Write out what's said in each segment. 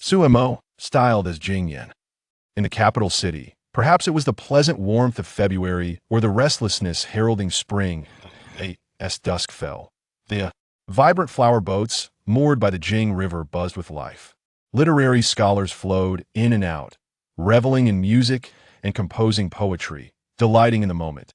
Suemo, styled as Jingyan. In the capital city, perhaps it was the pleasant warmth of February or the restlessness heralding spring, as dusk fell. The vibrant flower boats, moored by the Jing River, buzzed with life. Literary scholars flowed in and out, reveling in music and composing poetry, delighting in the moment.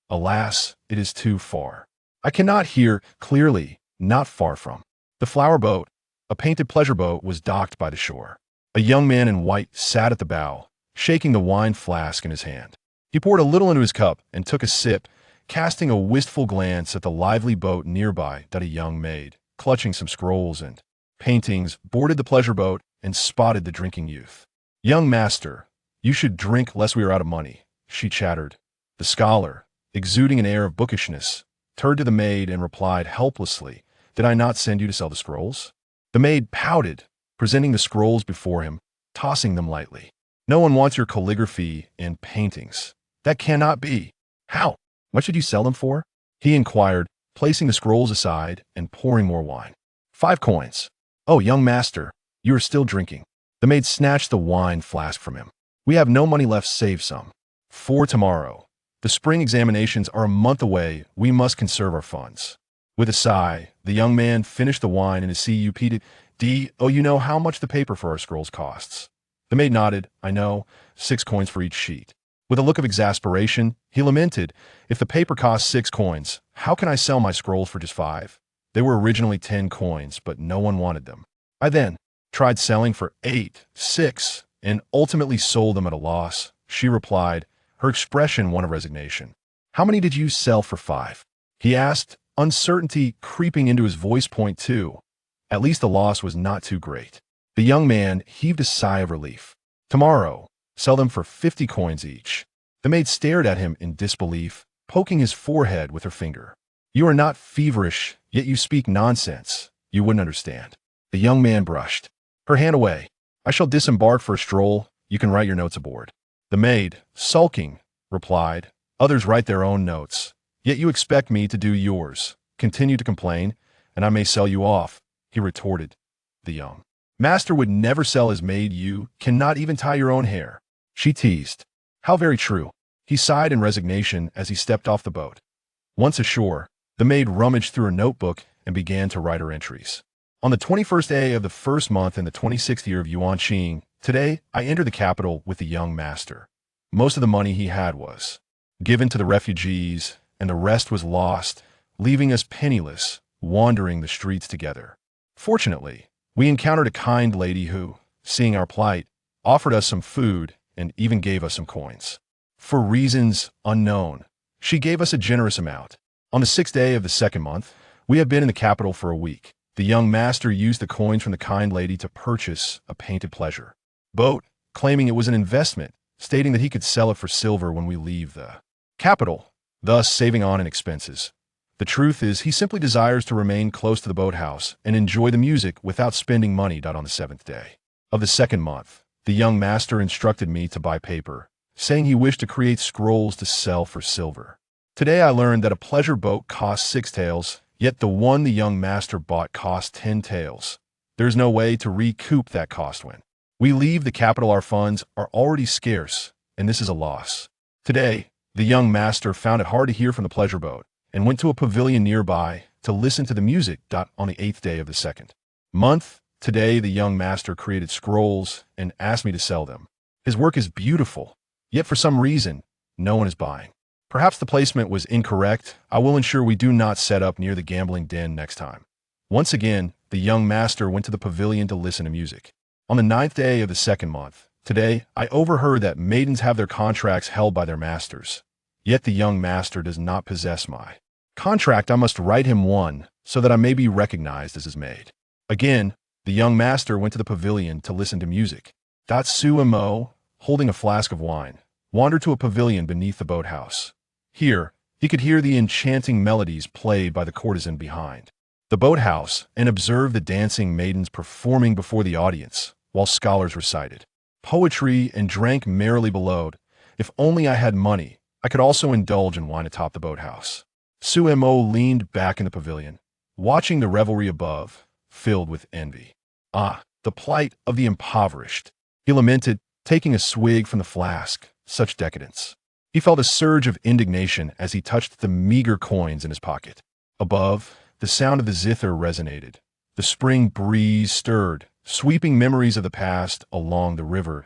Alas, it is too far. I cannot hear clearly, not far from. The flower boat, a painted pleasure boat, was docked by the shore. A young man in white sat at the bow, shaking the wine flask in his hand. He poured a little into his cup and took a sip, casting a wistful glance at the lively boat nearby that a young maid, clutching some scrolls and paintings, boarded the pleasure boat and spotted the drinking youth. "Young master, you should drink lest we are out of money," she chattered. The scholar, exuding an air of bookishness, turned to the maid and replied helplessly, "Did I not send you to sell the scrolls?" The maid pouted, presenting the scrolls before him, tossing them lightly. "No one wants your calligraphy and paintings. That cannot be." "How? What should you sell them for?" he inquired, placing the scrolls aside and pouring more wine. "5 coins. "Oh, young master, you are still drinking." The maid snatched the wine flask from him. "We have no money left save some. For tomorrow. The spring examinations are a month away. We must conserve our funds." With a sigh, the young man finished the wine and his CUPD. "Oh, you know how much the paper for our scrolls costs." The maid nodded. "I know, 6 coins for each sheet." With a look of exasperation, he lamented, "If the paper costs 6 coins, how can I sell my scrolls for just 5? They were originally 10 coins, but no one wanted them. I then tried selling for 8, 6, and ultimately sold them at a loss," she replied, her expression one of resignation. "How many did you sell for 5? He asked, uncertainty creeping into his voice. Point 2. At least the loss was not too great. The young man heaved a sigh of relief. "Tomorrow, sell them for 50 coins each." The maid stared at him in disbelief, poking his forehead with her finger. "You are not feverish, yet you speak nonsense. You wouldn't understand." The young man brushed her hand away. "I shall disembark for a stroll. You can write your notes aboard." The maid, sulking, replied, "Others write their own notes. Yet you expect me to do yours. Continue to complain, and I may sell you off," he retorted. The young master would never sell his maid. "You cannot even tie your own hair," she teased. "How very true." He sighed in resignation as he stepped off the boat. Once ashore, the maid rummaged through her notebook and began to write her entries. "On the 21st day of the 1st month in the 26th year of Yuan Qing, today I entered the capital with the young master. Most of the money he had was given to the refugees, and the rest was lost, leaving us penniless, wandering the streets together. Fortunately, we encountered a kind lady who, seeing our plight, offered us some food and even gave us some coins. For reasons unknown, she gave us a generous amount. On the 6th day of the 2nd month, we have been in the capital for a week. The young master used the coins from the kind lady to purchase a painted pleasure boat, claiming it was an investment, stating that he could sell it for silver when we leave the capital, thus saving on in expenses. The truth is, he simply desires to remain close to the boathouse and enjoy the music without spending money. On the 7th day of the 2nd month, the young master instructed me to buy paper, saying he wished to create scrolls to sell for silver. Today I learned that a pleasure boat costs 6 taels, yet the one the young master bought cost 10 taels. There's no way to recoup that cost when we leave the capital. Our funds are already scarce, and this is a loss. Today, the young master found it hard to hear from the pleasure boat and went to a pavilion nearby to listen to the music. On the 8th day of the 2nd month, today the young master created scrolls and asked me to sell them. His work is beautiful, yet for some reason, no one is buying. Perhaps the placement was incorrect. I will ensure we do not set up near the gambling den next time. Once again, the young master went to the pavilion to listen to music. On the 9th day of the 2nd month, today, I overheard that maidens have their contracts held by their masters. Yet the young master does not possess my contract. I must write him one, so that I may be recognized as his maid. Again, the young master went to the pavilion to listen to music. Suemo, holding a flask of wine, wandered to a pavilion beneath the boathouse. Here, he could hear the enchanting melodies played by the courtesan behind the boathouse and observe the dancing maidens performing before the audience, while scholars recited poetry and drank merrily below. If only I had money, I could also indulge in wine atop the boathouse. Suemo leaned back in the pavilion, watching the revelry above, filled with envy. Ah, the plight of the impoverished. He lamented, taking a swig from the flask. Such decadence. He felt a surge of indignation as he touched the meager coins in his pocket. Above, the sound of the zither resonated. The spring breeze stirred, sweeping memories of the past along the river.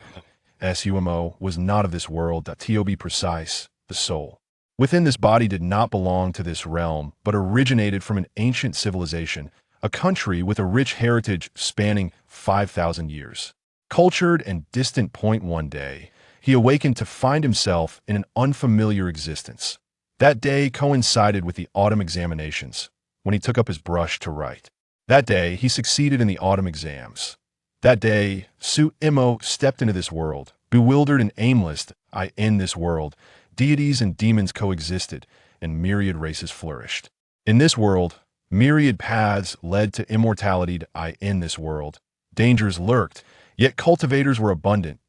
Sumo was not of this world, to be precise, the soul. Within this body did not belong to this realm, but originated from an ancient civilization, a country with a rich heritage spanning 5,000 years. Cultured and distant point one day, he awakened to find himself in an unfamiliar existence. That day coincided with the autumn examinations, when he took up his brush to write. That day, he succeeded in the autumn exams. That day, Sumo stepped into this world, bewildered and aimless. In this world, deities and demons coexisted, and myriad races flourished. In this world, myriad paths led to immortality. In this world, dangers lurked, yet cultivators were abundant.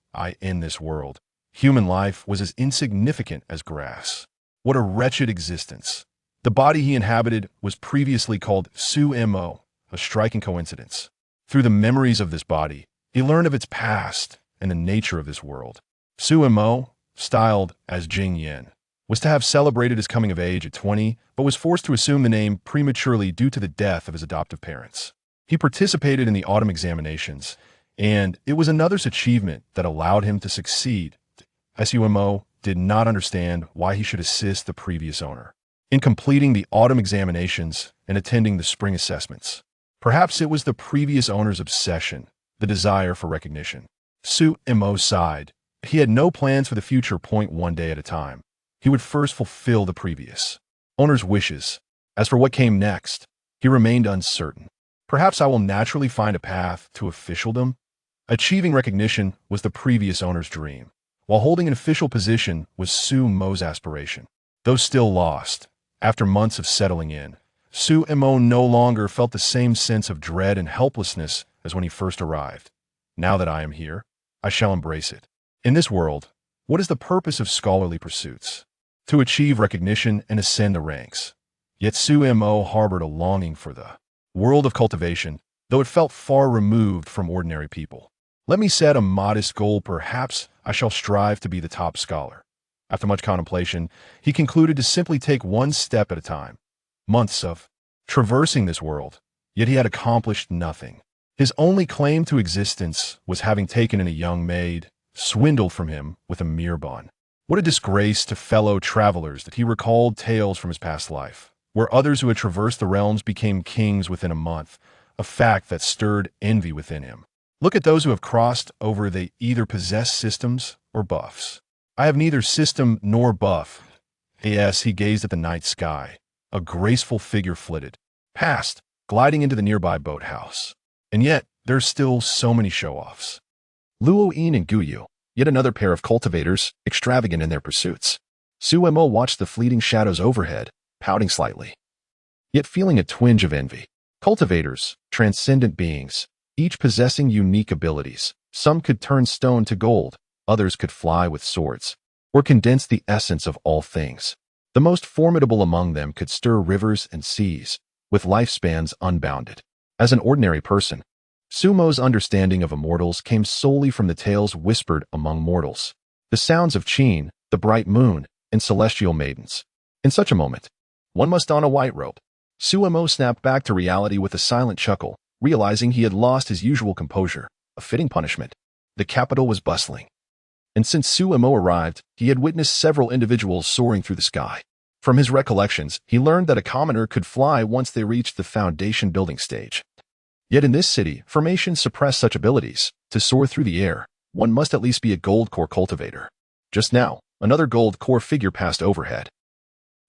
In this world, human life was as insignificant as grass. What a wretched existence. The body he inhabited was previously called Sumo, a striking coincidence. Through the memories of this body, he learned of its past and the nature of this world. Sumo, styled as Jingyan, was to have celebrated his coming of age at 20, but was forced to assume the name prematurely due to the death of his adoptive parents. He participated in the autumn examinations, and it was another's achievement that allowed him to succeed. Sumo did not understand why he should assist the previous owner in completing the autumn examinations and attending the spring assessments. Perhaps it was the previous owner's obsession, the desire for recognition. Sumo sighed. He had no plans for the future. One day at a time. He would first fulfill the previous owner's wishes. As for what came next, he remained uncertain. Perhaps I will naturally find a path to officialdom. Achieving recognition was the previous owner's dream, while holding an official position was Sumo's aspiration. Though still lost, after months of settling in, Sumo no longer felt the same sense of dread and helplessness as when he first arrived. Now that I am here, I shall embrace it. In this world, what is the purpose of scholarly pursuits? To achieve recognition and ascend the ranks. Yet Sumo harbored a longing for the world of cultivation, though it felt far removed from ordinary people. Let me set a modest goal. Perhaps I shall strive to be the top scholar. After much contemplation, he concluded to simply take one step at a time. Months of traversing this world, yet he had accomplished nothing. His only claim to existence was having taken in a young maid, swindled from him with a mere bond. What a disgrace to fellow travelers that he recalled tales from his past life, where others who had traversed the realms became kings within a month, a fact that stirred envy within him. Look at those who have crossed over. They either possess systems or buffs. I have neither system nor buff. Yes, he gazed at the night sky. A graceful figure flitted past, gliding into the nearby boathouse. And yet, there's still so many show-offs. Luo-in and Guyu, yet another pair of cultivators, extravagant in their pursuits. Sumo watched the fleeting shadows overhead, pouting slightly, yet feeling a twinge of envy. Cultivators, transcendent beings, each possessing unique abilities. Some could turn stone to gold, others could fly with swords, or condense the essence of all things. The most formidable among them could stir rivers and seas, with lifespans unbounded. As an ordinary person, Sumo's understanding of immortals came solely from the tales whispered among mortals, the sounds of Qin, the bright moon, and celestial maidens. In such a moment, one must don a white robe. Sumo snapped back to reality with a silent chuckle, realizing he had lost his usual composure, a fitting punishment. The capital was bustling, and since Sumo arrived, he had witnessed several individuals soaring through the sky. From his recollections, he learned that a commoner could fly once they reached the foundation building stage. Yet in this city, formation suppressed such abilities. To soar through the air, one must at least be a gold core cultivator. Just now, another gold core figure passed overhead.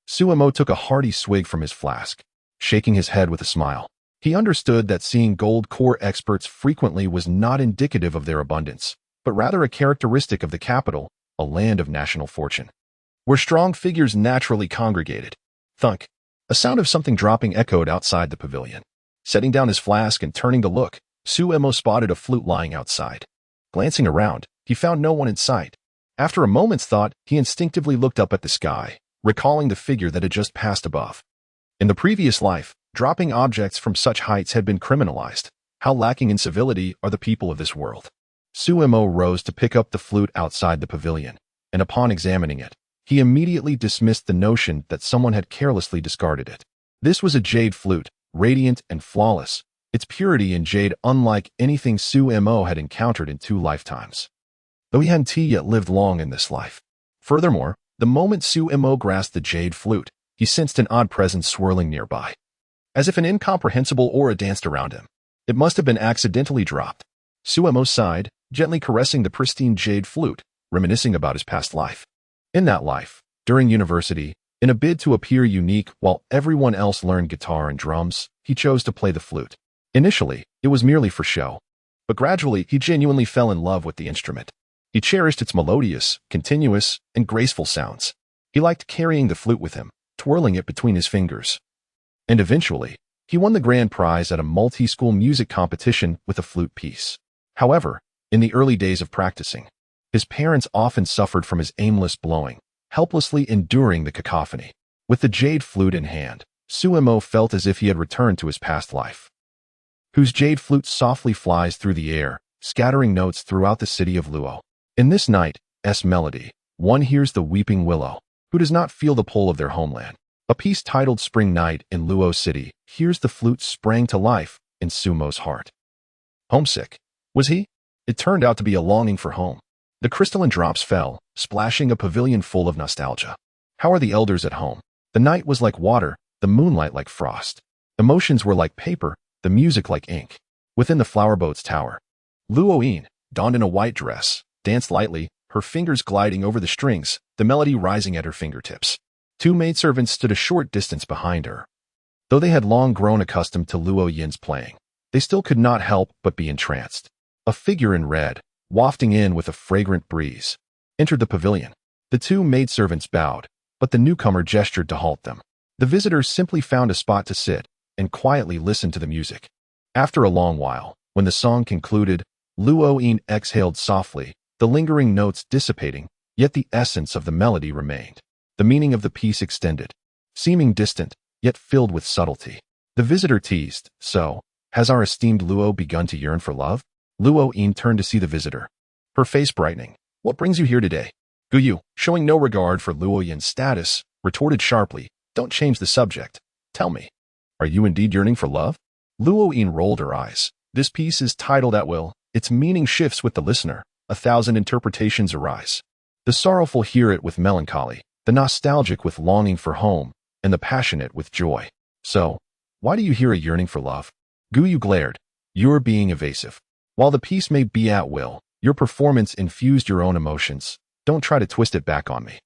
Sumo took a hearty swig from his flask, shaking his head with a smile. He understood that seeing gold core experts frequently was not indicative of their abundance, but rather a characteristic of the capital, a land of national fortune, where strong figures naturally congregated. Thunk! A sound of something dropping echoed outside the pavilion. Setting down his flask and turning to look, Sumo spotted a flute lying outside. Glancing around, he found no one in sight. After a moment's thought, he instinctively looked up at the sky, recalling the figure that had just passed above. In the previous life, dropping objects from such heights had been criminalized. How lacking in civility are the people of this world. Suemo rose to pick up the flute outside the pavilion, and upon examining it, he immediately dismissed the notion that someone had carelessly discarded it. This was a jade flute, radiant and flawless, its purity and jade unlike anything Suemo had encountered in 2 lifetimes. Though he hadn't yet lived long in this life. Furthermore, the moment Suemo grasped the jade flute, he sensed an odd presence swirling nearby. As if an incomprehensible aura danced around him. It must have been accidentally dropped. Suemo sighed, gently caressing the pristine jade flute, reminiscing about his past life. In that life, during university, in a bid to appear unique while everyone else learned guitar and drums, he chose to play the flute. Initially, it was merely for show. But gradually, he genuinely fell in love with the instrument. He cherished its melodious, continuous, and graceful sounds. He liked carrying the flute with him, twirling it between his fingers. And eventually, he won the grand prize at a multi-school music competition with a flute piece. However, in the early days of practicing, his parents often suffered from his aimless blowing, helplessly enduring the cacophony. With the jade flute in hand, Suemo felt as if he had returned to his past life. Whose jade flute softly flies through the air, scattering notes throughout the city of Luo. In this night's melody, one hears the weeping willow, who does not feel the pull of their homeland. A piece titled Spring Night in Luo City hears the flute sprang to life in Sumo's heart. Homesick, was he? It turned out to be a longing for home. The crystalline drops fell, splashing a pavilion full of nostalgia. How are the elders at home? The night was like water, the moonlight like frost. Emotions were like paper, the music like ink. Within the flowerboat's tower, Luo-yin, donned in a white dress, danced lightly, her fingers gliding over the strings, the melody rising at her fingertips. 2 maidservants stood a short distance behind her. Though they had long grown accustomed to Luo-yin's playing, they still could not help but be entranced. A figure in red, wafting in with a fragrant breeze, entered the pavilion. The 2 maidservants bowed, but the newcomer gestured to halt them. The visitors simply found a spot to sit and quietly listened to the music. After a long while, when the song concluded, Luo-yin exhaled softly, the lingering notes dissipating, yet the essence of the melody remained. The meaning of the piece extended, seeming distant, yet filled with subtlety. The visitor teased, "So, has our esteemed Luo begun to yearn for love?" Luo-yin turned to see the visitor, her face brightening. "What brings you here today?" Guyu, showing no regard for Luo-yin's status, retorted sharply, "Don't change the subject. Tell me, are you indeed yearning for love?" Luo-yin rolled her eyes. "This piece is titled at will. Its meaning shifts with the listener. 1,000 interpretations arise. The sorrowful hear it with melancholy, the nostalgic with longing for home, and the passionate with joy. So, why do you hear a yearning for love?" Guyu glared. "You're being evasive. While the piece may be at will, your performance infused your own emotions. Don't try to twist it back on me.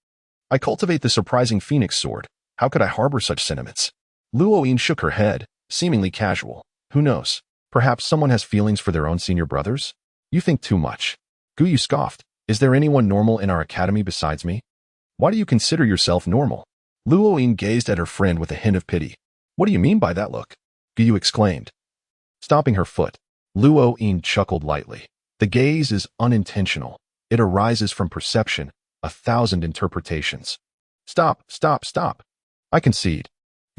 I cultivate the surprising phoenix sword. How could I harbor such sentiments?" Luo-yin shook her head, seemingly casual. "Who knows? Perhaps someone has feelings for their own senior brothers? You think too much." Guyu scoffed. "Is there anyone normal in our academy besides me? Why do you consider yourself normal?" Luo-yin gazed at her friend with a hint of pity. "What do you mean by that look?" Guyu exclaimed. Stomping her foot, Luo-yin chuckled lightly. "The gaze is unintentional. It arises from perception, 1,000 interpretations." Stop. I concede."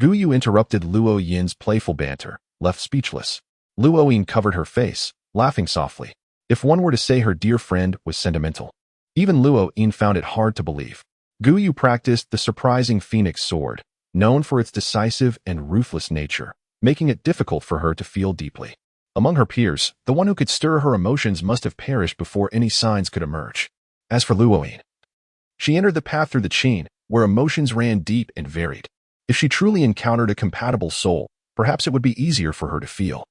Guyu interrupted Luo-yin's playful banter, left speechless. Luo-yin covered her face, laughing softly. If one were to say her dear friend was sentimental. Even Luo-yin found it hard to believe. Guyu practiced the surprising phoenix sword, known for its decisive and ruthless nature, making it difficult for her to feel deeply. Among her peers, the one who could stir her emotions must have perished before any signs could emerge. As for Luo-yin, she entered the path through the Qin, where emotions ran deep and varied. If she truly encountered a compatible soul, perhaps it would be easier for her to feel.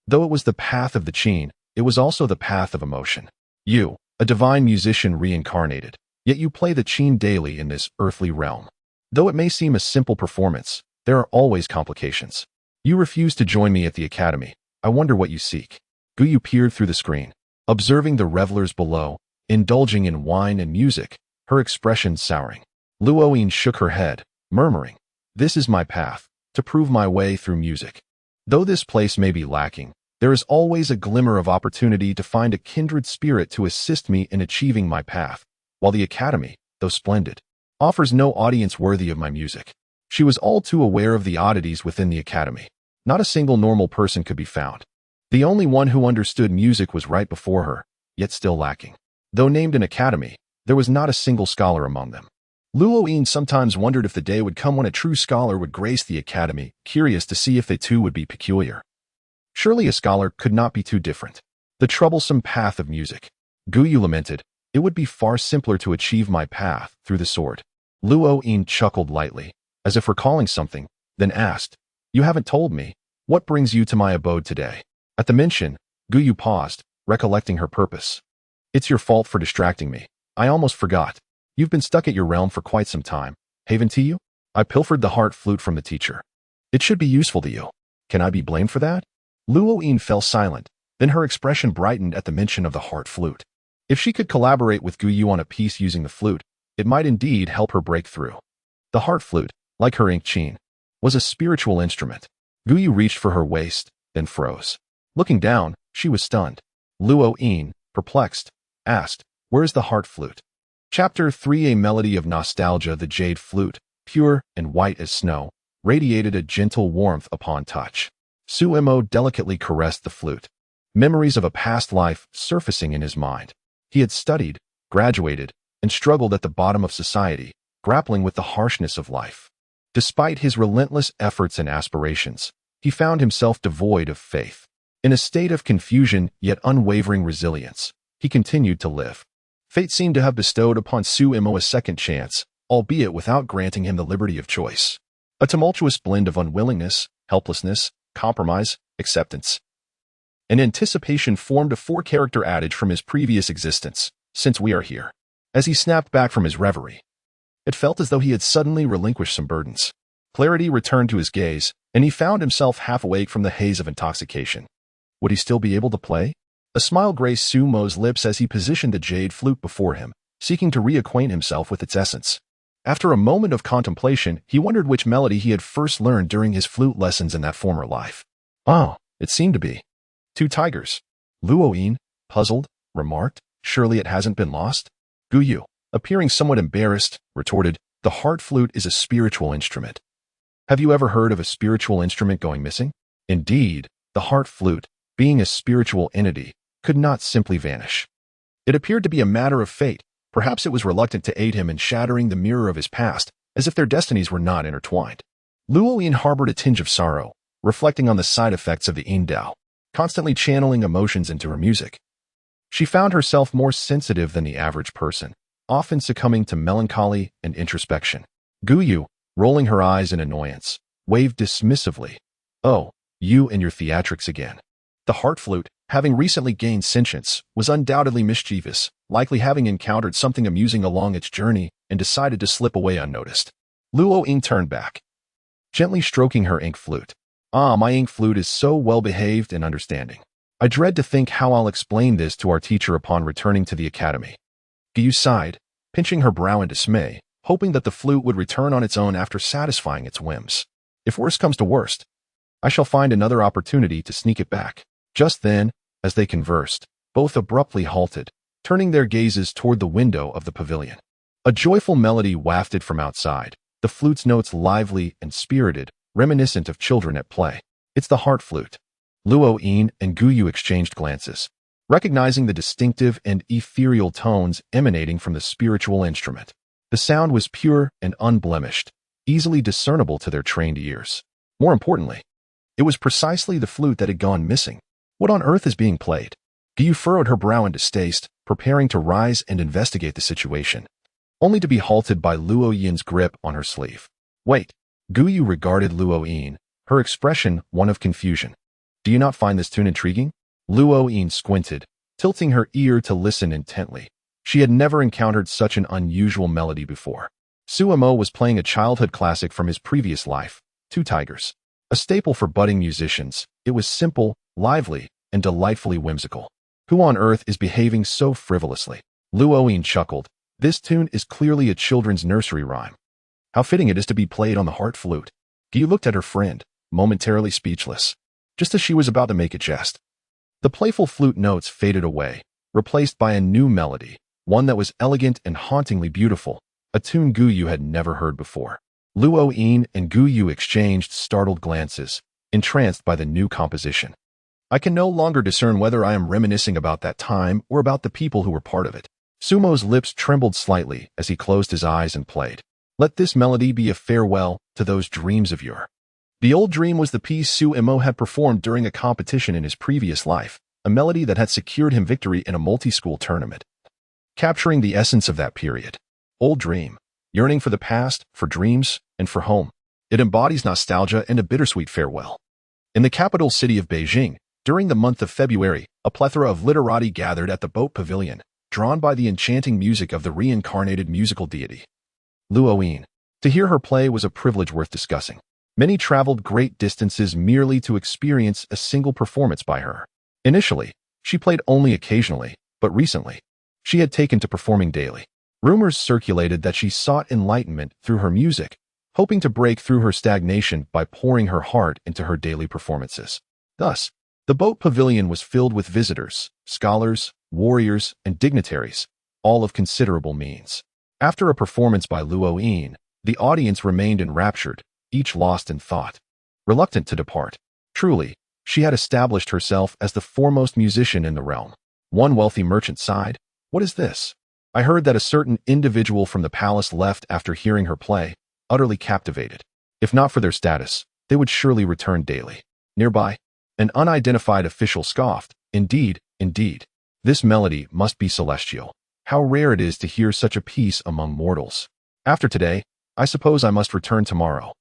Though it was the path of the Qin, it was also the path of emotion. You, a divine musician reincarnated, yet you play the Qin daily in this earthly realm. Though it may seem a simple performance, there are always complications. You refuse to join me at the academy. I wonder what you seek. Guyu peered through the screen, observing the revelers below, indulging in wine and music, her expression souring. Luo-yin shook her head, murmuring, "This is my path, to prove my way through music. Though this place may be lacking, there is always a glimmer of opportunity to find a kindred spirit to assist me in achieving my path, while the academy, though splendid, offers no audience worthy of my music." She was all too aware of the oddities within the academy. Not a single normal person could be found. The only one who understood music was right before her, yet still lacking. Though named an academy, there was not a single scholar among them. Luoyin sometimes wondered if the day would come when a true scholar would grace the academy, curious to see if they too would be peculiar. Surely a scholar could not be too different. The troublesome path of music. Guyu lamented, it would be far simpler to achieve my path through the sword. Luoyin chuckled lightly, as if recalling something, then asked, you haven't told me, what brings you to my abode today? At the mention, Guyu paused, recollecting her purpose. It's your fault for distracting me. I almost forgot. You've been stuck at your realm for quite some time. Haven't you? I pilfered the heart flute from the teacher. It should be useful to you. Can I be blamed for that? Luoyin fell silent, then her expression brightened at the mention of the heart flute. If she could collaborate with Guyu on a piece using the flute, it might indeed help her break through. The heart flute, like her ink chain, was a spiritual instrument. Guyu reached for her waist, then froze. Looking down, she was stunned. Luoyin, perplexed, asked, where's the heart flute? Chapter 3 A Melody of Nostalgia. The jade flute, pure and white as snow, radiated a gentle warmth upon touch. Suemo delicately caressed the flute, memories of a past life surfacing in his mind. He had studied, graduated, and struggled at the bottom of society, grappling with the harshness of life. Despite his relentless efforts and aspirations, he found himself devoid of faith. In a state of confusion yet unwavering resilience, he continued to live. Fate seemed to have bestowed upon Suemo a second chance, albeit without granting him the liberty of choice. A tumultuous blend of unwillingness, helplessness, compromise, acceptance, and anticipation formed a four-character adage from his previous existence, since we are here. As he snapped back from his reverie, it felt as though he had suddenly relinquished some burdens. Clarity returned to his gaze, and he found himself half awake from the haze of intoxication. Would he still be able to play? A smile graced Sumo's lips as he positioned the jade flute before him, seeking to reacquaint himself with its essence. After a moment of contemplation, he wondered which melody he had first learned during his flute lessons in that former life. Oh, it seemed to be Two Tigers. Luoyin, puzzled, remarked, surely it hasn't been lost? Guyu, appearing somewhat embarrassed, retorted, the heart flute is a spiritual instrument. Have you ever heard of a spiritual instrument going missing? Indeed, the heart flute, being a spiritual entity, could not simply vanish. It appeared to be a matter of fate. Perhaps it was reluctant to aid him in shattering the mirror of his past, as if their destinies were not intertwined. Luoyin harbored a tinge of sorrow, reflecting on the side effects of the Indao, constantly channeling emotions into her music. She found herself more sensitive than the average person, often succumbing to melancholy and introspection. Guyu, rolling her eyes in annoyance, waved dismissively. Oh, you and your theatrics again. The heart flute, having recently gained sentience, was undoubtedly mischievous, likely having encountered something amusing along its journey and decided to slip away unnoticed. Luoyin turned back, gently stroking her ink flute. Ah, my ink flute is so well-behaved and understanding. I dread to think how I'll explain this to our teacher upon returning to the academy. Guyu sighed, pinching her brow in dismay, hoping that the flute would return on its own after satisfying its whims. If worst comes to worst, I shall find another opportunity to sneak it back. Just then, as they conversed, both abruptly halted, turning their gazes toward the window of the pavilion. A joyful melody wafted from outside, the flute's notes lively and spirited, reminiscent of children at play. It's the heart flute. Luoyin and Guyu exchanged glances, recognizing the distinctive and ethereal tones emanating from the spiritual instrument. The sound was pure and unblemished, easily discernible to their trained ears. More importantly, it was precisely the flute that had gone missing. What on earth is being played? Guyu furrowed her brow in distaste, preparing to rise and investigate the situation, only to be halted by Luoyin's grip on her sleeve. Wait. Guyu regarded Luoyin, her expression one of confusion. Do you not find this tune intriguing? Luoyin squinted, tilting her ear to listen intently. She had never encountered such an unusual melody before. Suemo was playing a childhood classic from his previous life, Two Tigers. A staple for budding musicians, it was simple, lively, and delightfully whimsical. Who on earth is behaving so frivolously? Luoyin chuckled. This tune is clearly a children's nursery rhyme. How fitting it is to be played on the heart flute. Guyu looked at her friend, momentarily speechless, just as she was about to make a jest. The playful flute notes faded away, replaced by a new melody, one that was elegant and hauntingly beautiful, a tune Guyu had never heard before. Luoyin and Guyu exchanged startled glances, entranced by the new composition. I can no longer discern whether I am reminiscing about that time or about the people who were part of it. Sumo's lips trembled slightly as he closed his eyes and played. Let this melody be a farewell to those dreams of yore. The old dream was the piece Sumo had performed during a competition in his previous life, a melody that had secured him victory in a multi-school tournament. Capturing the essence of that period. Old dream, yearning for the past, for dreams, and for home. It embodies nostalgia and a bittersweet farewell. In the capital city of Beijing, during the month of February, a plethora of literati gathered at the boat pavilion, drawn by the enchanting music of the reincarnated musical deity. Luoyin. To hear her play was a privilege worth discussing. Many traveled great distances merely to experience a single performance by her. Initially, she played only occasionally, but recently, she had taken to performing daily. Rumors circulated that she sought enlightenment through her music, hoping to break through her stagnation by pouring her heart into her daily performances. Thus, the boat pavilion was filled with visitors, scholars, warriors, and dignitaries, all of considerable means. After a performance by Luoyin, the audience remained enraptured, each lost in thought, reluctant to depart. Truly, she had established herself as the foremost musician in the realm. One wealthy merchant sighed, "What is this? I heard that a certain individual from the palace left after hearing her play, utterly captivated. If not for their status, they would surely return daily." Nearby, an unidentified official scoffed, Indeed, this melody must be celestial. How rare it is to hear such a piece among mortals. After today, I suppose I must return tomorrow."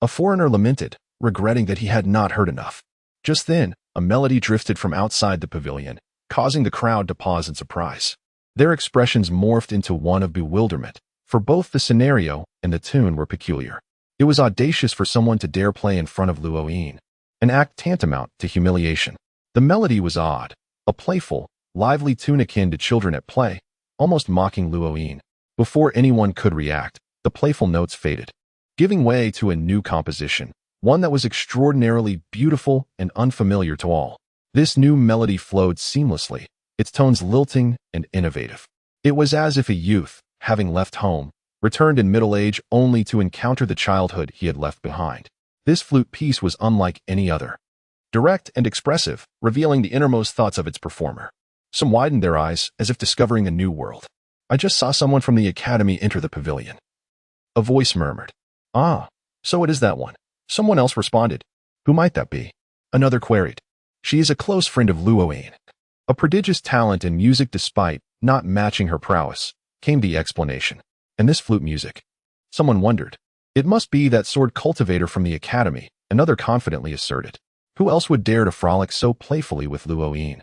A foreigner lamented, regretting that he had not heard enough. Just then, a melody drifted from outside the pavilion, causing the crowd to pause in surprise. Their expressions morphed into one of bewilderment, for both the scenario and the tune were peculiar. It was audacious for someone to dare play in front of Luoyin, an act tantamount to humiliation. The melody was odd, a playful, lively tune akin to children at play, almost mocking Luoyin. Before anyone could react, the playful notes faded, giving way to a new composition, one that was extraordinarily beautiful and unfamiliar to all. This new melody flowed seamlessly, its tones lilting and innovative. It was as if a youth, having left home, returned in middle age only to encounter the childhood he had left behind. This flute piece was unlike any other. Direct and expressive, revealing the innermost thoughts of its performer. Some widened their eyes, as if discovering a new world. "I just saw someone from the academy enter the pavilion." A voice murmured. "Ah, so it is that one." Someone else responded. "Who might that be?" Another queried. "She is a close friend of Luoyin. A prodigious talent in music despite not matching her prowess," came the explanation. "And this flute music?" Someone wondered. "It must be that sword cultivator from the academy," another confidently asserted. Who else would dare to frolic so playfully with Luoyin,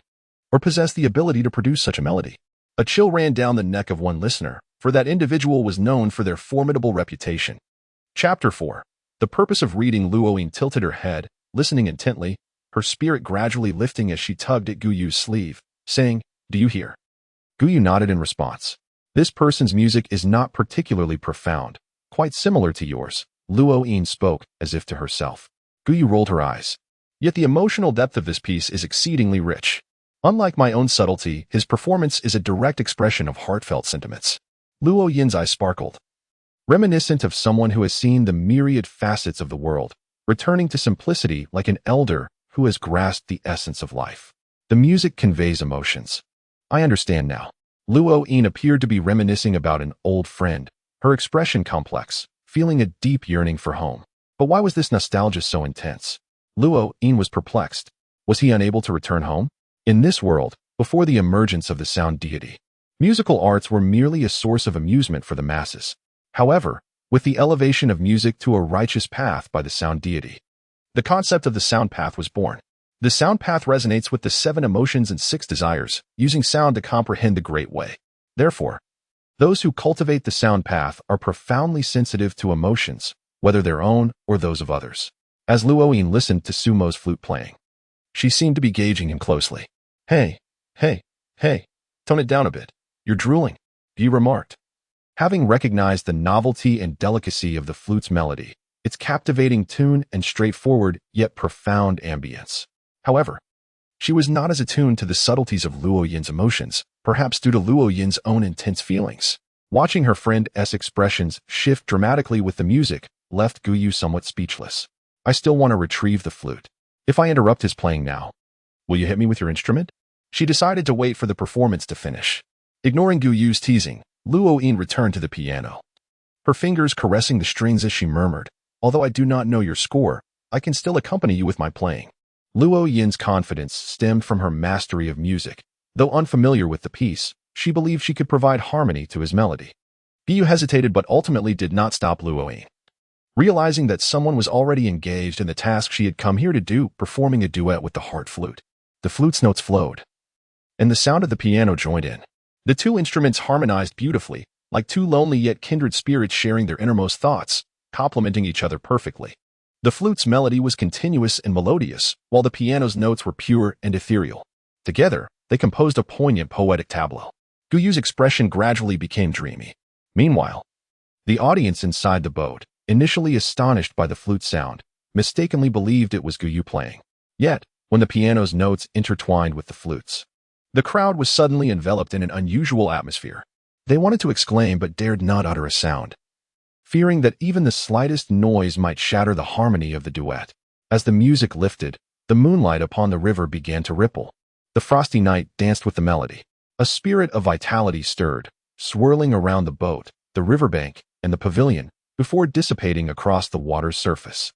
or possess the ability to produce such a melody? A chill ran down the neck of one listener, for that individual was known for their formidable reputation. Chapter 4. The purpose of reading. Luoyin tilted her head, listening intently, her spirit gradually lifting as she tugged at Guyu's sleeve, saying, "Do you hear?" Guyu nodded in response. "This person's music is not particularly profound, quite similar to yours," Luoyin spoke as if to herself. Guyu rolled her eyes. "Yet the emotional depth of this piece is exceedingly rich. Unlike my own subtlety, his performance is a direct expression of heartfelt sentiments." Luoyin's eyes sparkled, reminiscent of someone who has seen the myriad facets of the world, returning to simplicity like an elder who has grasped the essence of life. The music conveys emotions. "I understand now." Luoyin appeared to be reminiscing about an old friend, her expression complex, feeling a deep yearning for home. But why was this nostalgia so intense? Luoyin was perplexed. Was he unable to return home? In this world, before the emergence of the sound deity, musical arts were merely a source of amusement for the masses. However, with the elevation of music to a righteous path by the sound deity, the concept of the sound path was born. The sound path resonates with the 7 emotions and 6 desires, using sound to comprehend the great way. Therefore, those who cultivate the sound path are profoundly sensitive to emotions, whether their own or those of others. As Luoyin listened to Sumo's flute playing, she seemed to be gauging him closely. Hey, tone it down a bit. You're drooling," Guy remarked. Having recognized the novelty and delicacy of the flute's melody, its captivating tune and straightforward yet profound ambience. However, she was not as attuned to the subtleties of Luoyin's emotions, perhaps due to Luoyin's own intense feelings. Watching her friend's expressions shift dramatically with the music left Guyu somewhat speechless. "I still want to retrieve the flute. If I interrupt his playing now, Will you hit me with your instrument? She decided to wait for the performance to finish. Ignoring Gu Yu's teasing, Luo Yin returned to the piano, her fingers caressing the strings as she murmured, "Although I do not know your score, I can still accompany you with my playing." Luo Yin's confidence stemmed from her mastery of music. Though unfamiliar with the piece, she believed she could provide harmony to his melody. Gu Yu hesitated but ultimately did not stop Luo Yin. Realizing that someone was already engaged in the task she had come here to do, performing a duet with the heart flute. The flute's notes flowed, and the sound of the piano joined in. The two instruments harmonized beautifully, like two lonely yet kindred spirits sharing their innermost thoughts, complementing each other perfectly. The flute's melody was continuous and melodious, while the piano's notes were pure and ethereal. Together, they composed a poignant poetic tableau. Gu Yu's expression gradually became dreamy. Meanwhile, the audience inside the boat, initially astonished by the flute sound, mistakenly believed it was Gu Yu playing. Yet, when the piano's notes intertwined with the flute's, the crowd was suddenly enveloped in an unusual atmosphere. They wanted to exclaim but dared not utter a sound, fearing that even the slightest noise might shatter the harmony of the duet. As the music lifted, the moonlight upon the river began to ripple. The frosty night danced with the melody. A spirit of vitality stirred, swirling around the boat, the riverbank, and the pavilion, before dissipating across the water's surface.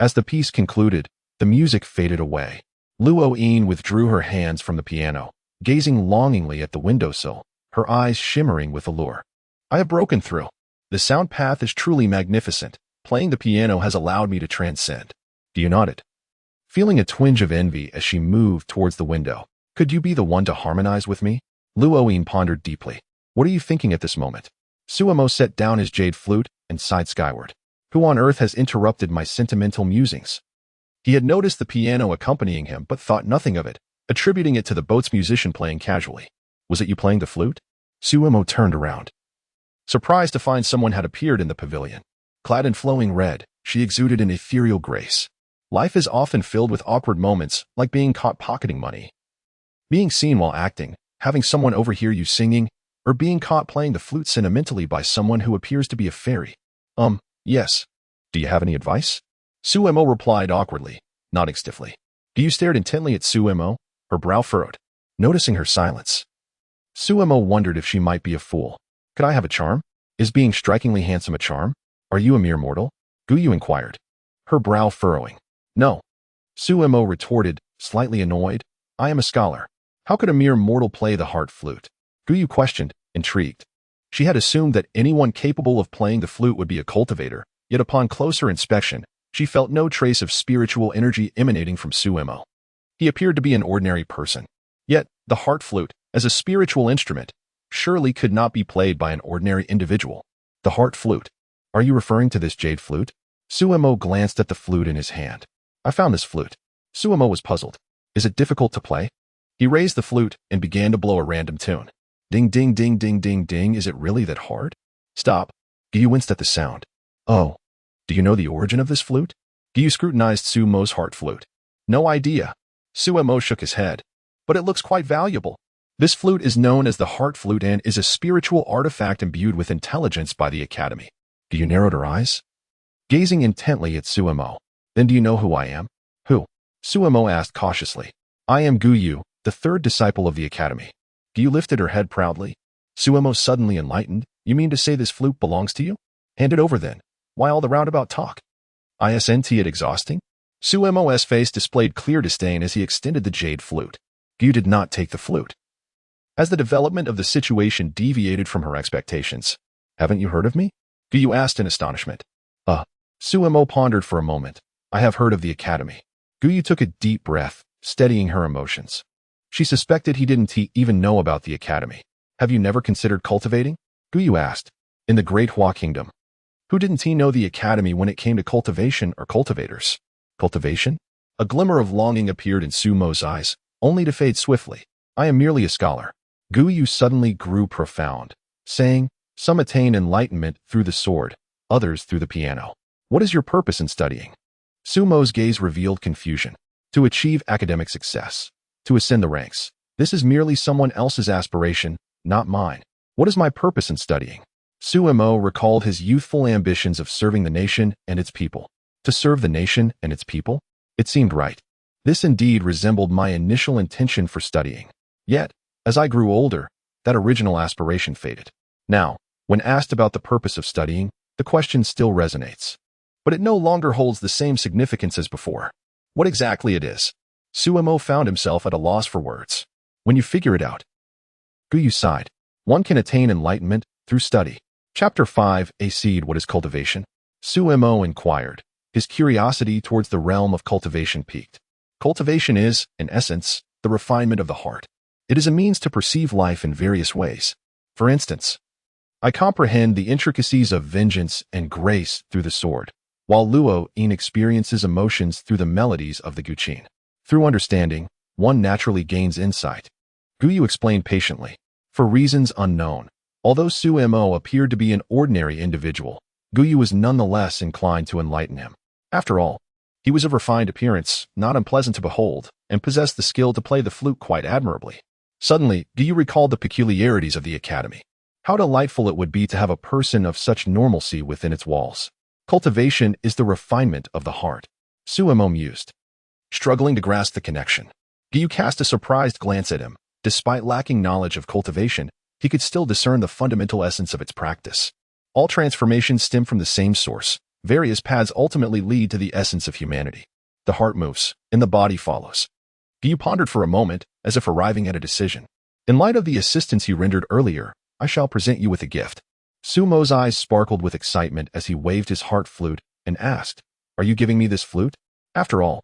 As the piece concluded, the music faded away. Luo Yin withdrew her hands from the piano, gazing longingly at the windowsill, her eyes shimmering with allure. "I have broken through. The sound path is truly magnificent. Playing the piano has allowed me to transcend." Gu Yu nodded, feeling a twinge of envy as she moved towards the window. "Could you be the one to harmonize with me?" Luo Yin pondered deeply. "What are you thinking at this moment?" Suemo set down his jade flute and sighed skyward. "Who on earth has interrupted my sentimental musings?" He had noticed the piano accompanying him but thought nothing of it, attributing it to the boat's musician playing casually. "Was it you playing the flute?" Suemo turned around, surprised to find someone had appeared in the pavilion. Clad in flowing red, she exuded an ethereal grace. Life is often filled with awkward moments, like being caught pocketing money, being seen while acting, having someone overhear you singing, or being caught playing the flute sentimentally by someone who appears to be a fairy. Yes. Do you have any advice?" Suemo replied awkwardly, nodding stiffly. Gu Yu stared intently at Suemo, her brow furrowed, noticing her silence. Suemo wondered if she might be a fool. "Could I have a charm? Is being strikingly handsome a charm? Are you a mere mortal?" Gu Yu inquired, her brow furrowing. "No." Suemo retorted, slightly annoyed. "I am a scholar. How could a mere mortal play the heart flute?" Gu Yu questioned, intrigued. She had assumed that anyone capable of playing the flute would be a cultivator, yet upon closer inspection, she felt no trace of spiritual energy emanating from Suemo. He appeared to be an ordinary person. Yet, the heart flute, as a spiritual instrument, surely could not be played by an ordinary individual. The heart flute. Are you referring to this jade flute? Suemo glanced at the flute in his hand. "I found this flute." Suemo was puzzled. "Is it difficult to play?" He raised the flute and began to blow a random tune. Ding ding ding ding ding ding. "Is it really that hard?" "Stop." Gu Yu winced at the sound. "Oh. Do you know the origin of this flute?" Gu Yu scrutinized Suemo's heart flute. "No idea." Suemo shook his head. "But it looks quite valuable. This flute is known as the heart flute and is a spiritual artifact imbued with intelligence by the Academy." Gu Yu narrowed her eyes, gazing intently at Suemo. "Then do you know who I am?" "Who?" Suemo asked cautiously. "I am Gu Yu, the third disciple of the Academy." Gu Yu lifted her head proudly. Suemo suddenly enlightened. "You mean to say this flute belongs to you? Hand it over then. Why all the roundabout talk? Isn't it exhausting?" Suemo's face displayed clear disdain as he extended the jade flute. Gu Yu did not take the flute, as the development of the situation deviated from her expectations. "Haven't you heard of me?" Gu Yu asked in astonishment. Suemo pondered for a moment. "I have heard of the Academy." Gu Yu took a deep breath, steadying her emotions. She suspected he didn't even know about the Academy. "Have you never considered cultivating?" Gu Yu asked. "In the Great Hua Kingdom, who didn't he know the Academy when it came to cultivation or cultivators?" "Cultivation?" A glimmer of longing appeared in Suemo's eyes, only to fade swiftly. "I am merely a scholar." Gu Yu suddenly grew profound, saying, "Some attain enlightenment through the sword, others through the piano. What is your purpose in studying?" Suemo's gaze revealed confusion. "To achieve academic success. To ascend the ranks. This is merely someone else's aspiration, not mine. What is my purpose in studying?" Suemo recalled his youthful ambitions of serving the nation and its people. To serve the nation and its people? It seemed right. This indeed resembled my initial intention for studying. Yet, as I grew older, that original aspiration faded. Now, when asked about the purpose of studying, the question still resonates. But it no longer holds the same significance as before. What exactly it is? Suemo found himself at a loss for words. When you figure it out. Guyu sighed. One can attain enlightenment through study. Chapter 5, A Seed, What is Cultivation? Suemo inquired. His curiosity towards the realm of cultivation piqued. Cultivation is, in essence, the refinement of the heart. It is a means to perceive life in various ways. For instance, I comprehend the intricacies of vengeance and grace through the sword, while Luo-yin experiences emotions through the melodies of the guqin. Through understanding, one naturally gains insight. Guyu explained patiently. For reasons unknown, although Suemo appeared to be an ordinary individual, Guyu was nonetheless inclined to enlighten him. After all, he was of refined appearance, not unpleasant to behold, and possessed the skill to play the flute quite admirably. Suddenly, Guyu recalled the peculiarities of the academy. How delightful it would be to have a person of such normalcy within its walls. Cultivation is the refinement of the heart. Suemo mused. Struggling to grasp the connection, Guyu cast a surprised glance at him. Despite lacking knowledge of cultivation, he could still discern the fundamental essence of its practice. All transformations stem from the same source. Various paths ultimately lead to the essence of humanity. The heart moves, and the body follows. Guyu pondered for a moment, as if arriving at a decision. In light of the assistance you rendered earlier, I shall present you with a gift. Sumo's eyes sparkled with excitement as he waved his heart flute and asked, Are you giving me this flute? After all,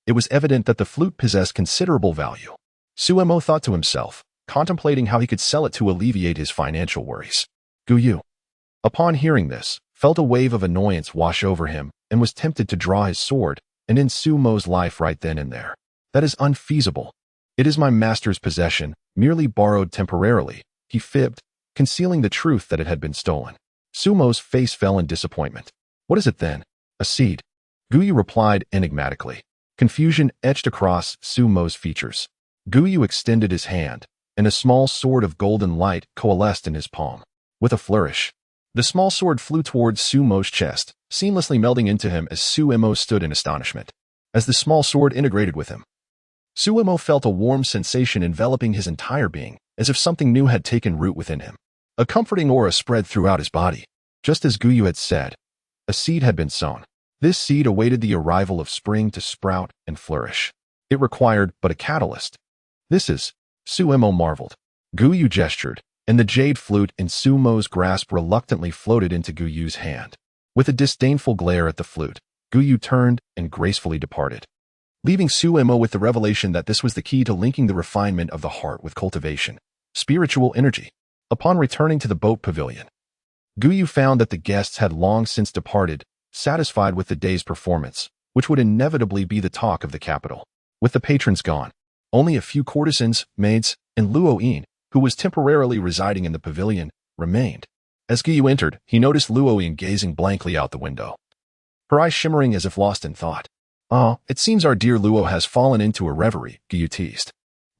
it was evident that the flute possessed considerable value. Suemo thought to himself, contemplating how he could sell it to alleviate his financial worries. Guyu, upon hearing this, felt a wave of annoyance wash over him and was tempted to draw his sword and end Sumo's life right then and there. That is unfeasible. It is my master's possession, merely borrowed temporarily, he fibbed, concealing the truth that it had been stolen. Sumo's face fell in disappointment. What is it then? A seed. Guyu replied enigmatically. Confusion etched across Sumo's features. Guyu extended his hand, and a small sword of golden light coalesced in his palm. With a flourish, the small sword flew towards Sumo's chest, seamlessly melding into him as Suemo stood in astonishment. As the small sword integrated with him, Suemo felt a warm sensation enveloping his entire being, as if something new had taken root within him. A comforting aura spread throughout his body. Just as Guyu had said, a seed had been sown. This seed awaited the arrival of spring to sprout and flourish. It required but a catalyst. This is, Suemo marveled. Guyu gestured, and the jade flute in Sumo's grasp reluctantly floated into Guyu's hand. With a disdainful glare at the flute, Guyu turned and gracefully departed, leaving Suemo with the revelation that this was the key to linking the refinement of the heart with cultivation, spiritual energy. Upon returning to the boat pavilion, Guyu found that the guests had long since departed, satisfied with the day's performance, which would inevitably be the talk of the capital. With the patrons gone, only a few courtesans, maids, and Luo-yin, who was temporarily residing in the pavilion, remained. As Guyu entered, he noticed Luo-yin gazing blankly out the window, her eyes shimmering as if lost in thought. It seems our dear Luo has fallen into a reverie, Guyu teased.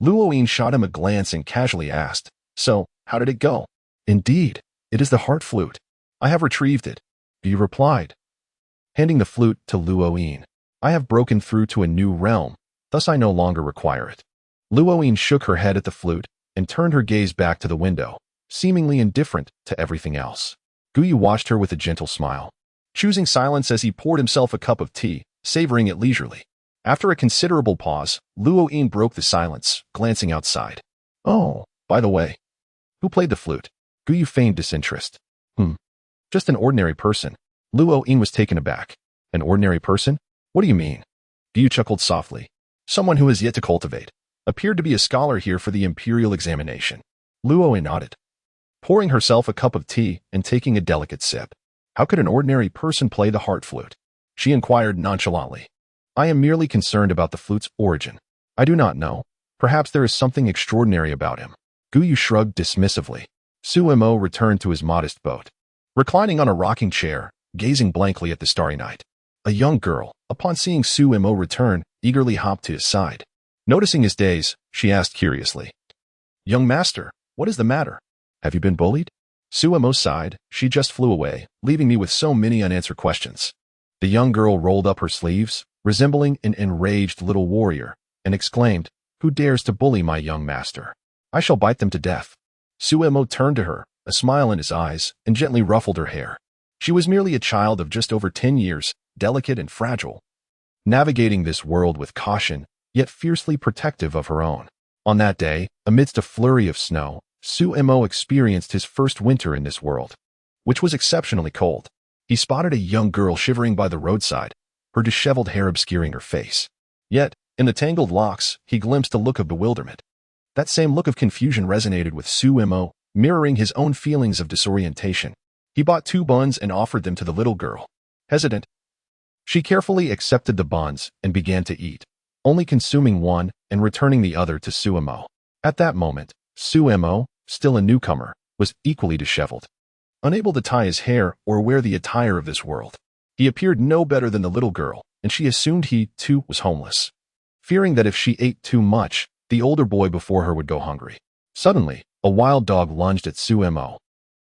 Luo-yin shot him a glance and casually asked, So, how did it go? Indeed, it is the heart flute. I have retrieved it, Guyu replied, handing the flute to Luo-yin. I have broken through to a new realm, thus I no longer require it. Luo-yin shook her head at the flute and turned her gaze back to the window, seemingly indifferent to everything else. Guyu watched her with a gentle smile, choosing silence as he poured himself a cup of tea, savoring it leisurely. After a considerable pause, Luo-yin broke the silence, glancing outside. Oh, by the way, who played the flute? Guyu feigned disinterest. Just an ordinary person. Luo-yin was taken aback. An ordinary person? What do you mean? Guyu chuckled softly. Someone who has yet to cultivate. Appeared to be a scholar here for the imperial examination. Luo-yin nodded, pouring herself a cup of tea and taking a delicate sip. How could an ordinary person play the heart flute? She inquired nonchalantly. I am merely concerned about the flute's origin. I do not know. Perhaps there is something extraordinary about him. Guyu shrugged dismissively. Suemo returned to his modest boat, reclining on a rocking chair, gazing blankly at the starry night. A young girl, upon seeing Suemo return, eagerly hopped to his side. Noticing his daze, she asked curiously, Young master, what is the matter? Have you been bullied? Suemo sighed. She just flew away, leaving me with so many unanswered questions. The young girl rolled up her sleeves, resembling an enraged little warrior, and exclaimed, "Who dares to bully my young master? I shall bite them to death." Suemo turned to her, a smile in his eyes, and gently ruffled her hair. She was merely a child of just over 10 years, delicate and fragile, navigating this world with caution, yet fiercely protective of her own. On that day, amidst a flurry of snow, Suemo experienced his first winter in this world, which was exceptionally cold. He spotted a young girl shivering by the roadside, her disheveled hair obscuring her face. Yet, in the tangled locks, he glimpsed a look of bewilderment. That same look of confusion resonated with Suemo, mirroring his own feelings of disorientation. He bought 2 buns and offered them to the little girl. Hesitant, she carefully accepted the buns and began to eat, only consuming one and returning the other to Suemo. At that moment, Suemo, still a newcomer, was equally disheveled. Unable to tie his hair or wear the attire of this world, he appeared no better than the little girl, and she assumed he, too, was homeless. Fearing that if she ate too much, the older boy before her would go hungry. Suddenly, a wild dog lunged at Suemo,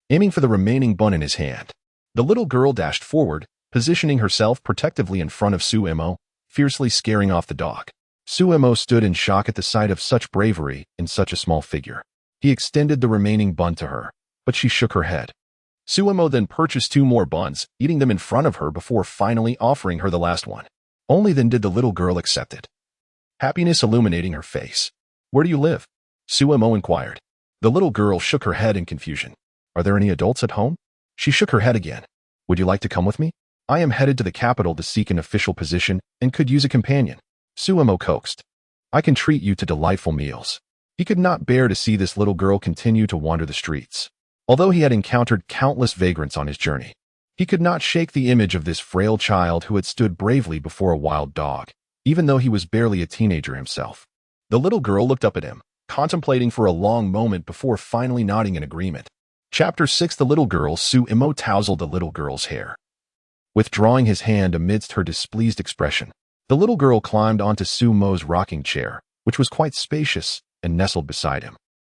aiming for the remaining bun in his hand. The little girl dashed forward, positioning herself protectively in front of Suemo, fiercely scaring off the dog. Suemo stood in shock at the sight of such bravery in such a small figure. He extended the remaining bun to her, but she shook her head. Suemo then purchased 2 more buns, eating them in front of her before finally offering her the last one. Only then did the little girl accept it, happiness illuminating her face. "Where do you live?" Suemo inquired. The little girl shook her head in confusion. "Are there any adults at home?" She shook her head again. "Would you like to come with me? I am headed to the capital to seek an official position and could use a companion." Suemo coaxed. "I can treat you to delightful meals." He could not bear to see this little girl continue to wander the streets. Although he had encountered countless vagrants on his journey, he could not shake the image of this frail child who had stood bravely before a wild dog, even though he was barely a teenager himself. The little girl looked up at him, contemplating for a long moment before finally nodding in agreement. Chapter 6. The little girl. Suemo tousled the little girl's hair, withdrawing his hand amidst her displeased expression. The little girl climbed onto Suemo's rocking chair, which was quite spacious, and nestled beside him.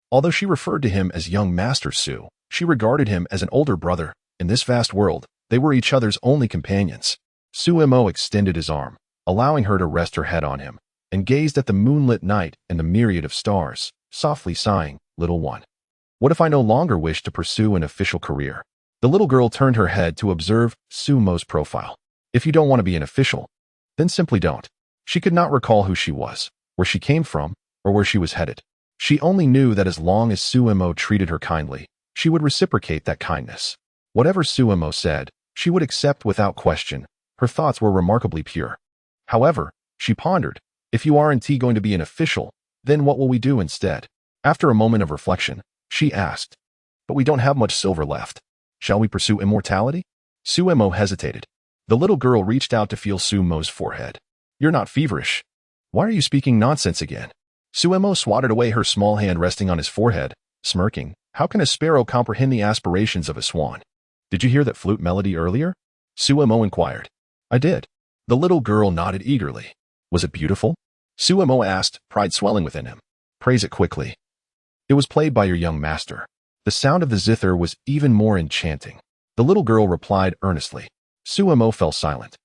Although she referred to him as young Master Su, she regarded him as an older brother. In this vast world, they were each other's only companions. Suemo extended his arm, allowing her to rest her head on him, and gazed at the moonlit night and the myriad of stars, softly sighing, "Little one, what if I no longer wish to pursue an official career?" The little girl turned her head to observe Suemo's profile. "If you don't want to be an official, then simply don't." She could not recall who she was, where she came from, or where she was headed. She only knew that as long as Suemo treated her kindly, she would reciprocate that kindness. Whatever Suemo said, she would accept without question. Her thoughts were remarkably pure. However, she pondered, if you aren't going to be an official, then what will we do instead? After a moment of reflection, she asked, "But we don't have much silver left. Shall we pursue immortality?" Suemo hesitated. The little girl reached out to feel Suemo's forehead. "You're not feverish. Why are you speaking nonsense again?" Suemo swatted away her small hand resting on his forehead, smirking. "How can a sparrow comprehend the aspirations of a swan?" "Did you hear that flute melody earlier?" Suemo inquired. "I did." The little girl nodded eagerly. "Was it beautiful?" Suemo asked, pride swelling within him. "Praise it quickly." "It was played by your young master." The sound of the zither was even more enchanting. The little girl replied earnestly. Suemo fell silent,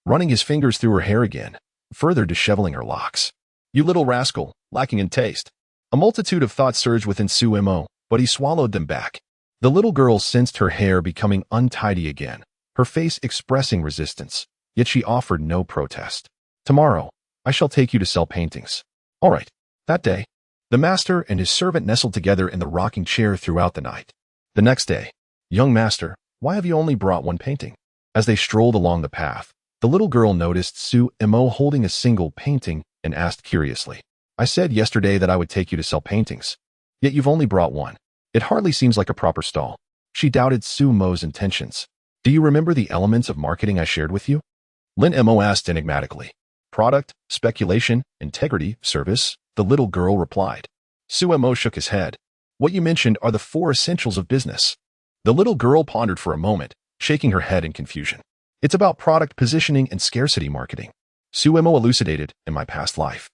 running his fingers through her hair again, further disheveling her locks. "You little rascal, lacking in taste." A multitude of thoughts surged within Suemo, but he swallowed them back. The little girl sensed her hair becoming untidy again, her face expressing resistance, yet she offered no protest. "Tomorrow, I shall take you to sell paintings." "All right." That day, the master and his servant nestled together in the rocking chair throughout the night. The next day, "Young master, why have you only brought one painting?" As they strolled along the path, the little girl noticed Suemo holding a single painting and asked curiously, "I said yesterday that I would take you to sell paintings, yet you've only brought one. It hardly seems like a proper stall." She doubted Suemo's intentions. "Do you remember the elements of marketing I shared with you?" Lin Mo asked enigmatically. "Product, speculation, integrity, service," the little girl replied. Suemo shook his head. "What you mentioned are the 4 essentials of business." The little girl pondered for a moment, shaking her head in confusion. "It's about product positioning and scarcity marketing." Suemo elucidated, "In my past life,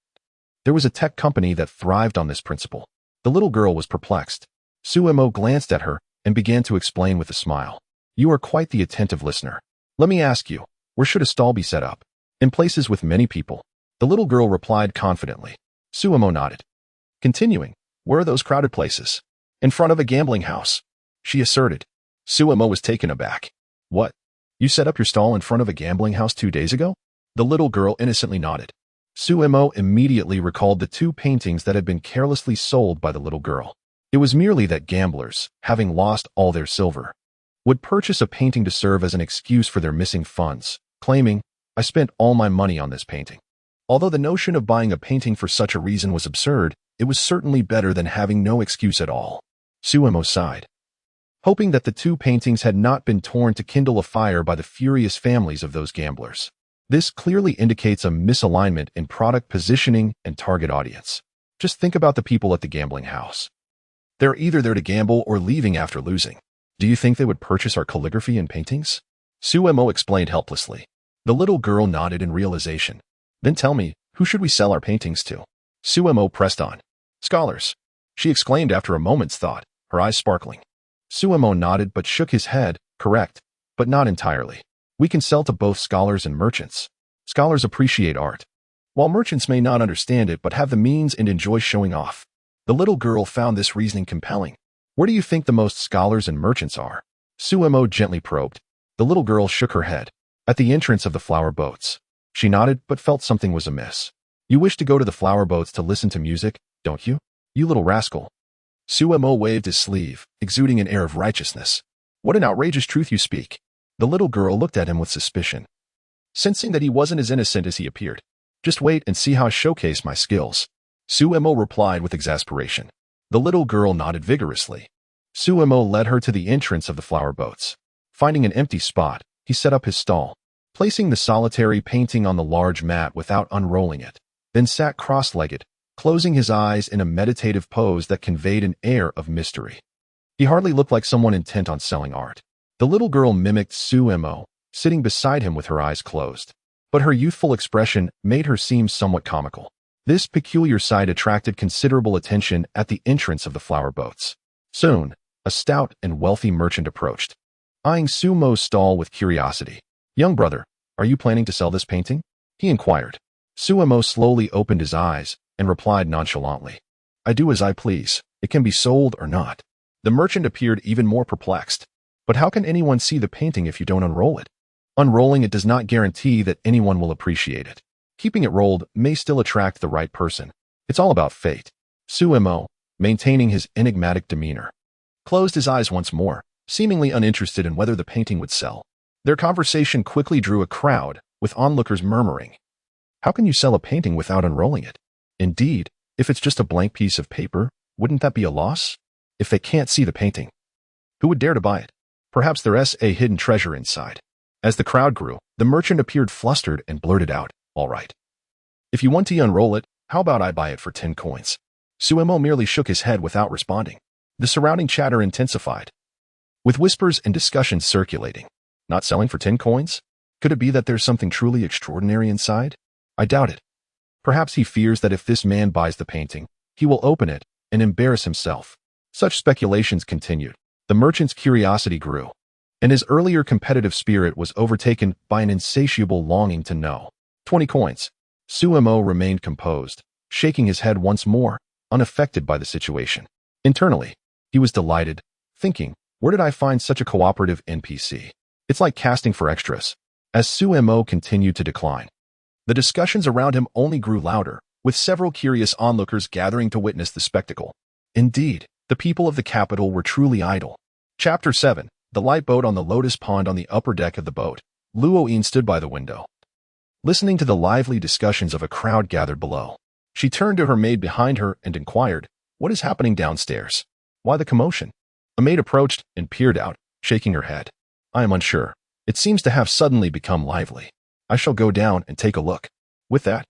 there was a tech company that thrived on this principle." The little girl was perplexed. Suemo glanced at her and began to explain with a smile. "You are quite the attentive listener. Let me ask you, where should a stall be set up?" In places with many people. The little girl replied confidently. Suemo nodded. Continuing, where are those crowded places? In front of a gambling house, she asserted. Suemo was taken aback. What? You set up your stall in front of a gambling house 2 days ago? The little girl innocently nodded. Suemo immediately recalled the 2 paintings that had been carelessly sold by the little girl. It was merely that gamblers, having lost all their silver, would purchase a painting to serve as an excuse for their missing funds, claiming, I spent all my money on this painting. Although the notion of buying a painting for such a reason was absurd, it was certainly better than having no excuse at all. Suemo sighed, hoping that the 2 paintings had not been torn to kindle a fire by the furious families of those gamblers. This clearly indicates a misalignment in product positioning and target audience. Just think about the people at the gambling house. They're either there to gamble or leaving after losing. Do you think they would purchase our calligraphy and paintings? Suemo explained helplessly. The little girl nodded in realization. Then tell me, who should we sell our paintings to? Suemo pressed on. Scholars, she exclaimed after a moment's thought, her eyes sparkling. Suemo nodded but shook his head. Correct, but not entirely. We can sell to both scholars and merchants. Scholars appreciate art, while merchants may not understand it but have the means and enjoy showing off. The little girl found this reasoning compelling. Where do you think the most scholars and merchants are? Suemo gently probed. The little girl shook her head. At the entrance of the flower boats. She nodded but felt something was amiss. You wish to go to the flower boats to listen to music, don't you? You little rascal. Suemo waved his sleeve, exuding an air of righteousness. What an outrageous truth you speak. The little girl looked at him with suspicion, sensing that he wasn't as innocent as he appeared. Just wait and see how I showcase my skills. Suemo replied with exasperation. The little girl nodded vigorously. Suemo led her to the entrance of the flower boats. Finding an empty spot, he set up his stall, placing the solitary painting on the large mat without unrolling it, then sat cross-legged, closing his eyes in a meditative pose that conveyed an air of mystery. He hardly looked like someone intent on selling art. The little girl mimicked Suemo, sitting beside him with her eyes closed. But her youthful expression made her seem somewhat comical. This peculiar sight attracted considerable attention at the entrance of the flower boats. Soon, a stout and wealthy merchant approached, eyeing Suemo's stall with curiosity. Young brother, are you planning to sell this painting? He inquired. Suemo slowly opened his eyes and replied nonchalantly. I do as I please. It can be sold or not. The merchant appeared even more perplexed. But how can anyone see the painting if you don't unroll it? Unrolling it does not guarantee that anyone will appreciate it. Keeping it rolled may still attract the right person. It's all about fate. Suemo, maintaining his enigmatic demeanor, closed his eyes once more, seemingly uninterested in whether the painting would sell. Their conversation quickly drew a crowd, with onlookers murmuring, how can you sell a painting without unrolling it? Indeed, if it's just a blank piece of paper, wouldn't that be a loss? If they can't see the painting, who would dare to buy it? Perhaps there's a hidden treasure inside. As the crowd grew, the merchant appeared flustered and blurted out, all right. If you want to unroll it, how about I buy it for 10 coins? Suemo merely shook his head without responding. The surrounding chatter intensified, with whispers and discussions circulating. Not selling for 10 coins? Could it be that there's something truly extraordinary inside? I doubt it. Perhaps he fears that if this man buys the painting, he will open it and embarrass himself. Such speculations continued. The merchant's curiosity grew, and his earlier competitive spirit was overtaken by an insatiable longing to know. 20 coins. Suemo remained composed, shaking his head once more, unaffected by the situation. Internally, he was delighted, thinking, where did I find such a cooperative NPC? It's like casting for extras. As Suemo continued to decline, the discussions around him only grew louder, with several curious onlookers gathering to witness the spectacle. Indeed, the people of the capital were truly idle. Chapter 7. The light boat on the lotus pond. On the upper deck of the boat, Luoyin stood by the window, listening to the lively discussions of a crowd gathered below. She turned to her maid behind her and inquired, what is happening downstairs? Why the commotion? A maid approached and peered out, shaking her head. I am unsure. It seems to have suddenly become lively. I shall go down and take a look. With that,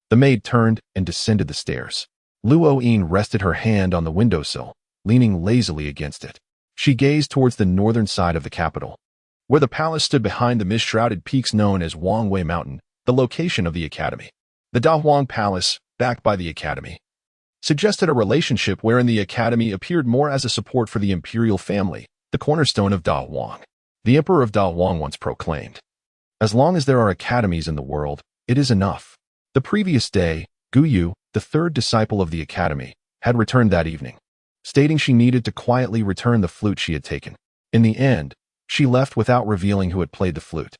the maid turned and descended the stairs. Luoyin rested her hand on the windowsill, leaning lazily against it. She gazed towards the northern side of the capital, where the palace stood behind the mist-shrouded peaks known as Wangwei Mountain, the location of the academy. The Da Huang Palace, backed by the academy, suggested a relationship wherein the academy appeared more as a support for the imperial family, the cornerstone of Da Huang. The emperor of Da Huang once proclaimed, As long as there are academies in the world, it is enough. The previous day, Guyu, the third disciple of the academy, had returned that evening, stating she needed to quietly return the flute she had taken. In the end, she left without revealing who had played the flute,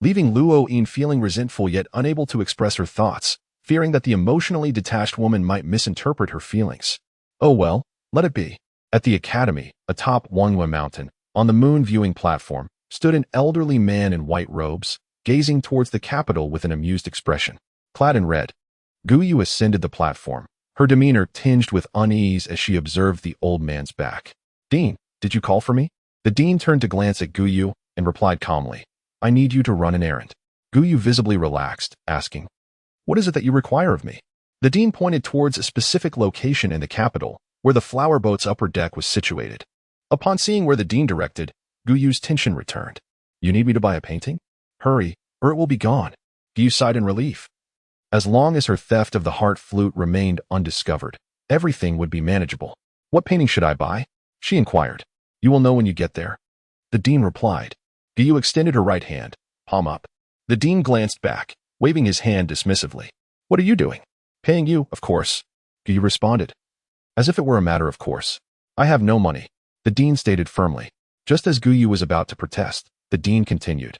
leaving Luo-yin feeling resentful yet unable to express her thoughts, fearing that the emotionally detached woman might misinterpret her feelings. Oh well, let it be. At the academy, atop Wanghua Mountain, on the moon viewing platform, stood an elderly man in white robes, gazing towards the capital with an amused expression. Clad in red, Guyu ascended the platform, her demeanor tinged with unease as she observed the old man's back. "Dean, did you call for me?" The dean turned to glance at Guyu and replied calmly, "I need you to run an errand." Guyu visibly relaxed, asking, "What is it that you require of me?" The dean pointed towards a specific location in the capital, where the flower boat's upper deck was situated. Upon seeing where the dean directed, Guyu's tension returned. "You need me to buy a painting? Hurry, or it will be gone." Guyu sighed in relief. As long as her theft of the heart flute remained undiscovered, everything would be manageable. "What painting should I buy?" she inquired. "You will know when you get there," the dean replied. Guyu extended her right hand, palm up. The dean glanced back, waving his hand dismissively. "What are you doing?" "Paying you, of course," Guyu responded. "As if it were a matter of course. I have no money," the dean stated firmly. Just as Guyu was about to protest, the dean continued.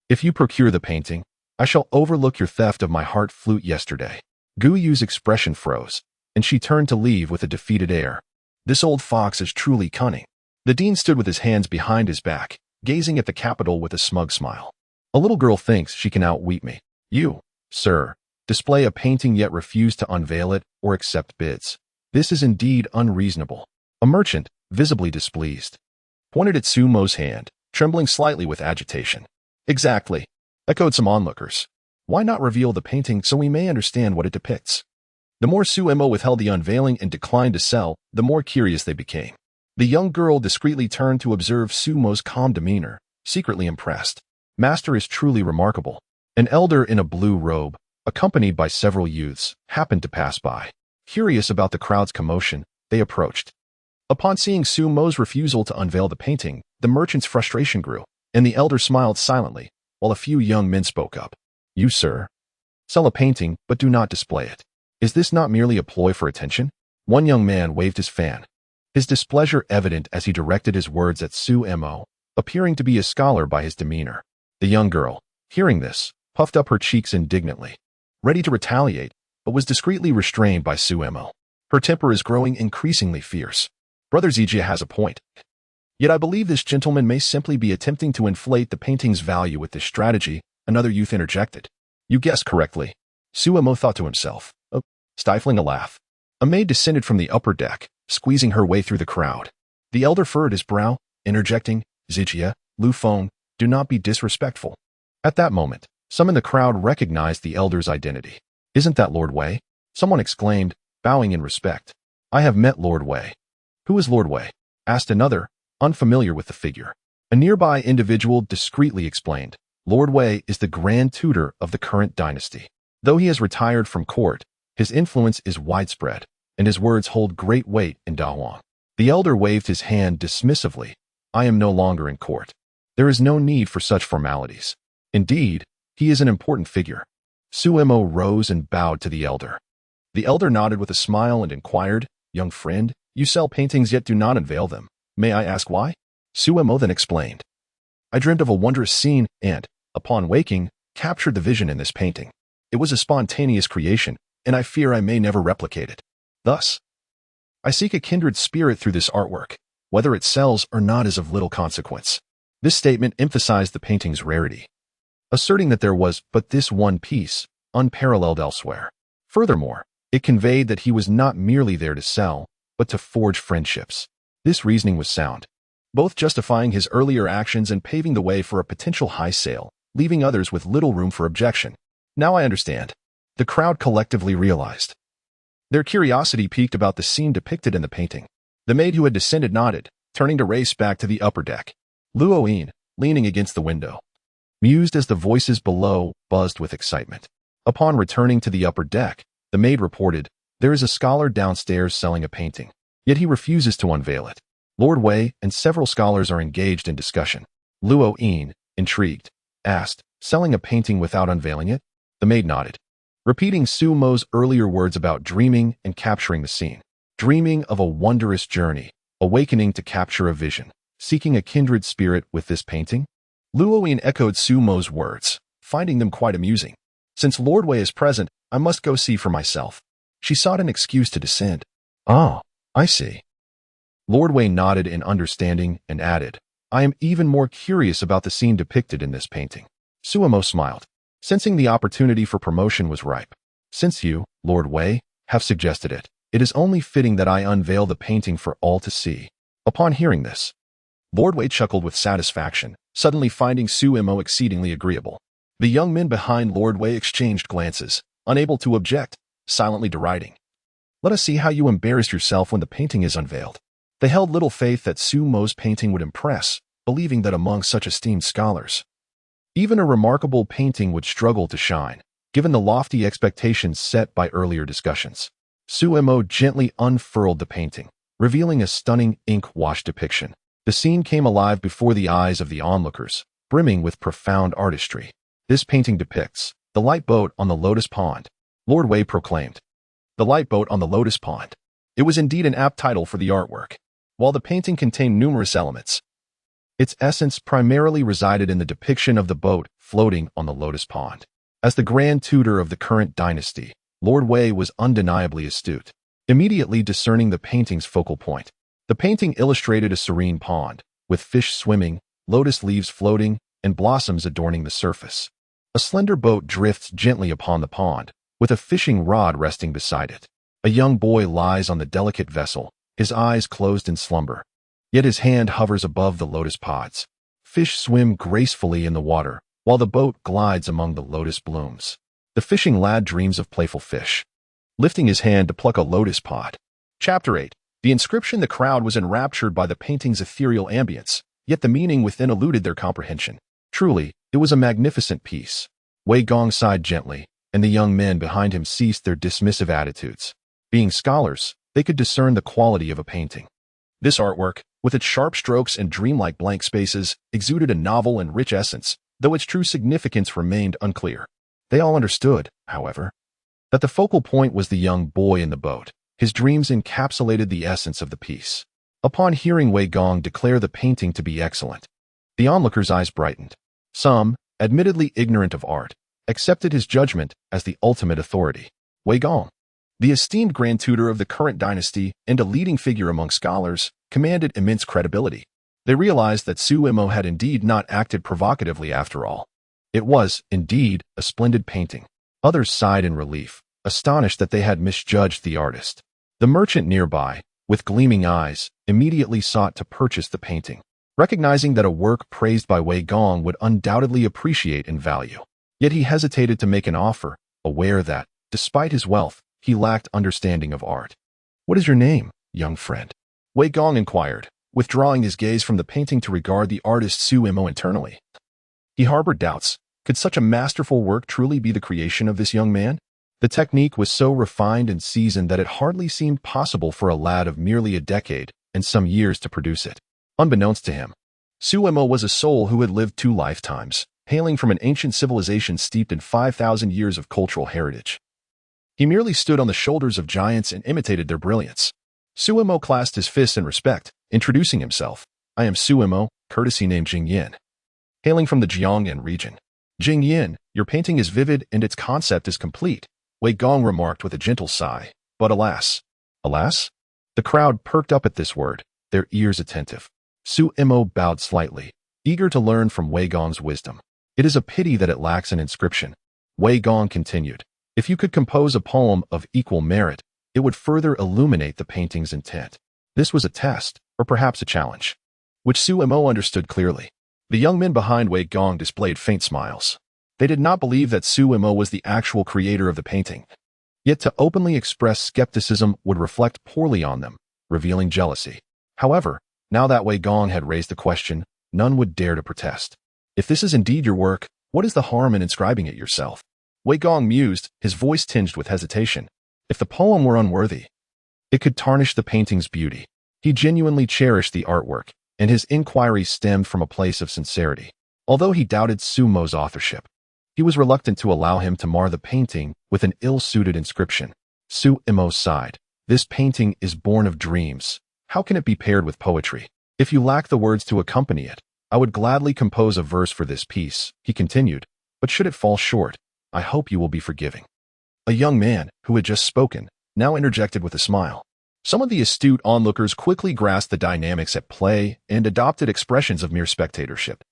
"If you procure the painting, I shall overlook your theft of my heart flute yesterday." Guyu's expression froze, and she turned to leave with a defeated air. This old fox is truly cunning. The dean stood with his hands behind his back, gazing at the capital with a smug smile. "A little girl thinks she can outwit me. You, sir, display a painting yet refuse to unveil it or accept bids. This is indeed unreasonable." A merchant, visibly displeased, pointed at Sumo's hand, trembling slightly with agitation. "Exactly," echoed some onlookers. "Why not reveal the painting so we may understand what it depicts?" The more Sumo withheld the unveiling and declined to sell, the more curious they became. The young girl discreetly turned to observe Sumo's calm demeanor, secretly impressed. "Master is truly remarkable." An elder in a blue robe, accompanied by several youths, happened to pass by. Curious about the crowd's commotion, they approached. Upon seeing Sumo's refusal to unveil the painting, the merchant's frustration grew, and the elder smiled silently, while a few young men spoke up. "You, sir, sell a painting, but do not display it. Is this not merely a ploy for attention?" One young man waved his fan, his displeasure evident as he directed his words at Sumo, appearing to be a scholar by his demeanor. The young girl, hearing this, puffed up her cheeks indignantly, ready to retaliate, but was discreetly restrained by Sumo. "Her temper is growing increasingly fierce. Brother Zijia has a point. Yet I believe this gentleman may simply be attempting to inflate the painting's value with this strategy," another youth interjected. "You guessed correctly," Sumo thought to himself, stifling a laugh. A maid descended from the upper deck, squeezing her way through the crowd. The elder furrowed his brow, interjecting, "Zijia, Lu Feng, do not be disrespectful." At that moment, some in the crowd recognized the elder's identity. "Isn't that Lord Wei?" someone exclaimed, bowing in respect. "I have met Lord Wei." "Who is Lord Wei?" asked another, unfamiliar with the figure. A nearby individual discreetly explained, "Lord Wei is the grand tutor of the current dynasty. Though he has retired from court, his influence is widespread, and his words hold great weight in Dahuang." The elder waved his hand dismissively. "I am no longer in court. There is no need for such formalities. Indeed, he is an important figure." Suemo rose and bowed to the elder. The elder nodded with a smile and inquired, "Young friend, you sell paintings yet do not unveil them. May I ask why?" Suemo then explained, "I dreamed of a wondrous scene and, upon waking, captured the vision in this painting. It was a spontaneous creation, and I fear I may never replicate it. Thus, I seek a kindred spirit through this artwork. Whether it sells or not is of little consequence." This statement emphasized the painting's rarity, asserting that there was but this one piece, unparalleled elsewhere. Furthermore, it conveyed that he was not merely there to sell, but to forge friendships. This reasoning was sound, both justifying his earlier actions and paving the way for a potential high sale, leaving others with little room for objection. "Now I understand," the crowd collectively realized. Their curiosity piqued about the scene depicted in the painting. The maid who had descended nodded, turning to race back to the upper deck. Luo-yin, leaning against the window, mused as the voices below buzzed with excitement. Upon returning to the upper deck, the maid reported, "There is a scholar downstairs selling a painting, yet he refuses to unveil it." Lord Wei and several scholars are engaged in discussion. Luo-yin, intrigued, asked, Selling a painting without unveiling it? The maid nodded, repeating Sumo's earlier words about dreaming and capturing the scene. Dreaming of a wondrous journey, awakening to capture a vision, seeking a kindred spirit with this painting? Luoyin echoed Sumo's words, finding them quite amusing. Since Lord Wei is present, I must go see for myself. She sought an excuse to descend. Oh, I see. Lord Wei nodded in understanding and added, I am even more curious about the scene depicted in this painting. Sumo smiled, sensing the opportunity for promotion was ripe. Since you, Lord Wei, have suggested it, it is only fitting that I unveil the painting for all to see. Upon hearing this, Lord Wei chuckled with satisfaction, suddenly finding Sumo exceedingly agreeable. The young men behind Lord Wei exchanged glances, unable to object, silently deriding. Let us see how you embarrass yourself when the painting is unveiled. They held little faith that Sumo's painting would impress, believing that among such esteemed scholars, even a remarkable painting would struggle to shine, given the lofty expectations set by earlier discussions. Sumo gently unfurled the painting, revealing a stunning ink-wash depiction. The scene came alive before the eyes of the onlookers, brimming with profound artistry. This painting depicts the light boat on the Lotus Pond, Lord Wei proclaimed. The light boat on the Lotus Pond. It was indeed an apt title for the artwork. While the painting contained numerous elements, its essence primarily resided in the depiction of the boat floating on the Lotus Pond. As the Grand Tutor of the current dynasty, Lord Wei was undeniably astute, immediately discerning the painting's focal point. The painting illustrated a serene pond, with fish swimming, lotus leaves floating, and blossoms adorning the surface. A slender boat drifts gently upon the pond, with a fishing rod resting beside it. A young boy lies on the delicate vessel, his eyes closed in slumber. Yet his hand hovers above the lotus pods. Fish swim gracefully in the water, while the boat glides among the lotus blooms. The fishing lad dreams of playful fish, lifting his hand to pluck a lotus pod. Chapter 8. The inscription. The crowd was enraptured by the painting's ethereal ambience, yet the meaning within eluded their comprehension. Truly, it was a magnificent piece. Wei Gong sighed gently, and the young men behind him ceased their dismissive attitudes. Being scholars, they could discern the quality of a painting. This artwork, with its sharp strokes and dreamlike blank spaces, exuded a novel and rich essence, though its true significance remained unclear. They all understood, however, that the focal point was the young boy in the boat. His dreams encapsulated the essence of the piece. Upon hearing Wei Gong declare the painting to be excellent, the onlookers' eyes brightened. Some, admittedly ignorant of art, accepted his judgment as the ultimate authority. Wei Gong, the esteemed Grand Tutor of the current dynasty and a leading figure among scholars, commanded immense credibility. They realized that Sumo had indeed not acted provocatively after all. It was, indeed, a splendid painting. Others sighed in relief, astonished that they had misjudged the artist. The merchant nearby, with gleaming eyes, immediately sought to purchase the painting, recognizing that a work praised by Wei Gong would undoubtedly appreciate in value. Yet he hesitated to make an offer, aware that, despite his wealth, he lacked understanding of art. What is your name, young friend? Wei Gong inquired, withdrawing his gaze from the painting to regard the artist Sumo internally. He harbored doubts. Could such a masterful work truly be the creation of this young man? The technique was so refined and seasoned that it hardly seemed possible for a lad of merely a decade and some years to produce it. Unbeknownst to him, Sumo was a soul who had lived 2 lifetimes, hailing from an ancient civilization steeped in 5,000 years of cultural heritage. He merely stood on the shoulders of giants and imitated their brilliance. Sumo clasped his fists in respect, introducing himself. I am Sumo, courtesy named Jingyin, hailing from the Jiangyan region. Jingyin, your painting is vivid and its concept is complete, Wei Gong remarked with a gentle sigh. But alas. Alas? The crowd perked up at this word, their ears attentive. Sumo bowed slightly, eager to learn from Wei Gong's wisdom. It is a pity that it lacks an inscription. Wei Gong continued. If you could compose a poem of equal merit, it would further illuminate the painting's intent. This was a test, or perhaps a challenge, which Sumo understood clearly. The young men behind Wei Gong displayed faint smiles. They did not believe that Sumo was the actual creator of the painting. Yet to openly express skepticism would reflect poorly on them, revealing jealousy. However, now that Wei Gong had raised the question, none would dare to protest. If this is indeed your work, what is the harm in inscribing it yourself? Wei Gong mused, his voice tinged with hesitation. If the poem were unworthy, it could tarnish the painting's beauty. He genuinely cherished the artwork, and his inquiry stemmed from a place of sincerity. Although he doubted Sumo's authorship, he was reluctant to allow him to mar the painting with an ill-suited inscription. Sumo sighed. This painting is born of dreams. How can it be paired with poetry? If you lack the words to accompany it, I would gladly compose a verse for this piece, he continued, but should it fall short, I hope you will be forgiving. A young man, who had just spoken, now interjected with a smile. Some of the astute onlookers quickly grasped the dynamics at play and adopted expressions of mere spectatorship.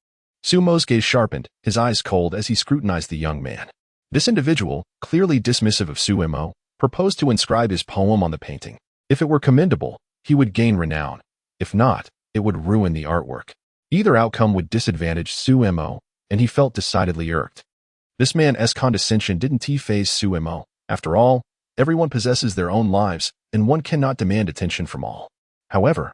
Sumo's gaze sharpened, his eyes cold as he scrutinized the young man. This individual, clearly dismissive of Sumo, proposed to inscribe his poem on the painting. If it were commendable, he would gain renown. If not, it would ruin the artwork. Either outcome would disadvantage Sumo, and he felt decidedly irked. This man's condescension didn't faze Sumo. After all, everyone possesses their own lives, and one cannot demand attention from all. However,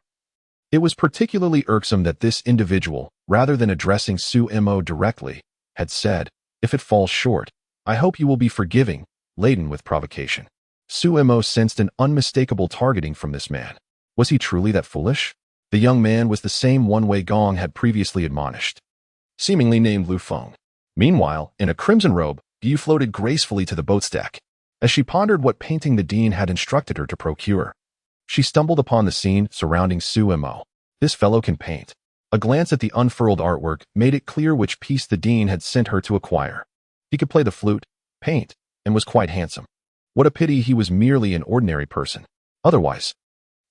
it was particularly irksome that this individual, rather than addressing Sumo directly, had said, "If it falls short, I hope you will be forgiving," laden with provocation. Sumo sensed an unmistakable targeting from this man. Was he truly that foolish? The young man was the same one Wei Gong had previously admonished, seemingly named Lu Feng. Meanwhile, in a crimson robe, Yu floated gracefully to the boat's deck. As she pondered what painting the dean had instructed her to procure, she stumbled upon the scene surrounding Sumo. This fellow can paint. A glance at the unfurled artwork made it clear which piece the dean had sent her to acquire. He could play the flute, paint, and was quite handsome. What a pity he was merely an ordinary person. Otherwise,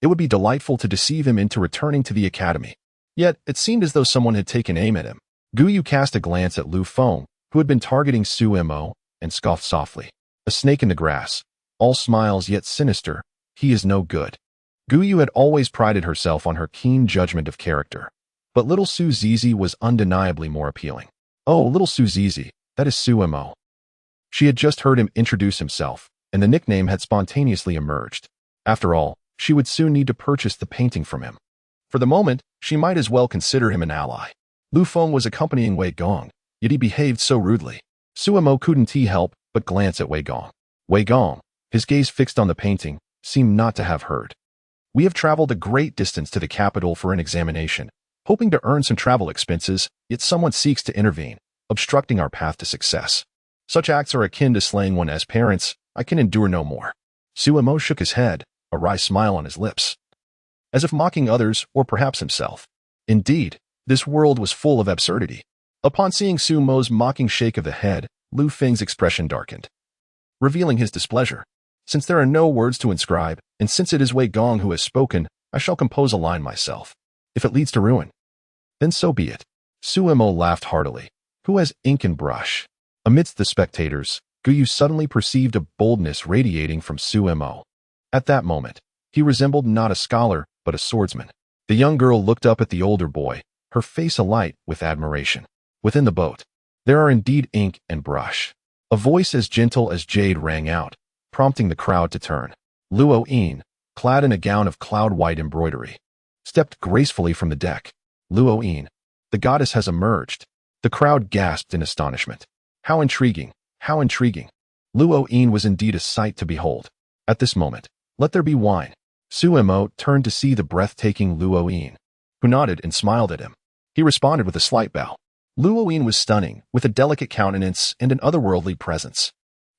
it would be delightful to deceive him into returning to the academy. Yet, it seemed as though someone had taken aim at him. Guyu cast a glance at Lu Feng, who had been targeting Sumo, and scoffed softly. A snake in the grass, all smiles yet sinister, he is no good. Guyu had always prided herself on her keen judgment of character. But little Su Zizi was undeniably more appealing. Oh, little Su Zizi, that is Sumo. She had just heard him introduce himself, and the nickname had spontaneously emerged. After all, she would soon need to purchase the painting from him. For the moment, she might as well consider him an ally. Lu Feng was accompanying Wei Gong, yet he behaved so rudely. Sumo couldn't help but glance at Wei Gong. Wei Gong, his gaze fixed on the painting, seemed not to have heard. We have traveled a great distance to the capital for an examination, hoping to earn some travel expenses, yet someone seeks to intervene, obstructing our path to success. Such acts are akin to slaying one as parents. I can endure no more. Sumo shook his head, a wry smile on his lips, as if mocking others or perhaps himself. Indeed, this world was full of absurdity. Upon seeing Sumo's mocking shake of the head, Lu Feng's expression darkened, revealing his displeasure. Since there are no words to inscribe, and since it is Wei Gong who has spoken, I shall compose a line myself. If it leads to ruin, then so be it. Sumo laughed heartily. Who has ink and brush? Amidst the spectators, Guyu suddenly perceived a boldness radiating from Sumo. At that moment, he resembled not a scholar, but a swordsman. The young girl looked up at the older boy, her face alight with admiration. Within the boat, there are indeed ink and brush. A voice as gentle as jade rang out, prompting the crowd to turn. Luo Yin, clad in a gown of cloud-white embroidery, stepped gracefully from the deck. Luo Yin, the goddess has emerged. The crowd gasped in astonishment. How intriguing, how intriguing. Luo Yin was indeed a sight to behold. At this moment, let there be wine. Sumo turned to see the breathtaking Luo Yin, who nodded and smiled at him. He responded with a slight bow. Luo Yin was stunning, with a delicate countenance and an otherworldly presence.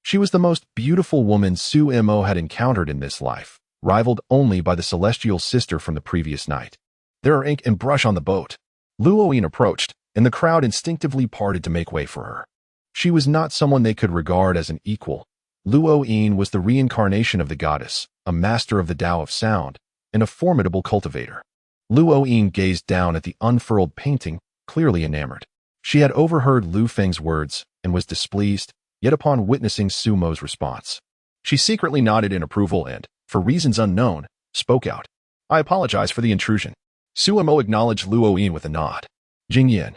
She was the most beautiful woman Sumo had encountered in this life, rivaled only by the celestial sister from the previous night. There are ink and brush on the boat. Luo Yin approached, and the crowd instinctively parted to make way for her. She was not someone they could regard as an equal. Luo Yin was the reincarnation of the goddess, a master of the Tao of sound, and a formidable cultivator. Luo Yin gazed down at the unfurled painting, clearly enamored. She had overheard Lu Feng's words and was displeased, yet upon witnessing Sumo's response, she secretly nodded in approval and, for reasons unknown, spoke out. I apologize for the intrusion. Sumo acknowledged Luo Yin with a nod. Jingyan.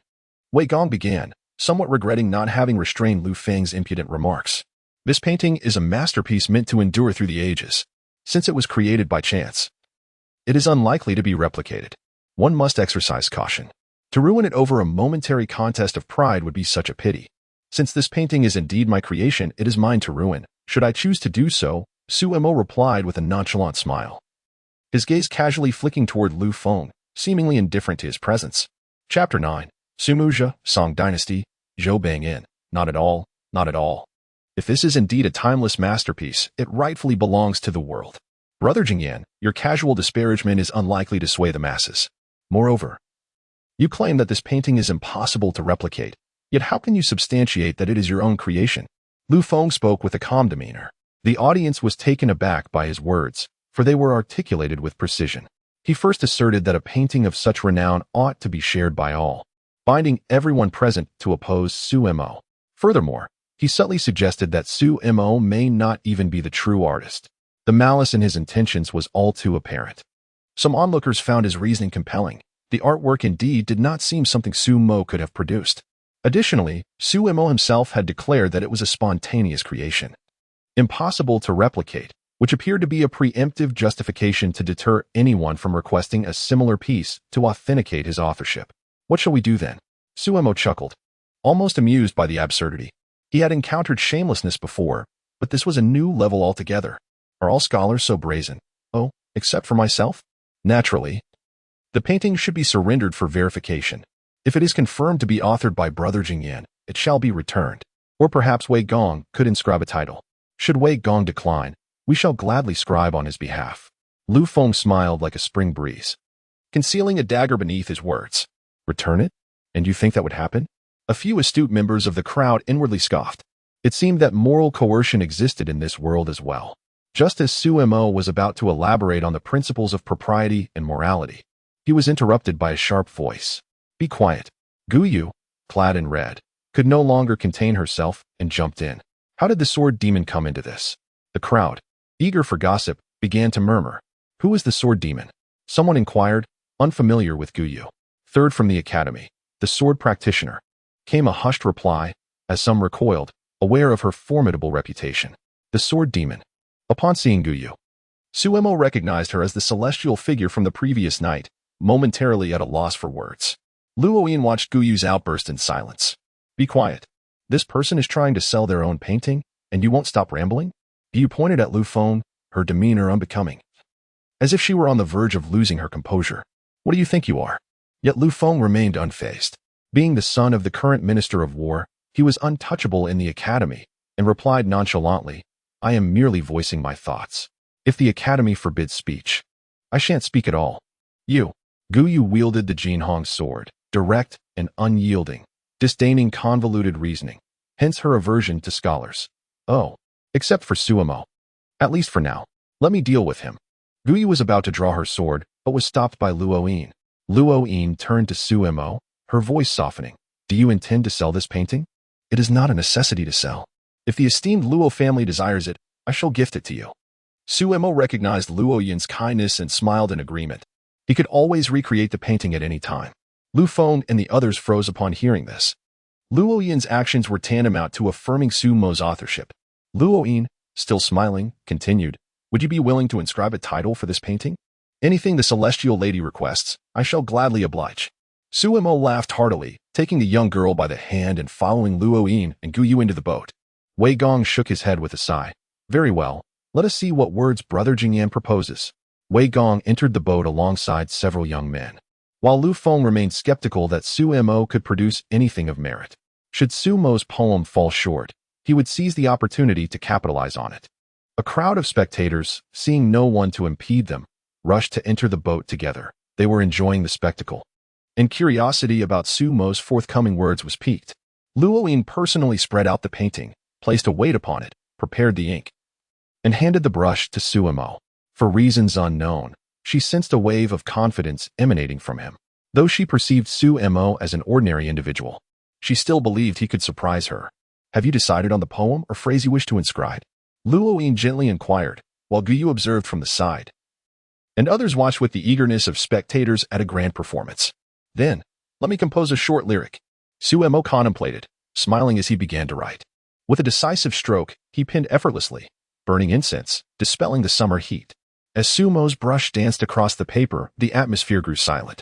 Wei Gong began, somewhat regretting not having restrained Lu Feng's impudent remarks. This painting is a masterpiece meant to endure through the ages. Since it was created by chance, it is unlikely to be replicated. One must exercise caution. To ruin it over a momentary contest of pride would be such a pity. Since this painting is indeed my creation, it is mine to ruin. Should I choose to do so, Sumo replied with a nonchalant smile, his gaze casually flicking toward Lu Feng, seemingly indifferent to his presence. Chapter 9. Sumuja, Song Dynasty, Zhou Bangin. Not at all, not at all. If this is indeed a timeless masterpiece, it rightfully belongs to the world. Brother Jingyan, your casual disparagement is unlikely to sway the masses. Moreover, you claim that this painting is impossible to replicate, yet how can you substantiate that it is your own creation? Lu Feng spoke with a calm demeanor. The audience was taken aback by his words, for they were articulated with precision. He first asserted that a painting of such renown ought to be shared by all, binding everyone present to oppose Su Mo. Furthermore, he subtly suggested that Su Mo may not even be the true artist. The malice in his intentions was all too apparent. Some onlookers found his reasoning compelling. The artwork indeed did not seem something Su Mo could have produced. Additionally, Su Mo himself had declared that it was a spontaneous creation, impossible to replicate, which appeared to be a preemptive justification to deter anyone from requesting a similar piece to authenticate his authorship. What shall we do then? Su Mo chuckled, almost amused by the absurdity. He had encountered shamelessness before, but this was a new level altogether. Are all scholars so brazen? Oh, except for myself? Naturally. The painting should be surrendered for verification. If it is confirmed to be authored by Brother Jingyan, it shall be returned. Or perhaps Wei Gong could inscribe a title. Should Wei Gong decline, we shall gladly scribe on his behalf. Lu Feng smiled like a spring breeze, concealing a dagger beneath his words. Return it? And you think that would happen? A few astute members of the crowd inwardly scoffed. It seemed that moral coercion existed in this world as well. Just as Su Mo was about to elaborate on the principles of propriety and morality, he was interrupted by a sharp voice. Be quiet. Gu Yu, clad in red, could no longer contain herself and jumped in. How did the sword demon come into this? The crowd, eager for gossip, began to murmur. Who is the sword demon? Someone inquired, unfamiliar with Gu Yu. Third from the academy, the sword practitioner. Came a hushed reply, as some recoiled, aware of her formidable reputation. The sword demon. Upon seeing Gu Yu, Su Mo recognized her as the celestial figure from the previous night, momentarily at a loss for words. Luo Yin watched Gu Yu's outburst in silence. Be quiet. This person is trying to sell their own painting, and you won't stop rambling? Gu Yu pointed at Lu Feng, her demeanor unbecoming, as if she were on the verge of losing her composure. What do you think you are? Yet Lu Feng remained unfazed. Being the son of the current Minister of War, he was untouchable in the academy, and replied nonchalantly, I am merely voicing my thoughts. If the academy forbids speech, I shan't speak at all. You. Gu Yu wielded the Jinhong sword, direct and unyielding, disdaining convoluted reasoning, hence her aversion to scholars. Oh, except for Su Mo. At least for now. Let me deal with him. Gu Yu was about to draw her sword, but was stopped by Luo Yin. Luo Yin turned to Su Mo, her voice softening. Do you intend to sell this painting? It is not a necessity to sell. If the esteemed Luo family desires it, I shall gift it to you. Su Mo recognized Luo Yin's kindness and smiled in agreement. He could always recreate the painting at any time. Lu Feng and the others froze upon hearing this. Luo Yin's actions were tantamount to affirming Su Mo's authorship. Luo Yin, still smiling, continued, Would you be willing to inscribe a title for this painting? Anything the celestial lady requests, I shall gladly oblige. Su Mo laughed heartily, taking the young girl by the hand and following Luo Yin and Gu Yu into the boat. Wei Gong shook his head with a sigh. Very well, let us see what words Brother Jingyan proposes. Wei Gong entered the boat alongside several young men, while Lu Feng remained skeptical that Su Mo could produce anything of merit. Should Su Mo's poem fall short, he would seize the opportunity to capitalize on it. A crowd of spectators, seeing no one to impede them, rushed to enter the boat together. They were enjoying the spectacle, and curiosity about Su Mo's forthcoming words was piqued. Luo Yin personally spread out the painting, placed a weight upon it, prepared the ink, and handed the brush to Su Mo. For reasons unknown, she sensed a wave of confidence emanating from him. Though she perceived Su Mo as an ordinary individual, she still believed he could surprise her. Have you decided on the poem or phrase you wish to inscribe? Luo Yin gently inquired, while Gu Yu observed from the side, and others watched with the eagerness of spectators at a grand performance. Then, let me compose a short lyric. Su Mo contemplated, smiling as he began to write. With a decisive stroke, he penned effortlessly, burning incense, dispelling the summer heat. As Su Mo's brush danced across the paper, the atmosphere grew silent.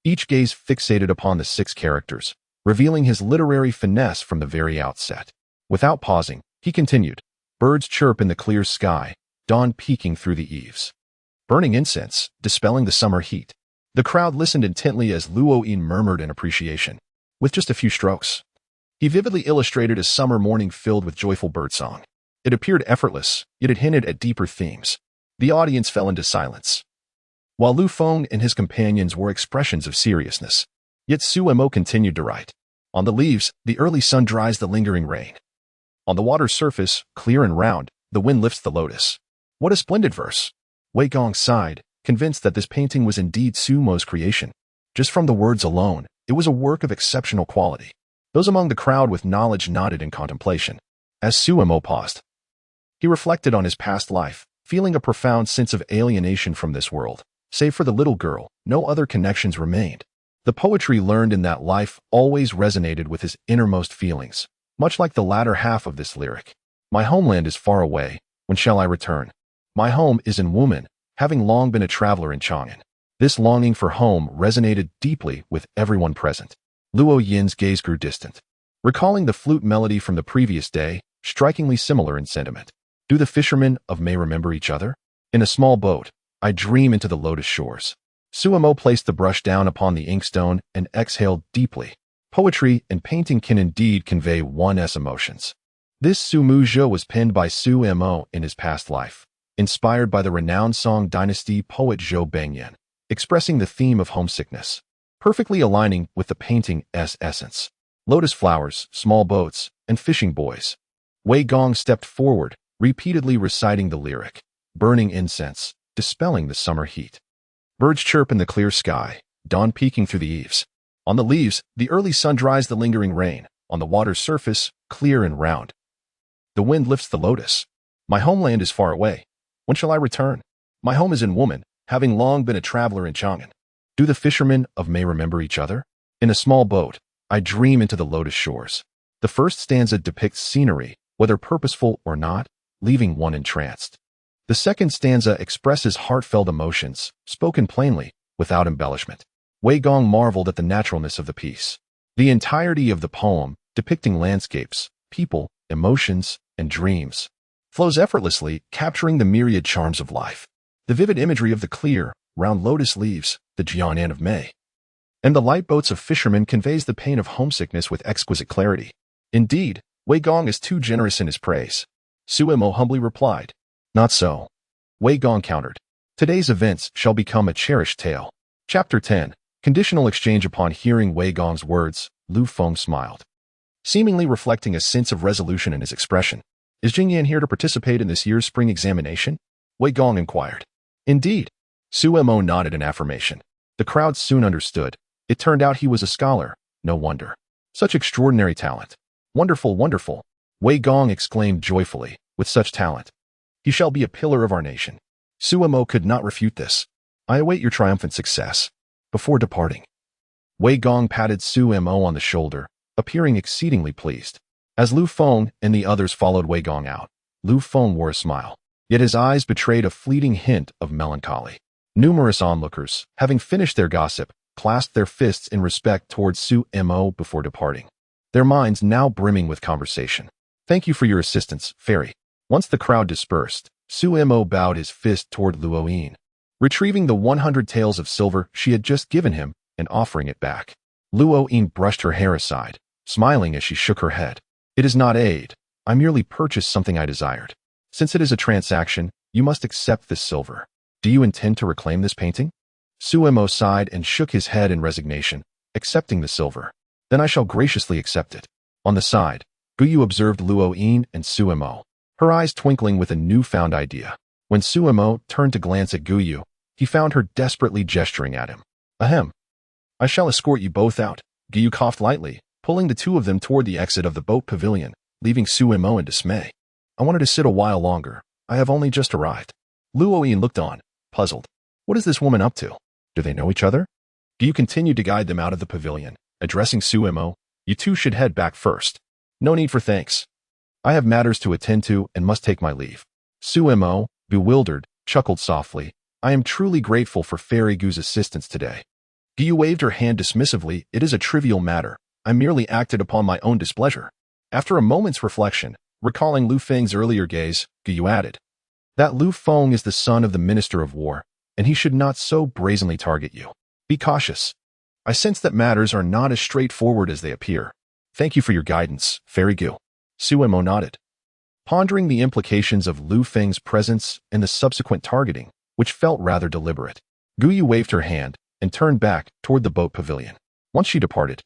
Each gaze fixated upon the 6 characters, revealing his literary finesse from the very outset. Without pausing, he continued, Birds chirp in the clear sky, dawn peeking through the eaves. Burning incense, dispelling the summer heat. The crowd listened intently as Luo Yin murmured in appreciation. with just a few strokes. He vividly illustrated a summer morning filled with joyful birdsong. It appeared effortless, yet it hinted at deeper themes. The audience fell into silence, while Lu Feng and his companions wore expressions of seriousness. Yet Su Mo continued to write. On the leaves, the early sun dries the lingering rain. On the water's surface, clear and round, the wind lifts the lotus. What a splendid verse! Wei Gong sighed, convinced that this painting was indeed Su Mo's creation. Just from the words alone, it was a work of exceptional quality. Those among the crowd with knowledge nodded in contemplation. As Su Mo paused, he reflected on his past life, feeling a profound sense of alienation from this world. Save for the little girl, no other connections remained. The poetry learned in that life always resonated with his innermost feelings, much like the latter half of this lyric. My homeland is far away. When shall I return? My home is in Wumen, having long been a traveler in Chang'an. This longing for home resonated deeply with everyone present. Luo Yin's gaze grew distant, recalling the flute melody from the previous day, strikingly similar in sentiment. Do the fishermen of May remember each other? In a small boat, I dream into the lotus shores. Su Mo placed the brush down upon the inkstone and exhaled deeply. Poetry and painting can indeed convey one's emotions. This Su Mu Zhe was penned by Su Mo in his past life, inspired by the renowned Song Dynasty poet Zhou Bengyan, expressing the theme of homesickness, perfectly aligning with the painting's essence. Lotus flowers, small boats, and fishing boys. Wei Gong stepped forward, repeatedly reciting the lyric, burning incense, dispelling the summer heat. Birds chirp in the clear sky, dawn peeking through the eaves. On the leaves, the early sun dries the lingering rain. On the water's surface, clear and round, the wind lifts the lotus. My homeland is far away. When shall I return? My home is in Wumen, having long been a traveler in Chang'an. Do the fishermen of May remember each other? In a small boat, I dream into the lotus shores. The first stanza depicts scenery, whether purposeful or not, leaving one entranced. The second stanza expresses heartfelt emotions, spoken plainly, without embellishment. Wei Gong marveled at the naturalness of the piece. The entirety of the poem, depicting landscapes, people, emotions, and dreams, flows effortlessly, capturing the myriad charms of life. The vivid imagery of the clear, round lotus leaves, the Jianan of May, and the light boats of fishermen conveys the pain of homesickness with exquisite clarity. Indeed, Wei Gong is too generous in his praise. Su Mo humbly replied. Not so. Wei Gong countered. Today's events shall become a cherished tale. Chapter 10. Conditional exchange. Upon hearing Wei Gong's words, Lu Feng smiled, seemingly reflecting a sense of resolution in his expression. Is Jingyan here to participate in this year's spring examination? Wei Gong inquired. Indeed. Su Mo nodded in affirmation. The crowd soon understood. It turned out he was a scholar. No wonder. Such extraordinary talent. Wonderful, wonderful. Wei Gong exclaimed joyfully. With such talent, he shall be a pillar of our nation. Su Mo could not refute this. I await your triumphant success. Before departing, Wei Gong patted Su Mo on the shoulder, appearing exceedingly pleased. As Lu Feng and the others followed Wei Gong out, Lu Feng wore a smile, yet his eyes betrayed a fleeting hint of melancholy. Numerous onlookers, having finished their gossip, clasped their fists in respect towards Su Mo before departing, their minds now brimming with conversation. Thank you for your assistance, fairy. Once the crowd dispersed, Su Mo bowed his fist toward Luo Yin, retrieving the 100 taels of silver she had just given him and offering it back. Luo Yin brushed her hair aside, smiling as she shook her head. It is not aid. I merely purchased something I desired. Since it is a transaction, you must accept this silver. Do you intend to reclaim this painting? Su Mo sighed and shook his head in resignation, accepting the silver. Then I shall graciously accept it. On the side, Guyu observed Luo Yin and Su Mo, her eyes twinkling with a newfound idea. When Su Mo turned to glance at Guyu, he found her desperately gesturing at him. Ahem. I shall escort you both out. Guyu coughed lightly, pulling the two of them toward the exit of the boat pavilion, leaving Su Mo in dismay. I wanted to sit a while longer. I have only just arrived. Luo Yin looked on, puzzled. What is this woman up to? Do they know each other? Guyu continued to guide them out of the pavilion, addressing Su Mo. You two should head back first. No need for thanks. I have matters to attend to and must take my leave. Su Mo, bewildered, chuckled softly. I am truly grateful for Fairy Gu's assistance today. Guyu waved her hand dismissively. It is a trivial matter. I merely acted upon my own displeasure. After a moment's reflection, recalling Lu Feng's earlier gaze, Guyu added, that Lu Feng is the son of the Minister of War, and he should not so brazenly target you. Be cautious. I sense that matters are not as straightforward as they appear. Thank you for your guidance, Fairy Gu. Suemo nodded, pondering the implications of Lu Feng's presence and the subsequent targeting, which felt rather deliberate. Guyu waved her hand and turned back toward the boat pavilion. Once she departed,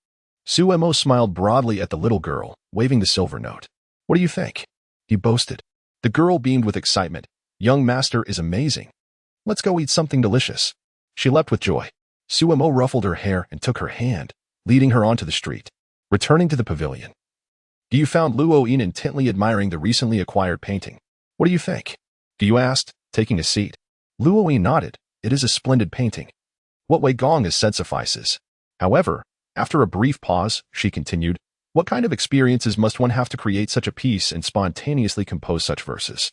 Suemo smiled broadly at the little girl, waving the silver note. What do you think? He boasted. The girl beamed with excitement. Young master is amazing. Let's go eat something delicious. She leapt with joy. Suemo ruffled her hair and took her hand, leading her onto the street. Returning to the pavilion, Guyu found Luoyin intently admiring the recently acquired painting. What do you think? Guyu asked, taking a seat. Luoyin nodded. It is a splendid painting. What Wei Gong has said suffices. However, after a brief pause, she continued, what kind of experiences must one have to create such a piece and spontaneously compose such verses?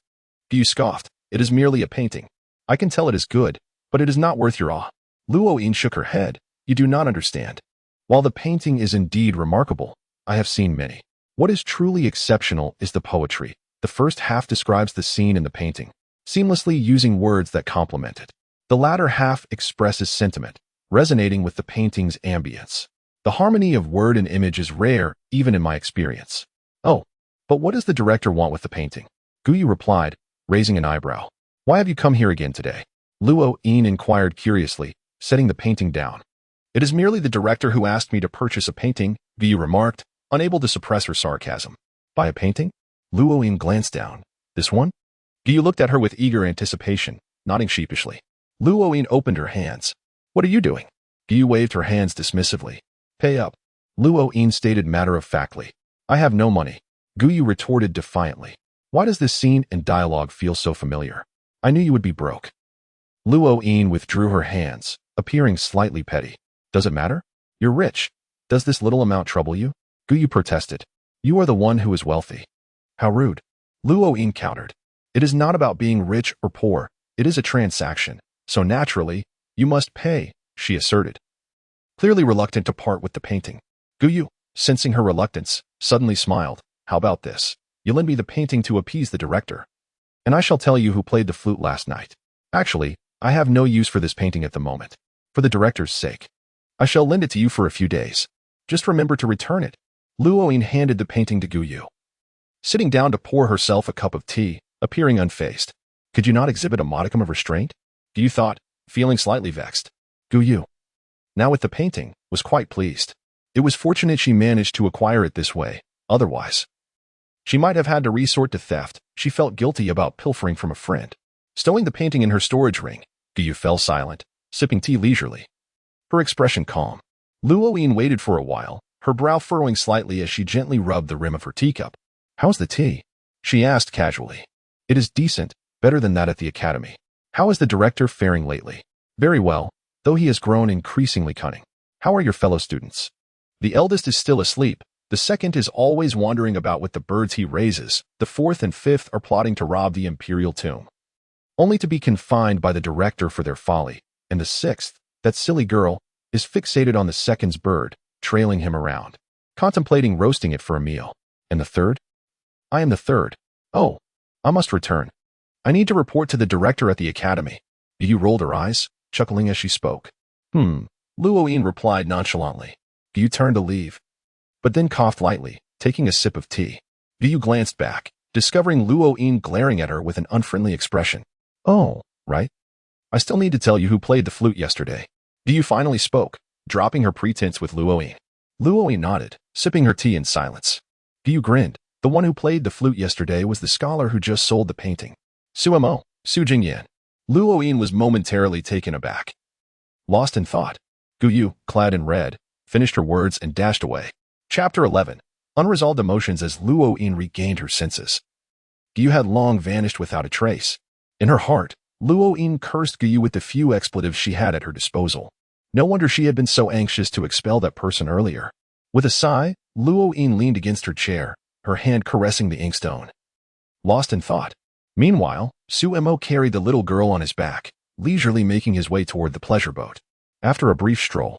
Guyu scoffed. It is merely a painting. I can tell it is good, but it is not worth your awe. Luoyin shook her head. You do not understand. While the painting is indeed remarkable, I have seen many. What is truly exceptional is the poetry. The first half describes the scene in the painting, seamlessly using words that complement it. The latter half expresses sentiment, resonating with the painting's ambience. The harmony of word and image is rare, even in my experience. Oh, but what does the director want with the painting? Guyu replied, raising an eyebrow. Why have you come here again today? Luoyin inquired curiously, setting the painting down. It is merely the director who asked me to purchase a painting, Guyu remarked, unable to suppress her sarcasm. Buy a painting? Luoyin glanced down. This one? Guyu looked at her with eager anticipation, nodding sheepishly. Luoyin opened her hands. What are you doing? Guyu waved her hands dismissively. Pay up. Luoyin stated matter-of-factly. I have no money. Guyu retorted defiantly. Why does this scene and dialogue feel so familiar? I knew you would be broke. Luoyin withdrew her hands, appearing slightly petty. Does it matter? You're rich. Does this little amount trouble you? Guyu protested. You are the one who is wealthy. How rude. Luoyin countered. It is not about being rich or poor. It is a transaction. So naturally, you must pay, she asserted, clearly reluctant to part with the painting. Guyu, sensing her reluctance, suddenly smiled. How about this? You lend me the painting to appease the director, and I shall tell you who played the flute last night. Actually, I have no use for this painting at the moment. For the director's sake, I shall lend it to you for a few days. Just remember to return it. Luoyin handed the painting to Guyu, sitting down to pour herself a cup of tea, appearing unfazed. Could you not exhibit a modicum of restraint? Guyu thought, feeling slightly vexed. Guyu, now with the painting, was quite pleased. It was fortunate she managed to acquire it this way. Otherwise, she might have had to resort to theft. She felt guilty about pilfering from a friend. Stowing the painting in her storage ring, Guyu fell silent, sipping tea leisurely, her expression calm. Luoyin waited for a while, her brow furrowing slightly as she gently rubbed the rim of her teacup. How's the tea? She asked casually. It is decent, better than that at the academy. How is the director faring lately? Very well, though he has grown increasingly cunning. How are your fellow students? The eldest is still asleep. The second is always wandering about with the birds he raises. The fourth and fifth are plotting to rob the imperial tomb, only to be confined by the director for their folly. And the sixth, that silly girl, is fixated on the second's bird, trailing him around, contemplating roasting it for a meal. And the third? I am the third. Oh, I must return. I need to report to the director at the academy. Guyu rolled her eyes, chuckling as she spoke. Luoyin replied nonchalantly. Guyu turned to leave, but then coughed lightly, taking a sip of tea. Guyu glanced back, discovering Luoyin glaring at her with an unfriendly expression. Oh, right. I still need to tell you who played the flute yesterday. Guyu finally spoke, dropping her pretense with Luoyin. Luoyin nodded, sipping her tea in silence. Guyu grinned. The one who played the flute yesterday was the scholar who just sold the painting. Suemo, Su Jingyan. Luoyin was momentarily taken aback, lost in thought. Guyu, clad in red, finished her words and dashed away. Chapter 11. Unresolved emotions as Luoyin regained her senses. Guyu had long vanished without a trace. In her heart, Luoyin cursed Guyu with the few expletives she had at her disposal. No wonder she had been so anxious to expel that person earlier. With a sigh, Luoyin leaned against her chair, her hand caressing the inkstone. Lost in thought. Meanwhile, Suemo carried the little girl on his back, leisurely making his way toward the pleasure boat. After a brief stroll,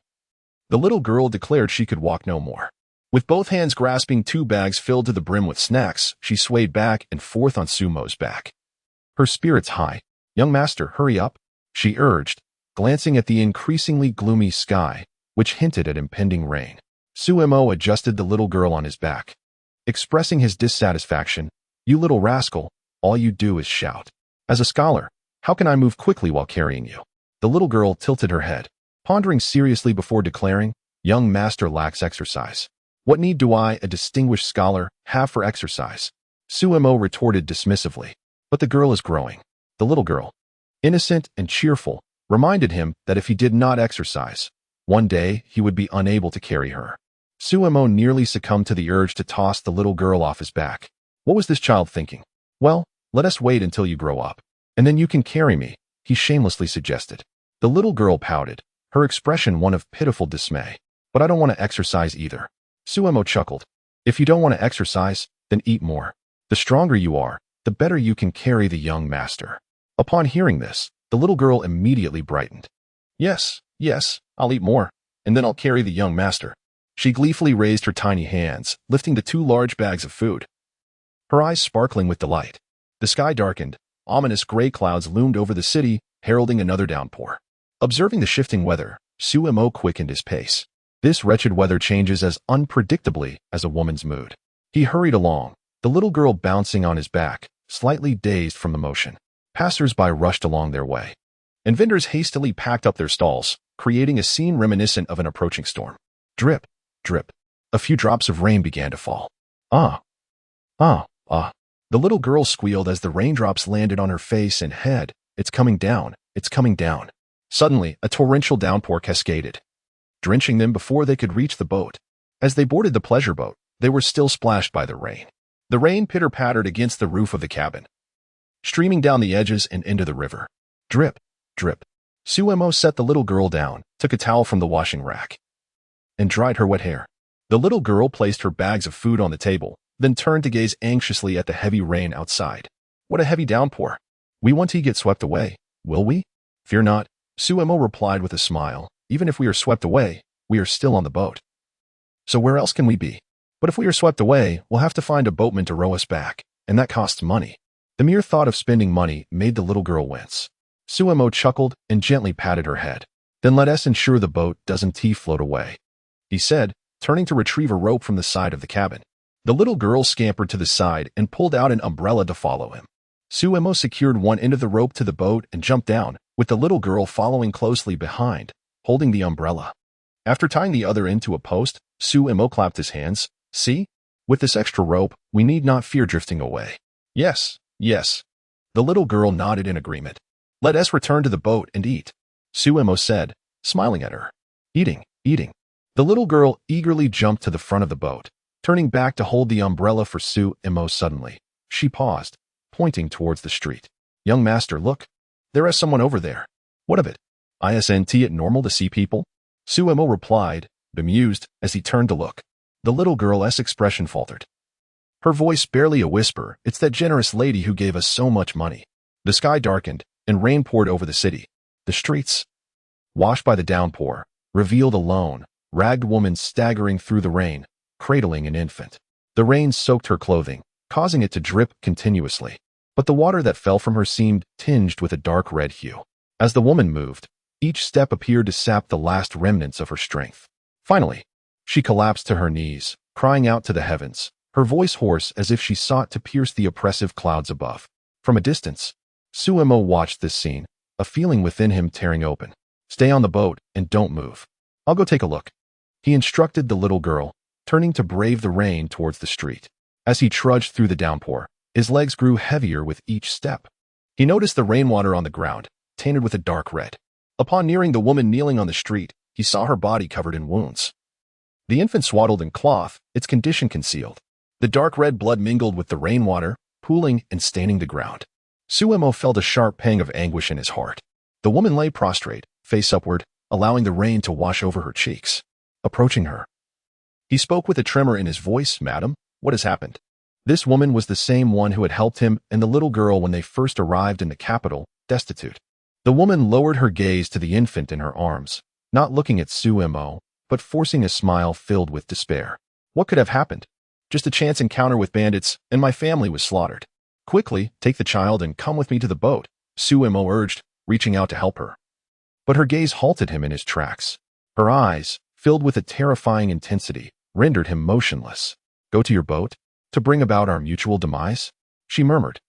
the little girl declared she could walk no more. With both hands grasping 2 bags filled to the brim with snacks, she swayed back and forth on Sumo's back, her spirits high. Young master, hurry up, she urged, glancing at the increasingly gloomy sky. which hinted at impending rain. Suemo adjusted the little girl on his back, expressing his dissatisfaction. "You little rascal, all you do is shout. As a scholar, how can I move quickly while carrying you?" The little girl tilted her head, pondering seriously before declaring, "Young master lacks exercise. What need do I, a distinguished scholar, have for exercise?" Suemo retorted dismissively. But the girl is growing. The little girl, innocent and cheerful, reminded him that if he did not exercise, one day he would be unable to carry her. Suemo nearly succumbed to the urge to toss the little girl off his back. What was this child thinking? "Well, let us wait until you grow up, and then you can carry me," he shamelessly suggested. The little girl pouted, her expression one of pitiful dismay. "But I don't want to exercise either." Suemo chuckled. "If you don't want to exercise, then eat more. The stronger you are, the better you can carry the young master." Upon hearing this, the little girl immediately brightened. Yes, I'll eat more, and then I'll carry the young master." She gleefully raised her tiny hands, lifting the 2 large bags of food, her eyes sparkling with delight. The sky darkened. Ominous gray clouds loomed over the city, heralding another downpour. Observing the shifting weather, Suemo quickened his pace. This wretched weather changes as unpredictably as a woman's mood. He hurried along, the little girl bouncing on his back, slightly dazed from the motion. Passers-by rushed along their way, and vendors hastily packed up their stalls, creating a scene reminiscent of an approaching storm. Drip, drip. A few drops of rain began to fall. Ah. The little girl squealed as the raindrops landed on her face and head. "It's coming down, it's coming down." Suddenly, a torrential downpour cascaded, drenching them before they could reach the boat. As they boarded the pleasure boat, they were still splashed by the rain. The rain pitter-pattered against the roof of the cabin, streaming down the edges and into the river. Drip, drip. Suemo set the little girl down, took a towel from the washing rack, and dried her wet hair. The little girl placed her bags of food on the table, then turned to gaze anxiously at the heavy rain outside. "What a heavy downpour. We want to get swept away, will we?" "Fear not," Suemo replied with a smile. "Even if we are swept away, we are still on the boat. So where else can we be? But if we are swept away, we'll have to find a boatman to row us back, and that costs money." The mere thought of spending money made the little girl wince. Suemo chuckled and gently patted her head. "Then let us ensure the boat doesn't float away," he said, turning to retrieve a rope from the side of the cabin. The little girl scampered to the side and pulled out an umbrella to follow him. Suemo secured one end of the rope to the boat and jumped down, with the little girl following closely behind, holding the umbrella. After tying the other end to a post, Suemo clapped his hands. "See? With this extra rope, we need not fear drifting away." Yes. The little girl nodded in agreement. "Let us return to the boat and eat," Suemo said, smiling at her. Eating. The little girl eagerly jumped to the front of the boat, turning back to hold the umbrella for Suemo. Suddenly, she paused, pointing towards the street. "Young master, look. There is someone over there." "What of it? Isn't it normal to see people?" Suemo replied, bemused, as he turned to look. The little girl's expression faltered, her voice barely a whisper. "It's that generous lady who gave us so much money." The sky darkened, and rain poured over the city. The streets, washed by the downpour, revealed a lone, ragged woman staggering through the rain, cradling an infant. The rain soaked her clothing, causing it to drip continuously, but the water that fell from her seemed tinged with a dark red hue. As the woman moved, each step appeared to sap the last remnants of her strength. Finally, she collapsed to her knees, crying out to the heavens, her voice hoarse as if she sought to pierce the oppressive clouds above. From a distance, Suemo watched this scene, a feeling within him tearing open. "Stay on the boat and don't move. I'll go take a look," he instructed the little girl, turning to brave the rain towards the street. As he trudged through the downpour, his legs grew heavier with each step. He noticed the rainwater on the ground, tainted with a dark red. Upon nearing the woman kneeling on the street, he saw her body covered in wounds. The infant swaddled in cloth, its condition concealed. The dark red blood mingled with the rainwater, pooling and staining the ground. Suemo felt a sharp pang of anguish in his heart. The woman lay prostrate, face upward, allowing the rain to wash over her cheeks. Approaching her, he spoke with a tremor in his voice. "Madam, what has happened?" This woman was the same one who had helped him and the little girl when they first arrived in the capital, destitute. The woman lowered her gaze to the infant in her arms, not looking at Suemo, but forcing a smile filled with despair. "What could have happened? Just a chance encounter with bandits, and my family was slaughtered. Quickly, take the child and come with me to the boat," Suemo urged, reaching out to help her. But her gaze halted him in his tracks. Her eyes, filled with a terrifying intensity, rendered him motionless. Go to your boat? To bring about our mutual demise? She murmured,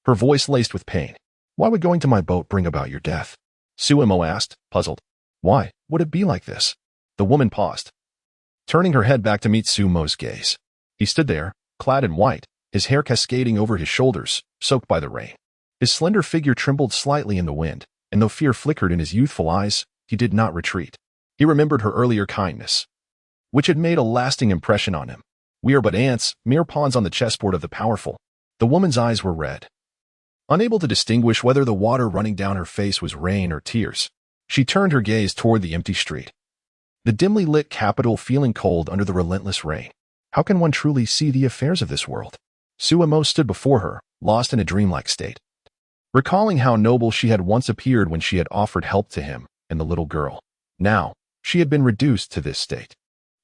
her voice laced with pain. Why would going to my boat bring about your death? Suemo asked, puzzled. Why would it be like this? The woman paused, turning her head back to meet Sumo's gaze. He stood there, clad in white, his hair cascading over his shoulders, soaked by the rain. His slender figure trembled slightly in the wind, and though fear flickered in his youthful eyes, he did not retreat. He remembered her earlier kindness, which had made a lasting impression on him. We are but ants, mere pawns on the chessboard of the powerful. The woman's eyes were red. Unable to distinguish whether the water running down her face was rain or tears, she turned her gaze toward the empty street. The dimly lit capital feeling cold under the relentless rain. How can one truly see the affairs of this world? Suemo stood before her, lost in a dreamlike state, recalling how noble she had once appeared when she had offered help to him and the little girl. Now, she had been reduced to this state.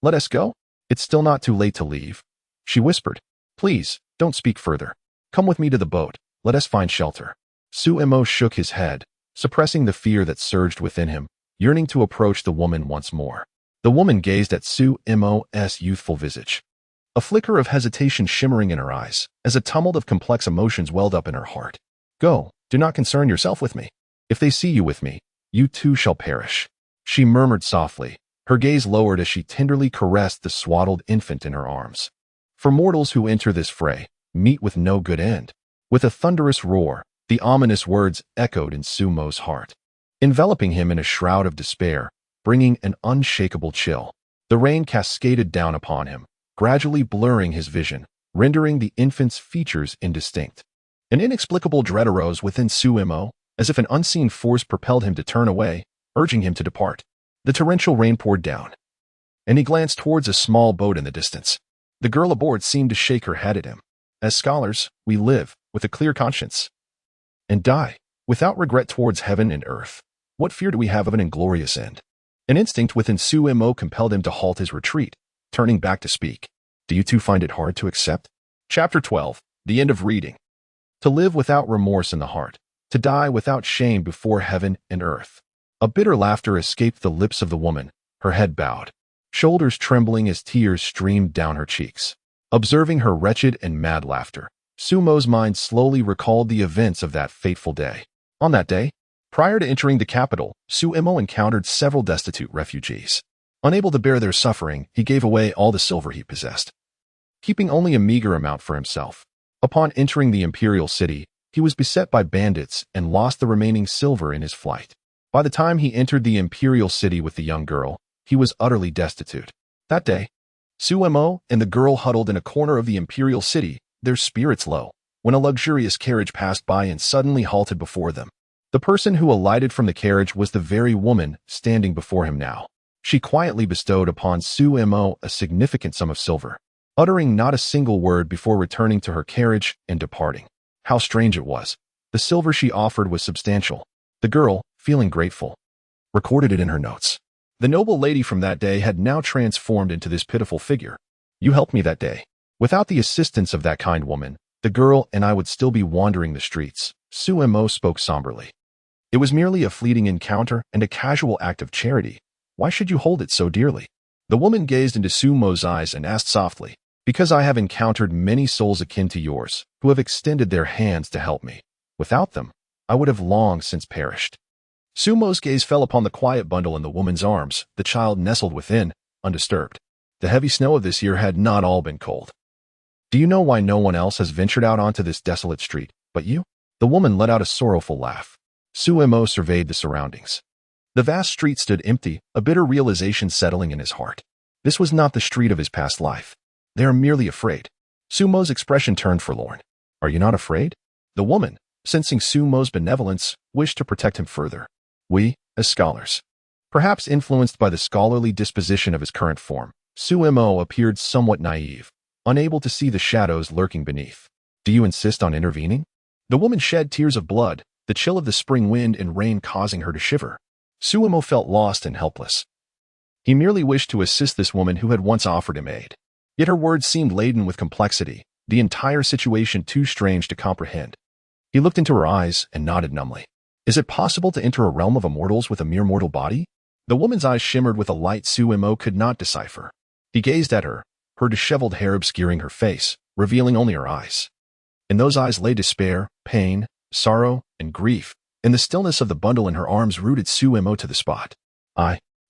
Let us go? It's still not too late to leave, she whispered. Please, don't speak further. Come with me to the boat. Let us find shelter. Suemo shook his head, suppressing the fear that surged within him, yearning to approach the woman once more. The woman gazed at Suemo's youthful visage, a flicker of hesitation shimmering in her eyes, as a tumult of complex emotions welled up in her heart. Go, do not concern yourself with me. If they see you with me, you too shall perish, she murmured softly, her gaze lowered as she tenderly caressed the swaddled infant in her arms. For mortals who enter this fray, meet with no good end. With a thunderous roar, the ominous words echoed in Sumo's heart, enveloping him in a shroud of despair, bringing an unshakable chill. The rain cascaded down upon him, gradually blurring his vision, rendering the infant's features indistinct. An inexplicable dread arose within Suemo, as if an unseen force propelled him to turn away, urging him to depart. The torrential rain poured down, and he glanced towards a small boat in the distance. The girl aboard seemed to shake her head at him. As scholars, we live with a clear conscience and die without regret towards heaven and earth. What fear do we have of an inglorious end? An instinct within Suemo compelled him to halt his retreat, turning back to speak. Do you too find it hard to accept? Chapter 12. The end of reading. To live without remorse in the heart, to die without shame before heaven and earth. A bitter laughter escaped the lips of the woman, her head bowed, shoulders trembling as tears streamed down her cheeks. Observing her wretched and mad laughter, Sumo's mind slowly recalled the events of that fateful day. On that day, prior to entering the capital, Suemo encountered several destitute refugees. Unable to bear their suffering, he gave away all the silver he possessed, keeping only a meager amount for himself. Upon entering the imperial city, he was beset by bandits and lost the remaining silver in his flight. By the time he entered the imperial city with the young girl, he was utterly destitute. That day, Suemo and the girl huddled in a corner of the imperial city, their spirits low, when a luxurious carriage passed by and suddenly halted before them. The person who alighted from the carriage was the very woman standing before him now. She quietly bestowed upon Suemo a significant sum of silver, uttering not a single word before returning to her carriage and departing. How strange it was. The silver she offered was substantial. The girl, feeling grateful, recorded it in her notes. The noble lady from that day had now transformed into this pitiful figure. You helped me that day. Without the assistance of that kind woman, the girl and I would still be wandering the streets. Suemo spoke somberly. It was merely a fleeting encounter and a casual act of charity. Why should you hold it so dearly? The woman gazed into Sumo's eyes and asked softly, Because I have encountered many souls akin to yours, who have extended their hands to help me. Without them, I would have long since perished. Sumo's gaze fell upon the quiet bundle in the woman's arms, the child nestled within, undisturbed. The heavy snow of this year had not all been cold. Do you know why no one else has ventured out onto this desolate street, but you? The woman let out a sorrowful laugh. Suemo surveyed the surroundings. The vast street stood empty, a bitter realization settling in his heart. This was not the street of his past life. They are merely afraid. Sumo's expression turned forlorn. Are you not afraid? The woman, sensing Sumo's benevolence, wished to protect him further. We, as scholars, perhaps influenced by the scholarly disposition of his current form, Suemo appeared somewhat naive, unable to see the shadows lurking beneath. Do you insist on intervening? The woman shed tears of blood, the chill of the spring wind and rain causing her to shiver. Suemo felt lost and helpless. He merely wished to assist this woman who had once offered him aid. Yet her words seemed laden with complexity, the entire situation too strange to comprehend. He looked into her eyes and nodded numbly. Is it possible to enter a realm of immortals with a mere mortal body? The woman's eyes shimmered with a light Suemo could not decipher. He gazed at her, her disheveled hair obscuring her face, revealing only her eyes. In those eyes lay despair, pain, sorrow, and grief, and the stillness of the bundle in her arms rooted Suemo to the spot.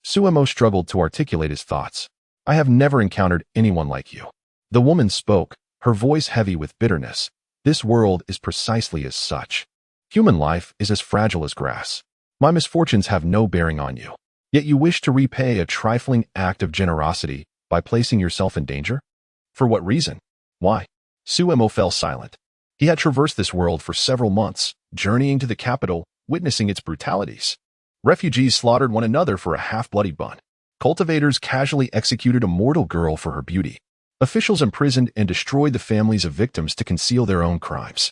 Suemo struggled to articulate his thoughts. I have never encountered anyone like you. The woman spoke, her voice heavy with bitterness. This world is precisely as such. Human life is as fragile as grass. My misfortunes have no bearing on you. Yet you wish to repay a trifling act of generosity by placing yourself in danger? For what reason? Why? Suemo fell silent. He had traversed this world for several months, journeying to the capital, witnessing its brutalities. Refugees slaughtered one another for a half-bloody bun. Cultivators casually executed a mortal girl for her beauty. Officials imprisoned and destroyed the families of victims to conceal their own crimes.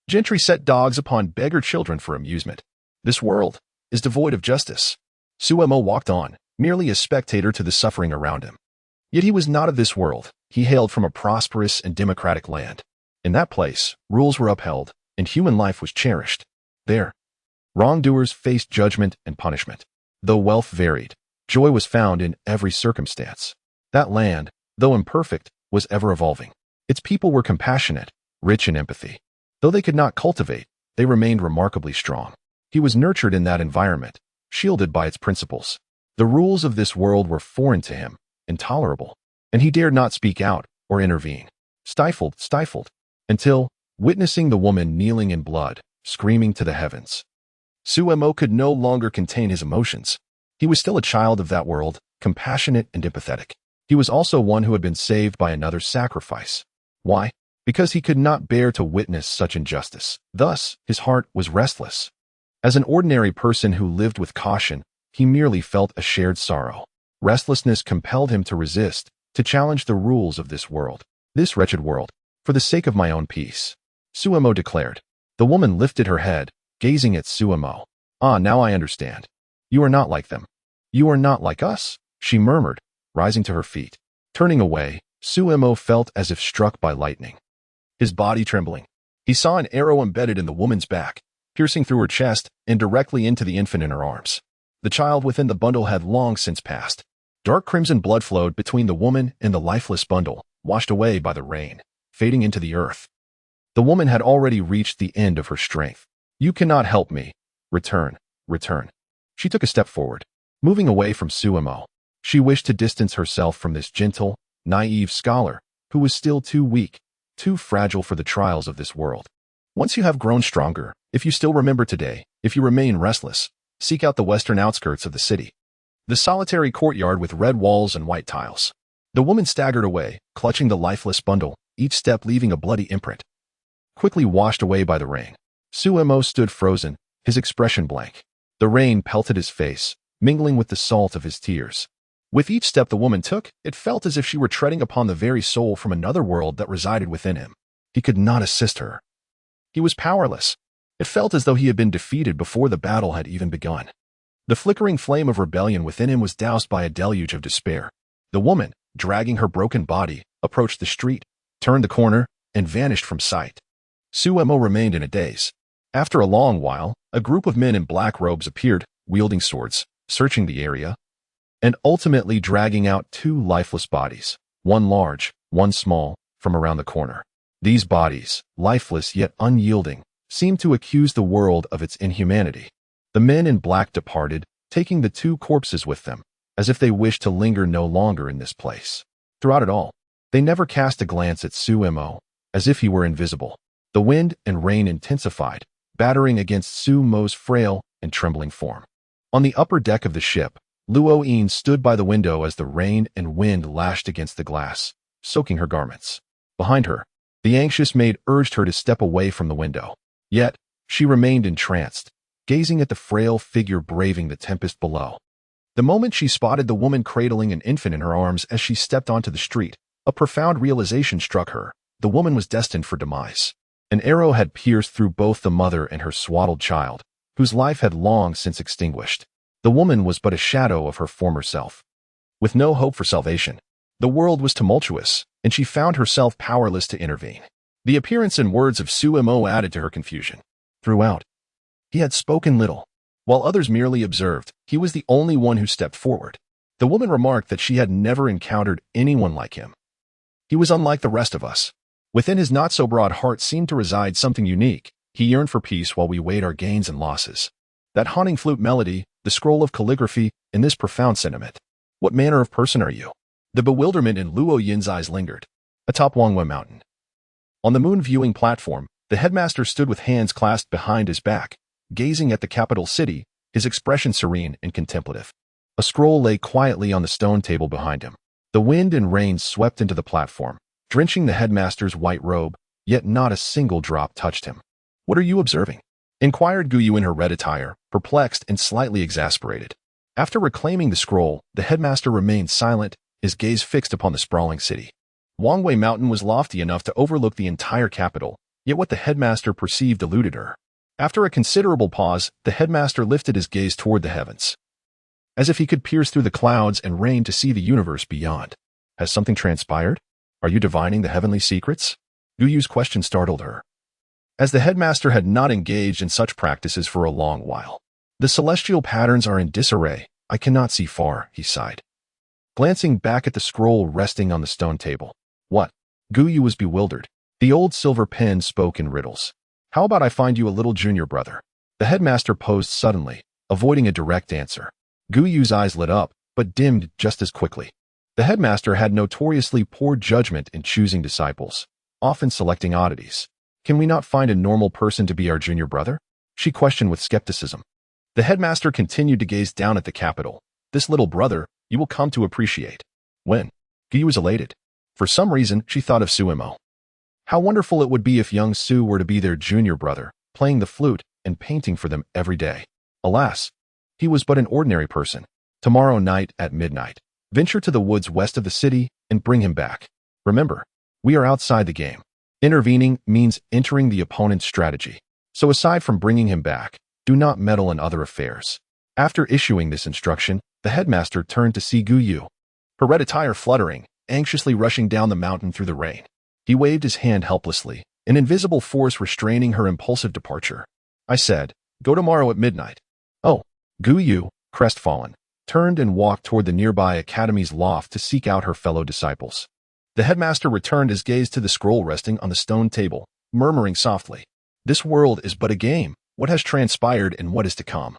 Gentry set dogs upon beggar children for amusement. This world is devoid of justice. Suemo walked on, merely a spectator to the suffering around him. Yet he was not of this world. He hailed from a prosperous and democratic land. In that place, rules were upheld, and human life was cherished. There, wrongdoers faced judgment and punishment. Though wealth varied, joy was found in every circumstance. That land, though imperfect, was ever evolving. Its people were compassionate, rich in empathy. Though they could not cultivate, they remained remarkably strong. He was nurtured in that environment, shielded by its principles. The rules of this world were foreign to him, intolerable, and he dared not speak out or intervene. Stifled, until, witnessing the woman kneeling in blood, screaming to the heavens. Suemo could no longer contain his emotions. He was still a child of that world, compassionate and empathetic. He was also one who had been saved by another's sacrifice. Why? Because he could not bear to witness such injustice. Thus, his heart was restless. As an ordinary person who lived with caution, he merely felt a shared sorrow. Restlessness compelled him to resist, to challenge the rules of this world. This wretched world, for the sake of my own peace, Suemo declared. The woman lifted her head, gazing at Suemo. Now I understand. You are not like them. You are not like us, she murmured, rising to her feet. Turning away, Suemo felt as if struck by lightning. His body trembling. He saw an arrow embedded in the woman's back, piercing through her chest and directly into the infant in her arms. The child within the bundle had long since passed. Dark crimson blood flowed between the woman and the lifeless bundle, washed away by the rain, fading into the earth. The woman had already reached the end of her strength. You cannot help me. Return. She took a step forward, moving away from Suemo. She wished to distance herself from this gentle, naive scholar, who was still too weak, too fragile for the trials of this world. Once you have grown stronger, if you still remember today, if you remain restless, seek out the western outskirts of the city. The solitary courtyard with red walls and white tiles. The woman staggered away, clutching the lifeless bundle, each step leaving a bloody imprint. Quickly washed away by the rain, Suemo stood frozen, his expression blank. The rain pelted his face, mingling with the salt of his tears. With each step the woman took, it felt as if she were treading upon the very soul from another world that resided within him. He could not assist her. He was powerless. It felt as though he had been defeated before the battle had even begun. The flickering flame of rebellion within him was doused by a deluge of despair. The woman, dragging her broken body, approached the street, turned the corner, and vanished from sight. Suemo remained in a daze. After a long while, a group of men in black robes appeared, wielding swords, searching the area, and ultimately dragging out two lifeless bodies, one large, one small, from around the corner. These bodies, lifeless yet unyielding, seemed to accuse the world of its inhumanity. The men in black departed, taking the two corpses with them, as if they wished to linger no longer in this place. Throughout it all, they never cast a glance at Suemo, as if he were invisible. The wind and rain intensified, battering against Suemo's frail and trembling form. On the upper deck of the ship, Luo-Yin stood by the window as the rain and wind lashed against the glass, soaking her garments. Behind her, the anxious maid urged her to step away from the window. Yet, she remained entranced, gazing at the frail figure braving the tempest below. The moment she spotted the woman cradling an infant in her arms as she stepped onto the street, a profound realization struck her. The woman was destined for demise. An arrow had pierced through both the mother and her swaddled child, whose life had long since extinguished. The woman was but a shadow of her former self. With no hope for salvation, the world was tumultuous, and she found herself powerless to intervene. The appearance and words of Suemo added to her confusion. Throughout, he had spoken little. While others merely observed, he was the only one who stepped forward. The woman remarked that she had never encountered anyone like him. He was unlike the rest of us. Within his not-so-broad heart seemed to reside something unique. He yearned for peace while we weighed our gains and losses. That haunting flute melody, the scroll of calligraphy, and this profound sentiment. What manner of person are you? The bewilderment in Luo Yin's eyes lingered. Atop Wangwei Mountain. On the moon-viewing platform, the headmaster stood with hands clasped behind his back, gazing at the capital city, his expression serene and contemplative. A scroll lay quietly on the stone table behind him. The wind and rain swept into the platform, drenching the headmaster's white robe, yet not a single drop touched him. "What are you observing?" inquired Guyu in her red attire, perplexed and slightly exasperated. After reclaiming the scroll, the headmaster remained silent, his gaze fixed upon the sprawling city. Wangwei Mountain was lofty enough to overlook the entire capital, yet what the headmaster perceived eluded her. After a considerable pause, the headmaster lifted his gaze toward the heavens, as if he could pierce through the clouds and rain to see the universe beyond. "Has something transpired? Are you divining the heavenly secrets?" Guyu's question startled her, as the headmaster had not engaged in such practices for a long while. "The celestial patterns are in disarray. I cannot see far," he sighed, glancing back at the scroll resting on the stone table. "What?" Guyu was bewildered. The old silver pen spoke in riddles. "How about I find you a little junior brother?" The headmaster posed suddenly, avoiding a direct answer. Guyu's eyes lit up, but dimmed just as quickly. The headmaster had notoriously poor judgment in choosing disciples, often selecting oddities. "Can we not find a normal person to be our junior brother?" she questioned with skepticism. The headmaster continued to gaze down at the capital. "This little brother, you will come to appreciate." When? Guyu was elated. For some reason, she thought of Suemo. How wonderful it would be if young Su were to be their junior brother, playing the flute and painting for them every day. Alas, he was but an ordinary person. "Tomorrow night at midnight, venture to the woods west of the city and bring him back. Remember, we are outside the game. Intervening means entering the opponent's strategy. So aside from bringing him back, do not meddle in other affairs." After issuing this instruction, the headmaster turned to see Guyu, her red attire fluttering, anxiously rushing down the mountain through the rain. He waved his hand helplessly, an invisible force restraining her impulsive departure. "I said, go tomorrow at midnight." "Oh." Guyu, crestfallen, turned and walked toward the nearby academy's loft to seek out her fellow disciples. The headmaster returned his gaze to the scroll resting on the stone table, murmuring softly, "This world is but a game. What has transpired and what is to come?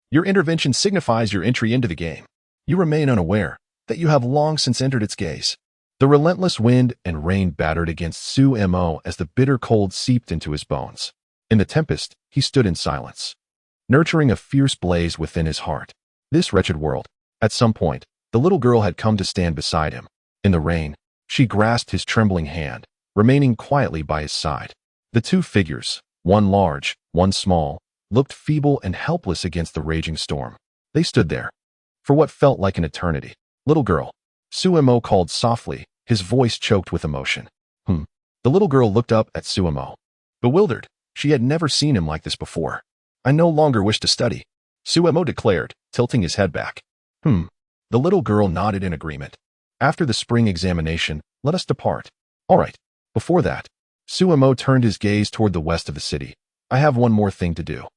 Your intervention signifies your entry into the game. You remain unaware that you have long since entered its gaze." The relentless wind and rain battered against Suemo as the bitter cold seeped into his bones. In the tempest, he stood in silence, nurturing a fierce blaze within his heart. This wretched world. At some point, the little girl had come to stand beside him. In the rain, she grasped his trembling hand, remaining quietly by his side. The two figures, one large, one small, looked feeble and helpless against the raging storm. They stood there for what felt like an eternity. "Little girl," Suemo called softly, his voice choked with emotion. The little girl looked up at Suemo, bewildered. She had never seen him like this before. "I no longer wish to study," Suemo declared, tilting his head back. The little girl nodded in agreement. "After the spring examination, let us depart." "All right. Before that," Suemo turned his gaze toward the west of the city. "I have one more thing to do.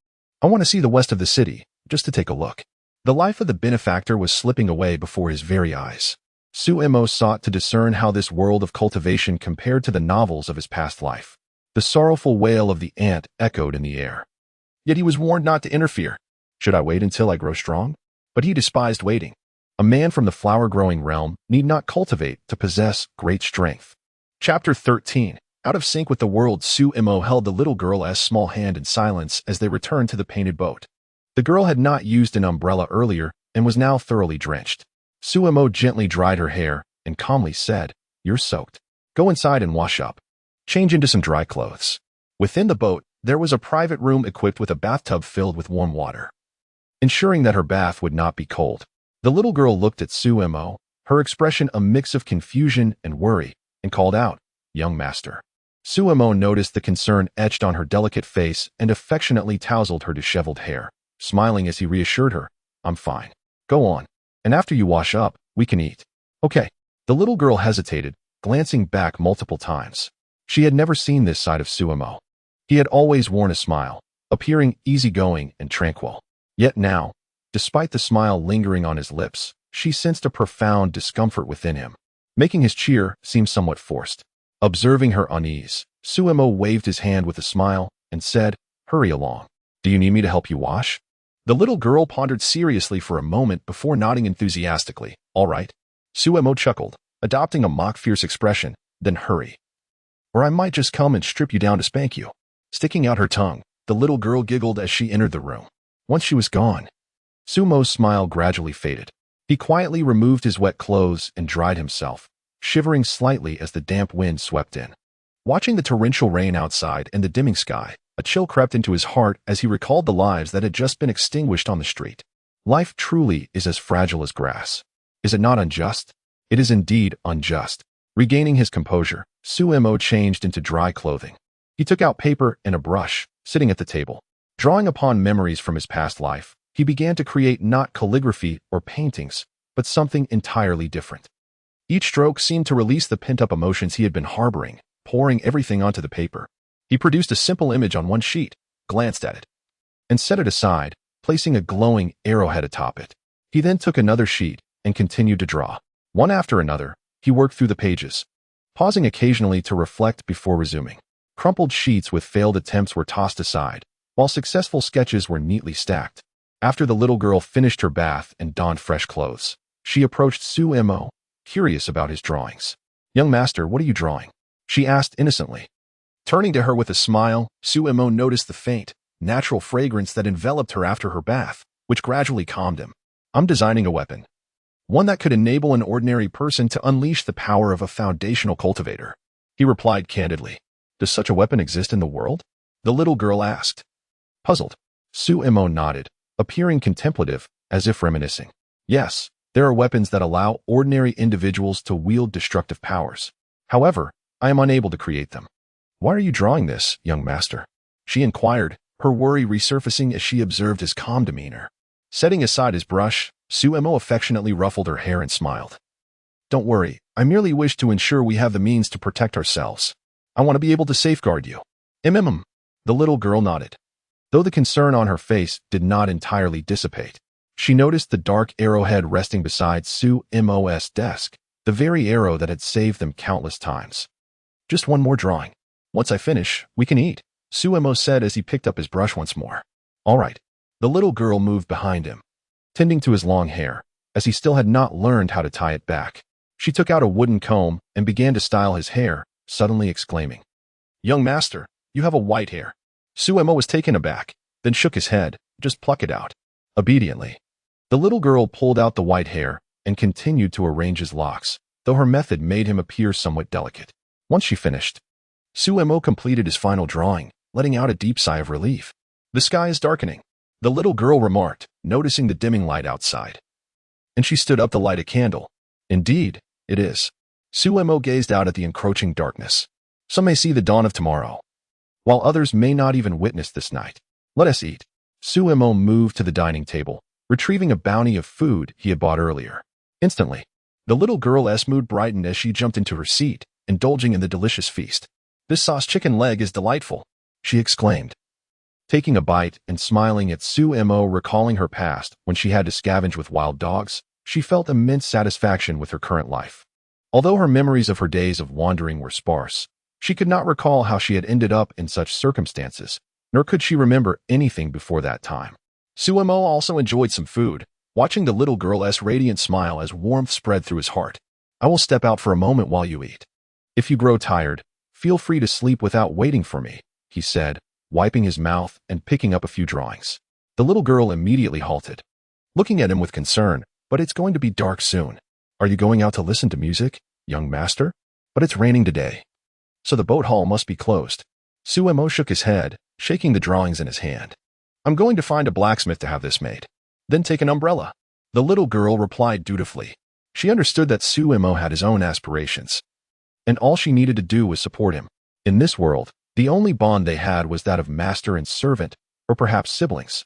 I want to see the west of the city, just to take a look." The life of the benefactor was slipping away before his very eyes. Suemo sought to discern how this world of cultivation compared to the novels of his past life. The sorrowful wail of the ant echoed in the air. Yet he was warned not to interfere. Should I wait until I grow strong? But he despised waiting. A man from the flower-growing realm need not cultivate to possess great strength. Chapter 13. Out of sync with the world, Suemo held the little girl as small hand in silence as they returned to the painted boat. The girl had not used an umbrella earlier and was now thoroughly drenched. Suemo gently dried her hair and calmly said, "You're soaked. Go inside and wash up. Change into some dry clothes." Within the boat, there was a private room equipped with a bathtub filled with warm water, ensuring that her bath would not be cold. The little girl looked at Suemo, her expression a mix of confusion and worry, and called out, "Young master." Suemo noticed the concern etched on her delicate face and affectionately tousled her disheveled hair, smiling as he reassured her, "I'm fine. Go on. And after you wash up, we can eat." "Okay." The little girl hesitated, glancing back multiple times. She had never seen this side of Suemo. He had always worn a smile, appearing easygoing and tranquil. Yet now, despite the smile lingering on his lips, she sensed a profound discomfort within him, making his cheer seem somewhat forced. Observing her unease, Suemo waved his hand with a smile and said, "Hurry along. Do you need me to help you wash?" The little girl pondered seriously for a moment before nodding enthusiastically. "All right." Suemo chuckled, adopting a mock-fierce expression, "Then hurry. Or I might just come and strip you down to spank you." Sticking out her tongue, the little girl giggled as she entered the room. Once she was gone, Sumo's smile gradually faded. He quietly removed his wet clothes and dried himself, shivering slightly as the damp wind swept in. Watching the torrential rain outside and the dimming sky, a chill crept into his heart as he recalled the lives that had just been extinguished on the street. Life truly is as fragile as grass. Is it not unjust? It is indeed unjust. Regaining his composure, Suemo changed into dry clothing. He took out paper and a brush, sitting at the table. Drawing upon memories from his past life, he began to create not calligraphy or paintings, but something entirely different. Each stroke seemed to release the pent-up emotions he had been harboring, pouring everything onto the paper. He produced a simple image on one sheet, glanced at it, and set it aside, placing a glowing arrowhead atop it. He then took another sheet and continued to draw. One after another, he worked through the pages, pausing occasionally to reflect before resuming. Crumpled sheets with failed attempts were tossed aside, while successful sketches were neatly stacked. After the little girl finished her bath and donned fresh clothes, she approached Suemo, curious about his drawings. "Young master, what are you drawing?" she asked innocently. Turning to her with a smile, Suemo noticed the faint, natural fragrance that enveloped her after her bath, which gradually calmed him. "I'm designing a weapon. One that could enable an ordinary person to unleash the power of a foundational cultivator," he replied candidly. "Does such a weapon exist in the world?" the little girl asked. Puzzled, Suemo nodded, appearing contemplative, as if reminiscing. "Yes, there are weapons that allow ordinary individuals to wield destructive powers. However, I am unable to create them." "Why are you drawing this, young master?" she inquired, her worry resurfacing as she observed his calm demeanor. Setting aside his brush, Suemo affectionately ruffled her hair and smiled. "Don't worry, I merely wish to ensure we have the means to protect ourselves. I want to be able to safeguard you." The little girl nodded. Though the concern on her face did not entirely dissipate, she noticed the dark arrowhead resting beside Suemo's desk, the very arrow that had saved them countless times. "Just one more drawing. Once I finish, we can eat," Suemo said as he picked up his brush once more. "All right." The little girl moved behind him, tending to his long hair, as he still had not learned how to tie it back. She took out a wooden comb and began to style his hair, suddenly exclaiming, "Young master, you have a white hair." Suemo was taken aback, then shook his head. "Just pluck it out." Obediently, the little girl pulled out the white hair and continued to arrange his locks, though her method made him appear somewhat delicate. Once she finished, Suemo completed his final drawing, letting out a deep sigh of relief. "The sky is darkening," the little girl remarked, noticing the dimming light outside. And she stood up to light a candle. "Indeed, it is." Suemo gazed out at the encroaching darkness. "Some may see the dawn of tomorrow, while others may not even witness this night. Let us eat." Suemo moved to the dining table, retrieving a bounty of food he had bought earlier. Instantly, the little girl's mood brightened as she jumped into her seat, indulging in the delicious feast. "This sauce chicken leg is delightful," she exclaimed, taking a bite and smiling at Suemo. Recalling her past when she had to scavenge with wild dogs, she felt immense satisfaction with her current life. Although her memories of her days of wandering were sparse, she could not recall how she had ended up in such circumstances, nor could she remember anything before that time. Suemo also enjoyed some food, watching the little girl's radiant smile as warmth spread through his heart. "I will step out for a moment while you eat. If you grow tired, feel free to sleep without waiting for me," he said, wiping his mouth and picking up a few drawings. The little girl immediately halted, looking at him with concern. "But it's going to be dark soon. Are you going out to listen to music, young master?" "But it's raining today, so the boat hall must be closed." Suemo shook his head, shaking the drawings in his hand. "I'm going to find a blacksmith to have this made. Then take an umbrella." The little girl replied dutifully. She understood that Suemo had his own aspirations, and all she needed to do was support him. In this world, the only bond they had was that of master and servant, or perhaps siblings.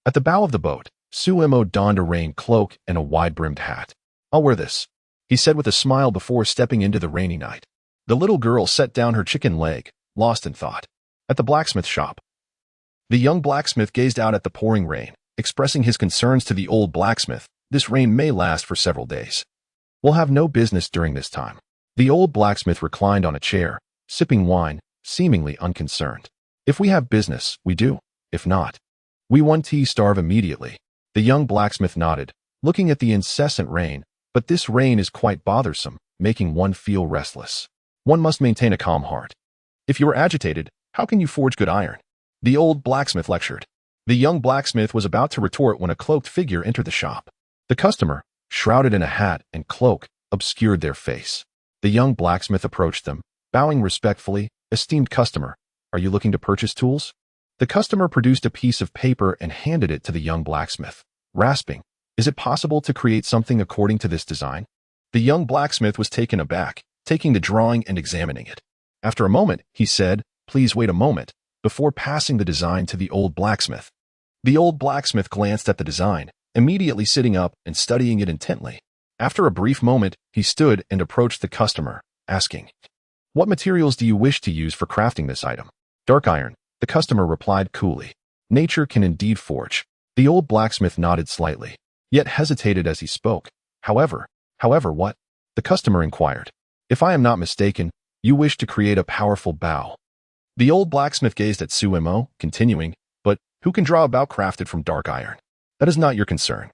At the bow of the boat, Suemo donned a rain cloak and a wide-brimmed hat. "I'll wear this," he said with a smile before stepping into the rainy night. The little girl set down her chicken leg, lost in thought. At the blacksmith shop, the young blacksmith gazed out at the pouring rain, expressing his concerns to the old blacksmith. This rain may last for several days. We'll have no business during this time. The old blacksmith reclined on a chair, sipping wine, seemingly unconcerned. If we have business, we do. If not, we won't starve immediately. The young blacksmith nodded, looking at the incessant rain, but this rain is quite bothersome, making one feel restless. One must maintain a calm heart. If you are agitated, how can you forge good iron? The old blacksmith lectured. The young blacksmith was about to retort when a cloaked figure entered the shop. The customer, shrouded in a hat and cloak, obscured their face. The young blacksmith approached them, bowing respectfully. Esteemed customer, are you looking to purchase tools? The customer produced a piece of paper and handed it to the young blacksmith, rasping, is it possible to create something according to this design? The young blacksmith was taken aback, taking the drawing and examining it. After a moment, he said, please wait a moment, before passing the design to the old blacksmith. The old blacksmith glanced at the design, immediately sitting up and studying it intently. After a brief moment, he stood and approached the customer, asking, what materials do you wish to use for crafting this item? Dark iron, the customer replied coolly. Nature can indeed forge. The old blacksmith nodded slightly, yet hesitated as he spoke. However, what? The customer inquired. If I am not mistaken, you wish to create a powerful bow. The old blacksmith gazed at Suemo, continuing, but who can draw a bow crafted from dark iron? That is not your concern.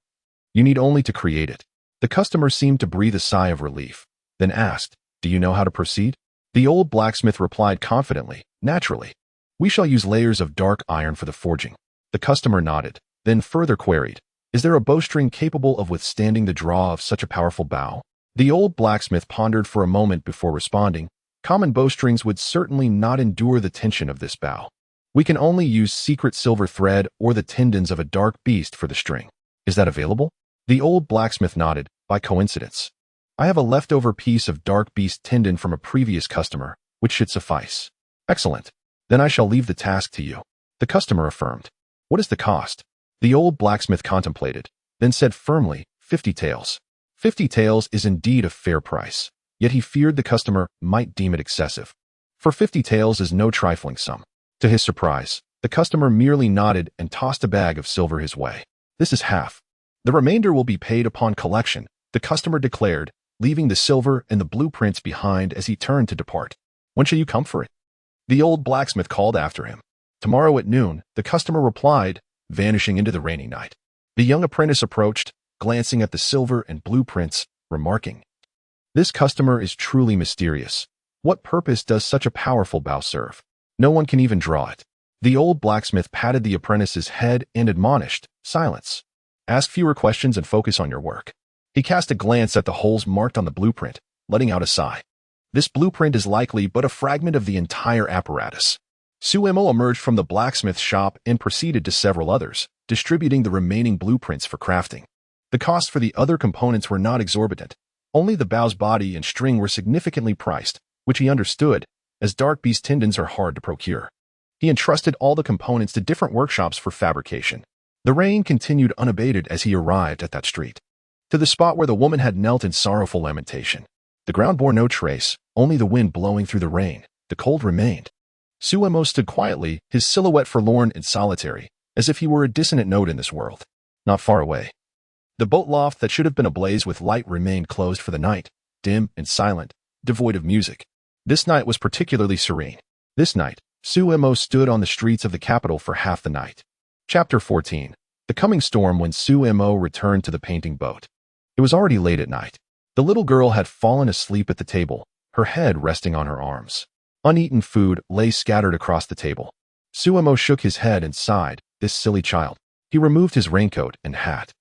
You need only to create it. The customer seemed to breathe a sigh of relief, then asked, do you know how to proceed? The old blacksmith replied confidently, naturally. We shall use layers of dark iron for the forging. The customer nodded, then further queried, is there a bowstring capable of withstanding the draw of such a powerful bow? The old blacksmith pondered for a moment before responding, common bowstrings would certainly not endure the tension of this bow. We can only use secret silver thread or the tendons of a dark beast for the string. Is that available? The old blacksmith nodded, by coincidence. I have a leftover piece of dark beast tendon from a previous customer, which should suffice. Excellent. Then I shall leave the task to you. The customer affirmed. What is the cost? The old blacksmith contemplated, then said firmly, 50 taels. 50 taels is indeed a fair price, yet he feared the customer might deem it excessive. For 50 taels is no trifling sum. To his surprise, the customer merely nodded and tossed a bag of silver his way. This is half. The remainder will be paid upon collection, the customer declared, leaving the silver and the blueprints behind as he turned to depart. When shall you come for it? The old blacksmith called after him. Tomorrow at noon, the customer replied, vanishing into the rainy night. The young apprentice approached, glancing at the silver and blueprints, remarking, this customer is truly mysterious. What purpose does such a powerful bow serve? No one can even draw it. The old blacksmith patted the apprentice's head and admonished, silence. Ask fewer questions and focus on your work. He cast a glance at the holes marked on the blueprint, letting out a sigh. This blueprint is likely but a fragment of the entire apparatus. Suemo emerged from the blacksmith shop and proceeded to several others, distributing the remaining blueprints for crafting. The costs for the other components were not exorbitant. Only the bow's body and string were significantly priced, which he understood, as dark beast tendons are hard to procure. He entrusted all the components to different workshops for fabrication. The rain continued unabated as he arrived at that street, to the spot where the woman had knelt in sorrowful lamentation. The ground bore no trace, only the wind blowing through the rain. The cold remained. Suemo stood quietly, his silhouette forlorn and solitary, as if he were a dissonant note in this world. Not far away, the boat loft that should have been ablaze with light remained closed for the night, dim and silent, devoid of music. This night was particularly serene. This night, Suemo stood on the streets of the capital for half the night. Chapter 14. The coming storm when Suemo returned to the painting boat. It was already late at night. The little girl had fallen asleep at the table, her head resting on her arms. Uneaten food lay scattered across the table. Suemo shook his head and sighed, this silly child. He removed his raincoat and hat,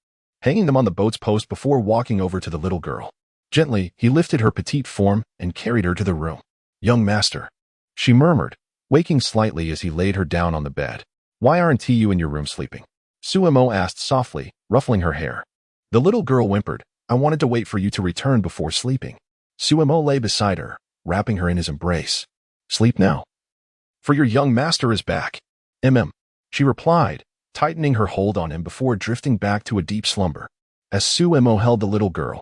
hanging them on the boat's post before walking over to the little girl. Gently, he lifted her petite form and carried her to the room. Young master, she murmured, waking slightly as he laid her down on the bed. Why aren't you in your room sleeping? Suemo asked softly, ruffling her hair. The little girl whimpered, I wanted to wait for you to return before sleeping. Suemo lay beside her, wrapping her in his embrace. Sleep now, for your young master is back. She replied, tightening her hold on him before drifting back to a deep slumber. As Suemo held the little girl,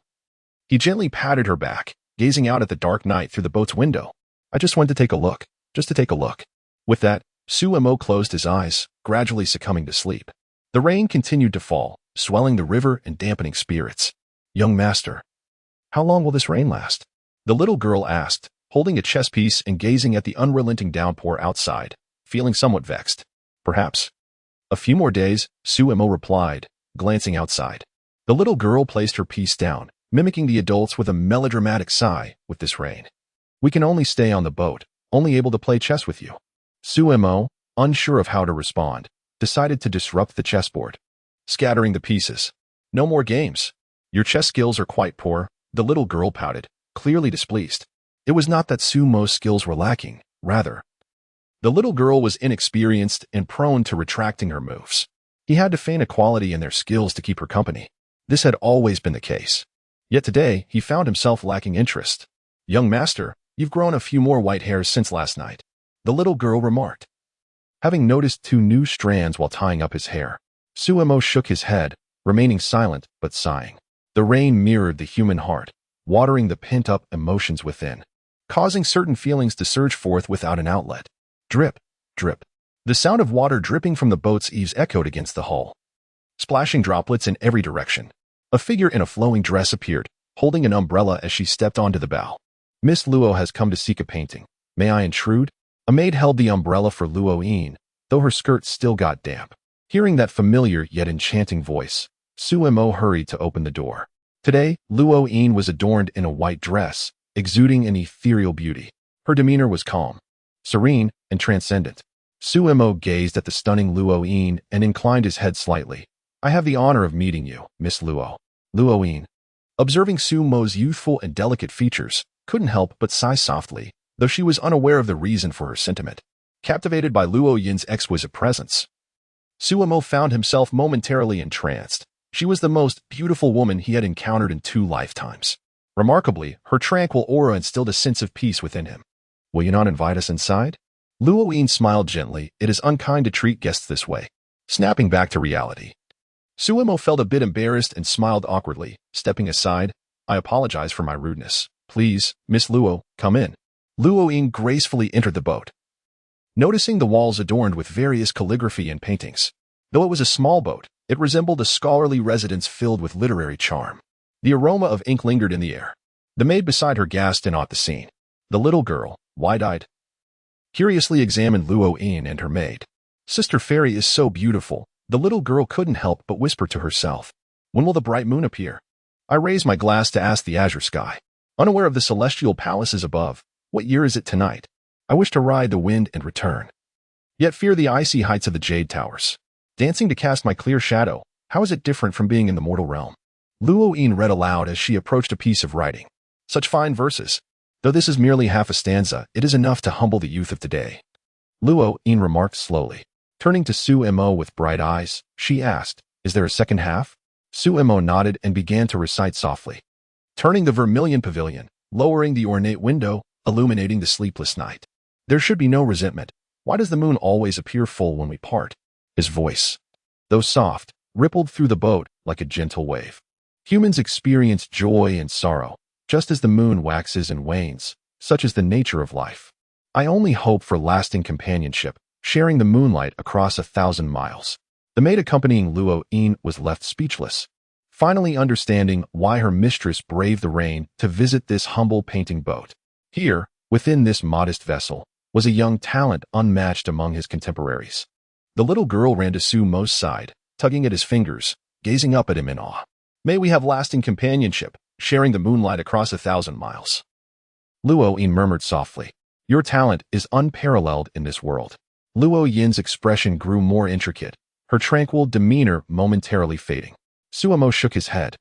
he gently patted her back, gazing out at the dark night through the boat's window. I just went to take a look, just to take a look. With that, Suemo closed his eyes, gradually succumbing to sleep. The rain continued to fall, swelling the river and dampening spirits. Young master, how long will this rain last? The little girl asked, holding a chess piece and gazing at the unrelenting downpour outside, feeling somewhat vexed. Perhaps. A few more days, Suemo replied, glancing outside. The little girl placed her piece down, mimicking the adults with a melodramatic sigh. With this rain, we can only stay on the boat, only able to play chess with you. Suemo, unsure of how to respond, decided to disrupt the chessboard, scattering the pieces. No more games. Your chess skills are quite poor, the little girl pouted, clearly displeased. It was not that Sumo's skills were lacking, rather. The little girl was inexperienced and prone to retracting her moves. He had to feign equality in their skills to keep her company. This had always been the case. Yet today, he found himself lacking interest. Young master, you've grown a few more white hairs since last night, the little girl remarked. Having noticed 2 new strands while tying up his hair, Suemo shook his head, remaining silent but sighing. The rain mirrored the human heart, watering the pent-up emotions within, causing certain feelings to surge forth without an outlet. Drip, drip. The sound of water dripping from the boat's eaves echoed against the hull, splashing droplets in every direction. A figure in a flowing dress appeared, holding an umbrella as she stepped onto the bow. Miss Luo has come to seek a painting. May I intrude? A maid held the umbrella for Luo-in, though her skirt still got damp. Hearing that familiar yet enchanting voice, Suemo hurried to open the door. Today, Luo-in was adorned in a white dress, exuding an ethereal beauty. Her demeanor was calm, serene, and transcendent. Suemo gazed at the stunning Luo-in and inclined his head slightly. I have the honor of meeting you, Miss Luo. Luo-in, observing Sumo's youthful and delicate features, couldn't help but sigh softly, though she was unaware of the reason for her sentiment. Captivated by Luo-yin's exquisite presence, Suemo found himself momentarily entranced. She was the most beautiful woman he had encountered in 2 lifetimes. Remarkably, her tranquil aura instilled a sense of peace within him. Will you not invite us inside? Luo-in smiled gently. It is unkind to treat guests this way. Snapping back to reality, Suemo felt a bit embarrassed and smiled awkwardly, stepping aside. I apologize for my rudeness. Please, Miss Luo, come in. Luo-in gracefully entered the boat, noticing the walls adorned with various calligraphy and paintings. Though it was a small boat, it resembled a scholarly residence filled with literary charm. The aroma of ink lingered in the air. The maid beside her gasped and awed the scene. The little girl, wide-eyed, curiously examined Luo-in and her maid. Sister Fairy is so beautiful, the little girl couldn't help but whisper to herself. When will the bright moon appear? I raised my glass to ask the azure sky, unaware of the celestial palaces above. What year is it tonight? I wish to ride the wind and return, yet fear the icy heights of the jade towers. Dancing to cast my clear shadow, how is it different from being in the mortal realm? Luo-in read aloud as she approached a piece of writing. Such fine verses. Though this is merely half a stanza, it is enough to humble the youth of today. Luo-in remarked slowly. Turning to Suemo with bright eyes, she asked, is there a second half? Suemo nodded and began to recite softly, turning the vermilion pavilion, lowering the ornate window, illuminating the sleepless night. There should be no resentment. Why does the moon always appear full when we part? His voice, though soft, rippled through the boat like a gentle wave. Humans experience joy and sorrow, just as the moon waxes and wanes. Such is the nature of life. I only hope for lasting companionship, sharing the moonlight across 1,000 miles. The maid accompanying Luo-in was left speechless, finally understanding why her mistress braved the rain to visit this humble painting boat. Here, within this modest vessel, was a young talent unmatched among his contemporaries. The little girl ran to Sumo's side, tugging at his fingers, gazing up at him in awe. May we have lasting companionship, sharing the moonlight across 1,000 miles. Luo-in murmured softly. Your talent is unparalleled in this world. Luo-yin's expression grew more intricate, her tranquil demeanor momentarily fading. Suemo shook his head,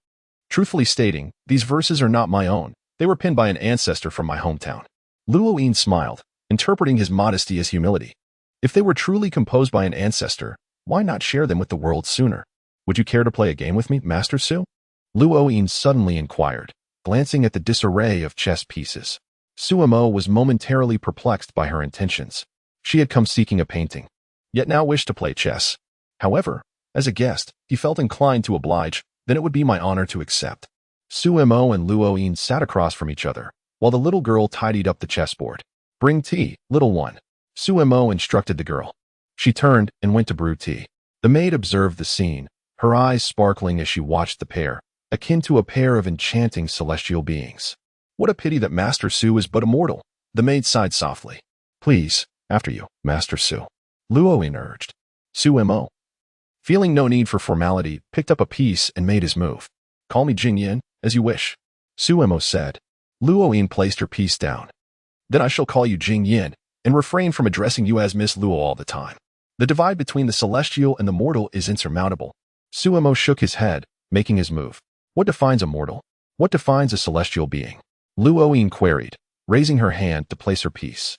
truthfully stating, these verses are not my own. They were penned by an ancestor from my hometown. Luo-in smiled, interpreting his modesty as humility. If they were truly composed by an ancestor, why not share them with the world sooner? Would you care to play a game with me, Master Su? Luo-in suddenly inquired, glancing at the disarray of chess pieces. Suemo was momentarily perplexed by her intentions. She had come seeking a painting, yet now wished to play chess. However, as a guest, he felt inclined to oblige. Then it would be my honor to accept. Suemo and Luo-in sat across from each other, while the little girl tidied up the chessboard. Bring tea, little one. Suemo instructed the girl. She turned and went to brew tea. The maid observed the scene, her eyes sparkling as she watched the pair, akin to a pair of enchanting celestial beings. What a pity that Master Su is but a mortal. The maid sighed softly. Please, after you, Master Su. Luoyin urged. Su Mo, feeling no need for formality, picked up a piece and made his move. Call me Jingyin, as you wish. Su Mo said. Luoyin placed her piece down. Then I shall call you Jingyin, and refrain from addressing you as Miss Luo all the time. The divide between the celestial and the mortal is insurmountable. Su Mo shook his head, making his move. What defines a mortal? What defines a celestial being? Luoyin queried, raising her hand to place her piece.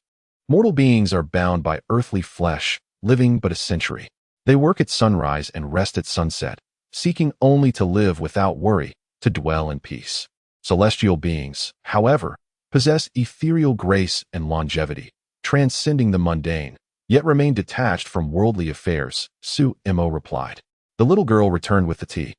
Mortal beings are bound by earthly flesh, living but a century. They work at sunrise and rest at sunset, seeking only to live without worry, to dwell in peace. Celestial beings, however, possess ethereal grace and longevity, transcending the mundane, yet remain detached from worldly affairs, Su Mo replied. The little girl returned with the tea,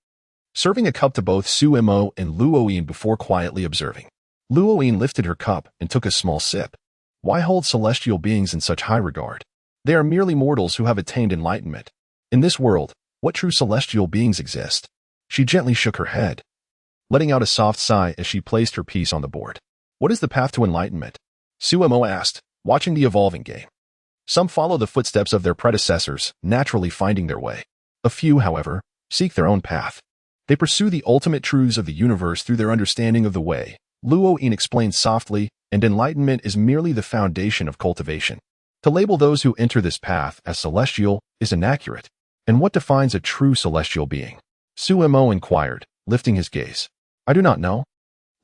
serving a cup to both Su Mo and Luoyin before quietly observing. Luoyin lifted her cup and took a small sip. Why hold celestial beings in such high regard? They are merely mortals who have attained enlightenment. In this world, what true celestial beings exist? She gently shook her head, letting out a soft sigh as she placed her piece on the board. What is the path to enlightenment? Su Mo asked, watching the evolving game. Some follow the footsteps of their predecessors, naturally finding their way. A few, however, seek their own path. They pursue the ultimate truths of the universe through their understanding of the way. Luoyin explained softly, and enlightenment is merely the foundation of cultivation. To label those who enter this path as celestial is inaccurate. And what defines a true celestial being? Su Mo inquired, lifting his gaze. I do not know.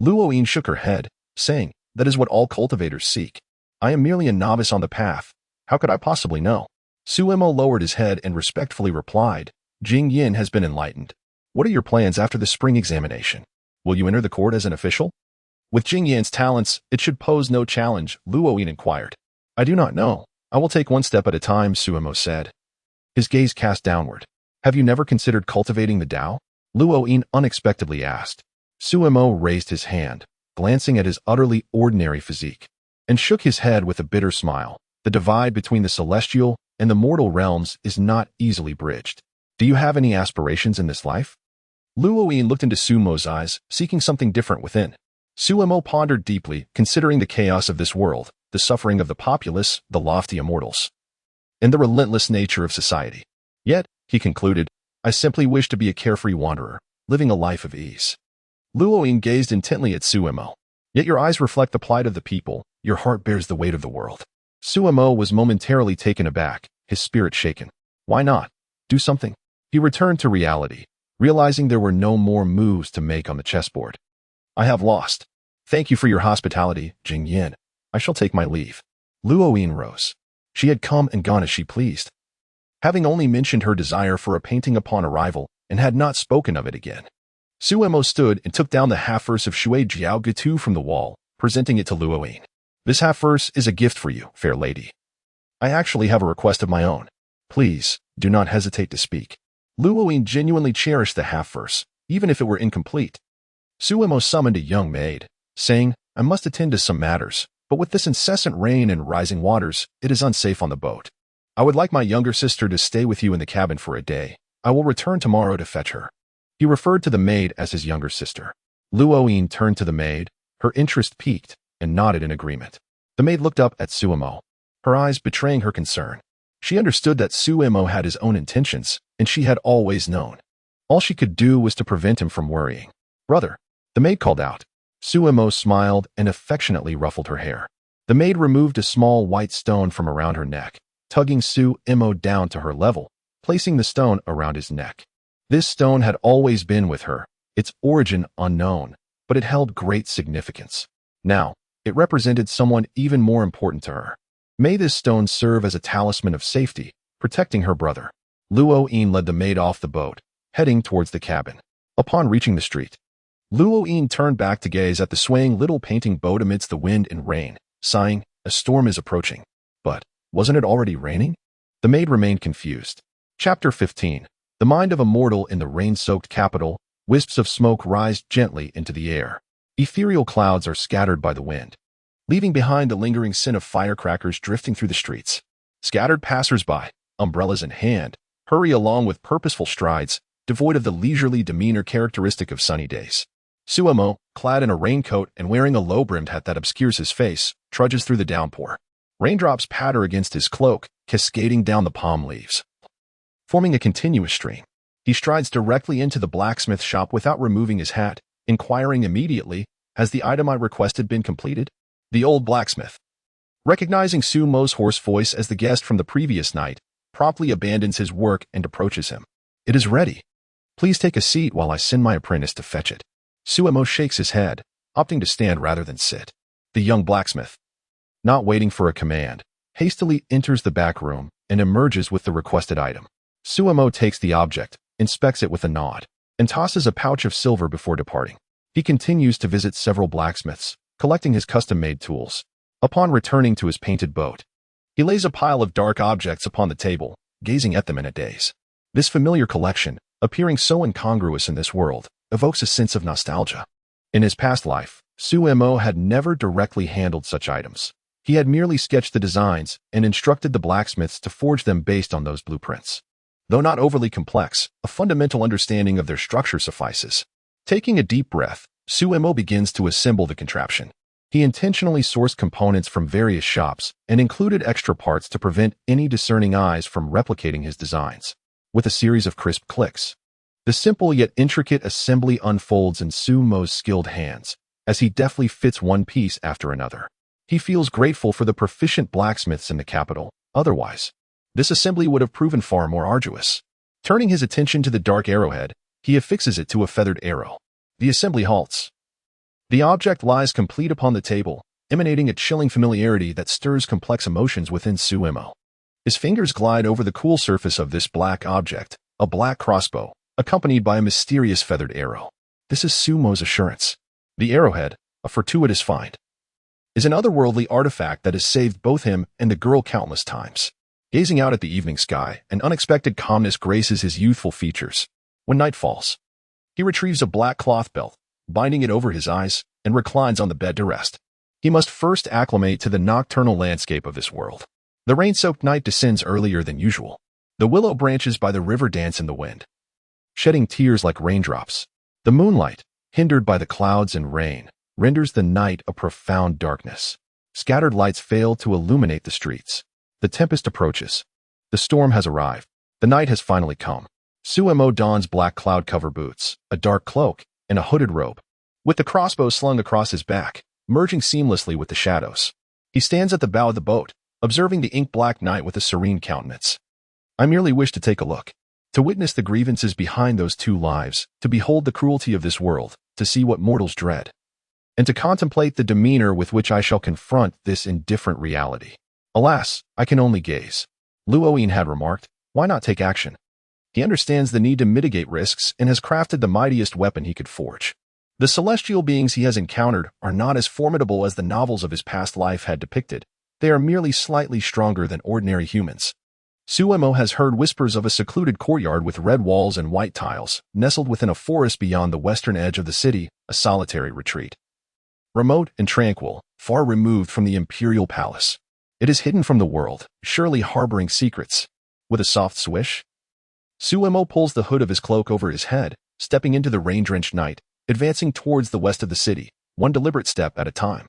Luoyin shook her head, saying, that is what all cultivators seek. I am merely a novice on the path. How could I possibly know? Su Mo lowered his head and respectfully replied, Jingyin has been enlightened. What are your plans after the spring examination? Will you enter the court as an official? With Jingyin's talents, it should pose no challenge, Luoyin inquired. I do not know. I will take one step at a time, Su Mo said. His gaze cast downward. Have you never considered cultivating the Tao? Luoyin unexpectedly asked. Su Mo raised his hand, glancing at his utterly ordinary physique, and shook his head with a bitter smile. The divide between the celestial and the mortal realms is not easily bridged. Do you have any aspirations in this life? Luoyin looked into Su Mo's eyes, seeking something different within. Su Mo pondered deeply, considering the chaos of this world, the suffering of the populace, the lofty immortals, and the relentless nature of society. Yet, he concluded, I simply wish to be a carefree wanderer, living a life of ease. Luoyin gazed intently at Su Mo. Yet your eyes reflect the plight of the people, your heart bears the weight of the world. Su Mo was momentarily taken aback, his spirit shaken. Why not? Do something. He returned to reality, realizing there were no more moves to make on the chessboard. I have lost. Thank you for your hospitality, Jingyin. I shall take my leave. Luoyin rose. She had come and gone as she pleased, having only mentioned her desire for a painting upon arrival and had not spoken of it again. Su Mo stood and took down the half-verse of Shui Jiao Gitu from the wall, presenting it to Luoyin. This half-verse is a gift for you, fair lady. I actually have a request of my own. Please, do not hesitate to speak. Luoyin genuinely cherished the half-verse, even if it were incomplete. Su Mo summoned a young maid, saying, I must attend to some matters, but with this incessant rain and rising waters, it is unsafe on the boat. I would like my younger sister to stay with you in the cabin for a day. I will return tomorrow to fetch her. He referred to the maid as his younger sister. Luoyin turned to the maid, her interest piqued, and nodded in agreement. The maid looked up at Su Mo, her eyes betraying her concern. She understood that Su Mo had his own intentions, and she had always known. All she could do was to prevent him from worrying. Brother, the maid called out. Su Mo smiled and affectionately ruffled her hair. The maid removed a small white stone from around her neck, tugging Su Mo down to her level, placing the stone around his neck. This stone had always been with her, its origin unknown, but it held great significance. Now, it represented someone even more important to her. May this stone serve as a talisman of safety, protecting her brother. Luoyin led the maid off the boat, heading towards the cabin. Upon reaching the street, Luoyin turned back to gaze at the swaying little painting boat amidst the wind and rain, sighing, a storm is approaching. But, wasn't it already raining? The maid remained confused. Chapter 15. The mind of a mortal in the rain-soaked capital, wisps of smoke rise gently into the air. Ethereal clouds are scattered by the wind, leaving behind the lingering scent of firecrackers drifting through the streets. Scattered passers-by, umbrellas in hand, hurry along with purposeful strides, devoid of the leisurely demeanor characteristic of sunny days. Suemo, clad in a raincoat and wearing a low-brimmed hat that obscures his face, trudges through the downpour. Raindrops patter against his cloak, cascading down the palm leaves, forming a continuous stream. He strides directly into the blacksmith shop without removing his hat, inquiring immediately, "Has the item I requested been completed?" The old blacksmith, recognizing Sumo's hoarse voice as the guest from the previous night, promptly abandons his work and approaches him. "It is ready. Please take a seat while I send my apprentice to fetch it." Suemo shakes his head, opting to stand rather than sit. The young blacksmith, not waiting for a command, hastily enters the back room and emerges with the requested item. Suemo takes the object, inspects it with a nod, and tosses a pouch of silver before departing. He continues to visit several blacksmiths, collecting his custom-made tools. Upon returning to his painted boat, he lays a pile of dark objects upon the table, gazing at them in a daze. This familiar collection, appearing so incongruous in this world, evokes a sense of nostalgia. In his past life, Suemo had never directly handled such items. He had merely sketched the designs and instructed the blacksmiths to forge them based on those blueprints. Though not overly complex, a fundamental understanding of their structure suffices. Taking a deep breath, Suemo begins to assemble the contraption. He intentionally sourced components from various shops and included extra parts to prevent any discerning eyes from replicating his designs. With a series of crisp clicks, the simple yet intricate assembly unfolds in Sumo's skilled hands as he deftly fits one piece after another. He feels grateful for the proficient blacksmiths in the capital. Otherwise, this assembly would have proven far more arduous. Turning his attention to the dark arrowhead, he affixes it to a feathered arrow. The assembly halts. The object lies complete upon the table, emanating a chilling familiarity that stirs complex emotions within Suemo. His fingers glide over the cool surface of this black object, a black crossbow, accompanied by a mysterious feathered arrow. This is Sumo's assurance. The arrowhead, a fortuitous find, is an otherworldly artifact that has saved both him and the girl countless times. Gazing out at the evening sky, an unexpected calmness graces his youthful features. When night falls, he retrieves a black cloth belt, binding it over his eyes, and reclines on the bed to rest. He must first acclimate to the nocturnal landscape of this world. The rain-soaked night descends earlier than usual. The willow branches by the river dance in the wind, shedding tears like raindrops. The moonlight, hindered by the clouds and rain, renders the night a profound darkness. Scattered lights fail to illuminate the streets. The tempest approaches. The storm has arrived. The night has finally come. Suemo dons black cloud-cover boots, a dark cloak, and a hooded robe, with the crossbow slung across his back, merging seamlessly with the shadows. He stands at the bow of the boat, observing the ink-black night with a serene countenance. "I merely wish to take a look, to witness the grievances behind those two lives, to behold the cruelty of this world, to see what mortals dread, and to contemplate the demeanor with which I shall confront this indifferent reality. Alas, I can only gaze." Luoyin had remarked, "Why not take action?" He understands the need to mitigate risks and has crafted the mightiest weapon he could forge. The celestial beings he has encountered are not as formidable as the novels of his past life had depicted. They are merely slightly stronger than ordinary humans. Suemo has heard whispers of a secluded courtyard with red walls and white tiles, nestled within a forest beyond the western edge of the city, a solitary retreat. Remote and tranquil, far removed from the imperial palace. It is hidden from the world, surely harboring secrets. With a soft swish, Suemo pulls the hood of his cloak over his head, stepping into the rain-drenched night, advancing towards the west of the city, one deliberate step at a time.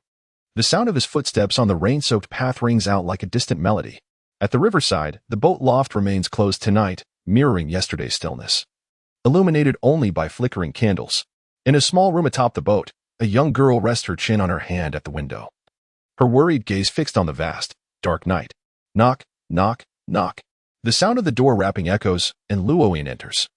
The sound of his footsteps on the rain-soaked path rings out like a distant melody. At the riverside, the boat loft remains closed tonight, mirroring yesterday's stillness. Illuminated only by flickering candles. In a small room atop the boat, a young girl rests her chin on her hand at the window, her worried gaze fixed on the vast, dark night. Knock, knock, knock. The sound of the door rapping echoes, and Luoyin enters,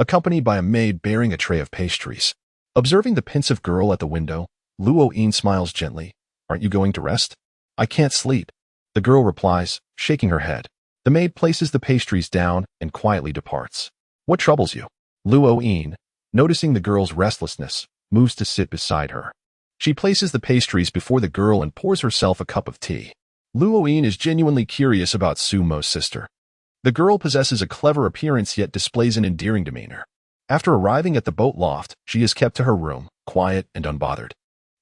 accompanied by a maid bearing a tray of pastries. Observing the pensive girl at the window, Luoyin smiles gently. "Aren't you going to rest?" "I can't sleep," the girl replies, shaking her head. The maid places the pastries down and quietly departs. "What troubles you?" Luoyin, noticing the girl's restlessness, moves to sit beside her. She places the pastries before the girl and pours herself a cup of tea. Luoyin is genuinely curious about Sumo's sister. The girl possesses a clever appearance yet displays an endearing demeanor. After arriving at the boat loft, she is kept to her room, quiet and unbothered.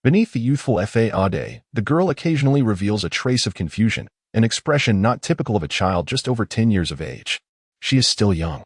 Beneath the youthful fade, the girl occasionally reveals a trace of confusion, an expression not typical of a child just over 10 years of age. She is still young.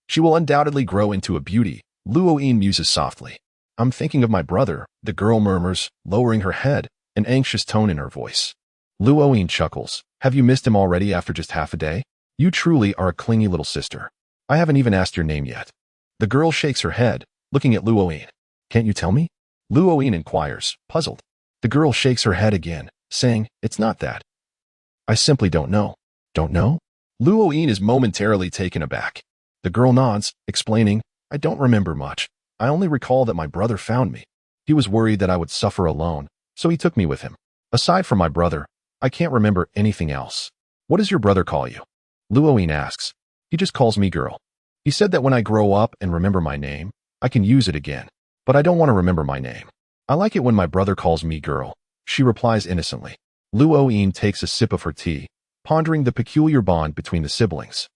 She will undoubtedly grow into a beauty, Luoyin muses softly. I'm thinking of my brother, the girl murmurs, lowering her head, an anxious tone in her voice. Luoyin chuckles. Have you missed him already after just half a day? You truly are a clingy little sister. I haven't even asked your name yet. The girl shakes her head, looking at Luoyin. Can't you tell me? Luoyin inquires, puzzled. The girl shakes her head again, saying, It's not that. I simply don't know. Don't know? Luoyin is momentarily taken aback. The girl nods, explaining, I don't remember much. I only recall that my brother found me. He was worried that I would suffer alone, so he took me with him. Aside from my brother, I can't remember anything else. What does your brother call you? Luoyin asks. He just calls me girl. He said that when I grow up and remember my name, I can use it again. But I don't want to remember my name. I like it when my brother calls me girl, she replies innocently. Luoyin takes a sip of her tea, pondering the peculiar bond between the siblings.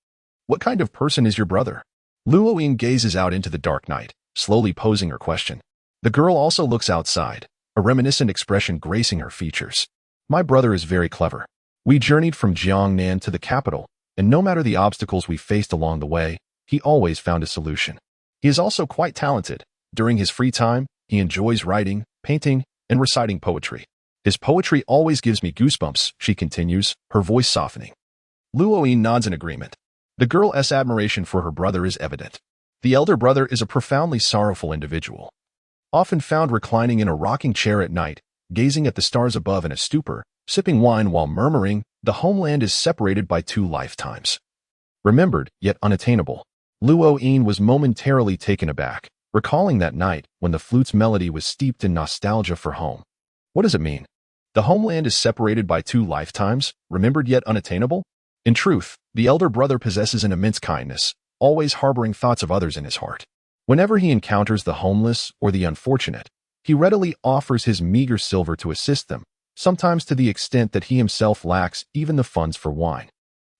What kind of person is your brother? Luoyin gazes out into the dark night, slowly posing her question. The girl also looks outside, a reminiscent expression gracing her features. My brother is very clever. We journeyed from Jiangnan to the capital, and no matter the obstacles we faced along the way, he always found a solution. He is also quite talented. During his free time, he enjoys writing, painting, and reciting poetry. His poetry always gives me goosebumps, she continues, her voice softening. Luoyin nods in agreement. The girl's admiration for her brother is evident. The elder brother is a profoundly sorrowful individual. Often found reclining in a rocking chair at night, gazing at the stars above in a stupor, sipping wine while murmuring, the homeland is separated by 2 lifetimes. Remembered, yet unattainable. Luoyin was momentarily taken aback, recalling that night when the flute's melody was steeped in nostalgia for home. What does it mean? The homeland is separated by 2 lifetimes, remembered yet unattainable? In truth, the elder brother possesses an immense kindness, always harboring thoughts of others in his heart. Whenever he encounters the homeless or the unfortunate, he readily offers his meager silver to assist them, sometimes to the extent that he himself lacks even the funds for wine.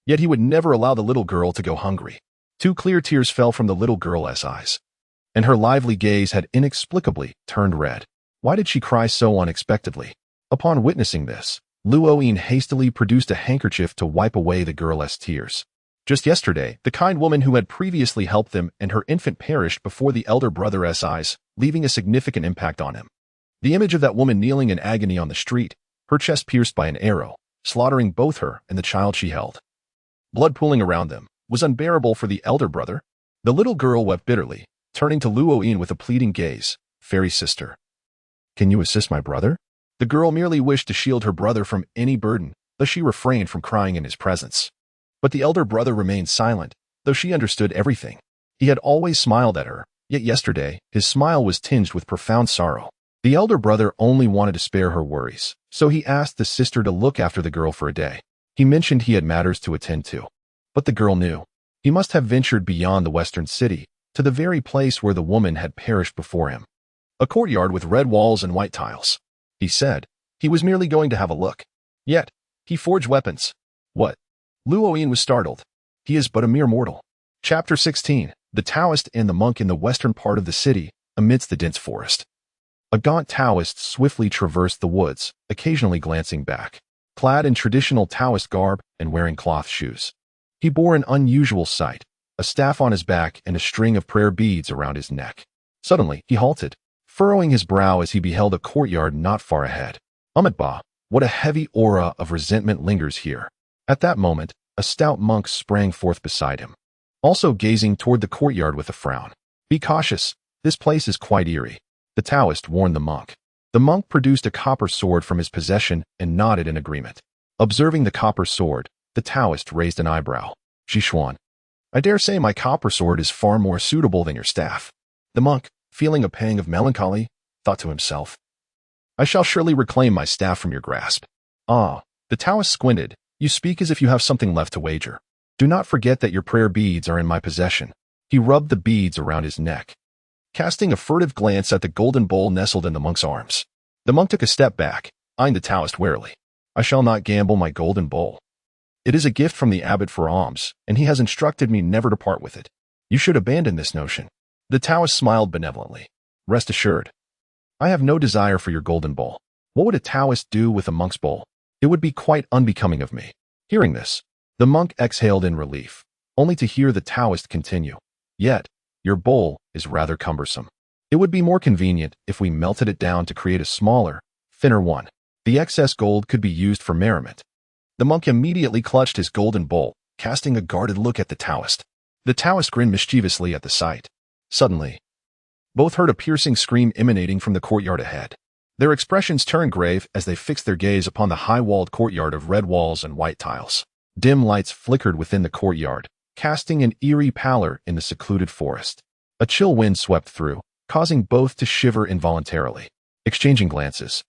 Yet he would never allow the little girl to go hungry. 2 clear tears fell from the little girl's eyes, and her lively gaze had inexplicably turned red. Why did she cry so unexpectedly? Upon witnessing this, Luoyin hastily produced a handkerchief to wipe away the girl's tears. Just yesterday, the kind woman who had previously helped them and her infant perished before the elder brother's eyes, leaving a significant impact on him. The image of that woman kneeling in agony on the street, her chest pierced by an arrow, slaughtering both her and the child she held. Blood pooling around them, was unbearable for the elder brother. The little girl wept bitterly, turning to Luoyin with a pleading gaze. Fairy sister, can you assist my brother? The girl merely wished to shield her brother from any burden, thus she refrained from crying in his presence. But the elder brother remained silent, though she understood everything. He had always smiled at her, yet yesterday, his smile was tinged with profound sorrow. The elder brother only wanted to spare her worries, so he asked the sister to look after the girl for a day. He mentioned he had matters to attend to. But the girl knew. He must have ventured beyond the western city, to the very place where the woman had perished before him. A courtyard with red walls and white tiles. He said. He was merely going to have a look. Yet, he forged weapons. What? Luoyin was startled. He is but a mere mortal. Chapter 16. The Taoist and the Monk in the western part of the city, amidst the dense forest. A gaunt Taoist swiftly traversed the woods, occasionally glancing back. Clad in traditional Taoist garb and wearing cloth shoes. He bore an unusual sight, a staff on his back and a string of prayer beads around his neck. Suddenly, he halted, furrowing his brow as he beheld a courtyard not far ahead. Bah, what a heavy aura of resentment lingers here. At that moment, a stout monk sprang forth beside him, also gazing toward the courtyard with a frown. Be cautious, this place is quite eerie, the Taoist warned the monk. The monk produced a copper sword from his possession and nodded in agreement. Observing the copper sword, the Taoist raised an eyebrow. Zhishuan, I dare say my copper sword is far more suitable than your staff. The monk, feeling a pang of melancholy, thought to himself, I shall surely reclaim my staff from your grasp. Ah, the Taoist squinted. You speak as if you have something left to wager. Do not forget that your prayer beads are in my possession. He rubbed the beads around his neck, casting a furtive glance at the golden bowl nestled in the monk's arms. The monk took a step back, eyeing the Taoist warily. I shall not gamble my golden bowl. It is a gift from the abbot for alms, and he has instructed me never to part with it. You should abandon this notion. The Taoist smiled benevolently. Rest assured. I have no desire for your golden bowl. What would a Taoist do with a monk's bowl? It would be quite unbecoming of me. Hearing this, the monk exhaled in relief. only to hear the Taoist continue. Yet, your bowl is rather cumbersome. It would be more convenient if we melted it down to create a smaller, thinner one. The excess gold could be used for merriment. The monk immediately clutched his golden bowl, casting a guarded look at the Taoist. The Taoist grinned mischievously at the sight. Suddenly, both heard a piercing scream emanating from the courtyard ahead. Their expressions turned grave as they fixed their gaze upon the high-walled courtyard of red walls and white tiles. Dim lights flickered within the courtyard, casting an eerie pallor in the secluded forest. A chill wind swept through, causing both to shiver involuntarily. Exchanging glances,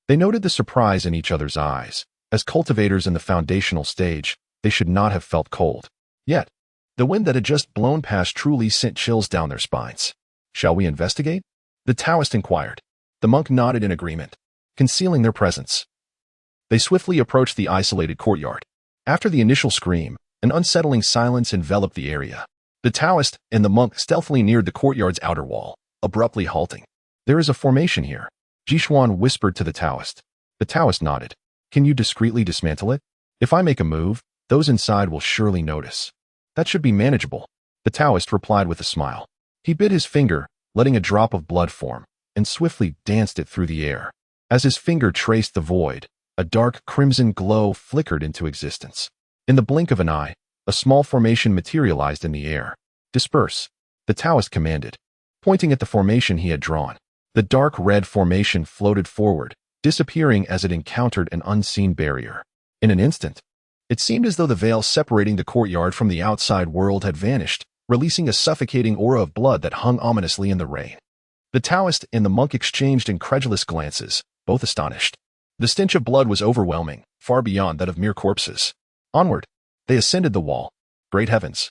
they noted the surprise in each other's eyes. As cultivators in the foundational stage, they should not have felt cold. Yet, the wind that had just blown past truly sent chills down their spines. Shall we investigate? The Taoist inquired. The monk nodded in agreement, concealing their presence. They swiftly approached the isolated courtyard. After the initial scream, an unsettling silence enveloped the area. The Taoist and the monk stealthily neared the courtyard's outer wall, abruptly halting. There is a formation here, Jishuan whispered to the Taoist. The Taoist nodded. Can you discreetly dismantle it? If I make a move, those inside will surely notice. That should be manageable, the Taoist replied with a smile. He bit his finger, letting a drop of blood form, and swiftly danced it through the air. As his finger traced the void, a dark crimson glow flickered into existence. In the blink of an eye, a small formation materialized in the air. Disperse, the Taoist commanded, pointing at the formation he had drawn. The dark red formation floated forward, disappearing as it encountered an unseen barrier. In an instant, it seemed as though the veil separating the courtyard from the outside world had vanished, releasing a suffocating aura of blood that hung ominously in the rain. The Taoist and the monk exchanged incredulous glances, both astonished. The stench of blood was overwhelming, far beyond that of mere corpses. Onward, they ascended the wall. Great heavens!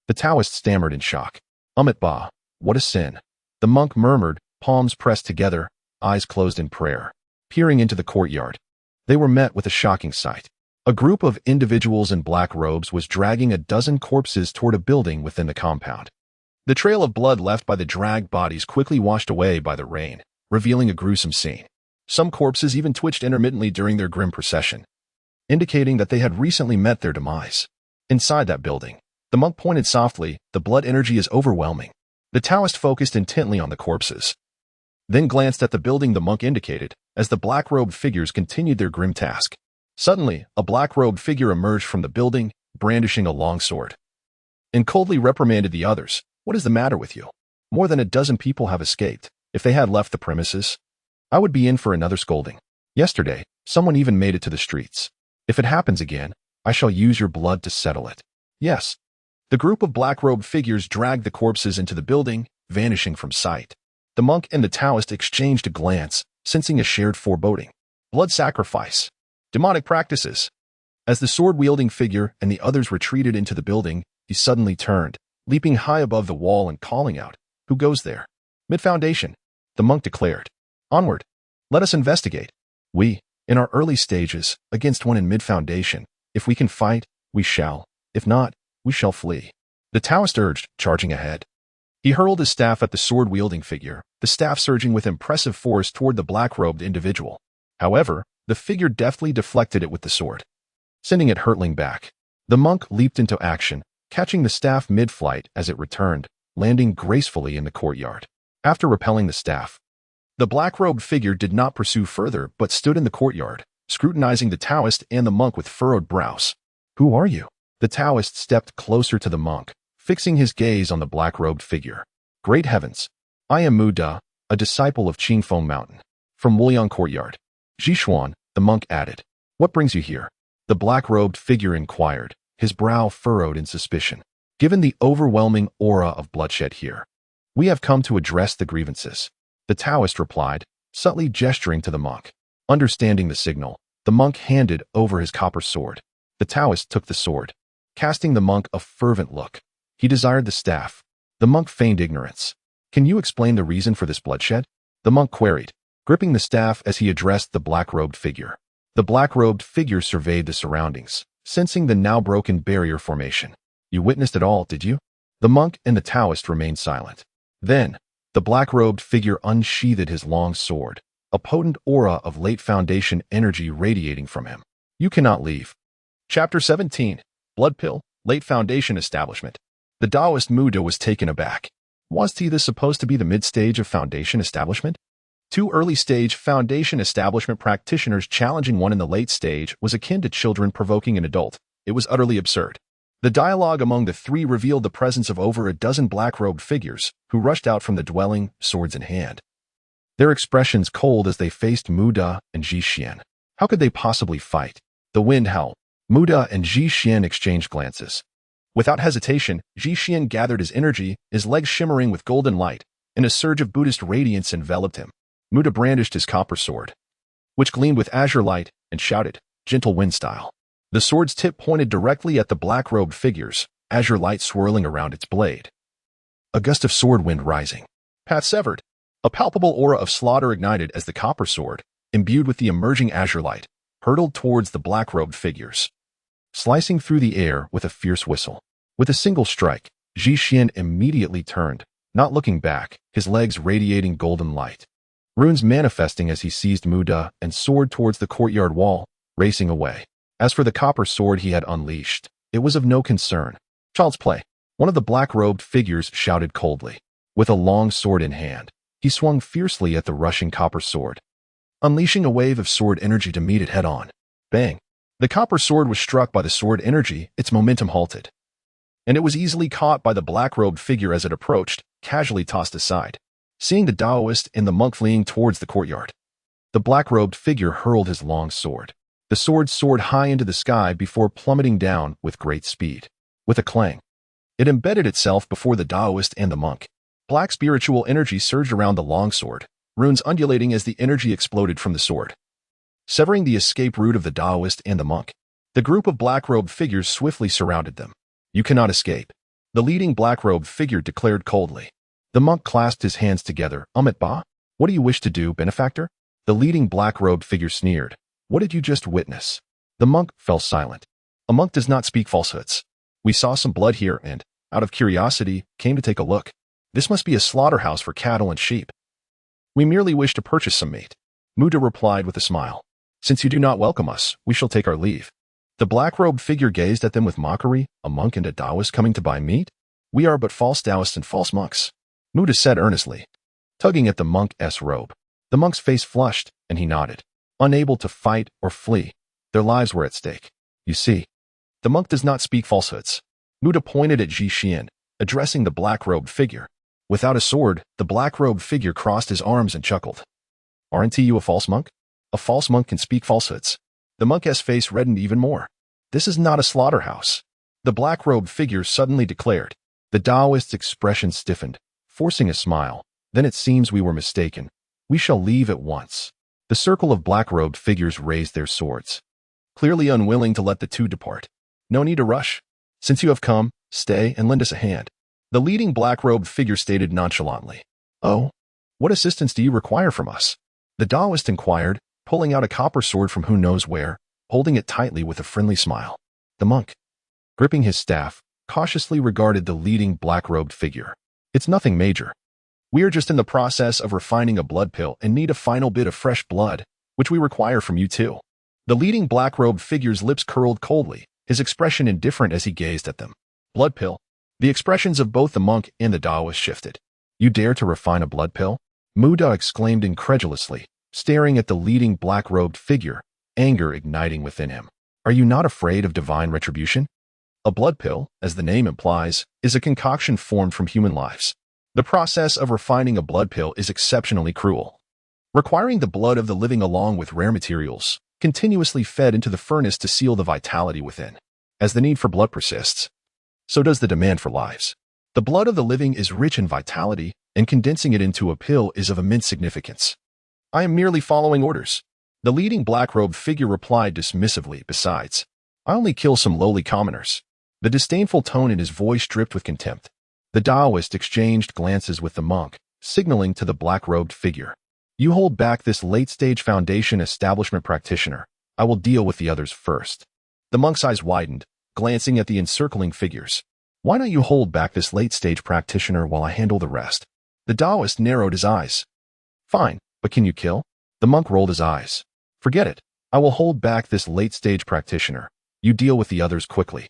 The Taoist stammered in shock. Amit Ba, what a sin! The monk murmured, palms pressed together, eyes closed in prayer. Peering into the courtyard, they were met with a shocking sight. A group of individuals in black robes was dragging a dozen corpses toward a building within the compound. The trail of blood left by the dragged bodies quickly washed away by the rain, revealing a gruesome scene. Some corpses even twitched intermittently during their grim procession, indicating that they had recently met their demise. Inside that building, the monk pointed softly, the blood energy is overwhelming. The Taoist focused intently on the corpses, then glanced at the building the monk indicated, as the black-robed figures continued their grim task. Suddenly, a black-robed figure emerged from the building, brandishing a long sword, and coldly reprimanded the others. What is the matter with you? More than a dozen people have escaped. If they had left the premises, I would be in for another scolding. Yesterday, someone even made it to the streets. If it happens again, I shall use your blood to settle it. Yes. The group of black-robed figures dragged the corpses into the building, vanishing from sight. The monk and the Taoist exchanged a glance, sensing a shared foreboding. Blood sacrifice. Demonic practices. As the sword-wielding figure and the others retreated into the building, he suddenly turned, leaping high above the wall and calling out, "Who goes there?" "Mid-Foundation," the monk declared. "Onward. Let us investigate. We, in our early stages, against one in Mid-Foundation. If we can fight, we shall. If not, we shall flee," the Taoist urged, charging ahead. He hurled his staff at the sword-wielding figure, the staff surging with impressive force toward the black-robed individual. However, the figure deftly deflected it with the sword, sending it hurtling back. The monk leaped into action, catching the staff mid-flight as it returned, landing gracefully in the courtyard. After repelling the staff, the black-robed figure did not pursue further but stood in the courtyard, scrutinizing the Taoist and the monk with furrowed brows. "Who are you?" The Taoist stepped closer to the monk, fixing his gaze on the black-robed figure. "Great heavens! I am Mu Da, a disciple of Qingfeng Mountain, from Wuliang Courtyard." "Jishuan," the monk added. "What brings you here?" The black-robed figure inquired, his brow furrowed in suspicion. "Given the overwhelming aura of bloodshed here, we have come to address the grievances," the Taoist replied, subtly gesturing to the monk. Understanding the signal, the monk handed over his copper sword. The Taoist took the sword, casting the monk a fervent look. He desired the staff. The monk feigned ignorance. "Can you explain the reason for this bloodshed?" the monk queried, gripping the staff as he addressed the black-robed figure. The black-robed figure surveyed the surroundings, sensing the now broken barrier formation. "You witnessed it all, did you?" The monk and the Taoist remained silent. Then, the black-robed figure unsheathed his long sword, a potent aura of late Foundation energy radiating from him. "You cannot leave." Chapter 17. Blood Pill, Late foundation establishment. The Taoist Muda was taken aback. Was this supposed to be the mid-stage of foundation establishment? Two early-stage foundation establishment practitioners challenging one in the late stage was akin to children provoking an adult. It was utterly absurd. The dialogue among the three revealed the presence of over a dozen black-robed figures who rushed out from the dwelling, swords in hand. Their expressions cold as they faced Muda and Ji Xian. How could they possibly fight? The wind howled. Muda and Ji Xian exchanged glances. Without hesitation, Ji Xian gathered his energy, his legs shimmering with golden light, and a surge of Buddhist radiance enveloped him. Muda brandished his copper sword, which gleamed with azure light, and shouted, gentle wind style. The sword's tip pointed directly at the black-robed figures, azure light swirling around its blade. A gust of sword wind rising. Path severed. A palpable aura of slaughter ignited as the copper sword, imbued with the emerging azure light, hurtled towards the black-robed figures, slicing through the air with a fierce whistle. With a single strike, Ji Xian immediately turned, not looking back, his legs radiating golden light. Runes manifesting as he seized Muda and soared towards the courtyard wall, racing away. As for the copper sword he had unleashed, it was of no concern. Child's play. One of the black-robed figures shouted coldly. With a long sword in hand, he swung fiercely at the rushing copper sword, unleashing a wave of sword energy to meet it head-on. Bang! The copper sword was struck by the sword energy, its momentum halted, and it was easily caught by the black-robed figure as it approached, casually tossed aside. Seeing the Taoist and the monk fleeing towards the courtyard, the black-robed figure hurled his long sword. The sword soared high into the sky before plummeting down with great speed. With a clang, it embedded itself before the Taoist and the monk. Black spiritual energy surged around the long sword, runes undulating as the energy exploded from the sword, severing the escape route of the Taoist and the monk. The group of black-robed figures swiftly surrounded them. You cannot escape, the leading black-robed figure declared coldly. The monk clasped his hands together. Amit Ba? What do you wish to do, benefactor? The leading black-robed figure sneered. What did you just witness? The monk fell silent. A monk does not speak falsehoods. We saw some blood here and, out of curiosity, came to take a look. This must be a slaughterhouse for cattle and sheep. We merely wish to purchase some meat. Muda replied with a smile. Since you do not welcome us, we shall take our leave. The black-robed figure gazed at them with mockery. A monk and a Taoist coming to buy meat? We are but false Taoists and false monks, Muda said earnestly, tugging at the monk's robe. The monk's face flushed, and he nodded. Unable to fight or flee, their lives were at stake. You see, the monk does not speak falsehoods. Muda pointed at Ji Xian, addressing the black-robed figure. Without a sword, the black-robed figure crossed his arms and chuckled. Aren't you a false monk? A false monk can speak falsehoods. The monk's face reddened even more. This is not a slaughterhouse, the black-robed figure suddenly declared. The Taoist's expression stiffened, forcing a smile. Then it seems we were mistaken. We shall leave at once. The circle of black-robed figures raised their swords, clearly unwilling to let the two depart. No need to rush. Since you have come, stay and lend us a hand, the leading black-robed figure stated nonchalantly. Oh, what assistance do you require from us? The Taoist inquired, pulling out a copper sword from who knows where, holding it tightly with a friendly smile. The monk, gripping his staff, cautiously regarded the leading black-robed figure. It's nothing major. We are just in the process of refining a blood pill and need a final bit of fresh blood, which we require from you too. The leading black-robed figure's lips curled coldly, his expression indifferent as he gazed at them. Blood pill? The expressions of both the monk and the Taoist shifted. You dare to refine a blood pill? Muda exclaimed incredulously, staring at the leading black-robed figure, anger igniting within him. Are you not afraid of divine retribution? A blood pill, as the name implies, is a concoction formed from human lives. The process of refining a blood pill is exceptionally cruel, requiring the blood of the living along with rare materials, continuously fed into the furnace to seal the vitality within. As the need for blood persists, so does the demand for lives. The blood of the living is rich in vitality, and condensing it into a pill is of immense significance. I am merely following orders, the leading black-robed figure replied dismissively. Besides, I only kill some lowly commoners. The disdainful tone in his voice dripped with contempt. The Taoist exchanged glances with the monk, signaling to the black-robed figure. You hold back this late-stage foundation establishment practitioner. I will deal with the others first. The monk's eyes widened, glancing at the encircling figures. Why don't you hold back this late-stage practitioner while I handle the rest? The Taoist narrowed his eyes. Fine, but can you kill? The monk rolled his eyes. Forget it. I will hold back this late-stage practitioner. You deal with the others quickly.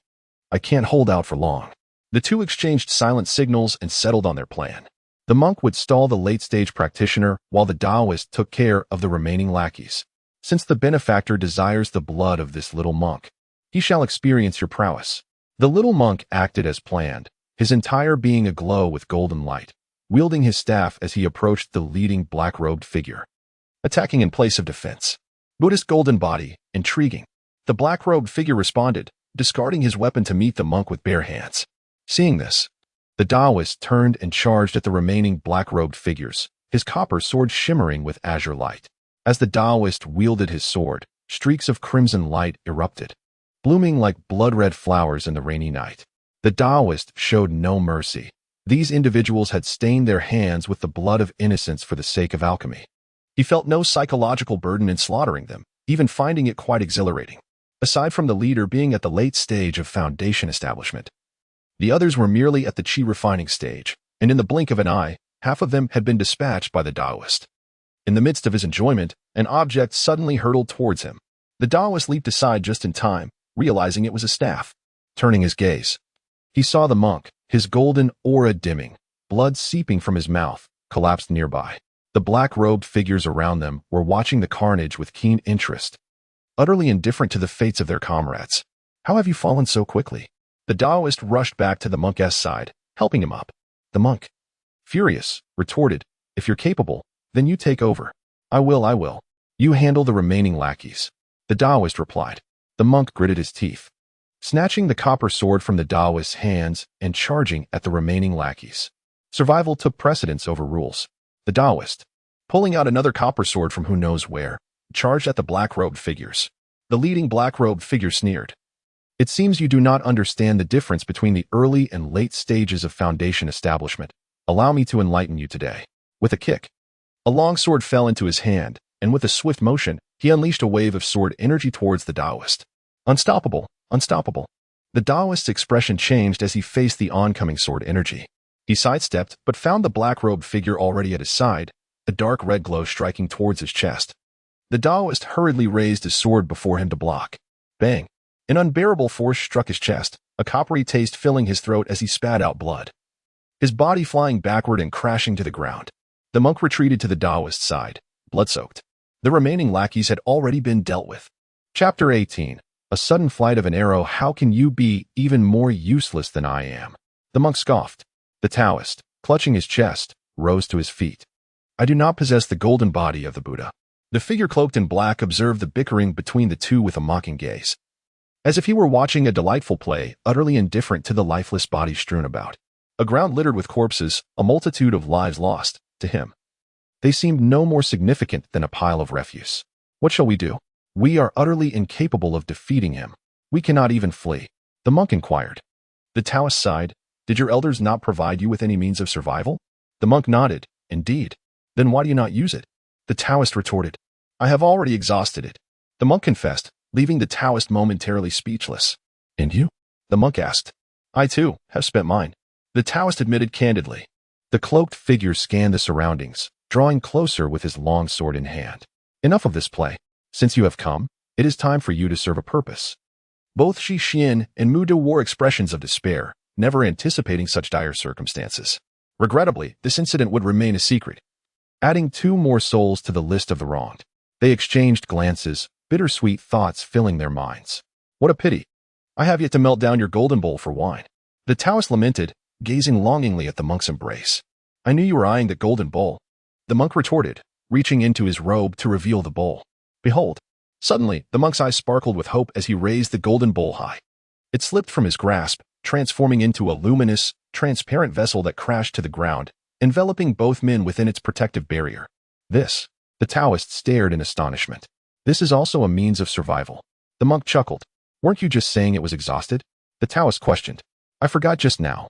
I can't hold out for long. The two exchanged silent signals and settled on their plan. The monk would stall the late-stage practitioner while the Taoist took care of the remaining lackeys. Since the benefactor desires the blood of this little monk, he shall experience your prowess. The little monk acted as planned, his entire being aglow with golden light, wielding his staff as he approached the leading black-robed figure. Attacking in place of defense. Buddhist golden body, intriguing. The black-robed figure responded, discarding his weapon to meet the monk with bare hands. Seeing this, the Taoist turned and charged at the remaining black-robed figures, his copper sword shimmering with azure light. As the Taoist wielded his sword, streaks of crimson light erupted, blooming like blood-red flowers in the rainy night. The Taoist showed no mercy. These individuals had stained their hands with the blood of innocence for the sake of alchemy. He felt no psychological burden in slaughtering them, even finding it quite exhilarating. Aside from the leader being at the late stage of foundation establishment, the others were merely at the chi refining stage, and in the blink of an eye, half of them had been dispatched by the Taoist. In the midst of his enjoyment, an object suddenly hurtled towards him. The Taoist leaped aside just in time, realizing it was a staff. Turning his gaze, he saw the monk, his golden aura dimming, blood seeping from his mouth, collapsed nearby. The black-robed figures around them were watching the carnage with keen interest, utterly indifferent to the fates of their comrades. How have you fallen so quickly? The Taoist rushed back to the monk's side, helping him up. The monk, furious, retorted, "If you're capable, then you take over." I will. You handle the remaining lackeys." The Taoist replied. The monk gritted his teeth, snatching the copper sword from the Taoist's hands and charging at the remaining lackeys. Survival took precedence over rules. The Taoist, pulling out another copper sword from who knows where, charged at the black-robed figures. The leading black-robed figure sneered. "It seems you do not understand the difference between the early and late stages of foundation establishment. Allow me to enlighten you today." With a kick, a long sword fell into his hand, and with a swift motion, he unleashed a wave of sword energy towards the Taoist. Unstoppable. The Taoist's expression changed as he faced the oncoming sword energy. He sidestepped, but found the black-robed figure already at his side, a dark red glow striking towards his chest. The Taoist hurriedly raised his sword before him to block. Bang! An unbearable force struck his chest, a coppery taste filling his throat as he spat out blood, his body flying backward and crashing to the ground. The monk retreated to the Taoist's side, blood-soaked. The remaining lackeys had already been dealt with. Chapter 18. A sudden flight of an arrow. How can you be even more useless than I am? The monk scoffed. The Taoist, clutching his chest, rose to his feet. I do not possess the golden body of the Buddha. The figure cloaked in black observed the bickering between the two with a mocking gaze, as if he were watching a delightful play, utterly indifferent to the lifeless bodies strewn about. A ground littered with corpses, a multitude of lives lost. To him, they seemed no more significant than a pile of refuse. What shall we do? We are utterly incapable of defeating him. We cannot even flee. The monk inquired. The Taoist sighed. Did your elders not provide you with any means of survival? The monk nodded. Indeed. Then why do you not use it? The Taoist retorted. I have already exhausted it. The monk confessed, leaving the Taoist momentarily speechless. And you? The monk asked. I too have spent mine. The Taoist admitted candidly. The cloaked figure scanned the surroundings, drawing closer with his long sword in hand. Enough of this play. Since you have come, it is time for you to serve a purpose. Both Shi Xian and Mu De wore expressions of despair, never anticipating such dire circumstances. Regrettably, this incident would remain a secret, adding 2 more souls to the list of the wronged. They exchanged glances, bittersweet thoughts filling their minds. What a pity. I have yet to melt down your golden bowl for wine. The Taoist lamented, gazing longingly at the monk's embrace. I knew you were eyeing the golden bowl. The monk retorted, reaching into his robe to reveal the bowl. Behold. Suddenly, the monk's eyes sparkled with hope as he raised the golden bowl high. It slipped from his grasp, transforming into a luminous, transparent vessel that crashed to the ground, enveloping both men within its protective barrier. This. The Taoist stared in astonishment. This is also a means of survival. The monk chuckled. Weren't you just saying it was exhausted? The Taoist questioned. I forgot just now.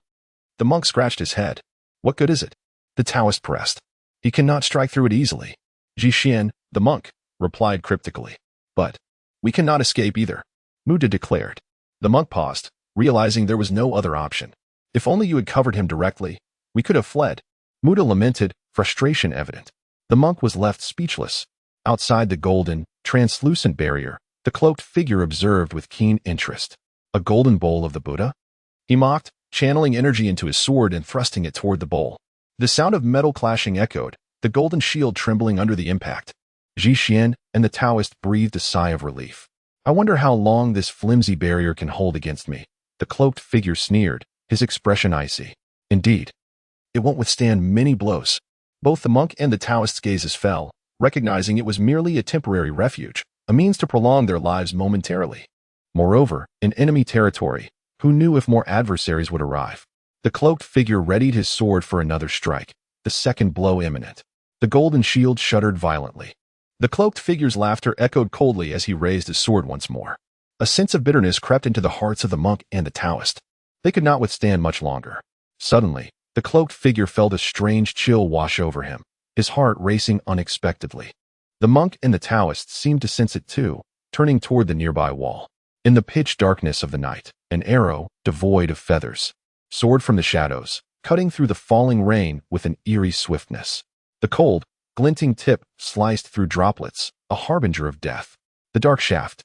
The monk scratched his head. What good is it? The Taoist pressed. He cannot strike through it easily. Ji Xian, the monk, replied cryptically. But we cannot escape either, Muda declared. The monk paused, realizing there was no other option. If only you had covered him directly, we could have fled. Muda lamented, frustration evident. The monk was left speechless. Outside the golden, translucent barrier, the cloaked figure observed with keen interest. A golden bowl of the Buddha? He mocked, channeling energy into his sword and thrusting it toward the bowl. The sound of metal clashing echoed, the golden shield trembling under the impact. Ji Xian and the Taoist breathed a sigh of relief. I wonder how long this flimsy barrier can hold against me. The cloaked figure sneered, his expression icy. Indeed, it won't withstand many blows. Both the monk and the Taoist's gazes fell, recognizing it was merely a temporary refuge, a means to prolong their lives momentarily. Moreover, in enemy territory, who knew if more adversaries would arrive? The cloaked figure readied his sword for another strike, the second blow imminent. The golden shield shuddered violently. The cloaked figure's laughter echoed coldly as he raised his sword once more. A sense of bitterness crept into the hearts of the monk and the Taoist. They could not withstand much longer. Suddenly, the cloaked figure felt a strange chill wash over him, his heart racing unexpectedly. The monk and the Taoist seemed to sense it too, turning toward the nearby wall. In the pitch darkness of the night, an arrow, devoid of feathers, soared from the shadows, cutting through the falling rain with an eerie swiftness. The cold, glinting tip sliced through droplets, a harbinger of death. The dark shaft,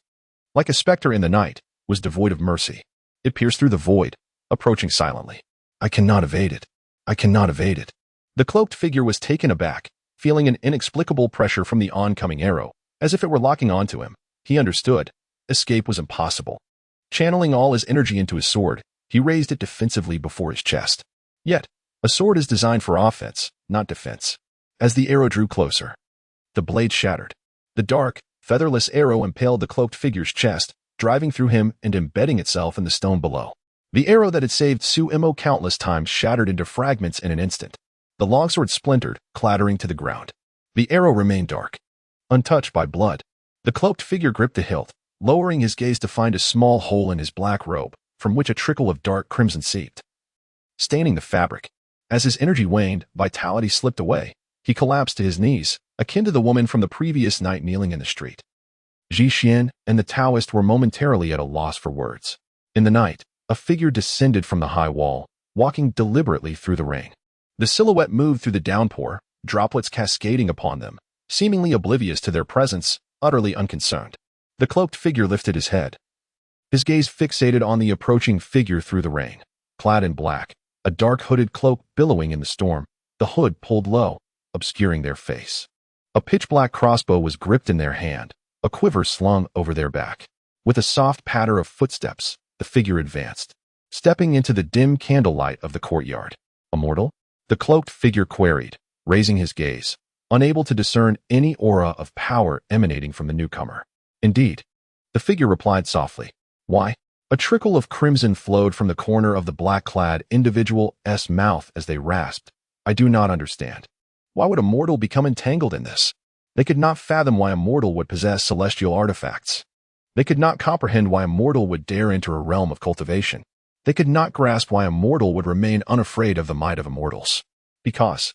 like a specter in the night, was devoid of mercy. It pierced through the void, approaching silently. I cannot evade it. I cannot evade it. The cloaked figure was taken aback, feeling an inexplicable pressure from the oncoming arrow, as if it were locking onto him. He understood. Escape was impossible. Channeling all his energy into his sword, he raised it defensively before his chest. Yet, a sword is designed for offense, not defense. As the arrow drew closer, the blade shattered. The dark, featherless arrow impaled the cloaked figure's chest, driving through him and embedding itself in the stone below. The arrow that had saved Su Imo countless times shattered into fragments in an instant. The longsword splintered, clattering to the ground. The arrow remained dark, untouched by blood. The cloaked figure gripped the hilt, lowering his gaze to find a small hole in his black robe, from which a trickle of dark crimson seeped, staining the fabric. As his energy waned, vitality slipped away. He collapsed to his knees, akin to the woman from the previous night kneeling in the street. Ji Xian and the Taoist were momentarily at a loss for words. In the night, a figure descended from the high wall, walking deliberately through the rain. The silhouette moved through the downpour, droplets cascading upon them, seemingly oblivious to their presence, utterly unconcerned. The cloaked figure lifted his head, his gaze fixated on the approaching figure through the rain. Clad in black, a dark hooded cloak billowing in the storm, the hood pulled low, obscuring their face. A pitch-black crossbow was gripped in their hand, a quiver slung over their back. With a soft patter of footsteps, the figure advanced, stepping into the dim candlelight of the courtyard. Immortal? The cloaked figure queried, raising his gaze, unable to discern any aura of power emanating from the newcomer. Indeed, the figure replied softly. Why? A trickle of crimson flowed from the corner of the black-clad individual's mouth as they rasped. I do not understand. Why would a mortal become entangled in this? They could not fathom why a mortal would possess celestial artifacts. They could not comprehend why a mortal would dare enter a realm of cultivation. They could not grasp why a mortal would remain unafraid of the might of immortals. Because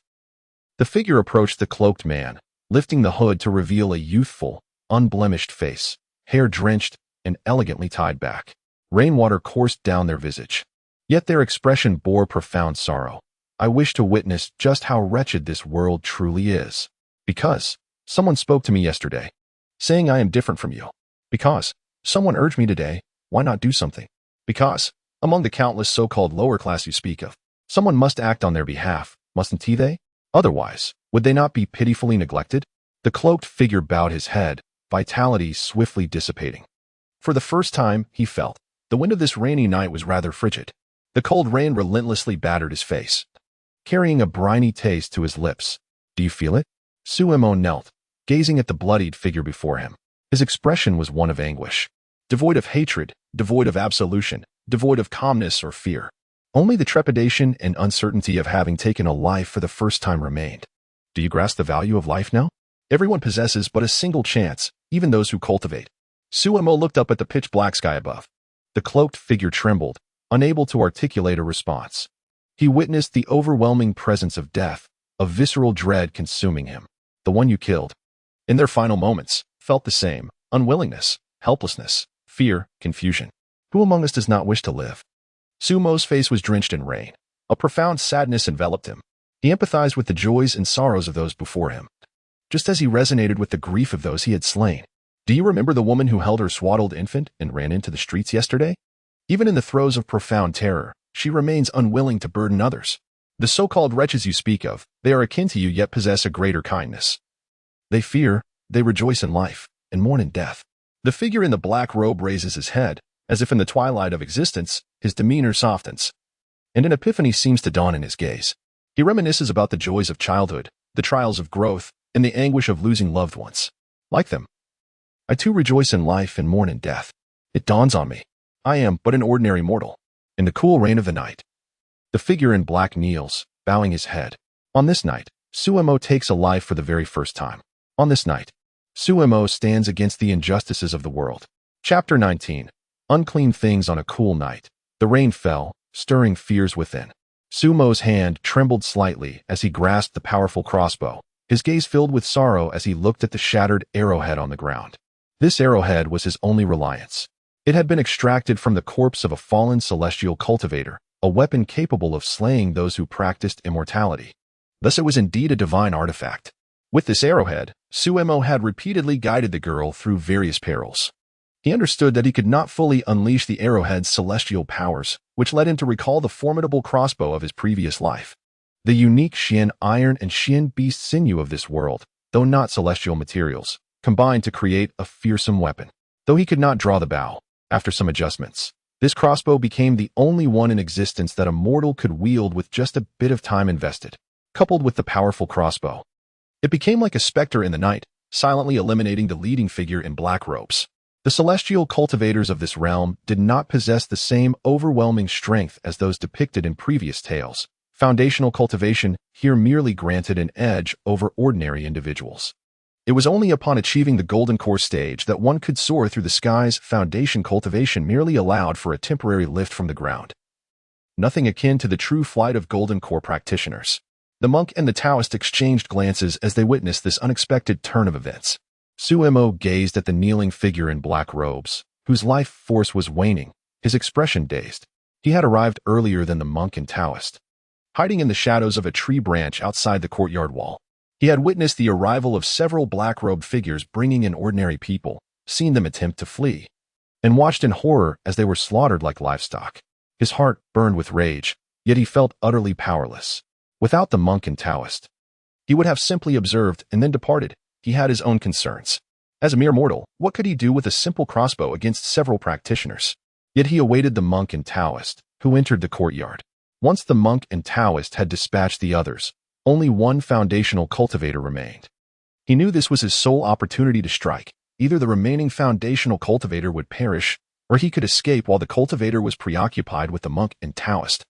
the figure approached the cloaked man, lifting the hood to reveal a youthful, unblemished face, hair drenched and elegantly tied back. Rainwater coursed down their visage. Yet their expression bore profound sorrow. I wish to witness just how wretched this world truly is. Because someone spoke to me yesterday, saying I am different from you. Because someone urged me today, why not do something? Because, among the countless so-called lower class you speak of, someone must act on their behalf, mustn't they? Otherwise, would they not be pitifully neglected? The cloaked figure bowed his head, vitality swiftly dissipating. For the first time, he felt, the wind of this rainy night was rather frigid. The cold rain relentlessly battered his face, carrying a briny taste to his lips. Do you feel it? Su Imo knelt, gazing at the bloodied figure before him. His expression was one of anguish, devoid of hatred, devoid of absolution, devoid of calmness or fear. Only the trepidation and uncertainty of having taken a life for the first time remained. Do you grasp the value of life now? Everyone possesses but a single chance, even those who cultivate. Su Imo looked up at the pitch-black sky above. The cloaked figure trembled, unable to articulate a response. He witnessed the overwhelming presence of death, a visceral dread consuming him. The one you killed, in their final moments, felt the same: unwillingness, helplessness, fear, confusion. Who among us does not wish to live? Su Imo's face was drenched in rain. A profound sadness enveloped him. He empathized with the joys and sorrows of those before him, just as he resonated with the grief of those he had slain. Do you remember the woman who held her swaddled infant and ran into the streets yesterday? Even in the throes of profound terror, she remains unwilling to burden others. The so-called wretches you speak of, they are akin to you yet possess a greater kindness. They fear, they rejoice in life, and mourn in death. The figure in the black robe raises his head, as if in the twilight of existence, his demeanor softens, and an epiphany seems to dawn in his gaze. He reminisces about the joys of childhood, the trials of growth, and the anguish of losing loved ones. Like them, I too rejoice in life and mourn in death. It dawns on me. I am but an ordinary mortal. In the cool rain of the night, the figure in black kneels, bowing his head. On this night, Suemo takes a life for the very first time. On this night, Suemo stands against the injustices of the world. Chapter 19. Unclean things on a cool night. The rain fell, stirring fears within. Sumo's hand trembled slightly as he grasped the powerful crossbow, his gaze filled with sorrow as he looked at the shattered arrowhead on the ground. This arrowhead was his only reliance. It had been extracted from the corpse of a fallen celestial cultivator, a weapon capable of slaying those who practiced immortality. Thus it was indeed a divine artifact. With this arrowhead, Suemo had repeatedly guided the girl through various perils. He understood that he could not fully unleash the arrowhead's celestial powers, which led him to recall the formidable crossbow of his previous life. The unique Xian iron and Xian beast sinew of this world, though not celestial materials, combined to create a fearsome weapon. Though he could not draw the bow, after some adjustments, this crossbow became the only one in existence that a mortal could wield with just a bit of time invested. Coupled with the powerful crossbow, it became like a specter in the night, silently eliminating the leading figure in black robes. The celestial cultivators of this realm did not possess the same overwhelming strength as those depicted in previous tales. Foundational cultivation here merely granted an edge over ordinary individuals. It was only upon achieving the golden core stage that one could soar through the skies. Foundation cultivation merely allowed for a temporary lift from the ground. Nothing akin to the true flight of golden core practitioners. The monk and the Taoist exchanged glances as they witnessed this unexpected turn of events. Suemo gazed at the kneeling figure in black robes, whose life force was waning, his expression dazed. He had arrived earlier than the monk and Taoist. Hiding in the shadows of a tree branch outside the courtyard wall, he had witnessed the arrival of several black-robed figures bringing in ordinary people, seen them attempt to flee, and watched in horror as they were slaughtered like livestock. His heart burned with rage, yet he felt utterly powerless. Without the monk and Taoist, he would have simply observed and then departed. He had his own concerns. As a mere mortal, what could he do with a simple crossbow against several practitioners? Yet he awaited the monk and Taoist, who entered the courtyard. Once the monk and Taoist had dispatched the others, only one foundational cultivator remained. He knew this was his sole opportunity to strike. Either the remaining foundational cultivator would perish, or he could escape while the cultivator was preoccupied with the monk and Taoist.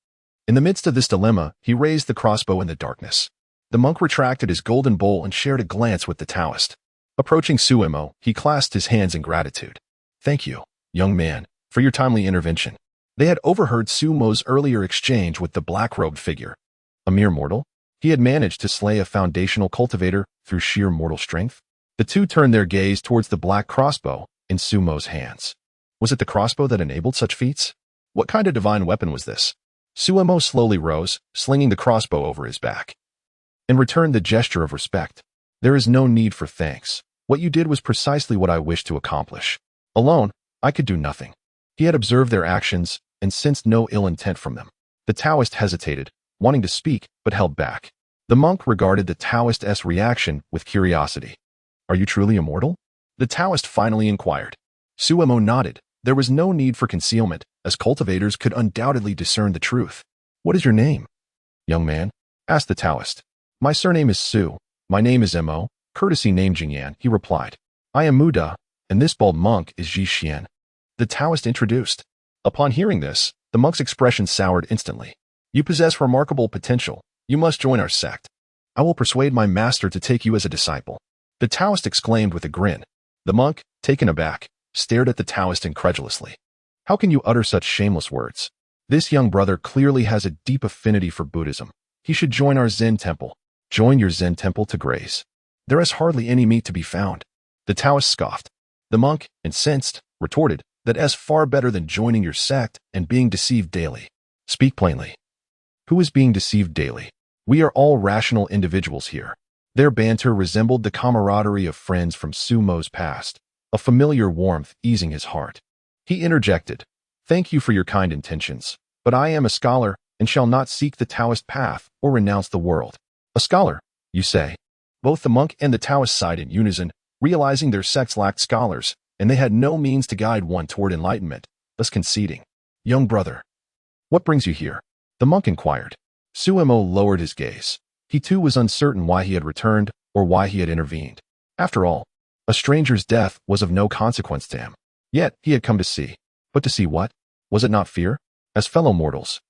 In the midst of this dilemma, he raised the crossbow in the darkness. The monk retracted his golden bowl and shared a glance with the Taoist. Approaching Suemo, he clasped his hands in gratitude. "Thank you, young man, for your timely intervention." They had overheard Sumo's earlier exchange with the black-robed figure. A mere mortal, he had managed to slay a foundational cultivator through sheer mortal strength. The two turned their gaze towards the black crossbow in Sumo's hands. Was it the crossbow that enabled such feats? What kind of divine weapon was this? Suemo slowly rose, slinging the crossbow over his back, and returned the gesture of respect. "There is no need for thanks. What you did was precisely what I wished to accomplish. Alone, I could do nothing." He had observed their actions and sensed no ill intent from them. The Taoist hesitated, wanting to speak, but held back. The monk regarded the Taoist's reaction with curiosity. "Are you truly immortal?" the Taoist finally inquired. Suemo nodded. There was no need for concealment, as cultivators could undoubtedly discern the truth. "What is your name, young man?" asked the Taoist. "My surname is Su. My name is Mo, courtesy name Jingyan," he replied. "I am Muda, and this bald monk is Ji Xian," the Taoist introduced. Upon hearing this, the monk's expression soured instantly. "You possess remarkable potential. You must join our sect. I will persuade my master to take you as a disciple," the Taoist exclaimed with a grin. The monk, taken aback, stared at the Taoist incredulously. "How can you utter such shameless words? This young brother clearly has a deep affinity for Buddhism. He should join our Zen temple." "Join your Zen temple to graze. There is hardly any meat to be found," the Taoist scoffed. The monk, incensed, retorted, "That is far better than joining your sect and being deceived daily. Speak plainly. Who is being deceived daily? We are all rational individuals here." Their banter resembled the camaraderie of friends from Sumo's past, a familiar warmth easing his heart. He interjected, Thank you for your kind intentions, but I am a scholar and shall not seek the Taoist path or renounce the world. A scholar, you say? Both the monk and the Taoist sighed in unison, realizing their sects lacked scholars, and they had no means to guide one toward enlightenment, thus conceding. Young brother, what brings you here? The monk inquired. Suemo lowered his gaze. He too was uncertain why he had returned or why he had intervened. After all, a stranger's death was of no consequence to him. Yet he had come to see. But to see what? Was it not fear? As fellow mortals.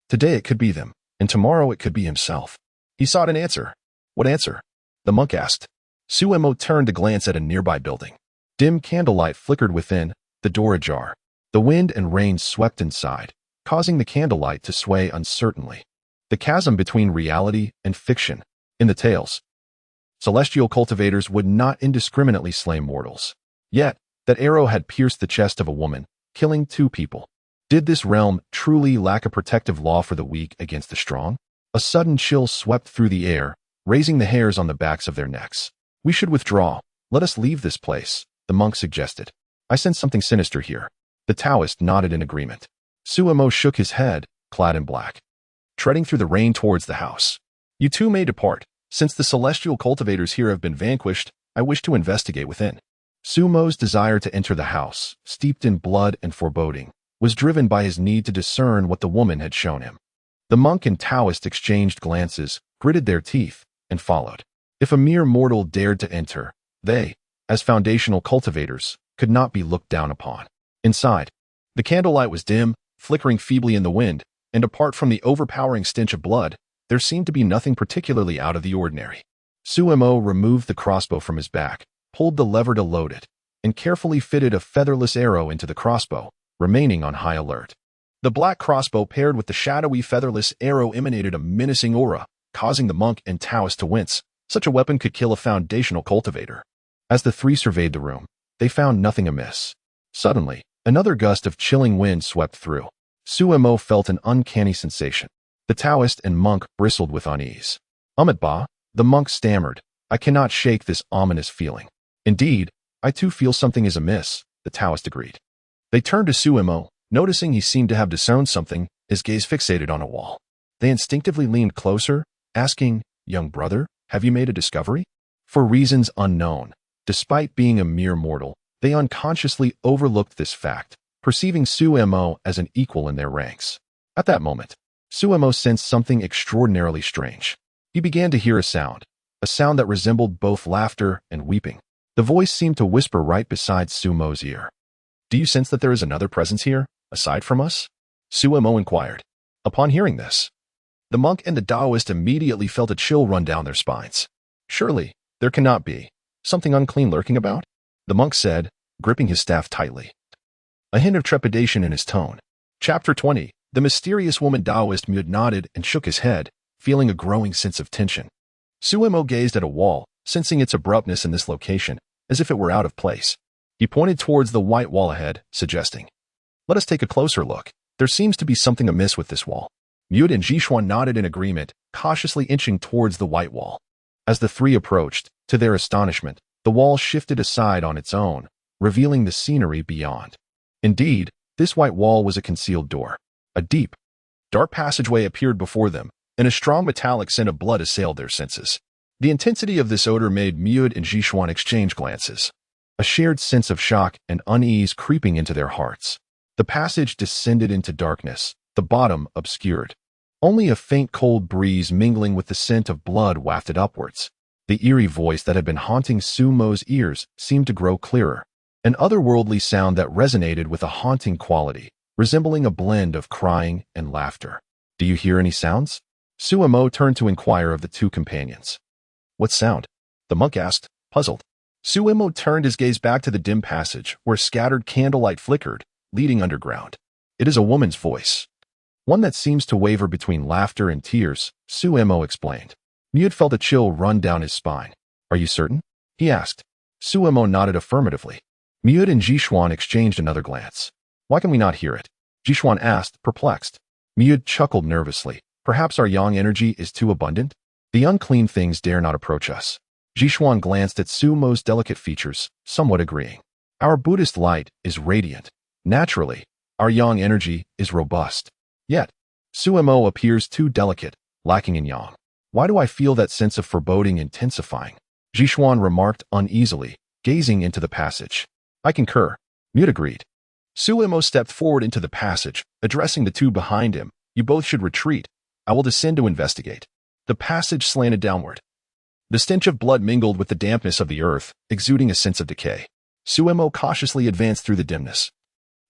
Today it could be them, and tomorrow it could be himself. He sought an answer. What answer? The monk asked. Suemo turned to glance at a nearby building. Dim candlelight flickered within, the door ajar. The wind and rain swept inside, causing the candlelight to sway uncertainly. The chasm between reality and fiction. In the tales, celestial cultivators would not indiscriminately slay mortals. Yet, that arrow had pierced the chest of a woman, killing 2 people. Did this realm truly lack a protective law for the weak against the strong? A sudden chill swept through the air, raising the hairs on the backs of their necks. We should withdraw. Let us leave this place, the monk suggested. I sense something sinister here. The Taoist nodded in agreement. Suemo shook his head, clad in black, treading through the rain towards the house. You two may depart. Since the celestial cultivators here have been vanquished, I wish to investigate within. Sumo's desire to enter the house, steeped in blood and foreboding, was driven by his need to discern what the woman had shown him. The monk and Taoist exchanged glances, gritted their teeth, and followed. If a mere mortal dared to enter, they, as foundational cultivators, could not be looked down upon. Inside, the candlelight was dim, flickering feebly in the wind, and apart from the overpowering stench of blood, there seemed to be nothing particularly out of the ordinary. Suemo removed the crossbow from his back, pulled the lever to load it, and carefully fitted a featherless arrow into the crossbow, remaining on high alert. The black crossbow paired with the shadowy featherless arrow emanated a menacing aura, causing the monk and Taoist to wince. Such a weapon could kill a foundational cultivator. As the 3 surveyed the room, they found nothing amiss. Suddenly, another gust of chilling wind swept through. Suemo felt an uncanny sensation. The Taoist and monk bristled with unease. Ba, the monk stammered, I cannot shake this ominous feeling. Indeed, I too feel something is amiss, the Taoist agreed. They turned to Suemo, noticing he seemed to have discerned something, his gaze fixated on a wall. They instinctively leaned closer, asking, Young brother, have you made a discovery? For reasons unknown, despite being a mere mortal, they unconsciously overlooked this fact, perceiving Suemo as an equal in their ranks. At that moment, Suemo sensed something extraordinarily strange. He began to hear a sound that resembled both laughter and weeping. The voice seemed to whisper right beside Sumo's ear. Do you sense that there is another presence here, aside from us? Suemo inquired. Upon hearing this, the monk and the Taoist immediately felt a chill run down their spines. Surely, there cannot be something unclean lurking about? The monk said, gripping his staff tightly. A hint of trepidation in his tone. Chapter 20. The mysterious woman Taoist nodded and shook his head, feeling a growing sense of tension. Suemo gazed at a wall, sensing its abruptness in this location, as if it were out of place. He pointed towards the white wall ahead, suggesting, Let us take a closer look. There seems to be something amiss with this wall. Mute and Jishuan nodded in agreement, cautiously inching towards the white wall. As the 3 approached, to their astonishment, the wall shifted aside on its own, revealing the scenery beyond. Indeed, this white wall was a concealed door. A deep, dark passageway appeared before them, and a strong metallic scent of blood assailed their senses. The intensity of this odor made Mute and Jishuan exchange glances, a shared sense of shock and unease creeping into their hearts. The passage descended into darkness, the bottom obscured. Only a faint cold breeze mingling with the scent of blood wafted upwards. The eerie voice that had been haunting Sumo's ears seemed to grow clearer, an otherworldly sound that resonated with a haunting quality, resembling a blend of crying and laughter. Do you hear any sounds? Suemo turned to inquire of the 2 companions. What sound? The monk asked, puzzled. Suemo turned his gaze back to the dim passage, where scattered candlelight flickered, leading underground. It is a woman's voice. One that seems to waver between laughter and tears, Suemo explained. Mute felt a chill run down his spine. Are you certain? He asked. Suemo nodded affirmatively. Mute and Jishuan exchanged another glance. Why can we not hear it? Jishuan asked, perplexed. Mute chuckled nervously. Perhaps our yang energy is too abundant? The unclean things dare not approach us. Jishuan glanced at Sumo's delicate features, somewhat agreeing. Our Buddhist light is radiant. Naturally, Our yang energy is robust. Yet, Suemo appears too delicate, lacking in yang. Why do I feel that sense of foreboding intensifying? Jishuan remarked uneasily, gazing into the passage. I concur. Mute agreed. Suemo stepped forward into the passage, addressing the two behind him. You both should retreat. I will descend to investigate. The passage slanted downward. The stench of blood mingled with the dampness of the earth, exuding a sense of decay. Suemo cautiously advanced through the dimness.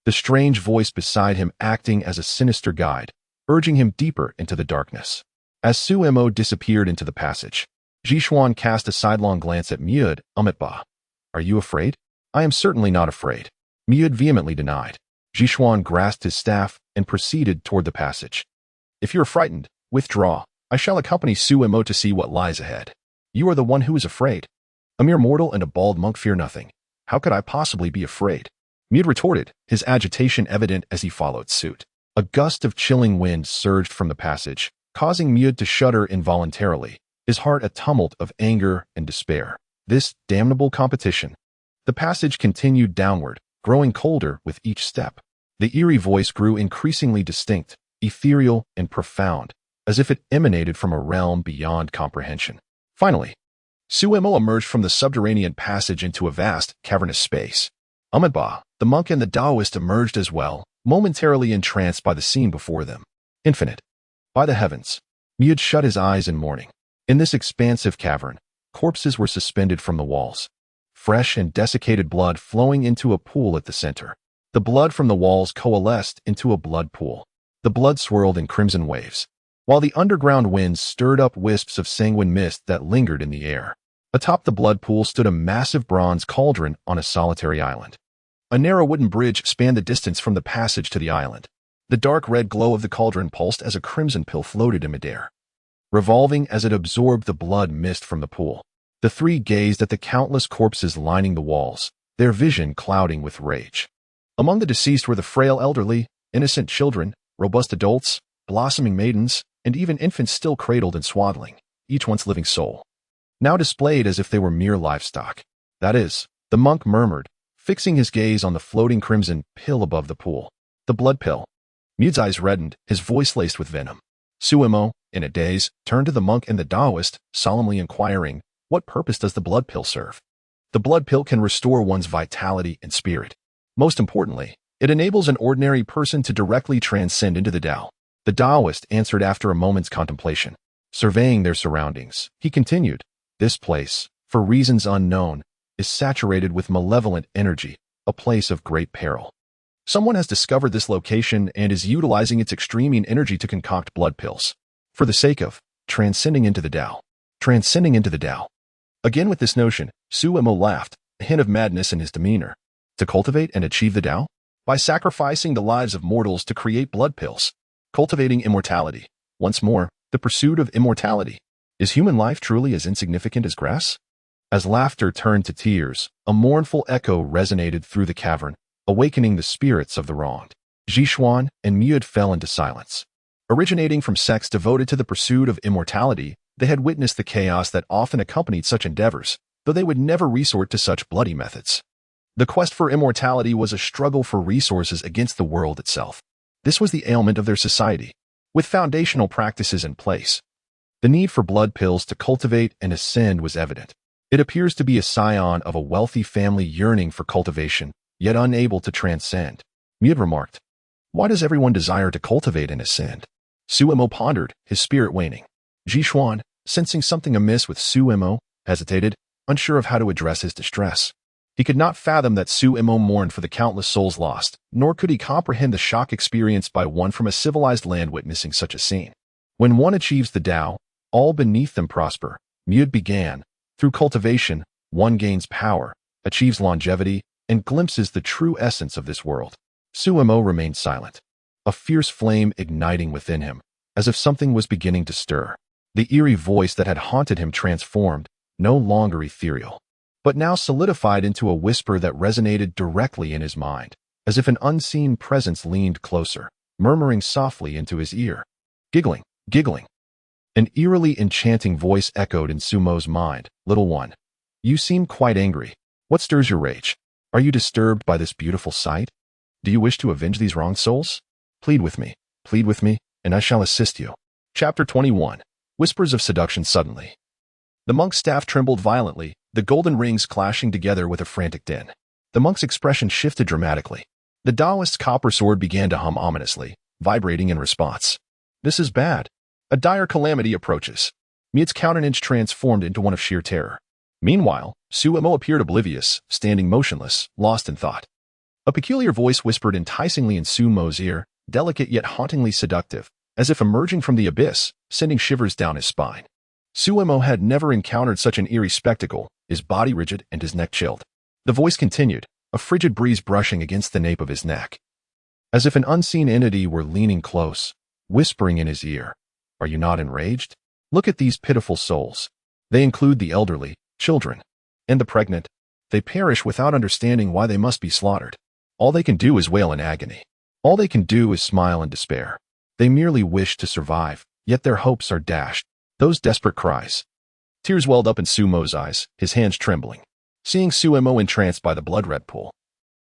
The strange voice beside him acting as a sinister guide, urging him deeper into the darkness. As Suemo disappeared into the passage, Jishuan cast a sidelong glance at Miud. Ba. Are you afraid? I am certainly not afraid. Miud vehemently denied. Jishuan grasped his staff and proceeded toward the passage. If you're frightened, withdraw. I shall accompany Suemo to see what lies ahead. You are the one who is afraid. A mere mortal and a bald monk fear nothing. How could I possibly be afraid? Miud retorted, his agitation evident as he followed suit. A gust of chilling wind surged from the passage, causing Miud to shudder involuntarily, his heart a tumult of anger and despair. This damnable competition. The passage continued downward, growing colder with each step. The eerie voice grew increasingly distinct, ethereal and profound, as if it emanated from a realm beyond comprehension. Finally, Suemo emerged from the subterranean passage into a vast, cavernous space. Ba, the monk and the Taoist emerged as well, momentarily entranced by the scene before them. Infinite. By the heavens. Miud shut his eyes in mourning. In this expansive cavern, corpses were suspended from the walls. Fresh and desiccated blood flowing into a pool at the center. The blood from the walls coalesced into a blood pool. The blood swirled in crimson waves, while the underground winds stirred up wisps of sanguine mist that lingered in the air. Atop the blood pool stood a massive bronze cauldron on a solitary island. A narrow wooden bridge spanned the distance from the passage to the island. The dark red glow of the cauldron pulsed as a crimson pill floated in midair, revolving as it absorbed the blood mist from the pool. The three gazed at the countless corpses lining the walls, their vision clouding with rage. Among the deceased were the frail elderly, innocent children, robust adults, blossoming maidens, and even infants still cradled in swaddling, each once living soul, now displayed as if they were mere livestock. That is, the monk murmured, fixing his gaze on the floating crimson pill above the pool. The blood pill. Miud's eyes reddened, his voice laced with venom. Suemo, in a daze, turned to the monk and the Taoist, solemnly inquiring, what purpose does the blood pill serve? The blood pill can restore one's vitality and spirit. Most importantly, it enables an ordinary person to directly transcend into the Tao. The Taoist answered after a moment's contemplation. Surveying their surroundings, he continued, this place, for reasons unknown, is saturated with malevolent energy, a place of great peril. Someone has discovered this location and is utilizing its extreme energy to concoct blood pills, for the sake of transcending into the Tao. Transcending into the Tao. Again with this notion, Suemo laughed, a hint of madness in his demeanor. To cultivate and achieve the Tao? By sacrificing the lives of mortals to create blood pills. Cultivating immortality. Once more, the pursuit of immortality. Is human life truly as insignificant as grass? As laughter turned to tears, a mournful echo resonated through the cavern, awakening the spirits of the wronged. Jishuan and Miud fell into silence. Originating from sects devoted to the pursuit of immortality, they had witnessed the chaos that often accompanied such endeavors, though they would never resort to such bloody methods. The quest for immortality was a struggle for resources against the world itself. This was the ailment of their society. With foundational practices in place, the need for blood pills to cultivate and ascend was evident. It appears to be a scion of a wealthy family yearning for cultivation, yet unable to transcend. Miud remarked, why does everyone desire to cultivate and ascend? Suemo pondered, his spirit waning. Jishuan, sensing something amiss with Suemo, hesitated, unsure of how to address his distress. He could not fathom that Suemo mourned for the countless souls lost, nor could he comprehend the shock experienced by one from a civilized land witnessing such a scene. When one achieves the Tao, all beneath them prosper. Miud began. Through cultivation, one gains power, achieves longevity, and glimpses the true essence of this world. Suemo remained silent, a fierce flame igniting within him, as if something was beginning to stir. The eerie voice that had haunted him transformed, no longer ethereal, but now solidified into a whisper that resonated directly in his mind, as if an unseen presence leaned closer, murmuring softly into his ear. Giggling, giggling. An eerily enchanting voice echoed in Sumo's mind. Little one, you seem quite angry. What stirs your rage? Are you disturbed by this beautiful sight? Do you wish to avenge these wronged souls? Plead with me, and I shall assist you. Chapter 21. Whispers of Seduction Suddenly. The monk's staff trembled violently, the golden rings clashing together with a frantic din. The monk's expression shifted dramatically. The Taoist's copper sword began to hum ominously, vibrating in response. This is bad. A dire calamity approaches. Miet's countenance transformed into one of sheer terror. Meanwhile, Suemo appeared oblivious, standing motionless, lost in thought. A peculiar voice whispered enticingly in Sumo's ear, delicate yet hauntingly seductive, as if emerging from the abyss, sending shivers down his spine. Suemo had never encountered such an eerie spectacle, his body rigid and his neck chilled. The voice continued, a frigid breeze brushing against the nape of his neck. As if an unseen entity were leaning close, whispering in his ear, "Are you not enraged? Look at these pitiful souls. They include the elderly, children, and the pregnant. They perish without understanding why they must be slaughtered. All they can do is wail in agony. All they can do is smile in despair. They merely wish to survive, yet their hopes are dashed." Those desperate cries. Tears welled up in Sumo's eyes, his hands trembling. Seeing Suemo entranced by the blood-red pool,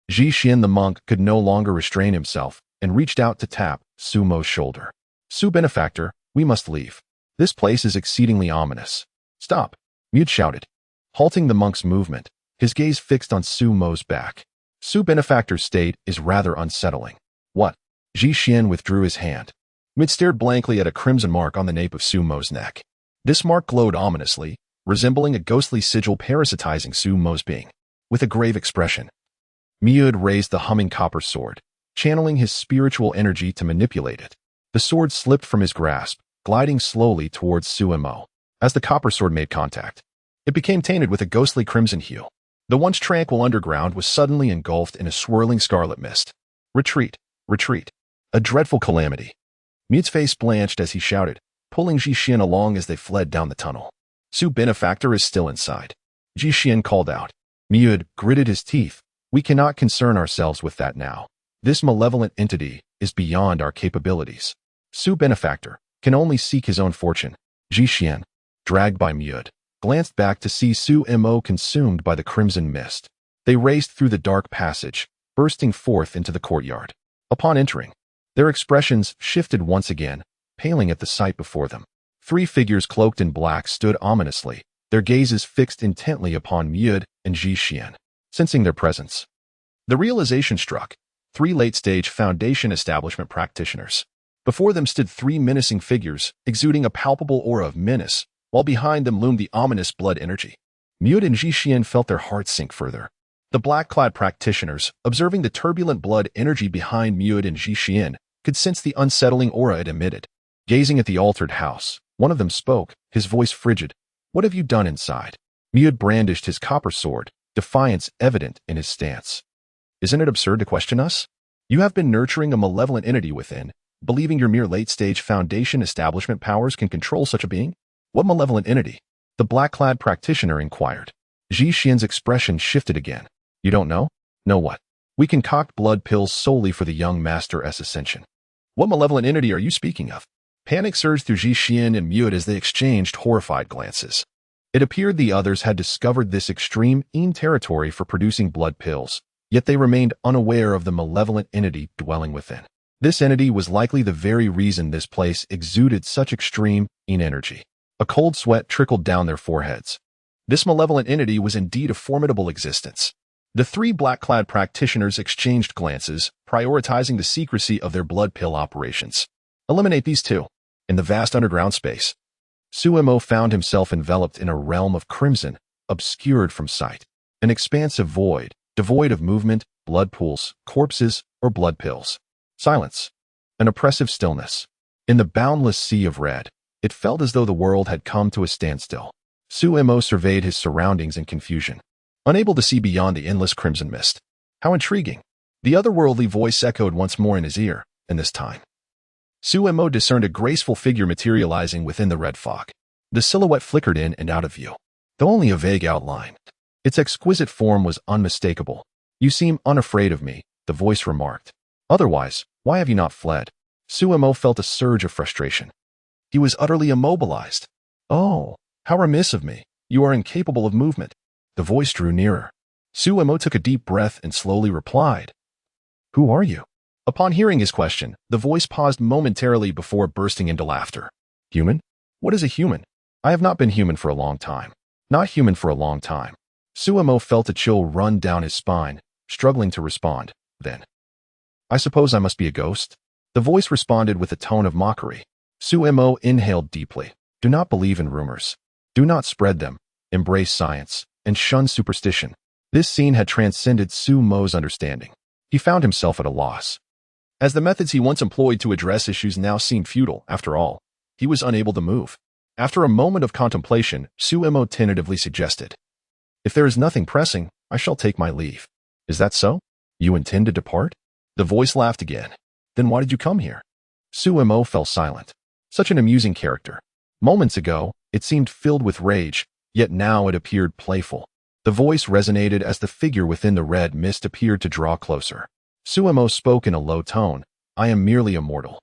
Ji Xian the monk could no longer restrain himself and reached out to tap Sumo's shoulder. "Su benefactor, we must leave. This place is exceedingly ominous." "Stop!" Mute shouted, halting the monk's movement, his gaze fixed on Sumo's back. Su benefactor's state is rather unsettling. "What?" Ji Xian withdrew his hand. Mid stared blankly at a crimson mark on the nape of Sumo's neck. This mark glowed ominously, resembling a ghostly sigil parasitizing Sumo's being. With a grave expression, Miud raised the humming copper sword, channeling his spiritual energy to manipulate it. The sword slipped from his grasp, gliding slowly towards Suemo. As the copper sword made contact, it became tainted with a ghostly crimson hue. The once tranquil underground was suddenly engulfed in a swirling scarlet mist. "Retreat! Retreat!" A dreadful calamity. Miud's face blanched as he shouted, pulling Ji Xian along as they fled down the tunnel. "Su benefactor is still inside," Ji Xian called out. Miud gritted his teeth. "We cannot concern ourselves with that now. This malevolent entity is beyond our capabilities. Su benefactor can only seek his own fortune." Ji Xian, dragged by Miud, glanced back to see Suemo consumed by the crimson mist. They raced through the dark passage, bursting forth into the courtyard. Upon entering, their expressions shifted once again, paling at the sight before them. Three figures cloaked in black stood ominously, their gazes fixed intently upon Miud and Ji Xian. Sensing their presence, the realization struck: three late-stage Foundation establishment practitioners. Before them stood three menacing figures, exuding a palpable aura of menace, while behind them loomed the ominous blood energy. Miud and Ji Xian felt their hearts sink further. The black-clad practitioners, observing the turbulent blood energy behind Miud and Ji Xian, could sense the unsettling aura it emitted. Gazing at the altered house, one of them spoke, his voice frigid. "What have you done inside?" Miud brandished his copper sword, defiance evident in his stance. "Isn't it absurd to question us? You have been nurturing a malevolent entity within, believing your mere late-stage Foundation establishment powers can control such a being?" "What malevolent entity?" the black-clad practitioner inquired. Ji Xian's expression shifted again. "You don't know?" "Know what?" "We concoct blood pills solely for the young Master S ascension." "What malevolent entity are you speaking of?" Panic surged through Ji Xian and Miud as they exchanged horrified glances. It appeared the others had discovered this extreme territory for producing blood pills, yet they remained unaware of the malevolent entity dwelling within. This entity was likely the very reason this place exuded such extreme energy. A cold sweat trickled down their foreheads. This malevolent entity was indeed a formidable existence. The three black-clad practitioners exchanged glances, prioritizing the secrecy of their blood pill operations. Eliminate these two. In the vast underground space, Suemo found himself enveloped in a realm of crimson, obscured from sight. An expansive void, devoid of movement, blood pools, corpses, or blood pills. Silence. An oppressive stillness. In the boundless sea of red, it felt as though the world had come to a standstill. Suemo surveyed his surroundings in confusion, unable to see beyond the endless crimson mist. How intriguing. The otherworldly voice echoed once more in his ear, and this time Suemo discerned a graceful figure materializing within the red fog. The silhouette flickered in and out of view, though only a vague outline. Its exquisite form was unmistakable. "You seem unafraid of me," the voice remarked. "Otherwise, why have you not fled?" Suemo felt a surge of frustration. He was utterly immobilized. "Oh, how remiss of me. You are incapable of movement." The voice drew nearer. Suemo took a deep breath and slowly replied, Who are you? Upon hearing his question, the voice paused momentarily before bursting into laughter. Human? What is a human? I have not been human for a long time. Not human for a long time. Suemo felt a chill run down his spine, struggling to respond. Then, I suppose I must be a ghost? The voice responded with a tone of mockery. Suemo inhaled deeply. Do not believe in rumors. Do not spread them. Embrace science, and shun superstition. This scene had transcended Suemo's understanding. He found himself at a loss. As the methods he once employed to address issues now seemed futile, after all, he was unable to move. After a moment of contemplation, Suemo tentatively suggested, If there is nothing pressing, I shall take my leave. Is that so? You intend to depart? The voice laughed again. Then why did you come here? Suemo fell silent. Such an amusing character. Moments ago, it seemed filled with rage, yet now it appeared playful. The voice resonated as the figure within the red mist appeared to draw closer. Suemo spoke in a low tone. I am merely immortal.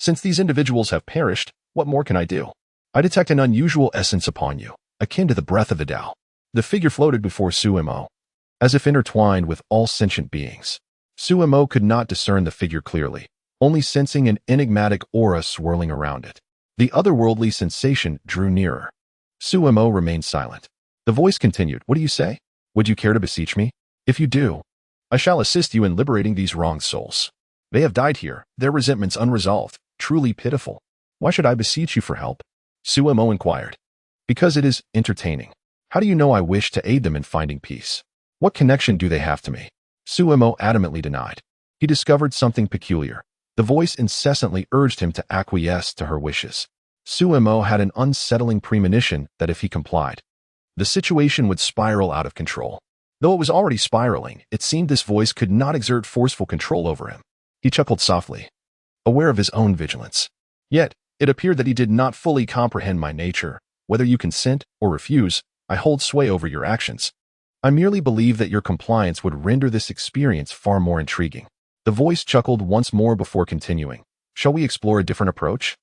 Since these individuals have perished, what more can I do? I detect an unusual essence upon you, akin to the breath of the Tao. The figure floated before Suemo, as if intertwined with all sentient beings. Suemo could not discern the figure clearly, only sensing an enigmatic aura swirling around it. The otherworldly sensation drew nearer. Suemo remained silent. The voice continued, What do you say? Would you care to beseech me? If you do, I shall assist you in liberating these wronged souls. They have died here, their resentments unresolved, truly pitiful. Why should I beseech you for help? Suemo inquired. Because it is entertaining. How do you know I wish to aid them in finding peace? What connection do they have to me? Suemo adamantly denied. He discovered something peculiar. The voice incessantly urged him to acquiesce to her wishes. Suemo had an unsettling premonition that if he complied, the situation would spiral out of control. Though it was already spiraling, it seemed this voice could not exert forceful control over him. He chuckled softly, aware of his own vigilance. Yet, it appeared that he did not fully comprehend my nature. Whether you consent or refuse, I hold sway over your actions. I merely believe that your compliance would render this experience far more intriguing. The voice chuckled once more before continuing. Shall we explore a different approach?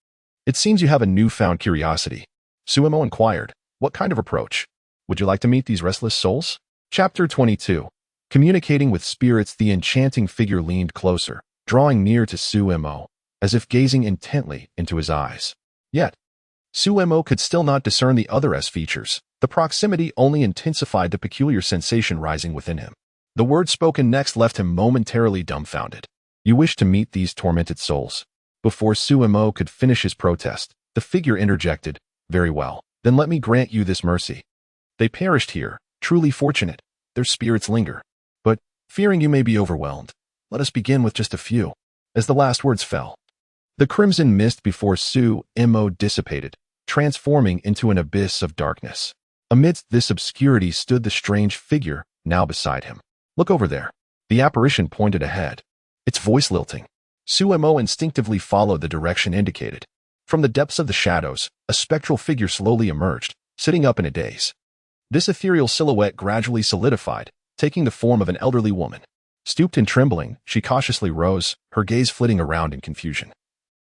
It seems you have a newfound curiosity. Suemo inquired. What kind of approach? Would you like to meet these restless souls? Chapter 22. Communicating with spirits. The enchanting figure leaned closer, drawing near to Suemo, as if gazing intently into his eyes. Yet, Suemo could still not discern the other S features. The proximity only intensified the peculiar sensation rising within him. The words spoken next left him momentarily dumbfounded. You wish to meet these tormented souls. Before Suemo could finish his protest, the figure interjected, Very well, then let me grant you this mercy. They perished here, truly fortunate. Their spirits linger. But, fearing you may be overwhelmed, let us begin with just a few. As the last words fell, the crimson mist before Suemo dissipated, transforming into an abyss of darkness. Amidst this obscurity stood the strange figure, now beside him. Look over there. The apparition pointed ahead, its voice lilting. Suemo instinctively followed the direction indicated. From the depths of the shadows, a spectral figure slowly emerged, sitting up in a daze. This ethereal silhouette gradually solidified, taking the form of an elderly woman. Stooped and trembling, she cautiously rose, her gaze flitting around in confusion,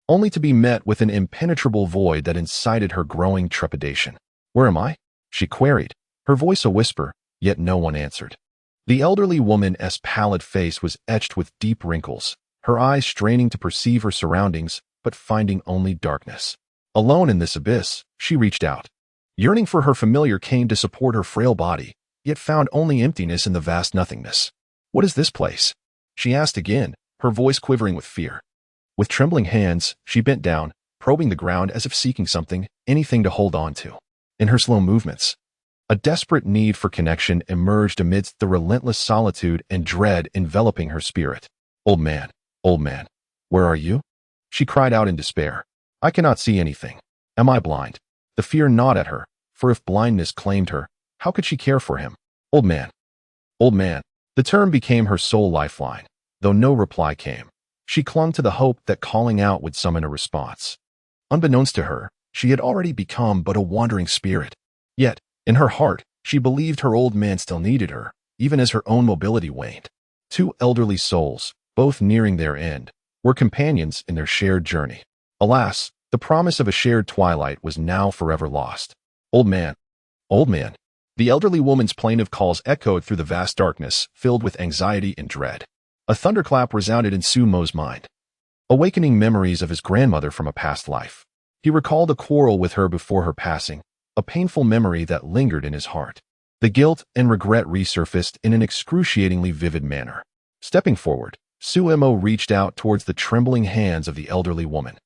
only to be met with an impenetrable void that incited her growing trepidation. Where am I? She queried, her voice a whisper, yet no one answered. The elderly woman's pallid face was etched with deep wrinkles, her eyes straining to perceive her surroundings, but finding only darkness. Alone in this abyss, she reached out. Yearning for her familiar came to support her frail body, yet found only emptiness in the vast nothingness. What is this place? She asked again, her voice quivering with fear. With trembling hands, she bent down, probing the ground as if seeking something, anything to hold on to. In her slow movements, a desperate need for connection emerged amidst the relentless solitude and dread enveloping her spirit. Old man, where are you? She cried out in despair. I cannot see anything. Am I blind? The fear gnawed at her, for if blindness claimed her, how could she care for him? Old man. The term became her sole lifeline, though no reply came. She clung to the hope that calling out would summon a response. Unbeknownst to her, she had already become but a wandering spirit. Yet, in her heart, she believed her old man still needed her, even as her own mobility waned. Two elderly souls, both nearing their end, were companions in their shared journey. Alas, the promise of a shared twilight was now forever lost. Old man. The elderly woman's plaintive calls echoed through the vast darkness, filled with anxiety and dread. A thunderclap resounded in Sumo's mind, awakening memories of his grandmother from a past life. He recalled a quarrel with her before her passing, a painful memory that lingered in his heart. The guilt and regret resurfaced in an excruciatingly vivid manner. Stepping forward, Suemo reached out towards the trembling hands of the elderly woman.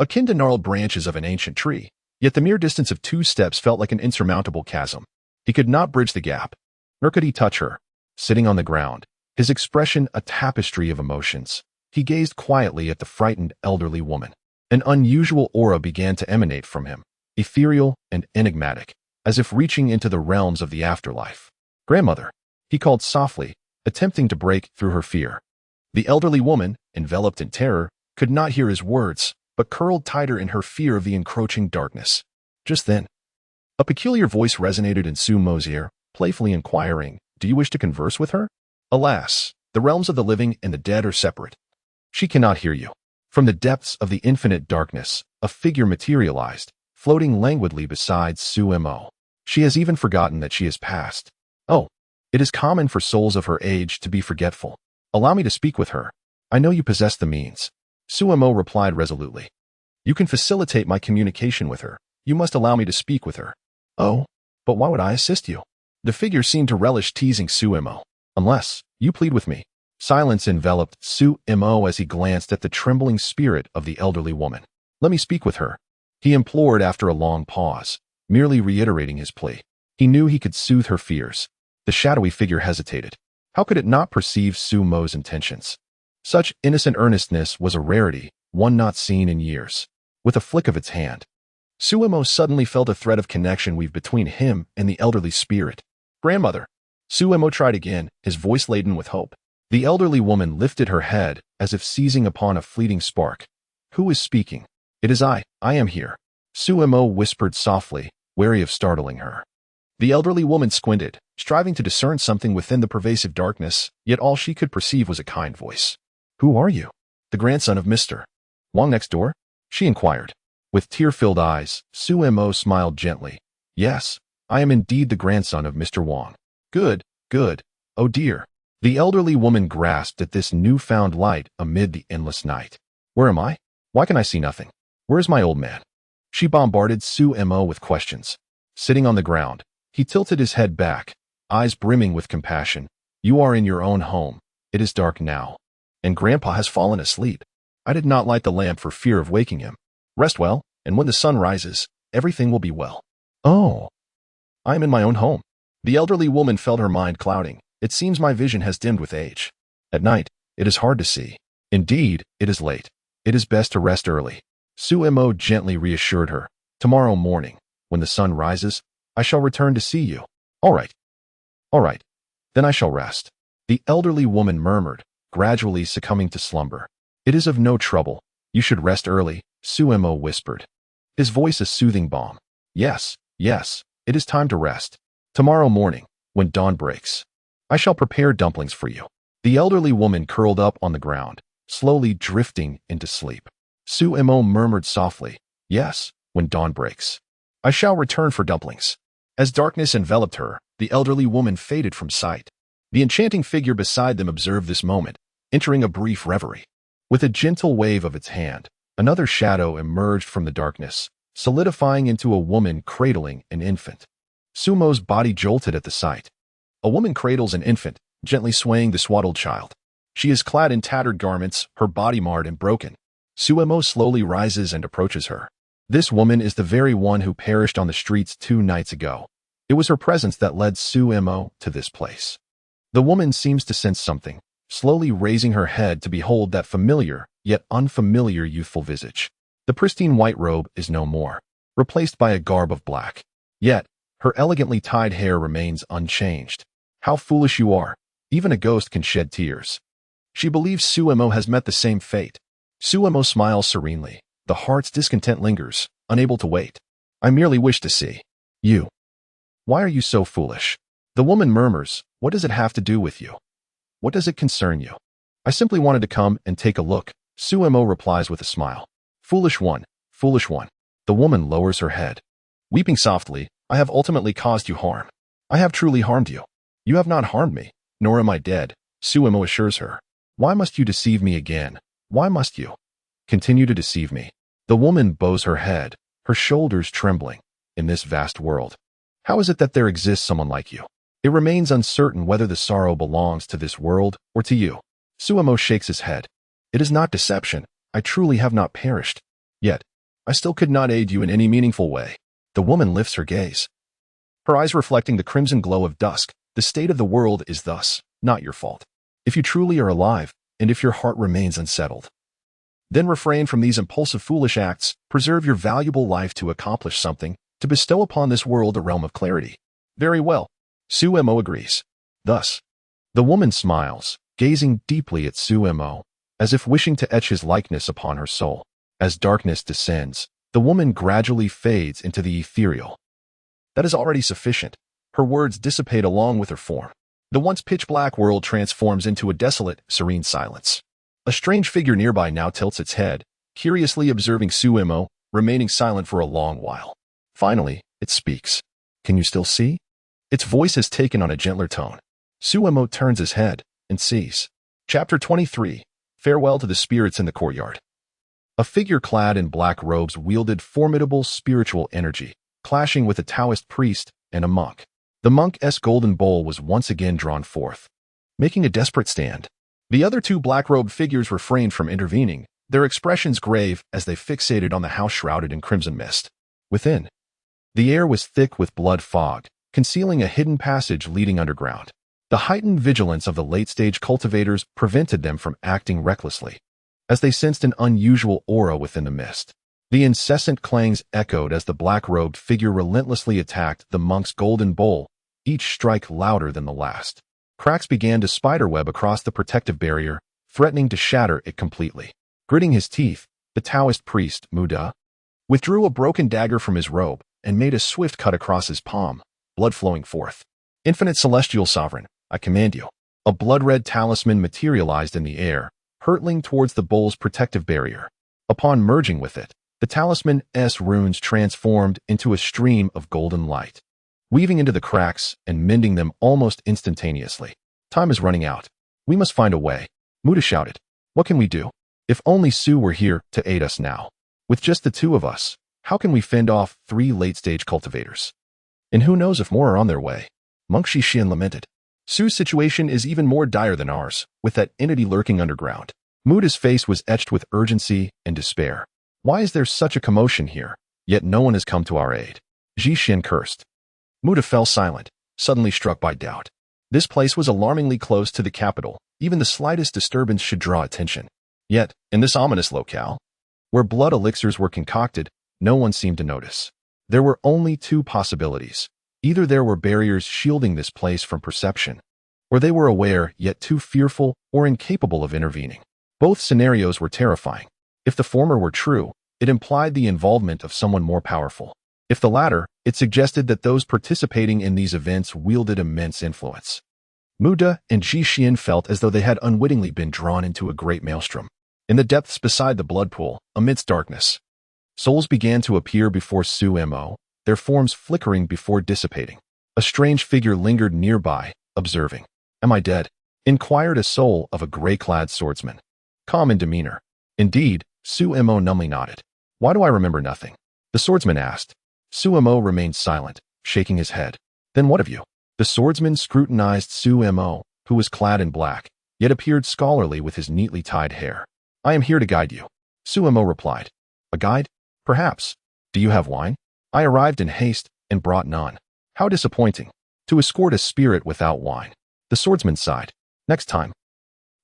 Akin to gnarled branches of an ancient tree, yet the mere distance of 2 steps felt like an insurmountable chasm. He could not bridge the gap, nor could he touch her. Sitting on the ground, his expression a tapestry of emotions, he gazed quietly at the frightened elderly woman. An unusual aura began to emanate from him, ethereal and enigmatic, as if reaching into the realms of the afterlife. "Grandmother," he called softly, attempting to break through her fear. The elderly woman, enveloped in terror, could not hear his words, but curled tighter in her fear of the encroaching darkness. Just then, a peculiar voice resonated in Sumo's ear, playfully inquiring, "Do you wish to converse with her?" Alas, the realms of the living and the dead are separate. She cannot hear you. From the depths of the infinite darkness, a figure materialized, floating languidly beside Suemo. She has even forgotten that she has passed. "Oh, it is common for souls of her age to be forgetful. Allow me to speak with her. I know you possess the means." Suemo replied resolutely. "You can facilitate my communication with her. You must allow me to speak with her." "Oh, but why would I assist you?" The figure seemed to relish teasing Suemo. "Unless you plead with me." Silence enveloped Suemo as he glanced at the trembling spirit of the elderly woman. "Let me speak with her," he implored after a long pause, merely reiterating his plea. He knew he could soothe her fears. The shadowy figure hesitated. How could it not perceive Sumo's intentions? Such innocent earnestness was a rarity, one not seen in years. With a flick of its hand, Suemo suddenly felt a thread of connection weave between him and the elderly spirit. "Grandmother." Suemo tried again, his voice laden with hope. The elderly woman lifted her head, as if seizing upon a fleeting spark. "Who is speaking?" "It is I am here," Suemo whispered softly, wary of startling her. The elderly woman squinted, striving to discern something within the pervasive darkness, yet all she could perceive was a kind voice. "Who are you?" "The grandson of Mr. Wang next door?" she inquired. With tear-filled eyes, Suemo smiled gently. "Yes, I am indeed the grandson of Mr. Wang." Good. Oh dear." The elderly woman grasped at this newfound light amid the endless night. "Where am I? Why can I see nothing? Where is my old man?" She bombarded Suemo with questions. Sitting on the ground, he tilted his head back, eyes brimming with compassion. "You are in your own home. It is dark now, and Grandpa has fallen asleep. I did not light the lamp for fear of waking him. Rest well, and when the sun rises, everything will be well." "Oh, I am in my own home." The elderly woman felt her mind clouding. "It seems my vision has dimmed with age. At night, it is hard to see. Indeed, it is late. It is best to rest early." Suemo gently reassured her. "Tomorrow morning, when the sun rises, I shall return to see you." All right. Then I shall rest." The elderly woman murmured, gradually succumbing to slumber. "It is of no trouble. You should rest early," Suemo whispered, his voice a soothing balm. Yes, it is time to rest. Tomorrow morning, when dawn breaks, I shall prepare dumplings for you." The elderly woman curled up on the ground, slowly drifting into sleep. Suemo murmured softly, "Yes, when dawn breaks, I shall return for dumplings." As darkness enveloped her, the elderly woman faded from sight. The enchanting figure beside them observed this moment, entering a brief reverie. With a gentle wave of its hand, another shadow emerged from the darkness, solidifying into a woman cradling an infant. Sumo's body jolted at the sight. A woman cradles an infant, gently swaying the swaddled child. She is clad in tattered garments, her body marred and broken. Suemo slowly rises and approaches her. This woman is the very one who perished on the streets 2 nights ago. It was her presence that led Suemo to this place. The woman seems to sense something, slowly raising her head to behold that familiar, yet unfamiliar youthful visage. The pristine white robe is no more, replaced by a garb of black. Yet, her elegantly tied hair remains unchanged. How foolish you are. Even a ghost can shed tears. She believes Suemo has met the same fate. Suemo smiles serenely. The heart's discontent lingers, unable to wait. "I merely wish to see you." "Why are you so foolish?" The woman murmurs, "What does it have to do with you? What does it concern you?" "I simply wanted to come and take a look," Suemo replies with a smile. Foolish one. The woman lowers her head. Weeping softly, "I have ultimately caused you harm. I have truly harmed you." "You have not harmed me, nor am I dead," Suemo assures her. Why must you deceive me again? Why must you continue to deceive me? The woman bows her head, her shoulders trembling. In this vast world, how is it that there exists someone like you? It remains uncertain whether the sorrow belongs to this world or to you. Suemo shakes his head. It is not deception. I truly have not perished. Yet, I still could not aid you in any meaningful way. The woman lifts her gaze, her eyes reflecting the crimson glow of dusk. The state of the world is thus not your fault. If you truly are alive, and if your heart remains unsettled, then refrain from these impulsive foolish acts. Preserve your valuable life to accomplish something, to bestow upon this world a realm of clarity. Very well. Suemo agrees. Thus, the woman smiles, gazing deeply at Suemo, as if wishing to etch his likeness upon her soul. As darkness descends, the woman gradually fades into the ethereal. That is already sufficient. Her words dissipate along with her form. The once pitch-black world transforms into a desolate, serene silence. A strange figure nearby now tilts its head, curiously observing Suemo, remaining silent for a long while. Finally, it speaks. Can you still see? Its voice has taken on a gentler tone. Suemo turns his head and sees. Chapter 23. Farewell to the spirits in the courtyard. A figure clad in black robes wielded formidable spiritual energy, clashing with a Taoist priest and a monk. The monk's golden bowl was once again drawn forth, making a desperate stand. The other two black-robed figures refrained from intervening, their expressions grave as they fixated on the house shrouded in crimson mist. Within, the air was thick with blood fog, concealing a hidden passage leading underground. The heightened vigilance of the late-stage cultivators prevented them from acting recklessly, as they sensed an unusual aura within the mist. The incessant clangs echoed as the black-robed figure relentlessly attacked the monk's golden bowl, each strike louder than the last. Cracks began to spiderweb across the protective barrier, threatening to shatter it completely. Gritting his teeth, the Taoist priest, Muda, withdrew a broken dagger from his robe and made a swift cut across his palm, blood flowing forth. Infinite celestial sovereign, I command you. A blood-red talisman materialized in the air, hurtling towards the bowl's protective barrier. Upon merging with it, the talisman's runes transformed into a stream of golden light, weaving into the cracks and mending them almost instantaneously. Time is running out. We must find a way. Muda shouted. What can we do? If only Su were here to aid us now. With just the two of us, how can we fend off 3 late-stage cultivators? And who knows if more are on their way? Monk Shishin lamented. Su's situation is even more dire than ours, with that entity lurking underground. Muda's face was etched with urgency and despair. Why is there such a commotion here, yet no one has come to our aid? Shishin cursed. Muda fell silent, suddenly struck by doubt. This place was alarmingly close to the capital. Even the slightest disturbance should draw attention. Yet, in this ominous locale, where blood elixirs were concocted, no one seemed to notice. There were only 2 possibilities. Either there were barriers shielding this place from perception, or they were aware yet too fearful or incapable of intervening. Both scenarios were terrifying. If the former were true, it implied the involvement of someone more powerful. If the latter, it suggested that those participating in these events wielded immense influence. Muda and Shishin felt as though they had unwittingly been drawn into a great maelstrom. In the depths beside the blood pool, amidst darkness, souls began to appear before Suemo, their forms flickering before dissipating. A strange figure lingered nearby, observing. Am I dead? Inquired a soul of a gray-clad swordsman. Calm in demeanor. Indeed, Suemo numbly nodded. Why do I remember nothing? The swordsman asked. Suemo remained silent, shaking his head. Then what of you? The swordsman scrutinized Suemo, who was clad in black, yet appeared scholarly with his neatly tied hair. I am here to guide you. Suemo replied. A guide? Perhaps. Do you have wine? I arrived in haste and brought none. How disappointing. To escort a spirit without wine. The swordsman sighed. Next time,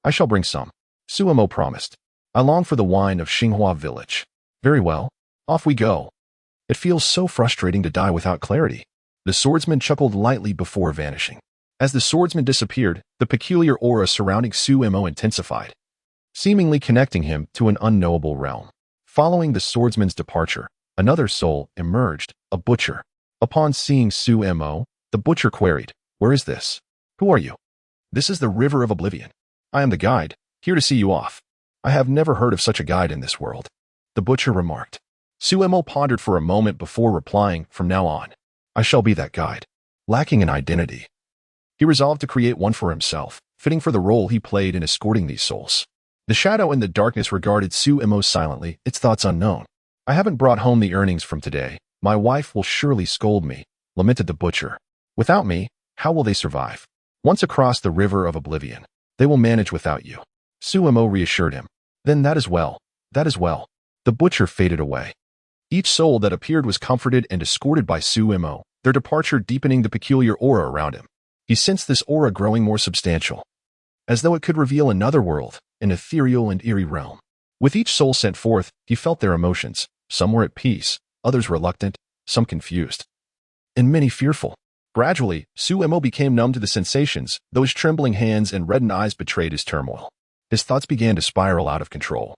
I shall bring some. Suemo promised. I long for the wine of Xinghua village. Very well. Off we go. It feels so frustrating to die without clarity. The swordsman chuckled lightly before vanishing. As the swordsman disappeared, the peculiar aura surrounding Suemo intensified, seemingly connecting him to an unknowable realm. Following the swordsman's departure, another soul emerged, a butcher. Upon seeing Suemo, the butcher queried, Where is this? Who are you? This is the River of Oblivion. I am the guide, here to see you off. I have never heard of such a guide in this world. The butcher remarked. Suemo pondered for a moment before replying, From now on, I shall be that guide. Lacking an identity, he resolved to create one for himself. fitting for the role he played in escorting these souls. The shadow in the darkness regarded Su Imo silently, its thoughts unknown. I haven't brought home the earnings from today. My wife will surely scold me, lamented the butcher. Without me, how will they survive? Once across the River of Oblivion, they will manage without you. Su Imo reassured him. Then that is well. That is well. The butcher faded away. Each soul that appeared was comforted and escorted by Su Imo, their departure deepening the peculiar aura around him. He sensed this aura growing more substantial, as though it could reveal another world, an ethereal and eerie realm. With each soul sent forth, he felt their emotions. Some were at peace, others reluctant, some confused, and many fearful. Gradually, Su Imo became numb to the sensations, though his trembling hands and reddened eyes betrayed his turmoil. His thoughts began to spiral out of control.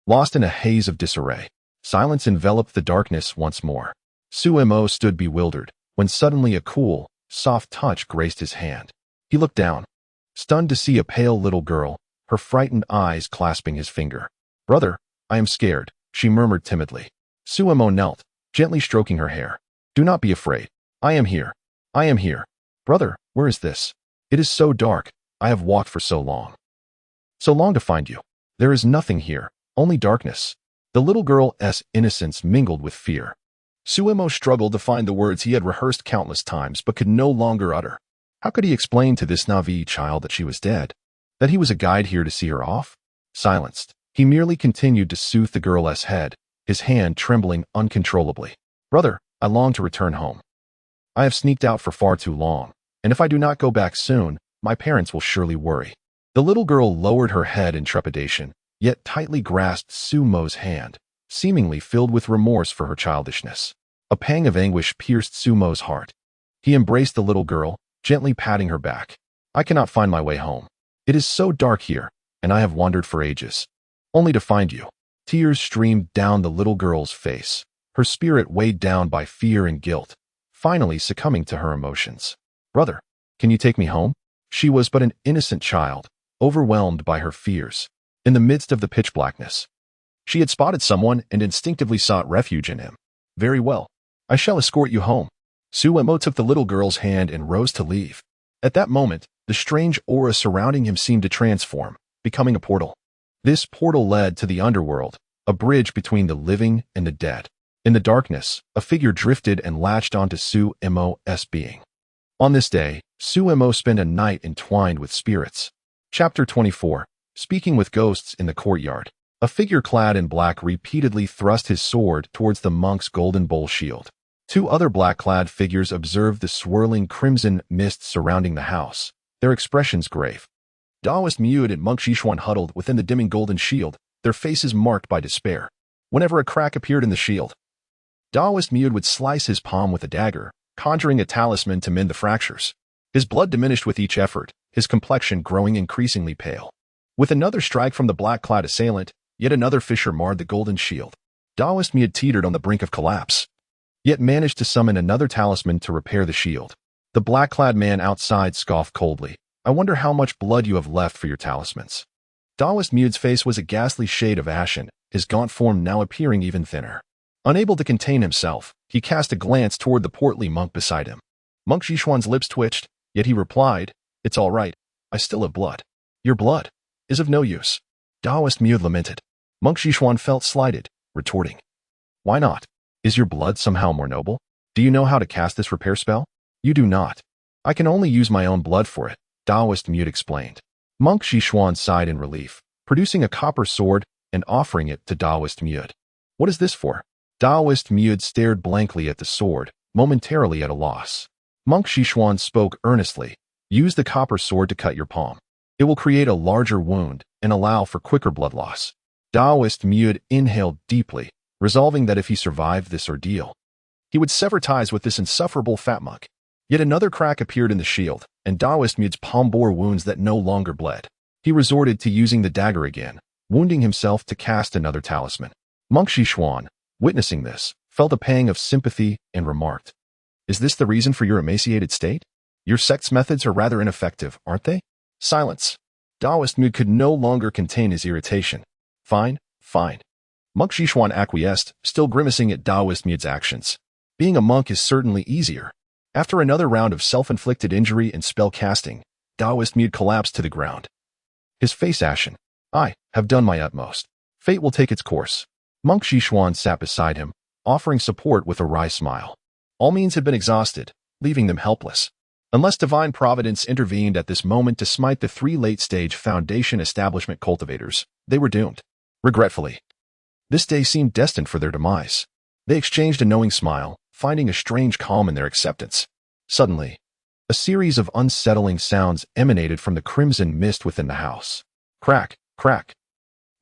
Lost in a haze of disarray, silence enveloped the darkness once more. Su Imo stood bewildered, when suddenly a cool, soft touch graced his hand. He looked down, stunned to see a pale little girl, her frightened eyes clasping his finger. "Brother, I am scared," she murmured timidly. Su Imo knelt, gently stroking her hair. "Do not be afraid. I am here. I am here. Brother, where is this? It is so dark. I have walked for so long. So long to find you. There is nothing here, only darkness." The little girl's innocence mingled with fear. Su Imo struggled to find the words he had rehearsed countless times but could no longer utter. How could he explain to this naive child that she was dead? That he was a guide here to see her off? Silenced, he merely continued to soothe the girl's head, his hand trembling uncontrollably. "Brother, I long to return home. I have sneaked out for far too long, and if I do not go back soon, my parents will surely worry." The little girl lowered her head in trepidation, yet tightly grasped Su Imo's hand, seemingly filled with remorse for her childishness. A pang of anguish pierced Su Imo's heart. He embraced the little girl, gently patting her back. "I cannot find my way home. It is so dark here, and I have wandered for ages, only to find you." Tears streamed down the little girl's face, her spirit weighed down by fear and guilt, finally succumbing to her emotions. "Brother, can you take me home?" She was but an innocent child, overwhelmed by her fears. In the midst of the pitch blackness, she had spotted someone and instinctively sought refuge in him. "Very well. I shall escort you home." Su Imo took the little girl's hand and rose to leave. At that moment, the strange aura surrounding him seemed to transform, becoming a portal. This portal led to the underworld, a bridge between the living and the dead. In the darkness, a figure drifted and latched onto Su Imo's being. On this day, Su Imo spent a night entwined with spirits. Chapter 24. Speaking with ghosts in the courtyard. A figure clad in black repeatedly thrust his sword towards the monk's golden bowl shield. Two other black-clad figures observed the swirling crimson mist surrounding the house, their expressions grave. Taoist Mued and Monk Xishuan huddled within the dimming golden shield, their faces marked by despair. Whenever a crack appeared in the shield, Taoist Mued would slice his palm with a dagger, conjuring a talisman to mend the fractures. His blood diminished with each effort, his complexion growing increasingly pale. With another strike from the black-clad assailant, yet another fissure marred the golden shield. Taoist Mued teetered on the brink of collapse, yet managed to summon another talisman to repair the shield. The black-clad man outside scoffed coldly. "I wonder how much blood you have left for your talismans." Taoist Mude's face was a ghastly shade of ashen, his gaunt form now appearing even thinner. Unable to contain himself, he cast a glance toward the portly monk beside him. Monk Xishuan's lips twitched, yet he replied, "It's all right. I still have blood." "Your blood is of no use," Taoist Mude lamented. Monk Xishuan felt slighted, retorting, "Why not? Is your blood somehow more noble? Do you know how to cast this repair spell?" "You do not. I can only use my own blood for it," Taoist Mude explained. Monk Xishuan sighed in relief, producing a copper sword and offering it to Taoist Mude. "What is this for?" Taoist Mude stared blankly at the sword, momentarily at a loss. Monk Xishuan spoke earnestly. "Use the copper sword to cut your palm. It will create a larger wound and allow for quicker blood loss." Taoist Mude inhaled deeply, resolving that if he survived this ordeal, he would sever ties with this insufferable fat monk. Yet another crack appeared in the shield, and Taoist Mude's palm bore wounds that no longer bled. He resorted to using the dagger again, wounding himself to cast another talisman. Monk Xishuan, witnessing this, felt a pang of sympathy and remarked, "Is this the reason for your emaciated state? Your sect's methods are rather ineffective, aren't they?" Silence. Taoist Mude could no longer contain his irritation. "Fine, fine." Monk Xishuan acquiesced, still grimacing at Taoist Mude's actions. Being a monk is certainly easier. After another round of self-inflicted injury and spell casting, Taoist Mute collapsed to the ground, his face ashen. I have done my utmost. Fate will take its course. Monk Xishuan sat beside him, offering support with a wry smile. All means had been exhausted, leaving them helpless. Unless divine providence intervened at this moment to smite the three late-stage Foundation establishment cultivators, they were doomed. Regretfully, this day seemed destined for their demise. They exchanged a knowing smile, finding a strange calm in their acceptance. Suddenly, a series of unsettling sounds emanated from the crimson mist within the house. Crack, crack.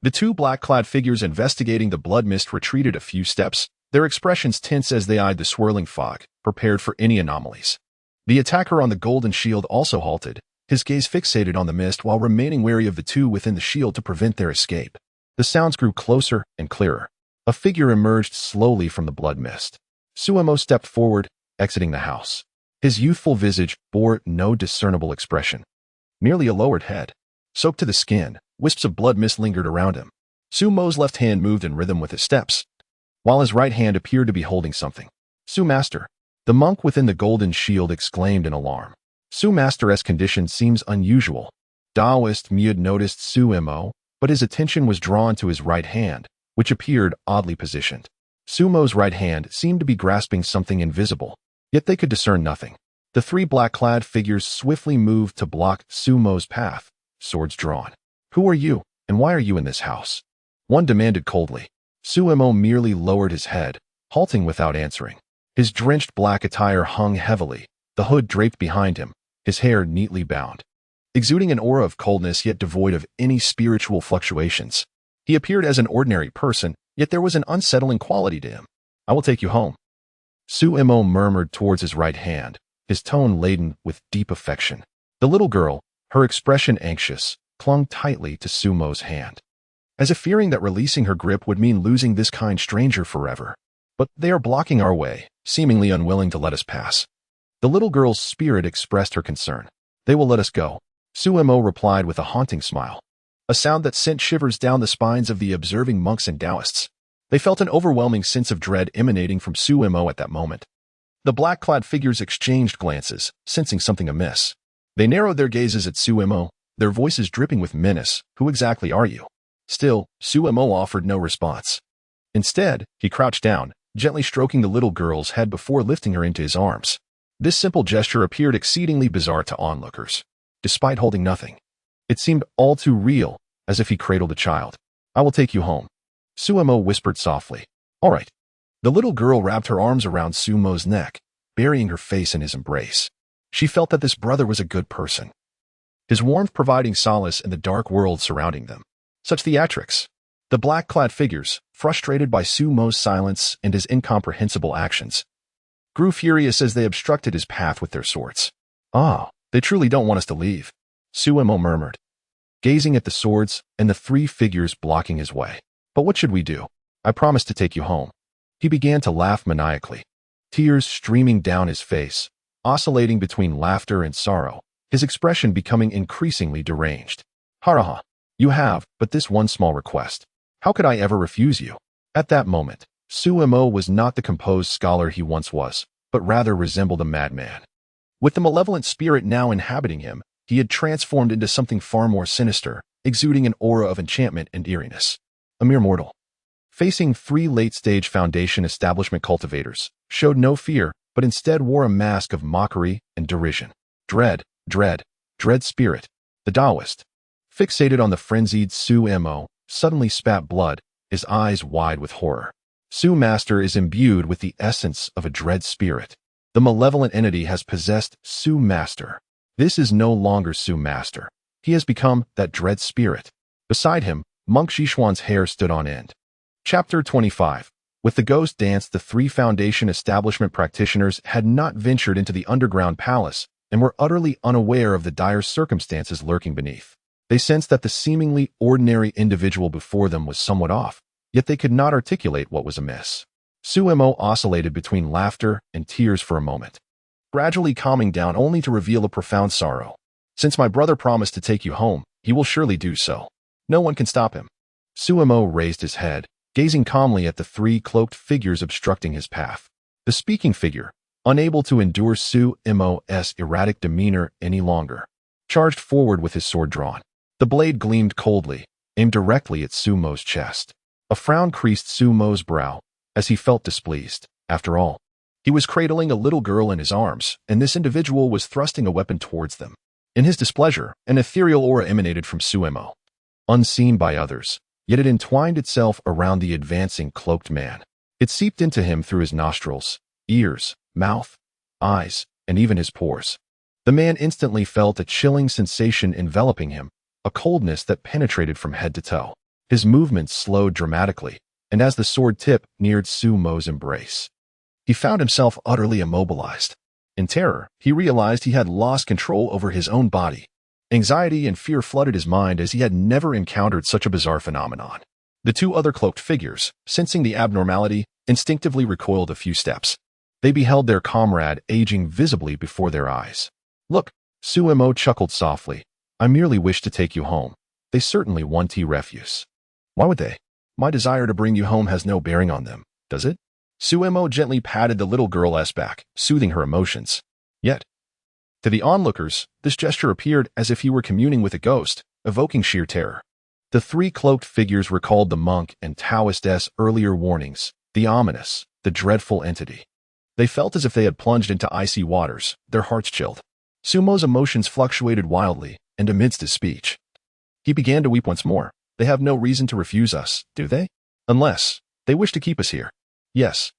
The two black-clad figures investigating the blood mist retreated a few steps, their expressions tense as they eyed the swirling fog, prepared for any anomalies. The attacker on the golden shield also halted, his gaze fixated on the mist while remaining wary of the two within the shield to prevent their escape. The sounds grew closer and clearer. A figure emerged slowly from the blood mist. Suemo stepped forward, exiting the house. His youthful visage bore no discernible expression. Merely a lowered head. Soaked to the skin, wisps of blood mist lingered around him. Sumo's left hand moved in rhythm with his steps, while his right hand appeared to be holding something. Su Master. The monk within the golden shield exclaimed in alarm. Su Master's condition seems unusual. Taoist Mute noticed Suemo, but his attention was drawn to his right hand, which appeared oddly positioned. Sumo's right hand seemed to be grasping something invisible, yet they could discern nothing. The three black-clad figures swiftly moved to block Sumo's path, swords drawn. Who are you, and why are you in this house? One demanded coldly. Suemo merely lowered his head, halting without answering. His drenched black attire hung heavily, the hood draped behind him, his hair neatly bound. Exuding an aura of coldness yet devoid of any spiritual fluctuations. He appeared as an ordinary person, yet there was an unsettling quality to him. I will take you home. Suemo murmured towards his right hand, his tone laden with deep affection. The little girl, her expression anxious, clung tightly to Sumo's hand, as if fearing that releasing her grip would mean losing this kind stranger forever. But they are blocking our way, seemingly unwilling to let us pass. The little girl's spirit expressed her concern. They will let us go. Suemo replied with a haunting smile, a sound that sent shivers down the spines of the observing monks and Taoists. They felt an overwhelming sense of dread emanating from Suemo at that moment. The black-clad figures exchanged glances, sensing something amiss. They narrowed their gazes at Suemo, their voices dripping with menace. Who exactly are you? Still, Suemo offered no response. Instead, he crouched down, gently stroking the little girl's head before lifting her into his arms. This simple gesture appeared exceedingly bizarre to onlookers. Despite holding nothing, it seemed all too real, as if he cradled a child. I will take you home. Suemo whispered softly. All right. The little girl wrapped her arms around Sumo's neck, burying her face in his embrace. She felt that this brother was a good person, his warmth providing solace in the dark world surrounding them. Such theatrics. The black-clad figures, frustrated by Sumo's silence and his incomprehensible actions, grew furious as they obstructed his path with their swords. Ah, they truly don't want us to leave, Suemo murmured, gazing at the swords and the three figures blocking his way. But what should we do? I promised to take you home. He began to laugh maniacally, tears streaming down his face, oscillating between laughter and sorrow, his expression becoming increasingly deranged. Haraha, you have but this one small request. How could I ever refuse you? At that moment, Suemo was not the composed scholar he once was, but rather resembled a madman. With the malevolent spirit now inhabiting him, he had transformed into something far more sinister, exuding an aura of enchantment and eeriness. A mere mortal, facing three late-stage Foundation establishment cultivators, showed no fear, but instead wore a mask of mockery and derision. Dread spirit. The Taoist, fixated on the frenzied Suemo, suddenly spat blood, his eyes wide with horror. Su Master is imbued with the essence of a dread spirit. The malevolent entity has possessed Su Master. This is no longer Su Master. He has become that dread spirit. Beside him, Monk Xishuan's hair stood on end. Chapter 25. With the ghost dance, the three Foundation establishment practitioners had not ventured into the underground palace and were utterly unaware of the dire circumstances lurking beneath. They sensed that the seemingly ordinary individual before them was somewhat off, yet they could not articulate what was amiss. Suemo oscillated between laughter and tears for a moment, gradually calming down only to reveal a profound sorrow. Since my brother promised to take you home, he will surely do so. No one can stop him. Suemo raised his head, gazing calmly at the three cloaked figures obstructing his path. The speaking figure, unable to endure Suemo's erratic demeanor any longer, charged forward with his sword drawn. The blade gleamed coldly, aimed directly at Sumo's chest. A frown creased Sumo's brow as he felt displeased. After all, he was cradling a little girl in his arms, and this individual was thrusting a weapon towards them. In his displeasure, an ethereal aura emanated from Sumo, unseen by others, yet it entwined itself around the advancing cloaked man. It seeped into him through his nostrils, ears, mouth, eyes, and even his pores. The man instantly felt a chilling sensation enveloping him, a coldness that penetrated from head to toe. His movements slowed dramatically, and as the sword tip neared Sumo's embrace, he found himself utterly immobilized. In terror, he realized he had lost control over his own body. Anxiety and fear flooded his mind as he had never encountered such a bizarre phenomenon. The two other cloaked figures, sensing the abnormality, instinctively recoiled a few steps. They beheld their comrade aging visibly before their eyes. "Look," Sumo chuckled softly. "I merely wish to take you home. They certainly want refuse." "Why would they? My desire to bring you home has no bearing on them, does it?" Sumo gently patted the little girl's back, soothing her emotions. Yet, to the onlookers, this gesture appeared as if he were communing with a ghost, evoking sheer terror. The three cloaked figures recalled the monk and Taoist's earlier warnings, the ominous, the dreadful entity. They felt as if they had plunged into icy waters, their hearts chilled. Sumo's emotions fluctuated wildly, and amidst his speech, he began to weep once more. "They have no reason to refuse us, do they? Unless they wish to keep us here. Yes,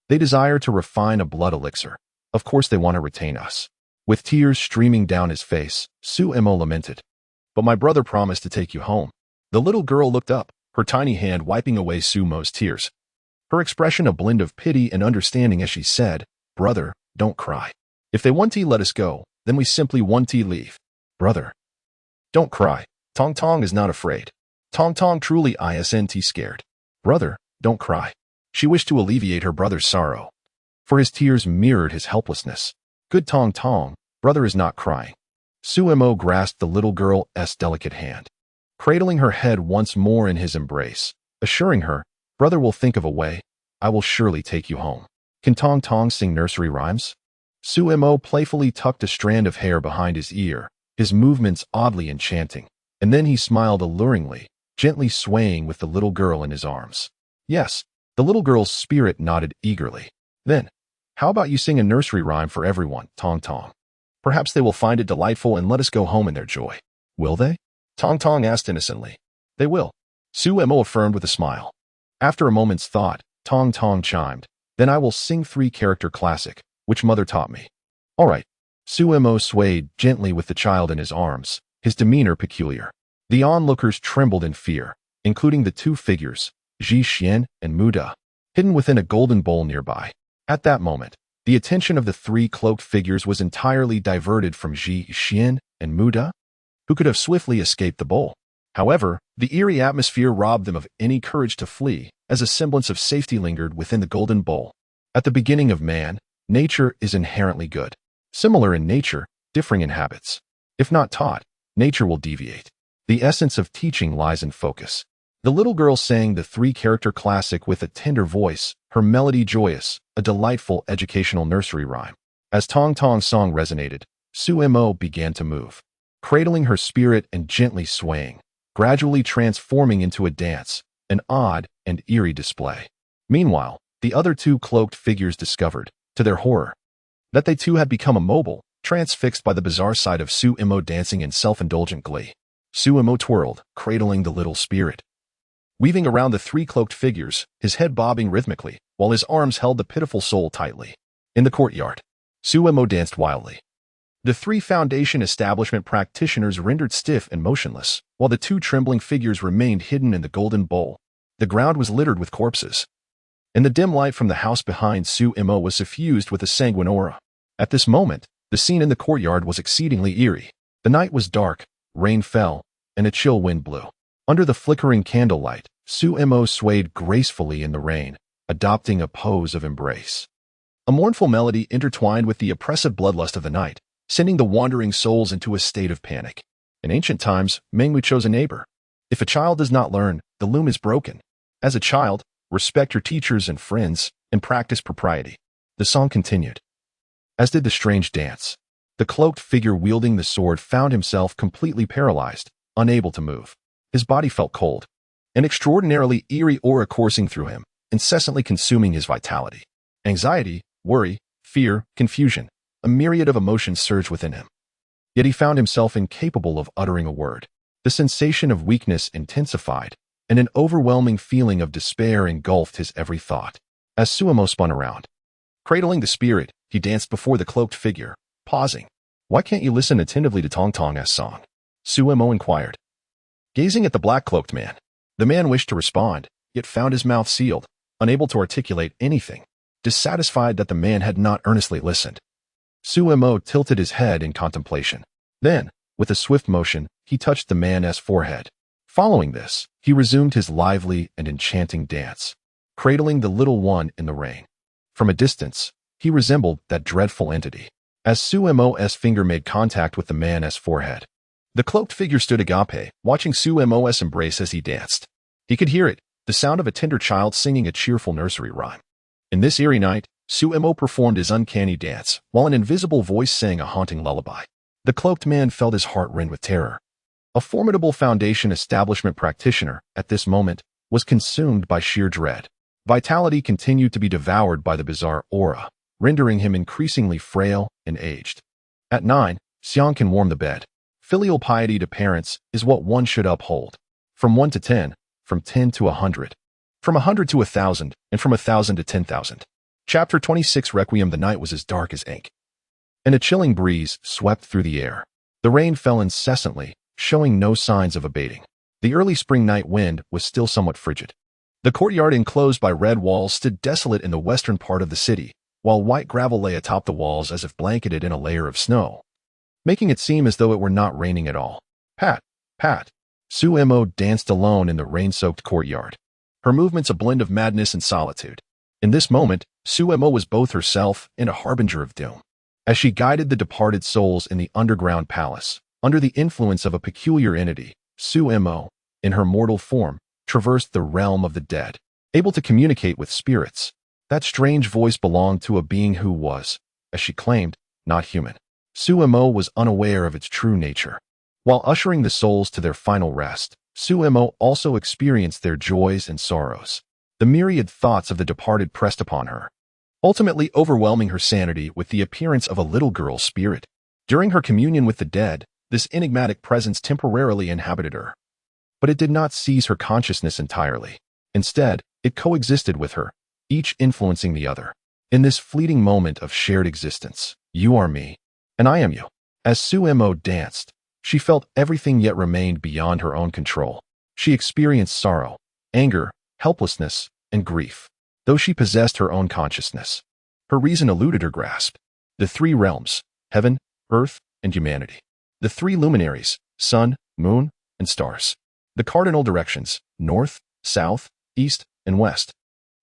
they desire to refine a blood elixir. Of course they want to retain us." With tears streaming down his face, Sumo lamented. "But my brother promised to take you home." The little girl looked up, her tiny hand wiping away Sumo's tears. Her expression a blend of pity and understanding as she said, "Brother, don't cry. If they want to let us go, then we simply want to leave. Brother, don't cry. Tong Tong is not afraid. Tong Tong truly isn't scared. Brother, don't cry." She wished to alleviate her brother's sorrow, for his tears mirrored his helplessness. "Good Tong Tong, brother is not crying." Sumo grasped the little girl's delicate hand, cradling her head once more in his embrace, assuring her, "Brother will think of a way. I will surely take you home." "Can Tong Tong sing nursery rhymes?" Sumo playfully tucked a strand of hair behind his ear, his movements oddly enchanting, and then he smiled alluringly, gently swaying with the little girl in his arms. "Yes." The little girl's spirit nodded eagerly. "Then, how about you sing a nursery rhyme for everyone, Tong Tong? Perhaps they will find it delightful and let us go home in their joy." "Will they?" Tong Tong asked innocently. "They will," Sumo affirmed with a smile. After a moment's thought, Tong Tong chimed, "Then I will sing 3-character classic, which mother taught me." "All right." Sumo swayed gently with the child in his arms, his demeanor peculiar. The onlookers trembled in fear, including the two figures, Ji Xian and Muda, hidden within a golden bowl nearby. At that moment, the attention of the three cloaked figures was entirely diverted from Ji Xian and Muda, who could have swiftly escaped the bowl. However, the eerie atmosphere robbed them of any courage to flee, as a semblance of safety lingered within the golden bowl. At the beginning of man, nature is inherently good. Similar in nature, differing in habits. If not taught, nature will deviate. The essence of teaching lies in focus. The little girl sang the 3-character classic with a tender voice, her melody joyous, a delightful educational nursery rhyme. As Tong Tong's song resonated, Sumo began to move, cradling her spirit and gently swaying, gradually transforming into a dance, an odd and eerie display. Meanwhile, the other two cloaked figures discovered, to their horror, that they too had become immobile, transfixed by the bizarre sight of Sumo dancing in self-indulgent glee. Sumo twirled, cradling the little spirit, weaving around the three cloaked figures, his head bobbing rhythmically, while his arms held the pitiful soul tightly. In the courtyard, Sumo danced wildly. The 3 Foundation establishment practitioners rendered stiff and motionless, while the 2 trembling figures remained hidden in the golden bowl. The ground was littered with corpses, and the dim light from the house behind Sumo was suffused with a sanguine aura. At this moment, the scene in the courtyard was exceedingly eerie. The night was dark, rain fell, and a chill wind blew. Under the flickering candlelight, Sumo swayed gracefully in the rain, adopting a pose of embrace. A mournful melody intertwined with the oppressive bloodlust of the night, sending the wandering souls into a state of panic. In ancient times, Mengwu chose a neighbor. If a child does not learn, the loom is broken. As a child, respect your teachers and friends, and practice propriety. The song continued, as did the strange dance. The cloaked figure wielding the sword found himself completely paralyzed, unable to move. His body felt cold. An extraordinarily eerie aura coursing through him, incessantly consuming his vitality. Anxiety, worry, fear, confusion, a myriad of emotions surged within him. Yet he found himself incapable of uttering a word. The sensation of weakness intensified, and an overwhelming feeling of despair engulfed his every thought. As Suemo spun around, cradling the spirit, he danced before the cloaked figure, pausing. "Why can't you listen attentively to Tong Tong's song?" Suemo inquired. Gazing at the black-cloaked man, the man wished to respond, yet found his mouth sealed, unable to articulate anything, dissatisfied that the man had not earnestly listened. Suemo tilted his head in contemplation. Then, with a swift motion, he touched the man's forehead. Following this, he resumed his lively and enchanting dance, cradling the little one in the rain. From a distance, he resembled that dreadful entity. As Suemo's finger made contact with the man's forehead, the cloaked figure stood agape, watching Suemo's embrace as he danced. He could hear it, the sound of a tender child singing a cheerful nursery rhyme. In this eerie night, Suemo performed his uncanny dance, while an invisible voice sang a haunting lullaby. The cloaked man felt his heart rend with terror. A formidable Foundation establishment practitioner, at this moment, was consumed by sheer dread. Vitality continued to be devoured by the bizarre aura, rendering him increasingly frail and aged. At 9, Xiang can warm the bed. Filial piety to parents is what one should uphold. From 1 to 10, from 10 to 100, from 100 to 1,000, and from 1,000 to 10,000. Chapter 26 Requiem. The night was as dark as ink, and a chilling breeze swept through the air. The rain fell incessantly, showing no signs of abating. The early spring night wind was still somewhat frigid. The courtyard enclosed by red walls stood desolate in the western part of the city, while white gravel lay atop the walls as if blanketed in a layer of snow, making it seem as though it were not raining at all. Pat, pat. Suemo danced alone in the rain-soaked courtyard, her movements a blend of madness and solitude. In this moment, Suemo was both herself and a harbinger of doom. As she guided the departed souls in the underground palace, under the influence of a peculiar entity, Suemo, in her mortal form, traversed the realm of the dead, able to communicate with spirits. That strange voice belonged to a being who was, as she claimed, not human. Suemo was unaware of its true nature. While ushering the souls to their final rest, Suemo also experienced their joys and sorrows. The myriad thoughts of the departed pressed upon her, ultimately overwhelming her sanity with the appearance of a little girl's spirit. During her communion with the dead, this enigmatic presence temporarily inhabited her. But it did not seize her consciousness entirely. Instead, it coexisted with her, each influencing the other. In this fleeting moment of shared existence, you are me, and I am you. As Suemo danced, she felt everything yet remained beyond her own control. She experienced sorrow, anger, helplessness, and grief. Though she possessed her own consciousness, her reason eluded her grasp. The three realms, heaven, earth, and humanity. The three luminaries, sun, moon, and stars. The cardinal directions, north, south, east, and west.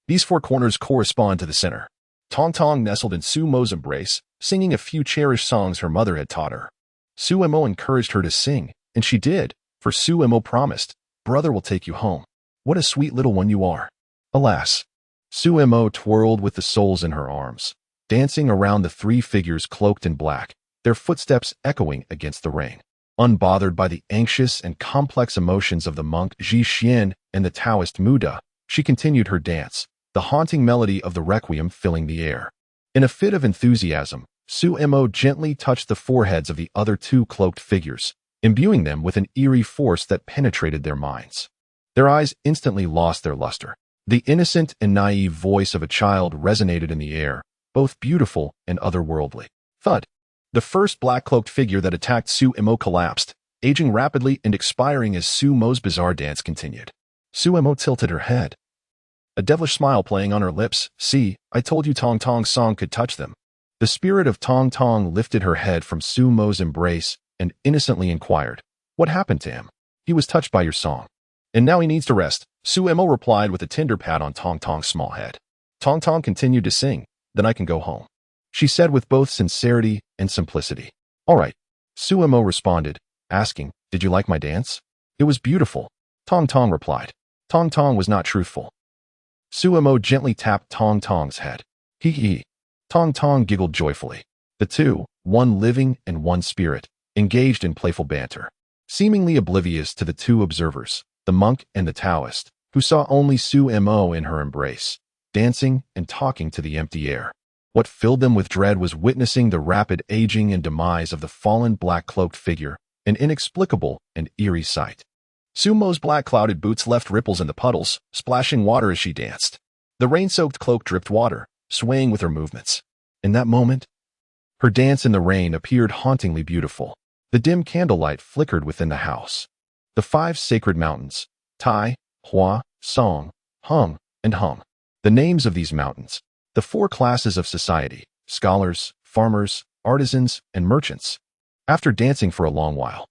These four corners correspond to the center. Tong Tong nestled in Suemo's embrace, singing a few cherished songs her mother had taught her. Suemo encouraged her to sing, and she did, for Suemo promised, "Brother will take you home. What a sweet little one you are." Alas, Suemo twirled with the souls in her arms, dancing around the three figures cloaked in black, their footsteps echoing against the rain. Unbothered by the anxious and complex emotions of the monk Ji Xian and the Taoist Muda, she continued her dance, the haunting melody of the requiem filling the air. In a fit of enthusiasm, Suemo gently touched the foreheads of the other two cloaked figures, imbuing them with an eerie force that penetrated their minds. Their eyes instantly lost their luster. The innocent and naive voice of a child resonated in the air, both beautiful and otherworldly. Thud. The first black-cloaked figure that attacked Suemo collapsed, aging rapidly and expiring as Suemo's bizarre dance continued. Suemo tilted her head, a devilish smile playing on her lips. "See, I told you Tong Tong's song could touch them." The spirit of Tong Tong lifted her head from Suemo's embrace and innocently inquired, "What happened to him?" "He was touched by your song, and now he needs to rest," Suemo replied with a tender pat on Tong Tong's small head. Tong Tong continued to sing. "Then I can go home," she said with both sincerity and simplicity. "All right," Suemo responded, asking, "Did you like my dance?" "It was beautiful," Tong Tong replied. Tong Tong was not truthful. Suemo gently tapped Tong Tong's head. "Hee hee." Tong Tong giggled joyfully. The two, one living and one spirit, engaged in playful banter. Seemingly oblivious to the two observers, the monk and the Taoist, who saw only Su-mo in her embrace, dancing and talking to the empty air. What filled them with dread was witnessing the rapid aging and demise of the fallen black-cloaked figure, an inexplicable and eerie sight. Sumo's black clouded boots left ripples in the puddles, splashing water as she danced. The rain-soaked cloak dripped water, swaying with her movements. In that moment, her dance in the rain appeared hauntingly beautiful. The dim candlelight flickered within the house. The 5 sacred mountains, Tai, Hua, Song, Hung, and Hung. The names of these mountains. The 4 classes of society, scholars, farmers, artisans, and merchants. After dancing for a long while,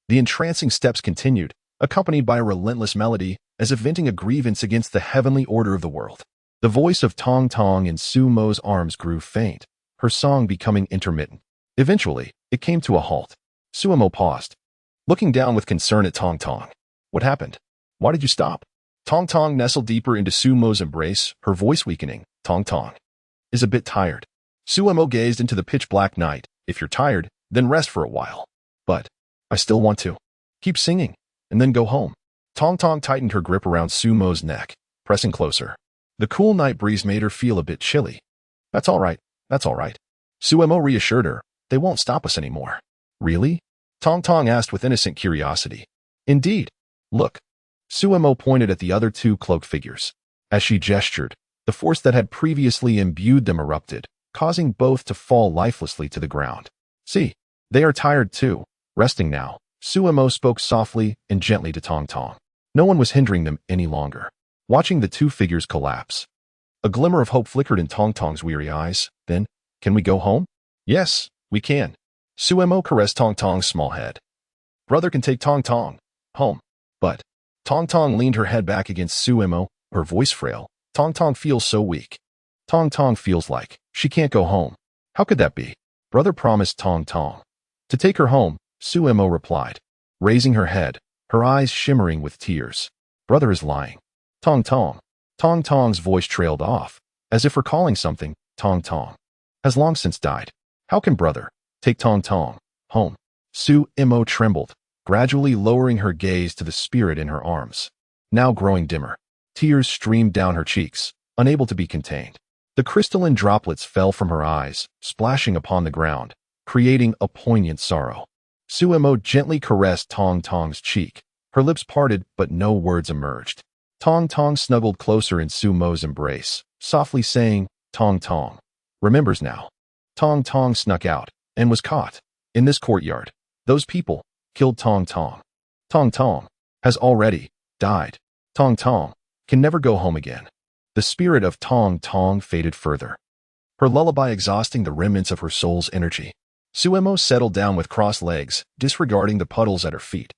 the entrancing steps continued, accompanied by a relentless melody, as if venting a grievance against the heavenly order of the world. The voice of Tong Tong in Sumo's arms grew faint, her song becoming intermittent. Eventually, it came to a halt. Sumo paused, looking down with concern at Tong Tong. What happened? Why did you stop? Tong Tong nestled deeper into Sumo's embrace, her voice weakening. Tong Tong is a bit tired. Sumo gazed into the pitch-black night. If you're tired, then rest for a while. But I still want to. Keep singing, and then go home. Tong Tong tightened her grip around Sumo's neck, pressing closer. The cool night breeze made her feel a bit chilly. That's all right. That's all right. Sumo reassured her. They won't stop us anymore. Really? Tong Tong asked with innocent curiosity. Indeed. Look. Sumo pointed at the other 2 cloaked figures. As she gestured, the force that had previously imbued them erupted, causing both to fall lifelessly to the ground. See, they are tired too, resting now. Sumo spoke softly and gently to Tong Tong. No one was hindering them any longer. Watching the 2 figures collapse, a glimmer of hope flickered in Tong Tong's weary eyes. Then, can we go home? Yes, we can. Sumo caressed Tong Tong's small head. Brother can take Tong Tong home. But Tong Tong leaned her head back against Sumo, her voice frail. Tong Tong feels so weak. Tong Tong feels like she can't go home. How could that be? Brother promised Tong Tong to take her home, Sumo replied, raising her head, her eyes shimmering with tears. Brother is lying. Tong Tong. Tong Tong's voice trailed off, as if recalling something. Tong Tong has long since died. How can brother take Tong Tong home? Sumo trembled, gradually lowering her gaze to the spirit in her arms. Now growing dimmer. Tears streamed down her cheeks, unable to be contained. The crystalline droplets fell from her eyes, splashing upon the ground, creating a poignant sorrow. Sumo gently caressed Tong Tong's cheek. Her lips parted, but no words emerged. Tong Tong snuggled closer in Sumo's embrace, softly saying, Tong Tong remembers now. Tong Tong snuck out and was caught. In this courtyard, those people killed Tong Tong. Tong Tong has already died. Tong Tong can never go home again. The spirit of Tong Tong faded further, her lullaby exhausting the remnants of her soul's energy. Sumo settled down with crossed legs, disregarding the puddles at her feet.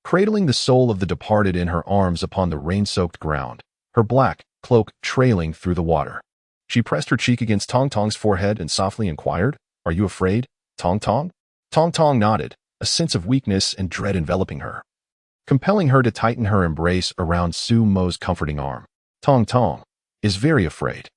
Cradling the soul of the departed in her arms upon the rain-soaked ground, her black cloak trailing through the water. She pressed her cheek against Tong Tong's forehead and softly inquired, Are you afraid, Tong Tong? Tong Tong nodded, a sense of weakness and dread enveloping her, compelling her to tighten her embrace around Sumo's comforting arm. Tong Tong is very afraid.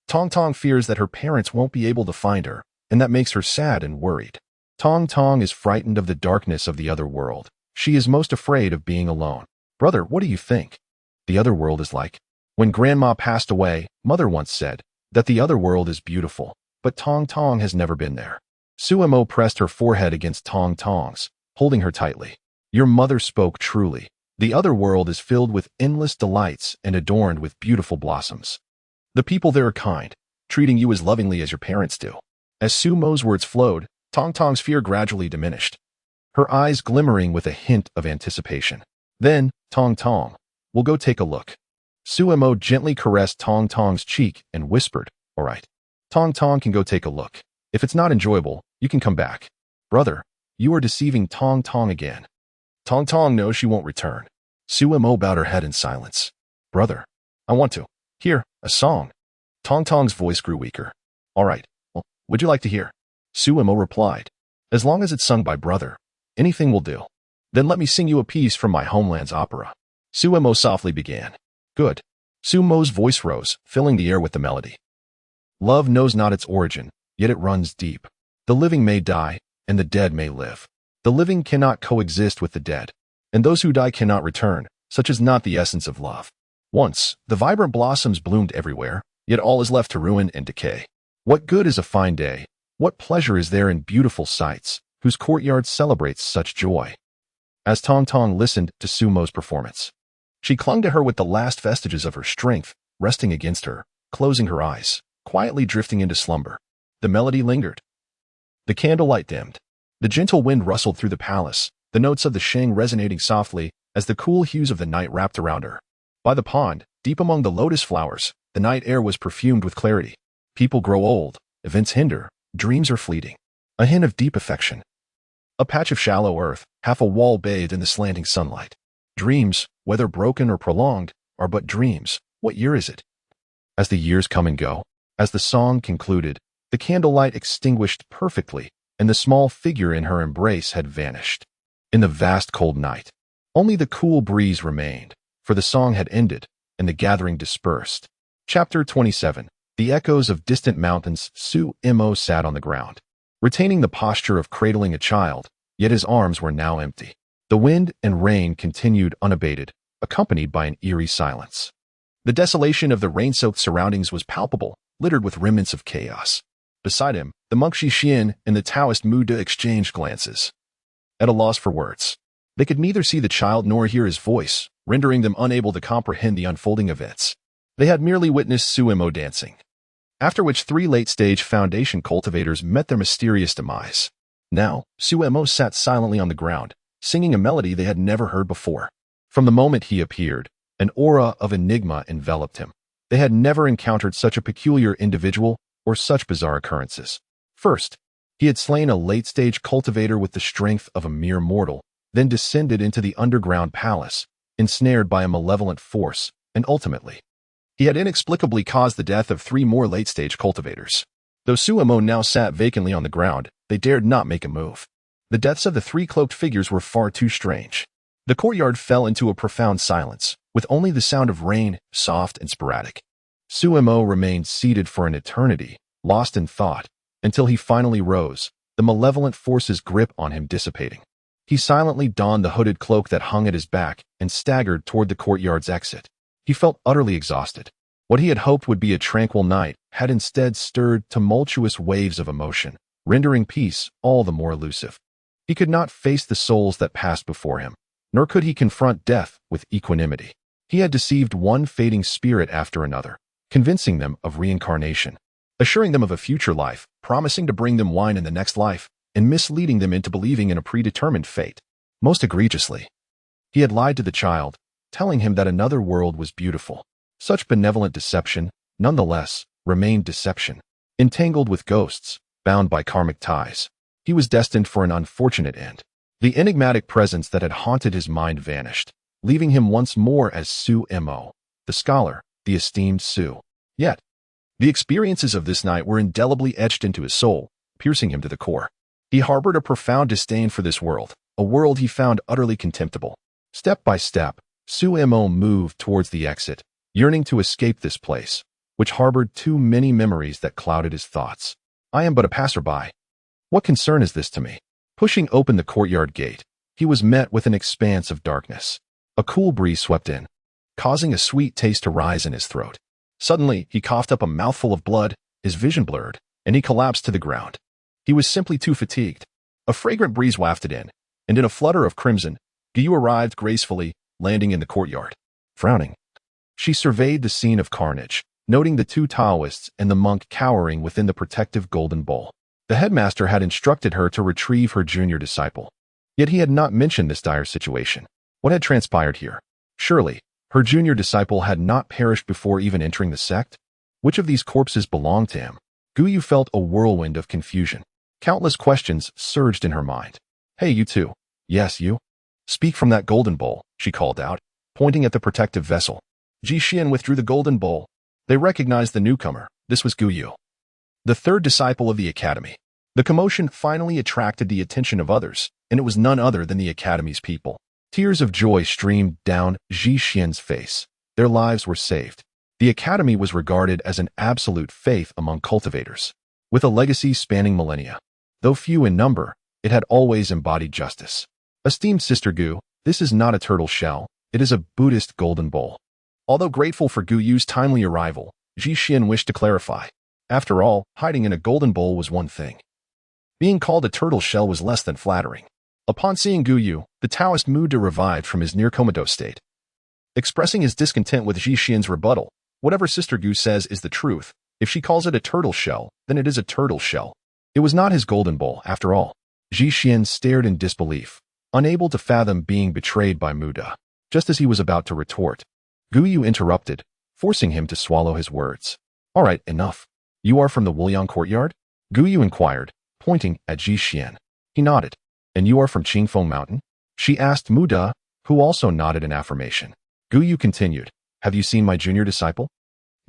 Tong Tong fears that her parents won't be able to find her, and that makes her sad and worried. Tong Tong is frightened of the darkness of the other world. She is most afraid of being alone. Brother, what do you think the other world is like? When Grandma passed away, Mother once said that the other world is beautiful, but Tong Tong has never been there. Sumo pressed her forehead against Tong Tong's, holding her tightly. Your mother spoke truly. The other world is filled with endless delights and adorned with beautiful blossoms. The people there are kind, treating you as lovingly as your parents do. As Sumo's words flowed, Tong Tong's fear gradually diminished, her eyes glimmering with a hint of anticipation. Then, Tong Tong, we'll go take a look. Sumo gently caressed Tong Tong's cheek and whispered, All right. Tong Tong can go take a look. If it's not enjoyable, you can come back. Brother, you are deceiving Tong Tong again. Tong Tong knows she won't return. Sumo bowed her head in silence. Brother, I want to hear a song. Tong Tong's voice grew weaker. All right. Well, would you like to hear? Sumo replied. As long as it's sung by brother, anything will do. Then let me sing you a piece from my homeland's opera. Sumo softly began. Good. Sumo's voice rose, filling the air with the melody. Love knows not its origin, yet it runs deep. The living may die, and the dead may live. The living cannot coexist with the dead, and those who die cannot return. Such is not the essence of love. Once, the vibrant blossoms bloomed everywhere, yet all is left to ruin and decay. What good is a fine day? What pleasure is there in beautiful sights, whose courtyard celebrates such joy? As Tong Tong listened to Sumo's performance, she clung to her with the last vestiges of her strength, resting against her, closing her eyes, quietly drifting into slumber. The melody lingered. The candlelight dimmed. The gentle wind rustled through the palace, the notes of the sheng resonating softly as the cool hues of the night wrapped around her. By the pond, deep among the lotus flowers, the night air was perfumed with clarity. People grow old, events hinder, dreams are fleeting. A hint of deep affection. A patch of shallow earth, half a wall bathed in the slanting sunlight. Dreams, whether broken or prolonged, are but dreams. What year is it? As the years come and go, as the song concluded, the candlelight extinguished perfectly, and the small figure in her embrace had vanished. In the vast cold night, only the cool breeze remained, for the song had ended, and the gathering dispersed. Chapter 27. The echoes of distant mountains. Su-imo sat on the ground, retaining the posture of cradling a child, yet his arms were now empty. The wind and rain continued unabated, accompanied by an eerie silence. The desolation of the rain-soaked surroundings was palpable, littered with remnants of chaos. Beside him, the monk Xixian and the Taoist Mu De exchanged glances. At a loss for words, they could neither see the child nor hear his voice, rendering them unable to comprehend the unfolding events. They had merely witnessed Su-imo dancing, after which 3 late-stage foundation cultivators met their mysterious demise. Now, Su-imo sat silently on the ground, singing a melody they had never heard before. From the moment he appeared, an aura of enigma enveloped him. They had never encountered such a peculiar individual or such bizarre occurrences. First, he had slain a late-stage cultivator with the strength of a mere mortal, then descended into the underground palace, ensnared by a malevolent force, and ultimately, he had inexplicably caused the death of 3 more late-stage cultivators. Though Su-imo now sat vacantly on the ground, they dared not make a move. The deaths of the 3 cloaked figures were far too strange. The courtyard fell into a profound silence, with only the sound of rain, soft and sporadic. Su-imo remained seated for an eternity, lost in thought, until he finally rose, the malevolent force's grip on him dissipating. He silently donned the hooded cloak that hung at his back and staggered toward the courtyard's exit. He felt utterly exhausted. What he had hoped would be a tranquil night had instead stirred tumultuous waves of emotion, rendering peace all the more elusive. He could not face the souls that passed before him, nor could he confront death with equanimity. He had deceived one fading spirit after another, convincing them of reincarnation, assuring them of a future life, promising to bring them wine in the next life, and misleading them into believing in a predetermined fate. Most egregiously, he had lied to the child, telling him that another world was beautiful. Such benevolent deception, nonetheless, remained deception. Entangled with ghosts, bound by karmic ties, he was destined for an unfortunate end. The enigmatic presence that had haunted his mind vanished, leaving him once more as Su-imo, the scholar, the esteemed Su. Yet, the experiences of this night were indelibly etched into his soul, piercing him to the core. He harbored a profound disdain for this world, a world he found utterly contemptible. Step by step, Su-imo moved towards the exit, yearning to escape this place, which harbored too many memories that clouded his thoughts. I am but a passerby. What concern is this to me? Pushing open the courtyard gate, he was met with an expanse of darkness. A cool breeze swept in, causing a sweet taste to rise in his throat. Suddenly, he coughed up a mouthful of blood, his vision blurred, and he collapsed to the ground. He was simply too fatigued. A fragrant breeze wafted in, and in a flutter of crimson, Gyu arrived gracefully, landing in the courtyard. Frowning, she surveyed the scene of carnage, noting the 2 Taoists and the monk cowering within the protective golden bowl. The headmaster had instructed her to retrieve her junior disciple. Yet he had not mentioned this dire situation. What had transpired here? Surely, her junior disciple had not perished before even entering the sect? Which of these corpses belonged to him? Gyu felt a whirlwind of confusion. Countless questions surged in her mind. Hey, you two. Yes, you. Speak from that golden bowl, she called out, pointing at the protective vessel. Ji-Xian withdrew the golden bowl. They recognized the newcomer. This was Gyu, the 3rd disciple of the academy. The commotion finally attracted the attention of others, and it was none other than the academy's people. Tears of joy streamed down Ji-Xian's face. Their lives were saved. The academy was regarded as an absolute faith among cultivators, with a legacy spanning millennia. Though few in number, it had always embodied justice. Esteemed Sister Gu, this is not a turtle shell, it is a Buddhist golden bowl. Although grateful for Gu Yu's timely arrival, Ji Xian wished to clarify. After all, hiding in a golden bowl was one thing. Being called a turtle shell was less than flattering. Upon seeing Gu Yu, the Taoist Muda revived from his near-comatose state. Expressing his discontent with Ji Xian's rebuttal, whatever Sister Gu says is the truth. If she calls it a turtle shell, then it is a turtle shell. It was not his golden bowl, after all. Ji Xian stared in disbelief, unable to fathom being betrayed by Muda. Just as he was about to retort, Gu Yu interrupted, forcing him to swallow his words. All right, enough. You are from the Wuliang courtyard? Gu Yu inquired, pointing at Ji Xian. He nodded. And you are from Qingfeng Mountain? She asked Muda, who also nodded in affirmation. Gu Yu continued, have you seen my junior disciple?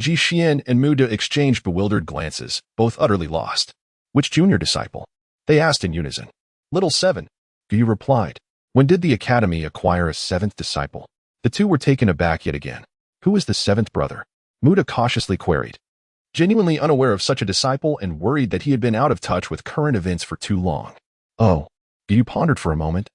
Ji Xian and Muda exchanged bewildered glances, both utterly lost. Which junior disciple? They asked in unison. Little 7, Gu Yu replied. When did the academy acquire a 7th disciple? The two were taken aback yet again. Who is the 7th brother? Muda cautiously queried. Genuinely unaware of such a disciple and worried that he had been out of touch with current events for too long. Oh, Gu Yu pondered for a moment.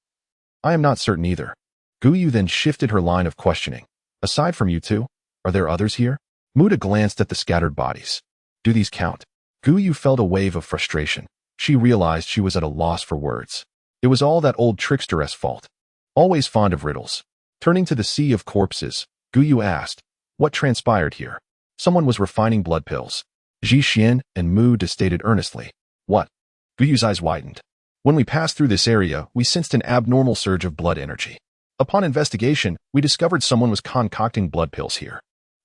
I am not certain either. Gu Yu then shifted her line of questioning. Aside from you two, are there others here? Muda glanced at the scattered bodies. Do these count? Gu Yu felt a wave of frustration. She realized she was at a loss for words. It was all that old tricksteress' fault. Always fond of riddles. Turning to the sea of corpses, Gu Yu asked, what transpired here? Someone was refining blood pills. Ji Xian and Muda stated earnestly. What? Gu Yu's eyes widened. When we passed through this area, we sensed an abnormal surge of blood energy. Upon investigation, we discovered someone was concocting blood pills here.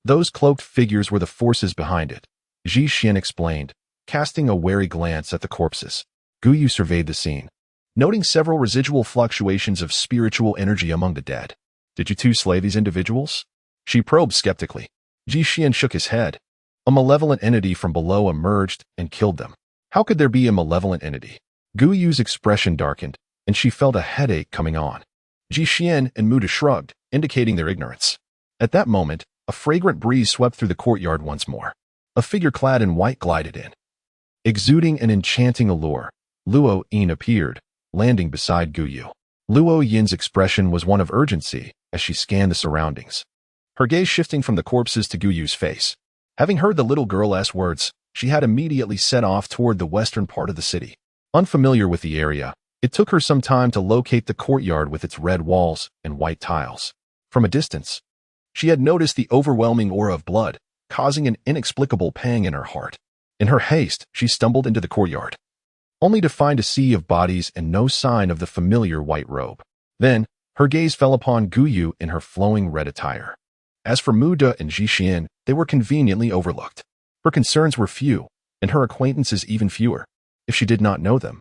Those cloaked figures were the forces behind it, Ji Xian explained, casting a wary glance at the corpses. Gu Yu surveyed the scene, noting several residual fluctuations of spiritual energy among the dead. Did you two slay these individuals? She probed skeptically. Ji Xian shook his head. A malevolent entity from below emerged and killed them. How could there be a malevolent entity? Gu Yu's expression darkened, and she felt a headache coming on. Ji Xian and Muda shrugged, indicating their ignorance. At that moment, a fragrant breeze swept through the courtyard once more. A figure clad in white glided in. Exuding an enchanting allure, Luo Yin appeared, landing beside Gu Yu. Luo Yin's expression was one of urgency as she scanned the surroundings, her gaze shifting from the corpses to Gu Yu's face. Having heard the little girl's words, she had immediately set off toward the western part of the city. Unfamiliar with the area, it took her some time to locate the courtyard with its red walls and white tiles. From a distance, she had noticed the overwhelming aura of blood, causing an inexplicable pang in her heart. In her haste, she stumbled into the courtyard, only to find a sea of bodies and no sign of the familiar white robe. Then, her gaze fell upon Gu Yu in her flowing red attire. As for Muda and Ji Xian, they were conveniently overlooked. Her concerns were few, and her acquaintances even fewer. If she did not know them,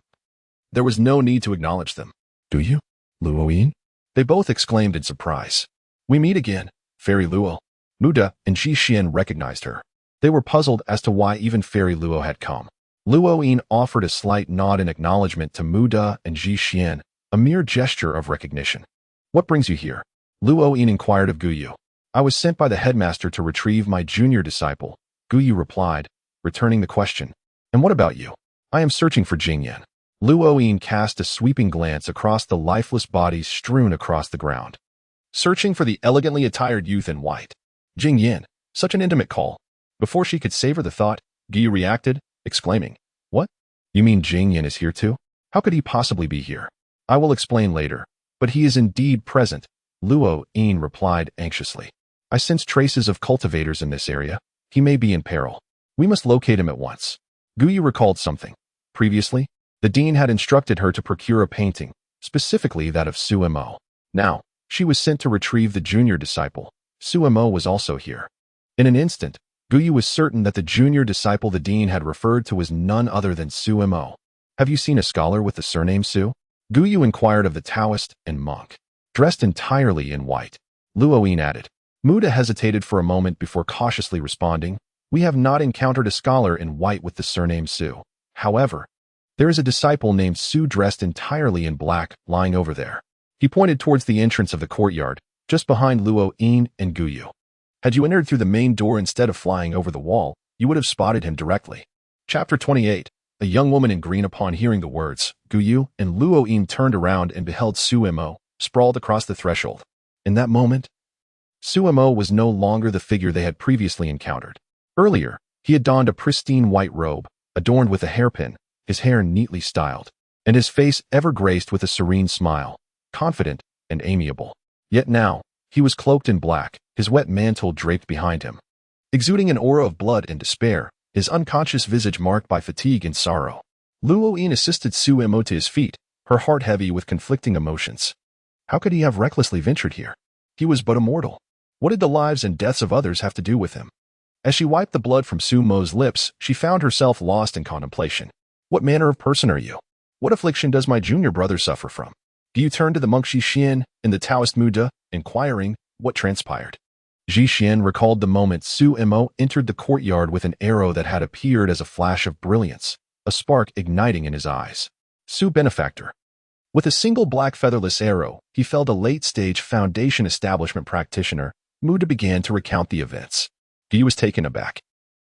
there was no need to acknowledge them. Do you, Luo Yin? They both exclaimed in surprise. We meet again, Fairy Luo. Muda and Ji Xian recognized her. They were puzzled as to why even Fairy Luo had come. Luo Yin offered a slight nod in acknowledgement to Muda and Ji Xian, a mere gesture of recognition. What brings you here? Luo Yin inquired of Gu Yu. I was sent by the headmaster to retrieve my junior disciple, Gu Yu replied, returning the question. And what about you? I am searching for Jingyan. Luo Yin cast a sweeping glance across the lifeless bodies strewn across the ground. Searching for the elegantly attired youth in white. Jingyan, such an intimate call. Before she could savor the thought, Gu Yu reacted, exclaiming, What? You mean Jingyan is here too? How could he possibly be here? I will explain later, but he is indeed present, Luo Yin replied anxiously. I sense traces of cultivators in this area. He may be in peril. We must locate him at once. Gu Yu recalled something. Previously, the dean had instructed her to procure a painting, specifically that of Su Mo. Now, she was sent to retrieve the junior disciple. Su Mo was also here. In an instant, Gu Yu was certain that the junior disciple the dean had referred to was none other than Su Mo. Have you seen a scholar with the surname Su? Gu Yu inquired of the Taoist and monk, dressed entirely in white. Luo Yin added. Muda hesitated for a moment before cautiously responding. We have not encountered a scholar in white with the surname Su. However, there is a disciple named Su dressed entirely in black lying over there. He pointed towards the entrance of the courtyard, just behind Luo Yin and Gu Yu. Had you entered through the main door instead of flying over the wall, you would have spotted him directly. Chapter 28. a young woman in green. Upon hearing the words, Guyu and Luo Yin turned around and beheld Suemo, sprawled across the threshold. In that moment, Suemo was no longer the figure they had previously encountered. Earlier, he had donned a pristine white robe, adorned with a hairpin, his hair neatly styled, and his face ever graced with a serene smile, confident and amiable. Yet now, he was cloaked in black, his wet mantle draped behind him, exuding an aura of blood and despair, his unconscious visage marked by fatigue and sorrow. Luo Yin assisted Suemo to his feet, her heart heavy with conflicting emotions. How could he have recklessly ventured here? He was but a mortal. What did the lives and deaths of others have to do with him? As she wiped the blood from Sumo's lips, she found herself lost in contemplation. What manner of person are you? What affliction does my junior brother suffer from? Guyu turned to the monk Zhixian and the Taoist Muda, inquiring what transpired. Zhixian recalled the moment Suemo entered the courtyard with an arrow that had appeared as a flash of brilliance, a spark igniting in his eyes. Su benefactor. With a single black featherless arrow, he felled a late-stage foundation establishment practitioner. Muda began to recount the events. Guyu was taken aback.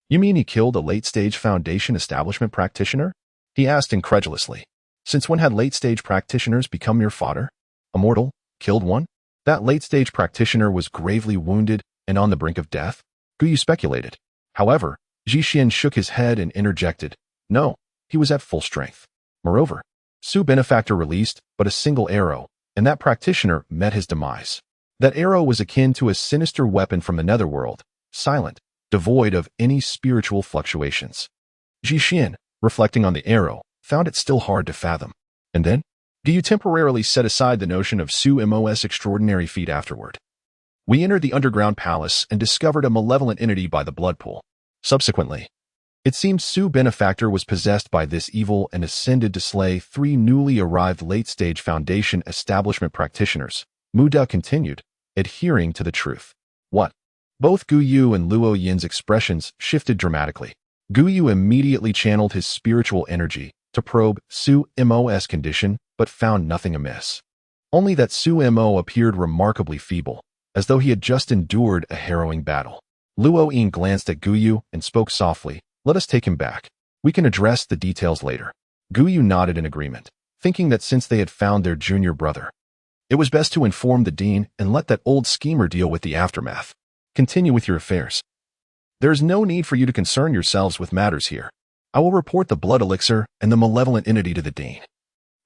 You mean he killed a late-stage foundation establishment practitioner? He asked incredulously. Since when had late-stage practitioners become your fodder? A mortal killed one? That late-stage practitioner was gravely wounded and on the brink of death? Guyu speculated. However, Zhixian shook his head and interjected. No, he was at full strength. Moreover, Su benefactor released but a single arrow, and that practitioner met his demise. That arrow was akin to a sinister weapon from the netherworld, silent, devoid of any spiritual fluctuations. Zhixian, reflecting on the arrow, found it still hard to fathom. And then, Guyu temporarily set aside the notion of Suemo's extraordinary feat afterward. We entered the underground palace and discovered a malevolent entity by the blood pool. Subsequently, it seemed Su benefactor was possessed by this evil and ascended to slay 3 newly arrived late-stage foundation establishment practitioners. Muda continued, adhering to the truth. What? Both Guyu and Luo Yin's expressions shifted dramatically. Guyu immediately channeled his spiritual energy to probe Suemo's condition, but found nothing amiss. Only that Suemo appeared remarkably feeble, as though he had just endured a harrowing battle. Luo Yin glanced at Guyu and spoke softly. Let us take him back. We can address the details later. Guyu nodded in agreement, thinking that since they had found their junior brother, it was best to inform the dean and let that old schemer deal with the aftermath. Continue with your affairs. There is no need for you to concern yourselves with matters here. I will report the blood elixir and the malevolent entity to the dean,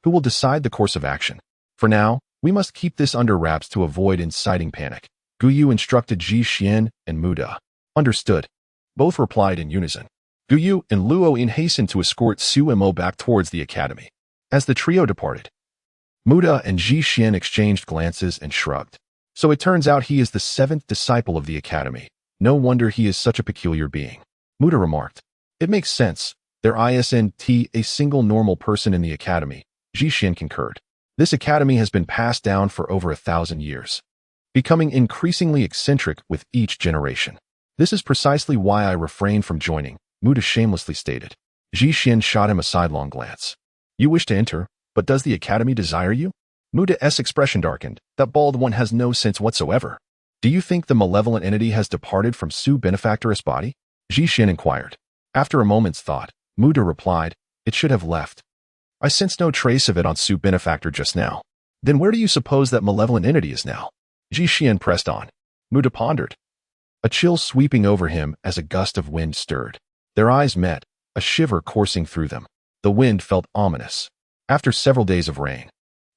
who will decide the course of action. For now, we must keep this under wraps to avoid inciting panic. Guyu instructed Zhixian and Muda. Understood. Both replied in unison. Guyu and Luo Yin hastened to escort Suemo back towards the academy. As the trio departed, Muda and Zhixian exchanged glances and shrugged. So it turns out he is the 7th disciple of the academy. No wonder he is such a peculiar being. Muda remarked. It makes sense. There isn't a single normal person in the academy. Zhixian concurred. This academy has been passed down for over 1,000 years, becoming increasingly eccentric with each generation. This is precisely why I refrained from joining, Muda shamelessly stated. Zhixian shot him a sidelong glance. You wish to enter, but does the academy desire you? Muda's expression darkened. That bald one has no sense whatsoever. Do you think the malevolent entity has departed from Su benefactor's body? Zhixian inquired. After a moment's thought, Muda replied, it should have left. I sense no trace of it on Su benefactor just now. Then where do you suppose that malevolent entity is now? Zhixian pressed on. Muda pondered, a chill sweeping over him as a gust of wind stirred. Their eyes met, a shiver coursing through them. The wind felt ominous. After several days of rain,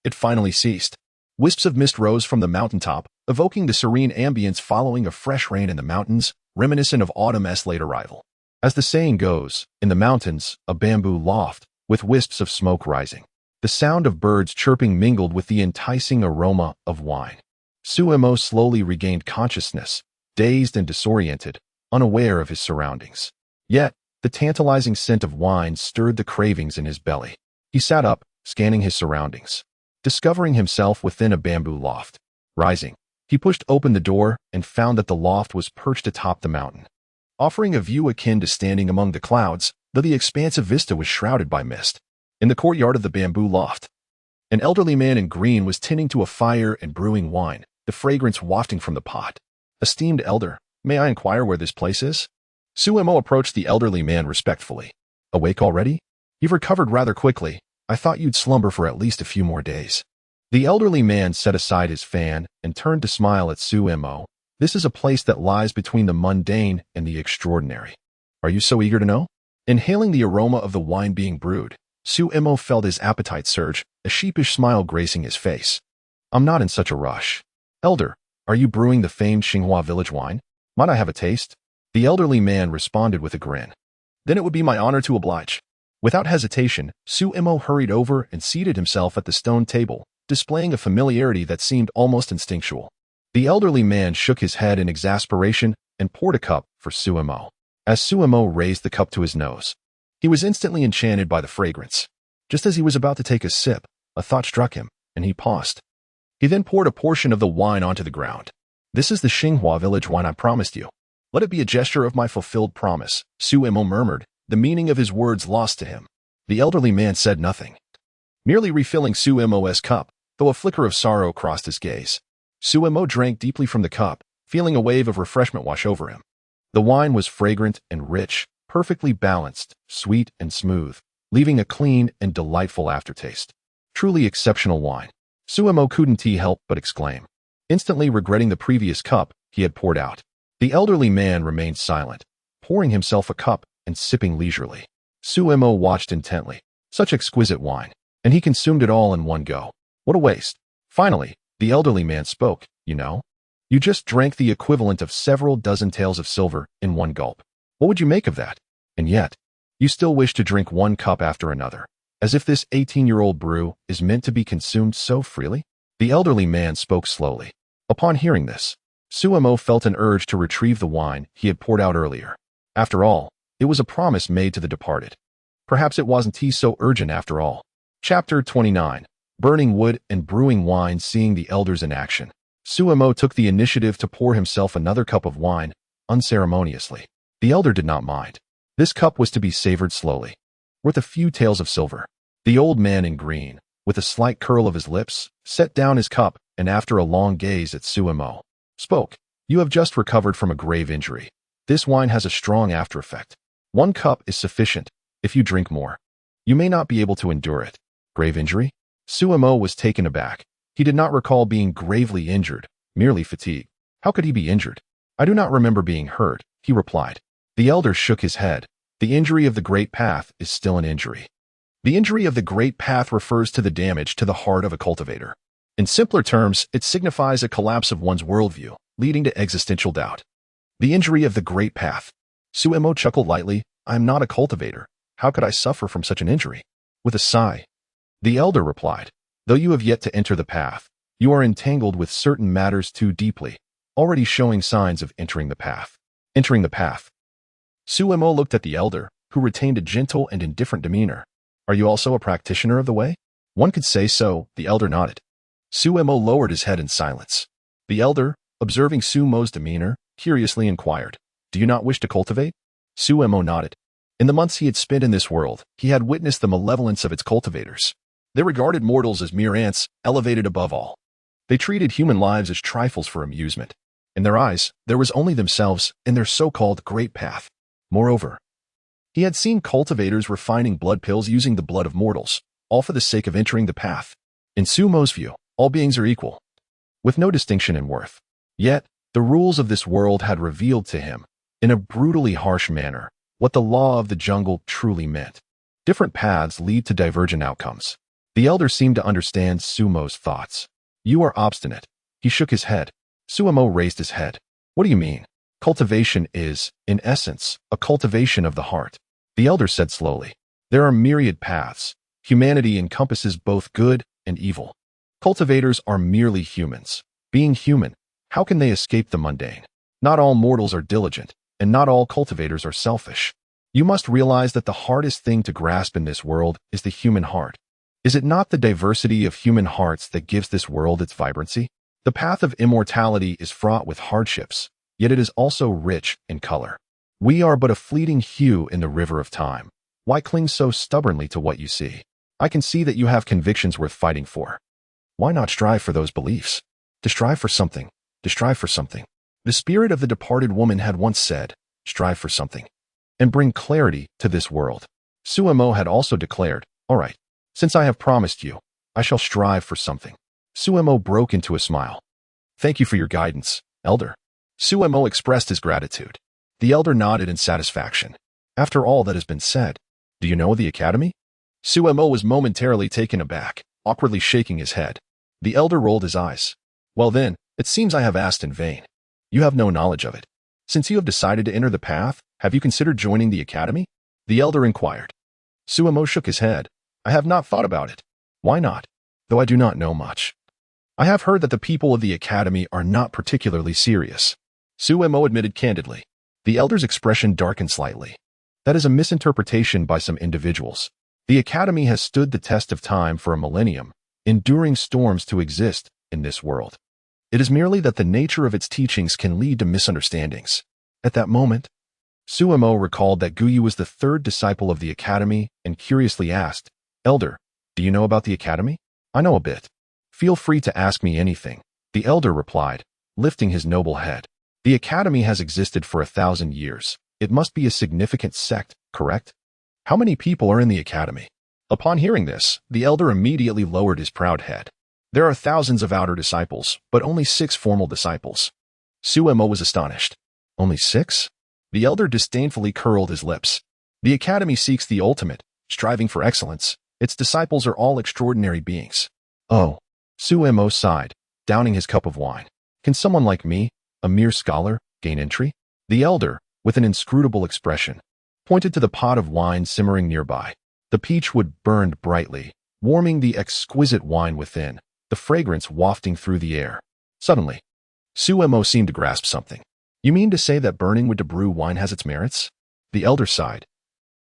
it finally ceased. Wisps of mist rose from the mountaintop, evoking the serene ambience following a fresh rain in the mountains, reminiscent of autumn's late arrival. As the saying goes, in the mountains, a bamboo loft, with wisps of smoke rising. The sound of birds chirping mingled with the enticing aroma of wine. Suemo slowly regained consciousness, dazed and disoriented, unaware of his surroundings. Yet, the tantalizing scent of wine stirred the cravings in his belly. He sat up, scanning his surroundings, discovering himself within a bamboo loft. Rising, he pushed open the door and found that the loft was perched atop the mountain, offering a view akin to standing among the clouds, though the expansive vista was shrouded by mist. In the courtyard of the bamboo loft, an elderly man in green was tending to a fire and brewing wine, the fragrance wafting from the pot. Esteemed elder, may I inquire where this place is? Suemo approached the elderly man respectfully. Awake already? You've recovered rather quickly. I thought you'd slumber for at least a few more days. The elderly man set aside his fan and turned to smile at Suemo. This is a place that lies between the mundane and the extraordinary. Are you so eager to know? Inhaling the aroma of the wine being brewed, Suemo felt his appetite surge, a sheepish smile gracing his face. I'm not in such a rush. Elder, are you brewing the famed Xinhua village wine? Might I have a taste? The elderly man responded with a grin. Then it would be my honor to oblige. Without hesitation, Suemo hurried over and seated himself at the stone table, displaying a familiarity that seemed almost instinctual. The elderly man shook his head in exasperation and poured a cup for Suemo. As Suemo raised the cup to his nose, he was instantly enchanted by the fragrance. Just as he was about to take a sip, a thought struck him, and he paused. He then poured a portion of the wine onto the ground. This is the Xinhua village wine I promised you. Let it be a gesture of my fulfilled promise, Suemo murmured, the meaning of his words lost to him. The elderly man said nothing, merely refilling Suemo's cup, though a flicker of sorrow crossed his gaze. Suemo drank deeply from the cup, feeling a wave of refreshment wash over him. The wine was fragrant and rich, perfectly balanced, sweet and smooth, leaving a clean and delightful aftertaste. Truly exceptional wine. Suemo couldn't help but exclaim, instantly regretting the previous cup he had poured out. The elderly man remained silent, pouring himself a cup and sipping leisurely. Suemo watched intently. Such exquisite wine, and he consumed it all in one go. What a waste. Finally, the elderly man spoke. You just drank the equivalent of several dozen taels of silver in one gulp. What would you make of that? And yet, you still wish to drink one cup after another, as if this 18-year-old brew is meant to be consumed so freely? The elderly man spoke slowly. Upon hearing this, Suemo felt an urge to retrieve the wine he had poured out earlier. After all, it was a promise made to the departed. Perhaps it wasn't so urgent after all. Chapter 29. Burning wood and brewing wine. Seeing the elders in action, Suemo took the initiative to pour himself another cup of wine, unceremoniously. The elder did not mind. This cup was to be savored slowly, worth a few taels of silver. The old man in green, with a slight curl of his lips, set down his cup and after a long gaze at Suemo, spoke. You have just recovered from a grave injury. This wine has a strong after effect. One cup is sufficient. If you drink more, you may not be able to endure it. Grave injury? Suemo was taken aback. He did not recall being gravely injured, merely fatigue. How could he be injured? I do not remember being hurt, he replied. The elder shook his head. The injury of the Great Path is still an injury. The injury of the Great Path refers to the damage to the heart of a cultivator. In simpler terms, it signifies a collapse of one's worldview, leading to existential doubt. The injury of the Great Path. Suemo chuckled lightly. I am not a cultivator. How could I suffer from such an injury? With a sigh, the elder replied, though you have yet to enter the path, you are entangled with certain matters too deeply, already showing signs of entering the path. Entering the path. Suemo looked at the elder, who retained a gentle and indifferent demeanor. Are you also a practitioner of the way? One could say so, the elder nodded. Suemo lowered his head in silence. The elder, observing Suemo's demeanor, curiously inquired, do you not wish to cultivate? Suemo nodded. In the months he had spent in this world, he had witnessed the malevolence of its cultivators. They regarded mortals as mere ants, elevated above all. They treated human lives as trifles for amusement. In their eyes, there was only themselves and their so-called Great Path. Moreover, he had seen cultivators refining blood pills using the blood of mortals, all for the sake of entering the path. In Suemo's view, all beings are equal, with no distinction in worth. Yet, the rules of this world had revealed to him, in a brutally harsh manner, what the law of the jungle truly meant. Different paths lead to divergent outcomes. The elder seemed to understand Suemo's thoughts. You are obstinate. He shook his head. Suemo raised his head. What do you mean? Cultivation is, in essence, a cultivation of the heart. The elder said slowly. There are myriad paths. Humanity encompasses both good and evil. Cultivators are merely humans. Being human, how can they escape the mundane? Not all mortals are diligent, and not all cultivators are selfish. You must realize that the hardest thing to grasp in this world is the human heart. Is it not the diversity of human hearts that gives this world its vibrancy? The path of immortality is fraught with hardships, yet it is also rich in color. We are but a fleeting hue in the river of time. Why cling so stubbornly to what you see? I can see that you have convictions worth fighting for. Why not strive for those beliefs? To strive for something. To strive for something. The spirit of the departed woman had once said, strive for something, and bring clarity to this world. Suemo had also declared, "All right, since I have promised you, I shall strive for something." Suemo broke into a smile. "Thank you for your guidance, Elder." Suemo expressed his gratitude. The Elder nodded in satisfaction. "After all that has been said, do you know the Academy?" Suemo was momentarily taken aback, awkwardly shaking his head. The Elder rolled his eyes. "Well then, it seems I have asked in vain. You have no knowledge of it. Since you have decided to enter the path, have you considered joining the Academy?" The Elder inquired. Suemo shook his head. "I have not thought about it. Why not? Though I do not know much. I have heard that the people of the Academy are not particularly serious." Suemo admitted candidly. The Elder's expression darkened slightly. "That is a misinterpretation by some individuals. The Academy has stood the test of time for a millennium, enduring storms to exist in this world. It is merely that the nature of its teachings can lead to misunderstandings." At that moment, Suemo recalled that Guyu was the third disciple of the Academy and curiously asked, "Elder, do you know about the Academy?" "I know a bit. Feel free to ask me anything," the Elder replied, lifting his noble head. "The Academy has existed for 1,000 years. It must be a significant sect, correct? How many people are in the Academy?" Upon hearing this, the Elder immediately lowered his proud head. "There are thousands of outer disciples, but only 6 formal disciples." Suemo was astonished. "Only 6? The Elder disdainfully curled his lips. "The Academy seeks the ultimate, striving for excellence. Its disciples are all extraordinary beings." "Oh," Suemo sighed, downing his cup of wine. "Can someone like me, a mere scholar, gain entry?" The Elder, with an inscrutable expression, pointed to the pot of wine simmering nearby. The peach wood burned brightly, warming the exquisite wine within, the fragrance wafting through the air. Suddenly, Suemo seemed to grasp something. "You mean to say that burning wood to brew wine has its merits?" The Elder sighed.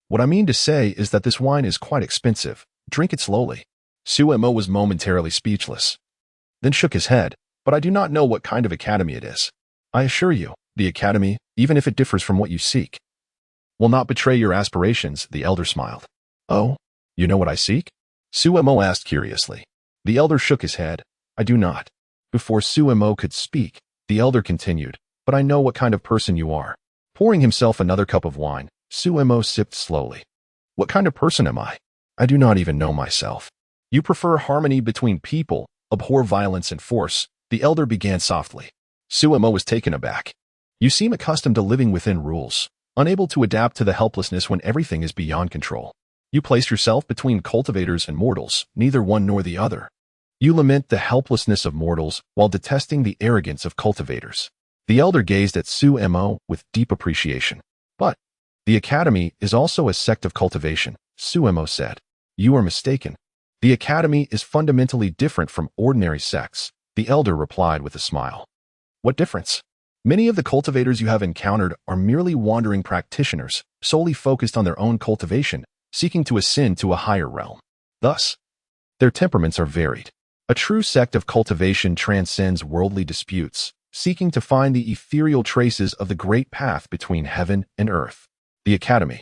"What I mean to say is that this wine is quite expensive. Drink it slowly." Suemo was momentarily speechless, then shook his head. "But I do not know what kind of academy it is. I assure you, the Academy, even if it differs from what you seek, will not betray your aspirations," the Elder smiled. "Oh, you know what I seek?" Suemo asked curiously. The Elder shook his head. "I do not." Before Suemo could speak, the Elder continued, "But I know what kind of person you are." Pouring himself another cup of wine, Suemo sipped slowly. "What kind of person am I? I do not even know myself." "You prefer harmony between people, abhor violence and force," the Elder began softly. Suemo was taken aback. "You seem accustomed to living within rules, unable to adapt to the helplessness when everything is beyond control. You place yourself between cultivators and mortals, neither one nor the other. You lament the helplessness of mortals while detesting the arrogance of cultivators." The Elder gazed at Suemo with deep appreciation. "But the Academy is also a sect of cultivation," Suemo said. "You are mistaken. The Academy is fundamentally different from ordinary sects," the Elder replied with a smile. "What difference?" "Many of the cultivators you have encountered are merely wandering practitioners, solely focused on their own cultivation, seeking to ascend to a higher realm. Thus, their temperaments are varied. A true sect of cultivation transcends worldly disputes, seeking to find the ethereal traces of the great path between heaven and earth. The Academy,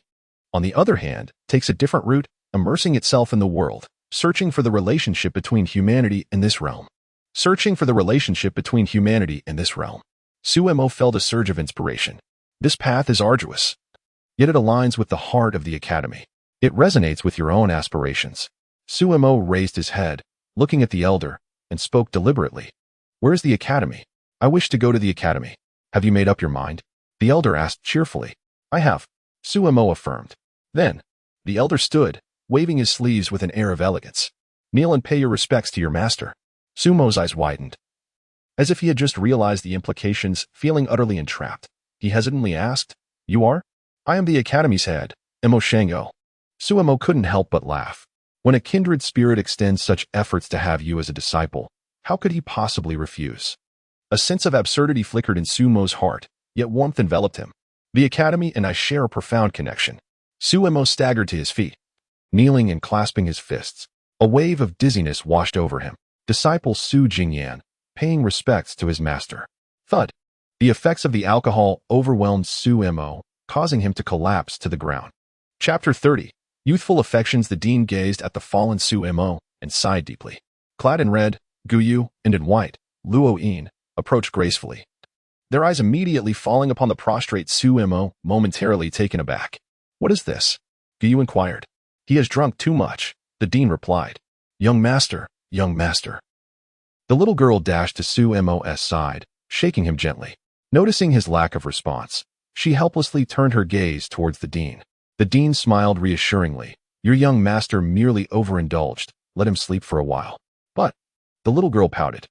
on the other hand, takes a different route, immersing itself in the world, searching for the relationship between humanity and this realm. Searching for the relationship between humanity and this realm." Suemo felt a surge of inspiration. "This path is arduous, yet it aligns with the heart of the Academy. It resonates with your own aspirations." Suemo raised his head, looking at the Elder, and spoke deliberately. "Where is the Academy?" "I wish to go to the Academy." "Have you made up your mind?" the Elder asked cheerfully. "I have," Suemo affirmed. Then, the Elder stood, waving his sleeves with an air of elegance. "Kneel and pay your respects to your master." Sumo's eyes widened. As if he had just realized the implications, feeling utterly entrapped, he hesitantly asked, "You are?" "I am the Academy's head, Emo Shango." Suemo couldn't help but laugh. When a kindred spirit extends such efforts to have you as a disciple, how could he possibly refuse? A sense of absurdity flickered in Sumo's heart, yet warmth enveloped him. "The Academy and I share a profound connection." Suemo staggered to his feet, kneeling and clasping his fists. A wave of dizziness washed over him. Disciple Su Jingyan, paying respects to his master. Thud. The effects of the alcohol overwhelmed Suemo, causing him to collapse to the ground. Chapter 30. Youthful affections. The dean gazed at the fallen Suemo and sighed deeply. Clad in red, Guyu, and in white, Luo-in approached gracefully, their eyes immediately falling upon the prostrate Suemo, momentarily taken aback. "What is this?" Guyu inquired. He has drunk too much, the dean replied. Young master, young master. The little girl dashed to Su Mo's side, shaking him gently. Noticing his lack of response, she helplessly turned her gaze towards the dean. The dean smiled reassuringly. Your young master merely overindulged. Let him sleep for a while. But the little girl pouted.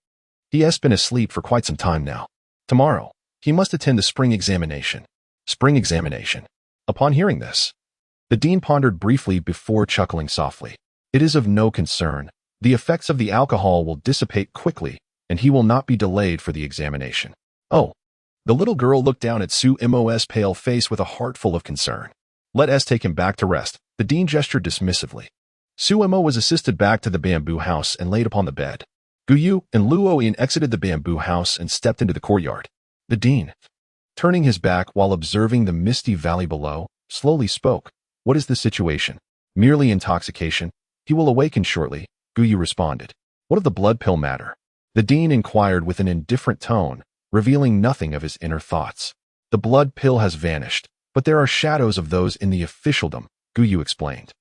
He has been asleep for quite some time now. Tomorrow, he must attend the spring examination. Spring examination. Upon hearing this, the dean pondered briefly before chuckling softly. It is of no concern. The effects of the alcohol will dissipate quickly, and he will not be delayed for the examination. Oh. The little girl looked down at Su Mo's pale face with a heart full of concern. Let us take him back to rest. The dean gestured dismissively. Su Mo was assisted back to the bamboo house and laid upon the bed. Guyu and Luoyin exited the bamboo house and stepped into the courtyard. The dean, turning his back while observing the misty valley below, slowly spoke. What is the situation? Merely intoxication. He will awaken shortly, Guyu responded. What of the blood pill matter? The dean inquired with an indifferent tone, revealing nothing of his inner thoughts. The blood pill has vanished, but there are shadows of those in the officialdom, Guyu explained.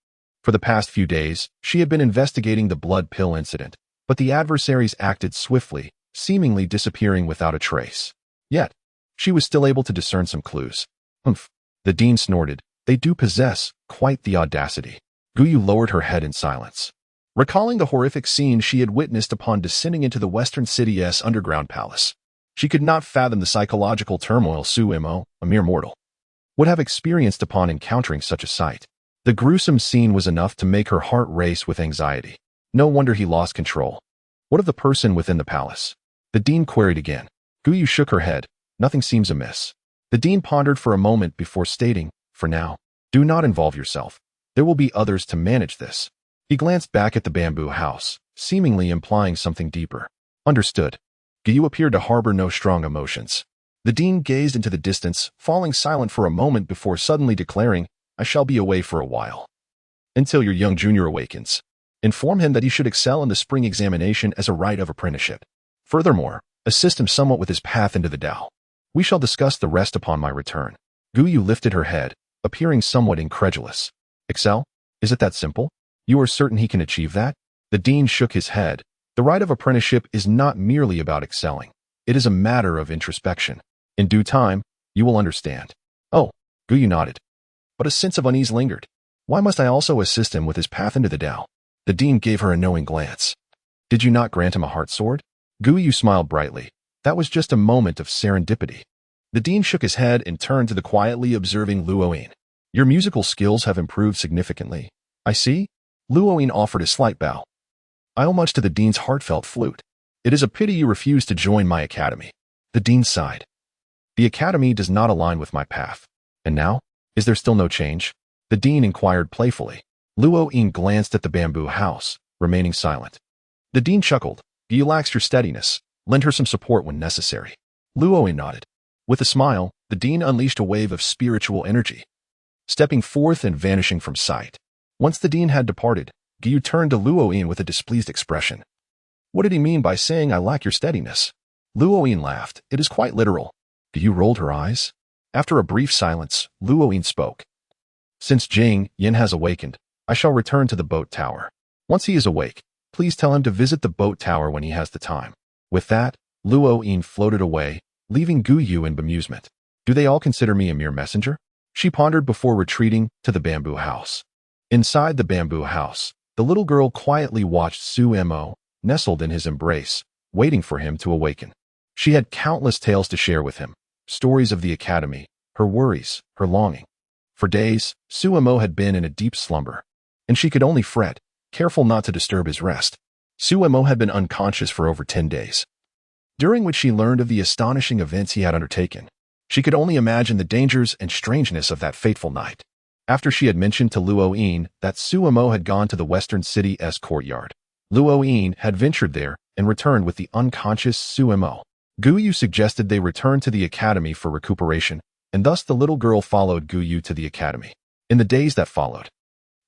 For the past few days, she had been investigating the blood pill incident, but the adversaries acted swiftly, seemingly disappearing without a trace. Yet, she was still able to discern some clues. Humph. The dean snorted. They do possess quite the audacity. Guyu lowered her head in silence. Recalling the horrific scene she had witnessed upon descending into the Western City's underground palace, she could not fathom the psychological turmoil Su Mo, a mere mortal, would have experienced upon encountering such a sight. The gruesome scene was enough to make her heart race with anxiety. No wonder he lost control. What of the person within the palace? The dean queried again. Guyu shook her head. Nothing seems amiss. The dean pondered for a moment before stating, for now, do not involve yourself. There will be others to manage this. He glanced back at the bamboo house, seemingly implying something deeper. Understood. Guyu appeared to harbor no strong emotions. The dean gazed into the distance, falling silent for a moment before suddenly declaring, I shall be away for a while. Until your young junior awakens. Inform him that he should excel in the spring examination as a rite of apprenticeship. Furthermore, assist him somewhat with his path into the Tao. We shall discuss the rest upon my return. Guyu lifted her head, appearing somewhat incredulous. Excel? Is it that simple? You are certain he can achieve that? The dean shook his head. The rite of apprenticeship is not merely about excelling. It is a matter of introspection. In due time, you will understand. Oh, Guyu nodded. But a sense of unease lingered. Why must I also assist him with his path into the Tao? The dean gave her a knowing glance. Did you not grant him a heart sword? Guyu smiled brightly. That was just a moment of serendipity. The dean shook his head and turned to the quietly observing Luoyin. Your musical skills have improved significantly. I see. Luoyin offered a slight bow. I owe much to the dean's heartfelt flute. It is a pity you refuse to join my academy. The dean sighed. The academy does not align with my path. And now? Is there still no change? The dean inquired playfully. Luoyin glanced at the bamboo house, remaining silent. The dean chuckled. You lacked your steadiness. Lend her some support when necessary. Luoyin nodded. With a smile, the dean unleashed a wave of spiritual energy, stepping forth and vanishing from sight. Once the dean had departed, Guyu turned to Luoyin with a displeased expression. What did he mean by saying I lack your steadiness? Luoyin laughed. It is quite literal. Guyu rolled her eyes. After a brief silence, Luoyin spoke. Since Jing Yin has awakened, I shall return to the boat tower. Once he is awake, please tell him to visit the boat tower when he has the time. With that, Luoyin floated away, leaving Guyu in bemusement. Do they all consider me a mere messenger? She pondered before retreating to the bamboo house. Inside the bamboo house, the little girl quietly watched Su Mo, nestled in his embrace, waiting for him to awaken. She had countless tales to share with him, stories of the academy, her worries, her longing. For days, Su Mo had been in a deep slumber, and she could only fret, careful not to disturb his rest. Su Mo had been unconscious for over 10 days, during which she learned of the astonishing events he had undertaken. She could only imagine the dangers and strangeness of that fateful night. After she had mentioned to Luoyin that Su Mo had gone to the Western City's courtyard, Luoyin had ventured there and returned with the unconscious Su Mo. Guyu suggested they return to the academy for recuperation, and thus the little girl followed Guyu to the academy. In the days that followed,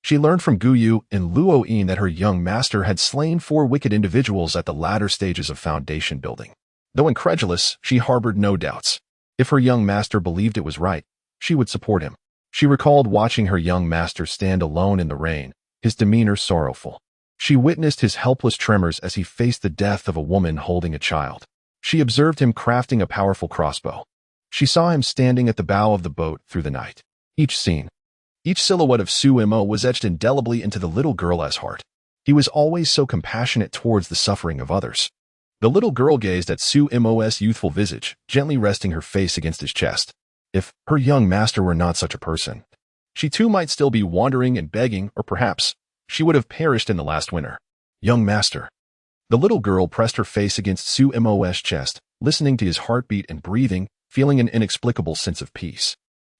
she learned from Guyu and Luoyin that her young master had slain 4 wicked individuals at the latter stages of foundation building. Though incredulous, she harbored no doubts. If her young master believed it was right, she would support him. She recalled watching her young master stand alone in the rain, his demeanor sorrowful. She witnessed his helpless tremors as he faced the death of a woman holding a child. She observed him crafting a powerful crossbow. She saw him standing at the bow of the boat through the night. Each scene, each silhouette of Sumo was etched indelibly into the little girl's heart. He was always so compassionate towards the suffering of others. The little girl gazed at Sumo's youthful visage, gently resting her face against his chest. If her young master were not such a person, she too might still be wandering and begging, or perhaps she would have perished in the last winter. Young master. The little girl pressed her face against Sumo's chest, listening to his heartbeat and breathing, feeling an inexplicable sense of peace.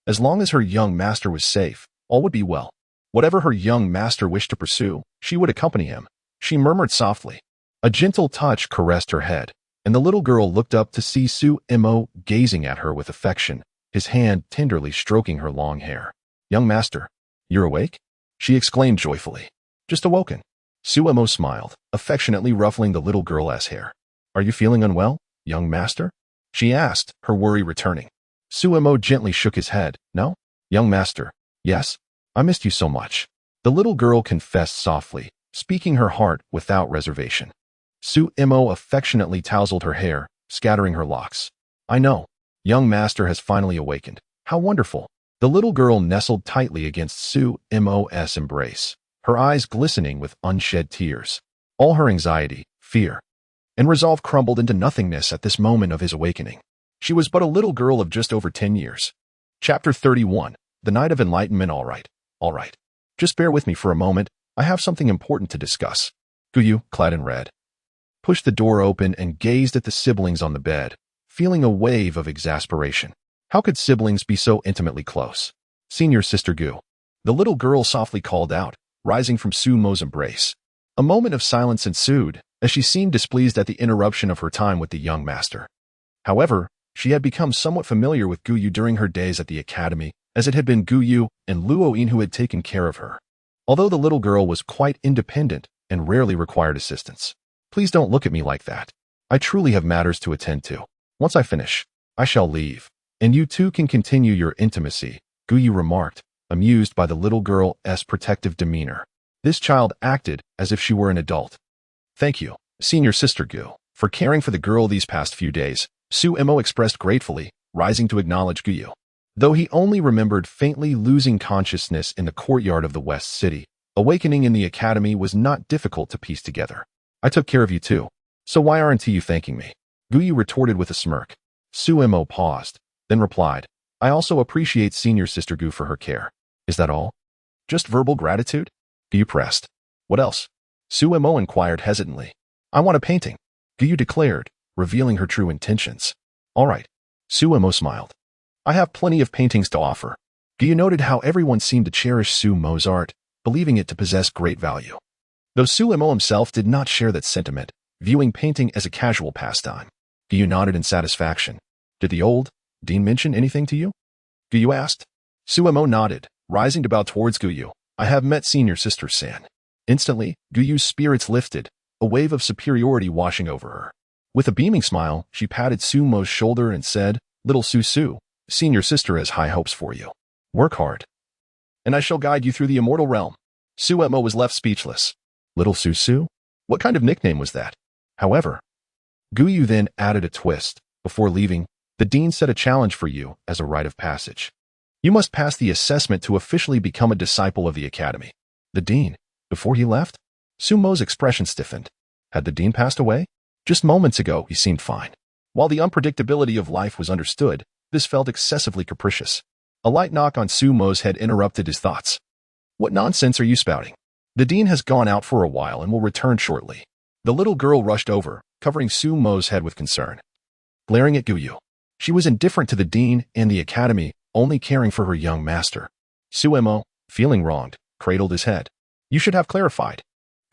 As long as her young master was safe, all would be well. Whatever her young master wished to pursue, she would accompany him. She murmured softly. A gentle touch caressed her head, and the little girl looked up to see Sumo gazing at her with affection, his hand tenderly stroking her long hair. Young master, you're awake? She exclaimed joyfully. Just awoken. Sumo smiled, affectionately ruffling the little girl's hair. Are you feeling unwell, young master? She asked, her worry returning. Sumo gently shook his head. No? Young master. Yes. I missed you so much. The little girl confessed softly, speaking her heart without reservation. Sumo affectionately tousled her hair, scattering her locks. I know. Young master has finally awakened. How wonderful. The little girl nestled tightly against Sumo's embrace, her eyes glistening with unshed tears. All her anxiety, fear, and resolve crumbled into nothingness at this moment of his awakening. She was but a little girl of just over 10 years. Chapter 31. The Night of Enlightenment. All right. Just bear with me for a moment. I have something important to discuss. Guyu, clad in red, pushed the door open and gazed at the siblings on the bed, feeling a wave of exasperation. How could siblings be so intimately close? Senior sister Gu. The little girl softly called out, rising from Sumo's embrace. A moment of silence ensued, as she seemed displeased at the interruption of her time with the young master. However, she had become somewhat familiar with Guyu during her days at the academy, as it had been Guyu and Luoyin who had taken care of her. Although the little girl was quite independent and rarely required assistance. Please don't look at me like that. I truly have matters to attend to. Once I finish, I shall leave, and you two can continue your intimacy, Guyu remarked, amused by the little girl's protective demeanor. This child acted as if she were an adult. Thank you, senior sister Gu, for caring for the girl these past few days, Sumo expressed gratefully, rising to acknowledge Guyu. Though he only remembered faintly losing consciousness in the courtyard of the West City, awakening in the academy was not difficult to piece together. I took care of you too, so why aren't you thanking me? Guyu retorted with a smirk. Sumo paused, then replied, I also appreciate senior sister Gu for her care. Is that all? Just verbal gratitude? Guyu pressed. What else? Sumo inquired hesitantly. I want a painting, Guyu declared, revealing her true intentions. All right. Sumo smiled. I have plenty of paintings to offer. Guyu noted how everyone seemed to cherish Sumo's art, believing it to possess great value. Though Sumo himself did not share that sentiment, viewing painting as a casual pastime. Guyu nodded in satisfaction. Did the old dean mention anything to you? Guyu asked. Sumo nodded, rising to bow towards Guyu. I have met senior sister San. Instantly, Guyu's spirits lifted, a wave of superiority washing over her. With a beaming smile, she patted Sumo's shoulder and said, Little Su, senior sister has high hopes for you. Work hard, and I shall guide you through the immortal realm. Sumo was left speechless. Little Su? What kind of nickname was that? However, Guyu then added a twist. Before leaving, the dean set a challenge for you as a rite of passage. You must pass the assessment to officially become a disciple of the academy. The dean, before he left? Sumo's expression stiffened. Had the dean passed away? Just moments ago, he seemed fine. While the unpredictability of life was understood, this felt excessively capricious. A light knock on Sumo's head interrupted his thoughts. What nonsense are you spouting? The dean has gone out for a while and will return shortly. The little girl rushed over, covering Sumo's head with concern. Glaring at Guyu, she was indifferent to the dean and the academy, only caring for her young master. Sumo, feeling wronged, cradled his head. You should have clarified.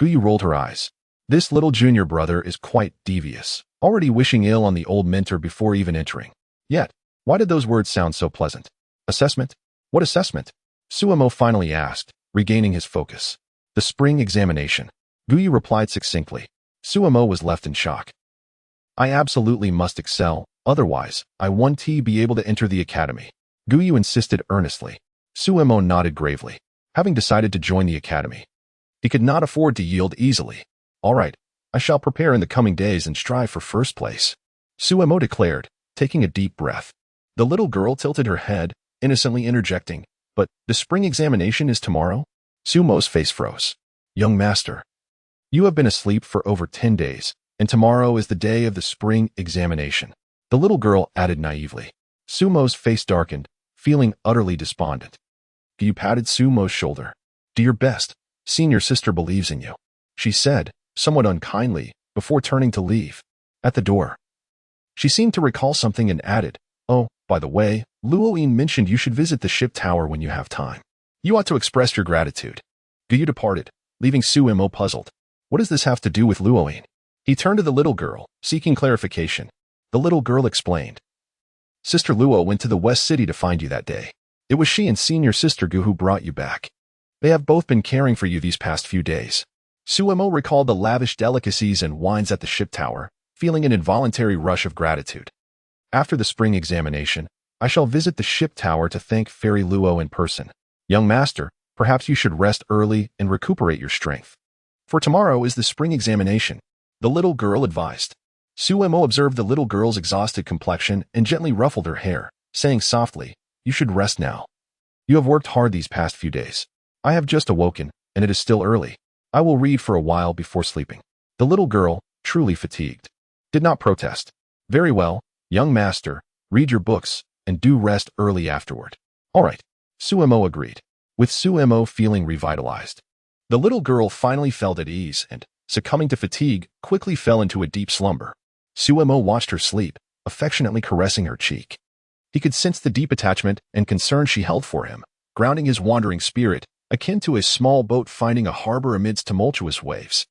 Guyu rolled her eyes. This little junior brother is quite devious, already wishing ill on the old mentor before even entering. Yet, why did those words sound so pleasant? Assessment? What assessment? Sumo finally asked, regaining his focus. The spring examination. Guyu replied succinctly. Sumo was left in shock. I absolutely must excel, otherwise, I won't be able to enter the academy. Guyu insisted earnestly. Suemo nodded gravely, having decided to join the academy. He could not afford to yield easily. All right, I shall prepare in the coming days and strive for first place, Suemo declared, taking a deep breath. The little girl tilted her head, innocently interjecting, but the spring examination is tomorrow? Suemo's face froze. Young master, you have been asleep for over 10 days, and tomorrow is the day of the spring examination, the little girl added naively. Suemo's face darkened, feeling utterly despondent. You patted Suemo's shoulder. Do your best. Senior sister believes in you, she said, somewhat unkindly, before turning to leave. At the door, she seemed to recall something and added, oh, by the way, Luoyin mentioned you should visit the ship tower when you have time. You ought to express your gratitude. Guyu departed, leaving Suemo puzzled. What does this have to do with Luoyin? He turned to the little girl, seeking clarification. The little girl explained. Sister Luo went to the West City to find you that day. It was she and senior sister Gu who brought you back. They have both been caring for you these past few days. Suemo recalled the lavish delicacies and wines at the ship tower, feeling an involuntary rush of gratitude. After the spring examination, I shall visit the ship tower to thank Fairy Luo in person. Young master, perhaps you should rest early and recuperate your strength. For tomorrow is the spring examination, the little girl advised. Suemo observed the little girl's exhausted complexion and gently ruffled her hair, saying softly, you should rest now. You have worked hard these past few days. I have just awoken, and it is still early. I will read for a while before sleeping. The little girl, truly fatigued, did not protest. Very well, young master, read your books, and do rest early afterward. All right, Suemo agreed, with Suemo feeling revitalized. The little girl finally felt at ease and, succumbing to fatigue, quickly fell into a deep slumber. Suemo watched her sleep, affectionately caressing her cheek. He could sense the deep attachment and concern she held for him, grounding his wandering spirit, akin to a small boat finding a harbor amidst tumultuous waves.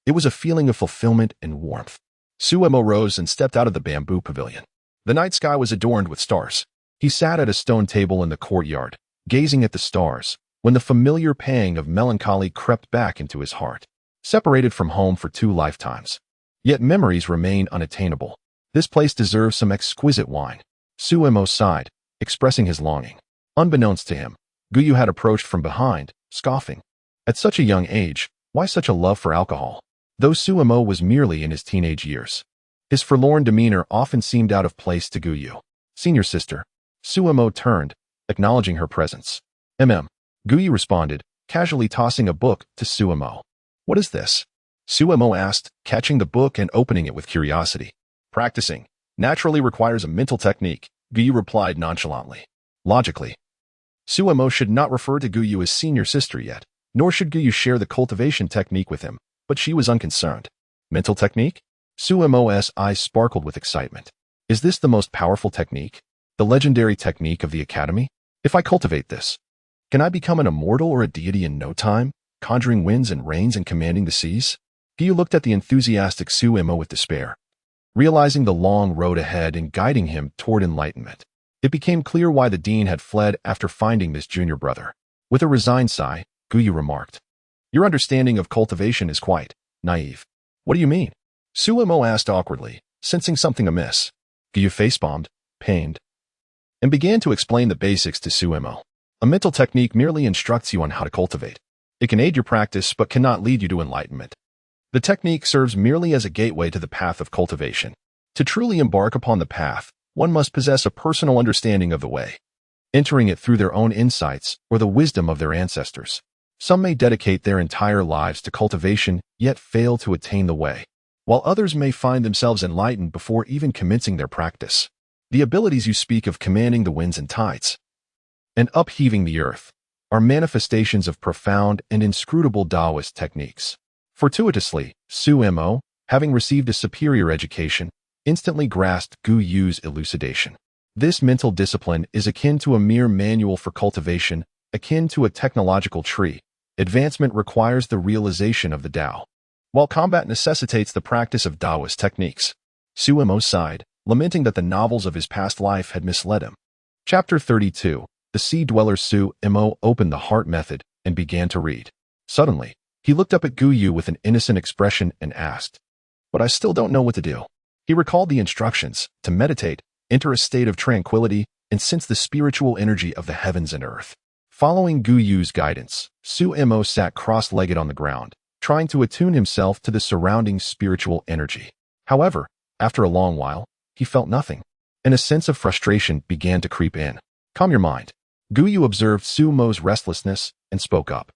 It was a feeling of fulfillment and warmth. Suemo rose and stepped out of the bamboo pavilion. The night sky was adorned with stars. He sat at a stone table in the courtyard, gazing at the stars, when the familiar pang of melancholy crept back into his heart. Separated from home for 2 lifetimes. Yet memories remain unattainable. This place deserves some exquisite wine. Suemo sighed, expressing his longing. Unbeknownst to him, Guyu had approached from behind, scoffing. At such a young age, why such a love for alcohol? Though Suemo was merely in his teenage years, his forlorn demeanor often seemed out of place to Guyu. Senior sister. Suemo turned, acknowledging her presence. Guyu responded, casually tossing a book to Suemo. What is this? Suemo asked, catching the book and opening it with curiosity. Practicing naturally requires a mental technique, Guyu replied nonchalantly. Logically, Suemo should not refer to Guyu as senior sister yet, nor should Guyu share the cultivation technique with him, but she was unconcerned. Mental technique? Suemo's eyes sparkled with excitement. Is this the most powerful technique? The legendary technique of the academy? If I cultivate this, can I become an immortal or a deity in no time, conjuring winds and rains and commanding the seas? Guyu looked at the enthusiastic Suemo with despair, realizing the long road ahead and guiding him toward enlightenment. It became clear why the dean had fled after finding this junior brother. With a resigned sigh, Guyu remarked, your understanding of cultivation is quite naive. What do you mean? Suemo asked awkwardly, sensing something amiss. Guyu face-bombed, pained, and began to explain the basics to Suemo. A mental technique merely instructs you on how to cultivate. It can aid your practice but cannot lead you to enlightenment. The technique serves merely as a gateway to the path of cultivation. To truly embark upon the path, one must possess a personal understanding of the way, entering it through their own insights or the wisdom of their ancestors. Some may dedicate their entire lives to cultivation, yet fail to attain the way, while others may find themselves enlightened before even commencing their practice. The abilities you speak of commanding the winds and tides and upheaving the earth are manifestations of profound and inscrutable Taoist techniques. Fortuitously, Suemo, having received a superior education, instantly grasped Guyu's elucidation. This mental discipline is akin to a mere manual for cultivation, akin to a technological tree. Advancement requires the realization of the Tao, while combat necessitates the practice of Taoist techniques. Suemo sighed, lamenting that the novels of his past life had misled him. Chapter 32. The Sea Dweller Suemo opened the heart method and began to read. Suddenly, he looked up at Guyu with an innocent expression and asked, but I still don't know what to do. He recalled the instructions to meditate, enter a state of tranquility, and sense the spiritual energy of the heavens and earth. Following Gu Yu's guidance, Sumo sat cross-legged on the ground, trying to attune himself to the surrounding spiritual energy. However, after a long while, he felt nothing, and a sense of frustration began to creep in. Calm your mind. Gu Yu observed Sumo's restlessness and spoke up.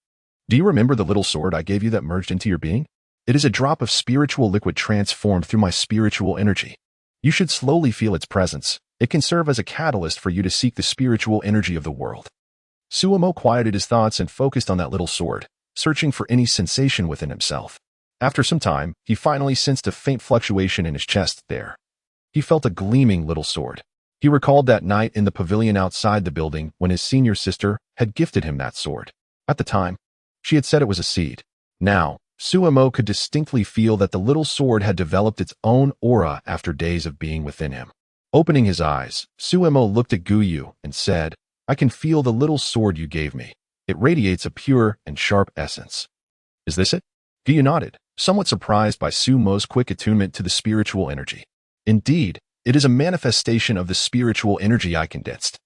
Do you remember the little sword I gave you that merged into your being? It is a drop of spiritual liquid transformed through my spiritual energy. You should slowly feel its presence. It can serve as a catalyst for you to seek the spiritual energy of the world. Sumo quieted his thoughts and focused on that little sword, searching for any sensation within himself. After some time, he finally sensed a faint fluctuation in his chest there. He felt a gleaming little sword. He recalled that night in the pavilion outside the building when his senior sister had gifted him that sword. At the time, she had said it was a seed. Now, Sumo could distinctly feel that the little sword had developed its own aura after days of being within him. Opening his eyes, Sumo looked at Gu Yu and said, I can feel the little sword you gave me. It radiates a pure and sharp essence. Is this it? Gu Yu nodded, somewhat surprised by Sumo's quick attunement to the spiritual energy. Indeed, it is a manifestation of the spiritual energy I condensed.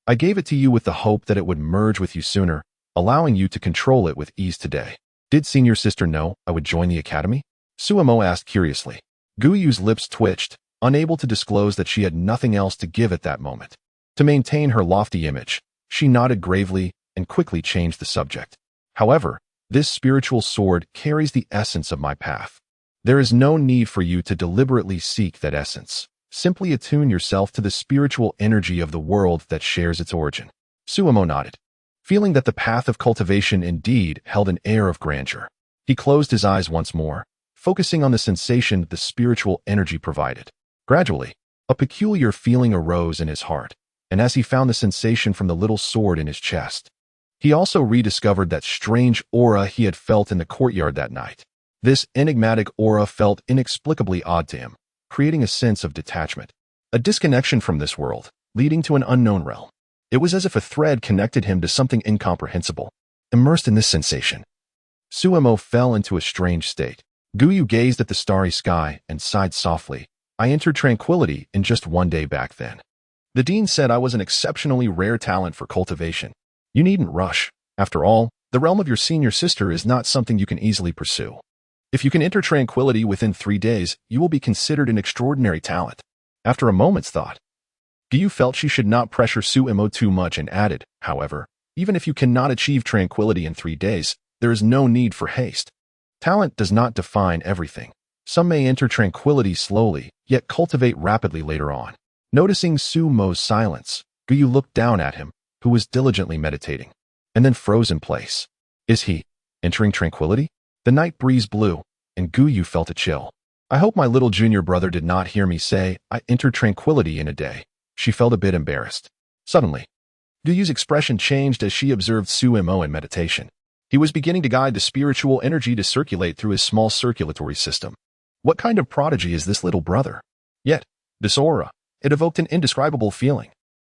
I gave it to you with the hope that it would merge with you sooner, allowing you to control it with ease today. Did senior sister know I would join the academy? Sumo asked curiously. Gu Yu's lips twitched, unable to disclose that she had nothing else to give at that moment. To maintain her lofty image, she nodded gravely and quickly changed the subject. However, this spiritual sword carries the essence of my path. There is no need for you to deliberately seek that essence. Simply attune yourself to the spiritual energy of the world that shares its origin. Sumo nodded, feeling that the path of cultivation indeed held an air of grandeur. He closed his eyes once more, focusing on the sensation the spiritual energy provided. Gradually, a peculiar feeling arose in his heart, and as he found the sensation from the little sword in his chest, he also rediscovered that strange aura he had felt in the courtyard that night. This enigmatic aura felt inexplicably odd to him, creating a sense of detachment, a disconnection from this world, leading to an unknown realm. It was as if a thread connected him to something incomprehensible. Immersed in this sensation, Sumo fell into a strange state. Gu Yu gazed at the starry sky and sighed softly. I entered tranquility in just one day back then. The dean said I was an exceptionally rare talent for cultivation. You needn't rush. After all, the realm of your senior sister is not something you can easily pursue. If you can enter tranquility within 3 days, you will be considered an extraordinary talent. After a moment's thought, Gu Yu felt she should not pressure Sumo too much and added, however, even if you cannot achieve tranquility in 3 days, there is no need for haste. Talent does not define everything. Some may enter tranquility slowly, yet cultivate rapidly later on. Noticing Sumo's silence, Gu Yu looked down at him, who was diligently meditating, and then froze in place. Is he entering tranquility? The night breeze blew, and Gu Yu felt a chill. I hope my little junior brother did not hear me say I entered tranquility in a day. She felt a bit embarrassed. Suddenly, Gu Yu's expression changed as she observed Sumo in meditation. He was beginning to guide the spiritual energy to circulate through his small circulatory system. What kind of prodigy is this little brother? Yet, this aura, it evoked an indescribable feeling.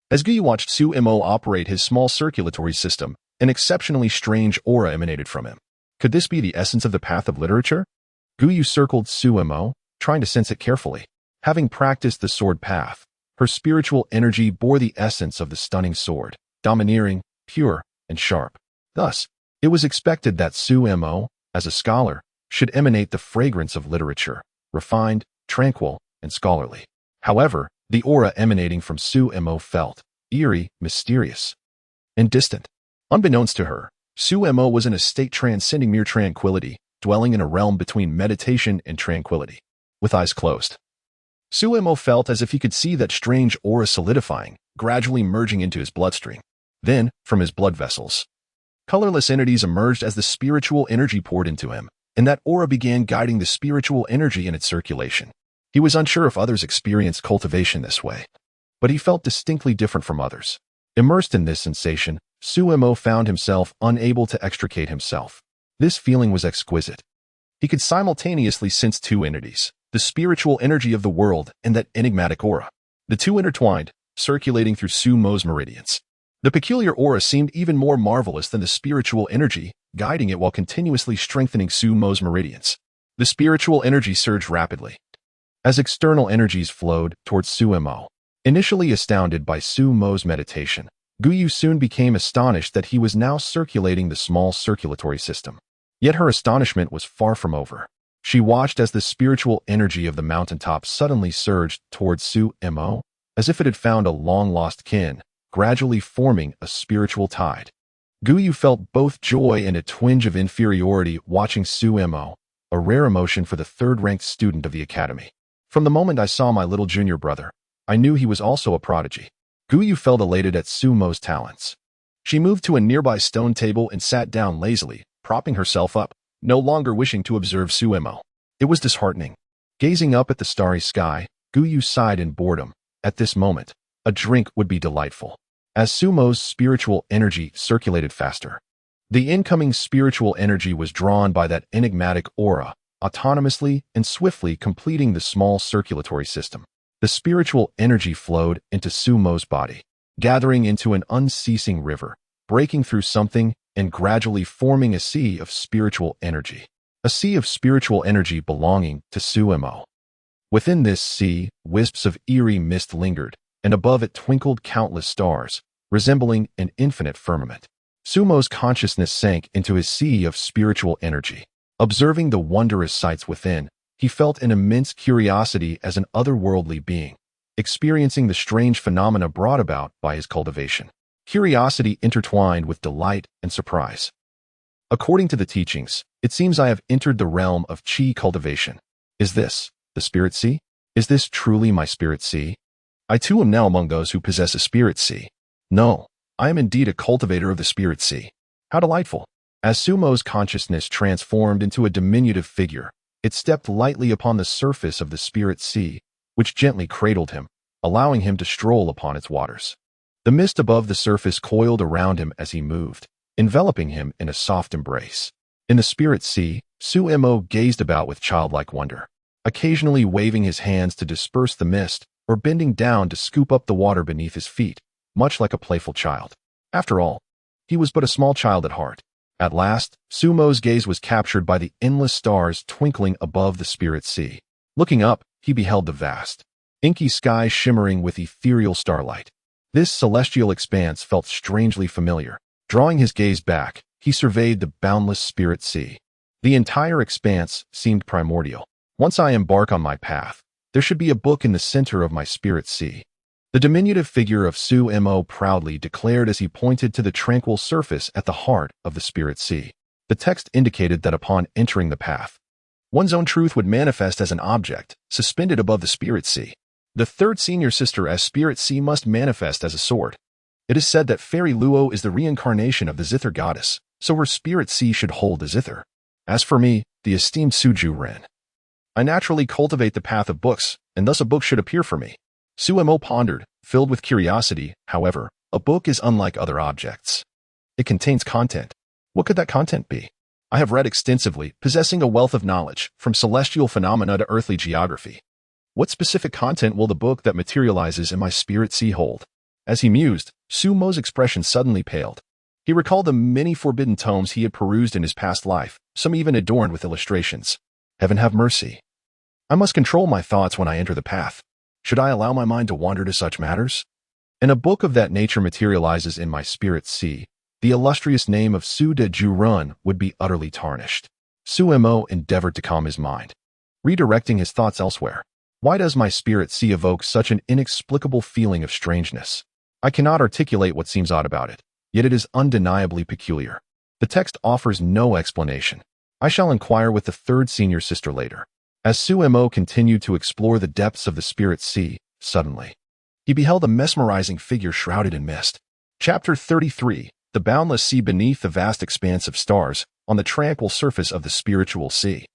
As Gu Yu watched Sumo operate his small circulatory system, an exceptionally strange aura emanated from him. Could this be the essence of the path of literature? Gu Yu circled Sumo, trying to sense it carefully. Having practiced the sword path, her spiritual energy bore the essence of the stunning sword, domineering, pure, and sharp. Thus, it was expected that Sumo, as a scholar, should emanate the fragrance of literature, refined, tranquil, and scholarly. However, the aura emanating from Sumo felt eerie, mysterious, and distant. Unbeknownst to her, Sumo was in a state transcending mere tranquility, dwelling in a realm between meditation and tranquility. With eyes closed, Sumo felt as if he could see that strange aura solidifying, gradually merging into his bloodstream. Then, from his blood vessels, colorless entities emerged as the spiritual energy poured into him, and that aura began guiding the spiritual energy in its circulation. He was unsure if others experienced cultivation this way, but he felt distinctly different from others. Immersed in this sensation, Sumo found himself unable to extricate himself. This feeling was exquisite. He could simultaneously sense two entities, the spiritual energy of the world and that enigmatic aura. The two intertwined, circulating through Sumo's meridians. The peculiar aura seemed even more marvelous than the spiritual energy, guiding it while continuously strengthening Sumo's meridians. The spiritual energy surged rapidly as external energies flowed towards Sumo. Initially astounded by Sumo's meditation, Guyu soon became astonished that he was now circulating the small circulatory system. Yet her astonishment was far from over. She watched as the spiritual energy of the mountaintop suddenly surged towards Su-mo, as if it had found a long-lost kin, gradually forming a spiritual tide. Guyu felt both joy and a twinge of inferiority watching Su-mo, a rare emotion for the third-ranked student of the academy. From the moment I saw my little junior brother, I knew he was also a prodigy. Guyu felt elated at Su-mo's talents. She moved to a nearby stone table and sat down lazily, propping herself up, no longer wishing to observe Su-mo. It was disheartening. Gazing up at the starry sky, Guyu sighed in boredom. At this moment, a drink would be delightful. As Su-mo's spiritual energy circulated faster, the incoming spiritual energy was drawn by that enigmatic aura, autonomously and swiftly completing the small circulatory system. The spiritual energy flowed into Su-mo's body, gathering into an unceasing river, breaking through something and gradually forming a sea of spiritual energy. A sea of spiritual energy belonging to Su-mo. Within this sea, wisps of eerie mist lingered, and above it twinkled countless stars, resembling an infinite firmament. Su-mo's consciousness sank into his sea of spiritual energy. Observing the wondrous sights within, he felt an immense curiosity as an otherworldly being, experiencing the strange phenomena brought about by his cultivation. Curiosity intertwined with delight and surprise. According to the teachings, it seems I have entered the realm of qi cultivation. Is this the spirit sea? Is this truly my spirit sea? I too am now among those who possess a spirit sea. No, I am indeed a cultivator of the spirit sea. How delightful! As Su-mo's consciousness transformed into a diminutive figure, it stepped lightly upon the surface of the spirit sea, which gently cradled him, allowing him to stroll upon its waters. The mist above the surface coiled around him as he moved, enveloping him in a soft embrace. In the spirit sea, Su-mo gazed about with childlike wonder, occasionally waving his hands to disperse the mist or bending down to scoop up the water beneath his feet, much like a playful child. After all, he was but a small child at heart. At last, Su-mo's gaze was captured by the endless stars twinkling above the spirit sea. Looking up, he beheld the vast, inky sky shimmering with ethereal starlight. This celestial expanse felt strangely familiar. Drawing his gaze back, he surveyed the boundless spirit sea. The entire expanse seemed primordial. Once I embark on my path, there should be a book in the center of my spirit sea. The diminutive figure of Su-mo proudly declared as he pointed to the tranquil surface at the heart of the spirit sea. The text indicated that upon entering the path, one's own truth would manifest as an object, suspended above the spirit sea. The third senior sister as spirit sea must manifest as a sword. It is said that Fairy Luo is the reincarnation of the zither goddess, so her spirit sea should hold the zither. As for me, the esteemed Suju Ren, I naturally cultivate the path of books, and thus a book should appear for me. Su-mo pondered, filled with curiosity. However, a book is unlike other objects. It contains content. What could that content be? I have read extensively, possessing a wealth of knowledge, from celestial phenomena to earthly geography. What specific content will the book that materializes in my spirit sea hold? As he mused, Su-mo's expression suddenly paled. He recalled the many forbidden tomes he had perused in his past life, some even adorned with illustrations. Heaven have mercy. I must control my thoughts when I enter the path. Should I allow my mind to wander to such matters? And a book of that nature materializes in my spirit sea, the illustrious name of Su de Jurun would be utterly tarnished. Su-mo endeavored to calm his mind, redirecting his thoughts elsewhere. Why does my spirit sea evoke such an inexplicable feeling of strangeness? I cannot articulate what seems odd about it, yet it is undeniably peculiar. The text offers no explanation. I shall inquire with the third senior sister later. As Su-mo continued to explore the depths of the spirit sea, suddenly, he beheld a mesmerizing figure shrouded in mist. Chapter 33, The Boundless Sea Beneath the Vast Expanse of Stars, on the tranquil surface of the spiritual sea.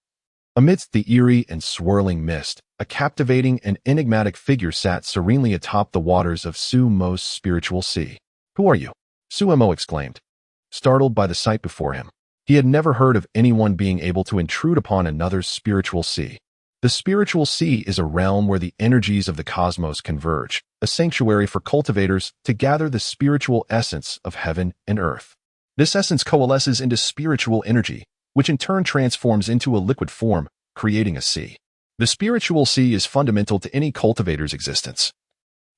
Amidst the eerie and swirling mist, a captivating and enigmatic figure sat serenely atop the waters of Su-mo's spiritual sea. Who are you? Su-mo exclaimed, startled by the sight before him. He had never heard of anyone being able to intrude upon another's spiritual sea. The spiritual sea is a realm where the energies of the cosmos converge, a sanctuary for cultivators to gather the spiritual essence of heaven and earth. This essence coalesces into spiritual energy, which in turn transforms into a liquid form, creating a sea. The spiritual sea is fundamental to any cultivator's existence.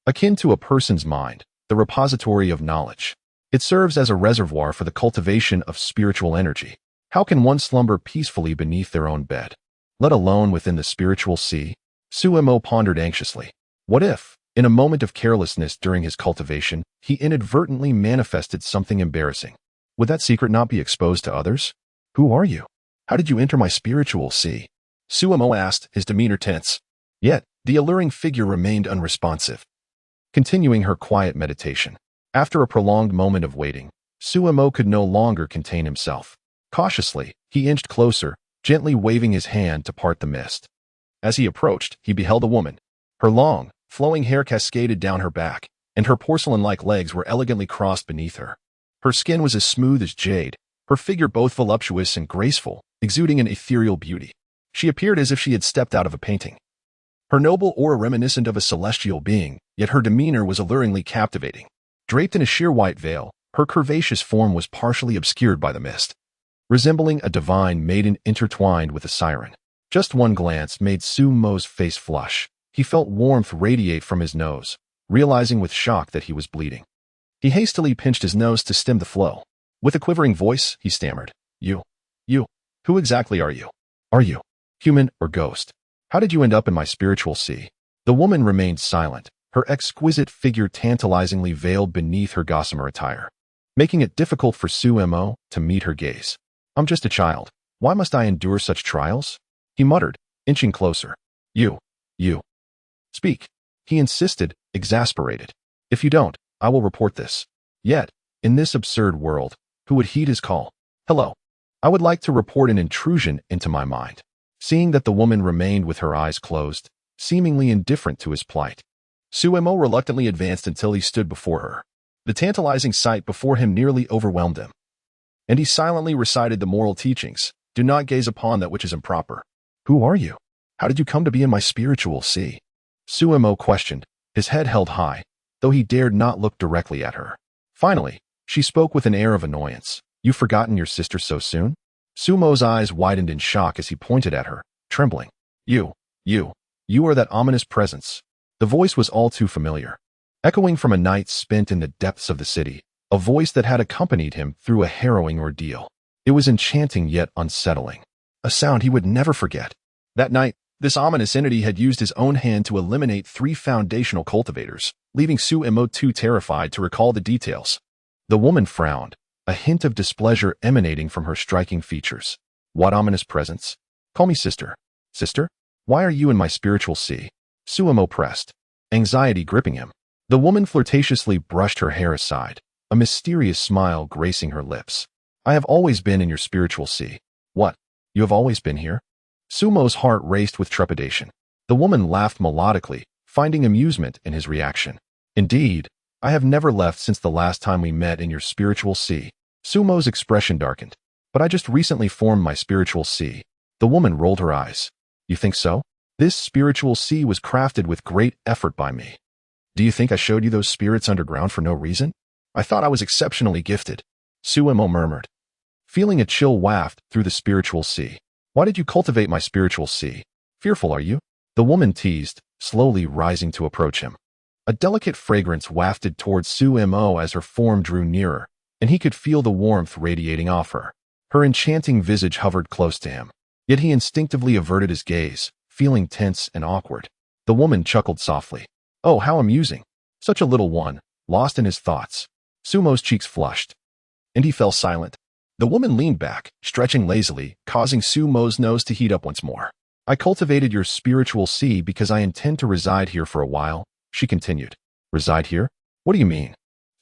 Akin to a person's mind, the repository of knowledge. It serves as a reservoir for the cultivation of spiritual energy. How can one slumber peacefully beneath their own bed, let alone within the spiritual sea? Suemo pondered anxiously. What if, in a moment of carelessness during his cultivation, he inadvertently manifested something embarrassing? Would that secret not be exposed to others? Who are you? How did you enter my spiritual sea? Suemo asked, his demeanor tense. Yet, the alluring figure remained unresponsive, continuing her quiet meditation. After a prolonged moment of waiting, Suemo could no longer contain himself. Cautiously, he inched closer, gently waving his hand to part the mist. As he approached, he beheld a woman. Her long, flowing hair cascaded down her back, and her porcelain-like legs were elegantly crossed beneath her. Her skin was as smooth as jade, her figure both voluptuous and graceful, exuding an ethereal beauty. She appeared as if she had stepped out of a painting. Her noble aura reminiscent of a celestial being, yet her demeanor was alluringly captivating. Draped in a sheer white veil, her curvaceous form was partially obscured by the mist, resembling a divine maiden intertwined with a siren. Just one glance made Suemo's face flush. He felt warmth radiate from his nose, realizing with shock that he was bleeding. He hastily pinched his nose to stem the flow. With a quivering voice, he stammered, You, who exactly are you? Are you human or ghost? How did you end up in my spiritual sea? The woman remained silent, her exquisite figure tantalizingly veiled beneath her gossamer attire, making it difficult for Suemo to meet her gaze. I'm just a child. Why must I endure such trials? He muttered, inching closer. You. Speak. He insisted, exasperated. If you don't, I will report this. Yet, in this absurd world, who would heed his call? Hello. I would like to report an intrusion into my mind. Seeing that the woman remained with her eyes closed, seemingly indifferent to his plight, Suemo reluctantly advanced until he stood before her. The tantalizing sight before him nearly overwhelmed him, and he silently recited the moral teachings. Do not gaze upon that which is improper. Who are you? How did you come to be in my spiritual sea? Suemo questioned, his head held high, though he dared not look directly at her. Finally, she spoke with an air of annoyance. You've forgotten your sister so soon? Suemo's eyes widened in shock as he pointed at her, trembling. You are that ominous presence. The voice was all too familiar, echoing from a night spent in the depths of the city, a voice that had accompanied him through a harrowing ordeal. It was enchanting yet unsettling, a sound he would never forget. That night, this ominous entity had used his own hand to eliminate 3 foundational cultivators, leaving Suemo too terrified to recall the details. The woman frowned, a hint of displeasure emanating from her striking features. What ominous presence? Call me sister. Sister? Why are you in my spiritual sea? Suemo pressed, anxiety gripping him. The woman flirtatiously brushed her hair aside, a mysterious smile gracing her lips. I have always been in your spiritual sea. What? You have always been here? Suemo's heart raced with trepidation. The woman laughed melodically, finding amusement in his reaction. Indeed, I have never left since the last time we met in your spiritual sea. Suemo's expression darkened. But I just recently formed my spiritual sea. The woman rolled her eyes. You think so? This spiritual sea was crafted with great effort by me. Do you think I showed you those spirits underground for no reason? I thought I was exceptionally gifted. Suemo murmured, feeling a chill waft through the spiritual sea. Why did you cultivate my spiritual sea? Fearful, are you? The woman teased, slowly rising to approach him. A delicate fragrance wafted towards Suemo as her form drew nearer, and he could feel the warmth radiating off her. Her enchanting visage hovered close to him, yet he instinctively averted his gaze, feeling tense and awkward. The woman chuckled softly. Oh, how amusing. Such a little one, lost in his thoughts. Suemo's cheeks flushed, and he fell silent. The woman leaned back, stretching lazily, causing Suemo's nose to heat up once more. I cultivated your spiritual sea because I intend to reside here for a while, she continued. Reside here? What do you mean?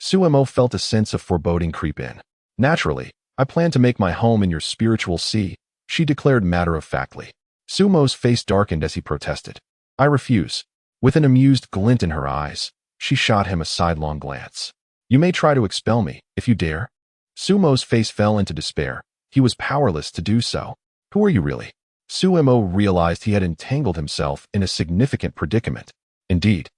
Suemo felt a sense of foreboding creep in. Naturally, I plan to make my home in your spiritual sea, she declared matter-of-factly. Suemo's face darkened as he protested. I refuse. With an amused glint in her eyes, she shot him a sidelong glance. You may try to expel me, if you dare. Suemo's face fell into despair. He was powerless to do so. Who are you really? Suemo realized he had entangled himself in a significant predicament. Indeed,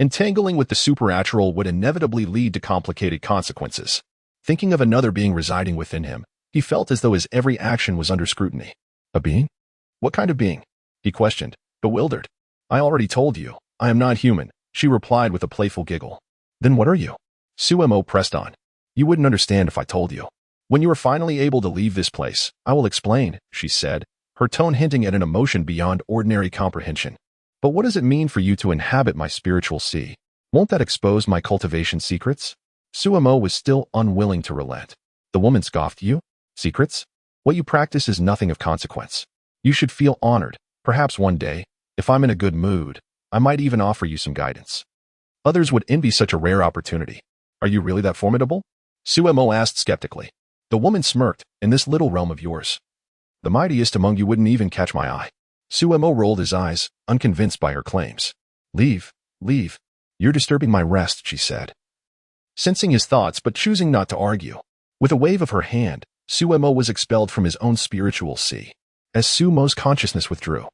entangling with the supernatural would inevitably lead to complicated consequences. Thinking of another being residing within him, he felt as though his every action was under scrutiny. A being? What kind of being? He questioned, bewildered. I already told you, I am not human, she replied with a playful giggle. Then what are you? Suemo pressed on. You wouldn't understand if I told you. When you are finally able to leave this place, I will explain, she said, her tone hinting at an emotion beyond ordinary comprehension. But what does it mean for you to inhabit my spiritual sea? Won't that expose my cultivation secrets? Suemo was still unwilling to relent. The woman scoffed. You? Secrets? What you practice is nothing of consequence. You should feel honored. Perhaps one day, if I'm in a good mood, I might even offer you some guidance. Others would envy such a rare opportunity. Are you really that formidable? Suemo asked skeptically. The woman smirked. In this little realm of yours, the mightiest among you wouldn't even catch my eye. Suemo rolled his eyes, unconvinced by her claims. Leave. You're disturbing my rest, she said. Sensing his thoughts but choosing not to argue, with a wave of her hand, Suemo was expelled from his own spiritual sea. As Suemo's consciousness withdrew,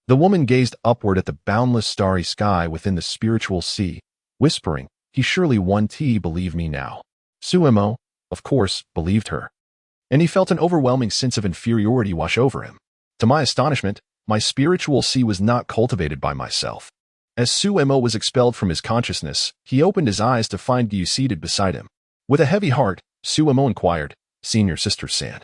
the woman gazed upward at the boundless starry sky within the spiritual sea, whispering, he surely won't believe me now. Suemo, of course, believed her. And he felt an overwhelming sense of inferiority wash over him. To my astonishment, my spiritual sea was not cultivated by myself. As Suemo was expelled from his consciousness, he opened his eyes to find Gyu seated beside him. With a heavy heart, Suemo inquired, Senior Sister San,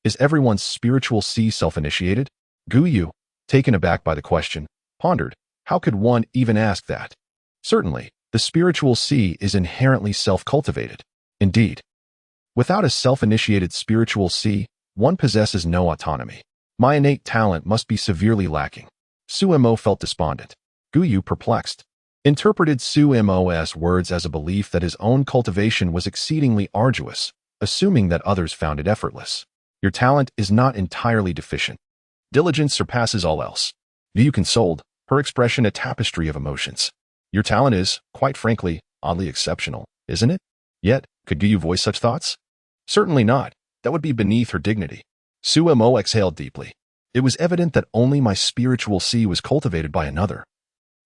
is everyone's spiritual sea self-initiated? Gyu, taken aback by the question, pondered, how could one even ask that? Certainly, the spiritual sea is inherently self-cultivated. Indeed, without a self-initiated spiritual sea, one possesses no autonomy. My innate talent must be severely lacking. Suemo felt despondent. Gyu, perplexed, interpreted Suemo's words as a belief that his own cultivation was exceedingly arduous, assuming that others found it effortless. Your talent is not entirely deficient. Diligence surpasses all else. Gyu consoled, her expression a tapestry of emotions. Your talent is, quite frankly, oddly exceptional, isn't it? Yet, could Gyu voice such thoughts? Certainly not. That would be beneath her dignity. Suemo exhaled deeply. It was evident that only my spiritual sea was cultivated by another.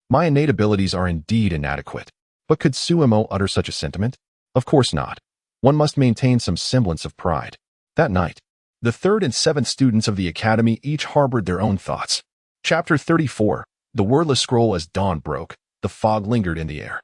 My innate abilities are indeed inadequate. But could Suemo utter such a sentiment? Of course not. One must maintain some semblance of pride. That night, the 3rd and 7th students of the academy each harbored their own thoughts. Chapter 34. The wordless scroll. As dawn broke, the fog lingered in the air.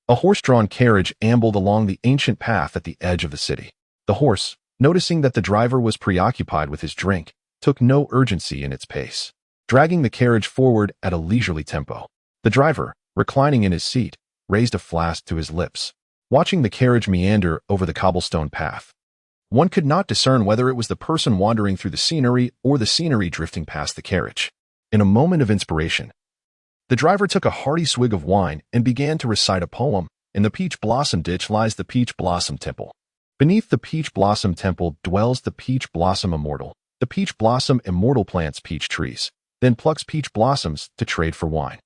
A horse-drawn carriage ambled along the ancient path at the edge of the city. The horse, noticing that the driver was preoccupied with his drink, took no urgency in its pace, dragging the carriage forward at a leisurely tempo. The driver, reclining in his seat, raised a flask to his lips, watching the carriage meander over the cobblestone path. One could not discern whether it was the person wandering through the scenery or the scenery drifting past the carriage. In a moment of inspiration, the driver took a hearty swig of wine and began to recite a poem. In the peach blossom ditch lies the peach blossom temple. Beneath the peach blossom temple dwells the peach blossom immortal. The peach blossom immortal plants peach trees, then plucks peach blossoms to trade for wine.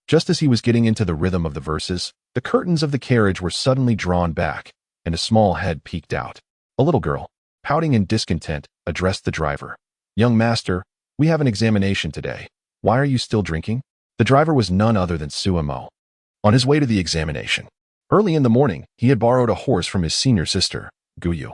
Just as he was getting into the rhythm of the verses, the curtains of the carriage were suddenly drawn back, and a small head peeked out. A little girl, pouting in discontent, addressed the driver. Young master, we have an examination today. Why are you still drinking? The driver was none other than Suemo. On his way to the examination, early in the morning, he had borrowed a horse from his senior sister, Gyu.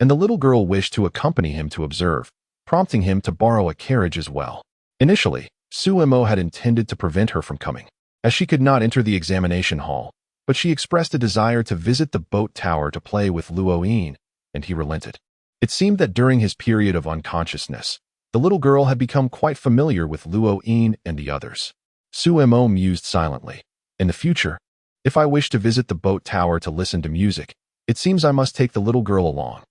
And the little girl wished to accompany him to observe, prompting him to borrow a carriage as well. Initially, Suemo had intended to prevent her from coming, as she could not enter the examination hall, but she expressed a desire to visit the boat tower to play with Luoyin, and he relented. It seemed that during his period of unconsciousness, the little girl had become quite familiar with Luoyin and the others. Suemo mused silently. In the future, if I wish to visit the boat tower to listen to music, it seems I must take the little girl along.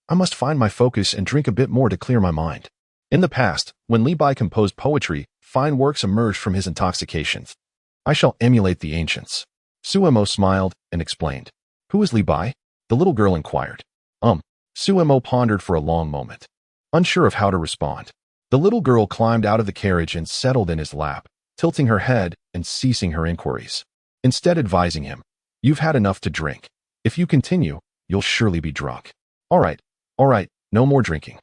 I must find my focus and drink a bit more to clear my mind. In the past, when Li Bai composed poetry, fine works emerged from his intoxications. I shall emulate the ancients. Suemo smiled and explained. Who is Li Bai? The little girl inquired. Suemo pondered for a long moment, unsure of how to respond. The little girl climbed out of the carriage and settled in his lap, tilting her head and ceasing her inquiries. Instead advising him, you've had enough to drink. If you continue, you'll surely be drunk. All right, no more drinking.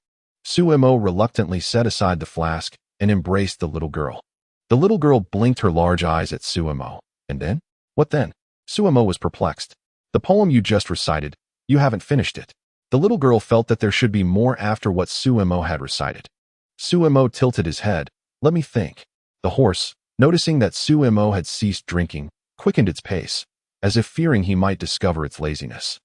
Suemo reluctantly set aside the flask and embraced the little girl. The little girl blinked her large eyes at Suemo. And then? What then? Suemo was perplexed. The poem you just recited, you haven't finished it. The little girl felt that there should be more after what Suemo had recited. Suemo tilted his head. Let me think. The horse, noticing that Suemo had ceased drinking, quickened its pace. as if fearing he might discover its laziness.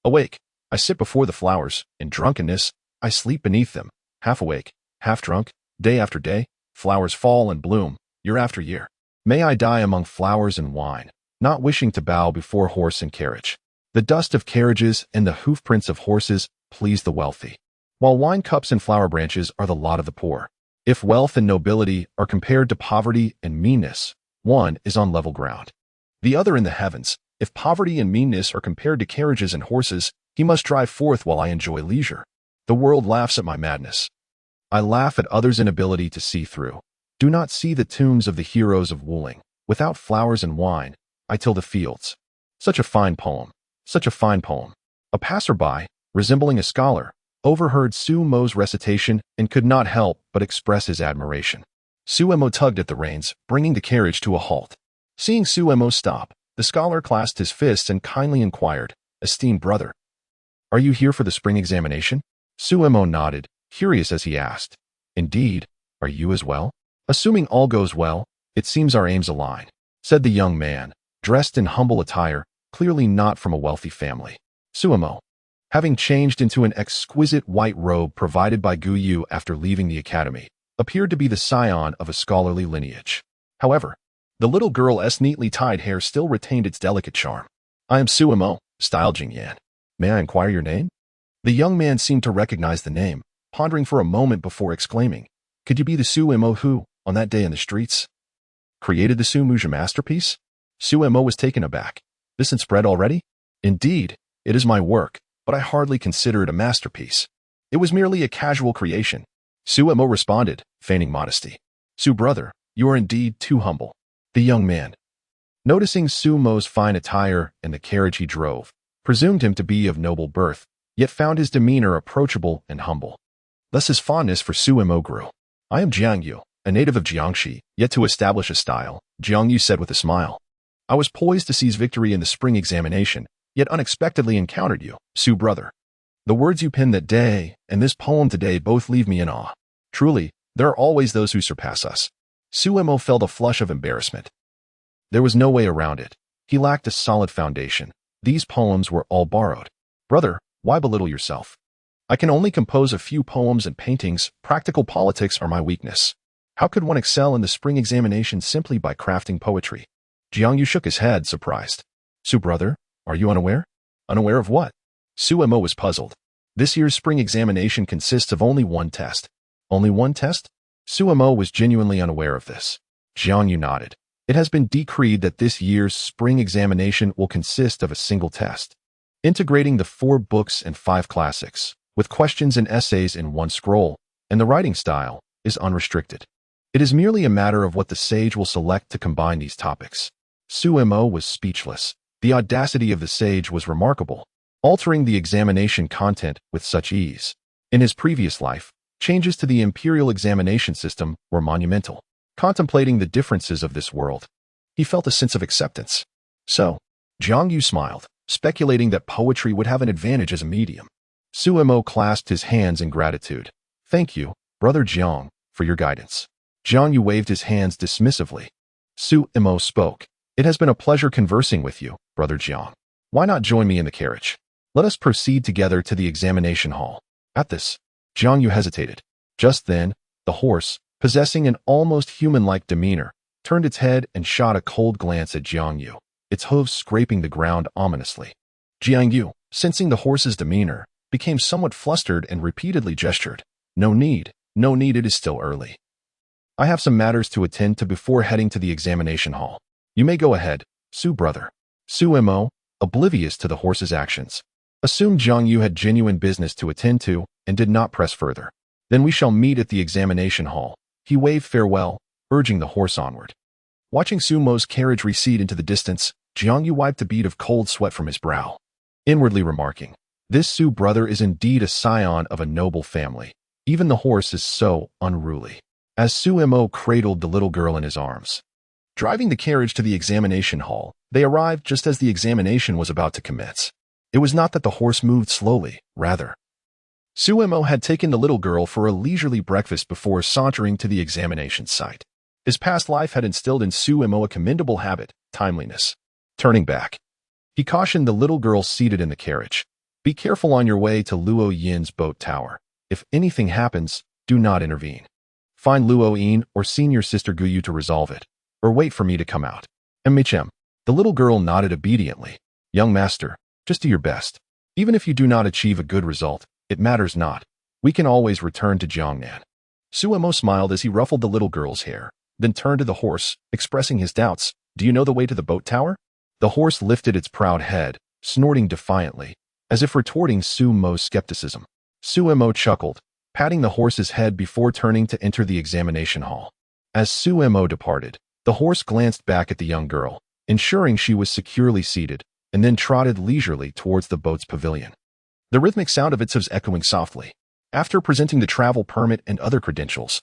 Awake, I sit before the flowers. In drunkenness, I sleep beneath them. Half awake, half drunk, day after day, flowers fall and bloom, year after year. May I die among flowers and wine, not wishing to bow before horse and carriage. The dust of carriages and the hoofprints of horses please the wealthy, while wine cups and flower branches are the lot of the poor. If wealth and nobility are compared to poverty and meanness, one is on level ground, the other in the heavens. If poverty and meanness are compared to carriages and horses, he must drive forth while I enjoy leisure. The world laughs at my madness. I laugh at others' inability to see through. Do not see the tombs of the heroes of Wuling. Without flowers and wine, I till the fields. Such a fine poem. Such a fine poem. A passerby, resembling a scholar, overheard Su Mo's recitation and could not help but express his admiration. Su Mo tugged at the reins, bringing the carriage to a halt. Seeing Su Mo stop, the scholar clasped his fists and kindly inquired, "Esteemed brother, are you here for the spring examination?" Su Mo nodded, curious as he asked, "Indeed, are you as well?" "Assuming all goes well, it seems our aims align," said the young man, dressed in humble attire, clearly not from a wealthy family. Su Mo, having changed into an exquisite white robe provided by Gu Yu after leaving the academy, appeared to be the scion of a scholarly lineage. However, the little girl's neatly tied hair still retained its delicate charm. "I am Su Mo, styled Jingyan. May I inquire your name?" The young man seemed to recognize the name, pondering for a moment before exclaiming, "Could you be the Su Mo who, on that day in the streets, created the Su Muja masterpiece?" Su Mo was taken aback. "This had spread already?" "Indeed, it is my work, but I hardly consider it a masterpiece. It was merely a casual creation." Su Mo responded, feigning modesty. "Su brother, you are indeed too humble." The young man, noticing Su Mo's fine attire and the carriage he drove, presumed him to be of noble birth, yet found his demeanor approachable and humble. Thus his fondness for Su Mo grew. "I am Jiang Yu, a native of Jiangxi, yet to establish a style," Jiang Yu said with a smile. "I was poised to seize victory in the spring examination, yet unexpectedly encountered you, Su brother. The words you penned that day and this poem today both leave me in awe. Truly, there are always those who surpass us." Su Mo felt a flush of embarrassment. There was no way around it. He lacked a solid foundation. These poems were all borrowed. "Brother, why belittle yourself? I can only compose a few poems and paintings. Practical politics are my weakness. How could one excel in the spring examination simply by crafting poetry?" Jiang Yu shook his head, surprised. "Su brother, are you unaware?" "Unaware of what?" Su Mo was puzzled. "This year's spring examination consists of only one test." "Only one test?" Su Mo was genuinely unaware of this. Jiang Yu nodded. "It has been decreed that this year's spring examination will consist of a single test, integrating the 4 books and 5 classics, with questions and essays in one scroll, and the writing style is unrestricted. It is merely a matter of what the sage will select to combine these topics." Su Mo was speechless. The audacity of the sage was remarkable, altering the examination content with such ease. In his previous life, changes to the imperial examination system were monumental. Contemplating the differences of this world, he felt a sense of acceptance. So, Jiang Yu smiled, speculating that poetry would have an advantage as a medium. Su Mo clasped his hands in gratitude. "Thank you, Brother Jiang, for your guidance." Jiang Yu waved his hands dismissively. Su Mo spoke. "It has been a pleasure conversing with you, Brother Jiang. Why not join me in the carriage? Let us proceed together to the examination hall." At this, Jiang Yu hesitated. Just then, the horse, possessing an almost human-like demeanor, turned its head and shot a cold glance at Jiang Yu, its hooves scraping the ground ominously. Jiang Yu, sensing the horse's demeanor, became somewhat flustered and repeatedly gestured. No need, it is still early. I have some matters to attend to before heading to the examination hall. You may go ahead, Su brother." Su Mo, oblivious to the horse's actions, assumed Jiang Yu had genuine business to attend to and did not press further. "Then we shall meet at the examination hall." He waved farewell, urging the horse onward. Watching Su Mo's carriage recede into the distance, Jiang Yu wiped a bead of cold sweat from his brow, inwardly remarking, "This Su brother is indeed a scion of a noble family. Even the horse is so unruly." As Su Mo cradled the little girl in his arms, driving the carriage to the examination hall, they arrived just as the examination was about to commence. It was not that the horse moved slowly, rather. Su Mo had taken the little girl for a leisurely breakfast before sauntering to the examination site. His past life had instilled in Su Mo a commendable habit, timeliness. Turning back, He cautioned the little girl seated in the carriage. Be careful on your way to Luo Yin's boat tower. If anything happens, do not intervene. Find Luo Yin or senior sister Guyu to resolve it, or wait for me to come out. MHM. The little girl nodded obediently. Young master, just do your best. Even if you do not achieve a good result, it matters not. We can always return to Jiangnan. Suemo smiled as he ruffled the little girl's hair, then turned to the horse, expressing his doubts. Do you know the way to the boat tower? The horse lifted its proud head, snorting defiantly, as if retorting Suemo's skepticism. Suemo chuckled, patting the horse's head before turning to enter the examination hall. As Suemo departed, the horse glanced back at the young girl, ensuring she was securely seated, and then trotted leisurely towards the boat's pavilion. The rhythmic sound of its hooves echoing softly. After presenting the travel permit and other credentials,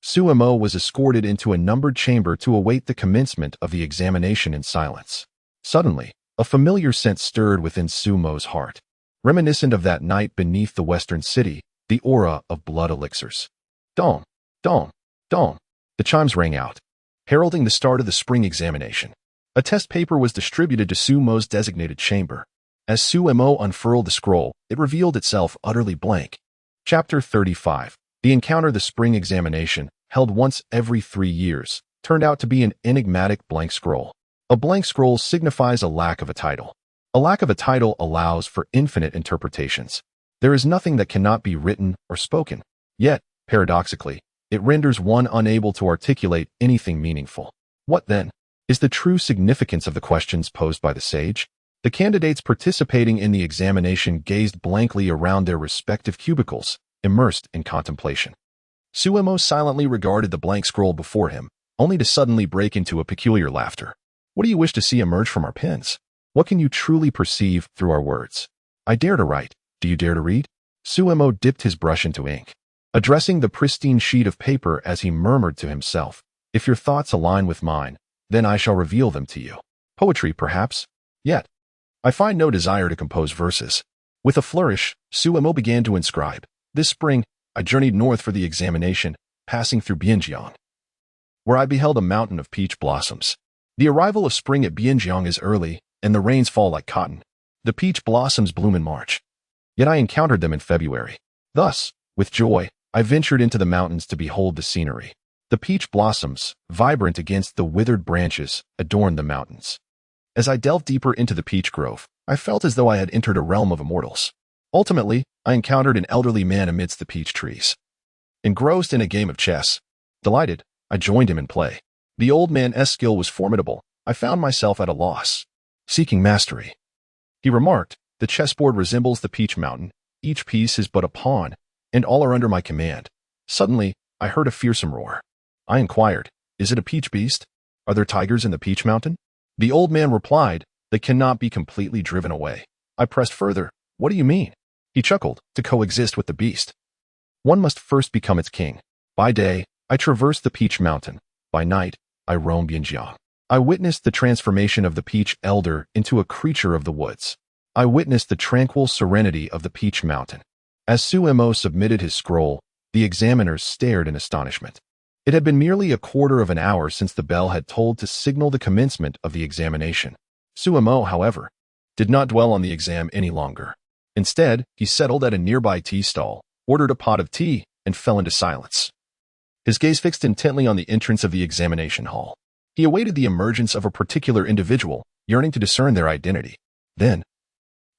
Suemo was escorted into a numbered chamber to await the commencement of the examination in silence. Suddenly, a familiar sense stirred within Suemo's heart, reminiscent of that night beneath the western city, the aura of blood elixirs. Dong, dong, dong. The chimes rang out, heralding the start of the spring examination. A test paper was distributed to Suemo's designated chamber. As Suemo unfurled the scroll, it revealed itself utterly blank. Chapter 35. The encounter. The spring examination, held once every 3 years, turned out to be an enigmatic blank scroll. A blank scroll signifies a lack of a title. A lack of a title allows for infinite interpretations. There is nothing that cannot be written or spoken. Yet, paradoxically, it renders one unable to articulate anything meaningful. What, then, is the true significance of the questions posed by the sage? The candidates participating in the examination gazed blankly around their respective cubicles, immersed in contemplation. Suemo silently regarded the blank scroll before him, only to suddenly break into a peculiar laughter. What do you wish to see emerge from our pens? What can you truly perceive through our words? I dare to write. Do you dare to read? Suemo dipped his brush into ink, addressing the pristine sheet of paper as he murmured to himself, if your thoughts align with mine, then I shall reveal them to you. Poetry, perhaps? Yet, I find no desire to compose verses. With a flourish, Suemo began to inscribe. This spring, I journeyed north for the examination, passing through Bianjiang, where I beheld a mountain of peach blossoms. The arrival of spring at Bianjiang is early, and the rains fall like cotton. The peach blossoms bloom in March. Yet I encountered them in February. Thus, with joy, I ventured into the mountains to behold the scenery. The peach blossoms, vibrant against the withered branches, adorned the mountains. As I delved deeper into the peach grove, I felt as though I had entered a realm of immortals. Ultimately, I encountered an elderly man amidst the peach trees. Engrossed in a game of chess, delighted, I joined him in play. The old man's skill was formidable. I found myself at a loss, seeking mastery. He remarked, the chessboard resembles the peach mountain. Each piece is but a pawn, and all are under my command. Suddenly, I heard a fearsome roar. I inquired, is it a peach beast? Are there tigers in the peach mountain? The old man replied, they cannot be completely driven away. I pressed further, what do you mean? He chuckled, to coexist with the beast. One must first become its king. By day, I traversed the peach mountain. By night, I roamed Bianjiang. I witnessed the transformation of the peach elder into a creature of the woods. I witnessed the tranquil serenity of the peach mountain. As Suemo submitted his scroll, the examiners stared in astonishment. It had been merely a quarter of an hour since the bell had tolled to signal the commencement of the examination. Suemo, however, did not dwell on the exam any longer. Instead, he settled at a nearby tea stall, ordered a pot of tea, and fell into silence. His gaze fixed intently on the entrance of the examination hall. He awaited the emergence of a particular individual, yearning to discern their identity. Then,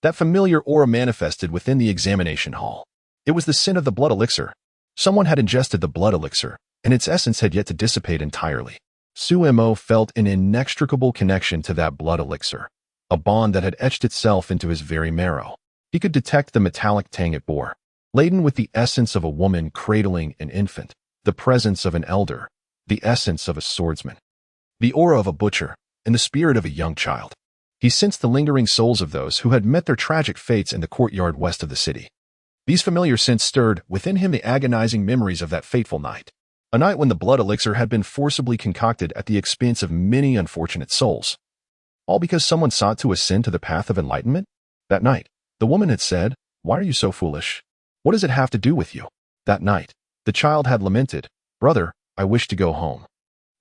that familiar aura manifested within the examination hall. It was the sin of the blood elixir. Someone had ingested the blood elixir, and its essence had yet to dissipate entirely. Suemo felt an inextricable connection to that blood elixir, a bond that had etched itself into his very marrow. He could detect the metallic tang it bore, laden with the essence of a woman cradling an infant, the presence of an elder, the essence of a swordsman, the aura of a butcher, and the spirit of a young child. He sensed the lingering souls of those who had met their tragic fates in the courtyard west of the city. These familiar scents stirred within him the agonizing memories of that fateful night. A night when the blood elixir had been forcibly concocted at the expense of many unfortunate souls. All because someone sought to ascend to the path of enlightenment? That night, the woman had said, "Why are you so foolish? What does it have to do with you?" That night, the child had lamented, "Brother, I wish to go home."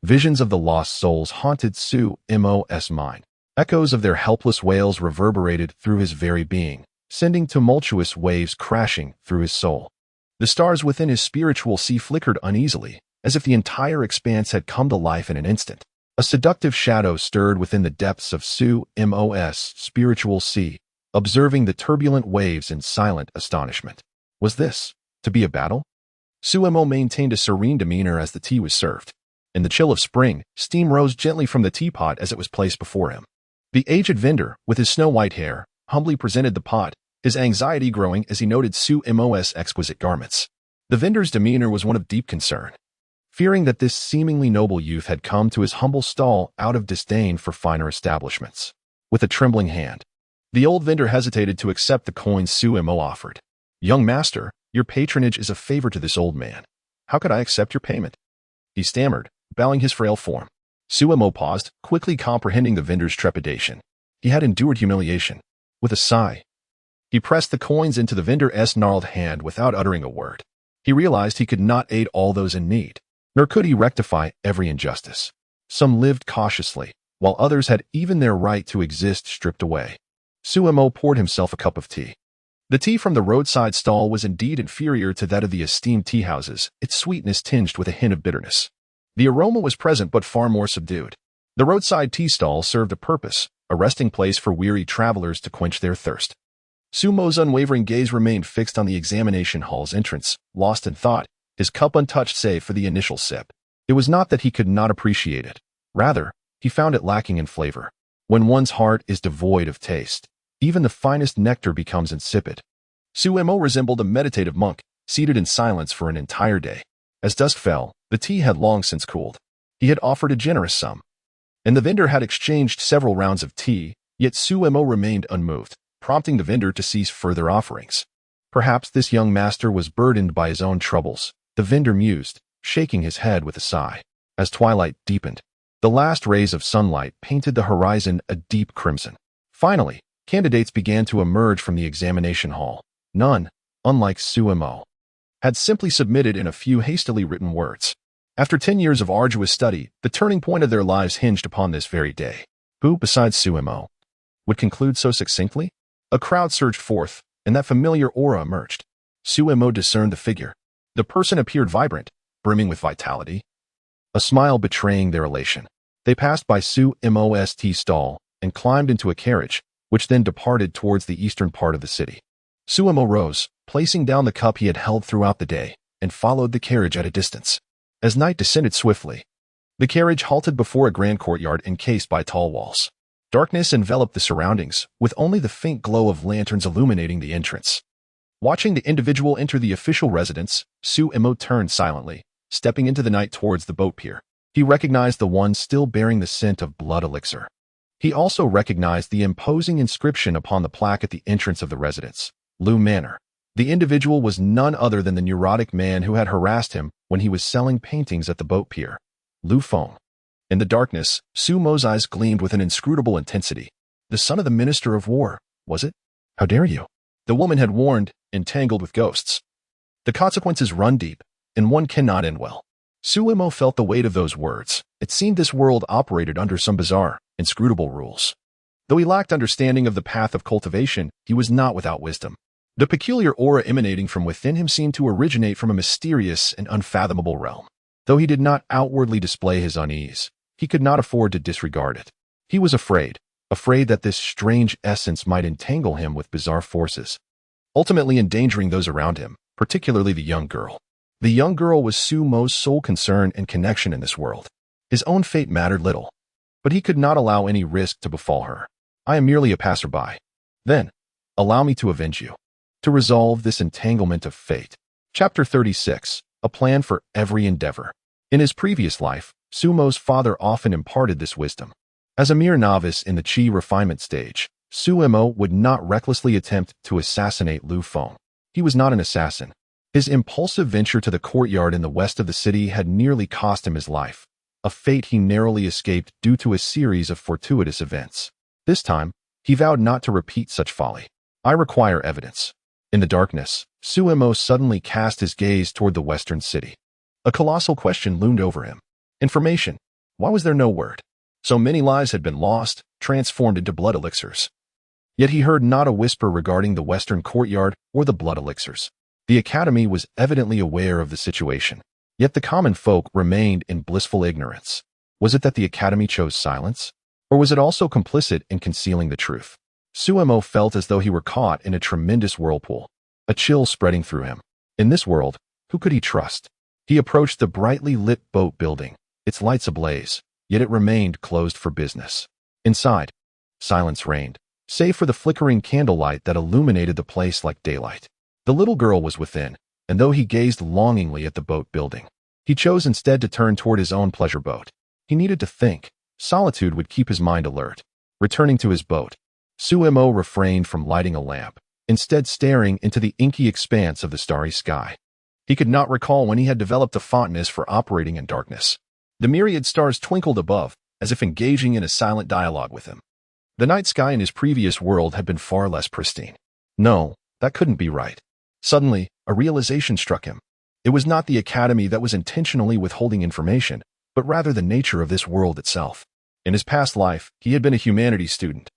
Visions of the lost souls haunted Suemo's mind. Echoes of their helpless wails reverberated through his very being, sending tumultuous waves crashing through his soul. The stars within his spiritual sea flickered uneasily, as if the entire expanse had come to life in an instant. A seductive shadow stirred within the depths of Su's spiritual sea, observing the turbulent waves in silent astonishment. Was this to be a battle? Sumo maintained a serene demeanor as the tea was served. In the chill of spring, steam rose gently from the teapot as it was placed before him. The aged vendor, with his snow-white hair, humbly presented the pot, his anxiety growing as he noted Sumo's exquisite garments. The vendor's demeanor was one of deep concern, fearing that this seemingly noble youth had come to his humble stall out of disdain for finer establishments. With a trembling hand, the old vendor hesitated to accept the coins Sumo offered. "Young master, your patronage is a favor to this old man. How could I accept your payment?" he stammered, bowing his frail form. Sumo paused, quickly comprehending the vendor's trepidation. He had endured humiliation. With a sigh, he pressed the coins into the vendor's gnarled hand without uttering a word. He realized he could not aid all those in need, nor could he rectify every injustice. Some lived cautiously, while others had even their right to exist stripped away. Sumo poured himself a cup of tea. The tea from the roadside stall was indeed inferior to that of the esteemed tea houses, its sweetness tinged with a hint of bitterness. The aroma was present but far more subdued. The roadside tea stall served a purpose, a resting place for weary travelers to quench their thirst. Sumo's unwavering gaze remained fixed on the examination hall's entrance, lost in thought, his cup untouched save for the initial sip. It was not that he could not appreciate it. Rather, he found it lacking in flavor. When one's heart is devoid of taste, even the finest nectar becomes insipid. Sumo resembled a meditative monk, seated in silence for an entire day. As dusk fell, the tea had long since cooled. He had offered a generous sum, and the vendor had exchanged several rounds of tea, yet Sumo remained unmoved, prompting the vendor to cease further offerings. Perhaps this young master was burdened by his own troubles, the vendor mused, shaking his head with a sigh. As twilight deepened, the last rays of sunlight painted the horizon a deep crimson. Finally, candidates began to emerge from the examination hall. None, unlike Sumo, had simply submitted in a few hastily written words. After 10 years of arduous study, the turning point of their lives hinged upon this very day. Who, besides Sumo, would conclude so succinctly? A crowd surged forth, and that familiar aura emerged. Sumo discerned the figure. The person appeared vibrant, brimming with vitality, a smile betraying their elation. They passed by Sumo's tea stall and climbed into a carriage, which then departed towards the eastern part of the city. Sumo rose, placing down the cup he had held throughout the day, and followed the carriage at a distance. As night descended swiftly, the carriage halted before a grand courtyard encased by tall walls. Darkness enveloped the surroundings, with only the faint glow of lanterns illuminating the entrance. Watching the individual enter the official residence, Sumo turned silently, stepping into the night towards the boat pier. He recognized the one still bearing the scent of blood elixir. He also recognized the imposing inscription upon the plaque at the entrance of the residence, Lu Manor. The individual was none other than the neurotic man who had harassed him when he was selling paintings at the boat pier, Lu Feng. In the darkness, Sumo's eyes gleamed with an inscrutable intensity. The son of the Minister of War, was it? How dare you? The woman had warned, entangled with ghosts. The consequences run deep, and one cannot end well. Sumo felt the weight of those words. It seemed this world operated under some bizarre, inscrutable rules. Though he lacked understanding of the path of cultivation, he was not without wisdom. The peculiar aura emanating from within him seemed to originate from a mysterious and unfathomable realm. Though he did not outwardly display his unease, he could not afford to disregard it. He was afraid that this strange essence might entangle him with bizarre forces, ultimately endangering those around him, particularly the young girl. The young girl was Sumo's sole concern and connection in this world. His own fate mattered little, but he could not allow any risk to befall her. I am merely a passerby. Then, allow me to avenge you, to resolve this entanglement of fate. Chapter 36, A Plan for Every Endeavor. In his previous life, Sumo's father often imparted this wisdom. As a mere novice in the chi refinement stage, Sumo would not recklessly attempt to assassinate Lu Feng. He was not an assassin. His impulsive venture to the courtyard in the west of the city had nearly cost him his life, a fate he narrowly escaped due to a series of fortuitous events. This time, he vowed not to repeat such folly. I require evidence. In the darkness, Sumo suddenly cast his gaze toward the western city. A colossal question loomed over him. Information. Why was there no word? So many lives had been lost, transformed into blood elixirs. Yet he heard not a whisper regarding the western courtyard or the blood elixirs. The academy was evidently aware of the situation. Yet the common folk remained in blissful ignorance. Was it that the academy chose silence? Or was it also complicit in concealing the truth? Suemo felt as though he were caught in a tremendous whirlpool, a chill spreading through him. In this world, who could he trust? He approached the brightly lit boat building, its lights ablaze, yet it remained closed for business. Inside, silence reigned, save for the flickering candlelight that illuminated the place like daylight. The little girl was within, and though he gazed longingly at the boat building, he chose instead to turn toward his own pleasure boat. He needed to think. Solitude would keep his mind alert. Returning to his boat, Suemo refrained from lighting a lamp, instead staring into the inky expanse of the starry sky. He could not recall when he had developed a fondness for operating in darkness. The myriad stars twinkled above, as if engaging in a silent dialogue with him. The night sky in his previous world had been far less pristine. No, that couldn't be right. Suddenly, a realization struck him. It was not the academy that was intentionally withholding information, but rather the nature of this world itself. In his past life, he had been a humanities student,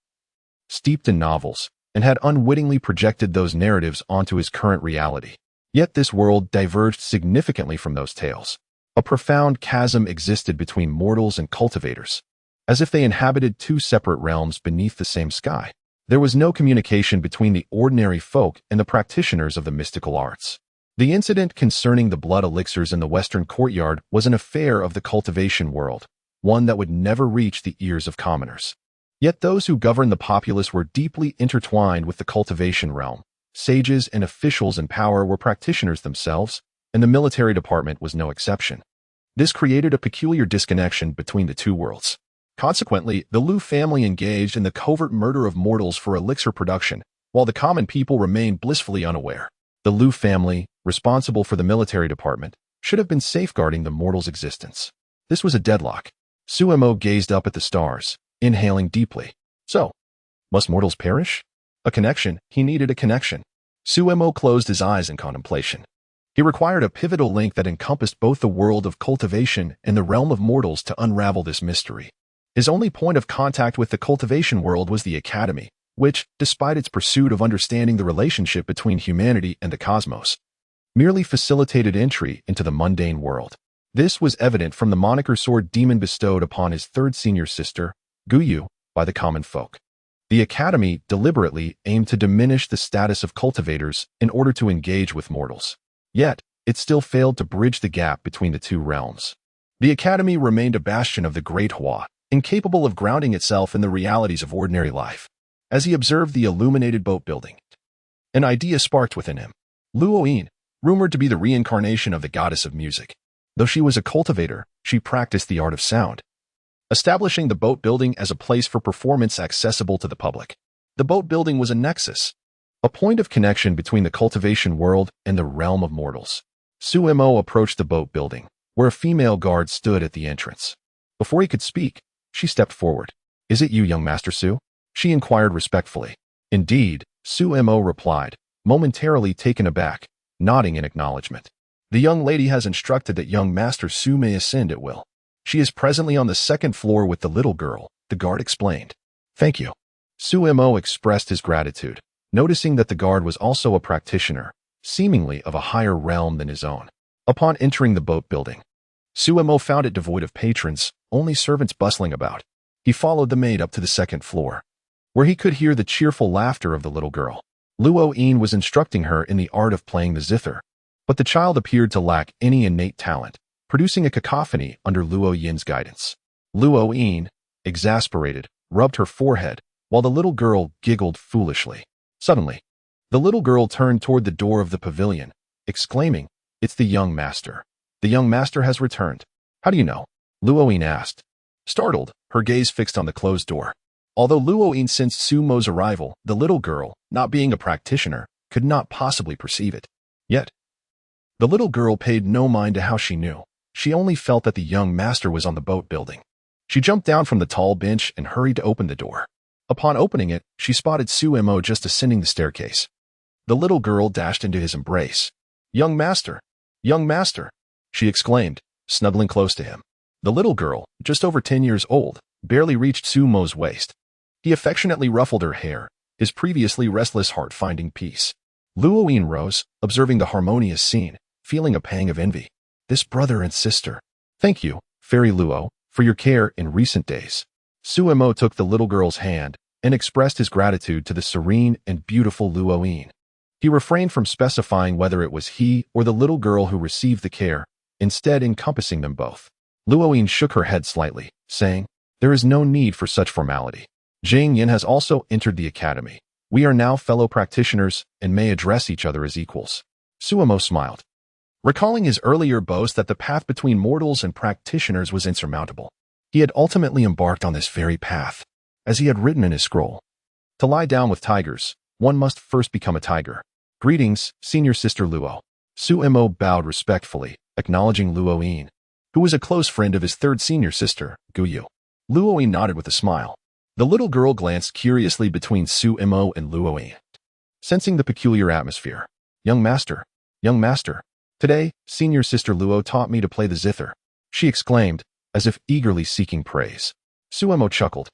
steeped in novels, and had unwittingly projected those narratives onto his current reality. Yet this world diverged significantly from those tales. A profound chasm existed between mortals and cultivators, as if they inhabited two separate realms beneath the same sky. There was no communication between the ordinary folk and the practitioners of the mystical arts. The incident concerning the blood elixirs in the western courtyard was an affair of the cultivation world, one that would never reach the ears of commoners. Yet those who governed the populace were deeply intertwined with the cultivation realm. Sages and officials in power were practitioners themselves, and the military department was no exception. This created a peculiar disconnection between the two worlds. Consequently, the Liu family engaged in the covert murder of mortals for elixir production, while the common people remained blissfully unaware. The Liu family, responsible for the military department, should have been safeguarding the mortals' existence. This was a deadlock. Suemo gazed up at the stars, inhaling deeply. So, must mortals perish? A connection. He needed a connection. Suemo closed his eyes in contemplation. He required a pivotal link that encompassed both the world of cultivation and the realm of mortals to unravel this mystery. His only point of contact with the cultivation world was the academy, which, despite its pursuit of understanding the relationship between humanity and the cosmos, merely facilitated entry into the mundane world. This was evident from the moniker Sword Demon bestowed upon his third senior sister, Guyu, by the common folk. The academy deliberately aimed to diminish the status of cultivators in order to engage with mortals. Yet, it still failed to bridge the gap between the two realms. The academy remained a bastion of the Great Hua, incapable of grounding itself in the realities of ordinary life. As he observed the illuminated boat building, an idea sparked within him. Luoyin, rumored to be the reincarnation of the goddess of music. Though she was a cultivator, she practiced the art of sound, establishing the boat building as a place for performance accessible to the public. The boat building was a nexus, a point of connection between the cultivation world and the realm of mortals. Suemo approached the boat building, where a female guard stood at the entrance. Before he could speak, she stepped forward. "Is it you, young Master Su?" she inquired respectfully. "Indeed," Suemo replied, momentarily taken aback, nodding in acknowledgement. "The young lady has instructed that young Master Su may ascend at will. She is presently on the second floor with the little girl," the guard explained. "Thank you." Suemo expressed his gratitude, noticing that the guard was also a practitioner, seemingly of a higher realm than his own. Upon entering the boat building, Suemo found it devoid of patrons, only servants bustling about. He followed the maid up to the second floor, where he could hear the cheerful laughter of the little girl. Luo-yin was instructing her in the art of playing the zither, but the child appeared to lack any innate talent, producing a cacophony under Luo-yin's guidance. Luo-yin, exasperated, rubbed her forehead, while the little girl giggled foolishly. Suddenly, the little girl turned toward the door of the pavilion, exclaiming, "It's the young master. The young master has returned." "How do you know?" Luo-yin asked, startled, her gaze fixed on the closed door. Although Luo-yin sensed Sumo's arrival, the little girl, not being a practitioner, could not possibly perceive it. Yet, the little girl paid no mind to how she knew. She only felt that the young master was on the boat building. She jumped down from the tall bench and hurried to open the door. Upon opening it, she spotted Suemo just ascending the staircase. The little girl dashed into his embrace. "Young master! Young master!" she exclaimed, snuggling close to him. The little girl, just over 10 years old, barely reached Sumo's waist. He affectionately ruffled her hair, his previously restless heart finding peace. Luoyin rose, observing the harmonious scene, feeling a pang of envy. This brother and sister. Thank you, Fairy Luo, for your care in recent days. Suemo took the little girl's hand and expressed his gratitude to the serene and beautiful Luoyin. He refrained from specifying whether it was he or the little girl who received the care, instead encompassing them both. Luoyin shook her head slightly, saying, "There is no need for such formality. Jing Yin has also entered the academy. We are now fellow practitioners and may address each other as equals." Suemo smiled, recalling his earlier boast that the path between mortals and practitioners was insurmountable. He had ultimately embarked on this very path, as he had written in his scroll. To lie down with tigers, one must first become a tiger. Greetings, Senior Sister Luo. Suemo bowed respectfully, acknowledging Luoyin, who was a close friend of his third senior sister, Guyu. Luoyin nodded with a smile. The little girl glanced curiously between Suemo and Luoyin, sensing the peculiar atmosphere. Young master, today, Senior Sister Luo taught me to play the zither," she exclaimed, as if eagerly seeking praise. Suemo chuckled,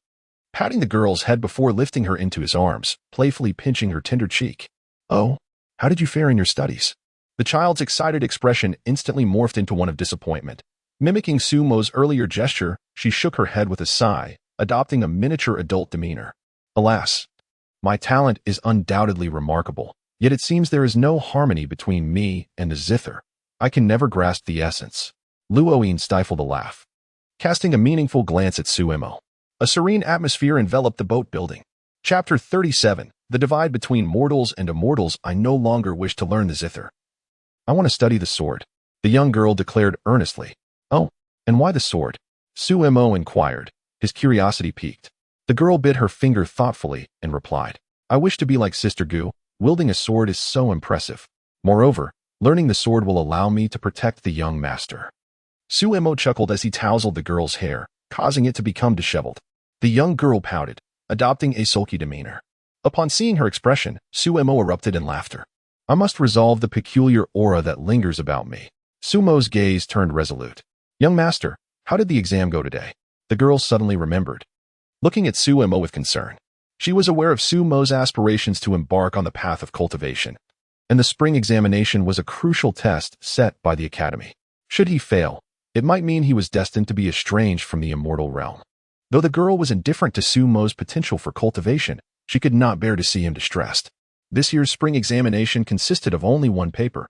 patting the girl's head before lifting her into his arms, playfully pinching her tender cheek. "Oh, how did you fare in your studies?" The child's excited expression instantly morphed into one of disappointment. Mimicking Sumo's earlier gesture, she shook her head with a sigh, adopting a miniature adult demeanor. "Alas, my talent is undoubtedly remarkable, yet it seems there is no harmony between me and the zither. I can never grasp the essence." Luoyin stifled a laugh, casting a meaningful glance at Suemo. A serene atmosphere enveloped the boat building. Chapter 37, The Divide Between Mortals and Immortals. I no longer wish to learn the zither. I want to study the sword, the young girl declared earnestly. "Oh, and why the sword?" Suemo inquired, his curiosity piqued. The girl bit her finger thoughtfully and replied, "I wish to be like Sister Gu. Wielding a sword is so impressive. Moreover, learning the sword will allow me to protect the young master." Suemo chuckled as he tousled the girl's hair, causing it to become disheveled. The young girl pouted, adopting a sulky demeanor. Upon seeing her expression, Suemo erupted in laughter. "I must resolve the peculiar aura that lingers about me." Sumo's gaze turned resolute. "Young master, how did the exam go today?" The girl suddenly remembered, looking at Suemo with concern. She was aware of Sumo's aspirations to embark on the path of cultivation, and the spring examination was a crucial test set by the academy. Should he fail, it might mean he was destined to be estranged from the immortal realm. Though the girl was indifferent to Sumo's potential for cultivation, she could not bear to see him distressed. This year's spring examination consisted of only one paper.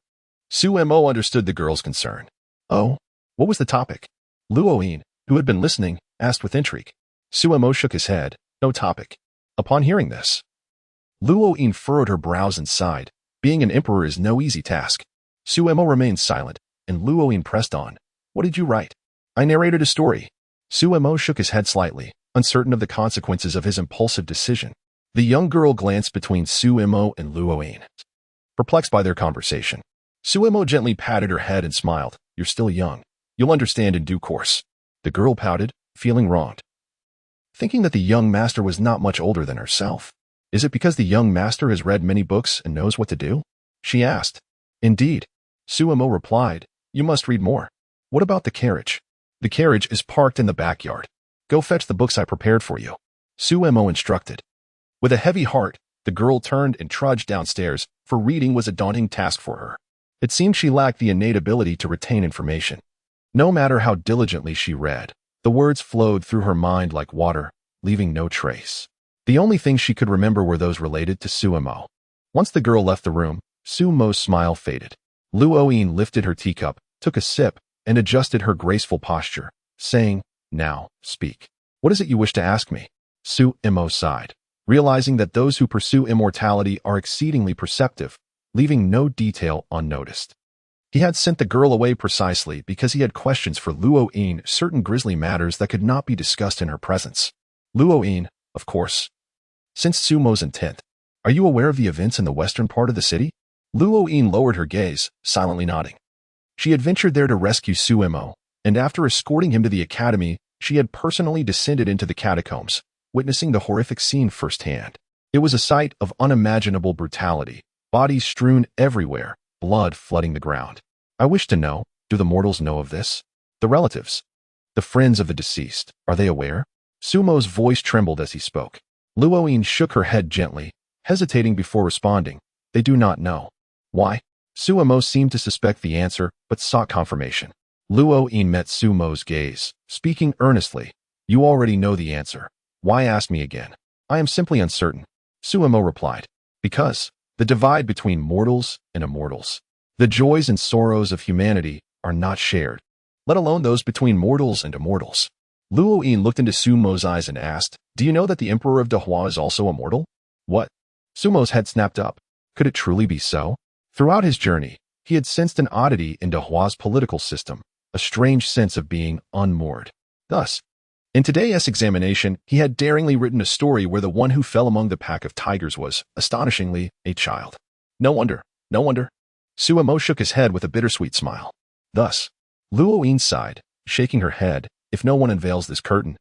Suemo understood the girl's concern. "Oh, what was the topic?" Luoyin, who had been listening, asked with intrigue. Suemo shook his head. "No topic." Upon hearing this, Luoyin furrowed her brows and sighed. Being an emperor is no easy task. Suemo remained silent, and Luoyin pressed on. "What did you write?" "I narrated a story." Suemo shook his head slightly, uncertain of the consequences of his impulsive decision. The young girl glanced between Suemo and Luoyin, perplexed by their conversation. Suemo gently patted her head and smiled. "You're still young. You'll understand in due course." The girl pouted, feeling wronged, thinking that the young master was not much older than herself. "Is it because the young master has read many books and knows what to do?" she asked. "Indeed," Suemo replied. "You must read more." "What about the carriage?" "The carriage is parked in the backyard. Go fetch the books I prepared for you," Suemo instructed. With a heavy heart, the girl turned and trudged downstairs, for reading was a daunting task for her. It seemed she lacked the innate ability to retain information. No matter how diligently she read, the words flowed through her mind like water, leaving no trace. The only things she could remember were those related to Suemo. Once the girl left the room, Sumo's smile faded. Luoyin lifted her teacup, took a sip, and adjusted her graceful posture, saying, "Now, speak. What is it you wish to ask me?" Suemo sighed, realizing that those who pursue immortality are exceedingly perceptive, leaving no detail unnoticed. He had sent the girl away precisely because he had questions for Luoyin, certain grisly matters that could not be discussed in her presence. Luoyin, of course. Since Sumo's intent, "Are you aware of the events in the western part of the city?" Luoyin lowered her gaze, silently nodding. She had ventured there to rescue Suemo, and after escorting him to the academy, she had personally descended into the catacombs, witnessing the horrific scene firsthand. It was a sight of unimaginable brutality, bodies strewn everywhere, blood flooding the ground. "I wish to know, do the mortals know of this? The relatives, the friends of the deceased, are they aware?" Sumo's voice trembled as he spoke. Luoyin shook her head gently, hesitating before responding. They do not know. Why? Sumo seemed to suspect the answer, but sought confirmation. Luoyin met Sumo's gaze, speaking earnestly. You already know the answer. Why ask me again? I am simply uncertain. Sumo replied. Because the divide between mortals and immortals, the joys and sorrows of humanity are not shared, let alone those between mortals and immortals. Luoyin looked into Sumo's eyes and asked, Do you know that the Emperor of Dahua is also immortal? What? Sumo's head snapped up. Could it truly be so? Throughout his journey, he had sensed an oddity in Dahua's political system, a strange sense of being unmoored. Thus, in today's examination, he had daringly written a story where the one who fell among the pack of tigers was, astonishingly, a child. No wonder, no wonder. Sumo shook his head with a bittersweet smile. Thus, Luoyin sighed, shaking her head, if no one unveils this curtain,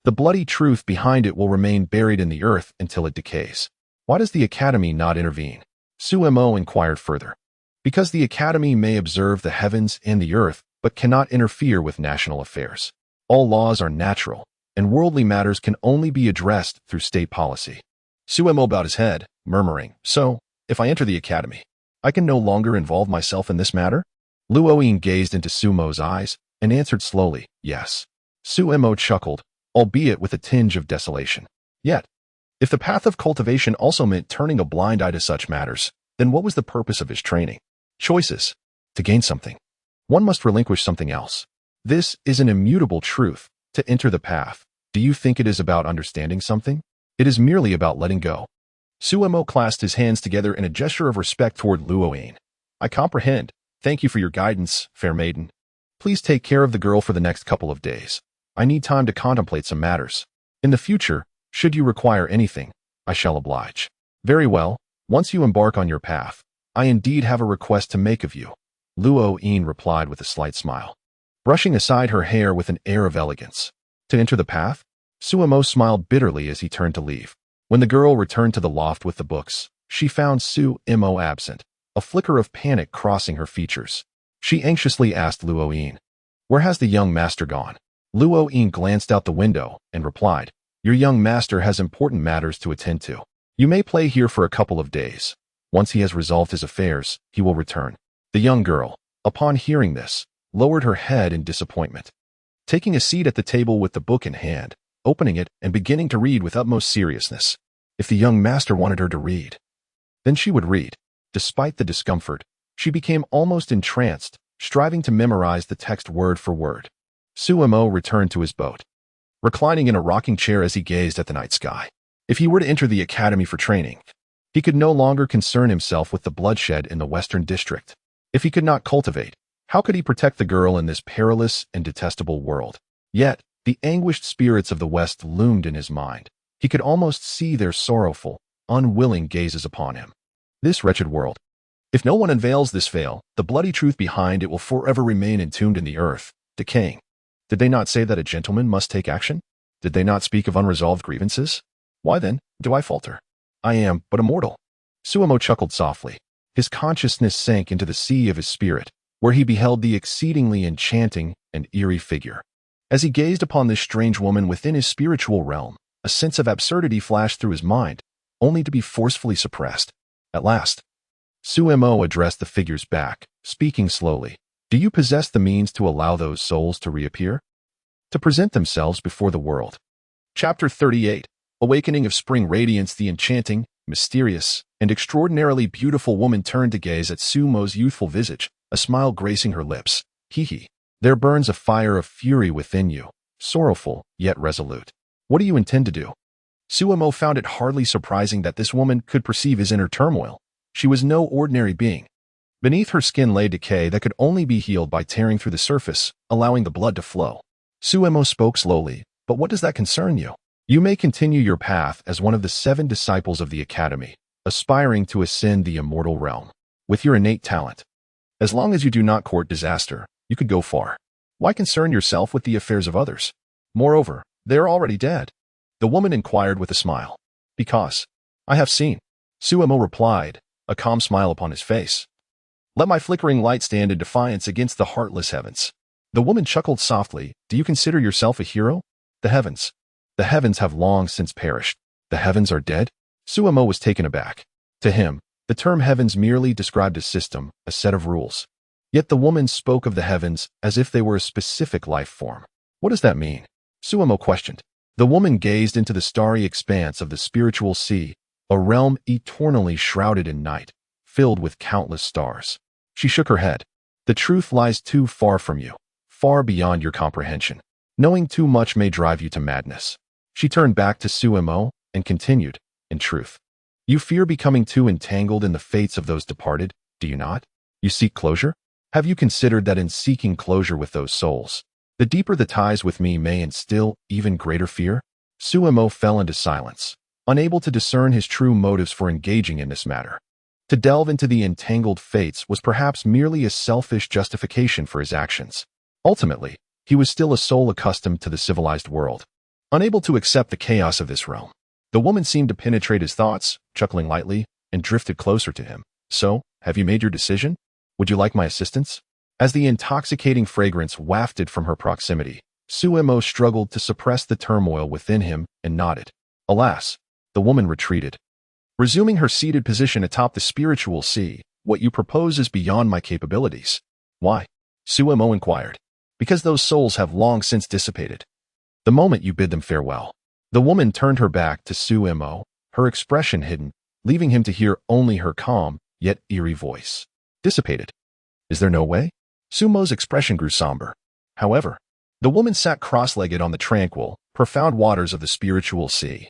the bloody truth behind it will remain buried in the earth until it decays. Why does the Academy not intervene? Sumo inquired further. Because the Academy may observe the heavens and the earth, but cannot interfere with national affairs. All laws are natural, and worldly matters can only be addressed through state policy. Sumo bowed his head, murmuring, So, if I enter the Academy, I can no longer involve myself in this matter? Luoyin gazed into Sumo's eyes and answered slowly, Yes. Sumo chuckled, albeit with a tinge of desolation. Yet, if the path of cultivation also meant turning a blind eye to such matters, then what was the purpose of his training? Choices. To gain something, one must relinquish something else. This is an immutable truth. To enter the path, do you think it is about understanding something? It is merely about letting go. Sumo clasped his hands together in a gesture of respect toward Luoyin. I comprehend. Thank you for your guidance, fair maiden. Please take care of the girl for the next couple of days. I need time to contemplate some matters. In the future, should you require anything, I shall oblige. Very well. Once you embark on your path, I indeed have a request to make of you, Luoyin replied with a slight smile, brushing aside her hair with an air of elegance. To enter the path? Sumo smiled bitterly as he turned to leave. When the girl returned to the loft with the books, she found Sumo absent, a flicker of panic crossing her features. She anxiously asked Luoyin, Where has the young master gone? Luoyin glanced out the window and replied, Your young master has important matters to attend to. You may play here for a couple of days. Once he has resolved his affairs, he will return. The young girl, upon hearing this, lowered her head in disappointment. Taking a seat at the table with the book in hand, opening it and beginning to read with utmost seriousness. If the young master wanted her to read, then she would read. Despite the discomfort, she became almost entranced, striving to memorize the text word for word. Sumo returned to his boat, reclining in a rocking chair as he gazed at the night sky. If he were to enter the academy for training, he could no longer concern himself with the bloodshed in the Western District. If he could not cultivate, how could he protect the girl in this perilous and detestable world? Yet, the anguished spirits of the West loomed in his mind. He could almost see their sorrowful, unwilling gazes upon him. This wretched world. If no one unveils this veil, the bloody truth behind it will forever remain entombed in the earth, decaying. Did they not say that a gentleman must take action? Did they not speak of unresolved grievances? Why then do I falter? I am but a mortal. Sumo chuckled softly. His consciousness sank into the sea of his spirit, where he beheld the exceedingly enchanting and eerie figure. As he gazed upon this strange woman within his spiritual realm, a sense of absurdity flashed through his mind, only to be forcefully suppressed. At last, Sumo addressed the figure's back, speaking slowly. Do you possess the means to allow those souls to reappear? To present themselves before the world? Chapter 38. Awakening of Spring Radiance. The enchanting, mysterious, and extraordinarily beautiful woman turned to gaze at Sumo's youthful visage, a smile gracing her lips. Hee. There burns a fire of fury within you, sorrowful, yet resolute. What do you intend to do? Sumo found it hardly surprising that this woman could perceive his inner turmoil. She was no ordinary being. Beneath her skin lay decay that could only be healed by tearing through the surface, allowing the blood to flow. Sumo spoke slowly, But what does that concern you? You may continue your path as one of the 7 disciples of the Academy, aspiring to ascend the immortal realm. With your innate talent, as long as you do not court disaster, you could go far. Why concern yourself with the affairs of others? Moreover, they are already dead. The woman inquired with a smile. Because I have seen. Sumo replied, a calm smile upon his face. Let my flickering light stand in defiance against the heartless heavens. The woman chuckled softly. Do you consider yourself a hero? The heavens. The heavens have long since perished. The heavens are dead? Suemo was taken aback. To him, the term heavens merely described a system, a set of rules. Yet the woman spoke of the heavens as if they were a specific life form. What does that mean? Suemo questioned. The woman gazed into the starry expanse of the spiritual sea, a realm eternally shrouded in night, filled with countless stars. She shook her head. The truth lies too far from you, far beyond your comprehension. Knowing too much may drive you to madness. She turned back to Suemo and continued, in truth. You fear becoming too entangled in the fates of those departed, do you not? You seek closure? Have you considered that in seeking closure with those souls, the deeper the ties with me may instill even greater fear? Suemo fell into silence, unable to discern his true motives for engaging in this matter. To delve into the entangled fates was perhaps merely a selfish justification for his actions. Ultimately, he was still a soul accustomed to the civilized world, unable to accept the chaos of this realm. The woman seemed to penetrate his thoughts, chuckling lightly, and drifted closer to him. So, have you made your decision? Would you like my assistance? As the intoxicating fragrance wafted from her proximity, Suemo struggled to suppress the turmoil within him and nodded. Alas, the woman retreated. Resuming her seated position atop the spiritual sea, what you propose is beyond my capabilities. Why? Suemo inquired. Because those souls have long since dissipated. The moment you bid them farewell. The woman turned her back to Suemo, her expression hidden, leaving him to hear only her calm, yet eerie voice. Dissipated. Is there no way? Sumo's expression grew somber. However, the woman sat cross-legged on the tranquil, profound waters of the spiritual sea.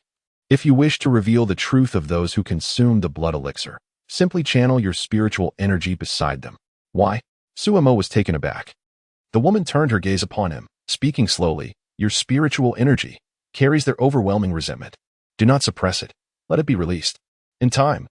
If you wish to reveal the truth of those who consume the blood elixir, simply channel your spiritual energy beside them. Why? Suemo was taken aback. The woman turned her gaze upon him, speaking slowly. Your spiritual energy carries their overwhelming resentment. Do not suppress it. Let it be released. In time,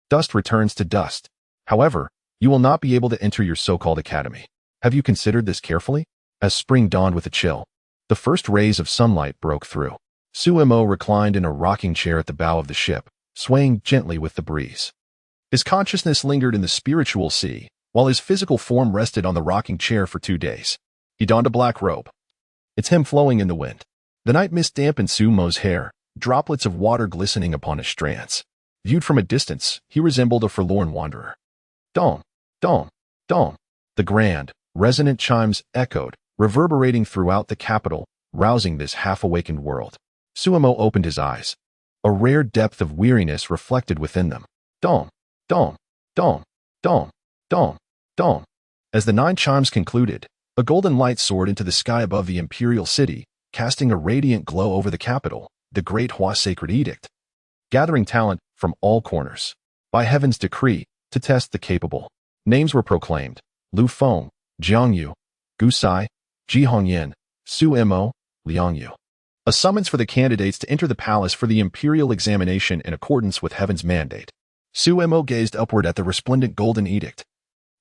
dust returns to dust. However, you will not be able to enter your so-called academy. Have you considered this carefully? As spring dawned with a chill, the first rays of sunlight broke through. Suemo reclined in a rocking chair at the bow of the ship, swaying gently with the breeze. His consciousness lingered in the spiritual sea, while his physical form rested on the rocking chair for 2 days. He donned a black robe, its hem flowing in the wind. The night mist dampened Sumo's hair, droplets of water glistening upon his strands. Viewed from a distance, he resembled a forlorn wanderer. Dong, dong, dong. The grand, resonant chimes echoed, reverberating throughout the capital, rousing this half-awakened world. Suemo opened his eyes. A rare depth of weariness reflected within them. Dong, dong, dong, dong, dong, dong. As the 9 chimes concluded, a golden light soared into the sky above the imperial city, casting a radiant glow over the capital, the Great Hua Sacred Edict, gathering talent from all corners. By heaven's decree, to test the capable. Names were proclaimed. Lu Feng, Jiang Yu, Gu Sai, Ji Hongyan, Suemo, Liang Yu. A summons for the candidates to enter the palace for the imperial examination in accordance with heaven's mandate. Suemo gazed upward at the resplendent golden edict,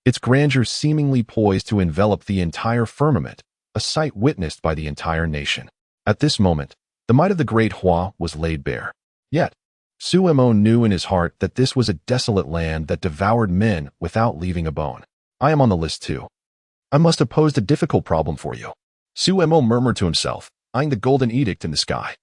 its grandeur seemingly poised to envelop the entire firmament, a sight witnessed by the entire nation. At this moment, the might of the Great Hua was laid bare. Yet, Suemo knew in his heart that this was a desolate land that devoured men without leaving a bone. I am on the list too. I must have posed a difficult problem for you. Suemo murmured to himself, eyeing the golden edict in the sky.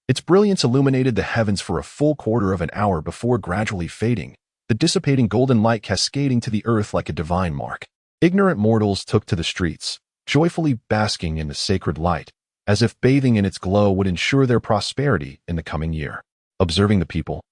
Its brilliance illuminated the heavens for a full quarter of an hour before gradually fading, the dissipating golden light cascading to the earth like a divine mark. Ignorant mortals took to the streets, joyfully basking in the sacred light, as if bathing in its glow would ensure their prosperity in the coming year. Observing the people,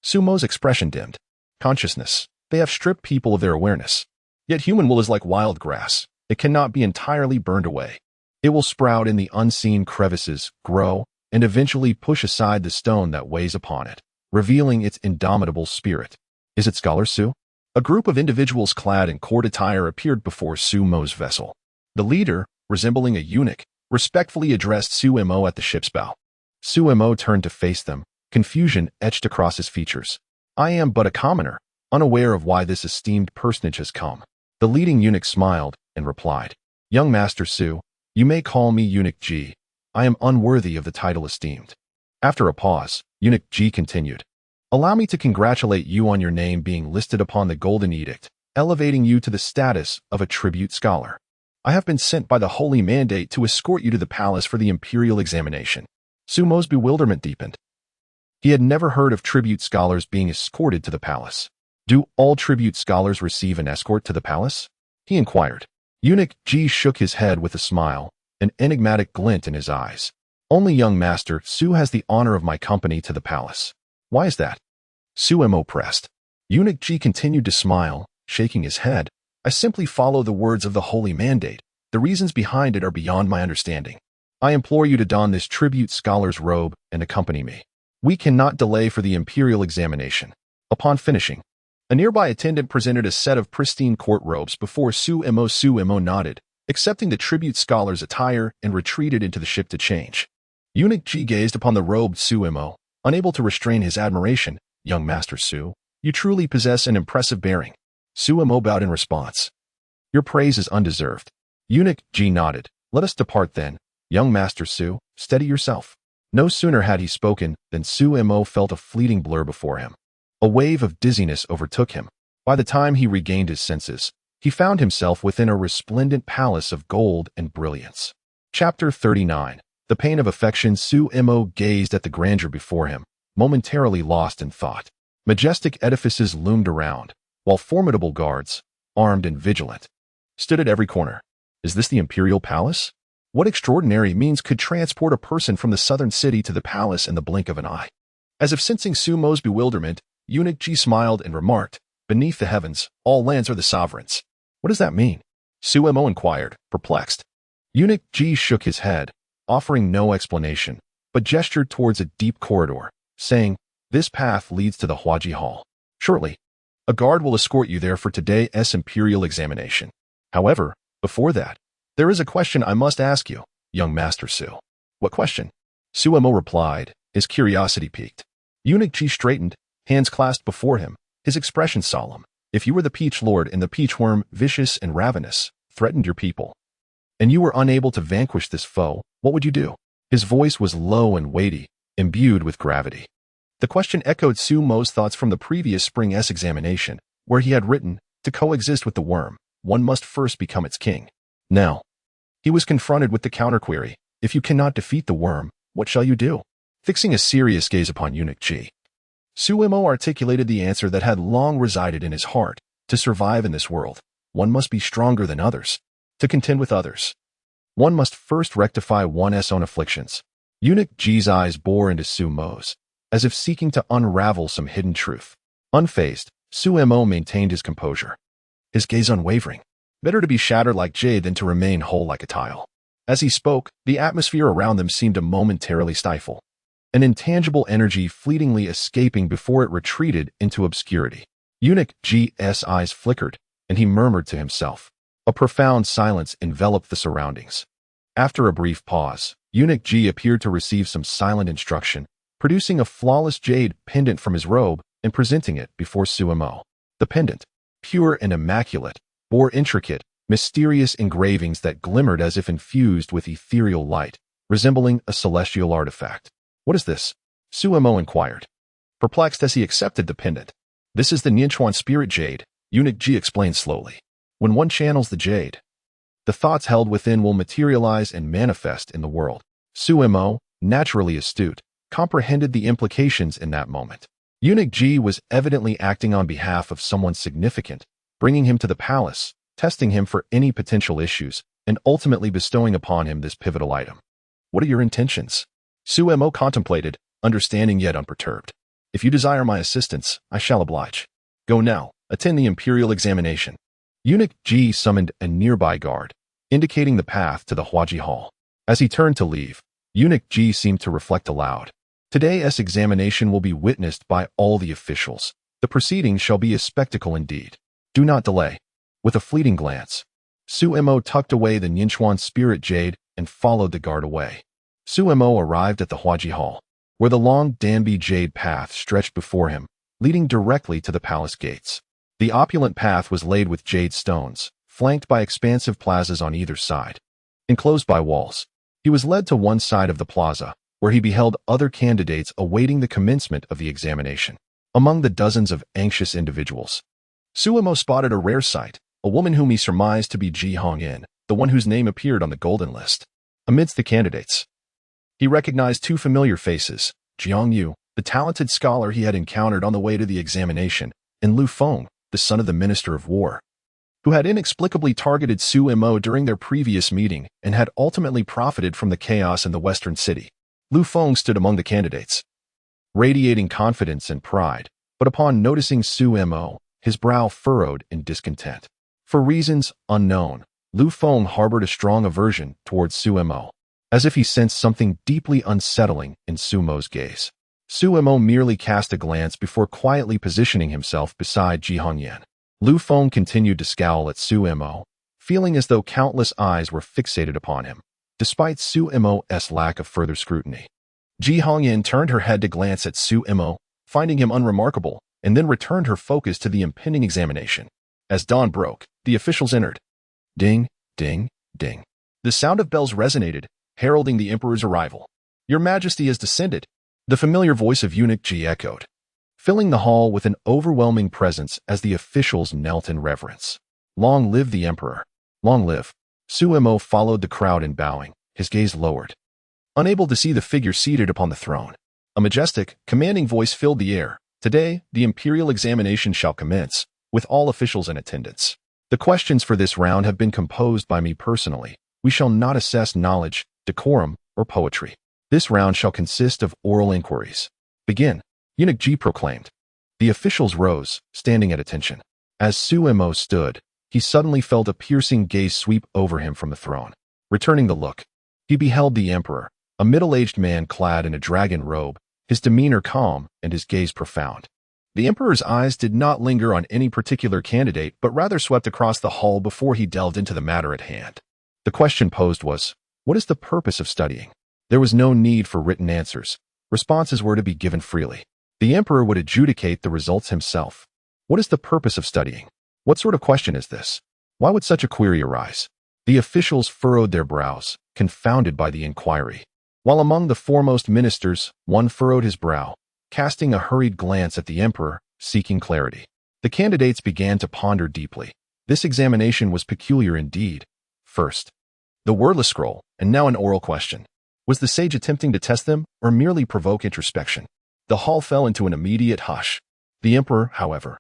Sumo's expression dimmed. Consciousness, they have stripped people of their awareness. Yet human will is like wild grass. It cannot be entirely burned away. It will sprout in the unseen crevices, grow, and eventually push aside the stone that weighs upon it, revealing its indomitable spirit. Is it Scholar Su? A group of individuals clad in court attire appeared before Sumo's vessel. The leader, resembling a eunuch, respectfully addressed Suemo at the ship's bow. Suemo turned to face them, confusion etched across his features. I am but a commoner, unaware of why this esteemed personage has come. The leading eunuch smiled and replied, Young Master Su, you may call me Eunuch Ji. I am unworthy of the title esteemed. After a pause, Eunuch Ji continued, Allow me to congratulate you on your name being listed upon the Golden Edict, elevating you to the status of a tribute scholar. I have been sent by the holy mandate to escort you to the palace for the imperial examination. Sumo's bewilderment deepened. He had never heard of tribute scholars being escorted to the palace. Do all tribute scholars receive an escort to the palace? He inquired. Eunuch Ji shook his head with a smile, an enigmatic glint in his eyes. Only young Master Su has the honor of my company to the palace. Why is that? Sumo pressed. Eunuch Ji continued to smile, shaking his head. I simply follow the words of the holy mandate. The reasons behind it are beyond my understanding. I implore you to don this tribute scholar's robe and accompany me. We cannot delay for the imperial examination. Upon finishing, a nearby attendant presented a set of pristine court robes before Sumo. Sumo nodded, accepting the tribute scholar's attire and retreated into the ship to change. Eunuch Ji gazed upon the robed Sumo, unable to restrain his admiration. Young Master Su, you truly possess an impressive bearing. Sumo bowed in response. Your praise is undeserved. Eunuch Ji nodded. Let us depart then. Young Master Su, steady yourself. No sooner had he spoken than Sumo felt a fleeting blur before him. A wave of dizziness overtook him. By the time he regained his senses, he found himself within a resplendent palace of gold and brilliance. Chapter 39. The Pain of Affection. Sumo gazed at the grandeur before him, momentarily lost in thought. Majestic edifices loomed around, while formidable guards, armed and vigilant, stood at every corner. Is this the imperial palace? What extraordinary means could transport a person from the southern city to the palace in the blink of an eye? As if sensing Sumo's bewilderment, Eunuch Ji smiled and remarked, Beneath the heavens, all lands are the sovereign's. What does that mean? Sumo inquired, perplexed. Eunuch Ji shook his head, offering no explanation, but gestured towards a deep corridor, saying, This path leads to the Huaji Hall. Shortly, a guard will escort you there for today's imperial examination. However, before that, there is a question I must ask you, young Master Su. What question? Sumo replied, his curiosity piqued. Eunuch Ji straightened, hands clasped before him, his expression solemn. If you were the Peach Lord and the Peach Worm, vicious and ravenous, threatened your people, and you were unable to vanquish this foe, what would you do? His voice was low and weighty, imbued with gravity. The question echoed Sumo's thoughts from the previous spring's examination, where he had written, to coexist with the worm, one must first become its king. Now, he was confronted with the counterquery, if you cannot defeat the worm, what shall you do? Fixing a serious gaze upon Eunuch Ji, Sumo articulated the answer that had long resided in his heart. To survive in this world, one must be stronger than others. To contend with others, one must first rectify one's own afflictions. Eunuch Ji's eyes bore into Sumo's, as if seeking to unravel some hidden truth. Unfazed, Sumo maintained his composure, his gaze unwavering. Better to be shattered like jade than to remain whole like a tile. As he spoke, the atmosphere around them seemed to momentarily stifle, an intangible energy fleetingly escaping before it retreated into obscurity. Eunuch Ji's eyes flickered, and he murmured to himself. A profound silence enveloped the surroundings. After a brief pause, Eunuch Ji appeared to receive some silent instruction, producing a flawless jade pendant from his robe and presenting it before Sumo. The pendant, pure and immaculate, bore intricate, mysterious engravings that glimmered as if infused with ethereal light, resembling a celestial artifact. What is this? Sumo inquired, perplexed as he accepted the pendant. This is the Nianchuan spirit jade, Eunuch Ji explained slowly. When one channels the jade, the thoughts held within will materialize and manifest in the world. Sumo, naturally astute, comprehended the implications in that moment. Eunuch Ji was evidently acting on behalf of someone significant, bringing him to the palace, testing him for any potential issues, and ultimately bestowing upon him this pivotal item. What are your intentions? Sumo contemplated, understanding yet unperturbed. If you desire my assistance, I shall oblige. Go now, attend the imperial examination. Eunuch Ji summoned a nearby guard, indicating the path to the Huaji Hall. As he turned to leave, Eunuch Ji seemed to reflect aloud. Today's examination will be witnessed by all the officials. The proceedings shall be a spectacle indeed. Do not delay. With a fleeting glance, Sumo tucked away the Nianchuan spirit jade and followed the guard away. Sumo arrived at the Huaji Hall, where the long Danbi jade path stretched before him, leading directly to the palace gates. The opulent path was laid with jade stones, flanked by expansive plazas on either side. Enclosed by walls, he was led to one side of the plaza, where he beheld other candidates awaiting the commencement of the examination. Among the dozens of anxious individuals, Sumo spotted a rare sight, a woman whom he surmised to be Ji Hongyin, the one whose name appeared on the golden list. Amidst the candidates, He recognized two familiar faces, Jiang Yu, the talented scholar he had encountered on the way to the examination, and Lu Feng, the son of the Minister of War, who had inexplicably targeted Su Mo during their previous meeting and had ultimately profited from the chaos in the western city. Lu Feng stood among the candidates, radiating confidence and pride, but upon noticing Su Mo, his brow furrowed in discontent. For reasons unknown, Lu Feng harbored a strong aversion towards Su Mo, as if he sensed something deeply unsettling in Su Mo's gaze. Su Mo merely cast a glance before quietly positioning himself beside Ji Hongyan. Lu Feng continued to scowl at Su Mo, feeling as though countless eyes were fixated upon him, despite Su Mo's lack of further scrutiny. Ji Hongyan turned her head to glance at Su Mo, finding him unremarkable, and then returned her focus to the impending examination. As dawn broke, the officials entered. Ding, ding, ding. The sound of bells resonated, heralding the emperor's arrival. Your Majesty has descended. The familiar voice of Eunuch Ji echoed, filling the hall with an overwhelming presence as the officials knelt in reverence. Long live the emperor. Long live. Su Mo followed the crowd in bowing, his gaze lowered, unable to see the figure seated upon the throne. A majestic, commanding voice filled the air. Today, the imperial examination shall commence, with all officials in attendance. The questions for this round have been composed by me personally. We shall not assess knowledge, decorum, or poetry. This round shall consist of oral inquiries. Begin, Eunuch Ji proclaimed. The officials rose, standing at attention. As Su Mo stood, he suddenly felt a piercing gaze sweep over him from the throne. Returning the look, he beheld the emperor, a middle-aged man clad in a dragon robe, his demeanor calm and his gaze profound. The emperor's eyes did not linger on any particular candidate, but rather swept across the hall before he delved into the matter at hand. The question posed was, what is the purpose of studying? There was no need for written answers. Responses were to be given freely. The emperor would adjudicate the results himself. What is the purpose of studying? What sort of question is this? Why would such a query arise? The officials furrowed their brows, confounded by the inquiry. While among the foremost ministers, one furrowed his brow, casting a hurried glance at the emperor, seeking clarity. The candidates began to ponder deeply. This examination was peculiar indeed. First, the wordless scroll, and now an oral question. Was the sage attempting to test them, or merely provoke introspection? The hall fell into an immediate hush. The emperor, however,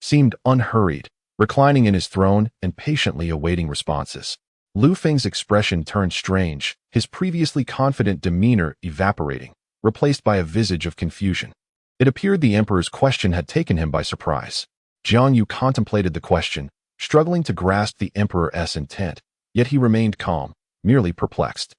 seemed unhurried, reclining in his throne and patiently awaiting responses. Lu Feng's expression turned strange, his previously confident demeanor evaporating, replaced by a visage of confusion. It appeared the emperor's question had taken him by surprise. Jiang Yu contemplated the question, struggling to grasp the emperor's intent, yet he remained calm, merely perplexed.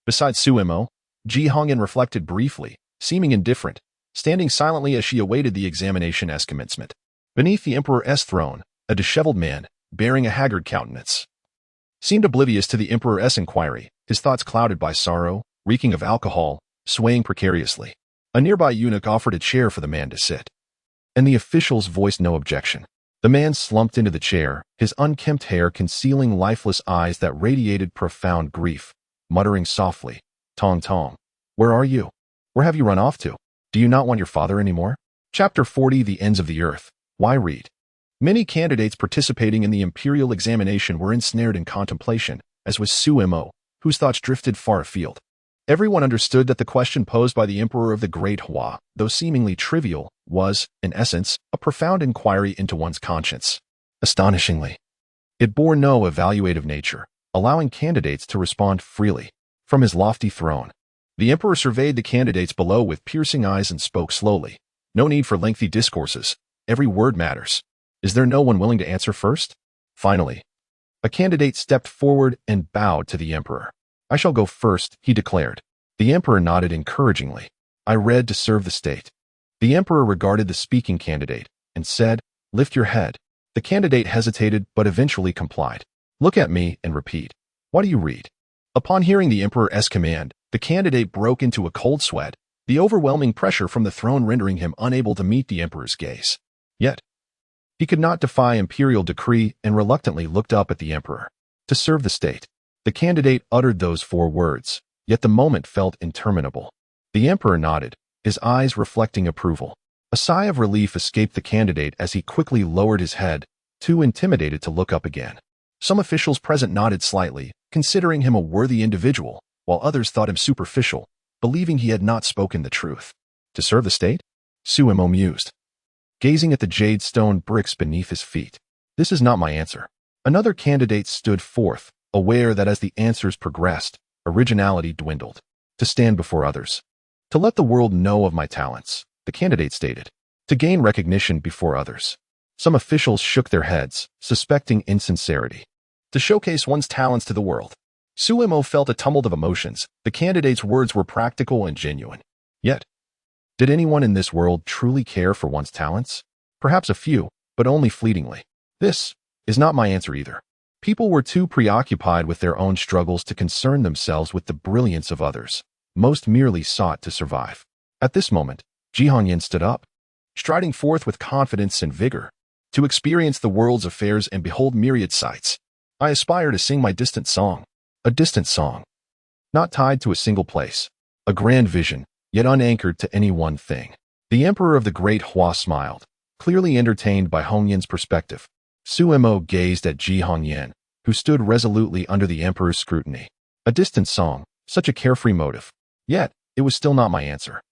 Besides Su Mo, Ji Hongyan reflected briefly, seeming indifferent, standing silently as she awaited the examination's commencement. Beneath the emperor's throne, a disheveled man, bearing a haggard countenance, seemed oblivious to the emperor's inquiry, his thoughts clouded by sorrow, reeking of alcohol, swaying precariously. A nearby eunuch offered a chair for the man to sit, and the officials voiced no objection. The man slumped into the chair, his unkempt hair concealing lifeless eyes that radiated profound grief, muttering softly, "Tong Tong, where are you? Where have you run off to? Do you not want your father anymore?" Chapter 40, The Ends of the Earth. Why read? Many candidates participating in the imperial examination were ensnared in contemplation, as was Su Mo, whose thoughts drifted far afield. Everyone understood that the question posed by the emperor of the Great Hua, though seemingly trivial, was, in essence, a profound inquiry into one's conscience. Astonishingly, it bore no evaluative nature, allowing candidates to respond freely. From his lofty throne, the emperor surveyed the candidates below with piercing eyes and spoke slowly. No need for lengthy discourses. Every word matters. Is there no one willing to answer first? Finally, a candidate stepped forward and bowed to the emperor. "I shall go first," he declared. The emperor nodded encouragingly. "I read to serve the state." The emperor regarded the speaking candidate and said, "Lift your head." The candidate hesitated but eventually complied. "Look at me and repeat. What do you read?" Upon hearing the emperor's command, the candidate broke into a cold sweat, the overwhelming pressure from the throne rendering him unable to meet the emperor's gaze. Yet, he could not defy imperial decree and reluctantly looked up at the emperor. "To serve the state." The candidate uttered those 4 words, yet the moment felt interminable. The emperor nodded, his eyes reflecting approval. A sigh of relief escaped the candidate as he quickly lowered his head, too intimidated to look up again. Some officials present nodded slightly, considering him a worthy individual, while others thought him superficial, believing he had not spoken the truth. To serve the state? Suemo mused, gazing at the jade stone bricks beneath his feet. This is not my answer. Another candidate stood forth, aware that as the answers progressed, originality dwindled. To stand before others. To let the world know of my talents, the candidate stated. To gain recognition before others. Some officials shook their heads, suspecting insincerity. To showcase one's talents to the world. Suemo felt a tumult of emotions. The candidate's words were practical and genuine. Yet, did anyone in this world truly care for one's talents? Perhaps a few, but only fleetingly. This is not my answer either. People were too preoccupied with their own struggles to concern themselves with the brilliance of others. Most merely sought to survive. At this moment, Ji Hongyan stood up, striding forth with confidence and vigor. To experience the world's affairs and behold myriad sights, I aspire to sing my distant song. A distant song. Not tied to a single place. A grand vision, yet unanchored to any one thing. The emperor of the great Hua smiled, clearly entertained by Hongyan's perspective. Suemo gazed at Ji Hongyan, who stood resolutely under the emperor's scrutiny. A distant song, such a carefree motive. Yet, it was still not my answer.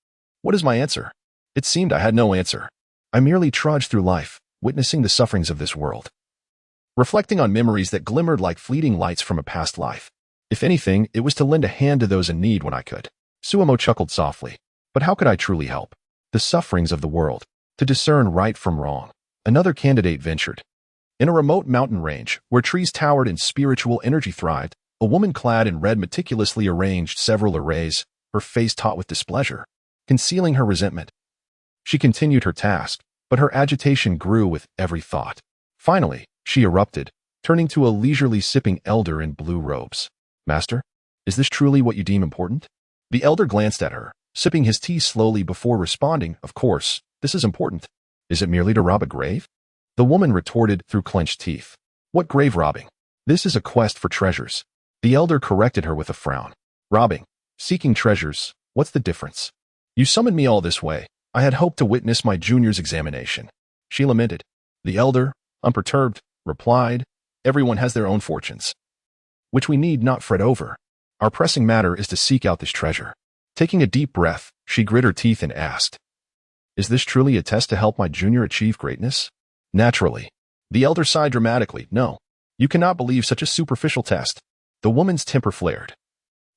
What is my answer? It seemed I had no answer. I merely trudged through life, witnessing the sufferings of this world. Reflecting on memories that glimmered like fleeting lights from a past life. If anything, it was to lend a hand to those in need when I could. Suemo chuckled softly. But how could I truly help? The sufferings of the world. To discern right from wrong. Another candidate ventured. In a remote mountain range, where trees towered and spiritual energy thrived, a woman clad in red meticulously arranged several arrays, her face taut with displeasure, concealing her resentment. She continued her task, but her agitation grew with every thought. Finally, she erupted, turning to a leisurely sipping elder in blue robes. Master, is this truly what you deem important? The elder glanced at her, sipping his tea slowly before responding, of course, this is important. Is it merely to rob a grave? The woman retorted through clenched teeth. What grave robbing? This is a quest for treasures. The elder corrected her with a frown. Robbing, seeking treasures, what's the difference? You summoned me all this way. I had hoped to witness my junior's examination. She lamented. The elder, unperturbed, replied, everyone has their own fortunes, which we need not fret over. Our pressing matter is to seek out this treasure. Taking a deep breath, she grit her teeth and asked, is this truly a test to help my junior achieve greatness? Naturally. The elder sighed dramatically. No, you cannot believe such a superficial test. The woman's temper flared,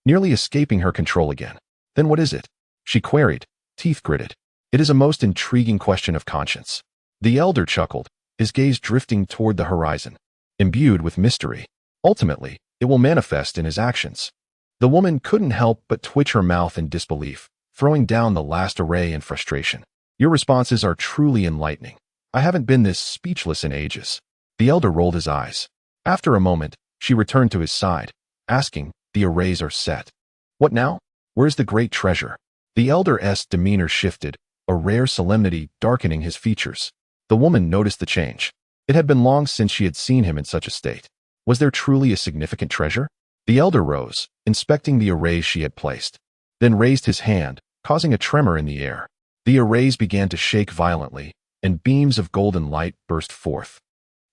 nearly escaping her control again. Then what is it? She queried, teeth gritted. It is a most intriguing question of conscience. The elder chuckled, his gaze drifting toward the horizon, imbued with mystery. Ultimately, it will manifest in his actions. The woman couldn't help but twitch her mouth in disbelief, throwing down the last array in frustration. Your responses are truly enlightening. I haven't been this speechless in ages. The elder rolled his eyes. After a moment, she returned to his side, asking, the arrays are set. What now? Where's the great treasure? The elder's demeanor shifted, a rare solemnity darkening his features. The woman noticed the change. It had been long since she had seen him in such a state. Was there truly a significant treasure? The elder rose, inspecting the arrays she had placed, then raised his hand, causing a tremor in the air. The arrays began to shake violently, and beams of golden light burst forth,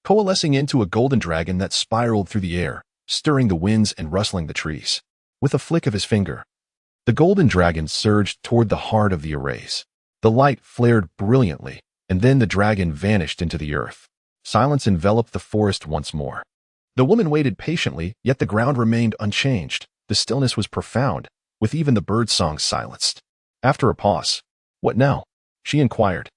coalescing into a golden dragon that spiraled through the air, stirring the winds and rustling the trees. With a flick of his finger, the golden dragon surged toward the heart of the arrays. The light flared brilliantly, and then the dragon vanished into the earth. Silence enveloped the forest once more. The woman waited patiently, yet the ground remained unchanged. The stillness was profound, with even the bird songs silenced. After a pause, what now? She inquired.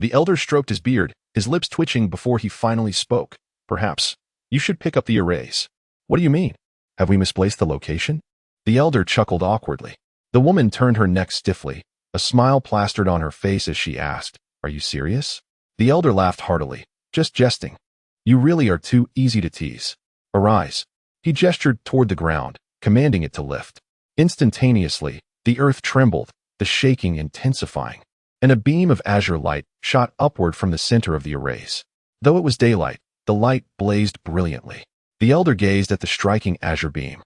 The elder stroked his beard, his lips twitching before he finally spoke. Perhaps you should pick up the arrays. What do you mean? Have we misplaced the location? The elder chuckled awkwardly. The woman turned her neck stiffly, a smile plastered on her face as she asked, are you serious? The elder laughed heartily. Just jesting. You really are too easy to tease. Arise. He gestured toward the ground, commanding it to lift. Instantaneously, the earth trembled, the shaking intensifying, and a beam of azure light shot upward from the center of the arrays. Though it was daylight, the light blazed brilliantly. The elder gazed at the striking azure beam,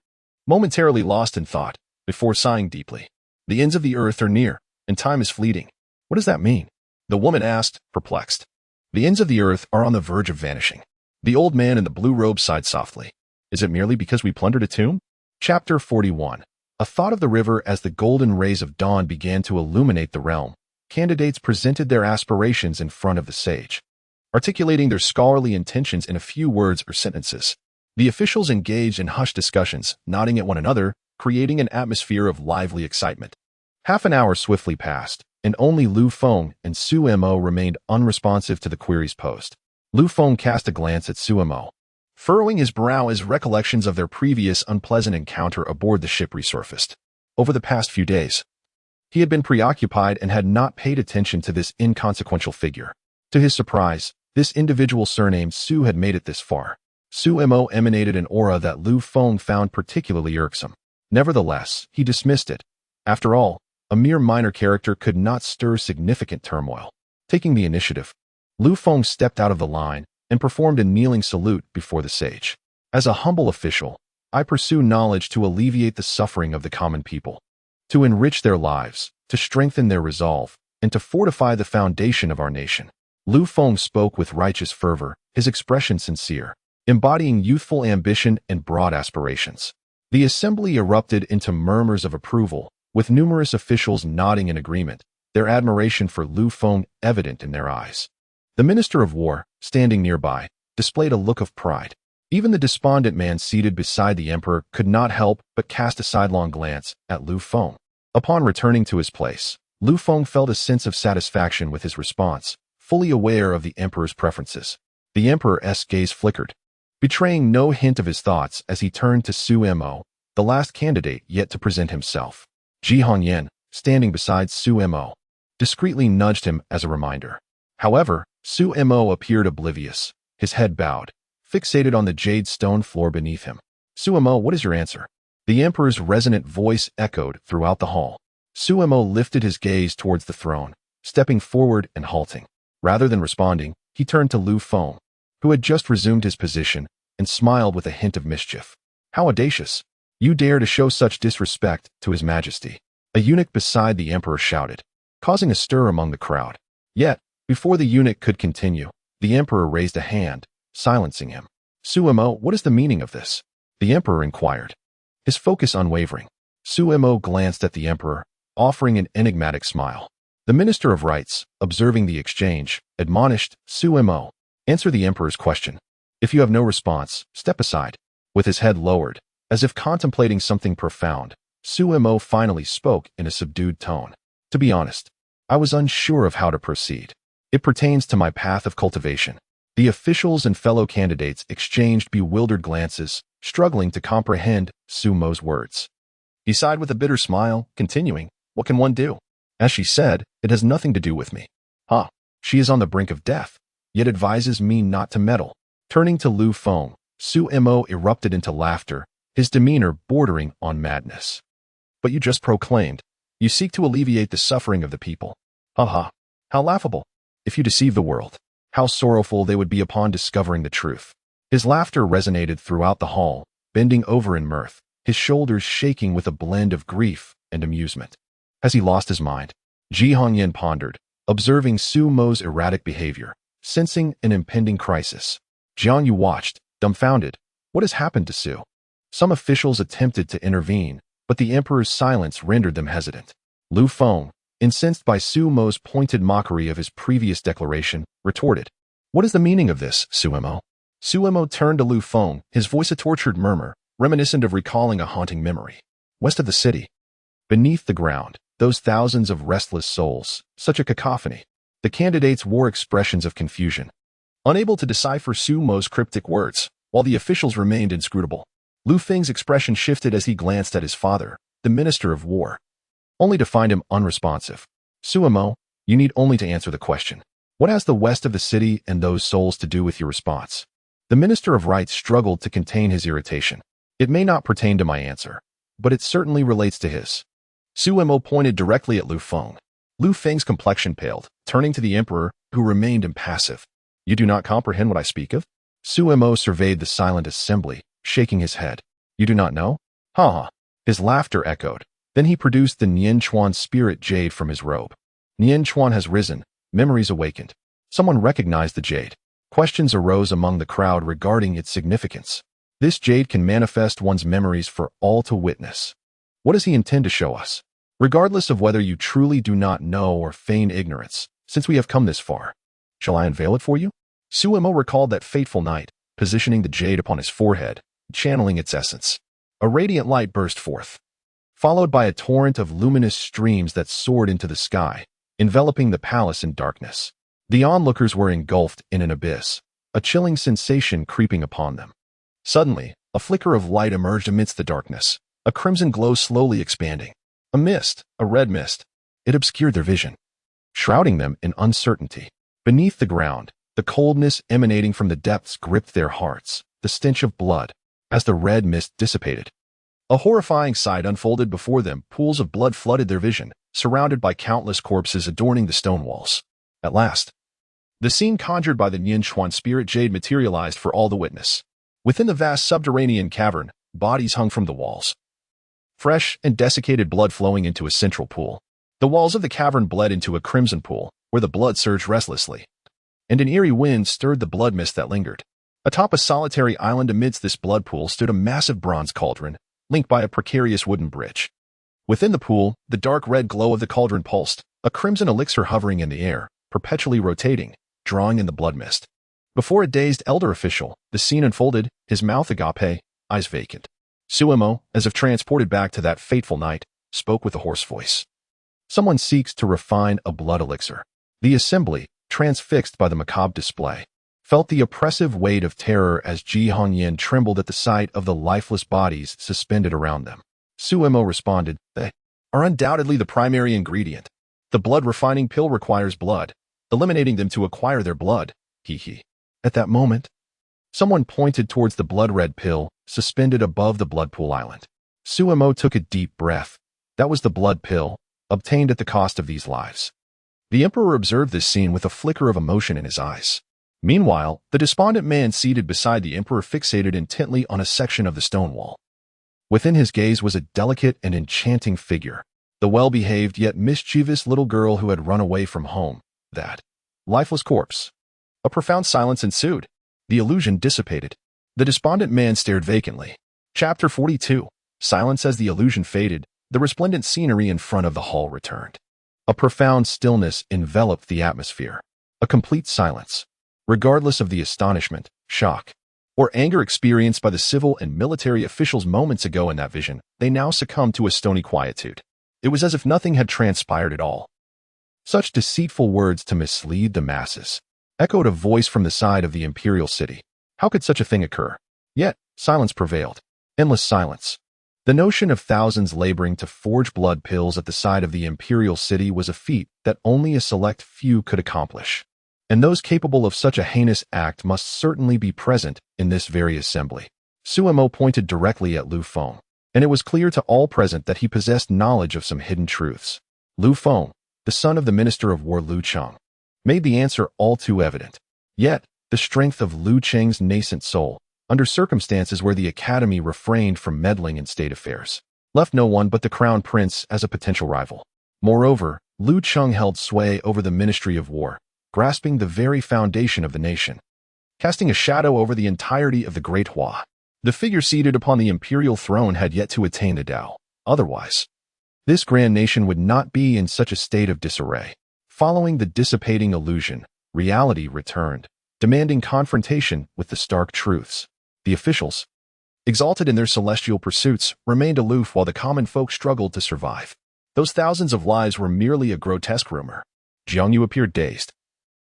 momentarily lost in thought, before sighing deeply. The ends of the earth are near, and time is fleeting. What does that mean? The woman asked, perplexed. The ends of the earth are on the verge of vanishing. The old man in the blue robe sighed softly. Is it merely because we plundered a tomb? Chapter 41. A thought of the river as the golden rays of dawn began to illuminate the realm. Candidates presented their aspirations in front of the sage, articulating their scholarly intentions in a few words or sentences. The officials engaged in hushed discussions, nodding at one another, creating an atmosphere of lively excitement. Half an hour swiftly passed, and only Lu Feng and Su Mo remained unresponsive to the queries posed. Lu Feng cast a glance at Su Mo, furrowing his brow as recollections of their previous unpleasant encounter aboard the ship resurfaced. Over the past few days, he had been preoccupied and had not paid attention to this inconsequential figure. To his surprise, this individual surnamed Su had made it this far. Su Mo emanated an aura that Lu Feng found particularly irksome. Nevertheless, he dismissed it. After all, a mere minor character could not stir significant turmoil. Taking the initiative, Lu Feng stepped out of the line and performed a kneeling salute before the sage. As a humble official, I pursue knowledge to alleviate the suffering of the common people, to enrich their lives, to strengthen their resolve, and to fortify the foundation of our nation. Lu Feng spoke with righteous fervor, his expression sincere, embodying youthful ambition and broad aspirations. The assembly erupted into murmurs of approval, with numerous officials nodding in agreement, their admiration for Lu Feng evident in their eyes. The Minister of War, standing nearby, displayed a look of pride. Even the despondent man seated beside the emperor could not help but cast a sidelong glance at Lu Feng. Upon returning to his place, Lu Feng felt a sense of satisfaction with his response, fully aware of the emperor's preferences. The emperor's gaze flickered, betraying no hint of his thoughts as he turned to Su Mo, the last candidate yet to present himself. Ji Hongyan, standing beside Su Mo, discreetly nudged him as a reminder. However, Su Mo appeared oblivious, his head bowed, fixated on the jade stone floor beneath him. Su Mo, what is your answer? The emperor's resonant voice echoed throughout the hall. Su Mo lifted his gaze towards the throne, stepping forward and halting. Rather than responding, he turned to Lu Feng, who had just resumed his position, and smiled with a hint of mischief. How audacious! You dare to show such disrespect to His Majesty. A eunuch beside the emperor shouted, causing a stir among the crowd. Yet, before the eunuch could continue, the emperor raised a hand, silencing him. Su Mo, what is the meaning of this? The emperor inquired, his focus unwavering. Su Mo glanced at the emperor, offering an enigmatic smile. The Minister of Rites, observing the exchange, admonished Su Mo, answer the emperor's question. If you have no response, step aside. With his head lowered, as if contemplating something profound, Su Mo finally spoke in a subdued tone. To be honest, I was unsure of how to proceed. It pertains to my path of cultivation. The officials and fellow candidates exchanged bewildered glances, struggling to comprehend Su Mo's words. He sighed with a bitter smile, continuing, what can one do? As she said, it has nothing to do with me. She is on the brink of death, yet advises me not to meddle. Turning to Lu Feng, Su Mo erupted into laughter, his demeanor bordering on madness. But you just proclaimed, you seek to alleviate the suffering of the people. How laughable. If you deceive the world, how sorrowful they would be upon discovering the truth. His laughter resonated throughout the hall, bending over in mirth, his shoulders shaking with a blend of grief and amusement. Has he lost his mind? Ji Hongyan pondered, observing Su Mo's erratic behavior, sensing an impending crisis. Jiang Yu watched, dumbfounded. What has happened to Su? Some officials attempted to intervene, but the emperor's silence rendered them hesitant. Lu Feng, incensed by Su Mo's pointed mockery of his previous declaration, retorted, what is the meaning of this, Su Mo? Su Mo turned to Lu Feng, his voice a tortured murmur, reminiscent of recalling a haunting memory. West of the city, beneath the ground, those thousands of restless souls, such a cacophony. The candidates wore expressions of confusion, unable to decipher Su Mo's cryptic words, while the officials remained inscrutable. Lu Feng's expression shifted as he glanced at his father, the Minister of War, only to find him unresponsive. Su Mo, you need only to answer the question. What has the west of the city and those souls to do with your response? The Minister of Rites struggled to contain his irritation. It may not pertain to my answer, but it certainly relates to his. Su Mo pointed directly at Lu Feng. Lu Feng's complexion paled, turning to the emperor, who remained impassive. You do not comprehend what I speak of? Su Mo surveyed the silent assembly, shaking his head. You do not know? His laughter echoed. Then he produced the Nian Chuan spirit jade from his robe. Nian Chuan has risen, memories awakened. Someone recognized the jade. Questions arose among the crowd regarding its significance. This jade can manifest one's memories for all to witness. What does he intend to show us? Regardless of whether you truly do not know or feign ignorance, since we have come this far, shall I unveil it for you? Suemo recalled that fateful night, positioning the jade upon his forehead, channeling its essence. A radiant light burst forth, followed by a torrent of luminous streams that soared into the sky, enveloping the palace in darkness. The onlookers were engulfed in an abyss, a chilling sensation creeping upon them. Suddenly, a flicker of light emerged amidst the darkness, a crimson glow slowly expanding. A mist, a red mist. It obscured their vision, shrouding them in uncertainty. Beneath the ground, the coldness emanating from the depths gripped their hearts, the stench of blood, as the red mist dissipated. A horrifying sight unfolded before them. Pools of blood flooded their vision, surrounded by countless corpses adorning the stone walls. At last, the scene conjured by the Nianchuan spirit jade materialized for all to witness. Within the vast subterranean cavern, bodies hung from the walls, fresh and desiccated blood flowing into a central pool. The walls of the cavern bled into a crimson pool, where the blood surged restlessly, and an eerie wind stirred the blood mist that lingered. Atop a solitary island amidst this blood pool stood a massive bronze cauldron, linked by a precarious wooden bridge. Within the pool, the dark red glow of the cauldron pulsed, a crimson elixir hovering in the air, perpetually rotating, drawing in the blood mist. Before a dazed elder official, the scene unfolded, his mouth agape, eyes vacant. Suemo, as if transported back to that fateful night, spoke with a hoarse voice. Someone seeks to refine a blood elixir. The assembly, transfixed by the macabre display, felt the oppressive weight of terror as Ji Hongyan trembled at the sight of the lifeless bodies suspended around them. Suemo responded, "They are undoubtedly the primary ingredient. The blood-refining pill requires blood. Eliminating them to acquire their blood. He. At that moment, someone pointed towards the blood-red pill suspended above the blood pool island. Suemo took a deep breath. That was the blood pill, obtained at the cost of these lives. The emperor observed this scene with a flicker of emotion in his eyes. Meanwhile, the despondent man seated beside the emperor fixated intently on a section of the stone wall. Within his gaze was a delicate and enchanting figure, the well-behaved yet mischievous little girl who had run away from home. That lifeless corpse. A profound silence ensued. The illusion dissipated. The despondent man stared vacantly. Chapter 42. Silence as the illusion faded, the resplendent scenery in front of the hall returned. A profound stillness enveloped the atmosphere. A complete silence. Regardless of the astonishment, shock, or anger experienced by the civil and military officials moments ago in that vision, they now succumbed to a stony quietude. It was as if nothing had transpired at all. Such deceitful words to mislead the masses, echoed a voice from the side of the imperial city. How could such a thing occur? Yet, silence prevailed. Endless silence. The notion of thousands laboring to forge blood pills at the side of the imperial city was a feat that only a select few could accomplish. And those capable of such a heinous act must certainly be present in this very assembly. Suemo pointed directly at Lu Feng, and it was clear to all present that he possessed knowledge of some hidden truths. Lu Feng, the son of the Minister of War Lu Cheng, made the answer all too evident. Yet, the strength of Lu Cheng's nascent soul, under circumstances where the academy refrained from meddling in state affairs, left no one but the crown prince as a potential rival. Moreover, Lu Cheng held sway over the Ministry of War, grasping the very foundation of the nation, casting a shadow over the entirety of the Great Hua. The figure seated upon the imperial throne had yet to attain the Tao. Otherwise, this grand nation would not be in such a state of disarray. Following the dissipating illusion, reality returned, demanding confrontation with the stark truths. The officials, exalted in their celestial pursuits, remained aloof while the common folk struggled to survive. Those thousands of lives were merely a grotesque rumor. Jiangyu appeared dazed,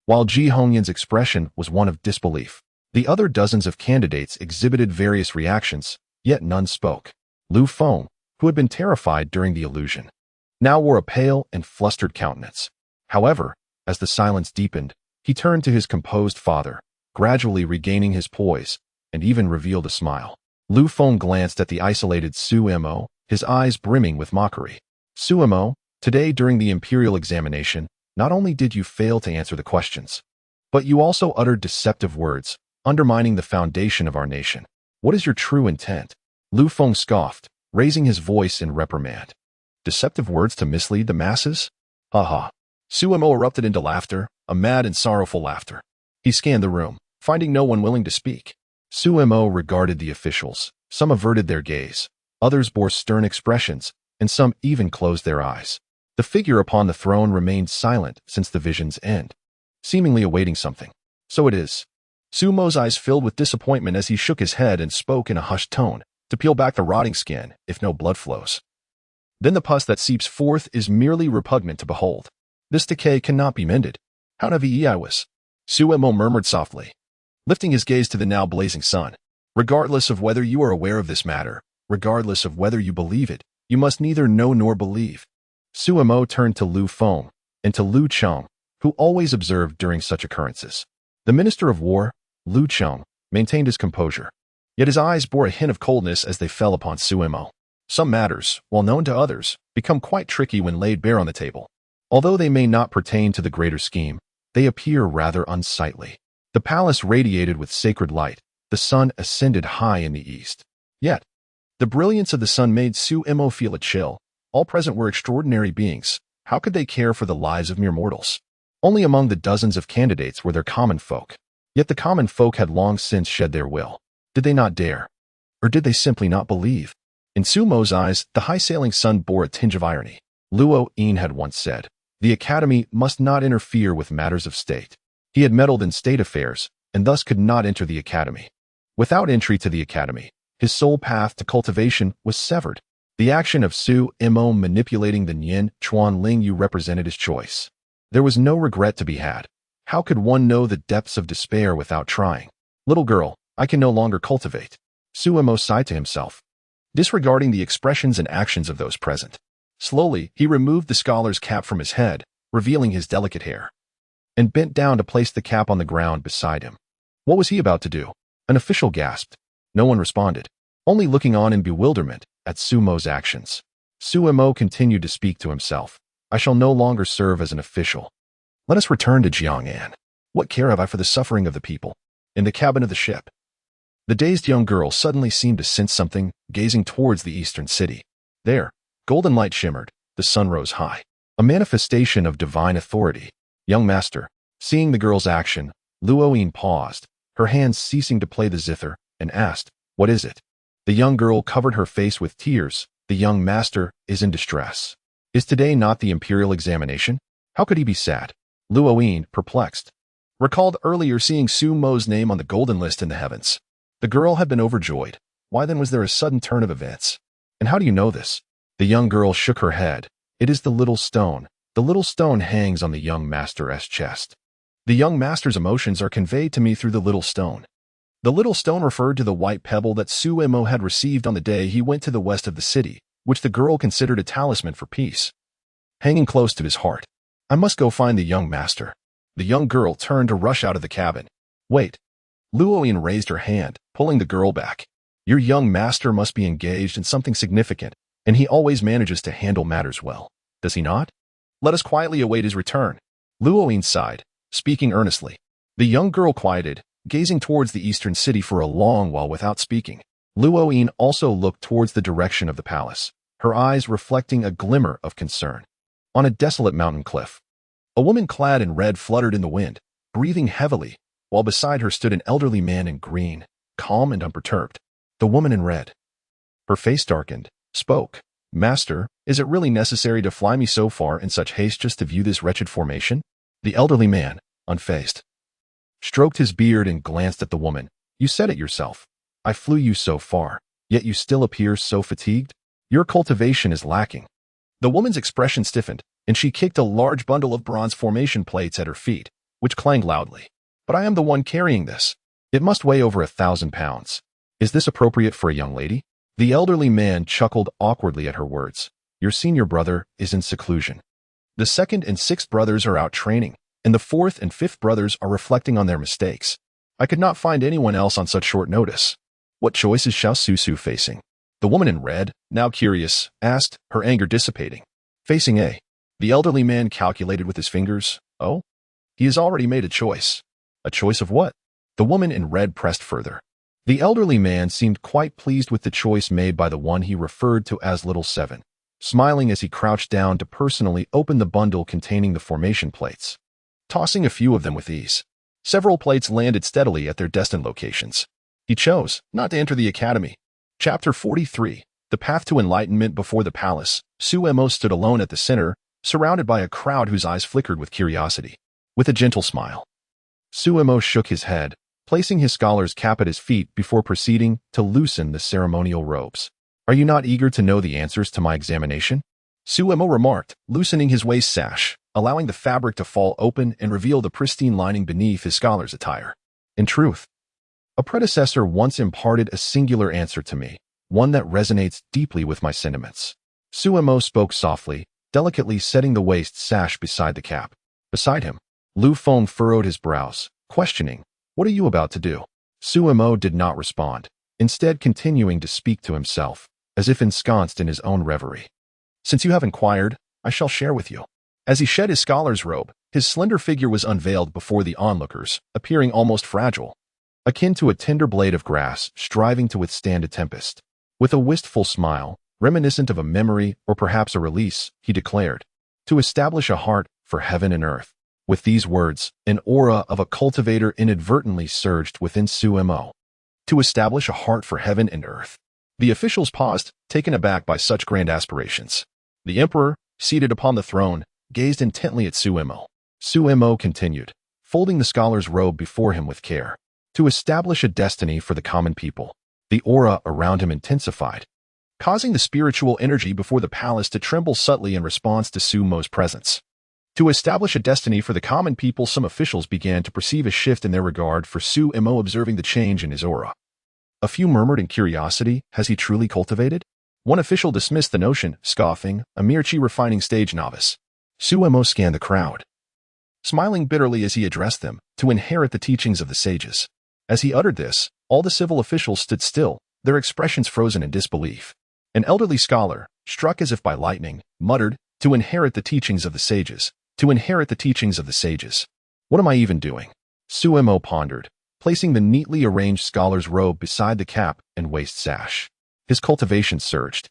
while Ji Hongyan's expression was one of disbelief. The other dozens of candidates exhibited various reactions, yet none spoke. Lu Feng, who had been terrified during the illusion, now wore a pale and flustered countenance. However, as the silence deepened, he turned to his composed father, gradually regaining his poise, and even revealed a smile. Lu Feng glanced at the isolated Suemo, his eyes brimming with mockery. Suemo, today during the imperial examination, not only did you fail to answer the questions, but you also uttered deceptive words, undermining the foundation of our nation. What is your true intent? Lu Feng scoffed, raising his voice in reprimand. Deceptive words to mislead the masses? Ha ha. Suemo erupted into laughter, a mad and sorrowful laughter. He scanned the room, finding no one willing to speak. Suemo regarded the officials. Some averted their gaze. Others bore stern expressions, and some even closed their eyes. The figure upon the throne remained silent since the vision's end, seemingly awaiting something. So it is. Sumo's eyes filled with disappointment as he shook his head and spoke in a hushed tone, to peel back the rotting skin, if no blood flows. Then the pus that seeps forth is merely repugnant to behold. This decay cannot be mended. How navi I was. Suemo murmured softly, lifting his gaze to the now blazing sun. Regardless of whether you are aware of this matter, regardless of whether you believe it, you must neither know nor believe. Suemo turned to Lu Feng and to Lu Cheng, who always observed during such occurrences. The Minister of War, Lu Cheng, maintained his composure, yet his eyes bore a hint of coldness as they fell upon Suemo. Some matters, while known to others, become quite tricky when laid bare on the table. Although they may not pertain to the greater scheme, they appear rather unsightly. The palace radiated with sacred light. The sun ascended high in the east. Yet, the brilliance of the sun made Suemo feel a chill. All present were extraordinary beings. How could they care for the lives of mere mortals? Only among the dozens of candidates were there common folk. Yet the common folk had long since shed their will. Did they not dare? Or did they simply not believe? In Sumo's eyes, the high-sailing sun bore a tinge of irony. Luo Yin had once said, the academy must not interfere with matters of state. He had meddled in state affairs, and thus could not enter the academy. Without entry to the academy, his sole path to cultivation was severed. The action of Su Imo manipulating the Nian Chuan Ling Yu represented his choice. There was no regret to be had. How could one know the depths of despair without trying? Little girl, I can no longer cultivate. Su Imo sighed to himself, disregarding the expressions and actions of those present. Slowly, he removed the scholar's cap from his head, revealing his delicate hair, and bent down to place the cap on the ground beside him. What was he about to do? An official gasped. No one responded, only looking on in bewilderment at Sumo's actions. Suemo continued to speak to himself. I shall no longer serve as an official. Let us return to Jiang'an. What care have I for the suffering of the people? In the cabin of the ship. The dazed young girl suddenly seemed to sense something, gazing towards the eastern city. There, golden light shimmered, the sun rose high. A manifestation of divine authority. Young master, seeing the girl's action, Luo Yin paused, her hands ceasing to play the zither, and asked, what is it? The young girl covered her face with tears. The young master is in distress. Is today not the imperial examination? How could he be sad? Luo Yin, perplexed, recalled earlier seeing Su Mo's name on the golden list in the heavens. The girl had been overjoyed. Why then was there a sudden turn of events? And how do you know this? The young girl shook her head. It is the little stone. The little stone hangs on the young master's chest. The young master's emotions are conveyed to me through the little stone. The little stone referred to the white pebble that Suemo had received on the day he went to the west of the city, which the girl considered a talisman for peace. Hanging close to his heart. I must go find the young master. The young girl turned to rush out of the cabin. Wait. Luo Yin raised her hand, pulling the girl back. Your young master must be engaged in something significant, and he always manages to handle matters well. Does he not? Let us quietly await his return. Luo Yin sighed, speaking earnestly. The young girl quieted, gazing towards the eastern city for a long while without speaking. Luo Yin also looked towards the direction of the palace, her eyes reflecting a glimmer of concern. On a desolate mountain cliff, a woman clad in red fluttered in the wind, breathing heavily, while beside her stood an elderly man in green, calm and unperturbed. The woman in red, her face darkened, spoke. Master, is it really necessary to fly me so far in such haste just to view this wretched formation? The elderly man, unfazed, stroked his beard and glanced at the woman. You said it yourself. I flew you so far, yet you still appear so fatigued. Your cultivation is lacking. The woman's expression stiffened, and she kicked a large bundle of bronze formation plates at her feet, which clanged loudly. But I am the one carrying this. It must weigh over 1,000 pounds. Is this appropriate for a young lady? The elderly man chuckled awkwardly at her words. Your senior brother is in seclusion. The second and sixth brothers are out training, and the fourth and fifth brothers are reflecting on their mistakes. I could not find anyone else on such short notice. What choice is Xiao Susu facing? The woman in red, now curious, asked, her anger dissipating. Facing A. The elderly man calculated with his fingers. Oh? He has already made a choice. A choice of what? The woman in red pressed further. The elderly man seemed quite pleased with the choice made by the one he referred to as Little Seven, smiling as he crouched down to personally open the bundle containing the formation plates, tossing a few of them with ease. Several plates landed steadily at their destined locations. He chose not to enter the academy. Chapter 43. The path to enlightenment before the palace. Suemo stood alone at the center, surrounded by a crowd whose eyes flickered with curiosity. With a gentle smile, Suemo shook his head, placing his scholar's cap at his feet before proceeding to loosen the ceremonial robes. Are you not eager to know the answers to my examination? Suemo remarked, loosening his waist sash, allowing the fabric to fall open and reveal the pristine lining beneath his scholar's attire. In truth, a predecessor once imparted a singular answer to me, one that resonates deeply with my sentiments. Suemo spoke softly, delicately setting the waist sash beside the cap. Beside him, Lu Feng furrowed his brows, questioning, what are you about to do? Suemo did not respond, instead continuing to speak to himself, as if ensconced in his own reverie. Since you have inquired, I shall share with you. As he shed his scholar's robe, his slender figure was unveiled before the onlookers, appearing almost fragile, akin to a tender blade of grass striving to withstand a tempest. With a wistful smile, reminiscent of a memory or perhaps a release, he declared, to establish a heart for heaven and earth. With these words, an aura of a cultivator inadvertently surged within Suemo. To establish a heart for heaven and earth. The officials paused, taken aback by such grand aspirations. The emperor, seated upon the throne, gazed intently at Suemo. Suemo continued, folding the scholar's robe before him with care. To establish a destiny for the common people. The aura around him intensified, causing the spiritual energy before the palace to tremble subtly in response to Suemo's presence. To establish a destiny for the common people, some officials began to perceive a shift in their regard for Suemo, observing the change in his aura. A few murmured in curiosity, has he truly cultivated? One official dismissed the notion, scoffing, a mere chi-refining stage novice. Suemo scanned the crowd, smiling bitterly as he addressed them, to inherit the teachings of the sages. As he uttered this, all the civil officials stood still, their expressions frozen in disbelief. An elderly scholar, struck as if by lightning, muttered, to inherit the teachings of the sages. To inherit the teachings of the sages. What am I even doing? Suemo pondered, placing the neatly arranged scholar's robe beside the cap and waist sash. His cultivation surged,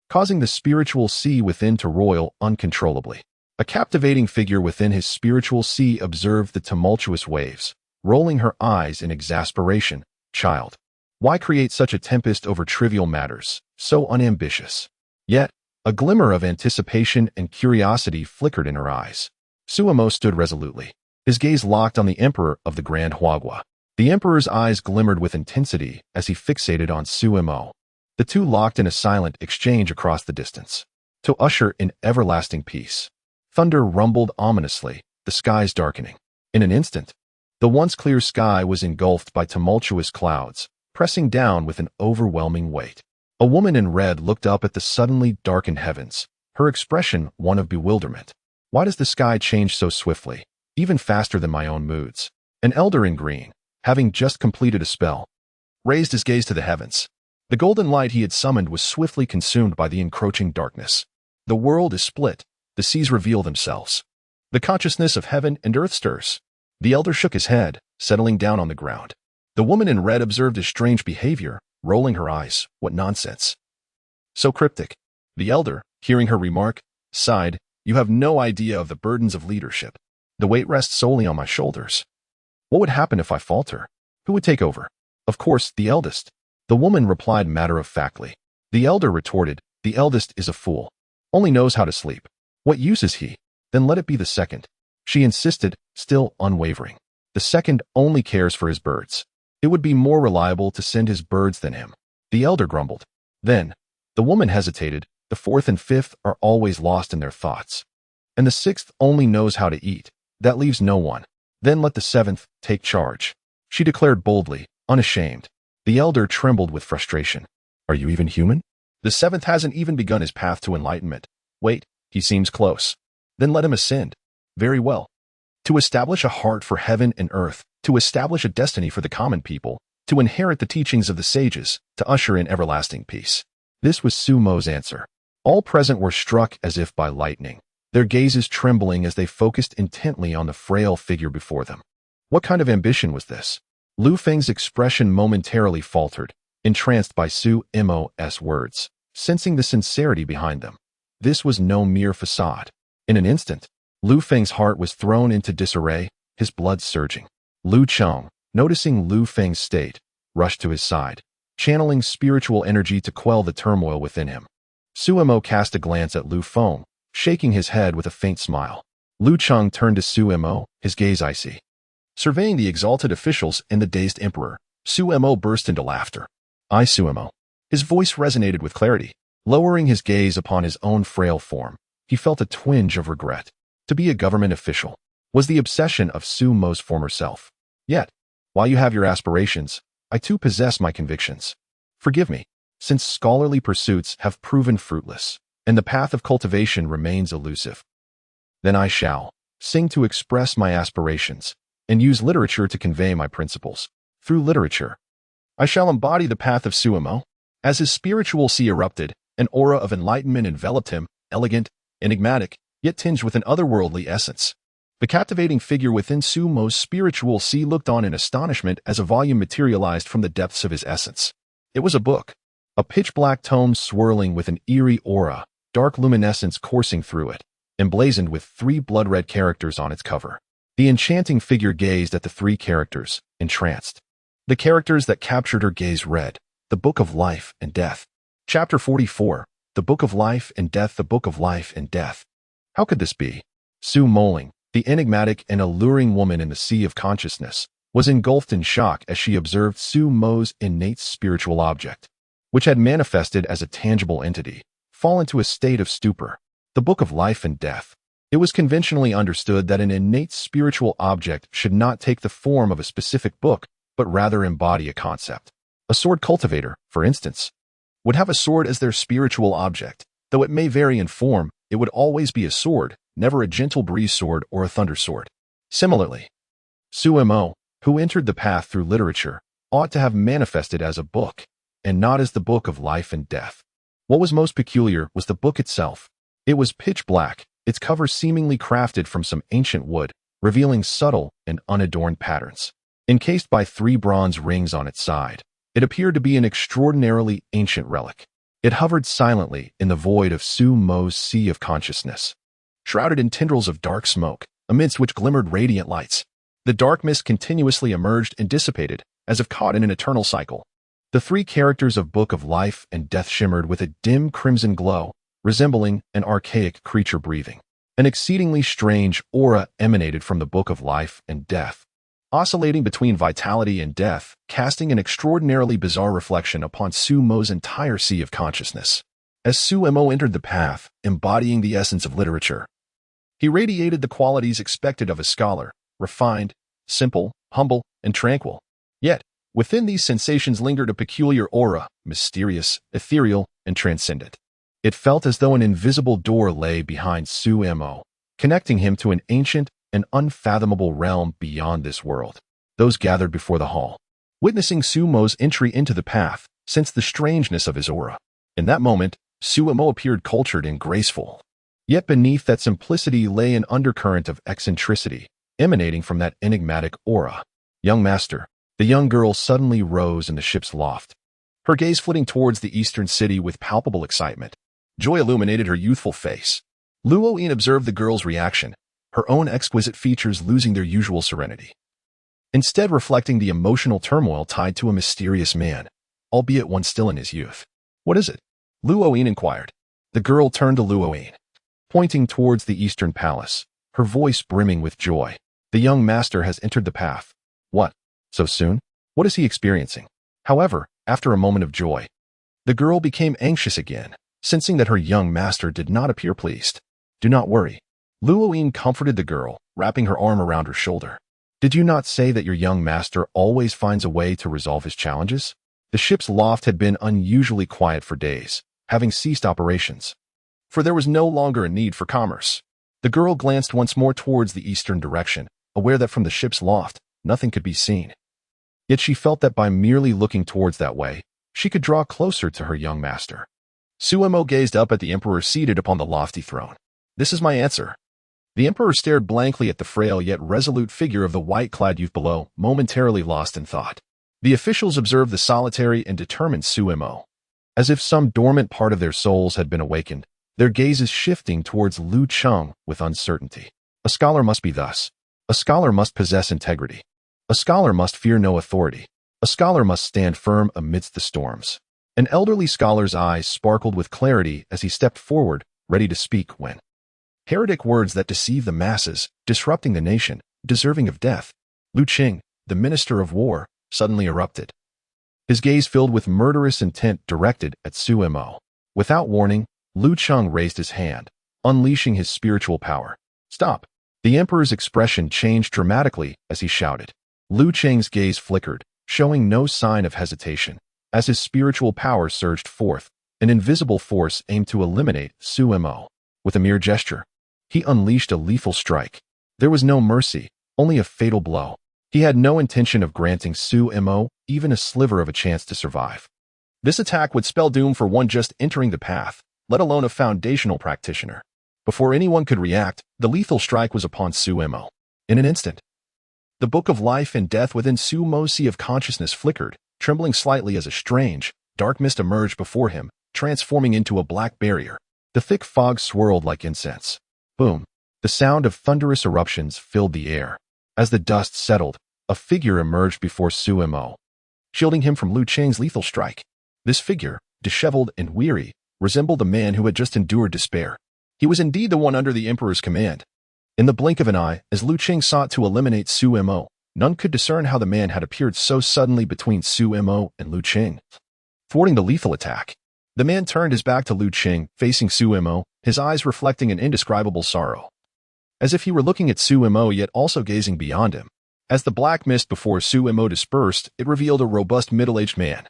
causing the spiritual sea within to roil uncontrollably. A captivating figure within his spiritual sea observed the tumultuous waves, rolling her eyes in exasperation. Child, why create such a tempest over trivial matters, so unambitious? Yet, a glimmer of anticipation and curiosity flickered in her eyes. Suemo stood resolutely, his gaze locked on the emperor of the Grand Huagua. The emperor's eyes glimmered with intensity as he fixated on Suemo. The two locked in a silent exchange across the distance. To usher in everlasting peace. Thunder rumbled ominously, the skies darkening. In an instant, the once clear sky was engulfed by tumultuous clouds, pressing down with an overwhelming weight. A woman in red looked up at the suddenly darkened heavens, her expression one of bewilderment. Why does the sky change so swiftly, even faster than my own moods? An elder in green, having just completed a spell, raised his gaze to the heavens. The golden light he had summoned was swiftly consumed by the encroaching darkness. The world is split, the seas reveal themselves. The consciousness of heaven and earth stirs. The elder shook his head, settling down on the ground. The woman in red observed his strange behavior, rolling her eyes. What nonsense. So cryptic. The elder, hearing her remark, sighed, you have no idea of the burdens of leadership. The weight rests solely on my shoulders. What would happen if I falter? Who would take over? Of course, the eldest. The woman replied matter-of-factly. The elder retorted, the eldest is a fool. Only knows how to sleep. What use is he? Then let it be the second. She insisted, still unwavering. The second only cares for his birds. It would be more reliable to send his birds than him. The elder grumbled. Then, the woman hesitated, the fourth and fifth are always lost in their thoughts. And the sixth only knows how to eat. That leaves no one. Then let the seventh take charge. She declared boldly, unashamed. The elder trembled with frustration. Are you even human? The seventh hasn't even begun his path to enlightenment. Wait, he seems close. Then let him ascend. Very well. To establish a heart for heaven and earth, to establish a destiny for the common people, to inherit the teachings of the sages, to usher in everlasting peace. This was Suemo's answer. All present were struck as if by lightning, their gazes trembling as they focused intently on the frail figure before them. What kind of ambition was this? Lu Feng's expression momentarily faltered, entranced by Suemo's words, sensing the sincerity behind them. This was no mere facade. In an instant, Lu Feng's heart was thrown into disarray, his blood surging. Lu Cheng, noticing Lu Feng's state, rushed to his side. channeling spiritual energy to quell the turmoil within him. Suemo cast a glance at Lu Feng, shaking his head with a faint smile. Lu Cheng turned to Suemo, his gaze icy. Surveying the exalted officials and the dazed emperor, Suemo burst into laughter. "I, Suemo." His voice resonated with clarity. Lowering his gaze upon his own frail form, he felt a twinge of regret. To be a government official was the obsession of Suemo's former self. Yet, while you have your aspirations, I too possess my convictions. Forgive me, since scholarly pursuits have proven fruitless, and the path of cultivation remains elusive. Then I shall sing to express my aspirations, and use literature to convey my principles. Through literature, I shall embody the path of Suemo. As his spiritual sea erupted, an aura of enlightenment enveloped him, elegant, enigmatic, yet tinged with an otherworldly essence. The captivating figure within Suemo's spiritual sea looked on in astonishment as a volume materialized from the depths of his essence. It was a book, a pitch-black tome swirling with an eerie aura, dark luminescence coursing through it, emblazoned with 3 blood-red characters on its cover. The enchanting figure gazed at the 3 characters, entranced. The characters that captured her gaze read, "The Book of Life and Death." Chapter 44, The Book of Life and Death. The Book of Life and Death. How could this be? Sue Moling, the enigmatic and alluring woman in the sea of consciousness, was engulfed in shock as she observed Suemo's innate spiritual object, which had manifested as a tangible entity, fall into a state of stupor. The Book of Life and Death. It was conventionally understood that an innate spiritual object should not take the form of a specific book, but rather embody a concept. A sword cultivator, for instance, would have a sword as their spiritual object. Though it may vary in form, it would always be a sword, never a gentle breeze sword or a thunder sword. Similarly, Suemo, who entered the path through literature, ought to have manifested as a book, and not as the Book of Life and Death. What was most peculiar was the book itself. It was pitch black, its cover seemingly crafted from some ancient wood, revealing subtle and unadorned patterns. Encased by 3 bronze rings on its side, it appeared to be an extraordinarily ancient relic. It hovered silently in the void of Suemo's sea of consciousness, shrouded in tendrils of dark smoke, amidst which glimmered radiant lights. The dark mist continuously emerged and dissipated, as if caught in an eternal cycle. The 3 characters of Book of Life and Death shimmered with a dim crimson glow, resembling an archaic creature breathing. An exceedingly strange aura emanated from the Book of Life and Death, oscillating between vitality and death, casting an extraordinarily bizarre reflection upon Suemo's entire sea of consciousness. As Suemo entered the path, embodying the essence of literature, he radiated the qualities expected of a scholar, refined, simple, humble, and tranquil. Yet, within these sensations lingered a peculiar aura, mysterious, ethereal, and transcendent. It felt as though an invisible door lay behind Suemo, connecting him to an ancient and unfathomable realm beyond this world. Those gathered before the hall, witnessing Suemo's entry into the path, sensed the strangeness of his aura. In that moment, Suemo appeared cultured and graceful. Yet beneath that simplicity lay an undercurrent of eccentricity, emanating from that enigmatic aura. "Young master." The young girl suddenly rose in the ship's loft, her gaze flitting towards the eastern city with palpable excitement. Joy illuminated her youthful face. Luoyin observed the girl's reaction, her own exquisite features losing their usual serenity, instead reflecting the emotional turmoil tied to a mysterious man, albeit one still in his youth. "What is it?" Luoyin inquired. The girl turned to Luoyin, pointing towards the eastern palace, her voice brimming with joy. "The young master has entered the path." "What? So soon? What is he experiencing?" However, after a moment of joy, the girl became anxious again, sensing that her young master did not appear pleased. "Do not worry." Luoyin comforted the girl, wrapping her arm around her shoulder. "Did you not say that your young master always finds a way to resolve his challenges?" The ship's loft had been unusually quiet for days, having ceased operations, for there was no longer a need for commerce. The girl glanced once more towards the eastern direction, aware that from the ship's loft, nothing could be seen. Yet she felt that by merely looking towards that way, she could draw closer to her young master. Suemo gazed up at the emperor seated upon the lofty throne. "This is my answer." The emperor stared blankly at the frail yet resolute figure of the white-clad youth below, momentarily lost in thought. The officials observed the solitary and determined Suemo, as if some dormant part of their souls had been awakened, their gazes shifting towards Lu Cheng with uncertainty. A scholar must be thus. A scholar must possess integrity. A scholar must fear no authority. A scholar must stand firm amidst the storms. An elderly scholar's eyes sparkled with clarity as he stepped forward, ready to speak when heretic words that deceive the masses, disrupting the nation, deserving of death. Lu Qing, the minister of war, suddenly erupted. His gaze filled with murderous intent directed at Su Mo. Without warning, Lu Qing raised his hand, unleashing his spiritual power. Stop! The emperor's expression changed dramatically as he shouted. Lu Qing's gaze flickered, showing no sign of hesitation. As his spiritual power surged forth, an invisible force aimed to eliminate Su Mo. With a mere gesture, he unleashed a lethal strike. There was no mercy, only a fatal blow. He had no intention of granting Su Mo even a sliver of a chance to survive. This attack would spell doom for one just entering the path, let alone a foundational practitioner. Before anyone could react, the lethal strike was upon Su Mo. In an instant, the book of life and death within Su Mo's sea of consciousness flickered, trembling slightly as a strange, dark mist emerged before him, transforming into a black barrier. The thick fog swirled like incense. Boom! The sound of thunderous eruptions filled the air. As the dust settled, a figure emerged before Su Mo, shielding him from Lu Qing's lethal strike. This figure, disheveled and weary, resembled a man who had just endured despair. He was indeed the one under the emperor's command. In the blink of an eye, as Lu Qing sought to eliminate Su Mo, none could discern how the man had appeared so suddenly between Su Mo and Lu Qing. Thwarting the lethal attack, the man turned his back to Lu Qing, facing Su Mo, his eyes reflecting an indescribable sorrow. As if he were looking at Su Mo yet also gazing beyond him. As the black mist before Su Mo dispersed, it revealed a robust middle-aged man,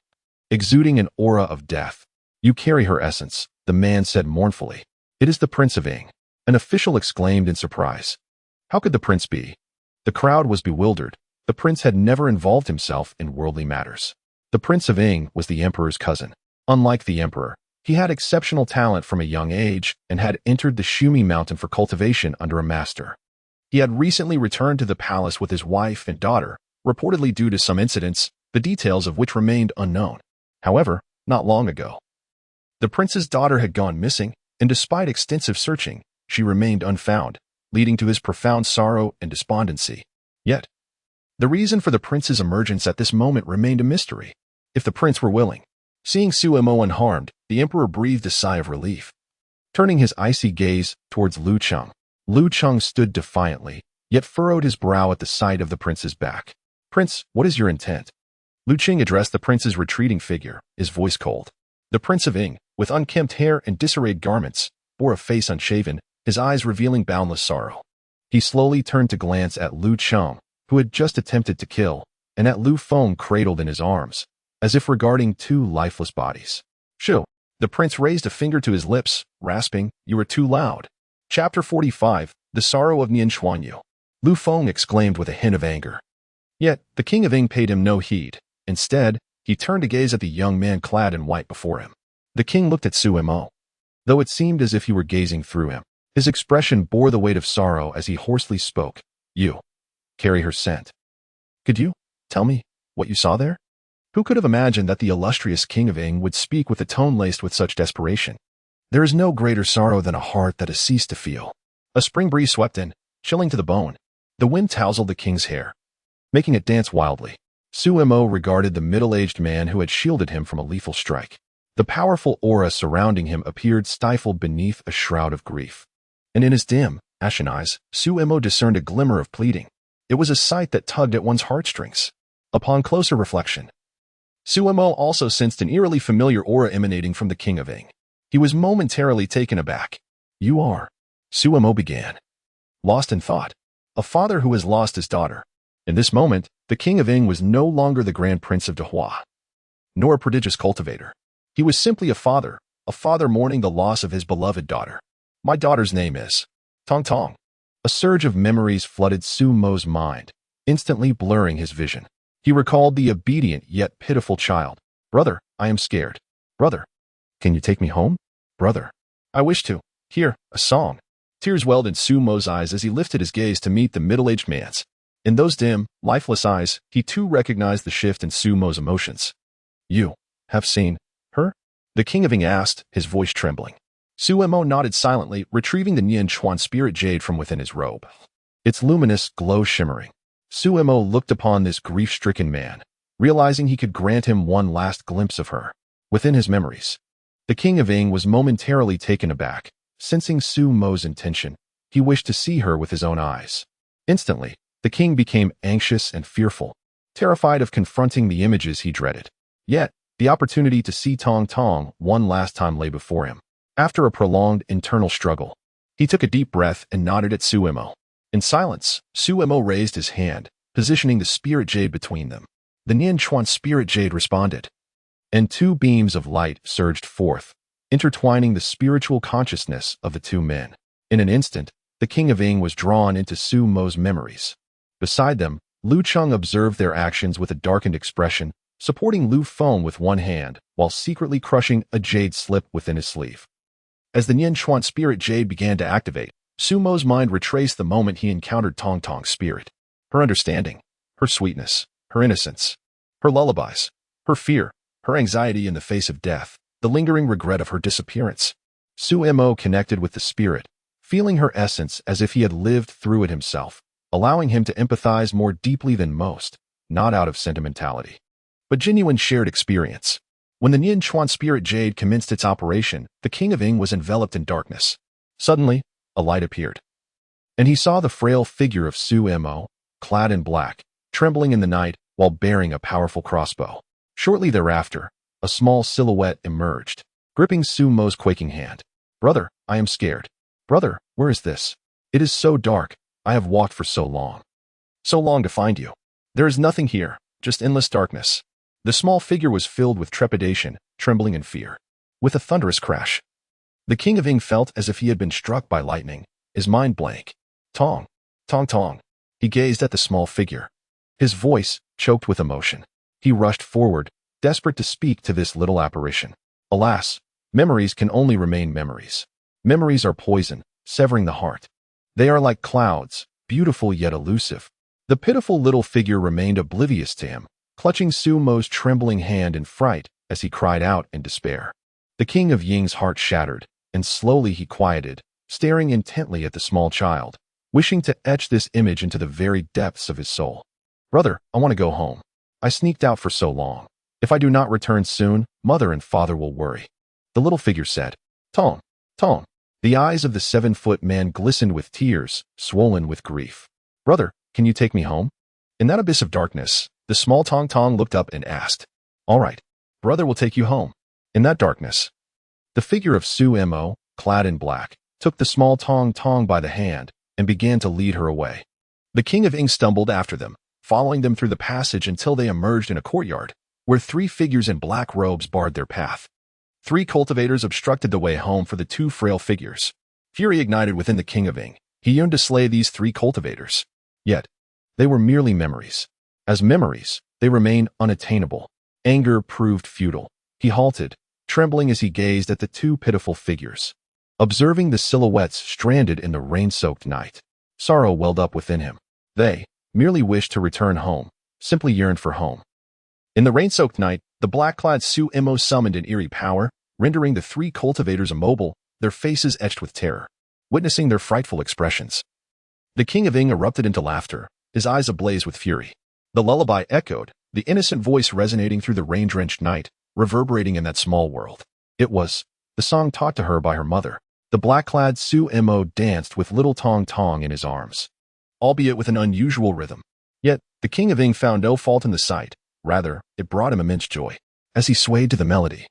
exuding an aura of death. You carry her essence, the man said mournfully. It is the Prince of Ing. An official exclaimed in surprise. How could the prince be? The crowd was bewildered. The prince had never involved himself in worldly matters. The Prince of Ing was the emperor's cousin. Unlike the emperor, he had exceptional talent from a young age and had entered the Shumi mountain for cultivation under a master. He had recently returned to the palace with his wife and daughter, reportedly due to some incidents, the details of which remained unknown. However, not long ago, the prince's daughter had gone missing, and despite extensive searching, she remained unfound, leading to his profound sorrow and despondency. Yet, the reason for the prince's emergence at this moment remained a mystery. If the prince were willing, seeing Su Mo unharmed, the emperor breathed a sigh of relief. Turning his icy gaze towards Lu Qing stood defiantly, yet furrowed his brow at the sight of the prince's back. Prince, what is your intent? Lu Qing addressed the prince's retreating figure, his voice cold. The Prince of Ing, with unkempt hair and disarrayed garments, bore a face unshaven, his eyes revealing boundless sorrow. He slowly turned to glance at Lu Qing, who had just attempted to kill, and at Lu Feng cradled in his arms, as if regarding two lifeless bodies. Shoo! The prince raised a finger to his lips, rasping, "You are too loud." Chapter 45, The Sorrow of Nian Xuanyu. Lu Feng exclaimed with a hint of anger. Yet, the king of Ing paid him no heed. Instead, he turned to gaze at the young man clad in white before him. The king looked at Su Mo. Though it seemed as if he were gazing through him, his expression bore the weight of sorrow as he hoarsely spoke. You carry her scent. Could you tell me what you saw there? Who could have imagined that the illustrious king of Ing would speak with a tone laced with such desperation? There is no greater sorrow than a heart that has ceased to feel. A spring breeze swept in, chilling to the bone. The wind tousled the king's hair, making it dance wildly. Su Mo regarded the middle-aged man who had shielded him from a lethal strike. The powerful aura surrounding him appeared stifled beneath a shroud of grief. And in his dim, ashen eyes, Su Mo discerned a glimmer of pleading. It was a sight that tugged at one's heartstrings. Upon closer reflection, Su Mo also sensed an eerily familiar aura emanating from the king of Ing. He was momentarily taken aback. You are, Su Mo began, lost in thought. A father who has lost his daughter. In this moment, the king of Ing was no longer the grand prince of Dehua, nor a prodigious cultivator. He was simply a father mourning the loss of his beloved daughter. My daughter's name is Tong Tong. A surge of memories flooded Su Mo's mind, instantly blurring his vision. He recalled the obedient yet pitiful child. Brother, I am scared. Brother, can you take me home? Brother, I wish to hear a song. Tears welled in Su Mo's eyes as he lifted his gaze to meet the middle-aged man's. In those dim, lifeless eyes, he too recognized the shift in Su Mo's emotions. You have seen her? The king of Ing asked, his voice trembling. Su Mo nodded silently, retrieving the Nian Chuan spirit jade from within his robe. Its luminous glow shimmering. Su Mo looked upon this grief-stricken man, realizing he could grant him one last glimpse of her. Within his memories, the King of Ing was momentarily taken aback. Sensing Su Mo's intention, he wished to see her with his own eyes. Instantly, the king became anxious and fearful, terrified of confronting the images he dreaded. Yet, the opportunity to see Tong Tong one last time lay before him. After a prolonged internal struggle, he took a deep breath and nodded at Su Mo. In silence, Su Mo raised his hand, positioning the spirit jade between them. The Nian Chuan spirit jade responded, and two beams of light surged forth, intertwining the spiritual consciousness of the two men. In an instant, the King of Ing was drawn into Su Mo's memories. Beside them, Lu Cheng observed their actions with a darkened expression, supporting Lu Feng with one hand, while secretly crushing a jade slip within his sleeve. As the Nian Chuan spirit jade began to activate, Su Mo's mind retraced the moment he encountered Tong Tong's spirit. Her understanding, her sweetness, her innocence, her lullabies, her fear, her anxiety in the face of death, the lingering regret of her disappearance. Su Mo connected with the spirit, feeling her essence as if he had lived through it himself, allowing him to empathize more deeply than most, not out of sentimentality, but genuine shared experience. When the Nian Chuan spirit jade commenced its operation, the King of Ing was enveloped in darkness. Suddenly, a light appeared, and he saw the frail figure of Su Mo, clad in black, trembling in the night while bearing a powerful crossbow. Shortly thereafter, a small silhouette emerged, gripping Su Mo's quaking hand. "Brother, I am scared. Brother, where is this? It is so dark. I have walked for so long. So long to find you. There is nothing here, just endless darkness." The small figure was filled with trepidation, trembling in fear. With a thunderous crash, the King of Ing felt as if he had been struck by lightning, his mind blank. "Tong, Tong Tong." He gazed at the small figure, his voice choked with emotion. He rushed forward, desperate to speak to this little apparition. Alas, memories can only remain memories. Memories are poison, severing the heart. They are like clouds, beautiful yet elusive. The pitiful little figure remained oblivious to him, clutching Su Mo's trembling hand in fright as he cried out in despair. The King of Ying's heart shattered, and slowly he quieted, staring intently at the small child, wishing to etch this image into the very depths of his soul. "Brother, I want to go home. I sneaked out for so long. If I do not return soon, mother and father will worry." The little figure said, "Tong, Tong." The eyes of the 7-foot man glistened with tears, swollen with grief. "Brother, can you take me home?" In that abyss of darkness, the small Tong Tong looked up and asked, "All right, brother will take you home." In that darkness, the figure of Su Mo, clad in black, took the small Tong Tong by the hand and began to lead her away. The King of Ing stumbled after them, following them through the passage until they emerged in a courtyard, where 3 figures in black robes barred their path. 3 cultivators obstructed the way home for the 2 frail figures. Fury ignited within the King of Ing. He yearned to slay these 3 cultivators. Yet, they were merely memories. As memories, they remained unattainable. Anger proved futile. He halted, trembling as he gazed at the 2 pitiful figures. Observing the silhouettes stranded in the rain-soaked night, sorrow welled up within him. They merely wished to return home, simply yearned for home. In the rain-soaked night, the black-clad Su Mo summoned an eerie power, rendering the 3 cultivators immobile, their faces etched with terror. Witnessing their frightful expressions, the King of Ing erupted into laughter, his eyes ablaze with fury. The lullaby echoed, the innocent voice resonating through the rain-drenched night, reverberating in that small world. It was the song taught to her by her mother. The black-clad Su Mo danced with little Tong Tong in his arms, albeit with an unusual rhythm. Yet, the King of Ing found no fault in the sight. Rather, it brought him immense joy. As he swayed to the melody,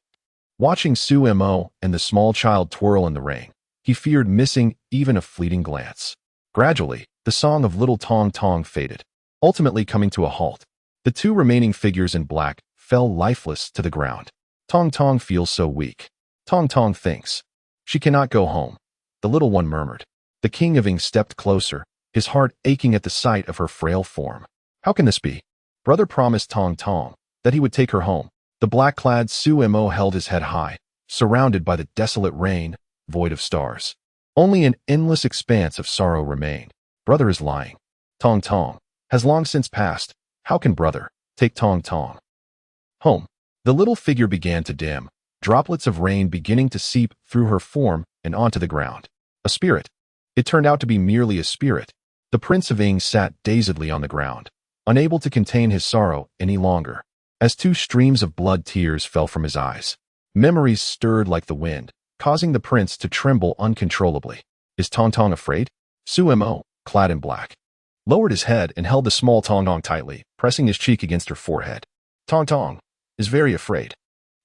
watching Su Mo and the small child twirl in the rain, he feared missing even a fleeting glance. Gradually, the song of little Tong Tong faded, ultimately coming to a halt. The 2 remaining figures in black fell lifeless to the ground. Tong Tong feels so weak. Tong Tong thinks she cannot go home. The little one murmured. The King of Ing stepped closer, his heart aching at the sight of her frail form. How can this be? Brother promised Tong Tong that he would take her home. The black-clad Su Mo held his head high, surrounded by the desolate rain, void of stars. Only an endless expanse of sorrow remained. Brother is lying. Tong Tong has long since passed. How can brother take Tong Tong home? The little figure began to dim, droplets of rain beginning to seep through her form and onto the ground. A spirit. It turned out to be merely a spirit. The Prince of Ing sat dazedly on the ground, unable to contain his sorrow any longer. as two streams of blood tears fell from his eyes. Memories stirred like the wind, causing the prince to tremble uncontrollably. Is Tong Tong afraid? Sumo, clad in black, lowered his head and held the small Tong Tong tightly, pressing his cheek against her forehead. Tong Tong is very afraid.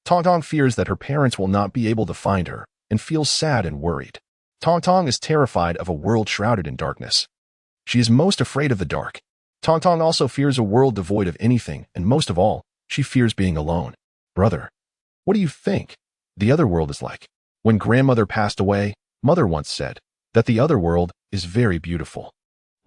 Tong Tong fears that her parents will not be able to find her and feels sad and worried. Tong Tong is terrified of a world shrouded in darkness. She is most afraid of the dark. Tong Tong also fears a world devoid of anything, and most of all, she fears being alone. Brother, what do you think the other world is like? When grandmother passed away, mother once said that the other world is very beautiful.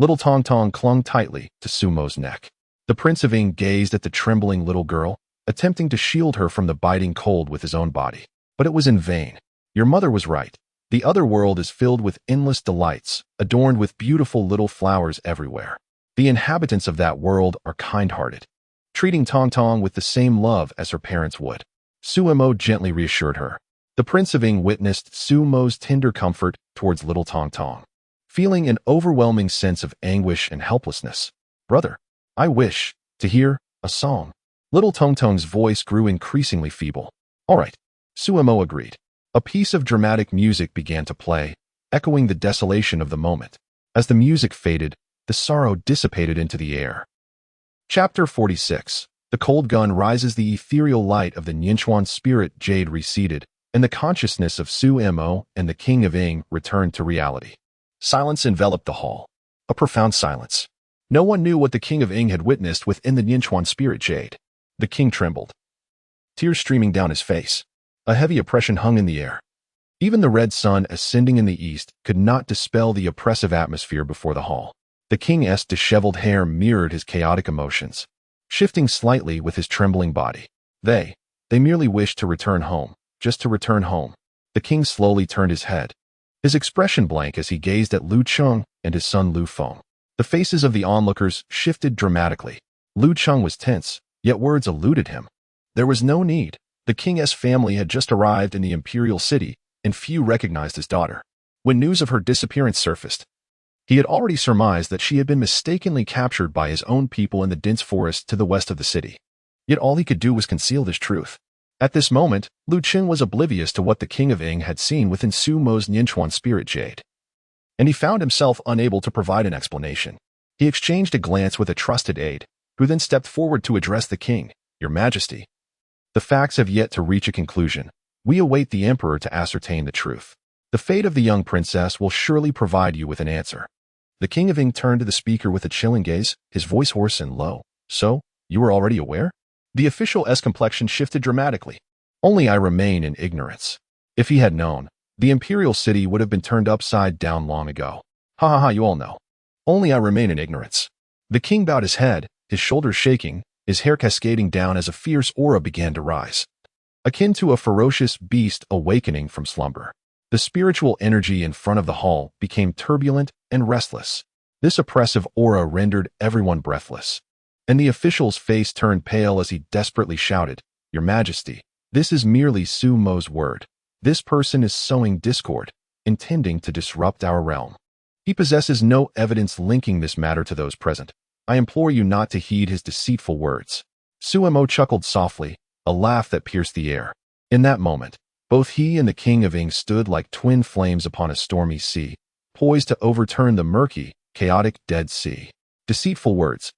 Little Tong Tong clung tightly to Sumo's neck. The Prince of Ing gazed at the trembling little girl, attempting to shield her from the biting cold with his own body. But it was in vain. Your mother was right. The other world is filled with endless delights, adorned with beautiful little flowers everywhere. The inhabitants of that world are kind-hearted, treating Tong Tong with the same love as her parents would. Sumo gently reassured her. The Prince of Ing witnessed Sumo's tender comfort towards little Tong Tong, feeling an overwhelming sense of anguish and helplessness. Brother, I wish to hear a song. Little Tong Tong's voice grew increasingly feeble. All right, Sumo agreed. A piece of dramatic music began to play, echoing the desolation of the moment. As the music faded, the sorrow dissipated into the air. Chapter 46. The cold gun rises. The ethereal light of the Nianchuan spirit jade receded, and the consciousness of Sumo and the King of Ing returned to reality. Silence enveloped the hall. A profound silence. No one knew what the King of Ing had witnessed within the Nianchuan spirit jade. The king trembled, tears streaming down his face. A heavy oppression hung in the air. Even the red sun ascending in the east could not dispel the oppressive atmosphere before the hall. The king's disheveled hair mirrored his chaotic emotions, shifting slightly with his trembling body. They merely wished to return home, just to return home. The king slowly turned his head, his expression blank as he gazed at Lu Cheng and his son Lu Feng. The faces of the onlookers shifted dramatically. Lu Cheng was tense, yet words eluded him. There was no need. The king's family had just arrived in the imperial city, and few recognized his daughter. When news of her disappearance surfaced, he had already surmised that she had been mistakenly captured by his own people in the dense forest to the west of the city. Yet all he could do was conceal this truth. At this moment, Lu Cheng was oblivious to what the King of Ing had seen within Sumo's Nianchuan spirit jade, and he found himself unable to provide an explanation. He exchanged a glance with a trusted aide, who then stepped forward to address the king. Your Majesty, the facts have yet to reach a conclusion. We await the emperor to ascertain the truth. The fate of the young princess will surely provide you with an answer. The King of Ing turned to the speaker with a chilling gaze, his voice hoarse and low. So, you were already aware? The official's complexion shifted dramatically. Only I remain in ignorance. If he had known, the imperial city would have been turned upside down long ago. Ha ha ha, you all know. Only I remain in ignorance. The king bowed his head, his shoulders shaking, his hair cascading down as a fierce aura began to rise, akin to a ferocious beast awakening from slumber. The spiritual energy in front of the hall became turbulent and restless. This oppressive aura rendered everyone breathless, and the official's face turned pale as he desperately shouted, Your Majesty, this is merely Sumo's word. This person is sowing discord, intending to disrupt our realm. He possesses no evidence linking this matter to those present. I implore you not to heed his deceitful words. Sumo chuckled softly, a laugh that pierced the air. In that moment, both he and the King of Ing stood like twin flames upon a stormy sea, poised to overturn the murky, chaotic Dead Sea. Deceitful words.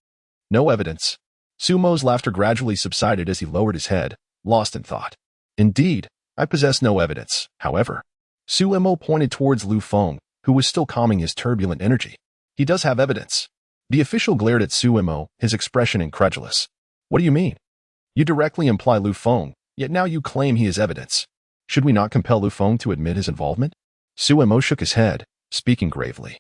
No evidence. Sumo's laughter gradually subsided as he lowered his head, lost in thought. Indeed, I possess no evidence. However, Sumo pointed towards Lu Feng, who was still calming his turbulent energy. He does have evidence. The official glared at Sumo, his expression incredulous. What do you mean? You directly imply Lu Feng, yet now you claim he is evidence. Should we not compel Lu Feng to admit his involvement? Sumo shook his head, speaking gravely.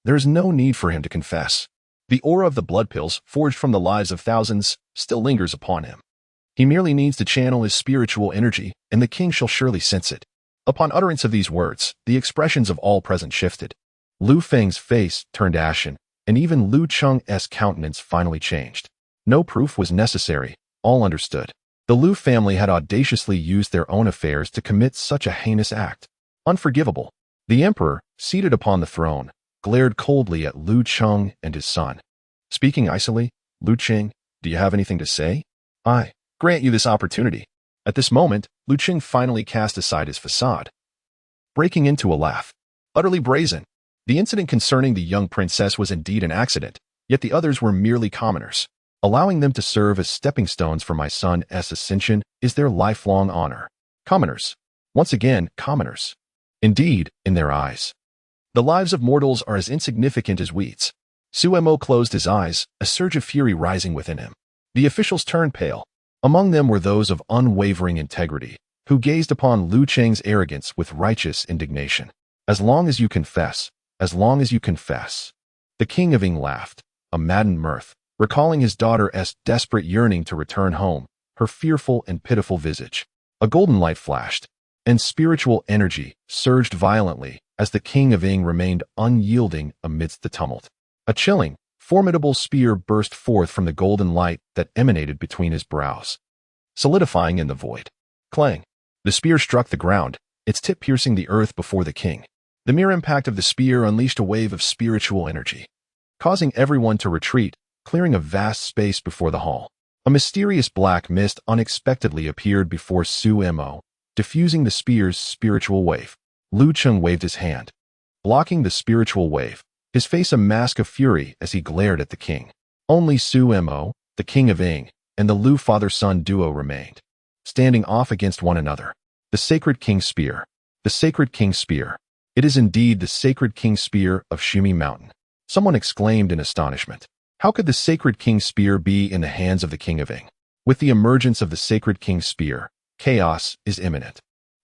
There is no need for him to confess. The aura of the blood pills, forged from the lives of thousands, still lingers upon him. He merely needs to channel his spiritual energy, and the king shall surely sense it. Upon utterance of these words, the expressions of all present shifted. Lu Feng's face turned ashen, and even Lu Cheng's countenance finally changed. No proof was necessary, all understood. The Lu family had audaciously used their own affairs to commit such a heinous act. Unforgivable. The emperor, seated upon the throne, glared coldly at Lu Cheng and his son. Speaking icily, Lu Cheng, do you have anything to say? grant you this opportunity." At this moment, Lu Qing finally cast aside his facade, breaking into a laugh. Utterly brazen. The incident concerning the young princess was indeed an accident, yet the others were merely commoners. Allowing them to serve as stepping stones for my son's ascension is their lifelong honor. Commoners. Once again, commoners. Indeed, in their eyes, the lives of mortals are as insignificant as weeds. Suemo closed his eyes, a surge of fury rising within him. The officials turned pale. Among them were those of unwavering integrity, who gazed upon Lu Qing's arrogance with righteous indignation. As long as you confess, as long as you confess. The king of Ing laughed, a maddened mirth, recalling his daughter's desperate yearning to return home, her fearful and pitiful visage. A golden light flashed, and spiritual energy surged violently as the king of Ing remained unyielding amidst the tumult. A chilling, formidable spear burst forth from the golden light that emanated between his brows, solidifying in the void. Clang! The spear struck the ground, its tip piercing the earth before the king. The mere impact of the spear unleashed a wave of spiritual energy, causing everyone to retreat, clearing a vast space before the hall. A mysterious black mist unexpectedly appeared before Suemo, diffusing the spear's spiritual wave. Lu Qing waved his hand, blocking the spiritual wave, his face a mask of fury as he glared at the king. Only Suemo, the king of Ing, and the Lu father-son duo remained, standing off against one another. The sacred king spear. The sacred king spear. It is indeed the sacred king spear of Shumi Mountain. Someone exclaimed in astonishment. How could the sacred king spear be in the hands of the king of Ing? With the emergence of the sacred king spear, chaos is imminent.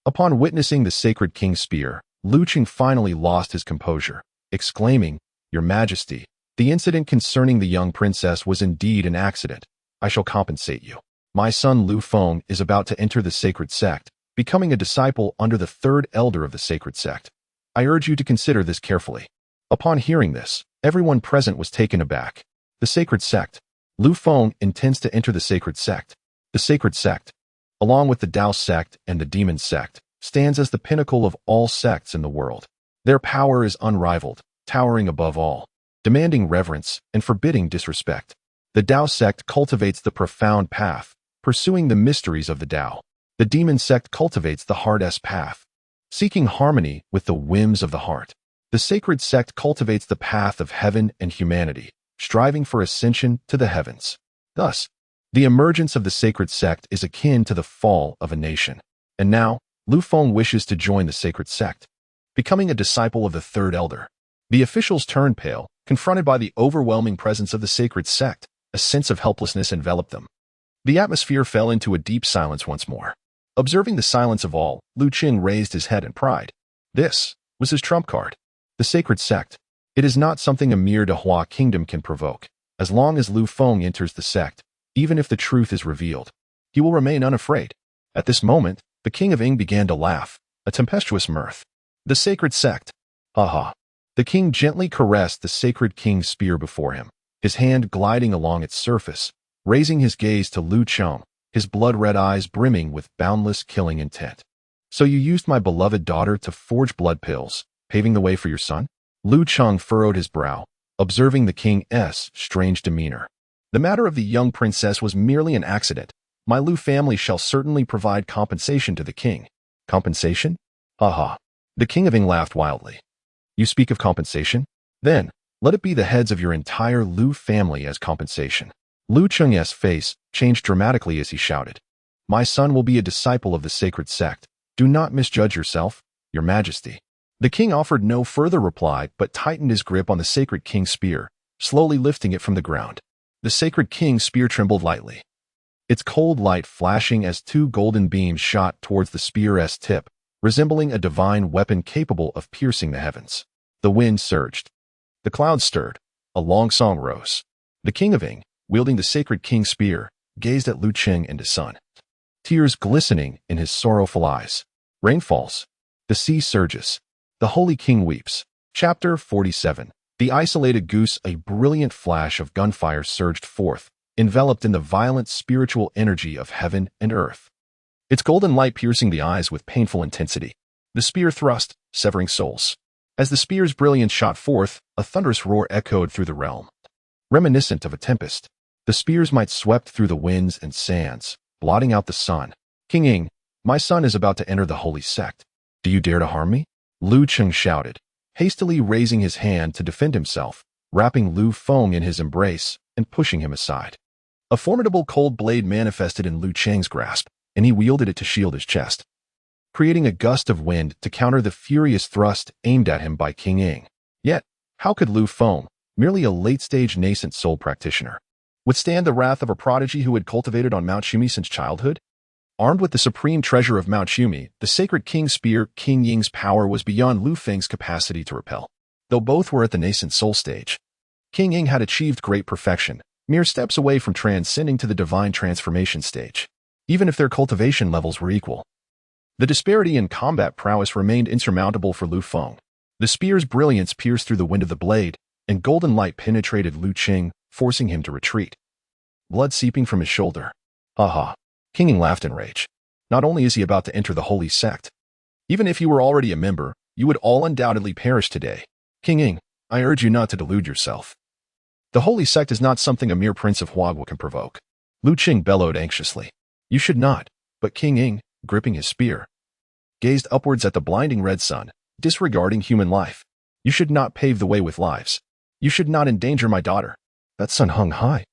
Upon witnessing the sacred king spear, Lu Qing finally lost his composure, exclaiming, "Your Majesty, the incident concerning the young princess was indeed an accident. I shall compensate you. My son Lu Feng is about to enter the sacred sect, becoming a disciple under the third elder of the sacred sect. I urge you to consider this carefully." Upon hearing this, everyone present was taken aback. The sacred sect. Lu Feng intends to enter the sacred sect. The sacred sect, along with the Tao sect and the demon sect, stands as the pinnacle of all sects in the world. Their power is unrivaled, towering above all, demanding reverence and forbidding disrespect. The Tao sect cultivates the profound path, pursuing the mysteries of the Tao. The demon sect cultivates the heart's path, seeking harmony with the whims of the heart. The sacred sect cultivates the path of heaven and humanity, striving for ascension to the heavens. Thus, the emergence of the sacred sect is akin to the fall of a nation. And now, Lu Feng wishes to join the sacred sect, becoming a disciple of the third elder. The officials turned pale, confronted by the overwhelming presence of the sacred sect. A sense of helplessness enveloped them. The atmosphere fell into a deep silence once more. Observing the silence of all, Lu Qing raised his head in pride. This was his trump card. The sacred sect. It is not something a mere Dahua kingdom can provoke. As long as Lu Feng enters the sect, even if the truth is revealed, he will remain unafraid. At this moment, the king of Ing began to laugh, a tempestuous mirth. The sacred sect. Ha ha. The king gently caressed the sacred king's spear before him, his hand gliding along its surface, raising his gaze to Lu Qing, his blood-red eyes brimming with boundless killing intent. "So you used my beloved daughter to forge blood pills, paving the way for your son?" Lu Qing furrowed his brow, observing the king's strange demeanor. "The matter of the young princess was merely an accident. My Lu family shall certainly provide compensation to the king." "Compensation? Ha ha." The king of Ing laughed wildly. "You speak of compensation? Then, let it be the heads of your entire Lu family as compensation." Lu Qing's face changed dramatically as he shouted, "My son will be a disciple of the sacred sect. Do not misjudge yourself, your majesty." The king offered no further reply but tightened his grip on the sacred king's spear, slowly lifting it from the ground. The sacred king's spear trembled lightly, its cold light flashing as two golden beams shot towards the spear's tip, resembling a divine weapon capable of piercing the heavens. The wind surged. The clouds stirred. A long song rose. The king of Ing, wielding the sacred king's spear, gazed at Lu Qing and his son, tears glistening in his sorrowful eyes. Rain falls. The sea surges. The holy king weeps. Chapter 47. The isolated goose. A brilliant flash of gunfire surged forth, enveloped in the violent spiritual energy of heaven and earth, its golden light piercing the eyes with painful intensity. The spear thrust, severing souls. As the spear's brilliance shot forth, a thunderous roar echoed through the realm, reminiscent of a tempest. The spear's might swept through the winds and sands, blotting out the sun. King Ying, my son is about to enter the holy sect. Do you dare to harm me? Lu Cheng shouted, hastily raising his hand to defend himself, wrapping Lu Feng in his embrace and pushing him aside. A formidable cold blade manifested in Lu Cheng's grasp, and he wielded it to shield his chest, creating a gust of wind to counter the furious thrust aimed at him by King Ying. Yet, how could Lu Feng, merely a late-stage nascent soul practitioner, withstand the wrath of a prodigy who had cultivated on Mount Shumi since childhood? Armed with the supreme treasure of Mount Shumi, the sacred King Spear, King Ying's power was beyond Lu Feng's capacity to repel. Though both were at the nascent soul stage, King Ying had achieved great perfection, mere steps away from transcending to the divine transformation stage, even if their cultivation levels were equal. The disparity in combat prowess remained insurmountable for Lu Feng. The spear's brilliance pierced through the wind of the blade, and golden light penetrated Lu Cheng, forcing him to retreat. Blood seeping from his shoulder. Ha ha. King Ying laughed in rage. Not only is he about to enter the holy sect, even if you were already a member, you would all undoubtedly perish today. King Ying, I urge you not to delude yourself. The holy sect is not something a mere prince of Huagua can provoke. Lu Cheng bellowed anxiously. You should not, but King Ying, gripping his spear, gazed upwards at the blinding red sun, disregarding human life. You should not pave the way with lives. You should not endanger my daughter. That sun hung high,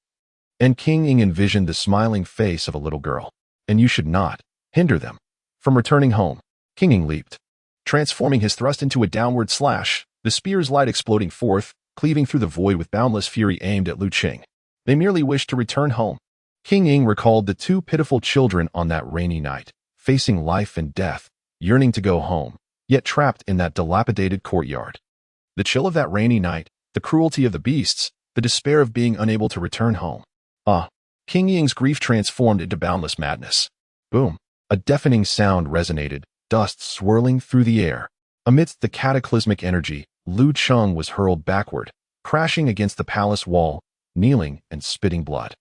and King Ying envisioned the smiling face of a little girl. And you should not hinder them from returning home. King Ying leaped, transforming his thrust into a downward slash, the spear's light exploding forth, cleaving through the void with boundless fury aimed at Lu Cheng. They merely wished to return home. King Ying recalled the two pitiful children on that rainy night, facing life and death, yearning to go home, yet trapped in that dilapidated courtyard. The chill of that rainy night, the cruelty of the beasts, the despair of being unable to return home. King Ying's grief transformed into boundless madness. Boom! A deafening sound resonated, dust swirling through the air. Amidst the cataclysmic energy, Lu Cheng was hurled backward, crashing against the palace wall, kneeling and spitting blood.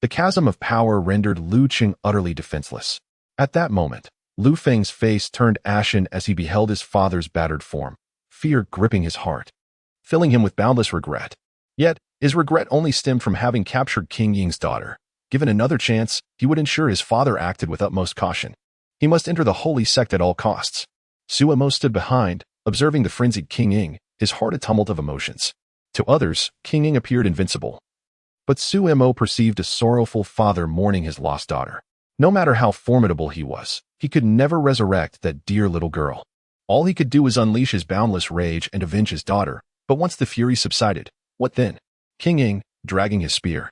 The chasm of power rendered Lu Cheng utterly defenseless. At that moment, Lu Feng's face turned ashen as he beheld his father's battered form, fear gripping his heart, filling him with boundless regret. Yet, his regret only stemmed from having captured King Ying's daughter. Given another chance, he would ensure his father acted with utmost caution. He must enter the holy sect at all costs. Suemo stood behind, observing the frenzied King Ying, his heart a tumult of emotions. To others, King Ying appeared invincible. But Suemo perceived a sorrowful father mourning his lost daughter. No matter how formidable he was, he could never resurrect that dear little girl. All he could do was unleash his boundless rage and avenge his daughter, but once the fury subsided, what then? King Ying, dragging his spear,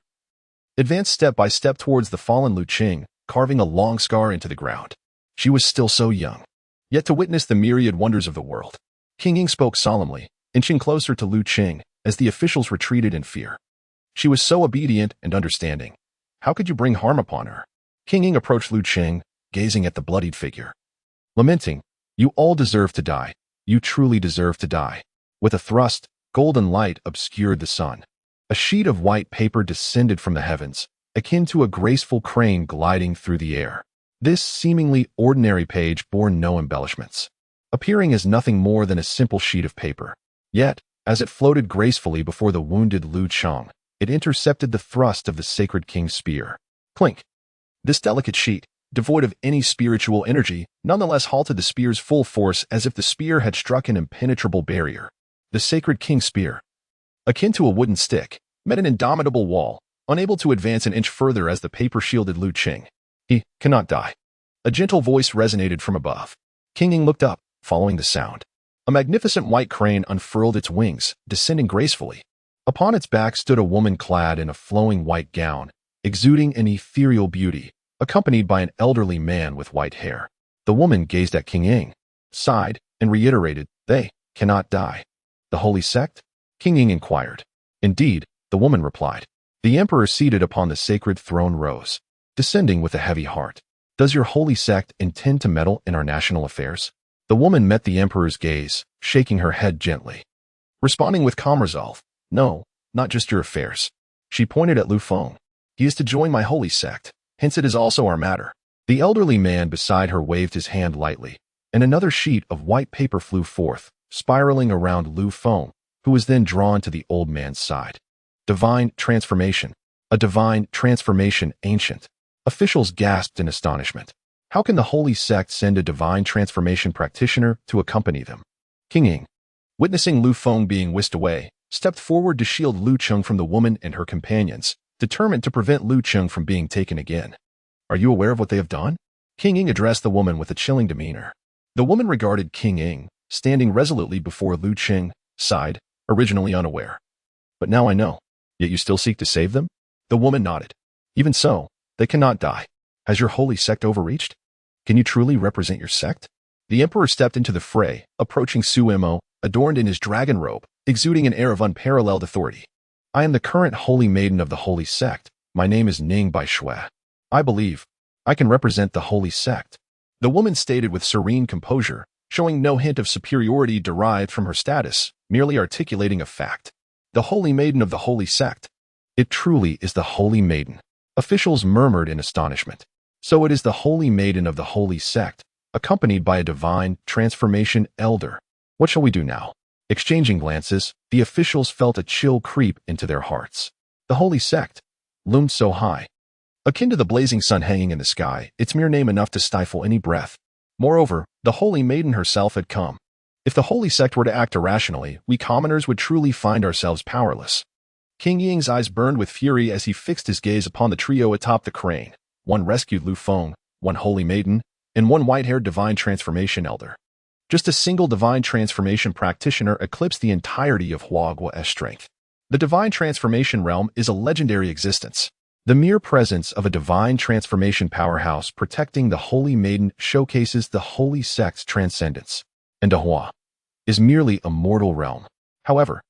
advanced step by step towards the fallen Lu Cheng, carving a long scar into the ground. She was still so young, yet to witness the myriad wonders of the world. King Ying spoke solemnly, inching closer to Lu Cheng as the officials retreated in fear. She was so obedient and understanding. How could you bring harm upon her? King Ying approached Lu Cheng, gazing at the bloodied figure, lamenting, "You all deserve to die. You truly deserve to die." With a thrust, golden light obscured the sun. A sheet of white paper descended from the heavens, akin to a graceful crane gliding through the air. This seemingly ordinary page bore no embellishments, appearing as nothing more than a simple sheet of paper. Yet, as it floated gracefully before the wounded Lu Cheng, it intercepted the thrust of the sacred king's spear. Clink! This delicate sheet, devoid of any spiritual energy, nonetheless halted the spear's full force as if the spear had struck an impenetrable barrier. The sacred king's spear, akin to a wooden stick, met an indomitable wall, unable to advance an inch further as the paper shielded Lu Cheng. He cannot die. A gentle voice resonated from above. King Ying looked up, following the sound. A magnificent white crane unfurled its wings, descending gracefully. Upon its back stood a woman clad in a flowing white gown, exuding an ethereal beauty, accompanied by an elderly man with white hair. The woman gazed at King Ying, sighed, and reiterated, "They cannot die." "The holy sect?" King Ying inquired. "Indeed," the woman replied. The emperor seated upon the sacred throne rose, descending with a heavy heart. "Does your holy sect intend to meddle in our national affairs?" The woman met the emperor's gaze, shaking her head gently, responding with calm resolve, "No, not just your affairs." She pointed at Lu Feng. "He is to join my holy sect, hence it is also our matter." The elderly man beside her waved his hand lightly, and another sheet of white paper flew forth, spiraling around Lu Feng, who was then drawn to the old man's side. Divine transformation. A divine transformation ancient. Officials gasped in astonishment. How can the holy sect send a divine transformation practitioner to accompany them? King Ying, witnessing Lu Feng being whisked away, stepped forward to shield Lu Cheng from the woman and her companions, determined to prevent Lu Cheng from being taken again. Are you aware of what they have done? King Ying addressed the woman with a chilling demeanor. The woman regarded King Ying, standing resolutely before Lu Cheng, sighed, originally unaware. But now I know. Yet you still seek to save them? The woman nodded. Even so, they cannot die. Has your holy sect overreached? Can you truly represent your sect? The emperor stepped into the fray, approaching Su Imo, adorned in his dragon robe, exuding an air of unparalleled authority. I am the current holy maiden of the holy sect. My name is Ning Bai Shui. I believe I can represent the holy sect. The woman stated with serene composure, showing no hint of superiority derived from her status, merely articulating a fact. The holy maiden of the holy sect. It truly is the holy maiden. Officials murmured in astonishment. So it is the holy maiden of the holy sect, accompanied by a divine transformation elder. What shall we do now? Exchanging glances, the officials felt a chill creep into their hearts. The holy sect loomed so high, akin to the blazing sun hanging in the sky, its mere name enough to stifle any breath. Moreover, the holy maiden herself had come. If the holy sect were to act irrationally, we commoners would truly find ourselves powerless. King Ying's eyes burned with fury as he fixed his gaze upon the trio atop the crane. One rescued Lu Feng, one holy maiden, and one white-haired divine transformation elder. Just a single divine transformation practitioner eclipsed the entirety of Huaguo's strength. The divine transformation realm is a legendary existence. The mere presence of a divine transformation powerhouse protecting the holy maiden showcases the holy sect's transcendence. And Hua is merely a mortal realm. However,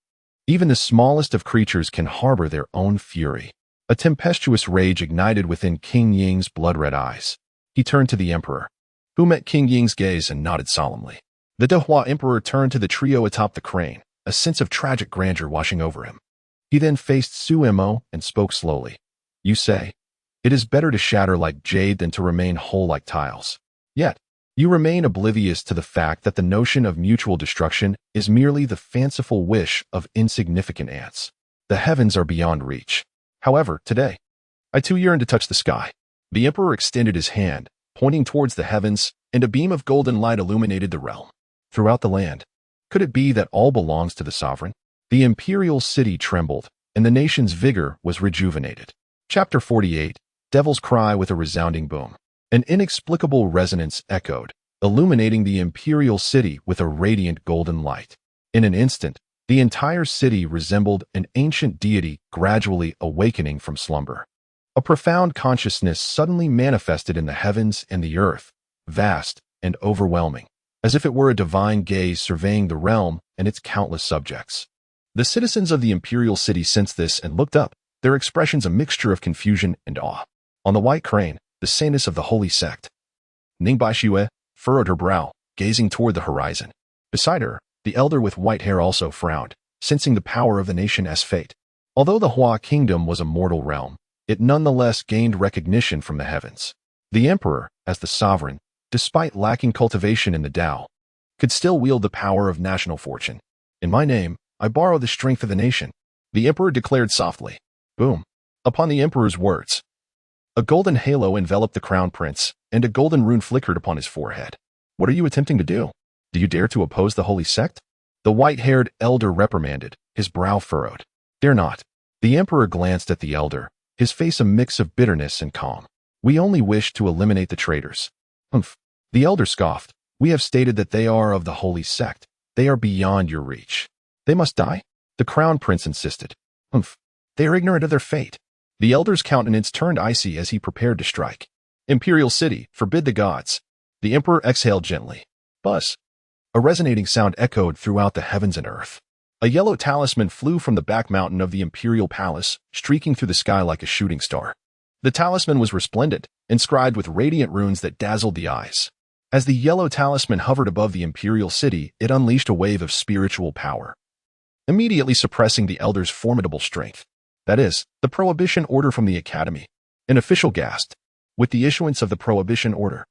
even the smallest of creatures can harbor their own fury. A tempestuous rage ignited within King Ying's blood-red eyes. He turned to the emperor, who met King Ying's gaze and nodded solemnly. The Dehua emperor turned to the trio atop the crane, a sense of tragic grandeur washing over him. He then faced Su Imo and spoke slowly. You say, it is better to shatter like jade than to remain whole like tiles. Yet, you remain oblivious to the fact that the notion of mutual destruction is merely the fanciful wish of insignificant ants. The heavens are beyond reach. However, today, I too yearn to touch the sky. The emperor extended his hand, pointing towards the heavens, and a beam of golden light illuminated the realm. Throughout the land, could it be that all belongs to the sovereign? The imperial city trembled, and the nation's vigor was rejuvenated. Chapter 48, Devil's Cry with a resounding boom. An inexplicable resonance echoed, illuminating the imperial city with a radiant golden light. In an instant, the entire city resembled an ancient deity gradually awakening from slumber. A profound consciousness suddenly manifested in the heavens and the earth, vast and overwhelming, as if it were a divine gaze surveying the realm and its countless subjects. The citizens of the imperial city sensed this and looked up, their expressions a mixture of confusion and awe. On the white crane, the saintess of the holy sect, Ning Bai Shui, furrowed her brow, gazing toward the horizon. Beside her, the elder with white hair also frowned, sensing the power of the nation's fate. Although the Hua kingdom was a mortal realm, it nonetheless gained recognition from the heavens. The emperor, as the sovereign, despite lacking cultivation in the Tao, could still wield the power of national fortune. In my name, I borrow the strength of the nation, the emperor declared softly. Boom. Upon the emperor's words, a golden halo enveloped the crown prince, and a golden rune flickered upon his forehead. What are you attempting to do? Do you dare to oppose the holy sect? The white-haired elder reprimanded, his brow furrowed. Dare not. The emperor glanced at the elder, his face a mix of bitterness and calm. We only wish to eliminate the traitors. Humph. The elder scoffed. We have stated that they are of the holy sect. They are beyond your reach. They must die? The crown prince insisted. Humph. They are ignorant of their fate. The elder's countenance turned icy as he prepared to strike. Imperial city, forbid the gods. The emperor exhaled gently. Buzz. A resonating sound echoed throughout the heavens and earth. A yellow talisman flew from the back mountain of the imperial palace, streaking through the sky like a shooting star. The talisman was resplendent, inscribed with radiant runes that dazzled the eyes. As the yellow talisman hovered above the imperial city, it unleashed a wave of spiritual power, immediately suppressing the elder's formidable strength. That is, the prohibition order from the academy. An official gasped. With the issuance of the prohibition order,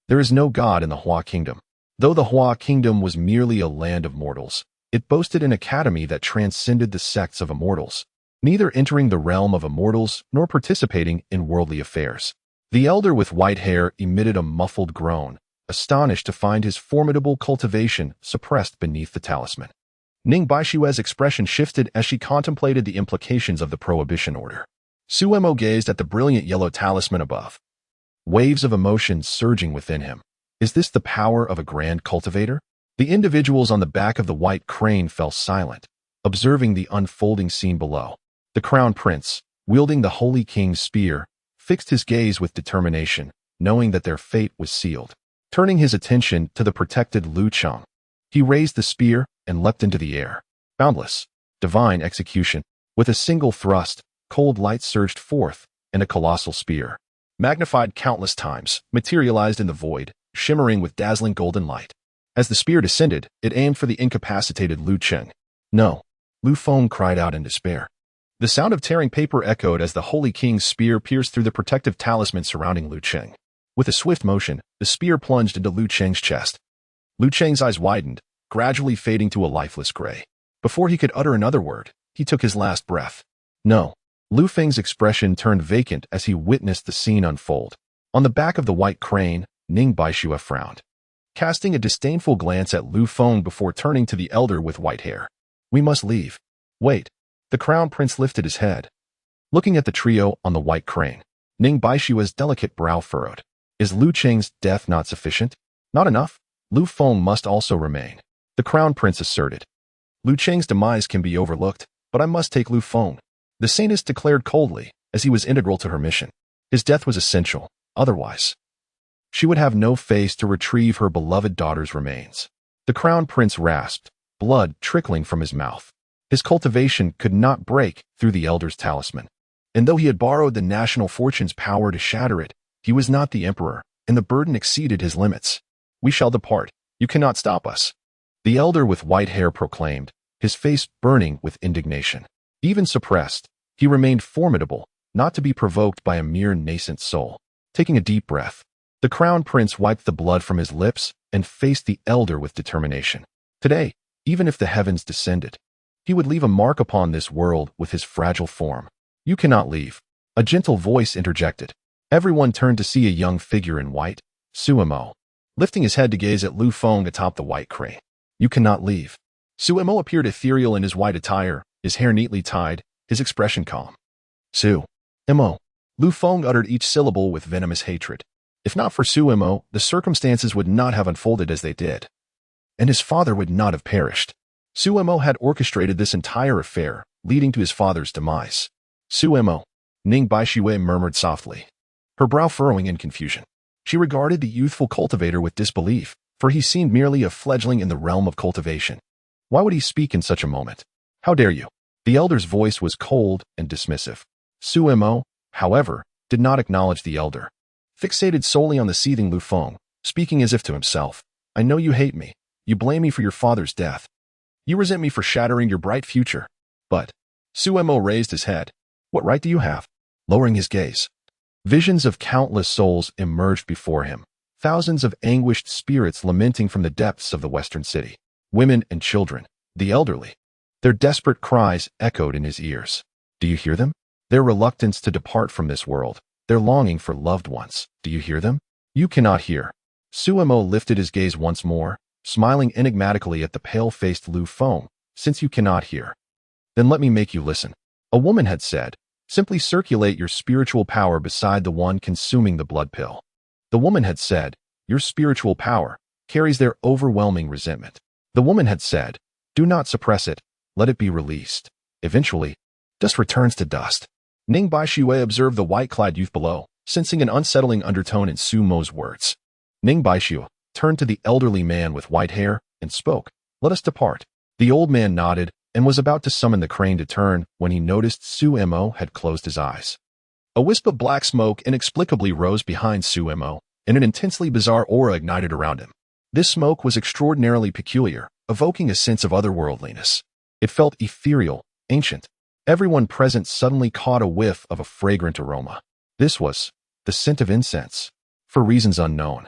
there is no god in the Hua kingdom. Though the Hua kingdom was merely a land of mortals, it boasted an academy that transcended the sects of immortals, neither entering the realm of immortals nor participating in worldly affairs. The elder with white hair emitted a muffled groan, astonished to find his formidable cultivation suppressed beneath the talisman. Ning Baishue's expression shifted as she contemplated the implications of the prohibition order. Suemo gazed at the brilliant yellow talisman above, waves of emotion surging within him. Is this the power of a grand cultivator? The individuals on the back of the white crane fell silent, observing the unfolding scene below. The crown prince, wielding the Holy King's spear, fixed his gaze with determination, knowing that their fate was sealed. Turning his attention to the protected Lu Cheng, he raised the spear and leapt into the air. Boundless, divine execution. With a single thrust, cold light surged forth, and a colossal spear, magnified countless times, materialized in the void, shimmering with dazzling golden light. As the spear descended, it aimed for the incapacitated Lu Cheng. No, Lu Feng cried out in despair. The sound of tearing paper echoed as the Holy King's spear pierced through the protective talisman surrounding Lu Cheng. With a swift motion, the spear plunged into Lu Cheng's chest. Lu Cheng's eyes widened, gradually fading to a lifeless gray. Before he could utter another word, he took his last breath. No. Lu Feng's expression turned vacant as he witnessed the scene unfold. On the back of the white crane, Ning Baishue frowned, casting a disdainful glance at Lu Feng before turning to the elder with white hair. We must leave. Wait. The crown prince lifted his head, looking at the trio on the white crane. Ning Baishue's delicate brow furrowed. Is Lu Cheng's death not sufficient? Not enough? Lu Feng must also remain. The crown prince asserted. Lu Cheng's demise can be overlooked, but I must take Lu Feng. The saintess declared coldly, as he was integral to her mission. His death was essential, otherwise she would have no face to retrieve her beloved daughter's remains. The crown prince rasped, blood trickling from his mouth. His cultivation could not break through the elder's talisman. And though he had borrowed the national fortune's power to shatter it, he was not the emperor, and the burden exceeded his limits. We shall depart. You cannot stop us. The elder with white hair proclaimed, his face burning with indignation. Even suppressed, he remained formidable, not to be provoked by a mere nascent soul. Taking a deep breath, the crown prince wiped the blood from his lips and faced the elder with determination. Today, even if the heavens descended, he would leave a mark upon this world with his fragile form. You cannot leave. A gentle voice interjected. Everyone turned to see a young figure in white, Suemo, lifting his head to gaze at Lu Feng atop the white crane. You cannot leave. Suemo appeared ethereal in his white attire, his hair neatly tied, his expression calm. Suemo. Lu Feng uttered each syllable with venomous hatred. If not for Suemo, the circumstances would not have unfolded as they did, and his father would not have perished. Suemo had orchestrated this entire affair, leading to his father's demise. Suemo, Ning Baishue murmured softly, her brow furrowing in confusion. She regarded the youthful cultivator with disbelief, for he seemed merely a fledgling in the realm of cultivation. Why would he speak in such a moment? How dare you? The elder's voice was cold and dismissive. Suemo, however, did not acknowledge the elder. Fixated solely on the seething Lu Feng, speaking as if to himself. I know you hate me. You blame me for your father's death. You resent me for shattering your bright future. But Suemo raised his head. What right do you have? Lowering his gaze, visions of countless souls emerged before him, thousands of anguished spirits lamenting from the depths of the western city. Women and children, the elderly. Their desperate cries echoed in his ears. Do you hear them? Their reluctance to depart from this world, their longing for loved ones. Do you hear them? You cannot hear. Suemo lifted his gaze once more, smiling enigmatically at the pale-faced Lu Feng. Since you cannot hear, then let me make you listen. A woman had said, simply circulate your spiritual power beside the one consuming the blood pill. The woman had said, your spiritual power carries their overwhelming resentment. The woman had said, do not suppress it, let it be released. Eventually, dust returns to dust. Ning Baishue observed the white-clad youth below, sensing an unsettling undertone in Sumo's words. Ning Baishue turned to the elderly man with white hair and spoke. Let us depart. The old man nodded and was about to summon the crane to turn when he noticed Suemo had closed his eyes. A wisp of black smoke inexplicably rose behind Suemo, and an intensely bizarre aura ignited around him. This smoke was extraordinarily peculiar, evoking a sense of otherworldliness. It felt ethereal, ancient. Everyone present suddenly caught a whiff of a fragrant aroma. This was the scent of incense. For reasons unknown,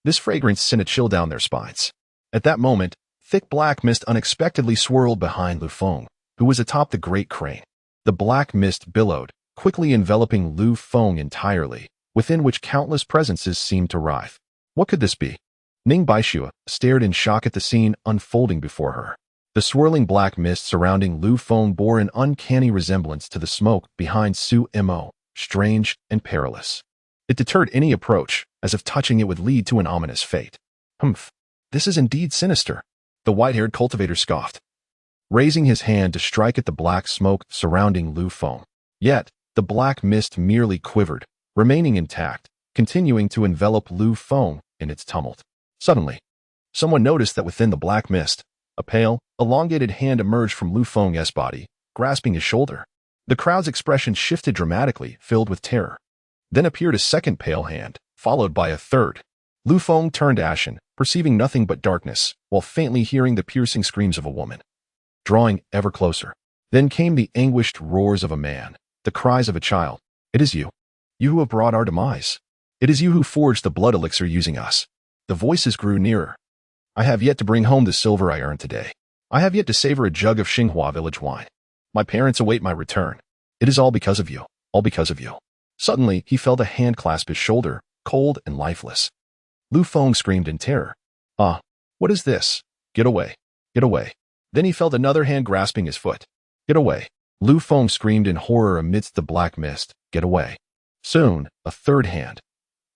this fragrance sent a chill down their spines. At that moment, thick black mist unexpectedly swirled behind Lu Feng, who was atop the great crane. The black mist billowed, quickly enveloping Lu Feng entirely, within which countless presences seemed to writhe. What could this be? Ning Baixue stared in shock at the scene unfolding before her. The swirling black mist surrounding Lu Feng bore an uncanny resemblance to the smoke behind Su Mo, strange and perilous. It deterred any approach, as if touching it would lead to an ominous fate. Humph, this is indeed sinister, the white-haired cultivator scoffed, raising his hand to strike at the black smoke surrounding Lu Feng. Yet, the black mist merely quivered, remaining intact, continuing to envelop Lu Feng in its tumult. Suddenly, someone noticed that within the black mist, a pale, elongated hand emerged from Lu Feng's body, grasping his shoulder. The crowd's expression shifted dramatically, filled with terror. Then appeared a second pale hand, followed by a third. Lu Feng turned ashen, perceiving nothing but darkness, while faintly hearing the piercing screams of a woman. Drawing ever closer. Then came the anguished roars of a man, the cries of a child. It is you. You who have brought our demise. It is you who forged the blood elixir using us. The voices grew nearer. I have yet to bring home the silver I earned today. I have yet to savor a jug of Xinghua village wine. My parents await my return. It is all because of you. All because of you. Suddenly, he felt a hand clasp his shoulder, cold and lifeless. Lu Feng screamed in terror. Ah, what is this? Get away. Get away. Then he felt another hand grasping his foot. Get away. Lu Feng screamed in horror amidst the black mist. Get away. Soon, a third hand.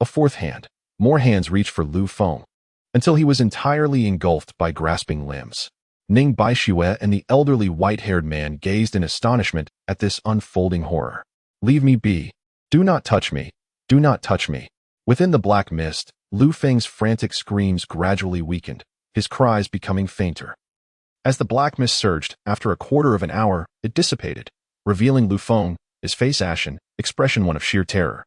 A fourth hand. More hands reached for Lu Feng, until he was entirely engulfed by grasping limbs. Ning Baixue and the elderly white-haired man gazed in astonishment at this unfolding horror. Leave me be. Do not touch me. Do not touch me. Within the black mist, Lu Feng's frantic screams gradually weakened, his cries becoming fainter. As the black mist surged, after a quarter of an hour, it dissipated, revealing Lu Feng, his face ashen, expression one of sheer terror.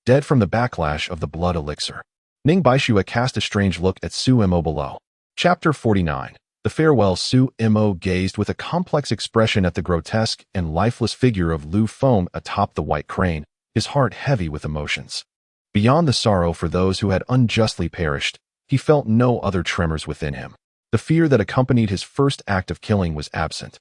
Dead from the backlash of the blood elixir. Ning Baixue cast a strange look at Su Mo below. Chapter 49. The farewell. Su Mo gazed with a complex expression at the grotesque and lifeless figure of Lu Feng atop the white crane, his heart heavy with emotions. Beyond the sorrow for those who had unjustly perished, he felt no other tremors within him. The fear that accompanied his first act of killing was absent,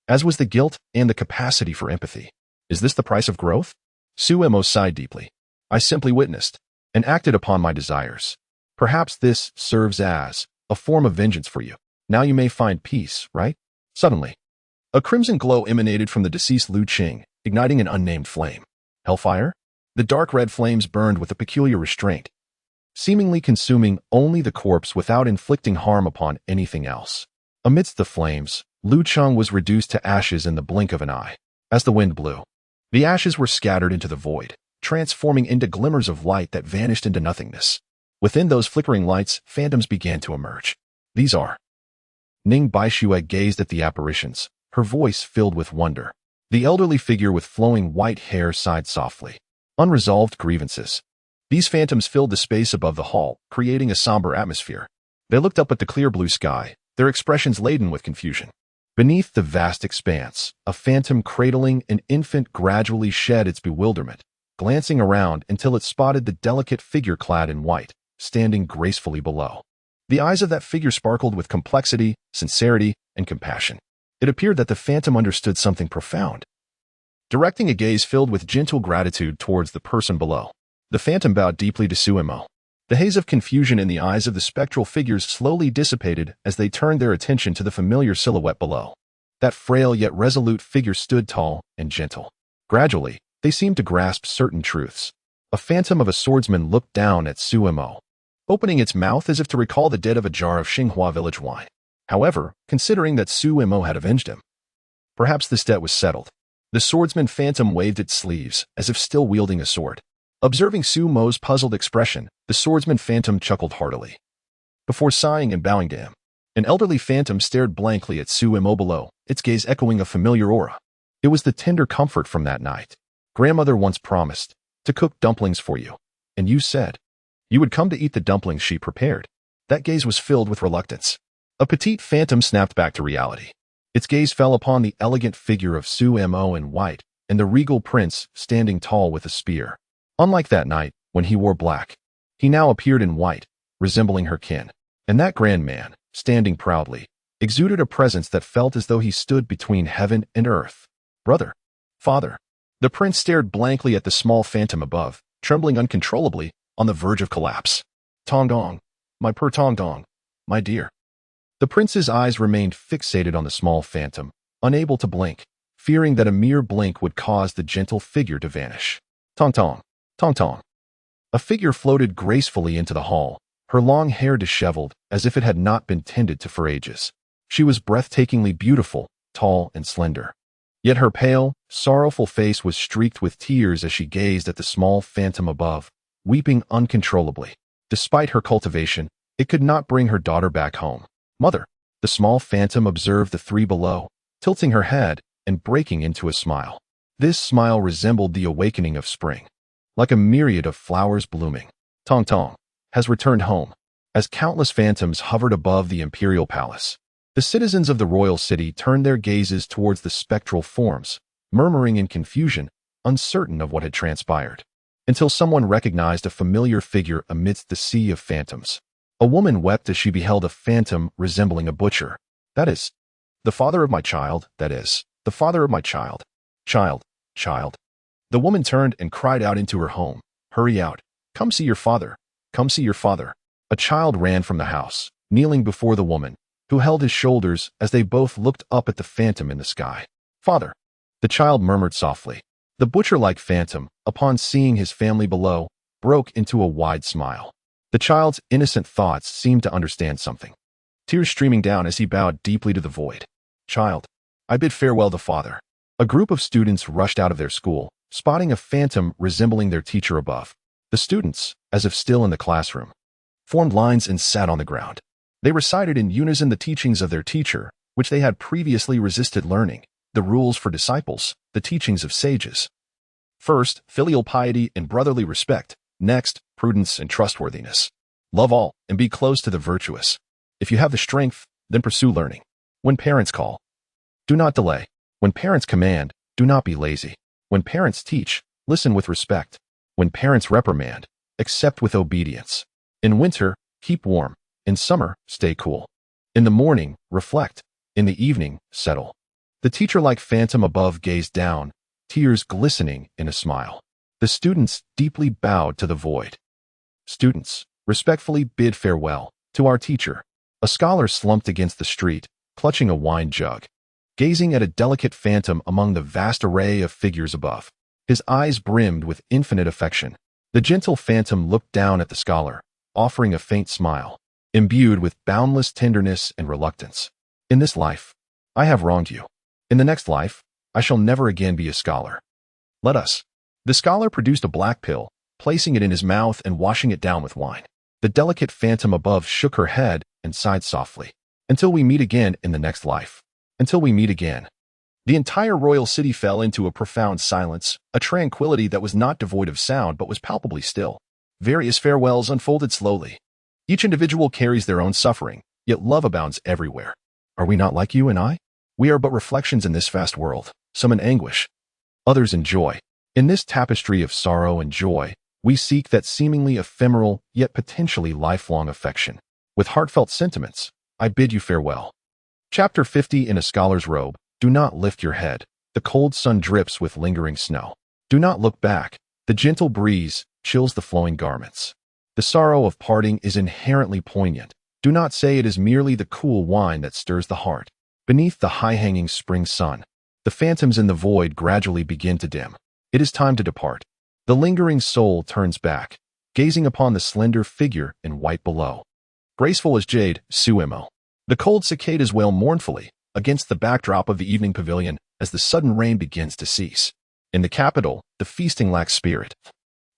as was the guilt and the capacity for empathy. Is this the price of growth? Su Mo sighed deeply. I simply witnessed and acted upon my desires. Perhaps this serves as a form of vengeance for you. Now you may find peace, right? Suddenly, a crimson glow emanated from the deceased Lu Qing, igniting an unnamed flame. Hellfire? The dark red flames burned with a peculiar restraint, seemingly consuming only the corpse without inflicting harm upon anything else. Amidst the flames, Lu Cheng was reduced to ashes in the blink of an eye. As the wind blew, the ashes were scattered into the void, transforming into glimmers of light that vanished into nothingness. Within those flickering lights, phantoms began to emerge. These are. Ning Baixue gazed at the apparitions, her voice filled with wonder. The elderly figure with flowing white hair sighed softly. Unresolved grievances. These phantoms filled the space above the hall, creating a somber atmosphere. They looked up at the clear blue sky, their expressions laden with confusion. Beneath the vast expanse, a phantom cradling an infant gradually shed its bewilderment, glancing around until it spotted the delicate figure clad in white, standing gracefully below. The eyes of that figure sparkled with complexity, sincerity, and compassion. It appeared that the phantom understood something profound. Directing a gaze filled with gentle gratitude towards the person below, the phantom bowed deeply to Su Mo. The haze of confusion in the eyes of the spectral figures slowly dissipated as they turned their attention to the familiar silhouette below. That frail yet resolute figure stood tall and gentle. Gradually, they seemed to grasp certain truths. A phantom of a swordsman looked down at Su Mo, opening its mouth as if to recall the dead of a jar of Xinghua village wine. However, considering that Su Mo had avenged him, perhaps this debt was settled. The swordsman phantom waved its sleeves, as if still wielding a sword. Observing Su Mo's puzzled expression, the swordsman phantom chuckled heartily. Before sighing and bowing to him, an elderly phantom stared blankly at Su Mo below, its gaze echoing a familiar aura. It was the tender comfort from that night. Grandmother once promised to cook dumplings for you, and you said you would come to eat the dumplings she prepared. That gaze was filled with reluctance. A petite phantom snapped back to reality. Its gaze fell upon the elegant figure of Su Mo in white and the regal prince standing tall with a spear. Unlike that night, when he wore black, he now appeared in white, resembling her kin. And that grand man, standing proudly, exuded a presence that felt as though he stood between heaven and earth. Brother. Father. The prince stared blankly at the small phantom above, trembling uncontrollably, on the verge of collapse. Tong Dong, my poor Tong Dong, my dear. The prince's eyes remained fixated on the small phantom, unable to blink, fearing that a mere blink would cause the gentle figure to vanish. Tong Tong, Tong Tong. A figure floated gracefully into the hall, her long hair disheveled as if it had not been tended to for ages. She was breathtakingly beautiful, tall and slender. Yet her pale, sorrowful face was streaked with tears as she gazed at the small phantom above, weeping uncontrollably. Despite her cultivation, it could not bring her daughter back home. Mother, the small phantom observed the three below, tilting her head and breaking into a smile. This smile resembled the awakening of spring. Like a myriad of flowers blooming, Tong Tong has returned home. As countless phantoms hovered above the imperial palace, the citizens of the royal city turned their gazes towards the spectral forms, murmuring in confusion, uncertain of what had transpired, until someone recognized a familiar figure amidst the sea of phantoms. A woman wept as she beheld a phantom resembling a butcher. That is, the father of my child, that is, the father of my child. Child, child. The woman turned and cried out into her home. Hurry out. Come see your father. Come see your father. A child ran from the house, kneeling before the woman, who held his shoulders as they both looked up at the phantom in the sky. Father, the child murmured softly. The butcher-like phantom, upon seeing his family below, broke into a wide smile. The child's innocent thoughts seemed to understand something. Tears streaming down as he bowed deeply to the void. Child, I bid farewell to father. A group of students rushed out of their school, spotting a phantom resembling their teacher above. The students, as if still in the classroom, formed lines and sat on the ground. They recited in unison the teachings of their teacher, which they had previously resisted learning, the rules for disciples, the teachings of sages. First, filial piety and brotherly respect. Next, prudence and trustworthiness. Love all and be close to the virtuous. If you have the strength, then pursue learning. When parents call, do not delay. When parents command, do not be lazy. When parents teach, listen with respect. When parents reprimand, accept with obedience. In winter, keep warm. In summer, stay cool. In the morning, reflect. In the evening, settle. The teacher-like phantom above gazed down, tears glistening in a smile. The students deeply bowed to the void. Students, respectfully bid farewell to our teacher. A scholar slumped against the street, clutching a wine jug, gazing at a delicate phantom among the vast array of figures above. His eyes brimmed with infinite affection. The gentle phantom looked down at the scholar, offering a faint smile, imbued with boundless tenderness and reluctance. In this life, I have wronged you. In the next life, I shall never again be a scholar. Let us. The scholar produced a black pill, placing it in his mouth and washing it down with wine. The delicate phantom above shook her head and sighed softly. Until we meet again in the next life. Until we meet again. The entire royal city fell into a profound silence, a tranquility that was not devoid of sound but was palpably still. Various farewells unfolded slowly. Each individual carries their own suffering, yet love abounds everywhere. Are we not like you and I? We are but reflections in this vast world, some in anguish, others in joy. In this tapestry of sorrow and joy, we seek that seemingly ephemeral yet potentially lifelong affection. With heartfelt sentiments, I bid you farewell. Chapter 50. In a scholar's robe, do not lift your head. The cold sun drips with lingering snow. Do not look back. The gentle breeze chills the flowing garments. The sorrow of parting is inherently poignant. Do not say it is merely the cool wine that stirs the heart. Beneath the high-hanging spring sun, the phantoms in the void gradually begin to dim. It is time to depart. The lingering soul turns back, gazing upon the slender figure in white below. Graceful as jade, Suemo. The cold cicadas wail mournfully against the backdrop of the evening pavilion as the sudden rain begins to cease. In the capital, the feasting lacks spirit.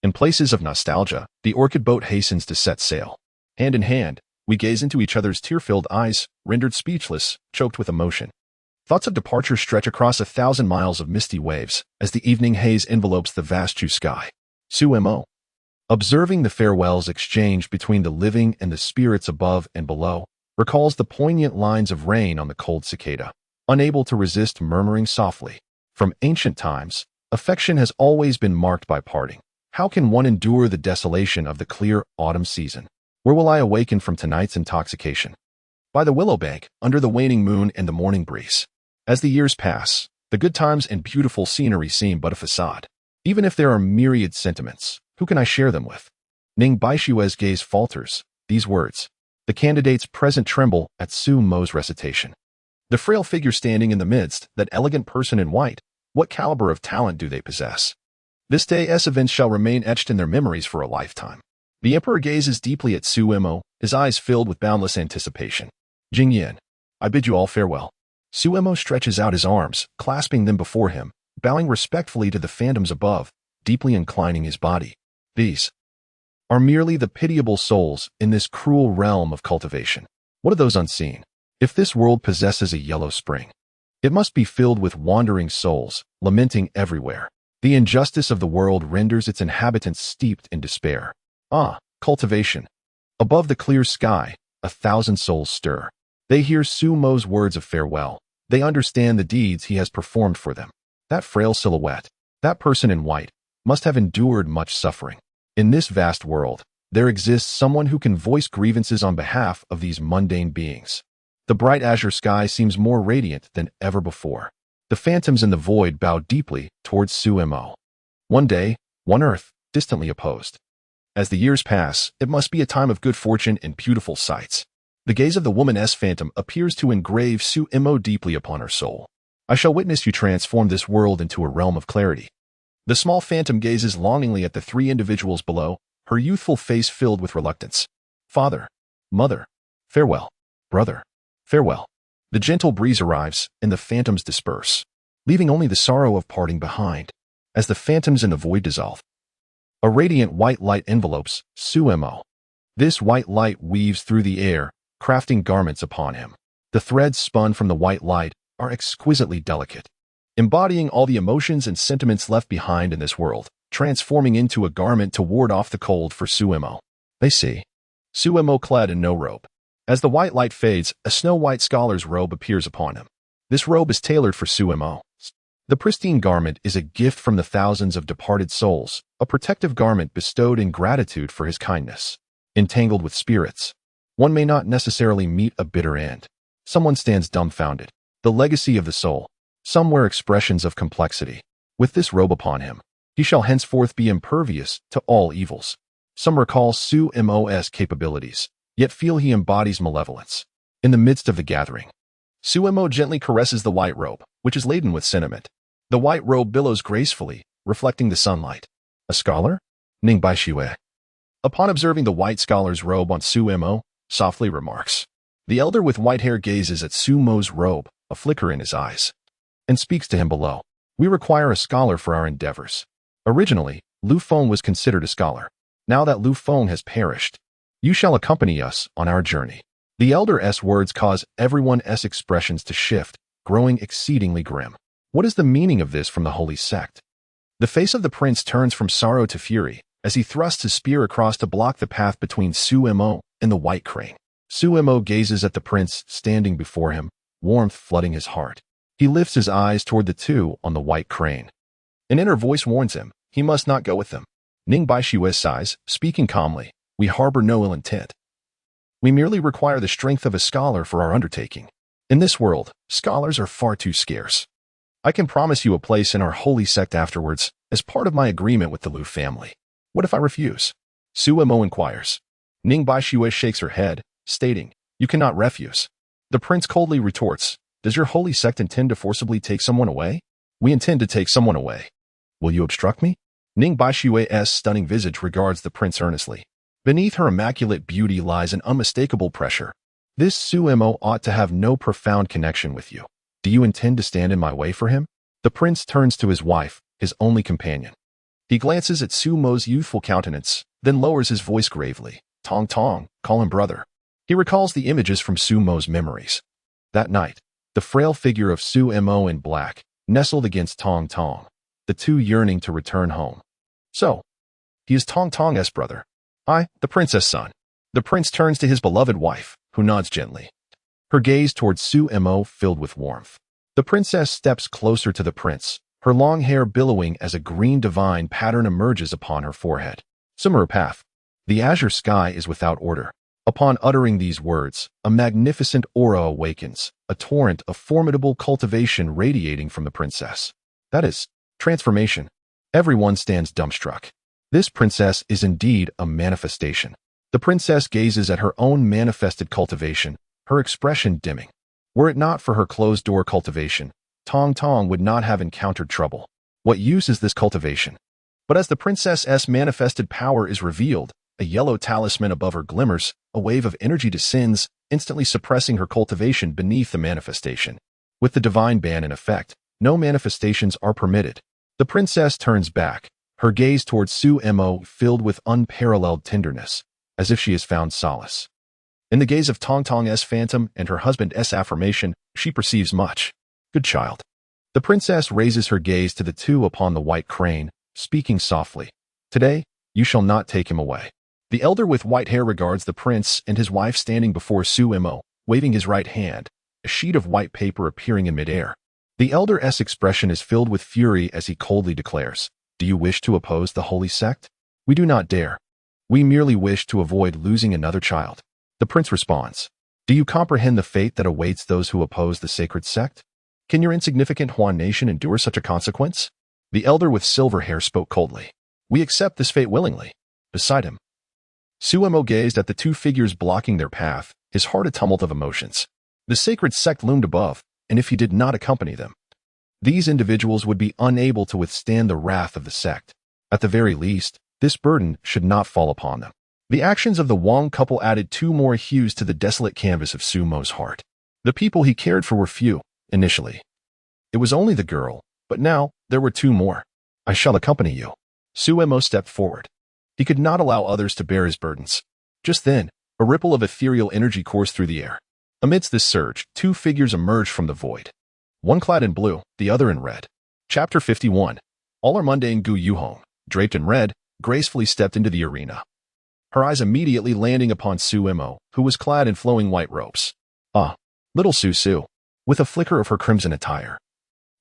In places of nostalgia, the orchid boat hastens to set sail. Hand in hand, we gaze into each other's tear-filled eyes, rendered speechless, choked with emotion. Thoughts of departure stretch across 1,000 miles of misty waves as the evening haze envelopes the vast blue sky. Suemo. Observing the farewells exchanged between the living and the spirits above and below, recalls the poignant lines of rain on the cold cicada, unable to resist murmuring softly. From ancient times, affection has always been marked by parting. How can one endure the desolation of the clear autumn season? Where will I awaken from tonight's intoxication? By the willow bank, under the waning moon and the morning breeze. As the years pass, the good times and beautiful scenery seem but a facade. Even if there are myriad sentiments, Who can I share them with? Ning Baishue's gaze falters. These words. The candidates present tremble at Su Mo's recitation. The frail figure standing in the midst, that elegant person in white, what caliber of talent do they possess? This day's events shall remain etched in their memories for a lifetime. The emperor gazes deeply at Su Mo, his eyes filled with boundless anticipation. Jingyan, I bid you all farewell. Su Mo stretches out his arms, clasping them before him, bowing respectfully to the phantoms above, deeply inclining his body. These are merely the pitiable souls in this cruel realm of cultivation. What are those unseen? If this world possesses a yellow spring, it must be filled with wandering souls, lamenting everywhere. The injustice of the world renders its inhabitants steeped in despair. Ah, cultivation. Above the clear sky, 1,000 souls stir. They hear Su Mo's words of farewell. They understand the deeds he has performed for them. That frail silhouette, that person in white, must have endured much suffering. In this vast world, there exists someone who can voice grievances on behalf of these mundane beings. The bright azure sky seems more radiant than ever before. The phantoms in the void bow deeply towards Su Mo. One day, one earth, distantly opposed. As the years pass, it must be a time of good fortune and beautiful sights. The gaze of the woman's phantom appears to engrave Su Mo deeply upon her soul. I shall witness you transform this world into a realm of clarity. The small phantom gazes longingly at the three individuals below, her youthful face filled with reluctance. Father, mother, farewell. Brother, farewell. The gentle breeze arrives, and the phantoms disperse, leaving only the sorrow of parting behind. As the phantoms in the void dissolve, a radiant white light envelopes Su Mo. This white light weaves through the air, crafting garments upon him. The threads spun from the white light are exquisitely delicate, embodying all the emotions and sentiments left behind in this world, transforming into a garment to ward off the cold for Su Mo. They see Su Mo clad in no robe. As the white light fades, a snow-white scholar's robe appears upon him. This robe is tailored for Su Mo. The pristine garment is a gift from the thousands of departed souls, a protective garment bestowed in gratitude for his kindness. Entangled with spirits, one may not necessarily meet a bitter end. Someone stands dumbfounded. The legacy of the soul. Some wear expressions of complexity. With this robe upon him, he shall henceforth be impervious to all evils. Some recall Su Mo's capabilities, yet feel he embodies malevolence. In the midst of the gathering, Su Mo gently caresses the white robe, which is laden with sentiment. The white robe billows gracefully, reflecting the sunlight. A scholar? Ning Baishue. Upon observing the white scholar's robe on Su Mo, softly remarks. The elder with white hair gazes at Su Mo's robe, a flicker in his eyes, and speaks to him below. We require a scholar for our endeavors. Originally, Lu Feng was considered a scholar. Now that Lu Feng has perished, you shall accompany us on our journey. The elder's words cause everyone's expressions to shift, growing exceedingly grim. What is the meaning of this from the holy sect? The face of the prince turns from sorrow to fury, as he thrusts his spear across to block the path between Su Mo and the white crane. Su Mo gazes at the prince standing before him, warmth flooding his heart. He lifts his eyes toward the two on the white crane. An inner voice warns him, he must not go with them. Ning Baishue sighs, speaking calmly, we harbor no ill intent. We merely require the strength of a scholar for our undertaking. In this world, scholars are far too scarce. I can promise you a place in our holy sect afterwards, as part of my agreement with the Lu family. What if I refuse? Su Mo inquires. Ning Baishue shakes her head, stating, you cannot refuse. The prince coldly retorts, does your holy sect intend to forcibly take someone away? We intend to take someone away. Will you obstruct me? Ning Baishue's stunning visage regards the prince earnestly. Beneath her immaculate beauty lies an unmistakable pressure. This Su Mo ought to have no profound connection with you. Do you intend to stand in my way for him? The prince turns to his wife, his only companion. He glances at Su Mo's youthful countenance, then lowers his voice gravely. Tong Tong, call him brother. He recalls the images from Su Mo's memories. That night, the frail figure of Su Mo in black, nestled against Tong Tong, the two yearning to return home. So, he is Tong Tong's brother. I, the prince's son. The prince turns to his beloved wife, who nods gently. Her gaze towards Su Mo filled with warmth. The princess steps closer to the prince, her long hair billowing as a green divine pattern emerges upon her forehead. Similar path. The azure sky is without order. Upon uttering these words, a magnificent aura awakens, a torrent of formidable cultivation radiating from the princess. That is, transformation. Everyone stands dumbstruck. This princess is indeed a manifestation. The princess gazes at her own manifested cultivation, her expression dimming. Were it not for her closed-door cultivation, Tong Tong would not have encountered trouble. What use is this cultivation? But as the princess's manifested power is revealed, a yellow talisman above her glimmers, a wave of energy descends, instantly suppressing her cultivation beneath the manifestation. With the divine ban in effect, no manifestations are permitted. The princess turns back, her gaze towards Su Mo filled with unparalleled tenderness, as if she has found solace. In the gaze of Tong Tong's phantom and her husband's affirmation, she perceives much. Good child. The princess raises her gaze to the two upon the white crane, speaking softly. Today, you shall not take him away. The elder with white hair regards the prince and his wife standing before Su Mo, waving his right hand, a sheet of white paper appearing in midair. The elder's expression is filled with fury as he coldly declares, "Do you wish to oppose the holy sect? We do not dare. We merely wish to avoid losing another child." The prince responds, "Do you comprehend the fate that awaits those who oppose the sacred sect? Can your insignificant Huan nation endure such a consequence?" The elder with silver hair spoke coldly. "We accept this fate willingly." Beside him, Su Mo gazed at the two figures blocking their path, his heart a tumult of emotions. The sacred sect loomed above, and if he did not accompany them, these individuals would be unable to withstand the wrath of the sect. At the very least, this burden should not fall upon them. The actions of the Wang couple added two more hues to the desolate canvas of Su Mo's heart. The people he cared for were few, initially. It was only the girl, but now there were two more. "I shall accompany you." Su Mo stepped forward. He could not allow others to bear his burdens. Just then, a ripple of ethereal energy coursed through the air. Amidst this surge, two figures emerged from the void. One clad in blue, the other in red. Chapter 51. All are mundane. Gu Yuhong, draped in red, gracefully stepped into the arena. Her eyes immediately landing upon Su Mo, who was clad in flowing white robes. "Ah, little Su, with a flicker of her crimson attire."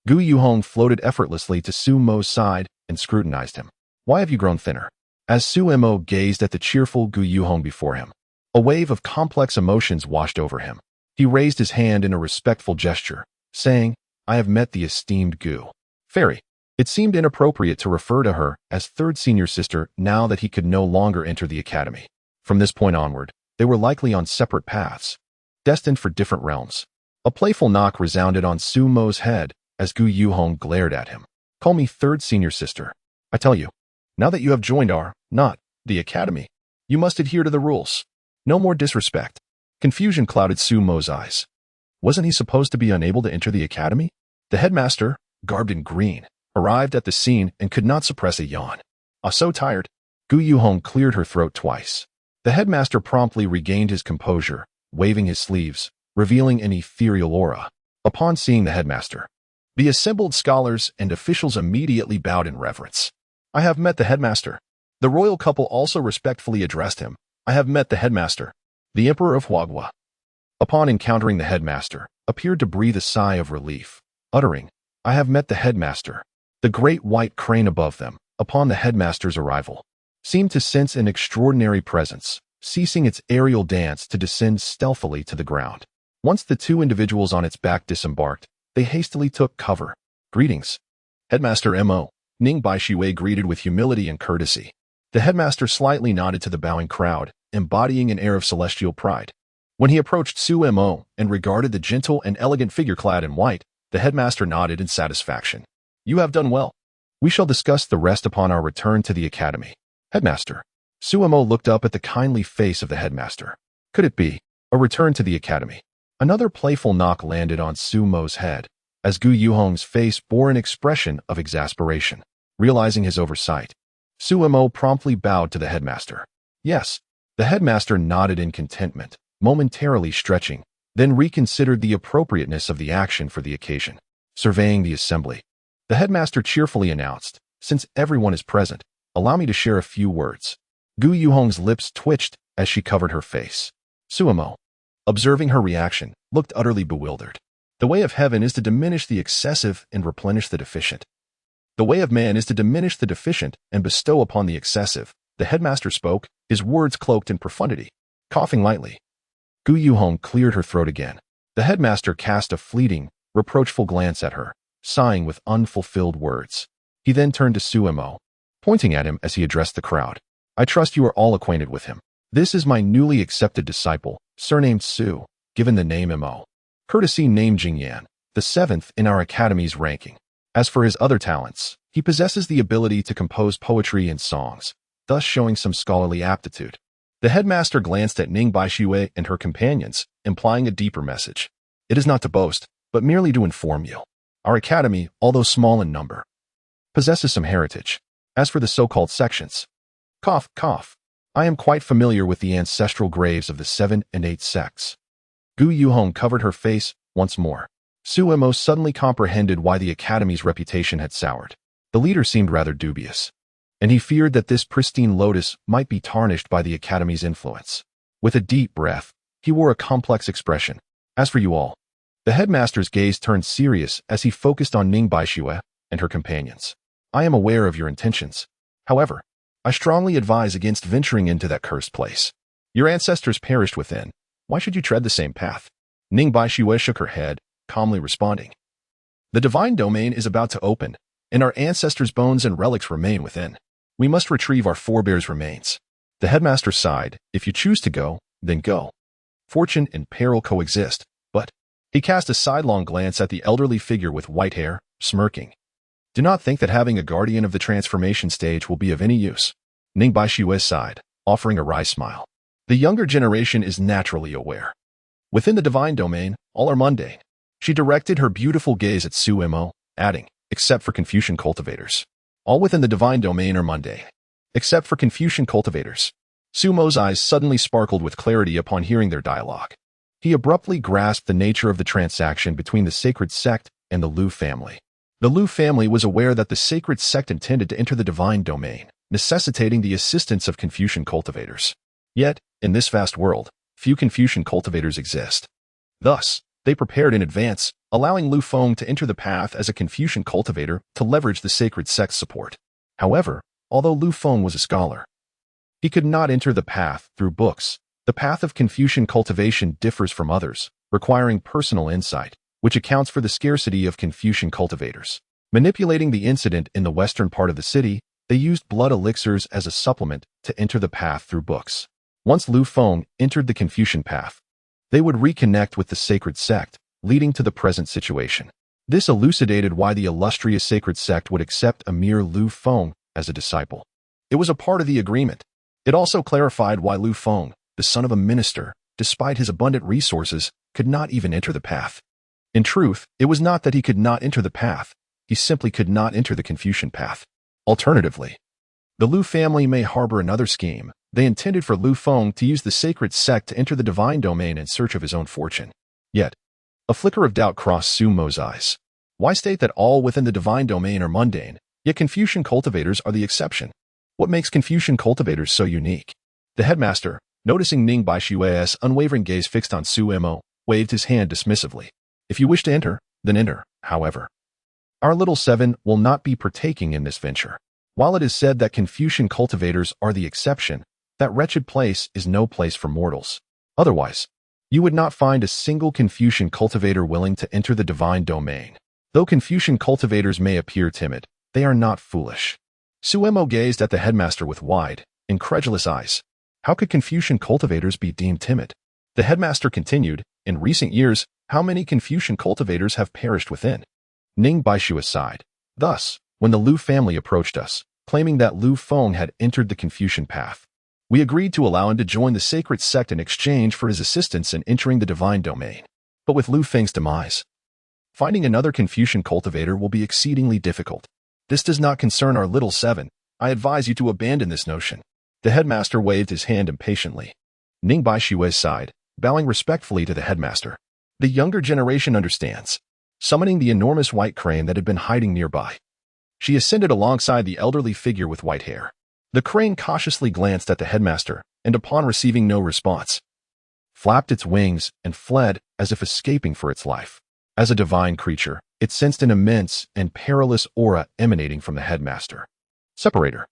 Gu Yuhong floated effortlessly to Su Mo's side and scrutinized him. "Why have you grown thinner?" As Su Mo gazed at the cheerful Gu Yuhong before him, a wave of complex emotions washed over him. He raised his hand in a respectful gesture, saying, "I have met the esteemed Gu Fairy." It seemed inappropriate to refer to her as third senior sister now that he could no longer enter the academy. From this point onward, they were likely on separate paths, destined for different realms. A playful knock resounded on Su Mo's head as Gu Yuhong glared at him. "Call me third senior sister. I tell you, now that you have joined the academy, you must adhere to the rules. No more disrespect." Confusion clouded Su Mo's eyes. Wasn't he supposed to be unable to enter the academy? The headmaster, garbed in green, arrived at the scene and could not suppress a yawn. So tired." Gu Yuhong cleared her throat twice. The headmaster promptly regained his composure, waving his sleeves, revealing an ethereal aura. Upon seeing the headmaster, the assembled scholars and officials immediately bowed in reverence. "I have met the headmaster." The royal couple also respectfully addressed him. "I have met the headmaster." The Emperor of Huagua, upon encountering the headmaster, appeared to breathe a sigh of relief, uttering, "I have met the headmaster." The great white crane above them, upon the headmaster's arrival, seemed to sense an extraordinary presence, ceasing its aerial dance to descend stealthily to the ground. Once the two individuals on its back disembarked, they hastily took cover. "Greetings, Headmaster Mo." Ning Baishiwei greeted with humility and courtesy. The headmaster slightly nodded to the bowing crowd, embodying an air of celestial pride. When he approached Su Mo and regarded the gentle and elegant figure clad in white, the headmaster nodded in satisfaction. "You have done well. We shall discuss the rest upon our return to the academy." "Headmaster." Su Mo looked up at the kindly face of the headmaster. Could it be a return to the academy? Another playful knock landed on Su Mo's head, as Gu Yuhong's face bore an expression of exasperation. Realizing his oversight, Su Mo promptly bowed to the headmaster. "Yes." The headmaster nodded in contentment, momentarily stretching, then reconsidered the appropriateness of the action for the occasion. Surveying the assembly, the headmaster cheerfully announced, "Since everyone is present, allow me to share a few words." Gu Yuhong's lips twitched as she covered her face. Su Mo, observing her reaction, looked utterly bewildered. The way of heaven is to diminish the excessive and replenish the deficient. The way of man is to diminish the deficient and bestow upon the excessive. The headmaster spoke, his words cloaked in profundity. Coughing lightly, Gu Yuhong cleared her throat again. The headmaster cast a fleeting, reproachful glance at her, sighing with unfulfilled words. He then turned to Su Mo, pointing at him as he addressed the crowd. I trust you are all acquainted with him. This is my newly accepted disciple, surnamed Su, given the name Mo. Courtesy named Jingyan, the 7th in our academy's ranking. As for his other talents, he possesses the ability to compose poetry and songs, thus showing some scholarly aptitude. The headmaster glanced at Ning Baixue and her companions, implying a deeper message. It is not to boast, but merely to inform you. Our academy, although small in number, possesses some heritage. As for the so-called sections, cough, cough, I am quite familiar with the ancestral graves of the 7 and 8 sects. Gu Yuhong covered her face once more. Su Mo suddenly comprehended why the academy's reputation had soured. The leader seemed rather dubious, and he feared that this pristine lotus might be tarnished by the academy's influence. With a deep breath, he wore a complex expression. As for you all, the headmaster's gaze turned serious as he focused on Ning Baixue and her companions. I am aware of your intentions. However, I strongly advise against venturing into that cursed place. Your ancestors perished within. Why should you tread the same path? Ning Baixue shook her head, calmly responding. The divine domain is about to open, and our ancestors' bones and relics remain within. We must retrieve our forebears' remains. The headmaster sighed. If you choose to go, then go. Fortune and peril coexist, but he cast a sidelong glance at the elderly figure with white hair, smirking. Do not think that having a guardian of the transformation stage will be of any use. Ning Baixue sighed, offering a wry smile. The younger generation is naturally aware. Within the divine domain, all are mundane. She directed her beautiful gaze at Su Mo, adding, except for Confucian cultivators. All within the divine domain are mundane, except for Confucian cultivators. Su Mo's eyes suddenly sparkled with clarity upon hearing their dialogue. He abruptly grasped the nature of the transaction between the sacred sect and the Lu family. The Lu family was aware that the sacred sect intended to enter the divine domain, necessitating the assistance of Confucian cultivators. Yet, in this vast world, few Confucian cultivators exist. Thus, they prepared in advance, allowing Lu Feng to enter the path as a Confucian cultivator to leverage the sacred sect's support. However, although Lu Feng was a scholar, he could not enter the path through books. The path of Confucian cultivation differs from others, requiring personal insight, which accounts for the scarcity of Confucian cultivators. Manipulating the incident in the western part of the city, they used blood elixirs as a supplement to enter the path through books. Once Lu Feng entered the Confucian path, they would reconnect with the sacred sect, leading to the present situation. This elucidated why the illustrious sacred sect would accept a mere Lu Feng as a disciple. It was a part of the agreement. It also clarified why Lu Feng, the son of a minister, despite his abundant resources, could not even enter the path. In truth, it was not that he could not enter the path, he simply could not enter the Confucian path. Alternatively, the Lu family may harbor another scheme. They intended for Lu Feng to use the sacred sect to enter the divine domain in search of his own fortune. Yet, a flicker of doubt crossed Su Mo's eyes. Why state that all within the divine domain are mundane, yet Confucian cultivators are the exception? What makes Confucian cultivators so unique? The headmaster, noticing Ning Baixue's unwavering gaze fixed on Su Mo, waved his hand dismissively. If you wish to enter, then enter, however. Our little 7 will not be partaking in this venture. While it is said that Confucian cultivators are the exception, that wretched place is no place for mortals. Otherwise, you would not find a single Confucian cultivator willing to enter the divine domain. Though Confucian cultivators may appear timid, they are not foolish. Su Mo gazed at the headmaster with wide, incredulous eyes. How could Confucian cultivators be deemed timid? The headmaster continued, in recent years, how many Confucian cultivators have perished within? Ning Baixue sighed. Thus, when the Lu family approached us, claiming that Lu Feng had entered the Confucian path, we agreed to allow him to join the sacred sect in exchange for his assistance in entering the divine domain. But with Lu Feng's demise, finding another Confucian cultivator will be exceedingly difficult. This does not concern our little 7. I advise you to abandon this notion. The headmaster waved his hand impatiently. Ning Baixue sighed, bowing respectfully to the headmaster. The younger generation understands. Summoning the enormous white crane that had been hiding nearby, she ascended alongside the elderly figure with white hair. The crane cautiously glanced at the headmaster, and upon receiving no response, flapped its wings and fled as if escaping for its life. As a divine creature, it sensed an immense and perilous aura emanating from the headmaster. Separator.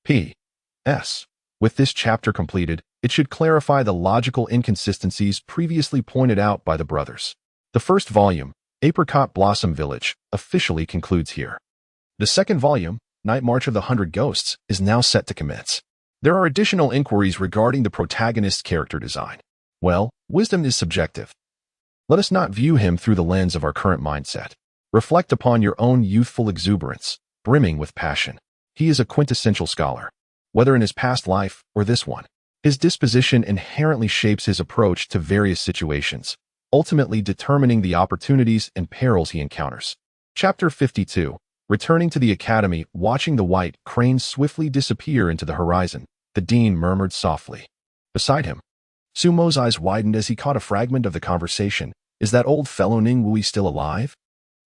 P.S. With this chapter completed, it should clarify the logical inconsistencies previously pointed out by the brothers. The first volume, Apricot Blossom Village, officially concludes here. The second volume, Night March of the 100 Ghosts, is now set to commence. There are additional inquiries regarding the protagonist's character design. Well, wisdom is subjective. Let us not view him through the lens of our current mindset. Reflect upon your own youthful exuberance, brimming with passion. He is a quintessential scholar. Whether in his past life or this one, his disposition inherently shapes his approach to various situations, ultimately determining the opportunities and perils he encounters. Chapter 52. Returning to the academy, watching the white crane swiftly disappear into the horizon, the dean murmured softly. Beside him, Sumo's eyes widened as he caught a fragment of the conversation. Is that old fellow Ningwui still alive?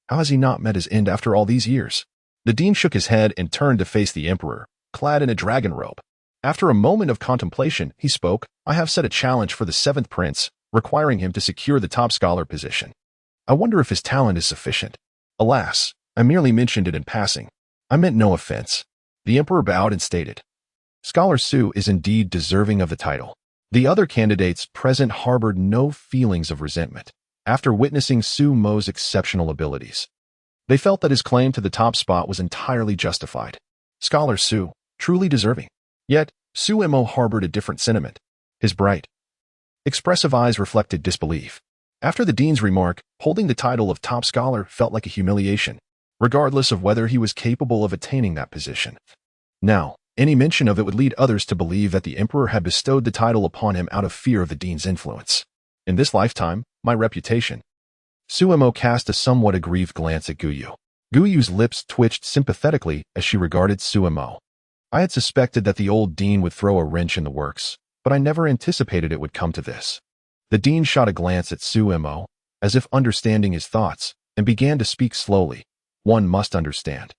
How has he not met his end after all these years? The dean shook his head and turned to face the emperor, clad in a dragon robe. After a moment of contemplation, he spoke. I have set a challenge for the 7th prince, requiring him to secure the top scholar position. I wonder if his talent is sufficient. Alas, I merely mentioned it in passing. I meant no offense. The emperor bowed and stated, Scholar Su is indeed deserving of the title. The other candidates present harbored no feelings of resentment after witnessing Sumo's exceptional abilities. They felt that his claim to the top spot was entirely justified. Scholar Su, truly deserving. Yet, Sumo harbored a different sentiment. His bright, expressive eyes reflected disbelief. After the dean's remark, holding the title of top scholar felt like a humiliation, regardless of whether he was capable of attaining that position. Now, any mention of it would lead others to believe that the emperor had bestowed the title upon him out of fear of the dean's influence. In this lifetime, my reputation. Sumo cast a somewhat aggrieved glance at Guyu. Guyu's lips twitched sympathetically as she regarded Sumo. I had suspected that the old dean would throw a wrench in the works, but I never anticipated it would come to this. The dean shot a glance at Sumo, as if understanding his thoughts, and began to speak slowly. One must understand.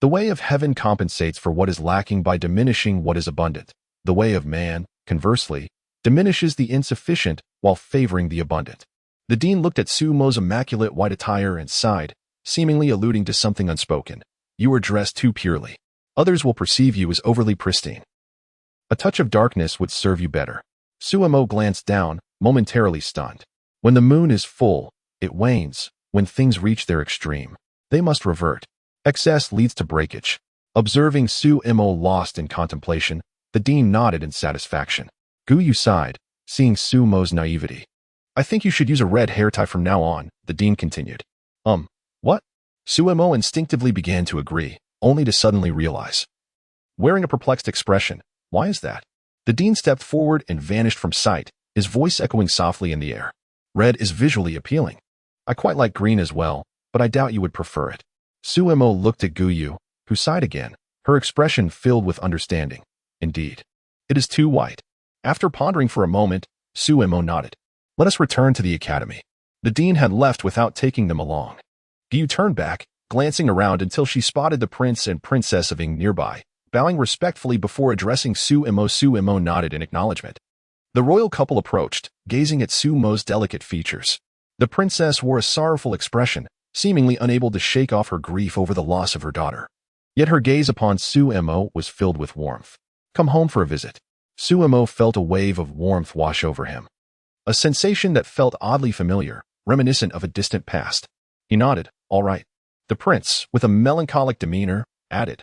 The way of heaven compensates for what is lacking by diminishing what is abundant. The way of man, conversely, diminishes the insufficient while favoring the abundant. The dean looked at Sumo's immaculate white attire and sighed, seemingly alluding to something unspoken. You are dressed too purely. Others will perceive you as overly pristine. A touch of darkness would serve you better. Sumo glanced down, momentarily stunned. When the moon is full, it wanes. When things reach their extreme, they must revert. Excess leads to breakage. Observing Sumo lost in contemplation, the dean nodded in satisfaction. Guyu sighed, seeing Sumo's naivety. I think you should use a red hair tie from now on, the dean continued. What? Sumo instinctively began to agree, only to suddenly realize. Wearing a perplexed expression, why is that? The dean stepped forward and vanished from sight, his voice echoing softly in the air. Red is visually appealing. I quite like green as well, but I doubt you would prefer it. Sumo looked at Guyu, who sighed again, her expression filled with understanding. Indeed. It is too white. After pondering for a moment, Sumo nodded. Let us return to the academy. The dean had left without taking them along. Guyu turned back, glancing around until she spotted the prince and princess of Ing nearby, bowing respectfully before addressing Sumo. Sumo nodded in acknowledgement. The royal couple approached, gazing at Sumo's delicate features. The princess wore a sorrowful expression, seemingly unable to shake off her grief over the loss of her daughter. Yet her gaze upon Sumo was filled with warmth. Come home for a visit. Sumo felt a wave of warmth wash over him. A sensation that felt oddly familiar, reminiscent of a distant past. He nodded, all right. The prince, with a melancholic demeanor, added,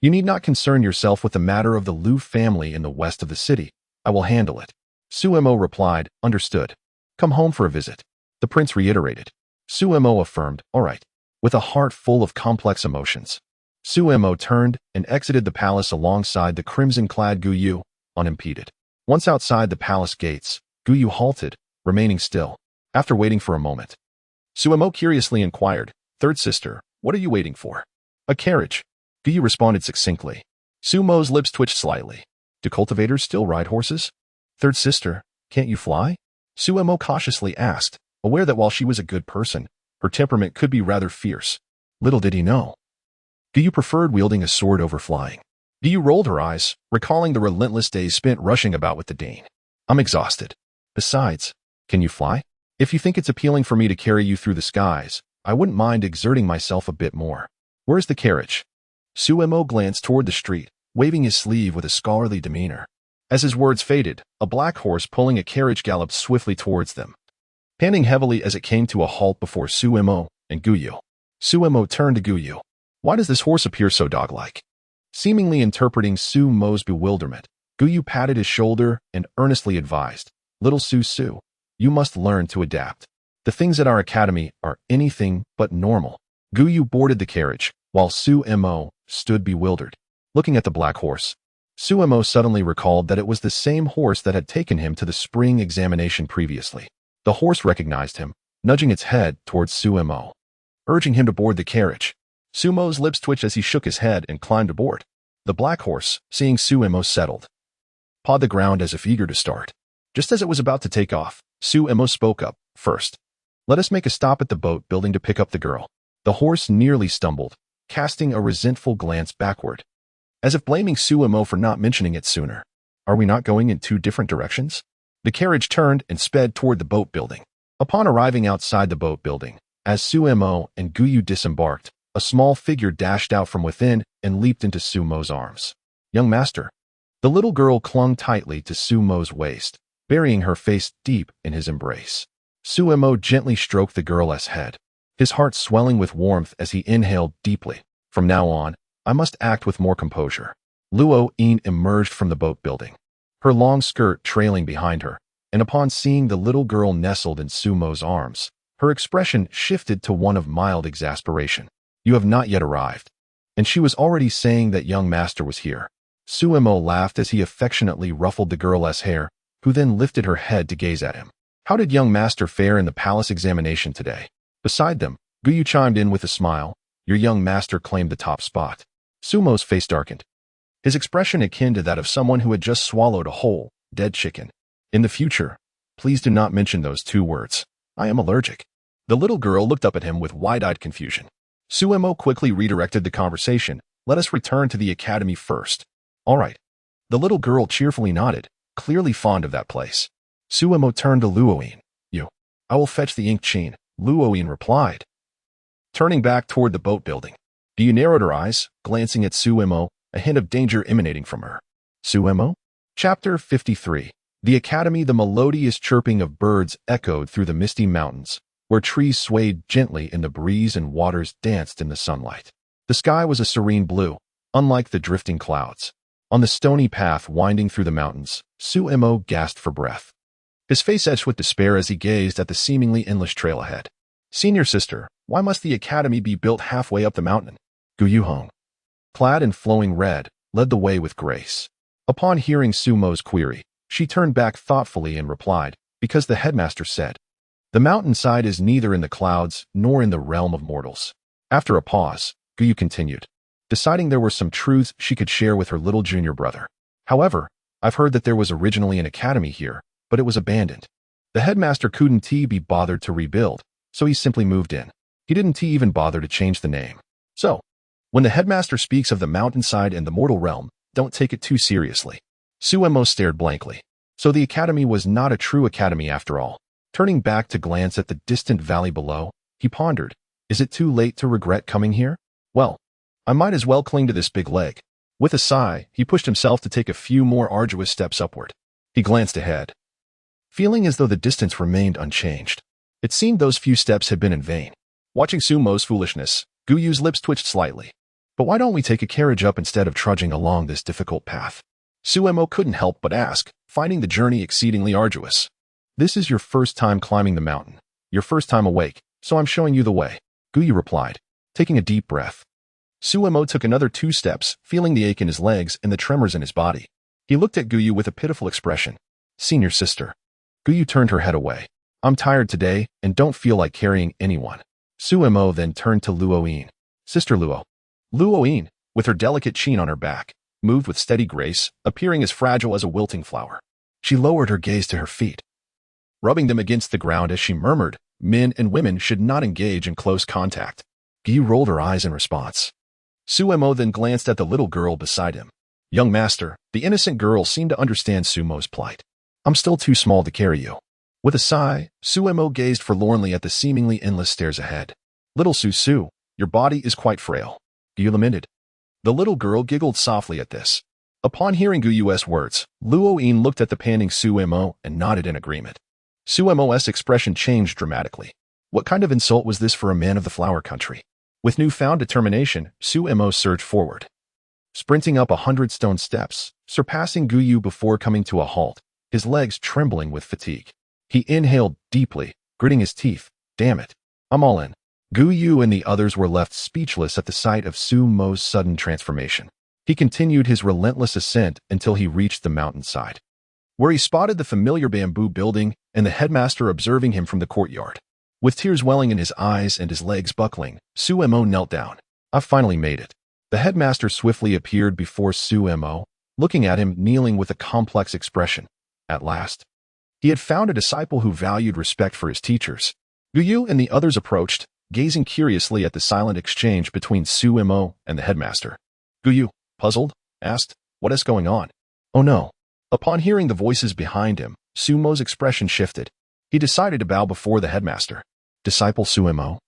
You need not concern yourself with the matter of the Liu family in the west of the city. I will handle it. Sumo replied, understood. Come home for a visit. The prince reiterated. Sumo affirmed, all right, with a heart full of complex emotions. Sumo turned and exited the palace alongside the crimson-clad Guyu, unimpeded. Once outside the palace gates, Guyu halted, remaining still. After waiting for a moment, Sumo curiously inquired, Third sister, what are you waiting for? A carriage. Guyu responded succinctly. Sumo's lips twitched slightly. Do cultivators still ride horses? Third sister, can't you fly? Sumo cautiously asked, aware that while she was a good person, her temperament could be rather fierce. Little did he know. Guyu preferred wielding a sword over flying. Guyu rolled her eyes, recalling the relentless days spent rushing about with the dean. I'm exhausted. Besides, can you fly? If you think it's appealing for me to carry you through the skies, I wouldn't mind exerting myself a bit more. Where's the carriage? Sumo glanced toward the street, waving his sleeve with a scholarly demeanor. As his words faded, a black horse pulling a carriage galloped swiftly towards them, panting heavily as it came to a halt before Sumo and Guyu. Sumo turned to Guyu. Why does this horse appear so dog-like? Seemingly interpreting Su Mo's bewilderment, Guyu patted his shoulder and earnestly advised, "Little Su, you must learn to adapt. The things at our academy are anything but normal." Guyu boarded the carriage, while Su Mo stood bewildered, looking at the black horse. Su Mo suddenly recalled that it was the same horse that had taken him to the spring examination previously. The horse recognized him, nudging its head towards Su Mo, urging him to board the carriage. Su Mo's lips twitched as he shook his head and climbed aboard. The black horse, seeing Su Mo settled, pawed the ground as if eager to start. Just as it was about to take off, Su Mo spoke up, "First, let us make a stop at the boat building to pick up the girl." The horse nearly stumbled, casting a resentful glance backward, as if blaming Su Mo for not mentioning it sooner. "Are we not going in two different directions?" The carriage turned and sped toward the boat building. Upon arriving outside the boat building, as Su Mo and Guyu disembarked, a small figure dashed out from within and leaped into Su Mo's arms. "Young master." The little girl clung tightly to Su Mo's waist, burying her face deep in his embrace. Su Mo gently stroked the girl's head, his heart swelling with warmth as he inhaled deeply. "From now on, I must act with more composure." Luo Yin emerged from the boat building, her long skirt trailing behind her, and upon seeing the little girl nestled in Su Mo's arms, her expression shifted to one of mild exasperation. "You have not yet arrived." And she was already saying that young master was here. Su Mo laughed as he affectionately ruffled the girl's hair, who then lifted her head to gaze at him. "How did young master fare in the palace examination today?" Beside them, Guyu chimed in with a smile. "Your young master claimed the top spot." Su Mo's face darkened, his expression akin to that of someone who had just swallowed a whole, dead chicken. "In the future, please do not mention those two words. I am allergic." The little girl looked up at him with wide-eyed confusion. Su Mo quickly redirected the conversation. "Let us return to the academy first." "All right." The little girl cheerfully nodded, clearly fond of that place. Su Mo turned to Luo Yin. "You." "I will fetch the ink chain," Luo Yin replied, turning back toward the boat building. Guyu narrowed her eyes, glancing at Su Mo, a hint of danger emanating from her. Su Mo? Chapter 53. The academy. The melodious chirping of birds echoed through the misty mountains, where trees swayed gently in the breeze and waters danced in the sunlight. The sky was a serene blue, unlike the drifting clouds. On the stony path winding through the mountains, Su Mo gasped for breath, his face etched with despair as he gazed at the seemingly endless trail ahead. "Senior sister, why must the academy be built halfway up the mountain?" Guyu Hong, clad in flowing red, led the way with grace. Upon hearing Su Mo's query, she turned back thoughtfully and replied, "Because the headmaster said. The mountainside is neither in the clouds nor in the realm of mortals." After a pause, Guyu continued, deciding there were some truths she could share with her little junior brother. "However, I've heard that there was originally an academy here, but it was abandoned. The headmaster couldn't be bothered to rebuild, so he simply moved in. He didn't even bother to change the name. So, when the headmaster speaks of the mountainside and the mortal realm, don't take it too seriously." Su Mo stared blankly. So the academy was not a true academy after all. Turning back to glance at the distant valley below, he pondered, "Is it too late to regret coming here? Well, I might as well cling to this big leg." With a sigh, he pushed himself to take a few more arduous steps upward. He glanced ahead, feeling as though the distance remained unchanged. It seemed those few steps had been in vain. Watching Su Mo's foolishness, Guyu's lips twitched slightly. "But why don't we take a carriage up instead of trudging along this difficult path?" Su Mo couldn't help but ask, finding the journey exceedingly arduous. "This is your first time climbing the mountain, your first time awake, so I'm showing you the way," Guyu replied, taking a deep breath. Su Mo took another 2 steps, feeling the ache in his legs and the tremors in his body. He looked at Guyu with a pitiful expression. "Senior sister." Guyu turned her head away. "I'm tired today and don't feel like carrying anyone." Su Mo then turned to Luo Yin. "Sister Luo." Luo Yin, with her delicate chin on her back, moved with steady grace, appearing as fragile as a wilting flower. She lowered her gaze to her feet, rubbing them against the ground as she murmured, "Men and women should not engage in close contact." Guyu rolled her eyes in response. Su Mo then glanced at the little girl beside him. "Young master," the innocent girl seemed to understand Su Mo's plight. "I'm still too small to carry you." With a sigh, Su Mo gazed forlornly at the seemingly endless stairs ahead. "Little Su, your body is quite frail," Guyu lamented. The little girl giggled softly at this. Upon hearing Guyu's words, Luo Yin looked at the panting Su Mo and nodded in agreement. Su Mo's expression changed dramatically. What kind of insult was this for a man of the flower country? With newfound determination, Su Mo surged forward, sprinting up 100 stone steps, surpassing Guyu before coming to a halt, his legs trembling with fatigue. He inhaled deeply, gritting his teeth. Damn it. I'm all in. Guyu and the others were left speechless at the sight of Su Mo's sudden transformation. He continued his relentless ascent until he reached the mountainside, where he spotted the familiar bamboo building and the headmaster observing him from the courtyard. With tears welling in his eyes and his legs buckling, Su Mo knelt down. I've finally made it. The headmaster swiftly appeared before Su Mo, looking at him kneeling with a complex expression. At last, he had found a disciple who valued respect for his teachers. Guyu and the others approached, gazing curiously at the silent exchange between Su Mo and the headmaster. Guyu, puzzled, asked, "What is going on?" "Oh no." Upon hearing the voices behind him, Su Mo's expression shifted. He decided to bow before the headmaster. "Disciple Su Mo."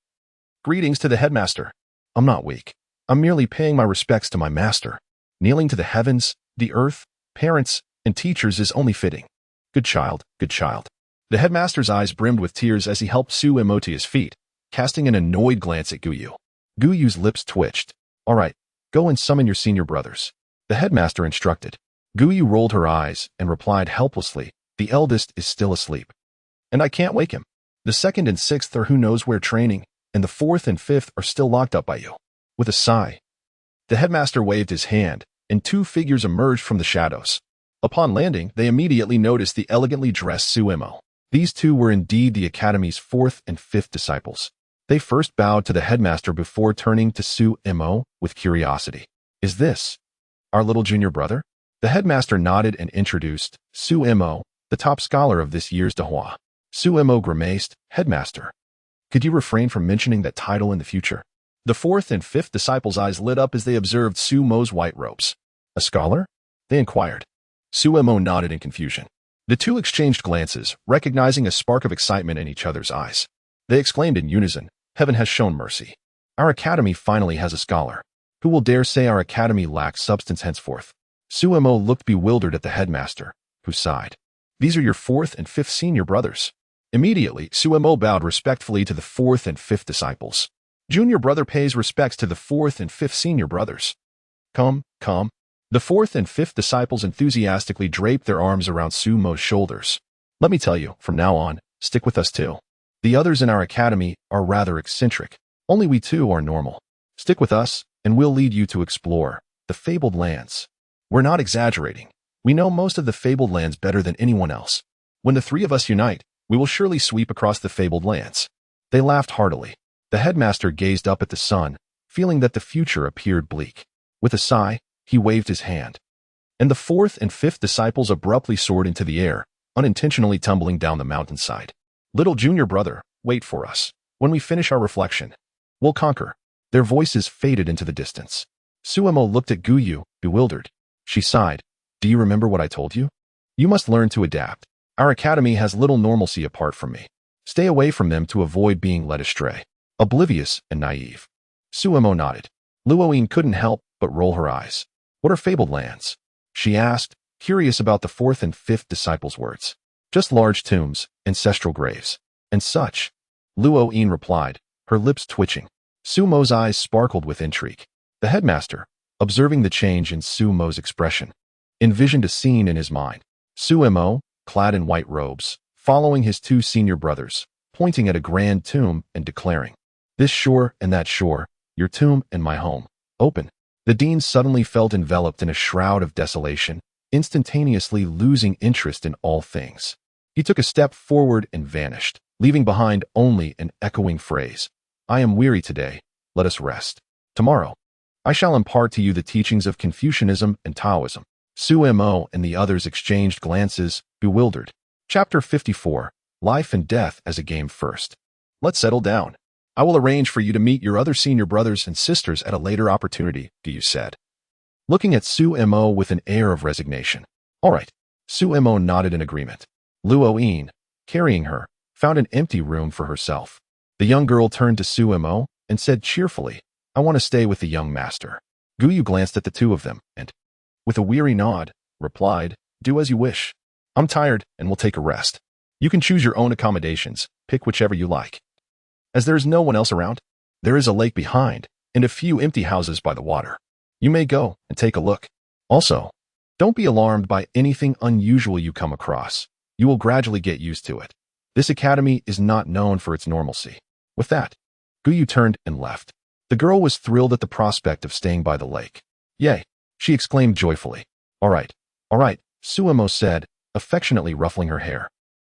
"Greetings to the headmaster." "I'm not weak. I'm merely paying my respects to my master. Kneeling to the heavens, the earth, parents, and teachers is only fitting." Good child, good child." The headmaster's eyes brimmed with tears as he helped Su Mo to his feet, casting an annoyed glance at Guyu. Guyu's lips twitched. "All right, go and summon your senior brothers," the headmaster instructed. Guyu rolled her eyes and replied helplessly, "The eldest is still asleep. And I can't wake him. The second and sixth are who knows where training, and the fourth and fifth are still locked up by you." With a sigh, the headmaster waved his hand, and two figures emerged from the shadows. Upon landing, they immediately noticed the elegantly dressed Su Mo. These two were indeed the academy's fourth and fifth disciples. They first bowed to the headmaster before turning to Su Mo with curiosity. "Is this our little junior brother?" The headmaster nodded and introduced Su Mo, the top scholar of this year's Dahua. Su Mo grimaced, "Headmaster, could you refrain from mentioning that title in the future?" The fourth and fifth disciples' eyes lit up as they observed Su Mo's white robes. "A scholar?" they inquired. Su Mo nodded in confusion. The two exchanged glances, recognizing a spark of excitement in each other's eyes. They exclaimed in unison, "Heaven has shown mercy. Our academy finally has a scholar. Who will dare say our academy lacks substance henceforth?" Su Mo looked bewildered at the headmaster, who sighed. "These are your fourth and fifth senior brothers." Immediately, Su Mo bowed respectfully to the fourth and fifth disciples. "Junior brother pays respects to the fourth and fifth senior brothers." Come. The fourth and fifth disciples enthusiastically draped their arms around Su Mo's shoulders. "Let me tell you, from now on, stick with us too. The others in our academy are rather eccentric. Only we two are normal. Stick with us, and we'll lead you to explore the fabled lands. We're not exaggerating. We know most of the fabled lands better than anyone else. When the three of us unite, we will surely sweep across the fabled lands." They laughed heartily. The headmaster gazed up at the sun, feeling that the future appeared bleak. With a sigh, he waved his hand, and the fourth and fifth disciples abruptly soared into the air, unintentionally tumbling down the mountainside. "Little junior brother, wait for us. When we finish our reflection, we'll conquer." Their voices faded into the distance. Su Mo looked at Guyu, bewildered. She sighed. "Do you remember what I told you? You must learn to adapt. Our academy has little normalcy apart from me. Stay away from them to avoid being led astray. Oblivious and naive." Su Mo nodded. Luoyin couldn't help but roll her eyes. "What are fabled lands?" she asked, curious about the fourth and fifth disciples' words. "Just large tombs, ancestral graves, and such," Luoyin replied, her lips twitching. Su Mo's eyes sparkled with intrigue. The headmaster, observing the change in Su Mo's expression, envisioned a scene in his mind. Su Mo, clad in white robes, following his two senior brothers, pointing at a grand tomb and declaring, "This shore and that shore, your tomb and my home, open." The dean suddenly felt enveloped in a shroud of desolation, instantaneously losing interest in all things. He took a step forward and vanished, leaving behind only an echoing phrase, "I am weary today, let us rest. Tomorrow, I shall impart to you the teachings of Confucianism and Taoism." Su Mo and the others exchanged glances, bewildered. Chapter 54, Life and Death as a Game First. "Let's settle down. I will arrange for you to meet your other senior brothers and sisters at a later opportunity," Guyu said, looking at Su Mo with an air of resignation. "All right." Su Mo nodded in agreement. Luoyin, carrying her, found an empty room for herself. The young girl turned to Su Mo and said cheerfully, "I want to stay with the young master." Guyu glanced at the two of them and, with a weary nod, replied, "Do as you wish. I'm tired and will take a rest. You can choose your own accommodations, pick whichever you like." As there is no one else around, there is a lake behind, and a few empty houses by the water. You may go and take a look. Also, don't be alarmed by anything unusual you come across. You will gradually get used to it. This academy is not known for its normalcy. With that, Guyu turned and left. The girl was thrilled at the prospect of staying by the lake. Yay, she exclaimed joyfully. All right, Suemo said, affectionately ruffling her hair,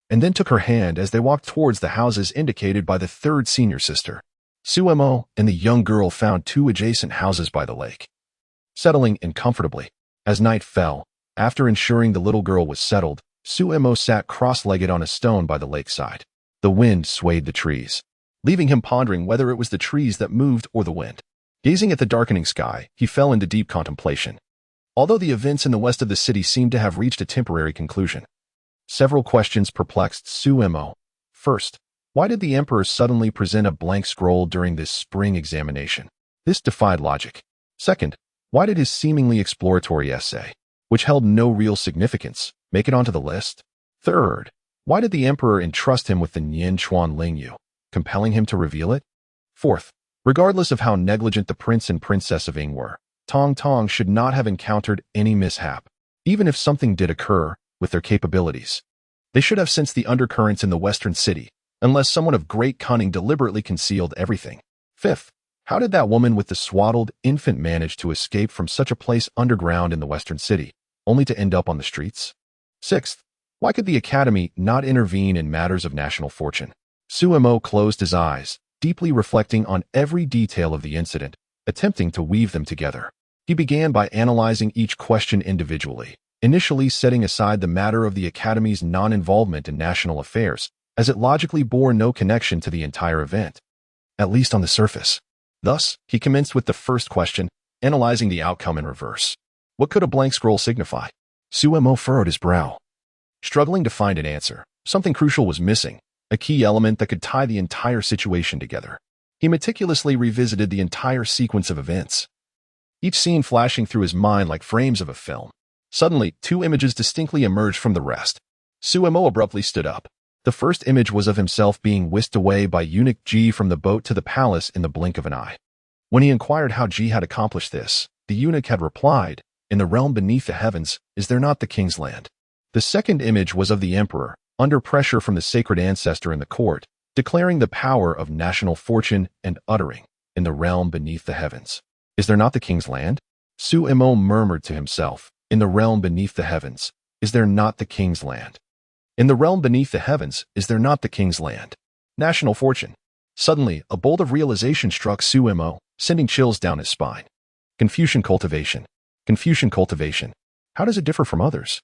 and then took her hand as they walked towards the houses indicated by the third senior sister. Suemo and the young girl found 2 adjacent houses by the lake, settling in comfortably. As night fell, after ensuring the little girl was settled, Suemo sat cross-legged on a stone by the lakeside. The wind swayed the trees, leaving him pondering whether it was the trees that moved or the wind. Gazing at the darkening sky, he fell into deep contemplation. Although the events in the west of the city seemed to have reached a temporary conclusion, several questions perplexed Suemo. First, why did the emperor suddenly present a blank scroll during this spring examination? This defied logic. Second, why did his seemingly exploratory essay, which held no real significance, make it onto the list? Third, why did the emperor entrust him with the Nian Chuan Lingyu, compelling him to reveal it? Fourth, regardless of how negligent the prince and princess of Ing were, Tong Tong should not have encountered any mishap. Even if something did occur with their capabilities, they should have sensed the undercurrents in the western city, unless someone of great cunning deliberately concealed everything. Fifth, how did that woman with the swaddled infant manage to escape from such a place underground in the western city, only to end up on the streets? Sixth, why could the academy not intervene in matters of national fortune? Suemo closed his eyes, deeply reflecting on every detail of the incident, attempting to weave them together. He began by analyzing each question individually, initially setting aside the matter of the academy's non-involvement in national affairs, as it logically bore no connection to the entire event, at least on the surface. Thus, he commenced with the first question, analyzing the outcome in reverse. What could a blank scroll signify? Suemo furrowed his brow, struggling to find an answer. Something crucial was missing, a key element that could tie the entire situation together. He meticulously revisited the entire sequence of events, each scene flashing through his mind like frames of a film. Suddenly, 2 images distinctly emerged from the rest. Suemo abruptly stood up. The first image was of himself being whisked away by eunuch Ji from the boat to the palace in the blink of an eye. When he inquired how Ji had accomplished this, the eunuch had replied, "In the realm beneath the heavens, is there not the king's land?" The second image was of the emperor, under pressure from the sacred ancestor in the court, declaring the power of national fortune and uttering, "In the realm beneath the heavens, is there not the king's land?" Suemo murmured to himself, "In the realm beneath the heavens, is there not the king's land? In the realm beneath the heavens, is there not the king's land? National fortune." Suddenly, a bolt of realization struck Suemo, sending chills down his spine. Confucian cultivation. Confucian cultivation. How does it differ from others?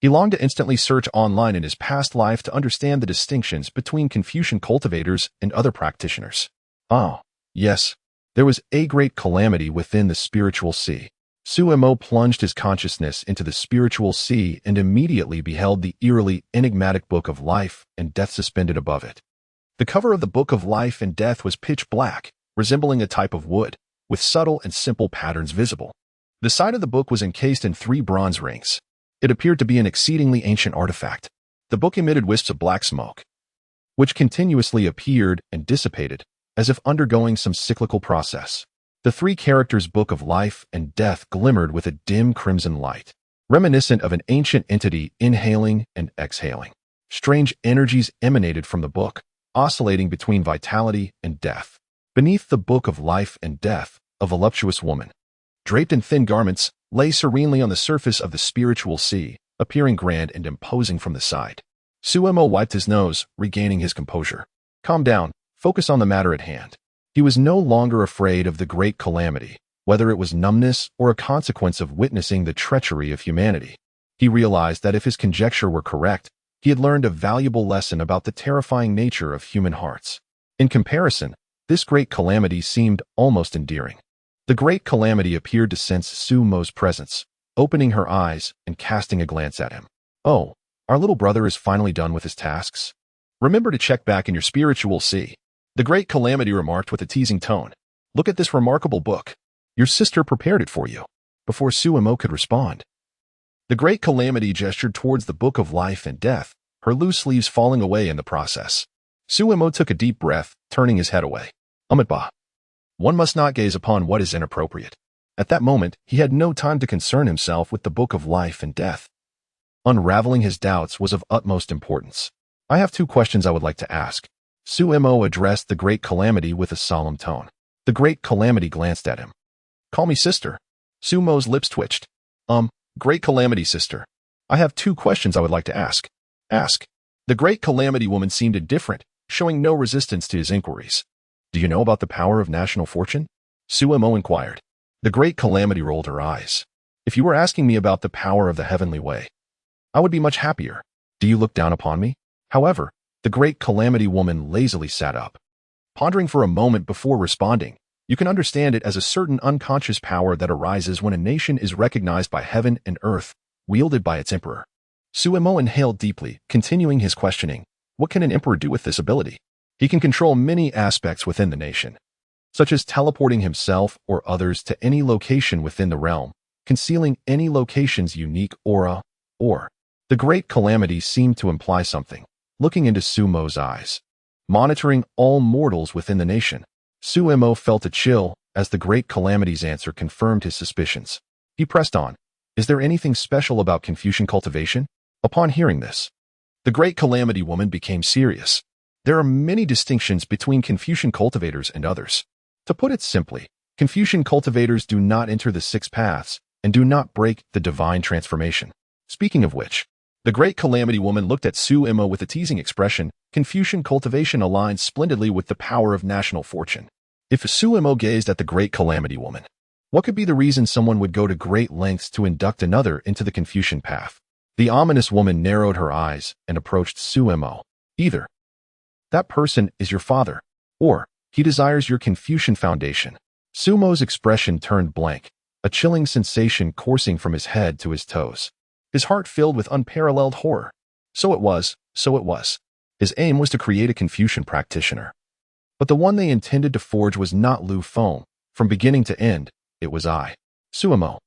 He longed to instantly search online in his past life to understand the distinctions between Confucian cultivators and other practitioners. Ah, yes, there was a great calamity within the spiritual sea. Suemo plunged his consciousness into the spiritual sea and immediately beheld the eerily enigmatic Book of Life and Death suspended above it. The cover of the Book of Life and Death was pitch black, resembling a type of wood, with subtle and simple patterns visible. The side of the book was encased in 3 bronze rings. It appeared to be an exceedingly ancient artifact. The book emitted wisps of black smoke, which continuously appeared and dissipated, as if undergoing some cyclical process. The 3 characters Book of Life and Death glimmered with a dim crimson light, reminiscent of an ancient entity inhaling and exhaling. Strange energies emanated from the book, oscillating between vitality and death. Beneath the Book of Life and Death, a voluptuous woman, draped in thin garments, lay serenely on the surface of the spiritual sea, appearing grand and imposing from the side. Suemo wiped his nose, regaining his composure. Calm down, focus on the matter at hand. He was no longer afraid of the great calamity, whether it was numbness or a consequence of witnessing the treachery of humanity. He realized that if his conjecture were correct, he had learned a valuable lesson about the terrifying nature of human hearts. In comparison, this great calamity seemed almost endearing. The great calamity appeared to sense Suemo's presence, opening her eyes and casting a glance at him. "Oh, our little brother is finally done with his tasks. Remember to check back in your spiritual sea." The great calamity remarked with a teasing tone. "Look at this remarkable book. Your sister prepared it for you." Before Suemo could respond, the great calamity gestured towards the Book of Life and Death, her loose sleeves falling away in the process. Suemo took a deep breath, turning his head away. Amitba. One must not gaze upon what is inappropriate. At that moment, he had no time to concern himself with the book of life and death. Unraveling his doubts was of utmost importance. I have 2 questions I would like to ask. Suemo addressed the Great Calamity with a solemn tone. The Great Calamity glanced at him. Call me sister. Sumo's lips twitched. Great Calamity, sister. I have 2 questions I would like to ask. Ask. The Great Calamity woman seemed indifferent, showing no resistance to his inquiries. Do you know about the power of national fortune? Suemo inquired. The Great Calamity rolled her eyes. If you were asking me about the power of the heavenly way, I would be much happier. Do you look down upon me? However, the Great Calamity woman lazily sat up. Pondering for a moment before responding, you can understand it as a certain unconscious power that arises when a nation is recognized by heaven and earth, wielded by its emperor. Suemo inhaled deeply, continuing his questioning. What can an emperor do with this ability? He can control many aspects within the nation, such as teleporting himself or others to any location within the realm, concealing any location's unique aura, or the Great Calamity seemed to imply something, looking into Sumo's eyes. Monitoring all mortals within the nation, Suemo felt a chill as the Great Calamity's answer confirmed his suspicions. He pressed on. Is there anything special about Confucian cultivation? Upon hearing this, the Great Calamity woman became serious. There are many distinctions between Confucian cultivators and others. To put it simply, Confucian cultivators do not enter the 6 paths and do not break the divine transformation. Speaking of which, the Great Calamity woman looked at Suemo with a teasing expression. Confucian cultivation aligns splendidly with the power of national fortune. If Suemo gazed at the Great Calamity woman, what could be the reason someone would go to great lengths to induct another into the Confucian path? The ominous woman narrowed her eyes and approached Suemo. Either that person is your father, or he desires your Confucian foundation. Sumo's expression turned blank, a chilling sensation coursing from his head to his toes. His heart filled with unparalleled horror. So it was. His aim was to create a Confucian practitioner. But the one they intended to forge was not Lu Feng. From beginning to end, it was Suemo.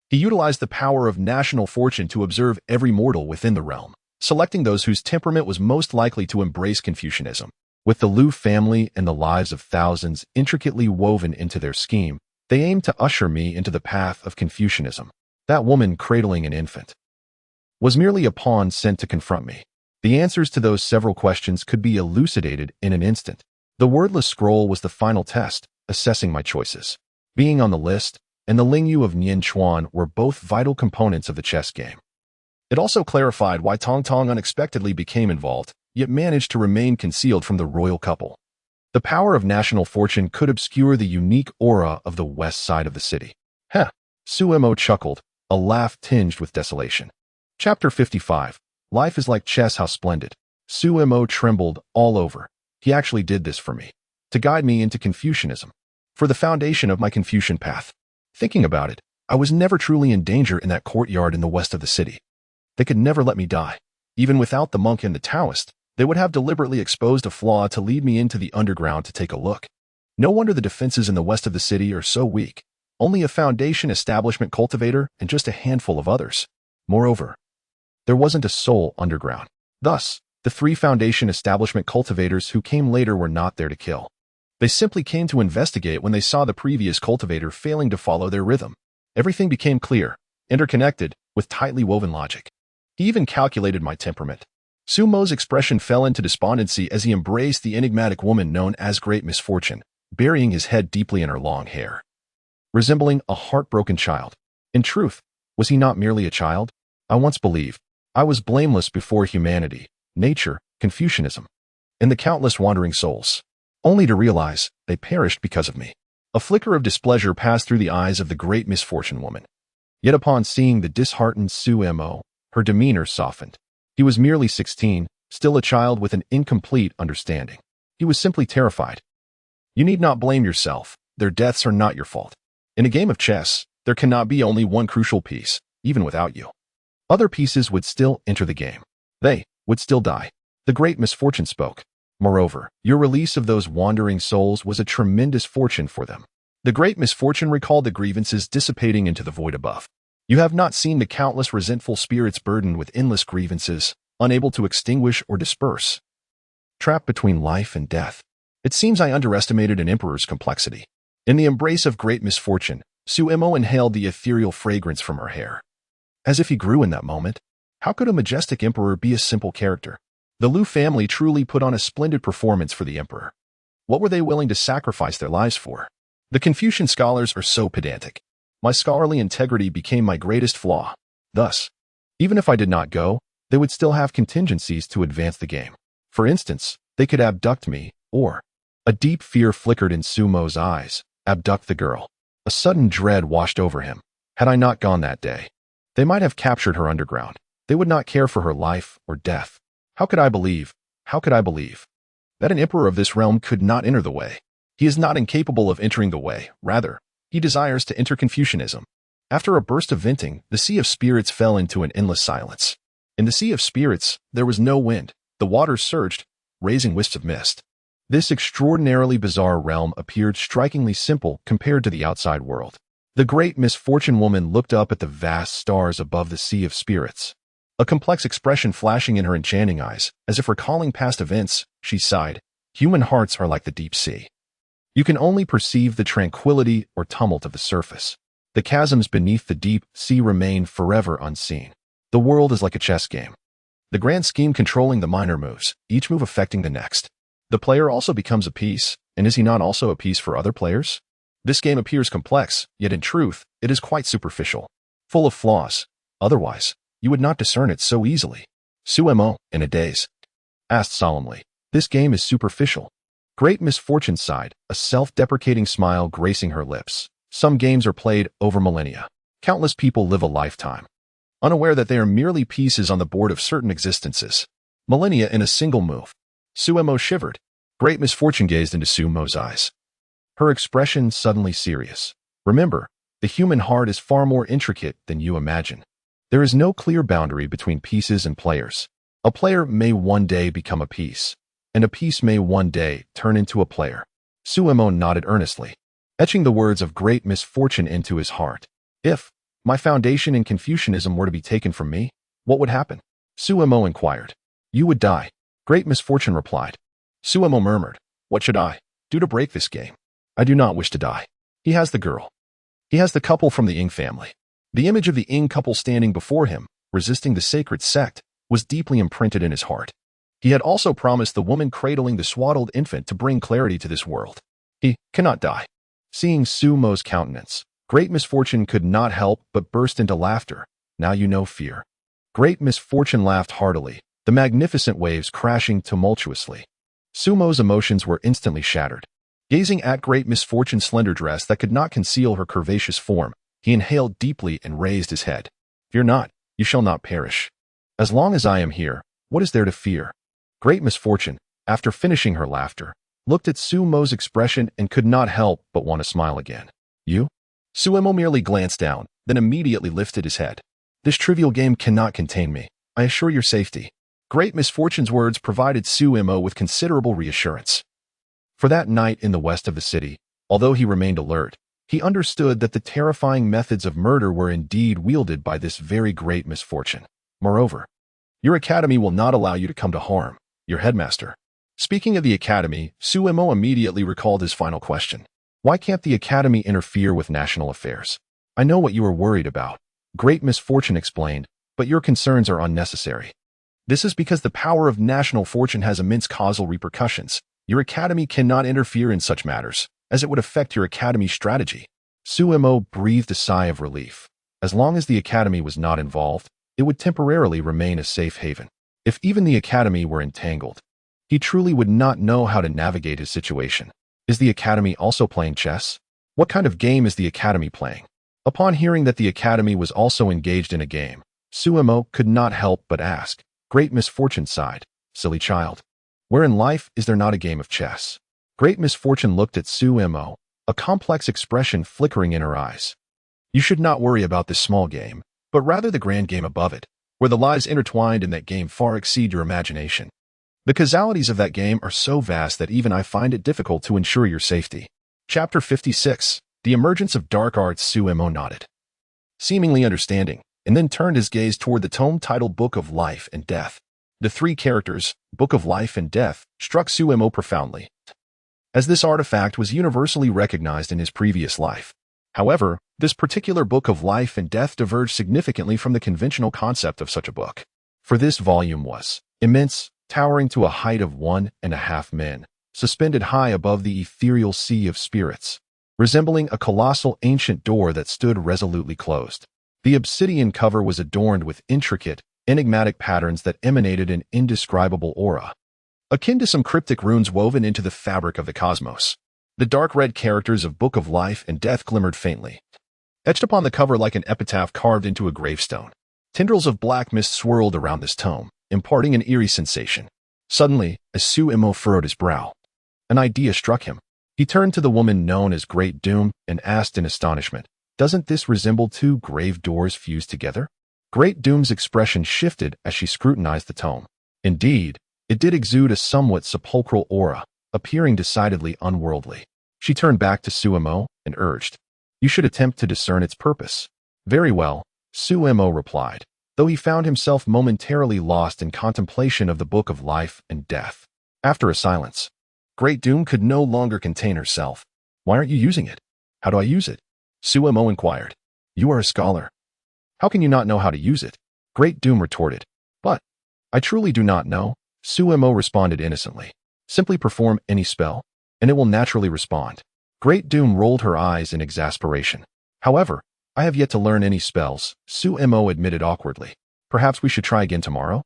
He utilized the power of national fortune to observe every mortal within the realm, selecting those whose temperament was most likely to embrace Confucianism. With the Lu family and the lives of thousands intricately woven into their scheme, they aimed to usher me into the path of Confucianism. That woman cradling an infant was merely a pawn sent to confront me. The answers to those several questions could be elucidated in an instant. The wordless scroll was the final test, assessing my choices. Being on the list and the Lingyu of Nian Chuan were both vital components of the chess game. It also clarified why Tong Tong unexpectedly became involved, yet managed to remain concealed from the royal couple. The power of national fortune could obscure the unique aura of the west side of the city. Heh, Suemo chuckled, a laugh tinged with desolation. Chapter 55. Life is like chess, how splendid. Suemo trembled all over. He actually did this for me, to guide me into Confucianism, for the foundation of my Confucian path. Thinking about it, I was never truly in danger in that courtyard in the west of the city. They could never let me die. Even without the monk and the Taoist, they would have deliberately exposed a flaw to lead me into the underground to take a look. No wonder the defenses in the west of the city are so weak. Only a foundation establishment cultivator and just a handful of others. Moreover, there wasn't a soul underground. Thus, the 3 foundation establishment cultivators who came later were not there to kill. They simply came to investigate when they saw the previous cultivator failing to follow their rhythm. Everything became clear, interconnected, with tightly woven logic. He even calculated my temperament. Sumo's expression fell into despondency as he embraced the enigmatic woman known as Great Misfortune, burying his head deeply in her long hair, resembling a heartbroken child. In truth, was he not merely a child? I once believed I was blameless before humanity, nature, Confucianism, and the countless wandering souls, only to realize they perished because of me. A flicker of displeasure passed through the eyes of the Great Misfortune woman. Yet upon seeing the disheartened Suemo, her demeanor softened. He was merely 16, still a child with an incomplete understanding. He was simply terrified. You need not blame yourself. Their deaths are not your fault. In a game of chess, there cannot be only one crucial piece, even without you. Other pieces would still enter the game. They would still die. The Great Misfortune spoke. Moreover, your release of those wandering souls was a tremendous fortune for them. The Great Misfortune recalled the grievances dissipating into the void above. You have not seen the countless resentful spirits burdened with endless grievances, unable to extinguish or disperse. Trapped between life and death. It seems I underestimated an emperor's complexity. In the embrace of Great Misfortune, Suemo inhaled the ethereal fragrance from her hair. As if he grew in that moment. How could a majestic emperor be a simple character? The Liu family truly put on a splendid performance for the emperor. What were they willing to sacrifice their lives for? The Confucian scholars are so pedantic. My scholarly integrity became my greatest flaw. Thus, even if I did not go, they would still have contingencies to advance the game. For instance, they could abduct me, or a deep fear flickered in Sumo's eyes. Abduct the girl. A sudden dread washed over him. Had I not gone that day, they might have captured her underground. They would not care for her life or death. How could I believe that an emperor of this realm could not enter the way? He is not incapable of entering the way. Rather, he desires to enter Confucianism. After a burst of venting, the Sea of Spirits fell into an endless silence. In the Sea of Spirits, there was no wind. The waters surged, raising wisps of mist. This extraordinarily bizarre realm appeared strikingly simple compared to the outside world. The great misfortune woman looked up at the vast stars above the Sea of Spirits. A complex expression flashing in her enchanting eyes, as if recalling past events, she sighed. Human hearts are like the deep sea. You can only perceive the tranquility or tumult of the surface. The chasms beneath the deep sea remain forever unseen. The world is like a chess game. The grand scheme controlling the minor moves, each move affecting the next. The player also becomes a piece, and is he not also a piece for other players? This game appears complex, yet in truth, it is quite superficial, full of flaws. Otherwise, you would not discern it so easily. Suemo, in a daze, asked solemnly, "This game is superficial." Great Misfortune sighed, a self-deprecating smile gracing her lips. Some games are played over millennia. Countless people live a lifetime, unaware that they are merely pieces on the board of certain existences. Millennia in a single move. Suemo shivered. Great Misfortune gazed into Sumo's eyes. Her expression suddenly serious. Remember, the human heart is far more intricate than you imagine. There is no clear boundary between pieces and players. A player may one day become a piece, and a piece may one day turn into a player. Suemo nodded earnestly, etching the words of Great Misfortune into his heart. If my foundation in Confucianism were to be taken from me, what would happen? Suemo inquired. You would die. Great Misfortune replied. Suemo murmured, what should I do to break this game? I do not wish to die. He has the girl. He has the couple from the Ing family. The image of the Ing couple standing before him, resisting the sacred sect, was deeply imprinted in his heart. He had also promised the woman cradling the swaddled infant to bring clarity to this world. He cannot die. Seeing Sumo's countenance, Great Misfortune could not help but burst into laughter. Now you know fear. Great Misfortune laughed heartily, the magnificent waves crashing tumultuously. Sumo's emotions were instantly shattered. Gazing at Great Misfortune's slender dress that could not conceal her curvaceous form, he inhaled deeply and raised his head. Fear not, you shall not perish. As long as I am here, what is there to fear? Great Misfortune, after finishing her laughter, looked at Sumo's expression and could not help but want to smile again. You? Suemo merely glanced down, then immediately lifted his head. This trivial game cannot contain me. I assure your safety. Great Misfortune's words provided Suemo with considerable reassurance. For that night in the west of the city, although he remained alert, he understood that the terrifying methods of murder were indeed wielded by this very Great Misfortune. Moreover, your academy will not allow you to come to harm, your headmaster. Speaking of the academy, Suemo immediately recalled his final question. Why can't the academy interfere with national affairs? I know what you are worried about. Great Misfortune explained, but your concerns are unnecessary. This is because the power of national fortune has immense causal repercussions. Your academy cannot interfere in such matters, as it would affect your academy's strategy. Suemo breathed a sigh of relief. As long as the academy was not involved, it would temporarily remain a safe haven. If even the academy were entangled, he truly would not know how to navigate his situation. Is the academy also playing chess? What kind of game is the academy playing? Upon hearing that the academy was also engaged in a game, Suemo could not help but ask. Great Misfortune sighed. Silly child. Where in life is there not a game of chess? Great Misfortune looked at Suemo, a complex expression flickering in her eyes. You should not worry about this small game, but rather the grand game above it, where the lives intertwined in that game far exceed your imagination. The causalities of that game are so vast that even I find it difficult to ensure your safety. Chapter 56. The Emergence of Dark Arts. Suemo nodded, seemingly understanding, and then turned his gaze toward the tome titled Book of Life and Death. The three characters, Book of Life and Death, struck Suemo profoundly, as this artifact was universally recognized in his previous life. However, This particular book of life and death diverged significantly from the conventional concept of such a book. For this volume was immense, towering to a height of 1.5 men, suspended high above the ethereal sea of spirits, resembling a colossal ancient door that stood resolutely closed. The obsidian cover was adorned with intricate, enigmatic patterns that emanated an indescribable aura, akin to some cryptic runes woven into the fabric of the cosmos. The dark red characters of Book of Life and Death glimmered faintly, etched upon the cover like an epitaph carved into a gravestone. Tendrils of black mist swirled around this tome, imparting an eerie sensation. Suddenly, as Suemo furrowed his brow, an idea struck him. He turned to the woman known as Great Doom and asked in astonishment, "Doesn't this resemble two grave doors fused together?" Great Doom's expression shifted as she scrutinized the tome. Indeed, it did exude a somewhat sepulchral aura, appearing decidedly unworldly. She turned back to Suemo and urged, "You should attempt to discern its purpose." "Very well," Suemo replied, though he found himself momentarily lost in contemplation of the Book of Life and Death. After a silence, Great Doom could no longer contain herself. "Why aren't you using it?" "How do I use it?" Suemo inquired. "You are a scholar. How can you not know how to use it?" Great Doom retorted. "But I truly do not know," Suemo responded innocently. "Simply perform any spell, and it will naturally respond." Great Doom rolled her eyes in exasperation. "However, I have yet to learn any spells," Suemo admitted awkwardly. "Perhaps we should try again tomorrow?"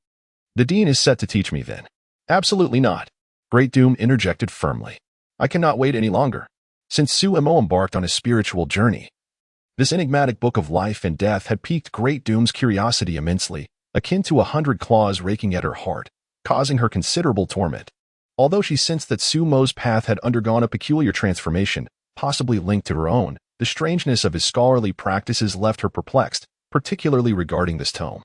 "The Dean is set to teach me then." "Absolutely not," Great Doom interjected firmly. "I cannot wait any longer." Since Suemo embarked on a spiritual journey, this enigmatic Book of Life and Death had piqued Great Doom's curiosity immensely, akin to 100 claws raking at her heart, causing her considerable torment. Although she sensed that Sumo's path had undergone a peculiar transformation, possibly linked to her own, the strangeness of his scholarly practices left her perplexed, particularly regarding this tome.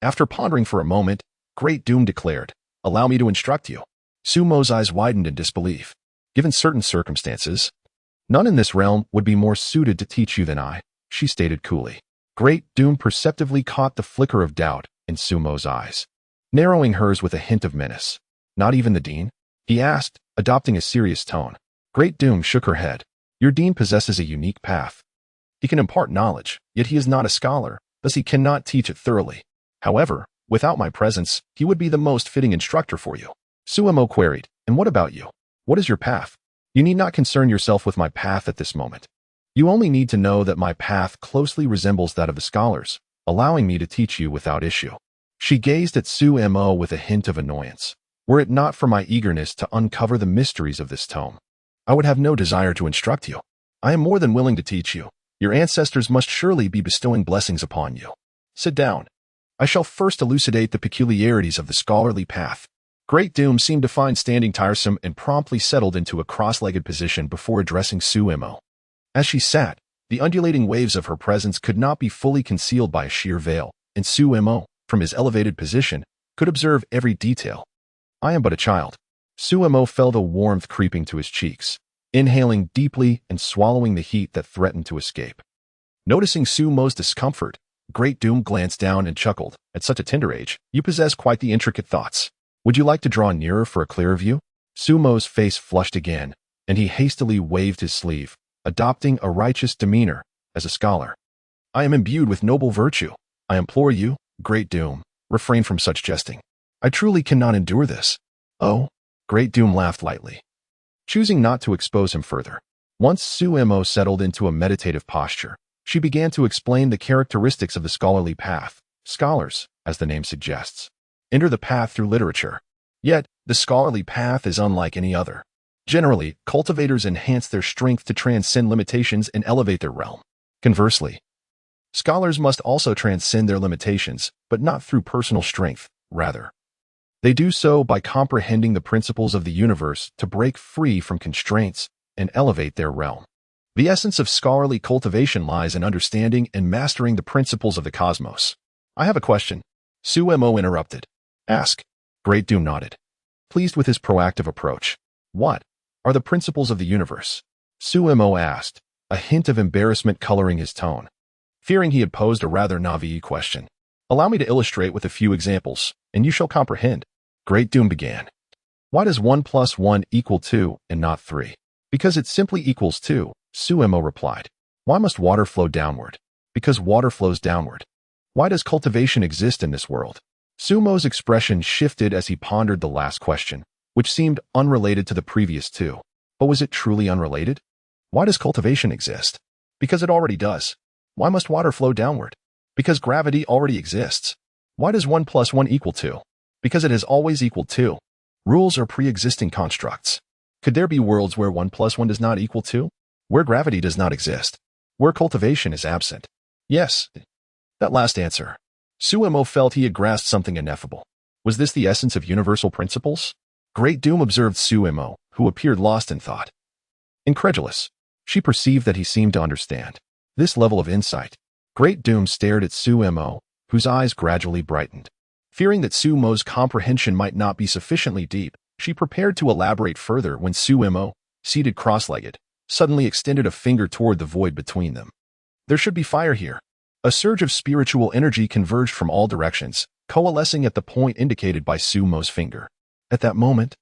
After pondering for a moment, Great Doom declared, "Allow me to instruct you." Sumo's eyes widened in disbelief. "Given certain circumstances, none in this realm would be more suited to teach you than I," she stated coolly. Great Doom perceptively caught the flicker of doubt in Sumo's eyes, narrowing hers with a hint of menace. "Not even the Dean?" he asked, adopting a serious tone. Great Doom shook her head. "Your Dean possesses a unique path. He can impart knowledge, yet he is not a scholar, thus he cannot teach it thoroughly. However, without my presence, he would be the most fitting instructor for you." Suemo queried, "And what about you? What is your path?" "You need not concern yourself with my path at this moment. You only need to know that my path closely resembles that of the scholars, allowing me to teach you without issue." She gazed at Suemo with a hint of annoyance. "Were it not for my eagerness to uncover the mysteries of this tome, I would have no desire to instruct you. I am more than willing to teach you. Your ancestors must surely be bestowing blessings upon you. Sit down. I shall first elucidate the peculiarities of the scholarly path." Great Doom seemed to find standing tiresome and promptly settled into a cross-legged position before addressing Suemo. As she sat, the undulating waves of her presence could not be fully concealed by a sheer veil, and Suemo, from his elevated position, could observe every detail. "I am but a child." Suemo felt a warmth creeping to his cheeks, inhaling deeply and swallowing the heat that threatened to escape. Noticing Sumo's discomfort, Great Doom glanced down and chuckled. "At such a tender age, you possess quite the intricate thoughts. Would you like to draw nearer for a clearer view?" Sumo's face flushed again, and he hastily waved his sleeve, adopting a righteous demeanor as a scholar. "I am imbued with noble virtue. I implore you, Great Doom, refrain from such jesting. I truly cannot endure this." "Oh," Great Doom laughed lightly, choosing not to expose him further. Once Suemo settled into a meditative posture, she began to explain the characteristics of the scholarly path. Scholars, as the name suggests, enter the path through literature. Yet, the scholarly path is unlike any other. Generally, cultivators enhance their strength to transcend limitations and elevate their realm. Conversely, scholars must also transcend their limitations, but not through personal strength. Rather, they do so by comprehending the principles of the universe to break free from constraints and elevate their realm. The essence of scholarly cultivation lies in understanding and mastering the principles of the cosmos. "I have a question," Suemo interrupted. "Ask." Great Doom nodded, pleased with his proactive approach. "What are the principles of the universe?" Suemo asked, a hint of embarrassment coloring his tone, fearing he had posed a rather naive question. "Allow me to illustrate with a few examples, and you shall comprehend." Great Doom began. "Why does 1 + 1 = 2 and not 3? "Because it simply equals 2, Suemo replied. Why must water flow downward? Because water flows downward. Why does cultivation exist in this world? Sumo's expression shifted as he pondered the last question, which seemed unrelated to the previous two. But was it truly unrelated? Why does cultivation exist? Because it already does. Why must water flow downward? Because gravity already exists. Why does 1 plus 1 equal 2? Because it has always equaled 2. Rules are pre-existing constructs. Could there be worlds where 1 plus 1 does not equal 2? Where gravity does not exist? Where cultivation is absent? Yes. That last answer. Suemo felt he had grasped something ineffable. Was this the essence of universal principles? Great Doom observed Suemo, who appeared lost in thought. Incredulous, she perceived that he seemed to understand this level of insight. Great Doom stared at Suemo, whose eyes gradually brightened. Fearing that Sumo's comprehension might not be sufficiently deep, she prepared to elaborate further when Suemo, seated cross-legged, suddenly extended a finger toward the void between them. There should be fire here. A surge of spiritual energy converged from all directions, coalescing at the point indicated by Sumo's finger. At that moment,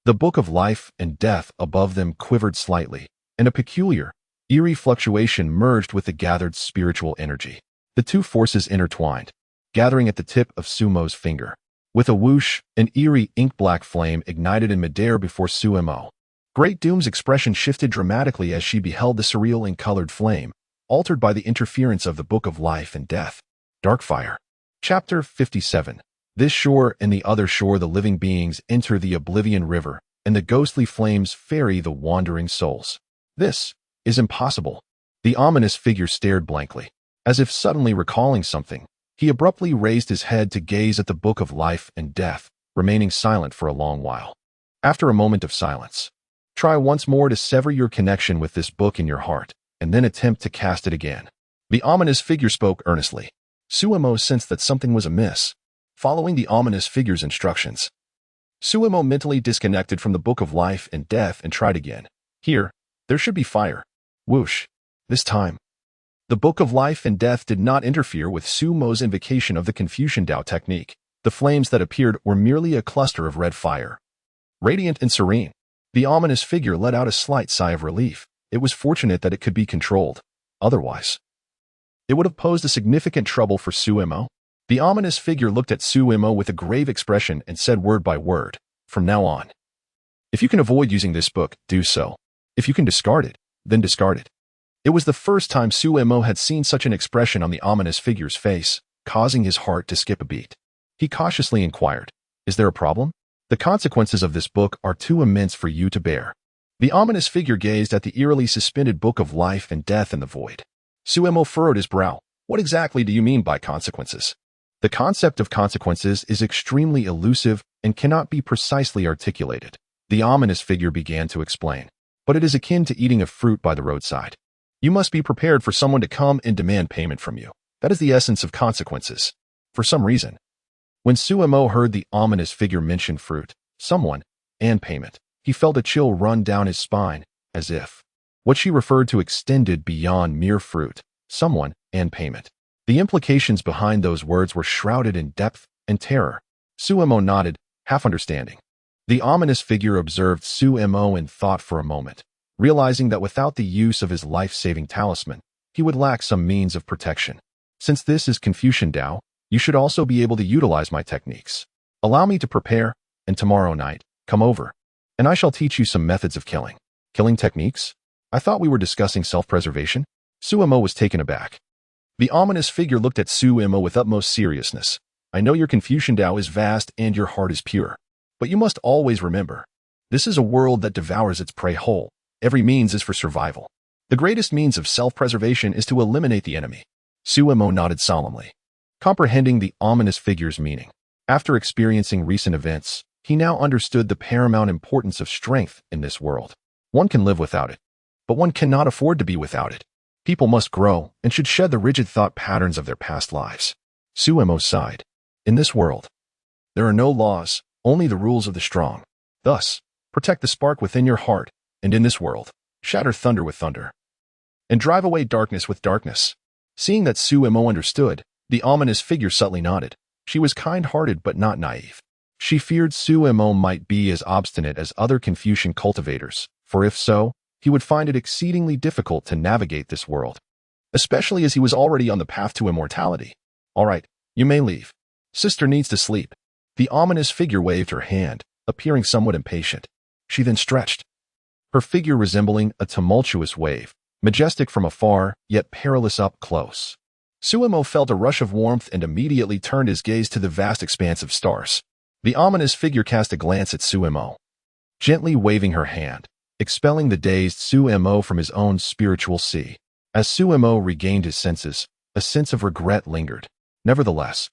the book of life and death above them quivered slightly, and a peculiar, eerie fluctuation merged with the gathered spiritual energy. The two forces intertwined, gathering at the tip of Sumo's finger. With a whoosh, an eerie ink-black flame ignited in midair before Suemo. Great Doom's expression shifted dramatically as she beheld the surreal ink-colored flame, altered by the interference of the book of life and death. Darkfire. Chapter 57. This shore and the other shore the living beings enter the Oblivion River, and the ghostly flames ferry the wandering souls. This is impossible. The ominous figure stared blankly. As if suddenly recalling something, he abruptly raised his head to gaze at the book of life and death, remaining silent for a long while. After a moment of silence, try once more to sever your connection with this book in your heart, and then attempt to cast it again. The ominous figure spoke earnestly. Suemo sensed that something was amiss. Following the ominous figure's instructions, Suemo mentally disconnected from the book of life and death and tried again. Here, there should be fire. Whoosh. This time, the book of life and death did not interfere with Sumo's invocation of the Confucian Tao technique. The flames that appeared were merely a cluster of red fire. Radiant and serene, the ominous figure let out a slight sigh of relief. It was fortunate that it could be controlled. Otherwise, it would have posed a significant trouble for Suemo. The ominous figure looked at Suemo with a grave expression and said word by word, "From now on, if you can avoid using this book, do so. If you can discard it, then discard it." It was the first time Suemo had seen such an expression on the ominous figure's face, causing his heart to skip a beat. He cautiously inquired, "Is there a problem? The consequences of this book are too immense for you to bear." The ominous figure gazed at the eerily suspended book of life and death in the void. Suemo furrowed his brow. "What exactly do you mean by consequences?" The concept of consequences is extremely elusive and cannot be precisely articulated. The ominous figure began to explain. But it is akin to eating a fruit by the roadside. You must be prepared for someone to come and demand payment from you. That is the essence of consequences. For some reason, when Suemo heard the ominous figure mention fruit, someone, and payment, he felt a chill run down his spine, as if what she referred to extended beyond mere fruit, someone, and payment. The implications behind those words were shrouded in depth and terror. Suemo nodded, half understanding. The ominous figure observed Suemo in thought for a moment, realizing that without the use of his life-saving talisman, he would lack some means of protection. "Since this is Confucian Tao, you should also be able to utilize my techniques. Allow me to prepare, and tomorrow night, come over, and I shall teach you some methods of killing." "Killing techniques? I thought we were discussing self-preservation?" Suemo was taken aback. The ominous figure looked at Suemo with utmost seriousness. "I know your Confucian Tao is vast and your heart is pure, but you must always remember, this is a world that devours its prey whole. Every means is for survival. The greatest means of self-preservation is to eliminate the enemy." Suemo nodded solemnly, comprehending the ominous figure's meaning. After experiencing recent events, he now understood the paramount importance of strength in this world. One can live without it, but one cannot afford to be without it. People must grow and should shed the rigid thought patterns of their past lives. Suemo sighed. In this world, there are no laws, only the rules of the strong. Thus, protect the spark within your heart, and in this world, shatter thunder with thunder, and drive away darkness with darkness. Seeing that Suemo understood, the ominous figure subtly nodded. She was kind-hearted but not naive. She feared Suemo might be as obstinate as other Confucian cultivators, for if so, he would find it exceedingly difficult to navigate this world, especially as he was already on the path to immortality. All right, you may leave. Sister needs to sleep. The ominous figure waved her hand, appearing somewhat impatient. She then stretched, her figure resembling a tumultuous wave, majestic from afar, yet perilous up close. Suemo felt a rush of warmth and immediately turned his gaze to the vast expanse of stars. The ominous figure cast a glance at Suemo, gently waving her hand, expelling the dazed Suemo from his own spiritual sea. As Suemo regained his senses, a sense of regret lingered. Nevertheless,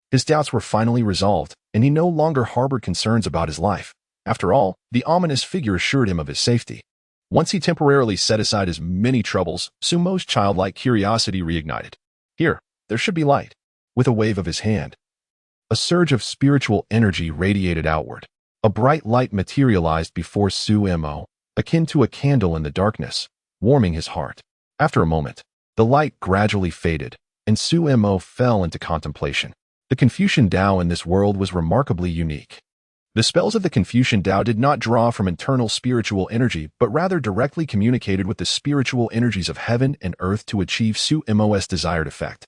his doubts were finally resolved, and he no longer harbored concerns about his life. After all, the ominous figure assured him of his safety. Once he temporarily set aside his many troubles, Sumo's childlike curiosity reignited. Here, there should be light. With a wave of his hand, a surge of spiritual energy radiated outward. A bright light materialized before Suemo, akin to a candle in the darkness, warming his heart. After a moment, the light gradually faded, and Suemo fell into contemplation. The Confucian Tao in this world was remarkably unique. The spells of the Confucian Tao did not draw from internal spiritual energy, but rather directly communicated with the spiritual energies of heaven and earth to achieve Suemo's desired effect.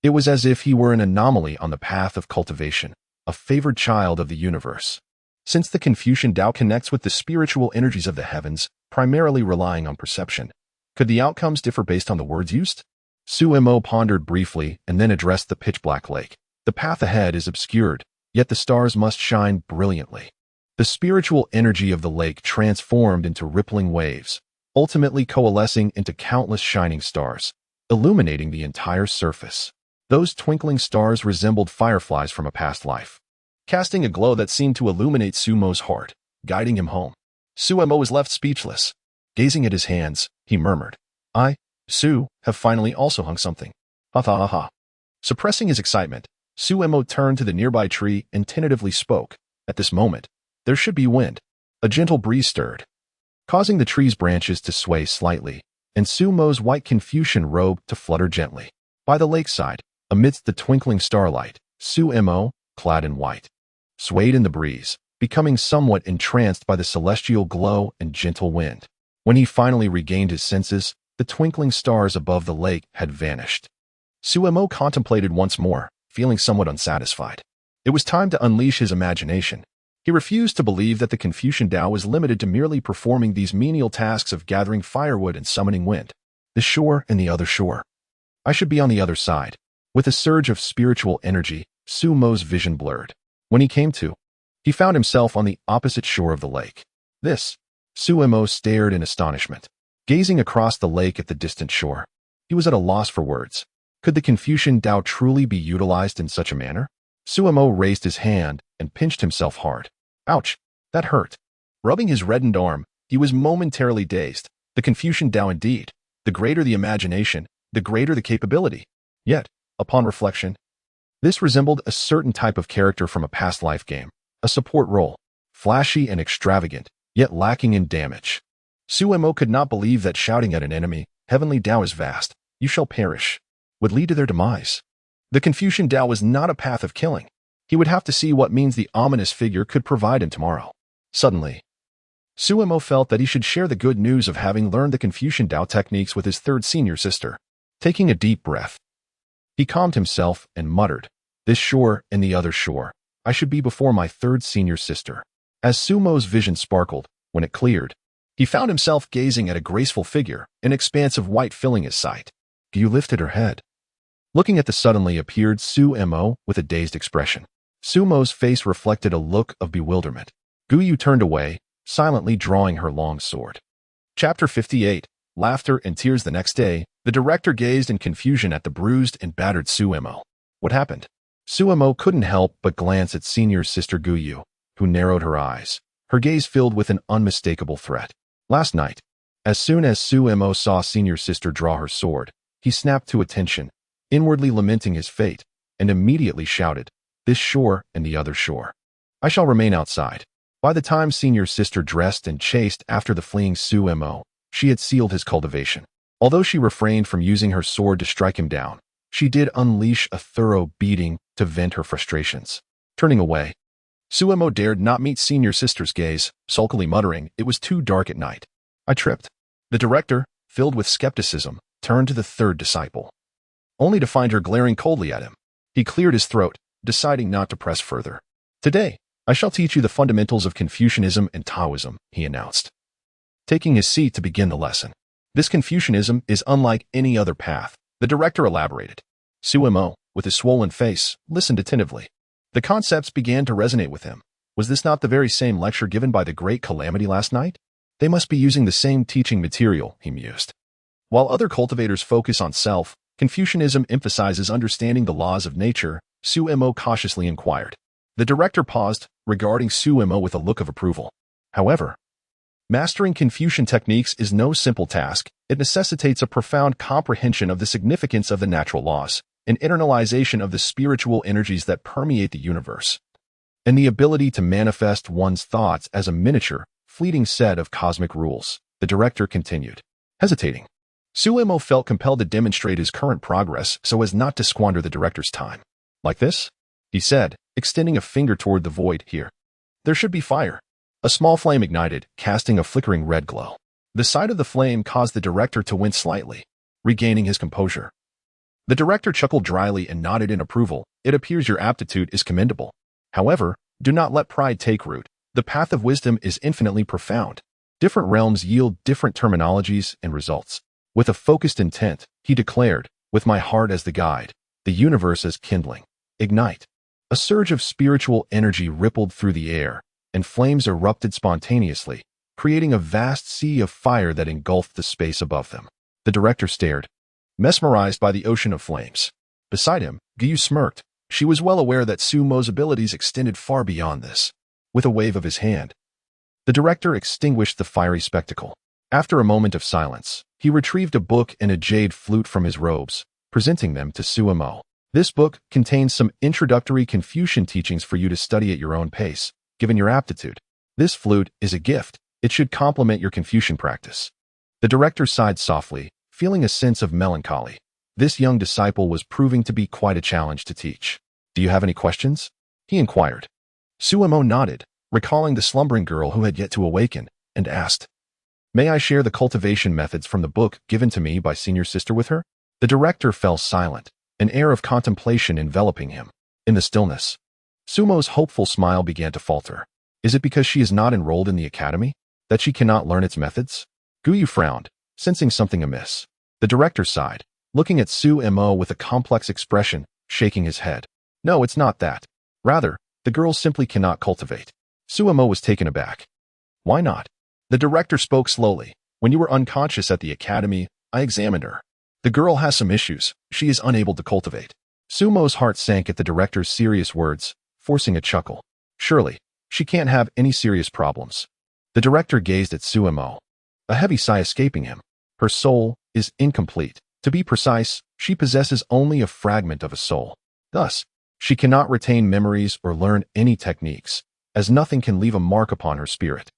It was as if he were an anomaly on the path of cultivation, a favored child of the universe. Since the Confucian Tao connects with the spiritual energies of the heavens, primarily relying on perception, could the outcomes differ based on the words used? Suemo pondered briefly and then addressed the pitch-black lake. The path ahead is obscured, yet the stars must shine brilliantly. The spiritual energy of the lake transformed into rippling waves, ultimately coalescing into countless shining stars, illuminating the entire surface. Those twinkling stars resembled fireflies from a past life, casting a glow that seemed to illuminate Sumo's heart, guiding him home. Suemo was left speechless. Gazing at his hands, he murmured, Su, have finally also hung something. Ha ha ha ha. Suppressing his excitement, Suemo turned to the nearby tree and tentatively spoke. At this moment, there should be wind. A gentle breeze stirred, causing the tree's branches to sway slightly, and Sumo's white Confucian robe to flutter gently. By the lakeside, amidst the twinkling starlight, Suemo, clad in white, swayed in the breeze, becoming somewhat entranced by the celestial glow and gentle wind. When he finally regained his senses, the twinkling stars above the lake had vanished. Suemo contemplated once more, feeling somewhat unsatisfied. It was time to unleash his imagination. He refused to believe that the Confucian Tao was limited to merely performing these menial tasks of gathering firewood and summoning wind. The shore and the other shore. I should be on the other side. With a surge of spiritual energy, Sumo's vision blurred. When he came to, he found himself on the opposite shore of the lake. Suemo stared in astonishment, gazing across the lake at the distant shore. He was at a loss for words. Could the Confucian Tao truly be utilized in such a manner? Suemo raised his hand and pinched himself hard. Ouch, that hurt. Rubbing his reddened arm, he was momentarily dazed. The Confucian Tao indeed. The greater the imagination, the greater the capability. Yet, upon reflection, this resembled a certain type of character from a past life game, a support role, flashy and extravagant, yet lacking in damage. Suemo could not believe that shouting at an enemy, "Heavenly Tao is vast, you shall perish," would lead to their demise. The Confucian Tao was not a path of killing. He would have to see what means the ominous figure could provide him tomorrow. Suddenly, Suemo felt that he should share the good news of having learned the Confucian Tao techniques with his third senior sister. Taking a deep breath, he calmed himself and muttered, "This shore and the other shore. I should be before my third senior sister." As Sumo's vision sparkled, when it cleared, he found himself gazing at a graceful figure, an expanse of white filling his sight. Gyu lifted her head, looking at the suddenly appeared Suemo with a dazed expression. Sumo's face reflected a look of bewilderment. Gyu turned away, silently drawing her long sword. Chapter 58, Laughter and Tears. The next day, the director gazed in confusion at the bruised and battered Suemo. What happened? Suemo couldn't help but glance at senior sister Gyu, who narrowed her eyes, her gaze filled with an unmistakable threat. Last night, as soon as Suemo saw senior sister draw her sword, he snapped to attention, inwardly lamenting his fate, and immediately shouted, "This shore and the other shore. I shall remain outside." By the time senior sister dressed and chased after the fleeing Suemo, she had sealed his cultivation. Although she refrained from using her sword to strike him down, she did unleash a thorough beating to vent her frustrations. Turning away, Suemo dared not meet senior sister's gaze, sulkily muttering, "It was too dark at night. I tripped." The director, filled with skepticism, turned to the third disciple, only to find her glaring coldly at him. He cleared his throat, deciding not to press further. Today, I shall teach you the fundamentals of Confucianism and Taoism, he announced, taking his seat to begin the lesson. This Confucianism is unlike any other path, the director elaborated. Su Mo, with his swollen face, listened attentively. The concepts began to resonate with him. Was this not the very same lecture given by the great calamity last night? They must be using the same teaching material, he mused. While other cultivators focus on self, Confucianism emphasizes understanding the laws of nature, Su Mo cautiously inquired. The director paused, regarding Su Mo with a look of approval. However, mastering Confucian techniques is no simple task. It necessitates a profound comprehension of the significance of the natural laws, an internalization of the spiritual energies that permeate the universe, and the ability to manifest one's thoughts as a miniature, fleeting set of cosmic rules, the director continued. Hesitating, Su Mo felt compelled to demonstrate his current progress so as not to squander the director's time. Like this? He said, extending a finger toward the void. Here. There should be fire. A small flame ignited, casting a flickering red glow. The sight of the flame caused the director to wince slightly, regaining his composure. The director chuckled dryly and nodded in approval. It appears your aptitude is commendable. However, do not let pride take root. The path of wisdom is infinitely profound. Different realms yield different terminologies and results. With a focused intent, he declared, with my heart as the guide, the universe is kindling. Ignite. A surge of spiritual energy rippled through the air, and flames erupted spontaneously, creating a vast sea of fire that engulfed the space above them. The director stared, mesmerized by the ocean of flames. Beside him, Gyu smirked. She was well aware that Su Mo's abilities extended far beyond this. With a wave of his hand, the director extinguished the fiery spectacle. After a moment of silence, he retrieved a book and a jade flute from his robes, presenting them to Su Mo. This book contains some introductory Confucian teachings for you to study at your own pace, given your aptitude. This flute is a gift. It should complement your Confucian practice. The director sighed softly, feeling a sense of melancholy. This young disciple was proving to be quite a challenge to teach. Do you have any questions? He inquired. Su Mo nodded, recalling the slumbering girl who had yet to awaken, and asked, May I share the cultivation methods from the book given to me by senior sister with her? The director fell silent, an air of contemplation enveloping him. In the stillness, Su Mo's hopeful smile began to falter. Is it because she is not enrolled in the academy, that she cannot learn its methods? Guyu frowned, sensing something amiss. The director sighed, looking at Su Mo with a complex expression, shaking his head. No, it's not that. Rather, the girl simply cannot cultivate. Su Mo was taken aback. Why not? The director spoke slowly. When you were unconscious at the academy, I examined her. The girl has some issues. She is unable to cultivate. Su Mo's heart sank at the director's serious words, forcing a chuckle. Surely, she can't have any serious problems. The director gazed at Su Mo, a heavy sigh escaping him. Her soul is incomplete. To be precise, she possesses only a fragment of a soul. Thus, she cannot retain memories or learn any techniques, as nothing can leave a mark upon her spirit.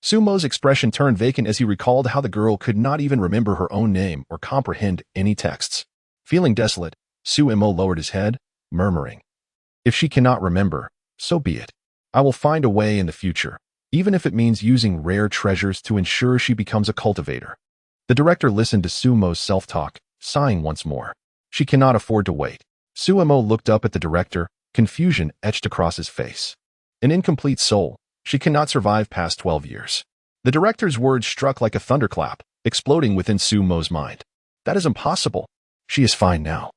Su Mo's expression turned vacant as he recalled how the girl could not even remember her own name or comprehend any texts. Feeling desolate, Su Mo lowered his head, murmuring, If she cannot remember, so be it. I will find a way in the future, even if it means using rare treasures to ensure she becomes a cultivator. The director listened to Su Mo's self-talk, sighing once more. She cannot afford to wait. Su Mo looked up at the director, confusion etched across his face. An incomplete soul. She cannot survive past 12 years. The director's words struck like a thunderclap, exploding within Su Mo's mind. That is impossible. She is fine now.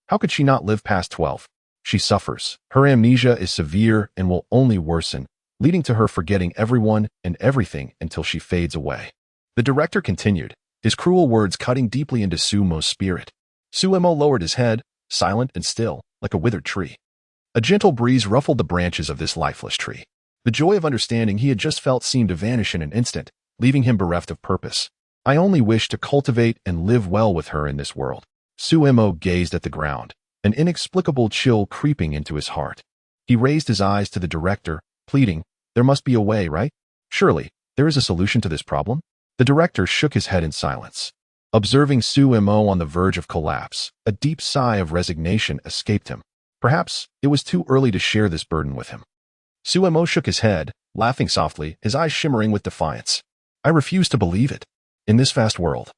How could she not live past 12? She suffers. Her amnesia is severe and will only worsen, leading to her forgetting everyone and everything until she fades away. The director continued, his cruel words cutting deeply into Su Mo's spirit. Su Mo lowered his head, silent and still, like a withered tree. A gentle breeze ruffled the branches of this lifeless tree. The joy of understanding he had just felt seemed to vanish in an instant, leaving him bereft of purpose. I only wish to cultivate and live well with her in this world. Su Mo gazed at the ground, an inexplicable chill creeping into his heart. He raised his eyes to the director, pleading, There must be a way, right? Surely, there is a solution to this problem? The director shook his head in silence. Observing Su Mo on the verge of collapse, a deep sigh of resignation escaped him. Perhaps it was too early to share this burden with him. Su Mo shook his head, laughing softly, his eyes shimmering with defiance. I refuse to believe it. In this vast world,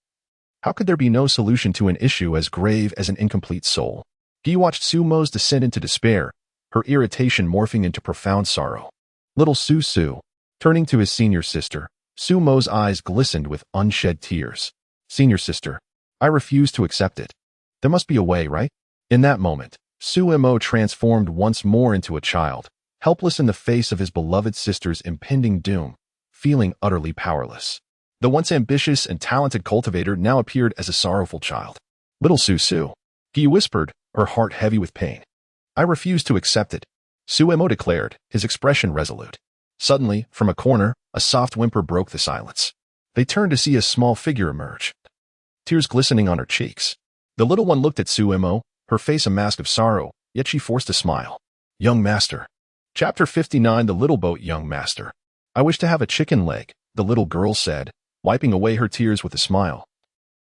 how could there be no solution to an issue as grave as an incomplete soul? He watched Sumo's descent into despair, her irritation morphing into profound sorrow. Little Su, turning to his senior sister, Sumo's eyes glistened with unshed tears. Senior sister, I refuse to accept it. There must be a way, right? In that moment, Sumo transformed once more into a child, helpless in the face of his beloved sister's impending doom, feeling utterly powerless. The once ambitious and talented cultivator now appeared as a sorrowful child. Little Su, he whispered, her heart heavy with pain. I refuse to accept it, Sumo declared, his expression resolute. Suddenly, from a corner, a soft whimper broke the silence. They turned to see a small figure emerge, tears glistening on her cheeks. The little one looked at Sumo, her face a mask of sorrow, yet she forced a smile. Young Master. Chapter 59 The Little Boat Young Master. I wish to have a chicken leg, the little girl said, wiping away her tears with a smile.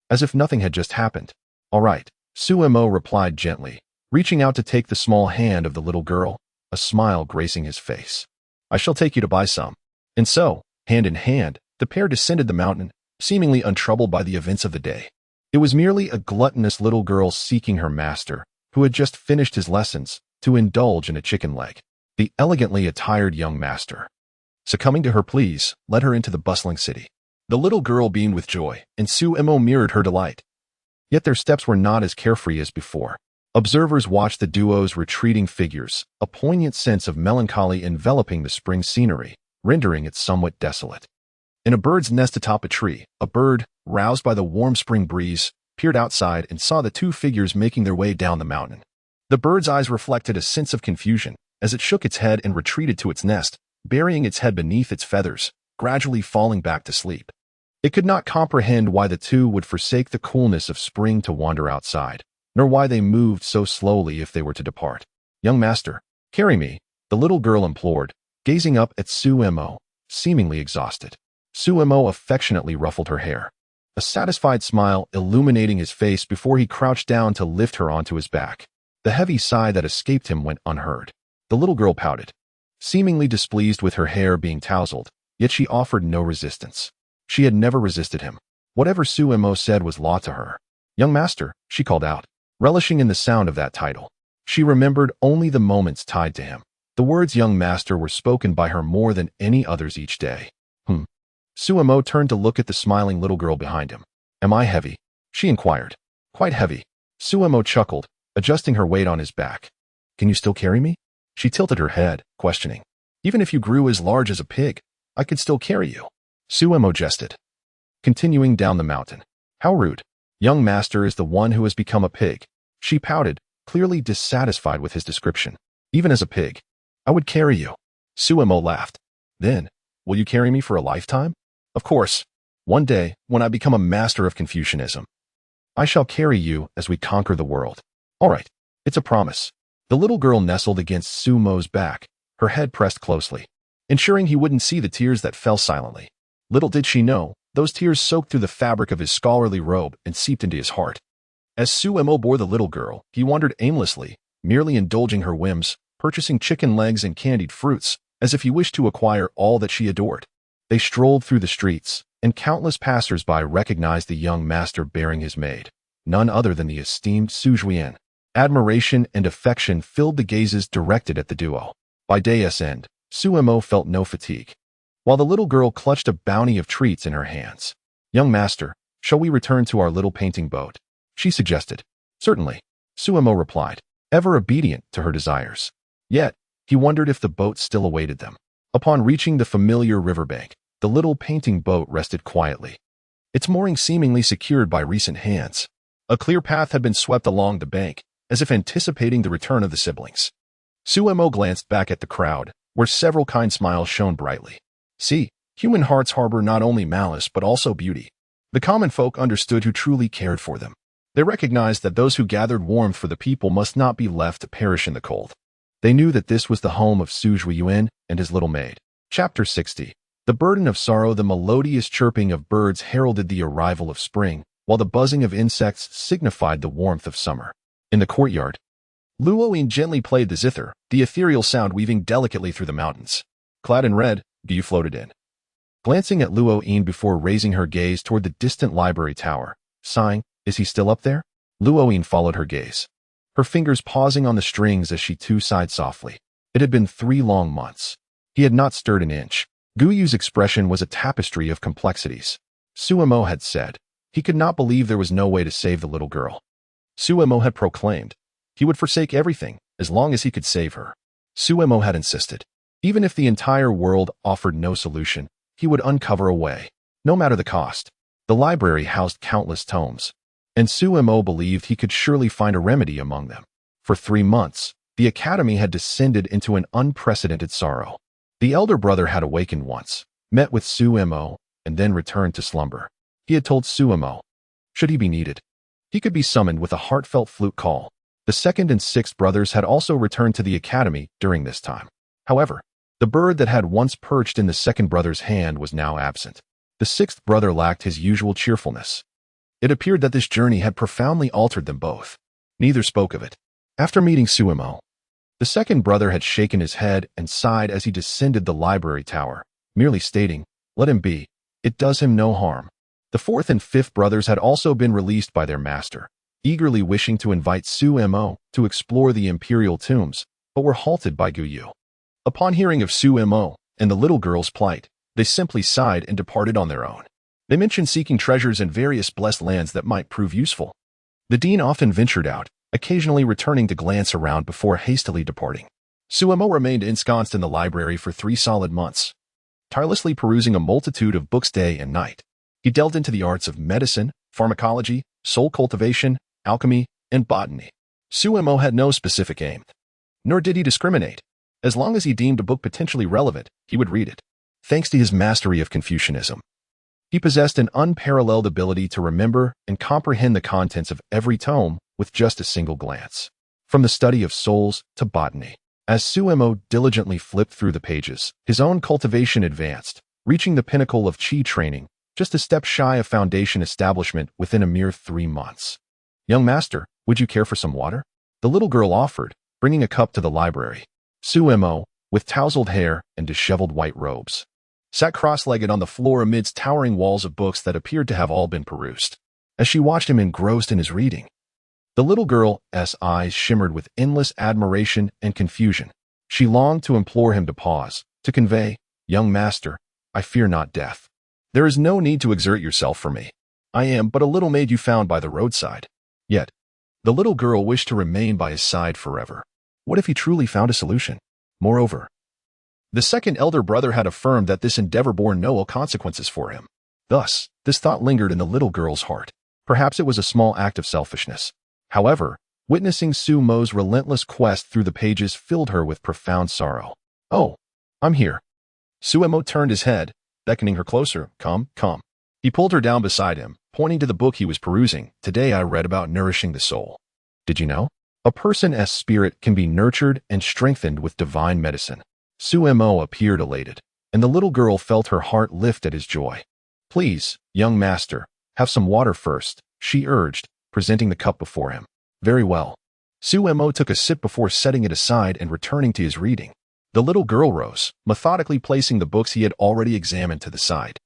As if nothing had just happened. All right, Sumo replied gently, reaching out to take the small hand of the little girl, a smile gracing his face. I shall take you to buy some. And so, hand in hand, the pair descended the mountain, seemingly untroubled by the events of the day. It was merely a gluttonous little girl seeking her master, who had just finished his lessons, to indulge in a chicken leg. The elegantly attired young master, succumbing to her pleas, led her into the bustling city. The little girl beamed with joy, and Sumo mirrored her delight. Yet their steps were not as carefree as before. Observers watched the duo's retreating figures, a poignant sense of melancholy enveloping the spring scenery, rendering it somewhat desolate. In a bird's nest atop a tree, a bird, roused by the warm spring breeze, peered outside and saw the two figures making their way down the mountain. The bird's eyes reflected a sense of confusion as it shook its head and retreated to its nest, burying its head beneath its feathers, gradually falling back to sleep. It could not comprehend why the two would forsake the coolness of spring to wander outside, nor why they moved so slowly if they were to depart. Young master, carry me, the little girl implored, gazing up at Sumo, seemingly exhausted. Sumo affectionately ruffled her hair, a satisfied smile illuminating his face before he crouched down to lift her onto his back. The heavy sigh that escaped him went unheard. The little girl pouted, seemingly displeased with her hair being tousled, yet she offered no resistance. She had never resisted him. Whatever Sumo said was law to her. Young master, she called out, relishing in the sound of that title. She remembered only the moments tied to him. The words young master were spoken by her more than any others each day. Sumo turned to look at the smiling little girl behind him. Am I heavy? She inquired. Quite heavy. Sumo chuckled, adjusting her weight on his back. Can you still carry me? She tilted her head, questioning. Even if you grew as large as a pig, I could still carry you. Sumo jested, continuing down the mountain. How rude. Young master is the one who has become a pig. She pouted, clearly dissatisfied with his description. Even as a pig, I would carry you. Sumo laughed. Then, will you carry me for a lifetime? Of course. One day, when I become a master of Confucianism, I shall carry you as we conquer the world. All right, it's a promise. The little girl nestled against Sumo's back, her head pressed closely, ensuring he wouldn't see the tears that fell silently. Little did she know, those tears soaked through the fabric of his scholarly robe and seeped into his heart. As Sumo bore the little girl, he wandered aimlessly, merely indulging her whims, purchasing chicken legs and candied fruits, as if he wished to acquire all that she adored. They strolled through the streets, and countless passers-by recognized the young master bearing his maid, none other than the esteemed Su Juiyan. Admiration and affection filled the gazes directed at the duo. By day's end, Sumo felt no fatigue, while the little girl clutched a bounty of treats in her hands. Young master, shall we return to our little painting boat? She suggested. Certainly, Sumo replied, ever obedient to her desires. Yet, he wondered if the boat still awaited them. Upon reaching the familiar riverbank, the little painting boat rested quietly, its mooring seemingly secured by recent hands. A clear path had been swept along the bank, as if anticipating the return of the siblings. Sumo glanced back at the crowd, where several kind smiles shone brightly. See, human hearts harbor not only malice but also beauty. The common folk understood who truly cared for them. They recognized that those who gathered warmth for the people must not be left to perish in the cold. They knew that this was the home of Su Juiyan and his little maid. Chapter 60. The burden of sorrow. The melodious chirping of birds heralded the arrival of spring, while the buzzing of insects signified the warmth of summer. In the courtyard, Luoyin gently played the zither, the ethereal sound weaving delicately through the mountains. Clad in red, Gu floated in, glancing at Luo Yin before raising her gaze toward the distant library tower, sighing, "Is he still up there?" Luo Yin followed her gaze, her fingers pausing on the strings as she too sighed softly. It had been 3 long months. He had not stirred an inch. Guyu's expression was a tapestry of complexities. Suemo had said. He could not believe there was no way to save the little girl. Suemo had proclaimed. He would forsake everything, as long as he could save her. Suemo had insisted. Even if the entire world offered no solution, he would uncover a way, no matter the cost. The library housed countless tomes, and Suemo believed he could surely find a remedy among them. For 3 months, the academy had descended into an unprecedented sorrow. The elder brother had awakened once, met with Suemo, and then returned to slumber. He had told Suemo, should he be needed, he could be summoned with a heartfelt flute call. The second and sixth brothers had also returned to the academy during this time. However, the bird that had once perched in the second brother's hand was now absent. The sixth brother lacked his usual cheerfulness. It appeared that this journey had profoundly altered them both. Neither spoke of it. After meeting Suemo, the second brother had shaken his head and sighed as he descended the library tower, merely stating, "Let him be. It does him no harm." The fourth and fifth brothers had also been released by their master, eagerly wishing to invite Suemo to explore the imperial tombs, but were halted by Guyu. Upon hearing of Suemo and the little girl's plight, they simply sighed and departed on their own. They mentioned seeking treasures in various blessed lands that might prove useful. The dean often ventured out, occasionally returning to glance around before hastily departing. Suemo remained ensconced in the library for 3 solid months, tirelessly perusing a multitude of books day and night. He delved into the arts of medicine, pharmacology, soul cultivation, alchemy, and botany. Suemo had no specific aim, nor did he discriminate. As long as he deemed a book potentially relevant, he would read it. Thanks to his mastery of Confucianism, he possessed an unparalleled ability to remember and comprehend the contents of every tome with just a single glance. From the study of souls to botany, as Suemo diligently flipped through the pages, his own cultivation advanced, reaching the pinnacle of qi training, just a step shy of foundation establishment within a mere 3 months. "Young master, would you care for some water?" the little girl offered, bringing a cup to the library. Suemo, with tousled hair and disheveled white robes, sat cross-legged on the floor amidst towering walls of books that appeared to have all been perused. As she watched him engrossed in his reading, the little girl's eyes shimmered with endless admiration and confusion. She longed to implore him to pause, to convey, "Young master, I fear not death. There is no need to exert yourself for me. I am but a little maid you found by the roadside." Yet, the little girl wished to remain by his side forever. What if he truly found a solution? Moreover, the second elder brother had affirmed that this endeavor bore no ill consequences for him. Thus, this thought lingered in the little girl's heart. Perhaps it was a small act of selfishness. However, witnessing Suemo's relentless quest through the pages filled her with profound sorrow. "Oh, I'm here." Suemo turned his head, beckoning her closer. "Come, come." He pulled her down beside him, pointing to the book he was perusing. "Today I read about nourishing the soul. Did you know? A person's spirit can be nurtured and strengthened with divine medicine." Suemo appeared elated, and the little girl felt her heart lift at his joy. "Please, young master, have some water first," she urged, presenting the cup before him. "Very well." Suemo took a sip before setting it aside and returning to his reading. The little girl rose, methodically placing the books he had already examined to the side.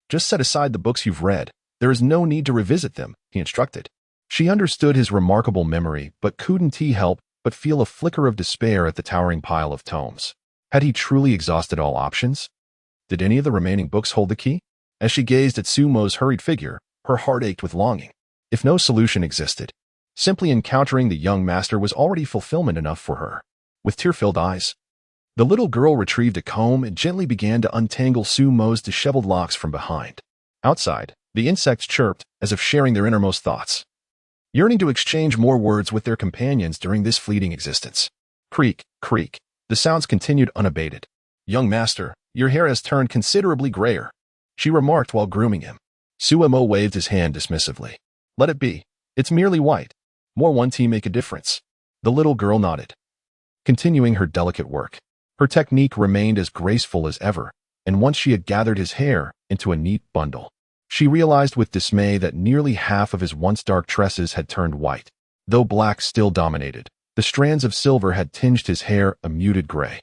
"Just set aside the books you've read. There is no need to revisit them," he instructed. She understood his remarkable memory, but couldn't help but feel a flicker of despair at the towering pile of tomes. Had he truly exhausted all options? Did any of the remaining books hold the key? As she gazed at Sumo's hurried figure, her heart ached with longing. If no solution existed, simply encountering the young master was already fulfillment enough for her. With tear-filled eyes, the little girl retrieved a comb and gently began to untangle Sumo's disheveled locks from behind. Outside, the insects chirped, as if sharing their innermost thoughts, yearning to exchange more words with their companions during this fleeting existence. Creak, creak. The sounds continued unabated. "Young master, your hair has turned considerably grayer," she remarked while grooming him. Suemo waved his hand dismissively. "Let it be. It's merely white. More one tea make a difference." The little girl nodded, continuing her delicate work. Her technique remained as graceful as ever, and once she had gathered his hair into a neat bundle, she realized with dismay that nearly half of his once dark tresses had turned white. Though black still dominated, the strands of silver had tinged his hair a muted gray.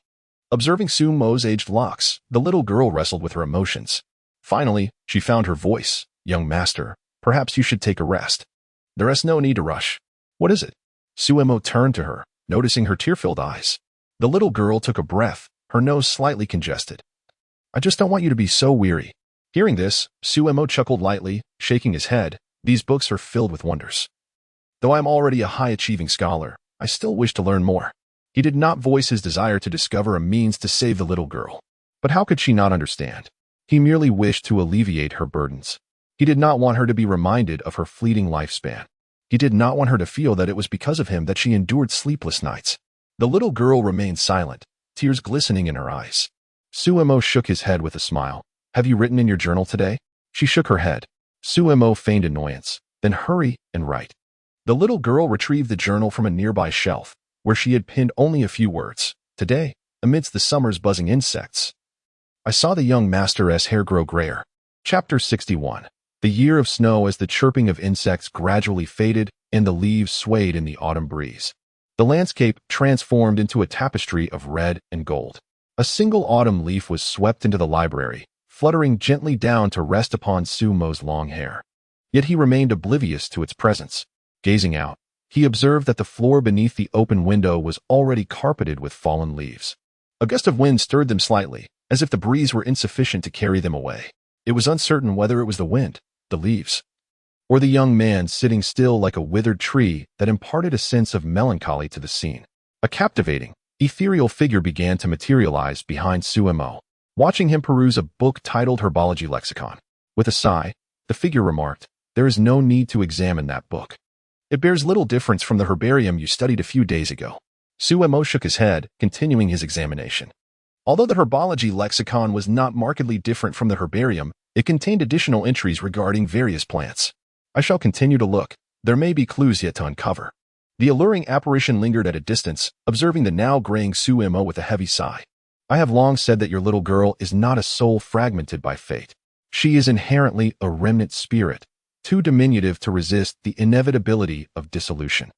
Observing Sumo's aged locks, the little girl wrestled with her emotions. Finally, she found her voice. Young master, perhaps you should take a rest. There is no need to rush. What is it? Suemo turned to her, noticing her tear-filled eyes. The little girl took a breath, her nose slightly congested. I just don't want you to be so weary. Hearing this, Suemo chuckled lightly, shaking his head. These books are filled with wonders. Though I am already a high-achieving scholar, I still wish to learn more. He did not voice his desire to discover a means to save the little girl. But how could she not understand? He merely wished to alleviate her burdens. He did not want her to be reminded of her fleeting lifespan. He did not want her to feel that it was because of him that she endured sleepless nights. The little girl remained silent, tears glistening in her eyes. Suemo shook his head with a smile. Have you written in your journal today? She shook her head. Suemo feigned annoyance. Then hurry and write. The little girl retrieved the journal from a nearby shelf, where she had pinned only a few words. Today, amidst the summer's buzzing insects, I saw the young master's hair grow grayer. Chapter 61. The year of snow. As the chirping of insects gradually faded and the leaves swayed in the autumn breeze, the landscape transformed into a tapestry of red and gold. A single autumn leaf was swept into the library, fluttering gently down to rest upon Suemo's long hair. Yet he remained oblivious to its presence. Gazing out, he observed that the floor beneath the open window was already carpeted with fallen leaves. A gust of wind stirred them slightly, as if the breeze were insufficient to carry them away. It was uncertain whether it was the wind, the leaves, or the young man sitting still like a withered tree that imparted a sense of melancholy to the scene. A captivating, ethereal figure began to materialize behind Suemo. Watching him peruse a book titled Herbology Lexicon. With a sigh, the figure remarked, "There is no need to examine that book. It bears little difference from the herbarium you studied a few days ago." Suemo shook his head, continuing his examination. Although the herbology lexicon was not markedly different from the herbarium, it contained additional entries regarding various plants. I shall continue to look. There may be clues yet to uncover. The alluring apparition lingered at a distance, observing the now graying Suemo with a heavy sigh. I have long said that your little girl is not a soul fragmented by fate. She is inherently a remnant spirit, too diminutive to resist the inevitability of dissolution.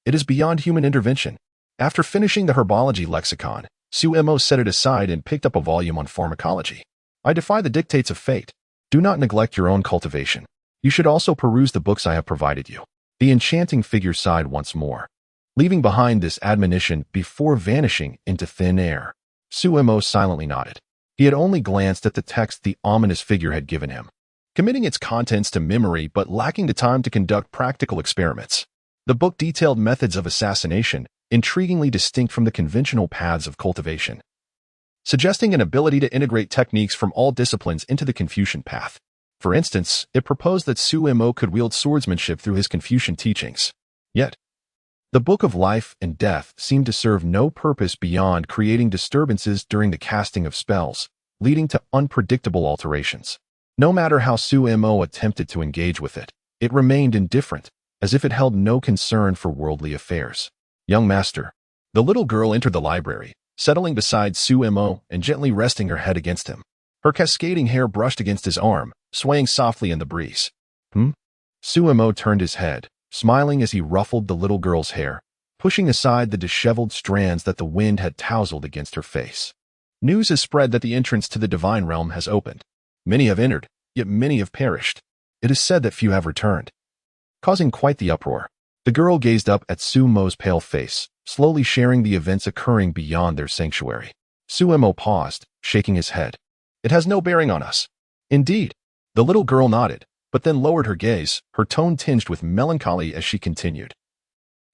It is beyond human intervention. After finishing the herbology lexicon, Suemo set it aside and picked up a volume on pharmacology. I defy the dictates of fate. Do not neglect your own cultivation. You should also peruse the books I have provided you. The enchanting figure sighed once more, leaving behind this admonition before vanishing into thin air. Suemo silently nodded. He had only glanced at the text the ominous figure had given him, committing its contents to memory but lacking the time to conduct practical experiments. The book detailed methods of assassination, intriguingly distinct from the conventional paths of cultivation, suggesting an ability to integrate techniques from all disciplines into the Confucian path. For instance, it proposed that Suemo could wield swordsmanship through his Confucian teachings. Yet, the Book of Life and Death seemed to serve no purpose beyond creating disturbances during the casting of spells, leading to unpredictable alterations. No matter how Suemo attempted to engage with it, it remained indifferent, as if it held no concern for worldly affairs. Young master. The little girl entered the library, settling beside Suemo and gently resting her head against him. Her cascading hair brushed against his arm, swaying softly in the breeze. Suemo turned his head, smiling as he ruffled the little girl's hair, pushing aside the disheveled strands that the wind had tousled against her face. News has spread that the entrance to the divine realm has opened. Many have entered, yet many have perished. It is said that few have returned. Causing quite the uproar, the girl gazed up at Suemo's pale face, slowly sharing the events occurring beyond their sanctuary. Suemo paused, shaking his head. It has no bearing on us. Indeed. The little girl nodded, but then lowered her gaze, her tone tinged with melancholy as she continued.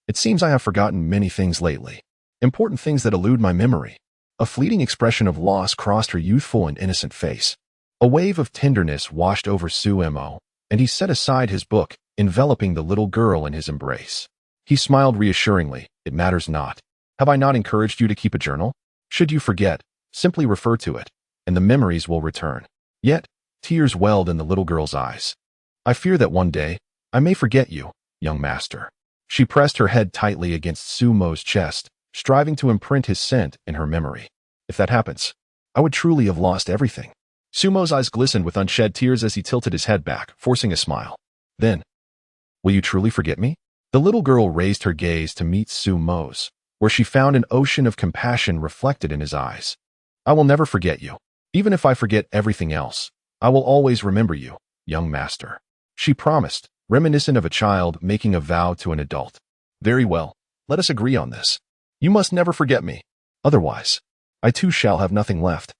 It seems I have forgotten many things lately. Important things that elude my memory. A fleeting expression of loss crossed her youthful and innocent face. A wave of tenderness washed over Suemo, and he set aside his book, enveloping the little girl in his embrace. He smiled reassuringly. It matters not. Have I not encouraged you to keep a journal? Should you forget, simply refer to it, and the memories will return. Yet, tears welled in the little girl's eyes. I fear that one day, I may forget you, young master. She pressed her head tightly against Suemo's chest, striving to imprint his scent in her memory. If that happens, I would truly have lost everything. Suemo's eyes glistened with unshed tears as he tilted his head back, forcing a smile. Then, will you truly forget me? The little girl raised her gaze to meet Suemo's, where she found an ocean of compassion reflected in his eyes. I will never forget you. Even if I forget everything else, I will always remember you, young master. She promised, reminiscent of a child making a vow to an adult. Very well, let us agree on this. You must never forget me. Otherwise, I too shall have nothing left.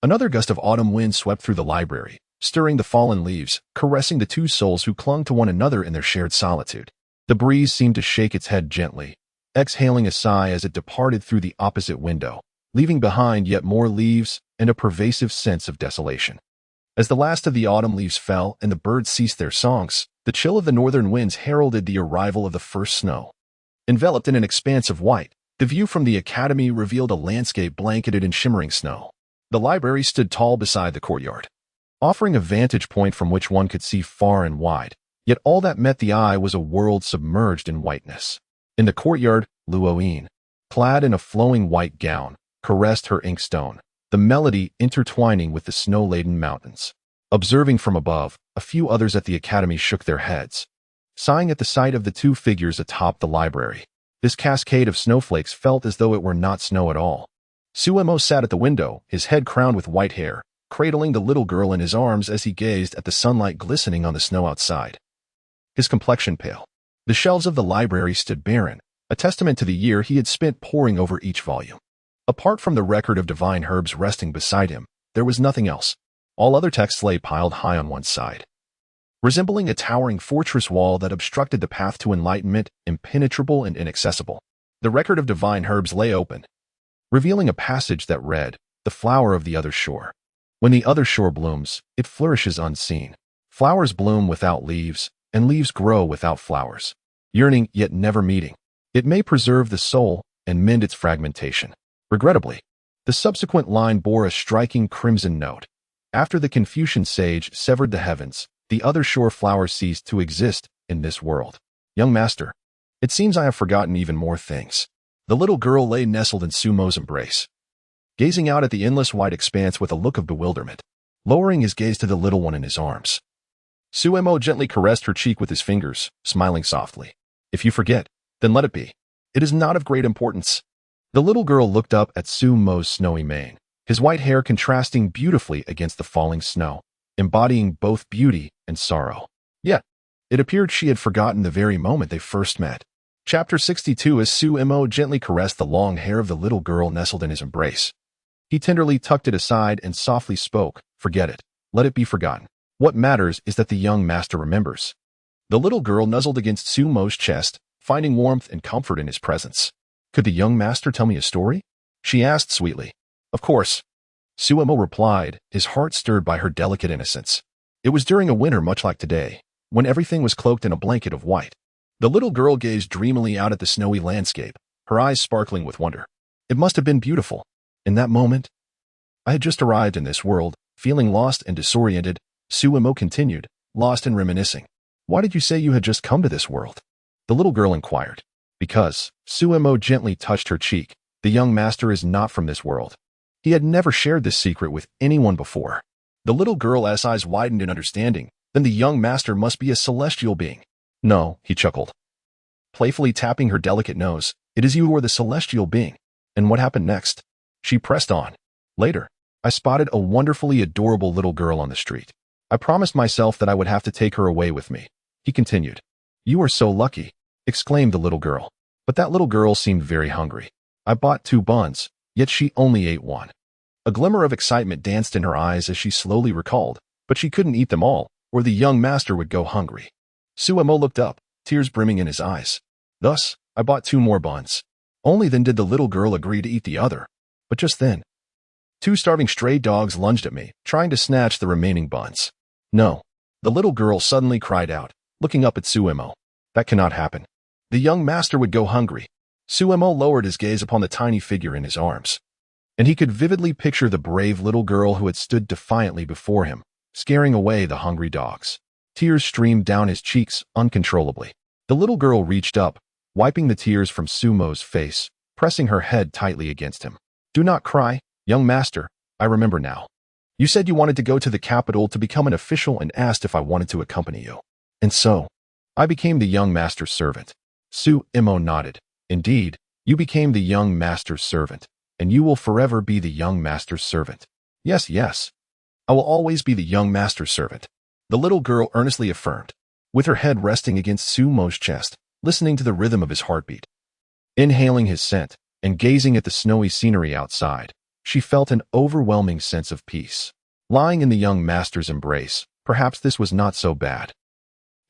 Another gust of autumn wind swept through the library, stirring the fallen leaves, caressing the two souls who clung to one another in their shared solitude. The breeze seemed to shake its head gently, exhaling a sigh as it departed through the opposite window, leaving behind yet more leaves and a pervasive sense of desolation. As the last of the autumn leaves fell and the birds ceased their songs, the chill of the northern winds heralded the arrival of the first snow. Enveloped in an expanse of white, the view from the academy revealed a landscape blanketed in shimmering snow. The library stood tall beside the courtyard, offering a vantage point from which one could see far and wide, yet all that met the eye was a world submerged in whiteness. In the courtyard, Luoyin, clad in a flowing white gown, caressed her inkstone, the melody intertwining with the snow-laden mountains. Observing from above, a few others at the academy shook their heads, sighing at the sight of the two figures atop the library. This cascade of snowflakes felt as though it were not snow at all. Suemo sat at the window, his head crowned with white hair, cradling the little girl in his arms as he gazed at the sunlight glistening on the snow outside. His complexion pale. The shelves of the library stood barren, a testament to the year he had spent poring over each volume. Apart from the record of divine herbs resting beside him, there was nothing else. All other texts lay piled high on one side, resembling a towering fortress wall that obstructed the path to enlightenment, impenetrable and inaccessible. The record of divine herbs lay open, revealing a passage that read, "The flower of the other shore. When the other shore blooms, it flourishes unseen. Flowers bloom without leaves, and leaves grow without flowers. Yearning yet never meeting. It may preserve the soul and mend its fragmentation." Regrettably, the subsequent line bore a striking crimson note. After the Confucian sage severed the heavens, the other shore flower ceased to exist in this world. Young master, it seems I have forgotten even more things. The little girl lay nestled in Sumo's embrace, gazing out at the endless white expanse with a look of bewilderment, lowering his gaze to the little one in his arms. Suemo gently caressed her cheek with his fingers, smiling softly. If you forget, then let it be. It is not of great importance. The little girl looked up at Sumo's snowy mane, his white hair contrasting beautifully against the falling snow, embodying both beauty and sorrow. Yet, it appeared she had forgotten the very moment they first met. Chapter 62. As Suemo gently caressed the long hair of the little girl nestled in his embrace, he tenderly tucked it aside and softly spoke, "Forget it. Let it be forgotten. What matters is that the young master remembers." The little girl nuzzled against Sumo's chest, finding warmth and comfort in his presence. "Could the young master tell me a story?" she asked sweetly. "Of course," Suemo replied, his heart stirred by her delicate innocence. It was during a winter much like today, when everything was cloaked in a blanket of white. The little girl gazed dreamily out at the snowy landscape, her eyes sparkling with wonder. It must have been beautiful. In that moment, I had just arrived in this world, feeling lost and disoriented, Suemo continued, lost and reminiscing. "Why did you say you had just come to this world?" the little girl inquired. "Because," Suemo gently touched her cheek, "the young master is not from this world." He had never shared this secret with anyone before. The little girl's eyes widened in understanding. Then the young master must be a celestial being. "No," he chuckled, playfully tapping her delicate nose. "It is you who are the celestial being." "And what happened next?" She pressed on. "Later, I spotted a wonderfully adorable little girl on the street. I promised myself that I would have to take her away with me," he continued. "You are so lucky," exclaimed the little girl. But that little girl seemed very hungry. "I bought 2 buns, yet she only ate 1. A glimmer of excitement danced in her eyes as she slowly recalled, but she couldn't eat them all, or the young master would go hungry. Suemo looked up, tears brimming in his eyes. "Thus, I bought 2 more buns. Only then did the little girl agree to eat the other. But just then, 2 starving stray dogs lunged at me, trying to snatch the remaining buns." "No," the little girl suddenly cried out, looking up at Suemo. "That cannot happen. The young master would go hungry." Suemo lowered his gaze upon the tiny figure in his arms, and he could vividly picture the brave little girl who had stood defiantly before him, scaring away the hungry dogs. Tears streamed down his cheeks uncontrollably. The little girl reached up, wiping the tears from Sumo's face, pressing her head tightly against him. "Do not cry, young master. I remember now. You said you wanted to go to the capital to become an official and asked if I wanted to accompany you. And so, I became the young master's servant." Suemo nodded. "Indeed, you became the young master's servant, and you will forever be the young master's servant." Yes, I will always be the young master's servant," the little girl earnestly affirmed, with her head resting against Sumo's chest, listening to the rhythm of his heartbeat. Inhaling his scent and gazing at the snowy scenery outside, she felt an overwhelming sense of peace. Lying in the young master's embrace, perhaps this was not so bad.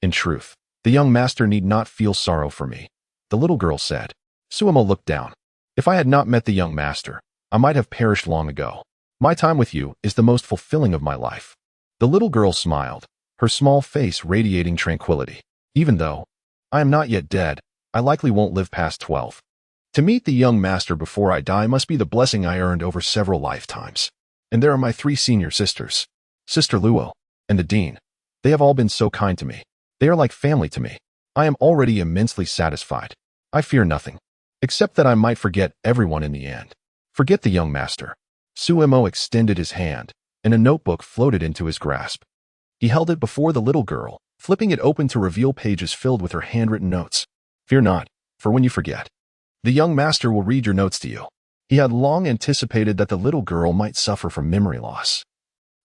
In truth, the young master need not feel sorrow for me, the little girl said. Sumo looked down. If I had not met the young master, I might have perished long ago. My time with you is the most fulfilling of my life. The little girl smiled, her small face radiating tranquility. Even though I am not yet dead, I likely won't live past 12. To meet the young master before I die must be the blessing I earned over several lifetimes. And there are my 3 senior sisters, Sister Luo, and the Dean. They have all been so kind to me. They are like family to me. I am already immensely satisfied. I fear nothing, except that I might forget everyone in the end. Forget the young master. Suemo extended his hand, and a notebook floated into his grasp. He held it before the little girl, flipping it open to reveal pages filled with her handwritten notes. Fear not, for when you forget, the young master will read your notes to you. He had long anticipated that the little girl might suffer from memory loss,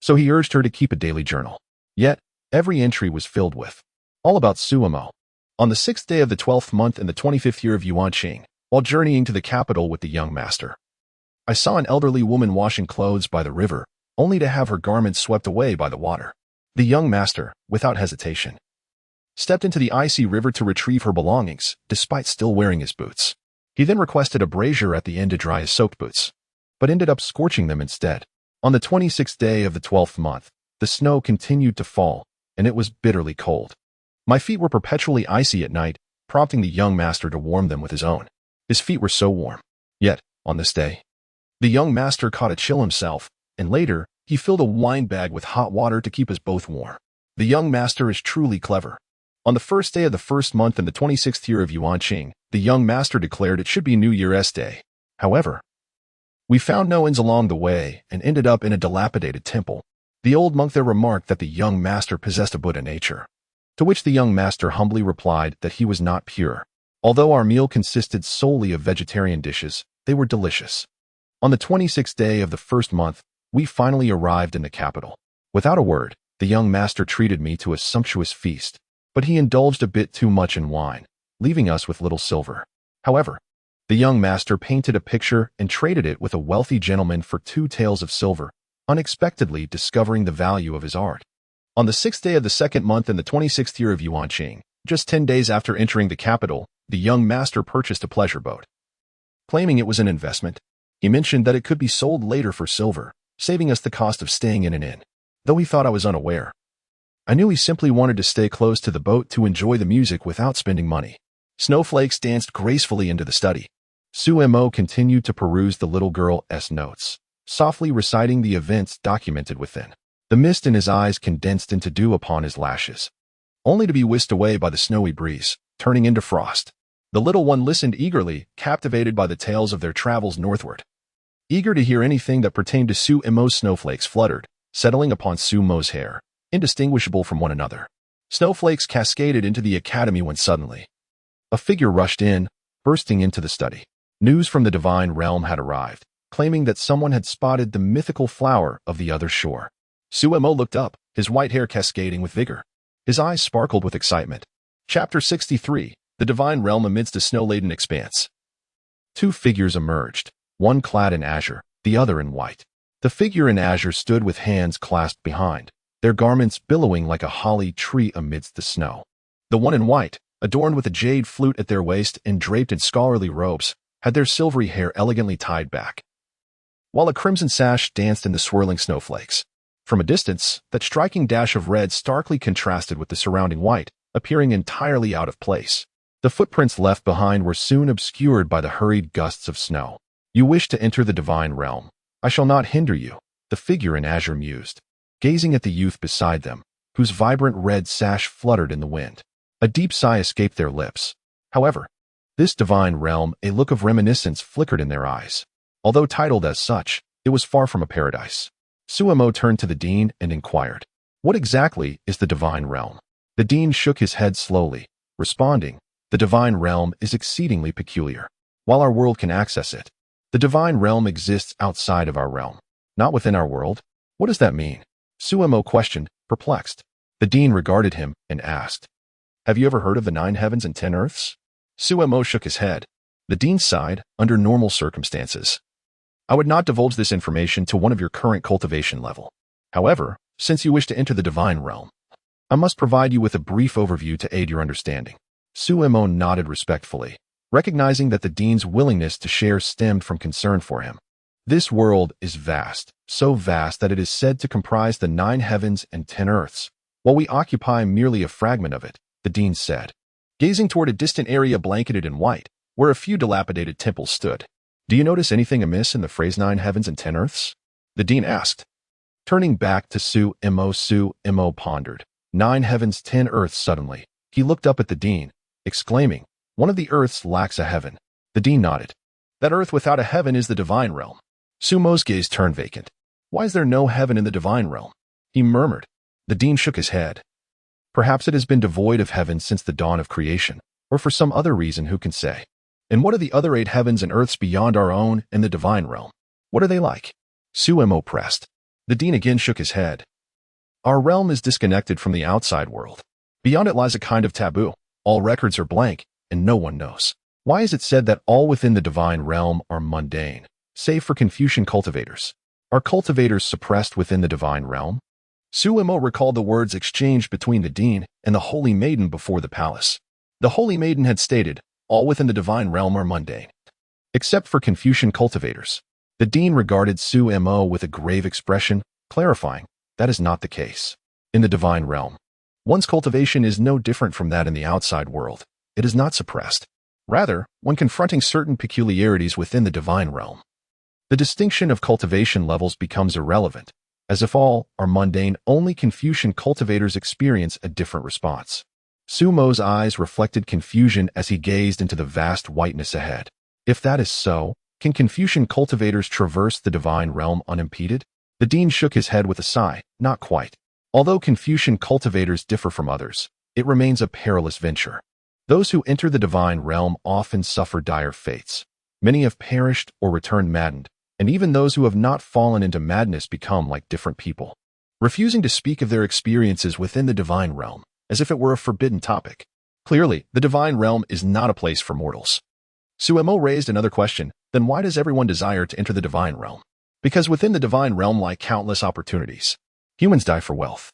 so he urged her to keep a daily journal. Yet, every entry was filled with all about Suemo. On the 6th day of the 12th month in the 25th year of Yuanqing, while journeying to the capital with the young master, I saw an elderly woman washing clothes by the river, only to have her garments swept away by the water. The young master, without hesitation, stepped into the icy river to retrieve her belongings, despite still wearing his boots. He then requested a brazier at the end to dry his soaked boots, but ended up scorching them instead. On the 26th day of the 12th month, the snow continued to fall, and it was bitterly cold. My feet were perpetually icy at night, prompting the young master to warm them with his own. His feet were so warm. Yet, on this day, the young master caught a chill himself, and later, he filled a wine bag with hot water to keep us both warm. The young master is truly clever. On the 1st day of the 1st month in the 26th year of Yuanqing, the young master declared it should be New Year's Day. However, we found no inns along the way and ended up in a dilapidated temple. The old monk there remarked that the young master possessed a Buddha nature, to which the young master humbly replied that he was not pure. Although our meal consisted solely of vegetarian dishes, they were delicious. On the 26th day of the 1st month, we finally arrived in the capital. Without a word, the young master treated me to a sumptuous feast, but he indulged a bit too much in wine, leaving us with little silver. However, the young master painted a picture and traded it with a wealthy gentleman for 2 taels of silver, unexpectedly discovering the value of his art. On the 6th day of the 2nd month in the 26th year of Yuanqing, just 10 days after entering the capital, the young master purchased a pleasure boat. Claiming it was an investment, he mentioned that it could be sold later for silver, saving us the cost of staying in an inn. Though he thought I was unaware, I knew he simply wanted to stay close to the boat to enjoy the music without spending money. Snowflakes danced gracefully into the study. Suemo continued to peruse the little girl's notes, softly reciting the events documented within. The mist in his eyes condensed into dew upon his lashes, only to be whisked away by the snowy breeze, turning into frost. The little one listened eagerly, captivated by the tales of their travels northward. Eager to hear anything that pertained to Suemo's snowflakes fluttered, settling upon Sumo's hair, indistinguishable from one another. Snowflakes cascaded into the academy when suddenly a figure rushed in, bursting into the study. News from the divine realm had arrived, claiming that someone had spotted the mythical flower of the other shore. Suemo looked up, his white hair cascading with vigor. His eyes sparkled with excitement. Chapter 63, The Divine Realm Amidst a Snow-Laden Expanse. 2 figures emerged, one clad in azure, the other in white. The figure in azure stood with hands clasped behind, their garments billowing like a holly tree amidst the snow. The one in white, adorned with a jade flute at their waist and draped in scholarly robes, had their silvery hair elegantly tied back, while a crimson sash danced in the swirling snowflakes. From a distance, that striking dash of red starkly contrasted with the surrounding white, appearing entirely out of place. The footprints left behind were soon obscured by the hurried gusts of snow. You wish to enter the divine realm. I shall not hinder you, the figure in azure mused, gazing at the youth beside them, whose vibrant red sash fluttered in the wind. A deep sigh escaped their lips. However, this divine realm, a look of reminiscence flickered in their eyes. Although titled as such, it was far from a paradise. Suemo turned to the dean and inquired, "What exactly is the divine realm?" The dean shook his head slowly, responding, "The divine realm is exceedingly peculiar. While our world can access it, the divine realm exists outside of our realm, not within our world." "What does that mean?" Suemo questioned, perplexed. The dean regarded him and asked, "Have you ever heard of the 9 heavens and 10 earths?" Suemo shook his head. The dean sighed, under normal circumstances. "I would not divulge this information to one of your current cultivation level. However, since you wish to enter the divine realm, I must provide you with a brief overview to aid your understanding." Suemo nodded respectfully, recognizing that the dean's willingness to share stemmed from concern for him. This world is vast, so vast that it is said to comprise the 9 heavens and 10 earths, while we occupy merely a fragment of it, the dean said, gazing toward a distant area blanketed in white, where a few dilapidated temples stood. "Do you notice anything amiss in the phrase 9 heavens and 10 earths?" the dean asked. Turning back to Suemo pondered. 9 heavens, 10 earths. Suddenly, he looked up at the dean, exclaiming, "One of the earths lacks a heaven." The dean nodded. "That earth without a heaven is the divine realm." Sumo's gaze turned vacant. "Why is there no heaven in the divine realm?" he murmured. The dean shook his head. "Perhaps it has been devoid of heaven since the dawn of creation, or for some other reason, who can say? And what are the other 8 heavens and earths beyond our own in the divine realm? What are they like?" Suemo pressed. The dean again shook his head. "Our realm is disconnected from the outside world. Beyond it lies a kind of taboo. All records are blank, and no one knows. Why is it said that all within the divine realm are mundane, save for Confucian cultivators? Are cultivators suppressed within the divine realm?" Suemo recalled the words exchanged between the dean and the holy maiden before the palace. The holy maiden had stated, "All within the divine realm are mundane, except for Confucian cultivators." The dean regarded Suemo with a grave expression, clarifying, "That is not the case. In the divine realm, one's cultivation is no different from that in the outside world. It is not suppressed. Rather, when confronting certain peculiarities within the divine realm, the distinction of cultivation levels becomes irrelevant. As if all are mundane, only Confucian cultivators experience a different response." Sumo's eyes reflected confusion as he gazed into the vast whiteness ahead. If that is so, can Confucian cultivators traverse the divine realm unimpeded? The dean shook his head with a sigh. "Not quite. Although Confucian cultivators differ from others, it remains a perilous venture. Those who enter the divine realm often suffer dire fates. Many have perished or returned maddened, and even those who have not fallen into madness become like different people, refusing to speak of their experiences within the divine realm, as if it were a forbidden topic. Clearly, the divine realm is not a place for mortals." Suemo raised another question. "Then why does everyone desire to enter the divine realm?" "Because within the divine realm lie countless opportunities. Humans die for wealth,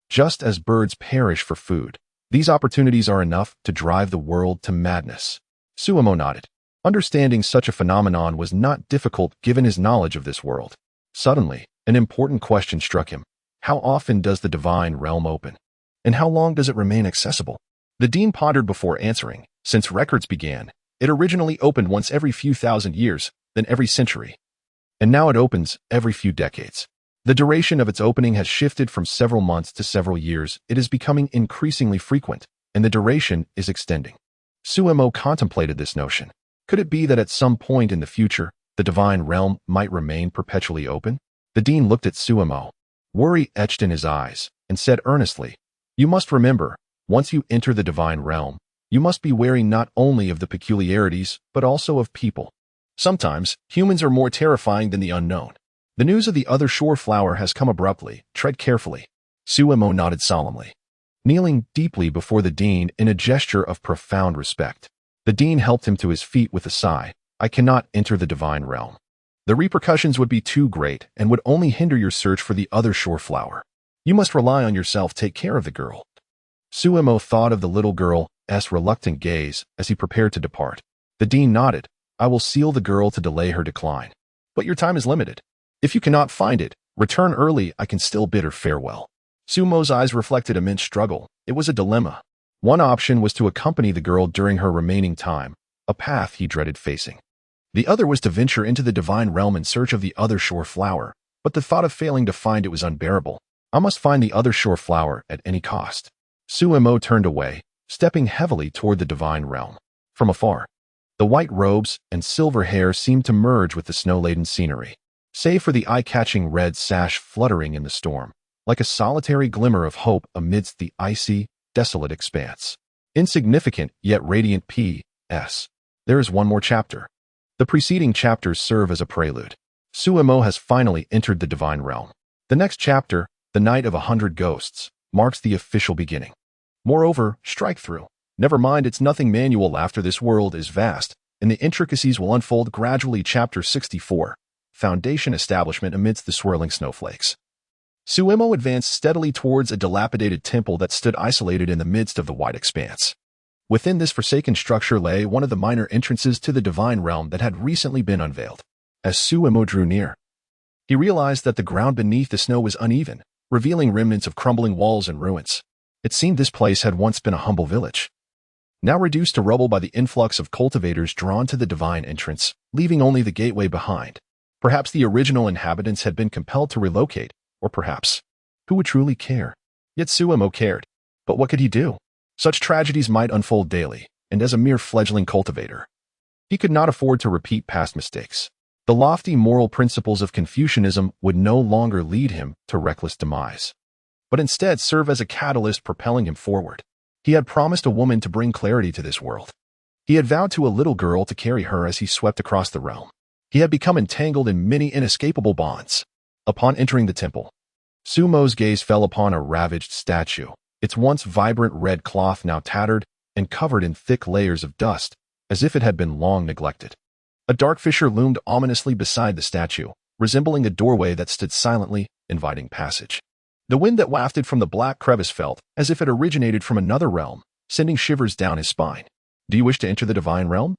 just as birds perish for food. These opportunities are enough to drive the world to madness." Suemo nodded. Understanding such a phenomenon was not difficult given his knowledge of this world. Suddenly, an important question struck him. How often does the divine realm open? And how long does it remain accessible? The dean pondered before answering. Since records began, it originally opened once every few thousand years, then every century. And now it opens every few decades. The duration of its opening has shifted from several months to several years. It is becoming increasingly frequent, and the duration is extending. Suemo contemplated this notion. Could it be that at some point in the future, the divine realm might remain perpetually open? The dean looked at Suemo. Worry etched in his eyes, and said earnestly, "You must remember, once you enter the divine realm, you must be wary not only of the peculiarities, but also of people. Sometimes, humans are more terrifying than the unknown. The news of the other shore flower has come abruptly. Tread carefully." Suemo nodded solemnly, kneeling deeply before the dean in a gesture of profound respect. The dean helped him to his feet with a sigh. "I cannot enter the divine realm. The repercussions would be too great and would only hinder your search for the other shore flower. You must rely on yourself. Take care of the girl." Suemo thought of the little girl's reluctant gaze as he prepared to depart. The dean nodded. "I will seal the girl to delay her decline. But your time is limited. If you cannot find it, return early. I can still bid her farewell." Sumo's eyes reflected immense struggle. It was a dilemma. One option was to accompany the girl during her remaining time, a path he dreaded facing. The other was to venture into the divine realm in search of the other shore flower, but the thought of failing to find it was unbearable. I must find the other shore flower at any cost. Suemo turned away, stepping heavily toward the divine realm. From afar, the white robes and silver hair seemed to merge with the snow-laden scenery, save for the eye-catching red sash fluttering in the storm, like a solitary glimmer of hope amidst the icy, desolate expanse. Insignificant yet radiant. P.S. There is one more chapter. The preceding chapters serve as a prelude. Suemo has finally entered the divine realm. The next chapter, The Night of 100 Ghosts marks the official beginning. Moreover, strike through. Never mind, it's nothing manual after this world is vast, and the intricacies will unfold gradually. Chapter 64. Foundation Establishment amidst the swirling snowflakes. Suemo advanced steadily towards a dilapidated temple that stood isolated in the midst of the wide expanse. Within this forsaken structure lay one of the minor entrances to the divine realm that had recently been unveiled. As Suemo drew near, he realized that the ground beneath the snow was uneven, revealing remnants of crumbling walls and ruins. It seemed this place had once been a humble village, now reduced to rubble by the influx of cultivators drawn to the divine entrance, leaving only the gateway behind. Perhaps the original inhabitants had been compelled to relocate, or perhaps, who would truly care? Yet Suemo cared. But what could he do? Such tragedies might unfold daily, and as a mere fledgling cultivator, he could not afford to repeat past mistakes. The lofty moral principles of Confucianism would no longer lead him to reckless demise, but instead serve as a catalyst propelling him forward. He had promised a woman to bring clarity to this world. He had vowed to a little girl to carry her as he swept across the realm. He had become entangled in many inescapable bonds. Upon entering the temple, Suemo's gaze fell upon a ravaged statue, its once vibrant red cloth now tattered and covered in thick layers of dust, as if it had been long neglected. A dark fissure loomed ominously beside the statue, resembling a doorway that stood silently, inviting passage. The wind that wafted from the black crevice felt as if it originated from another realm, sending shivers down his spine. "Do you wish to enter the divine realm?"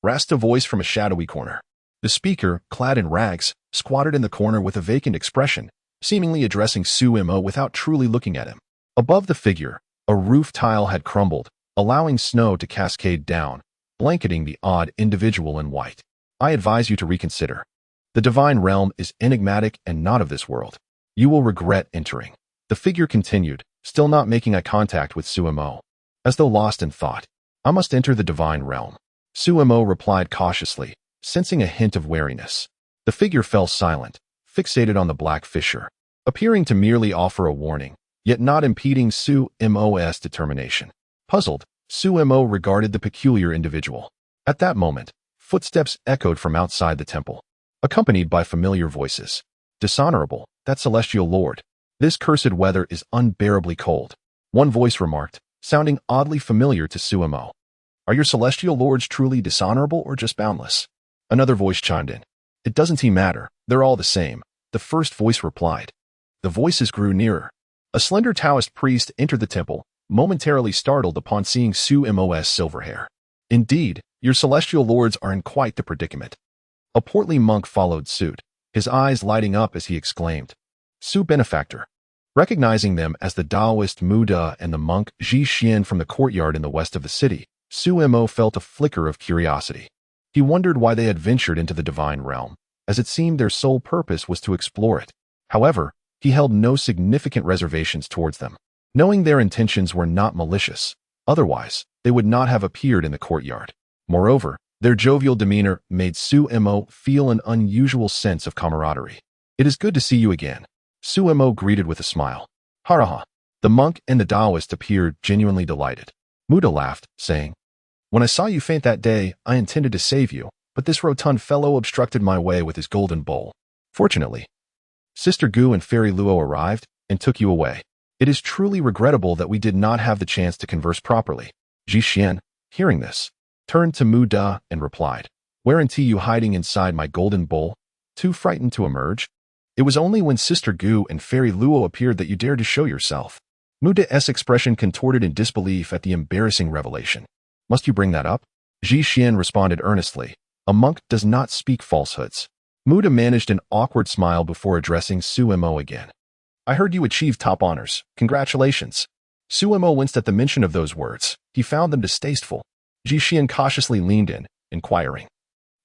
rasped a voice from a shadowy corner. The speaker, clad in rags, squatted in the corner with a vacant expression, seemingly addressing Suemo without truly looking at him. Above the figure, a roof tile had crumbled, allowing snow to cascade down, blanketing the odd individual in white. "I advise you to reconsider. The divine realm is enigmatic and not of this world. You will regret entering." The figure continued, still not making eye contact with Suemo, as though lost in thought. "I must enter the divine realm," Suemo replied cautiously, sensing a hint of wariness. The figure fell silent, fixated on the black fissure, appearing to merely offer a warning, yet not impeding Suemo's determination. Puzzled, Suemo regarded the peculiar individual. At that moment, footsteps echoed from outside the temple, accompanied by familiar voices. "Dishonorable, that celestial lord. This cursed weather is unbearably cold," one voice remarked, sounding oddly familiar to Suemo. "Are your celestial lords truly dishonorable or just boundless?" Another voice chimed in. "It doesn't matter, they're all the same," the first voice replied. The voices grew nearer. A slender Taoist priest entered the temple, momentarily startled upon seeing Suemo's silver hair. "Indeed, your celestial lords are in quite the predicament." A portly monk followed suit, his eyes lighting up as he exclaimed, "Su benefactor." Recognizing them as the Taoist Muda and the monk Ji Xian from the courtyard in the west of the city, Suemo felt a flicker of curiosity. He wondered why they had ventured into the divine realm, as it seemed their sole purpose was to explore it. However, he held no significant reservations towards them, knowing their intentions were not malicious. Otherwise, they would not have appeared in the courtyard. Moreover, their jovial demeanor made Suemo feel an unusual sense of camaraderie. "It is good to see you again," Suemo greeted with a smile. "Haraha." The monk and the Taoist appeared genuinely delighted. Muda laughed, saying, "When I saw you faint that day, I intended to save you, but this rotund fellow obstructed my way with his golden bowl. Fortunately, Sister Gu and Fairy Luo arrived and took you away. It is truly regrettable that we did not have the chance to converse properly." Ji Xian, hearing this, turned to Muda and replied, "Weren't you hiding inside my golden bowl, too frightened to emerge? It was only when Sister Gu and Fairy Luo appeared that you dared to show yourself." Muda's expression contorted in disbelief at the embarrassing revelation. "Must you bring that up?" Ji Xian responded earnestly. "A monk does not speak falsehoods." Muda managed an awkward smile before addressing Suemo again. "I heard you achieved top honors. Congratulations." Suemo winced at the mention of those words. He found them distasteful. Ji Xian cautiously leaned in, inquiring,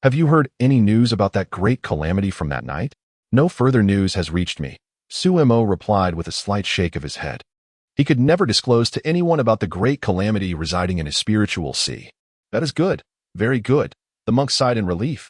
"Have you heard any news about that great calamity from that night?" "No further news has reached me," Suemo replied with a slight shake of his head. He could never disclose to anyone about the great calamity residing in his spiritual sea. "That is good. Very good," the monk sighed in relief,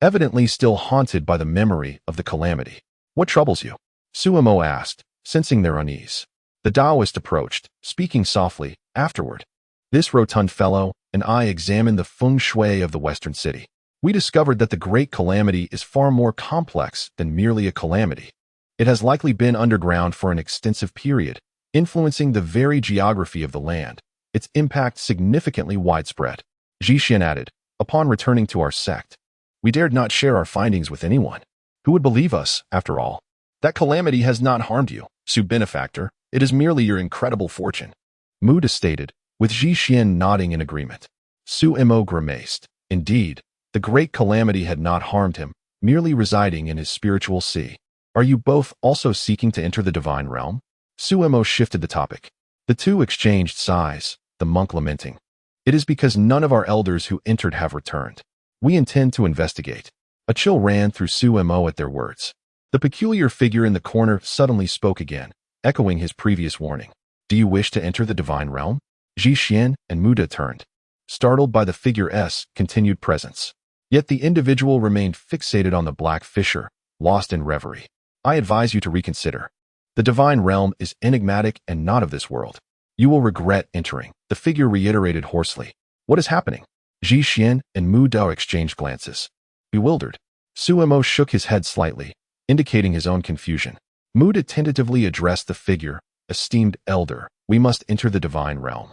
evidently still haunted by the memory of the calamity. "What troubles you?" Suemo asked, sensing their unease. The Taoist approached, speaking softly. "Afterward, this rotund fellow and I examined the feng shui of the western city. We discovered that the great calamity is far more complex than merely a calamity. It has likely been underground for an extensive period, influencing the very geography of the land, its impact significantly widespread. Zhixian added, upon returning to our sect, we dared not share our findings with anyone. Who would believe us, after all? That calamity has not harmed you, Su Benefactor. It is merely your incredible fortune. Muda stated, with Zhixian nodding in agreement. Su Mo grimaced. Indeed, the great calamity had not harmed him, merely residing in his spiritual sea. Are you both also seeking to enter the divine realm? Su Mo shifted the topic. The two exchanged sighs, the monk lamenting. It is because none of our elders who entered have returned. We intend to investigate. A chill ran through Su Mo at their words. The peculiar figure in the corner suddenly spoke again, echoing his previous warning. Do you wish to enter the divine realm? Zhixian and Muda turned, startled by the figure's continued presence. Yet the individual remained fixated on the black fissure, lost in reverie. I advise you to reconsider. The divine realm is enigmatic and not of this world. You will regret entering, the figure reiterated hoarsely. What is happening? Zhixian and Muda exchanged glances. Bewildered, Su Mo shook his head slightly, indicating his own confusion. Muda tentatively addressed the figure, esteemed elder, we must enter the divine realm.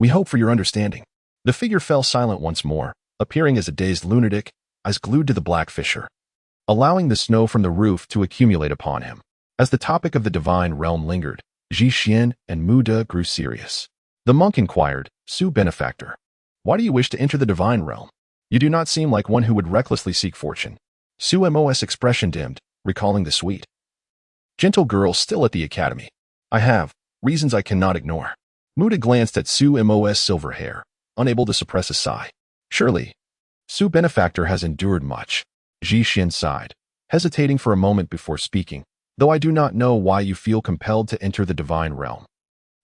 We hope for your understanding. The figure fell silent once more, appearing as a dazed lunatic, eyes glued to the black fissure, allowing the snow from the roof to accumulate upon him. As the topic of the divine realm lingered, Zhixian and Muda grew serious. The monk inquired, Su Benefactor, why do you wish to enter the divine realm? You do not seem like one who would recklessly seek fortune. Su Mo's expression dimmed, recalling the sweet, gentle girl still at the academy. I have reasons I cannot ignore. Muda glanced at Su Mo's silver hair, unable to suppress a sigh. Surely, Su Benefactor has endured much. Zhixian sighed, hesitating for a moment before speaking, though I do not know why you feel compelled to enter the divine realm.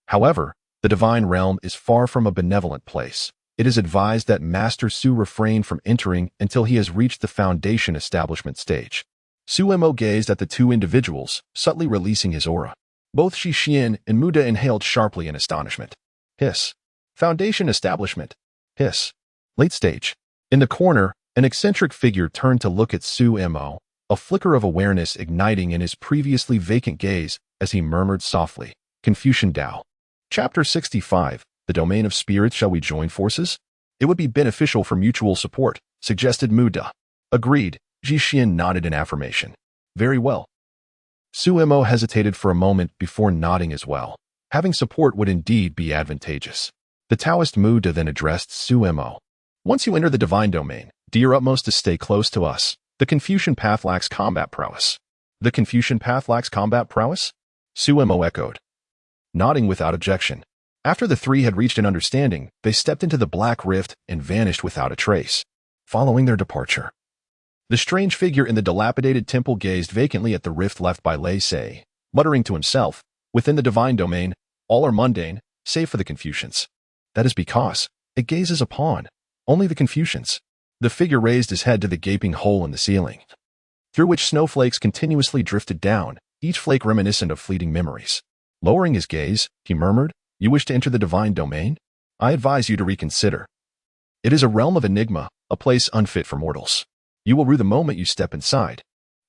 However, the divine realm is far from a benevolent place. It is advised that Master Su refrain from entering until he has reached the foundation establishment stage. Su Mo gazed at the two individuals, subtly releasing his aura. Both Zhixian and Muda inhaled sharply in astonishment. Hiss. Foundation establishment. Hiss. Late stage. In the corner, an eccentric figure turned to look at Su Mo, a flicker of awareness igniting in his previously vacant gaze as he murmured softly, Confucian Tao. Chapter 65, The Domain of Spirits. Shall we join forces? It would be beneficial for mutual support, suggested Muda. Agreed, Zhixian nodded in affirmation. Very well. Su Mo hesitated for a moment before nodding as well. Having support would indeed be advantageous. The Taoist Muda then addressed Su Mo. Once you enter the divine domain, do your utmost to stay close to us. The Confucian path lacks combat prowess. The Confucian path lacks combat prowess? Su Mo echoed, nodding without objection. After the three had reached an understanding, they stepped into the black rift and vanished without a trace. Following their departure, the strange figure in the dilapidated temple gazed vacantly at the rift left by Lei Sei, muttering to himself, within the divine domain, all are mundane, save for the Confucians. That is because it gazes upon only the Confucians. The figure raised his head to the gaping hole in the ceiling, through which snowflakes continuously drifted down, each flake reminiscent of fleeting memories. Lowering his gaze, he murmured, You wish to enter the divine domain? I advise you to reconsider. It is a realm of enigma, a place unfit for mortals. You will rue the moment you step inside.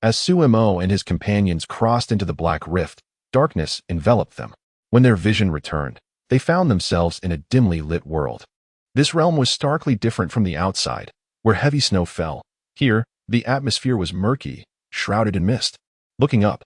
As Su Mo and his companions crossed into the black rift, darkness enveloped them. When their vision returned, they found themselves in a dimly lit world. This realm was starkly different from the outside, where heavy snow fell. Here, the atmosphere was murky, shrouded in mist. Looking up,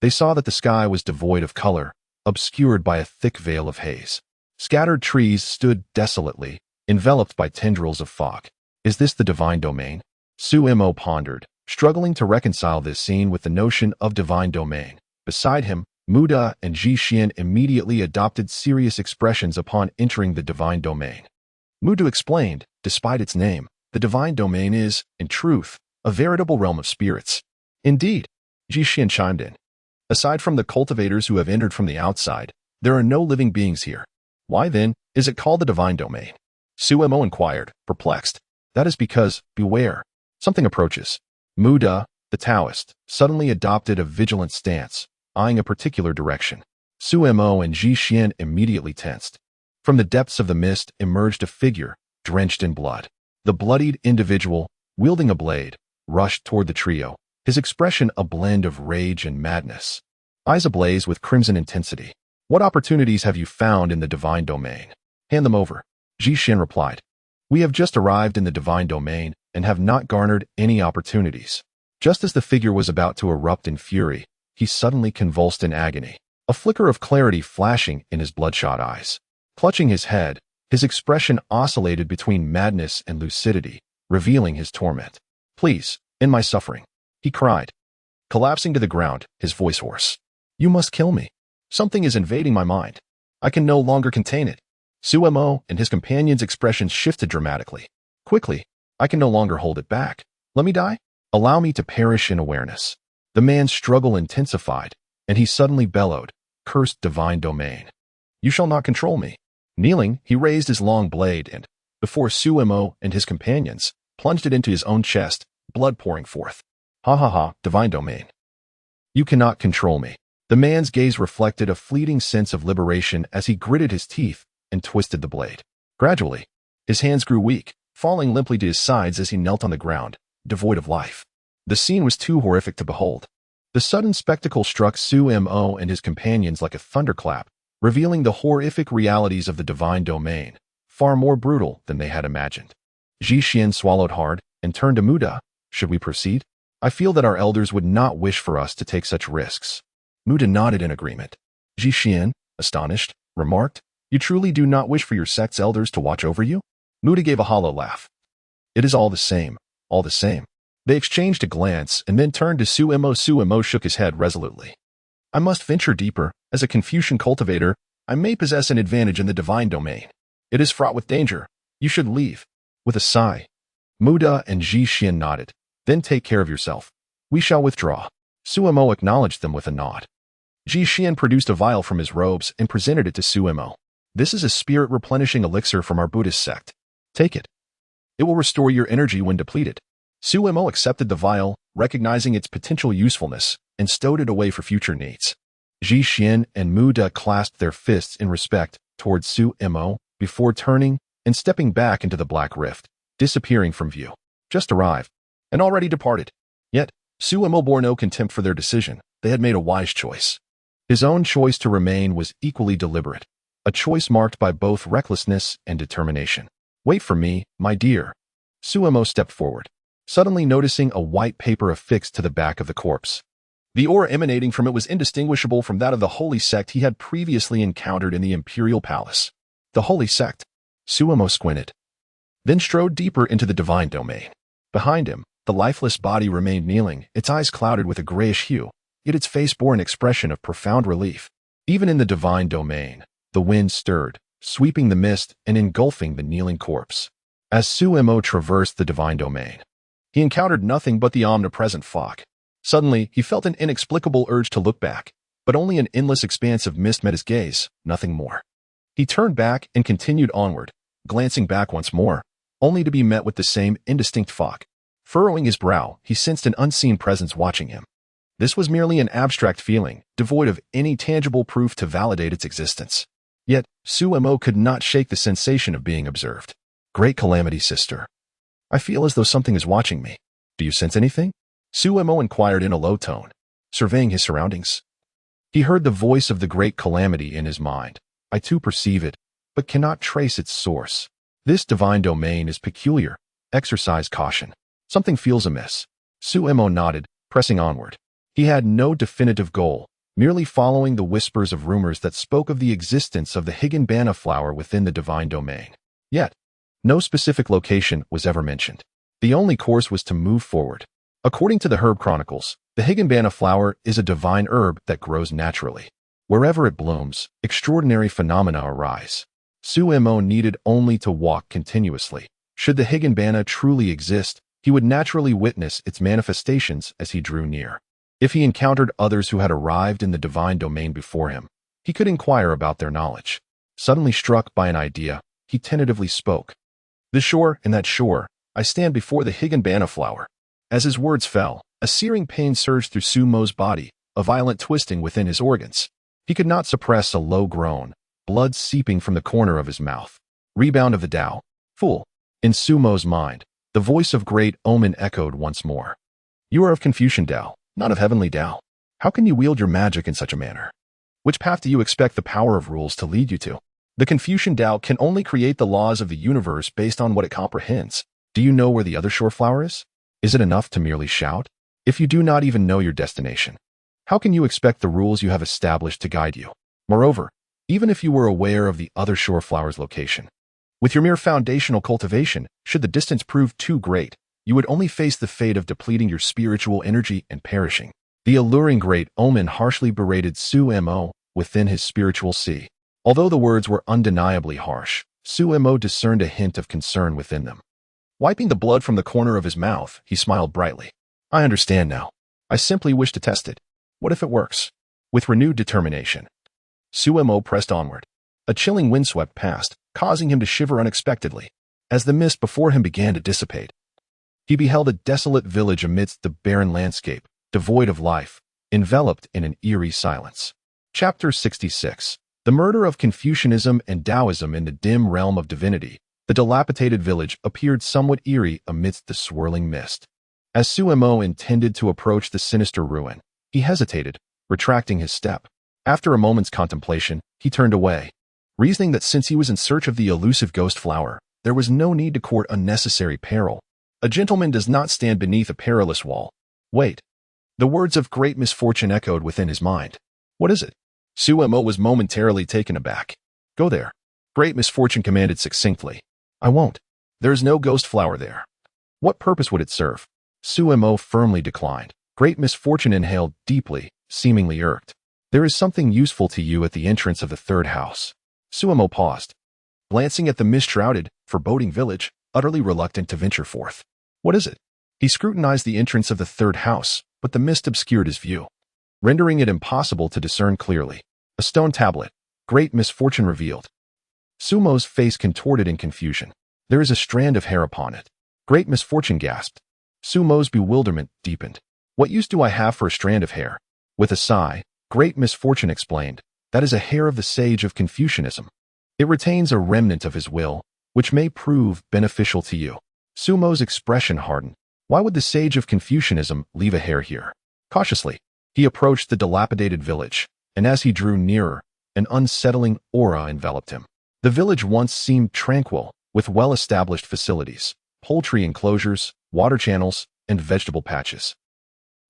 they saw that the sky was devoid of color, obscured by a thick veil of haze. Scattered trees stood desolately, enveloped by tendrils of fog. Is this the divine domain? Su Mo pondered, struggling to reconcile this scene with the notion of divine domain. Beside him, Muda and Zhixian immediately adopted serious expressions upon entering the divine domain. Muda explained, despite its name, the divine domain is, in truth, a veritable realm of spirits. Indeed, Zhixian chimed in. Aside from the cultivators who have entered from the outside, there are no living beings here. Why then is it called the divine domain? Su Mo inquired, perplexed. That is because, beware, something approaches. Muda, the Taoist, suddenly adopted a vigilant stance, eyeing a particular direction. Su Mo and Zhixian immediately tensed. From the depths of the mist emerged a figure, drenched in blood. The bloodied individual, wielding a blade, rushed toward the trio, his expression a blend of rage and madness. Eyes ablaze with crimson intensity. What opportunities have you found in the divine domain? Hand them over. Jixin replied. We have just arrived in the divine domain and have not garnered any opportunities. Just as the figure was about to erupt in fury, he suddenly convulsed in agony, a flicker of clarity flashing in his bloodshot eyes. Clutching his head, his expression oscillated between madness and lucidity, revealing his torment. Please, end my suffering, he cried, collapsing to the ground, his voice hoarse. You must kill me. Something is invading my mind. I can no longer contain it. Suemo and his companion's expressions shifted dramatically. Quickly, I can no longer hold it back. Let me die? Allow me to perish in awareness. The man's struggle intensified, and he suddenly bellowed, Cursed divine domain. You shall not control me. Kneeling, he raised his long blade and, before Suemo and his companions, plunged it into his own chest, blood pouring forth. Ha ha ha, divine domain. You cannot control me. The man's gaze reflected a fleeting sense of liberation as he gritted his teeth and twisted the blade. Gradually, his hands grew weak, falling limply to his sides as he knelt on the ground, devoid of life. The scene was too horrific to behold. The sudden spectacle struck Suemo and his companions like a thunderclap, revealing the horrific realities of the divine domain, far more brutal than they had imagined. Jixin swallowed hard and turned to Muda. Should we proceed? I feel that our elders would not wish for us to take such risks. Muda nodded in agreement. Jixin, astonished, remarked, You truly do not wish for your sect's elders to watch over you? Muda gave a hollow laugh. It is all the same, all the same. They exchanged a glance and then turned to Suemo. Suemo shook his head resolutely. I must venture deeper. As a Confucian cultivator, I may possess an advantage in the divine domain. It is fraught with danger. You should leave. With a sigh, Muda and Jixin nodded. Then take care of yourself. We shall withdraw. Suemo acknowledged them with a nod. Jixin produced a vial from his robes and presented it to Suemo. This is a spirit-replenishing elixir from our Buddhist sect. Take it. It will restore your energy when depleted. Suemo accepted the vial, recognizing its potential usefulness, and stowed it away for future needs. Jixin and Muda clasped their fists in respect towards Suemo before turning and stepping back into the black rift, disappearing from view. Just arrived, and already departed. Yet, Suemo bore no contempt for their decision. They had made a wise choice. His own choice to remain was equally deliberate, a choice marked by both recklessness and determination. Wait for me, my dear. Suemo stepped forward, suddenly noticing a white paper affixed to the back of the corpse. The aura emanating from it was indistinguishable from that of the holy sect he had previously encountered in the imperial palace. The holy sect. Suemo squinted, then strode deeper into the divine domain. Behind him, the lifeless body remained kneeling, its eyes clouded with a grayish hue, yet its face bore an expression of profound relief. Even in the divine domain, the wind stirred, sweeping the mist and engulfing the kneeling corpse. As Suemo traversed the divine domain, he encountered nothing but the omnipresent fog. Suddenly, he felt an inexplicable urge to look back, but only an endless expanse of mist met his gaze, nothing more. He turned back and continued onward, glancing back once more, only to be met with the same indistinct fog. Furrowing his brow, he sensed an unseen presence watching him. This was merely an abstract feeling, devoid of any tangible proof to validate its existence. Yet, Suemo could not shake the sensation of being observed. Great calamity, sister. I feel as though something is watching me. Do you sense anything? Suemo inquired in a low tone, surveying his surroundings. He heard the voice of the great calamity in his mind. I too perceive it, but cannot trace its source. This divine domain is peculiar. Exercise caution. Something feels amiss. Suemo nodded, pressing onward. He had no definitive goal, merely following the whispers of rumors that spoke of the existence of the Higanbana flower within the divine domain. Yet, no specific location was ever mentioned. The only course was to move forward. According to the Herb Chronicles, the Higanbana flower is a divine herb that grows naturally. Wherever it blooms, extraordinary phenomena arise. Suemo needed only to walk continuously. Should the Higanbana truly exist, he would naturally witness its manifestations as he drew near. If he encountered others who had arrived in the divine domain before him, he could inquire about their knowledge. Suddenly struck by an idea, he tentatively spoke. The shore, in that shore, I stand before the Higanbana flower. As his words fell, a searing pain surged through Sumo's body, a violent twisting within his organs. He could not suppress a low groan, blood seeping from the corner of his mouth. Rebound of the Tao. Fool. In Sumo's mind, the voice of great omen echoed once more. You are of Confucian Tao, not of heavenly Tao. How can you wield your magic in such a manner? Which path do you expect the power of rules to lead you to? The Confucian Tao can only create the laws of the universe based on what it comprehends. Do you know where the other shore flower is? Is it enough to merely shout? If you do not even know your destination, how can you expect the rules you have established to guide you? Moreover, even if you were aware of the other shore flower's location, with your mere foundational cultivation, should the distance prove too great, you would only face the fate of depleting your spiritual energy and perishing. The alluring great omen harshly berated Su Mo within his spiritual sea. Although the words were undeniably harsh, Su Mo discerned a hint of concern within them. Wiping the blood from the corner of his mouth, he smiled brightly. I understand now. I simply wish to test it. What if it works? With renewed determination, Su Mo pressed onward. A chilling wind swept past, causing him to shiver unexpectedly. As the mist before him began to dissipate, he beheld a desolate village amidst the barren landscape, devoid of life, enveloped in an eerie silence. Chapter 66. The murder of Confucianism and Taoism in the dim realm of divinity. The dilapidated village appeared somewhat eerie amidst the swirling mist. As Su Mo intended to approach the sinister ruin, he hesitated, retracting his step. After a moment's contemplation, he turned away, reasoning that since he was in search of the elusive ghost flower, there was no need to court unnecessary peril. A gentleman does not stand beneath a perilous wall. Wait. The words of great misfortune echoed within his mind. What is it? Su Mo was momentarily taken aback. Go there. Great misfortune commanded succinctly. I won't. There is no ghost flower there. What purpose would it serve? Su Mo firmly declined. Great misfortune inhaled deeply, seemingly irked. There is something useful to you at the entrance of the third house. Su Mo paused, glancing at the mist-shrouded, foreboding village, utterly reluctant to venture forth. What is it? He scrutinized the entrance of the third house, but the mist obscured his view, rendering it impossible to discern clearly. A stone tablet. Great misfortune revealed. Su Mo's face contorted in confusion. There is a strand of hair upon it. Great misfortune gasped. Su Mo's bewilderment deepened. What use do I have for a strand of hair? With a sigh, Great misfortune explained. That is a hair of the sage of Confucianism. It retains a remnant of his will, which may prove beneficial to you. Su Mo's expression hardened. Why would the sage of Confucianism leave a hair here? Cautiously, he approached the dilapidated village, and as he drew nearer, an unsettling aura enveloped him. The village once seemed tranquil, with well-established facilities, poultry enclosures, water channels, and vegetable patches.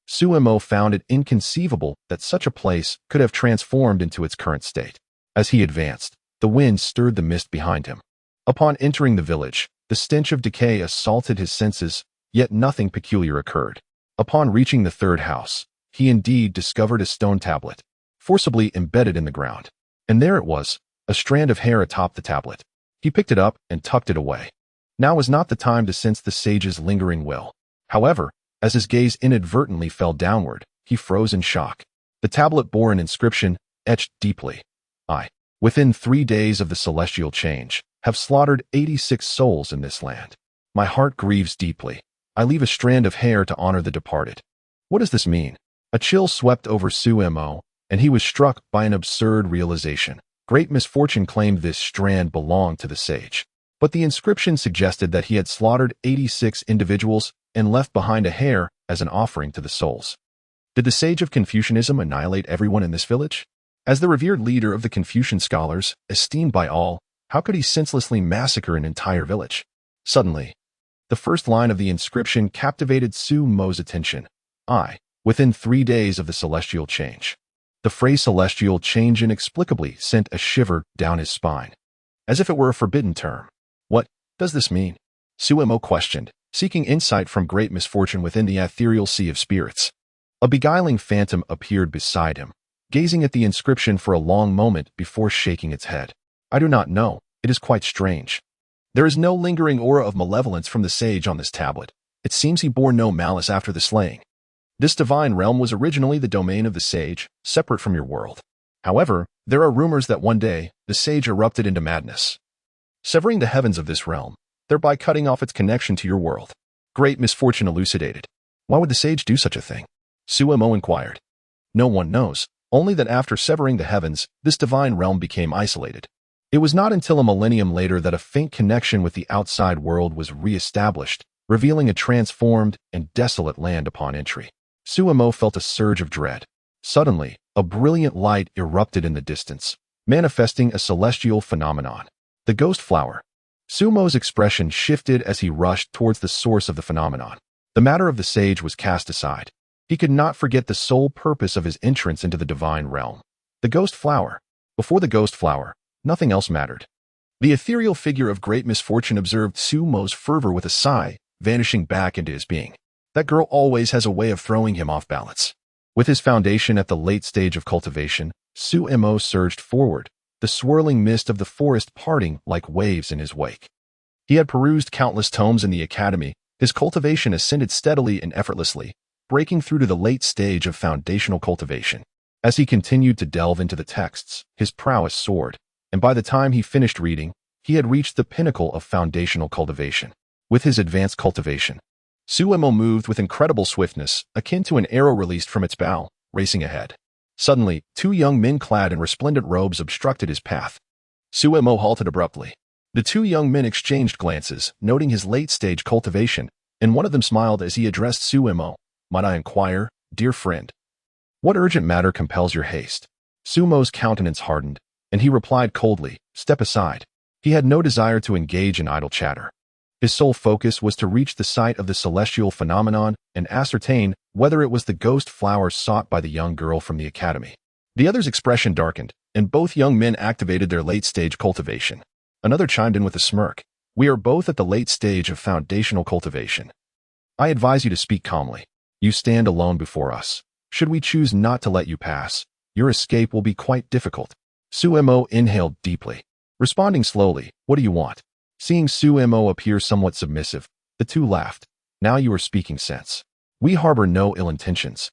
Su Mo found it inconceivable that such a place could have transformed into its current state. As he advanced, the wind stirred the mist behind him. Upon entering the village, the stench of decay assaulted his senses, yet nothing peculiar occurred. Upon reaching the third house, he indeed discovered a stone tablet, forcibly embedded in the ground. And there it was, a strand of hair atop the tablet. He picked it up and tucked it away. Now was not the time to sense the sage's lingering will. However, as his gaze inadvertently fell downward, he froze in shock. The tablet bore an inscription, etched deeply. I, within 3 days of the celestial change, have slaughtered 86 souls in this land. My heart grieves deeply. I leave a strand of hair to honor the departed. What does this mean? A chill swept over Su Mo, and he was struck by an absurd realization. Great misfortune claimed this strand belonged to the sage. But the inscription suggested that he had slaughtered 86 individuals and left behind a hair as an offering to the souls. Did the sage of Confucianism annihilate everyone in this village? As the revered leader of the Confucian scholars, esteemed by all, how could he senselessly massacre an entire village? Suddenly, the first line of the inscription captivated Su Mo's attention. I, within 3 days of the celestial change. The phrase celestial change inexplicably sent a shiver down his spine, as if it were a forbidden term. What does this mean? Su Mo questioned, seeking insight from great misfortune within the ethereal sea of spirits. A beguiling phantom appeared beside him, gazing at the inscription for a long moment before shaking its head. I do not know. It is quite strange. There is no lingering aura of malevolence from the sage on this tablet. It seems he bore no malice after the slaying. This divine realm was originally the domain of the sage, separate from your world. However, there are rumors that one day, the sage erupted into madness, severing the heavens of this realm, thereby cutting off its connection to your world. Great misfortune elucidated. Why would the sage do such a thing? Su Mo inquired. No one knows, only that after severing the heavens, this divine realm became isolated. It was not until a millennium later that a faint connection with the outside world was re-established, revealing a transformed and desolate land upon entry. Suemo felt a surge of dread. Suddenly, a brilliant light erupted in the distance, manifesting a celestial phenomenon. The ghost flower. Sumo's expression shifted as he rushed towards the source of the phenomenon. The matter of the sage was cast aside. He could not forget the sole purpose of his entrance into the divine realm. The ghost flower. Before the ghost flower, nothing else mattered. The ethereal figure of great misfortune observed Sumo's fervor with a sigh, vanishing back into his being. That girl always has a way of throwing him off balance. With his foundation at the late stage of cultivation, Suemo surged forward, the swirling mist of the forest parting like waves in his wake. He had perused countless tomes in the academy. His cultivation ascended steadily and effortlessly, breaking through to the late stage of foundational cultivation. As he continued to delve into the texts, his prowess soared, and by the time he finished reading, he had reached the pinnacle of foundational cultivation. With his advanced cultivation, Suemo moved with incredible swiftness, akin to an arrow released from its bow, racing ahead. Suddenly, two young men clad in resplendent robes obstructed his path. Suemo halted abruptly. The two young men exchanged glances, noting his late-stage cultivation, and one of them smiled as he addressed Suemo. "Might I inquire, dear friend, what urgent matter compels your haste?" Sumo's countenance hardened, and he replied coldly, "Step aside." He had no desire to engage in idle chatter. His sole focus was to reach the site of the celestial phenomenon and ascertain whether it was the ghost flower sought by the young girl from the academy. The other's expression darkened, and both young men activated their late-stage cultivation. Another chimed in with a smirk. "We are both at the late stage of foundational cultivation. I advise you to speak calmly. You stand alone before us. Should we choose not to let you pass, your escape will be quite difficult." Suemo inhaled deeply. Responding slowly, "What do you want?" Seeing Suemo appear somewhat submissive, the two laughed. "Now you are speaking sense. We harbor no ill intentions.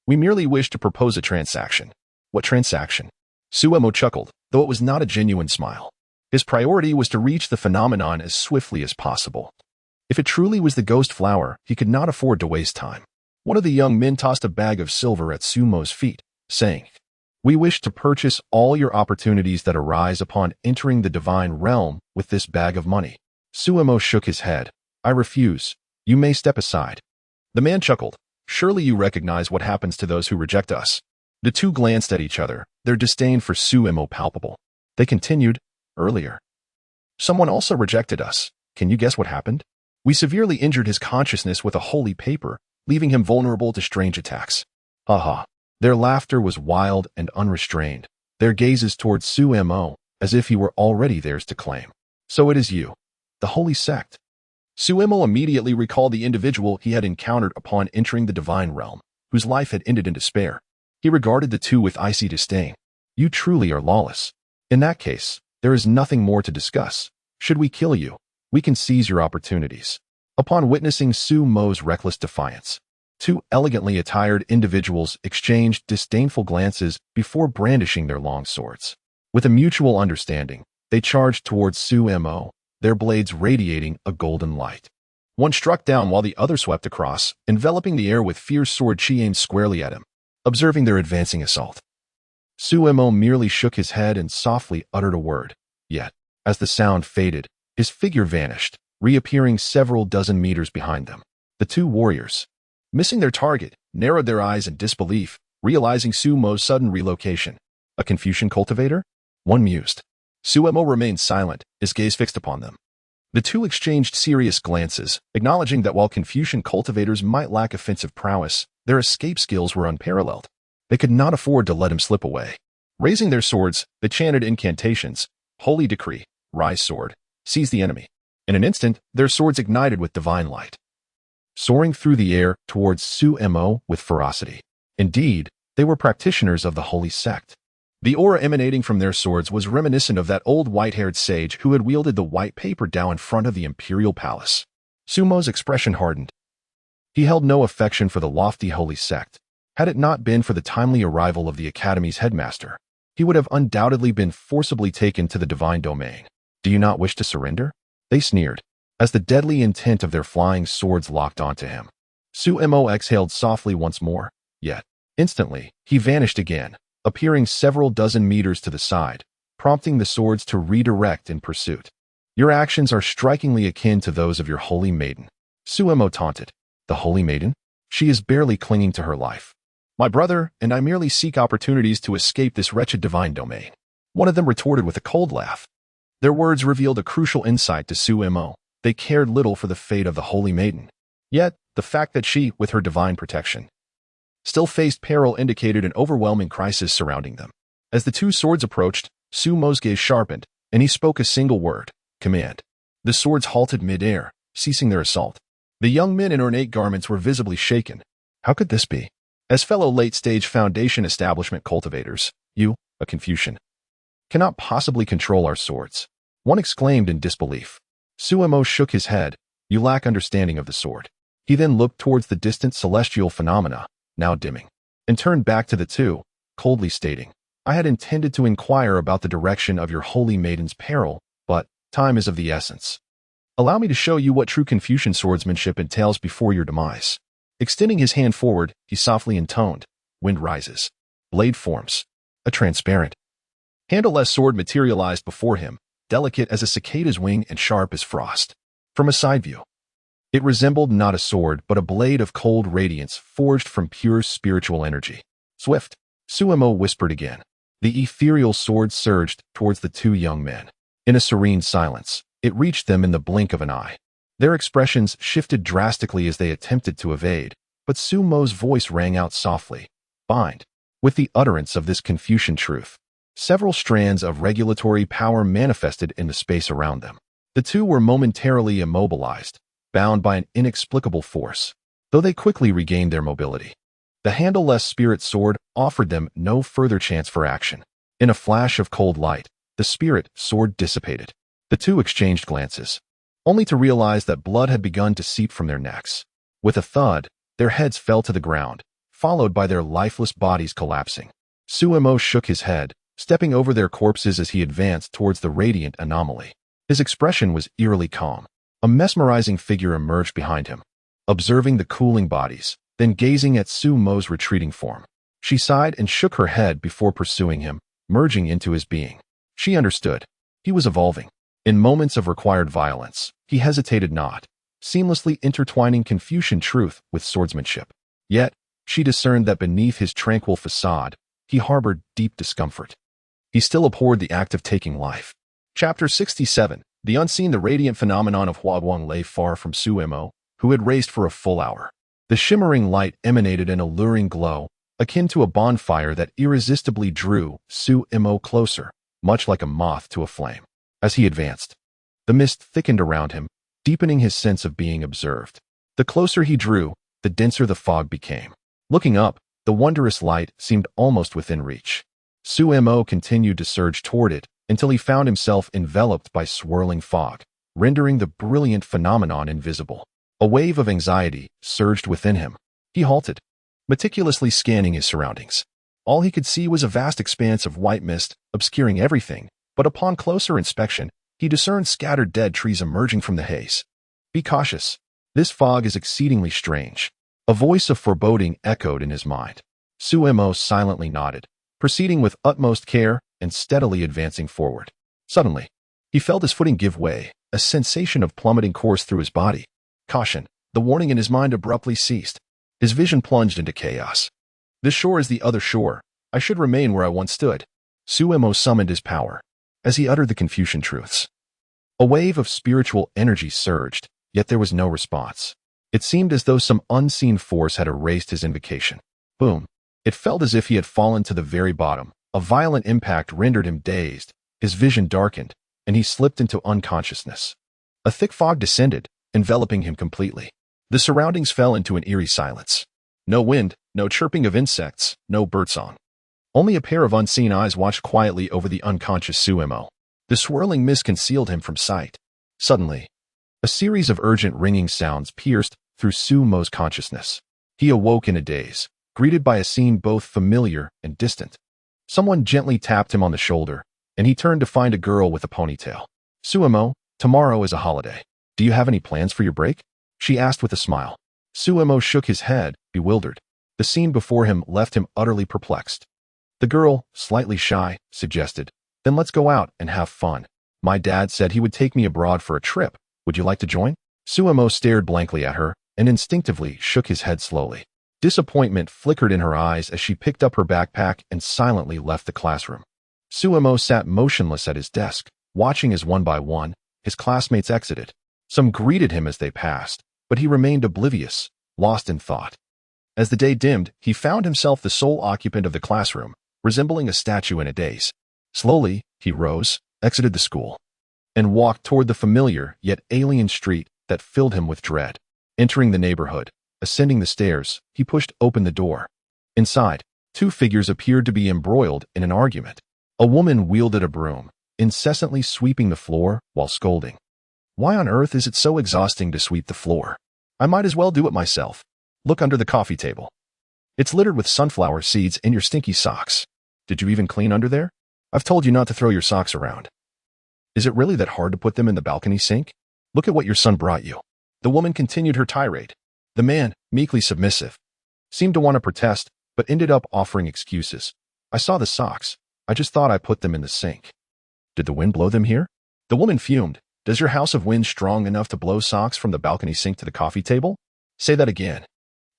We merely wish to propose a transaction." "What transaction?" Suemo chuckled, though it was not a genuine smile. His priority was to reach the phenomenon as swiftly as possible. If it truly was the ghost flower, he could not afford to waste time. One of the young men tossed a bag of silver at Sumo's feet, saying, "We wish to purchase all your opportunities that arise upon entering the divine realm with this bag of money." Suemo shook his head. "I refuse. You may step aside." The man chuckled. "Surely you recognize what happens to those who reject us." The two glanced at each other, their disdain for Suemo palpable. They continued, "Earlier, someone also rejected us. Can you guess what happened? We severely injured his consciousness with a holy paper, leaving him vulnerable to strange attacks." Ha ha. Their laughter was wild and unrestrained, their gazes towards Suemo, as if he were already theirs to claim. "So it is you, the holy sect." Suemo immediately recalled the individual he had encountered upon entering the divine realm, whose life had ended in despair. He regarded the two with icy disdain. "You truly are lawless. In that case, there is nothing more to discuss. Should we kill you, we can seize your opportunities." Upon witnessing Sumo's reckless defiance, two elegantly attired individuals exchanged disdainful glances before brandishing their long swords. With a mutual understanding, they charged towards Suemo, their blades radiating a golden light. One struck down while the other swept across, enveloping the air with fierce sword she aimed squarely at him. Observing their advancing assault, Suemo merely shook his head and softly uttered a word. Yet, as the sound faded, his figure vanished, reappearing several dozen meters behind them. The two warriors, missing their target, narrowed their eyes in disbelief, realizing Sumo's sudden relocation. A Confucian cultivator? One mused. Suemo remained silent, his gaze fixed upon them. The two exchanged serious glances, acknowledging that while Confucian cultivators might lack offensive prowess, their escape skills were unparalleled. They could not afford to let him slip away. Raising their swords, they chanted incantations. "Holy decree, rise sword, seize the enemy." In an instant, their swords ignited with divine light, soaring through the air towards Suemo with ferocity. Indeed, they were practitioners of the holy sect. The aura emanating from their swords was reminiscent of that old white-haired sage who had wielded the white paper down in front of the imperial palace. Sumo's expression hardened. He held no affection for the lofty holy sect. Had it not been for the timely arrival of the academy's headmaster, he would have undoubtedly been forcibly taken to the divine domain. "Do you not wish to surrender?" They sneered, as the deadly intent of their flying swords locked onto him. Suemo exhaled softly once more, yet, instantly, he vanished again, appearing several dozen meters to the side, prompting the swords to redirect in pursuit. "Your actions are strikingly akin to those of your holy maiden." Suemo taunted. The Holy Maiden? She is barely clinging to her life. My brother and I merely seek opportunities to escape this wretched divine domain. One of them retorted with a cold laugh. Their words revealed a crucial insight to Suemo. They cared little for the fate of the Holy Maiden. Yet, the fact that she, with her divine protection, still faced peril indicated an overwhelming crisis surrounding them. As the two swords approached, Suemo's gaze sharpened, and he spoke a single word, command. The swords halted mid-air, ceasing their assault. The young men in ornate garments were visibly shaken. How could this be? As fellow late-stage Foundation establishment cultivators, you, a Confucian, cannot possibly control our swords. One exclaimed in disbelief. Suemo shook his head. You lack understanding of the sword. He then looked towards the distant celestial phenomena, now dimming, and turned back to the two, coldly stating, I had intended to inquire about the direction of your Holy Maiden's peril, but time is of the essence. Allow me to show you what true Confucian swordsmanship entails before your demise. Extending his hand forward, he softly intoned, wind rises. Blade forms. A transparent, handleless sword materialized before him, delicate as a cicada's wing and sharp as frost. From a side view, it resembled not a sword but a blade of cold radiance forged from pure spiritual energy. Swift, Suemo whispered again. The ethereal sword surged towards the two young men. In a serene silence, it reached them in the blink of an eye. Their expressions shifted drastically as they attempted to evade, but Suemo's voice rang out softly. Bind. With the utterance of this Confucian truth, several strands of regulatory power manifested in the space around them. The two were momentarily immobilized, bound by an inexplicable force, though they quickly regained their mobility. The handleless spirit sword offered them no further chance for action. In a flash of cold light, the spirit sword dissipated. The two exchanged glances, only to realize that blood had begun to seep from their necks. With a thud, their heads fell to the ground, followed by their lifeless bodies collapsing. Suemo shook his head, stepping over their corpses as he advanced towards the radiant anomaly. His expression was eerily calm. A mesmerizing figure emerged behind him, observing the cooling bodies, then gazing at Suemo's retreating form. She sighed and shook her head before pursuing him, merging into his being. She understood. He was evolving. In moments of required violence, he hesitated not, seamlessly intertwining Confucian truth with swordsmanship. Yet, she discerned that beneath his tranquil facade, he harbored deep discomfort. He still abhorred the act of taking life. Chapter 67. The unseen. The radiant phenomenon of Huaguang lay far from Suemo, who had raced for a full hour. The shimmering light emanated an alluring glow, akin to a bonfire that irresistibly drew Suemo closer, much like a moth to a flame. As he advanced, the mist thickened around him, deepening his sense of being observed. The closer he drew, the denser the fog became. Looking up, the wondrous light seemed almost within reach. Suemo continued to surge toward it until he found himself enveloped by swirling fog, rendering the brilliant phenomenon invisible. A wave of anxiety surged within him. He halted, meticulously scanning his surroundings. All he could see was a vast expanse of white mist, obscuring everything, but upon closer inspection, he discerned scattered dead trees emerging from the haze. Be cautious. This fog is exceedingly strange. A voice of foreboding echoed in his mind. Suemo silently nodded, proceeding with utmost care and steadily advancing forward. Suddenly, he felt his footing give way, a sensation of plummeting coursed through his body. Caution. The warning in his mind abruptly ceased. His vision plunged into chaos. This shore is the other shore. I should remain where I once stood. Suemo summoned his power. As he uttered the Confucian truths, a wave of spiritual energy surged, yet there was no response. It seemed as though some unseen force had erased his invocation. Boom. It felt as if he had fallen to the very bottom. A violent impact rendered him dazed, his vision darkened, and he slipped into unconsciousness. A thick fog descended, enveloping him completely. The surroundings fell into an eerie silence. No wind, no chirping of insects, no birdsong. Only a pair of unseen eyes watched quietly over the unconscious Suemo. The swirling mist concealed him from sight. Suddenly, a series of urgent ringing sounds pierced through Suemo's consciousness. He awoke in a daze, greeted by a scene both familiar and distant. Someone gently tapped him on the shoulder, and he turned to find a girl with a ponytail. Suemo, tomorrow is a holiday. Do you have any plans for your break? She asked with a smile. Suemo shook his head, bewildered. The scene before him left him utterly perplexed. The girl, slightly shy, suggested, Then let's go out and have fun. My dad said he would take me abroad for a trip. Would you like to join? Suemo stared blankly at her and instinctively shook his head slowly. Disappointment flickered in her eyes as she picked up her backpack and silently left the classroom. Suemo sat motionless at his desk, watching as one by one his classmates exited. Some greeted him as they passed, but he remained oblivious, lost in thought. As the day dimmed, he found himself the sole occupant of the classroom, resembling a statue in a daze. Slowly, he rose, exited the school, and walked toward the familiar yet alien street that filled him with dread. Entering the neighborhood, ascending the stairs, he pushed open the door. Inside, two figures appeared to be embroiled in an argument. A woman wielded a broom, incessantly sweeping the floor while scolding. Why on earth is it so exhausting to sweep the floor? I might as well do it myself. Look under the coffee table. It's littered with sunflower seeds and your stinky socks. Did you even clean under there? I've told you not to throw your socks around. Is it really that hard to put them in the balcony sink? Look at what your son brought you. The woman continued her tirade. The man, meekly submissive, seemed to want to protest, but ended up offering excuses. I saw the socks. I just thought I put them in the sink. Did the wind blow them here? The woman fumed. Does your house have wind strong enough to blow socks from the balcony sink to the coffee table? Say that again.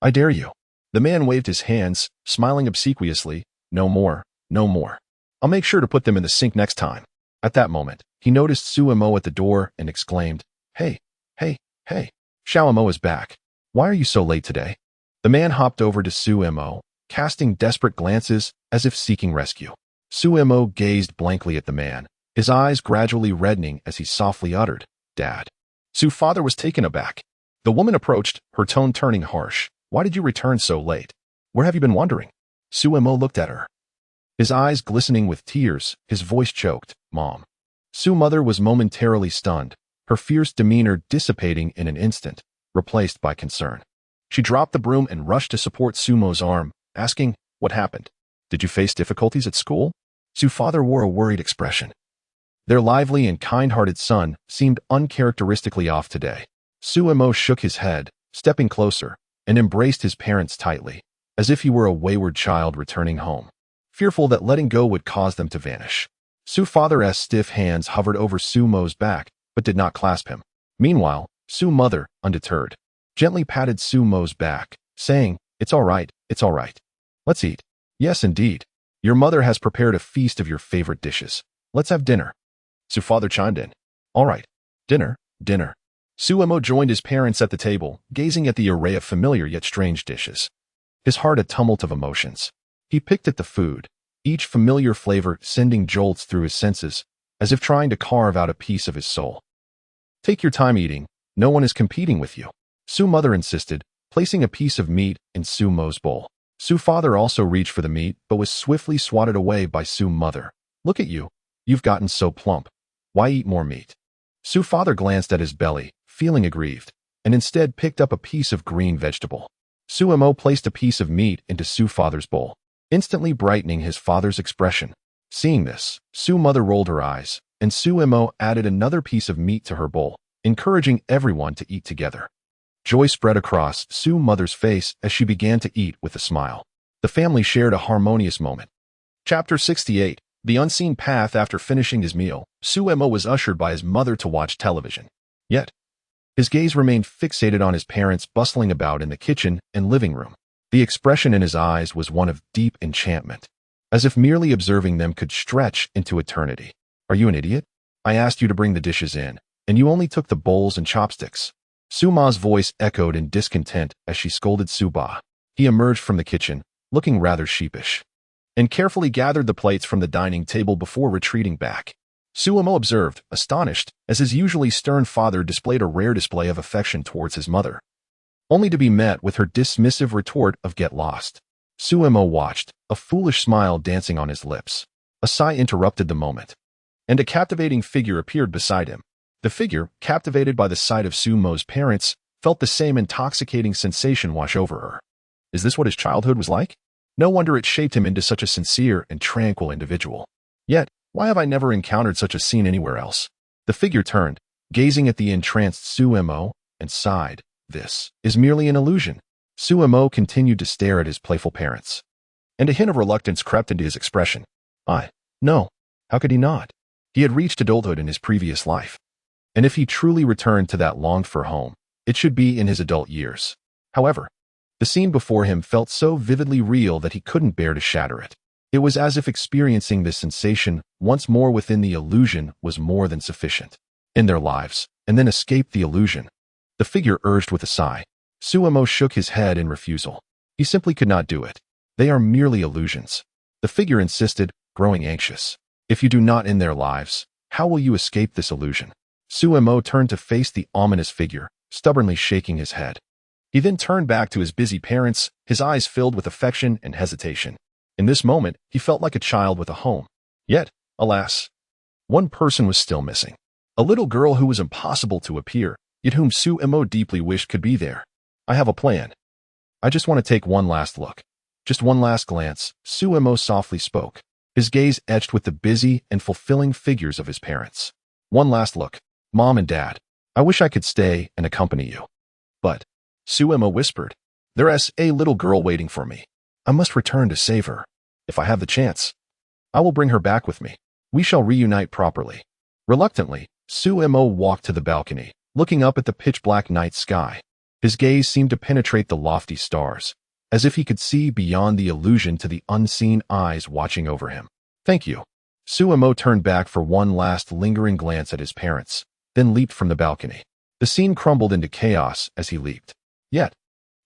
I dare you. The man waved his hands, smiling obsequiously. No more, no more. I'll make sure to put them in the sink next time. At that moment, he noticed Suemo at the door and exclaimed, Hey, hey, hey, Xiaomo is back. Why are you so late today? The man hopped over to Suemo, casting desperate glances as if seeking rescue. Suemo gazed blankly at the man, his eyes gradually reddening as he softly uttered, Dad. Su's father was taken aback. The woman approached, her tone turning harsh. Why did you return so late? Where have you been wandering? Suemo looked at her, his eyes glistening with tears, his voice choked, Mom. Su's mother was momentarily stunned, her fierce demeanor dissipating in an instant, replaced by concern. She dropped the broom and rushed to support Sumo's arm, asking, What happened? Did you face difficulties at school? Su's father wore a worried expression. Their lively and kind-hearted son seemed uncharacteristically off today. Suemo shook his head, stepping closer, and embraced his parents tightly, as if he were a wayward child returning home, fearful that letting go would cause them to vanish. Su's father's stiff hands hovered over Sumo's back, but did not clasp him. Meanwhile, Su's mother, undeterred, gently patted Sumo's back, saying, It's all right, it's all right. Let's eat. Yes, indeed. Your mother has prepared a feast of your favorite dishes. Let's have dinner. Su's father chimed in. All right. Dinner, dinner. Suemo joined his parents at the table, gazing at the array of familiar yet strange dishes. His heart a tumult of emotions. He picked at the food, each familiar flavor sending jolts through his senses, as if trying to carve out a piece of his soul. Take your time eating. No one is competing with you. Su's mother insisted, placing a piece of meat in Sumo's bowl. Su's father also reached for the meat, but was swiftly swatted away by Su's mother. Look at you. You've gotten so plump. Why eat more meat? Su's father glanced at his belly, feeling aggrieved, and instead picked up a piece of green vegetable. Suemo placed a piece of meat into Su's father's bowl, instantly brightening his father's expression. Seeing this, Su's mother rolled her eyes, and Suemo added another piece of meat to her bowl, encouraging everyone to eat together. Joy spread across Su's mother's face as she began to eat with a smile. The family shared a harmonious moment. Chapter 68. The Unseen Path. After finishing his meal, Suemo was ushered by his mother to watch television. Yet, his gaze remained fixated on his parents bustling about in the kitchen and living room. The expression in his eyes was one of deep enchantment, as if merely observing them could stretch into eternity. Are you an idiot? I asked you to bring the dishes in, and you only took the bowls and chopsticks. Suma's voice echoed in discontent as she scolded Suba. He emerged from the kitchen, looking rather sheepish, and carefully gathered the plates from the dining table before retreating back. Suemo observed, astonished, as his usually stern father displayed a rare display of affection towards his mother, only to be met with her dismissive retort of get lost. Suemo watched, a foolish smile dancing on his lips. A sigh interrupted the moment, and a captivating figure appeared beside him. The figure, captivated by the sight of Sumo's parents, felt the same intoxicating sensation wash over her. Is this what his childhood was like? No wonder it shaped him into such a sincere and tranquil individual. Yet, why have I never encountered such a scene anywhere else? The figure turned, gazing at the entranced Suemo, and sighed. This is merely an illusion. Suemo continued to stare at his playful parents, and a hint of reluctance crept into his expression. No. How could he not? He had reached adulthood in his previous life, and if he truly returned to that longed-for home, It should be in his adult years. However, the scene before him felt so vividly real that he couldn't bear to shatter it. It was as if experiencing this sensation once more within the illusion was more than sufficient. In their lives, and then escape the illusion. The figure urged with a sigh. Suemo shook his head in refusal. He simply could not do it. They are merely illusions. The figure insisted, growing anxious. If you do not end their lives, how will you escape this illusion? Suemo turned to face the ominous figure, stubbornly shaking his head. He then turned back to his busy parents, his eyes filled with affection and hesitation. In this moment, he felt like a child with a home. Yet, alas, one person was still missing. A little girl who was impossible to appear, yet whom Suemo deeply wished could be there. I have a plan. I just want to take one last look. Just one last glance, Suemo softly spoke, his gaze etched with the busy and fulfilling figures of his parents. One last look. Mom and Dad, I wish I could stay and accompany you. But, Suemo whispered, there's a little girl waiting for me. I must return to save her. If I have the chance, I will bring her back with me. We shall reunite properly. Reluctantly, Suemo walked to the balcony, looking up at the pitch-black night sky. His gaze seemed to penetrate the lofty stars, as if he could see beyond the illusion to the unseen eyes watching over him. Thank you. Suemo turned back for one last lingering glance at his parents, then leaped from the balcony. The scene crumbled into chaos as he leaped. Yet,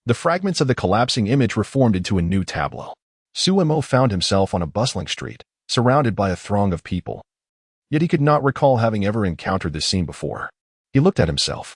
the fragments of the collapsing image reformed into a new tableau. Suemo found himself on a bustling street, surrounded by a throng of people. Yet he could not recall having ever encountered this scene before. He looked at himself,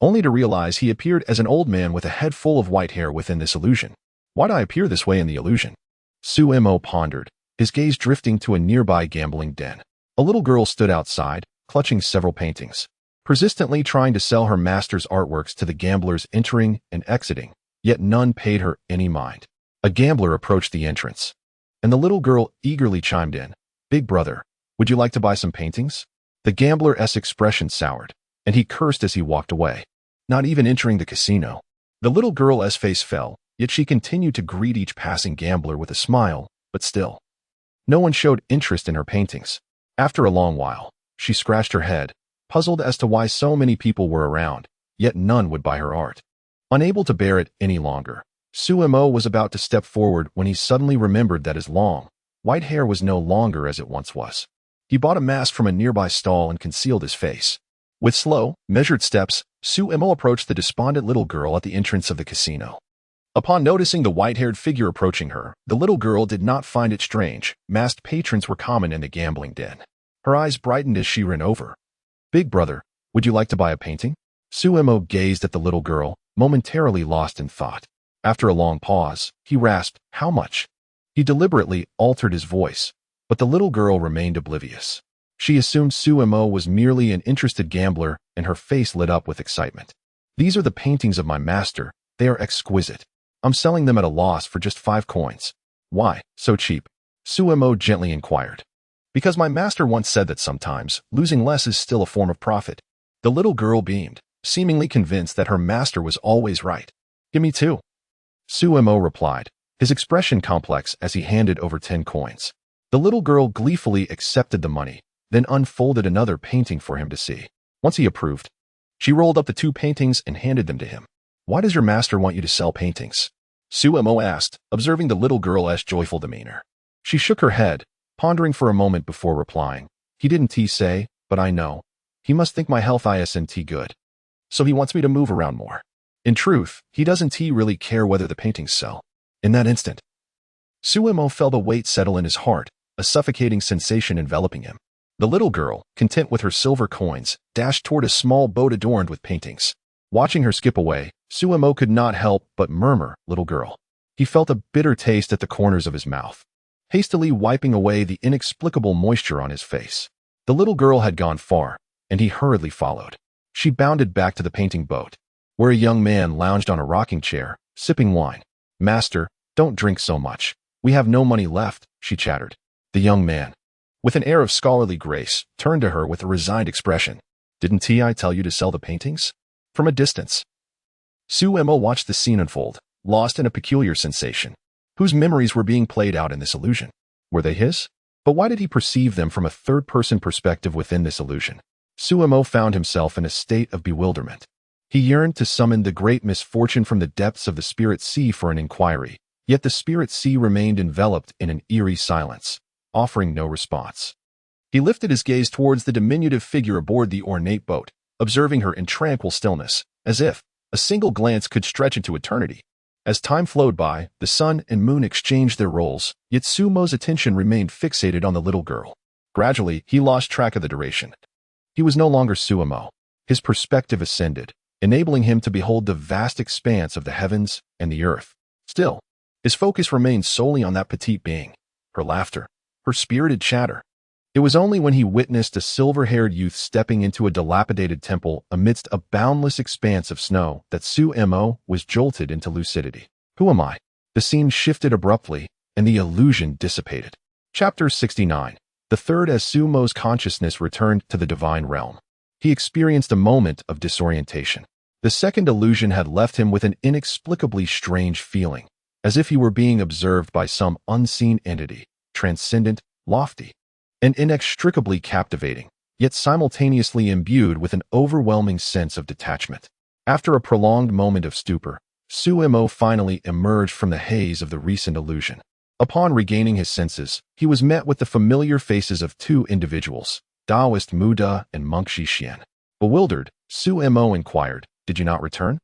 only to realize he appeared as an old man with a head full of white hair within this illusion. Why do I appear this way in the illusion? Suemo pondered, his gaze drifting to a nearby gambling den. A little girl stood outside, clutching several paintings, persistently trying to sell her master's artworks to the gamblers entering and exiting, yet none paid her any mind. A gambler approached the entrance, and the little girl eagerly chimed in, Big brother, would you like to buy some paintings? The gambler's expression soured, and he cursed as he walked away, not even entering the casino. The little girl's face fell, yet she continued to greet each passing gambler with a smile, but still, no one showed interest in her paintings. After a long while, she scratched her head, puzzled as to why so many people were around, yet none would buy her art. Unable to bear it any longer, Suemo was about to step forward when he suddenly remembered that his long, white hair was no longer as it once was. He bought a mask from a nearby stall and concealed his face. With slow, measured steps, Suemo approached the despondent little girl at the entrance of the casino. Upon noticing the white-haired figure approaching her, the little girl did not find it strange. Masked patrons were common in the gambling den. Her eyes brightened as she ran over. Big brother, would you like to buy a painting? Suemo gazed at the little girl, momentarily lost in thought. After a long pause, he rasped, how much? He deliberately altered his voice, but the little girl remained oblivious. She assumed Suemo was merely an interested gambler, and her face lit up with excitement. These are the paintings of my master. They are exquisite. I'm selling them at a loss for just 5 coins. Why, so cheap? Suemo gently inquired. Because my master once said that sometimes, losing less is still a form of profit. The little girl beamed, seemingly convinced that her master was always right. Give me 2. Suemo replied, his expression complex as he handed over 10 coins. The little girl gleefully accepted the money, then unfolded another painting for him to see. Once he approved, she rolled up the 2 paintings and handed them to him. Why does your master want you to sell paintings? Suemo asked, observing the little girl's joyful demeanor. She shook her head, pondering for a moment before replying. He didn't say, but I know. He must think my health isn't good. So he wants me to move around more. In truth, he doesn't really care whether the paintings sell. In that instant, Suemo felt a weight settle in his heart, a suffocating sensation enveloping him. The little girl, content with her silver coins, dashed toward a small boat adorned with paintings. Watching her skip away, Suemo could not help but murmur, little girl. He felt a bitter taste at the corners of his mouth, hastily wiping away the inexplicable moisture on his face. The little girl had gone far, and he hurriedly followed. She bounded back to the painting boat, where a young man lounged on a rocking chair, sipping wine. Master, don't drink so much. We have no money left, she chattered. The young man, with an air of scholarly grace, turned to her with a resigned expression. Didn't I tell you to sell the paintings? From a distance, Suemo watched the scene unfold, lost in a peculiar sensation. Whose memories were being played out in this illusion? Were they his? But why did he perceive them from a third-person perspective within this illusion? Suemo found himself in a state of bewilderment. He yearned to summon the great misfortune from the depths of the spirit sea for an inquiry, yet the spirit sea remained enveloped in an eerie silence, offering no response. He lifted his gaze towards the diminutive figure aboard the ornate boat, observing her in tranquil stillness, as if a single glance could stretch into eternity. As time flowed by, the sun and moon exchanged their roles, yet Sumo's attention remained fixated on the little girl. Gradually, he lost track of the duration. He was no longer Sumo. His perspective ascended, enabling him to behold the vast expanse of the heavens and the earth. Still, his focus remained solely on that petite being, her laughter, her spirited chatter. It was only when he witnessed a silver-haired youth stepping into a dilapidated temple amidst a boundless expanse of snow that Sumo was jolted into lucidity. Who am I? The scene shifted abruptly, and the illusion dissipated. Chapter 69. The third. As Sumo's consciousness returned to the divine realm, he experienced a moment of disorientation. The second illusion had left him with an inexplicably strange feeling, as if he were being observed by some unseen entity, transcendent, lofty, and inextricably captivating, yet simultaneously imbued with an overwhelming sense of detachment. After a prolonged moment of stupor, Sumo finally emerged from the haze of the recent illusion. Upon regaining his senses, he was met with the familiar faces of two individuals, Taoist Muda and Monk Xixian. Bewildered, Sumo inquired, "Did you not return?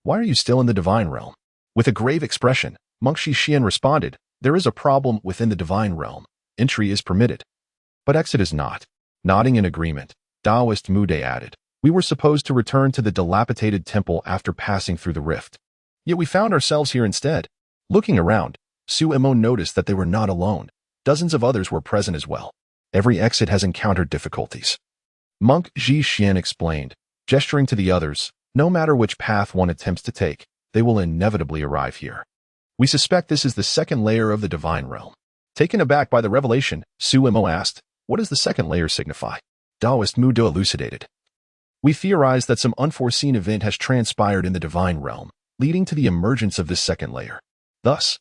Why are you still in the divine realm?" With a grave expression, Monk Xixian responded, "There is a problem within the divine realm. Entry is permitted, but exit is not." Nodding in agreement, Taoist Mude added, "We were supposed to return to the dilapidated temple after passing through the rift. Yet we found ourselves here instead." Looking around, Sumo noticed that they were not alone. Dozens of others were present as well. "Every exit has encountered difficulties," Monk Xixian explained, gesturing to the others. "No matter which path one attempts to take, they will inevitably arrive here. We suspect this is the second layer of the divine realm." Taken aback by the revelation, Sumo asked, "What does the second layer signify?" Taoist Mudo elucidated, "We theorize that some unforeseen event has transpired in the divine realm, leading to the emergence of this second layer. Thus,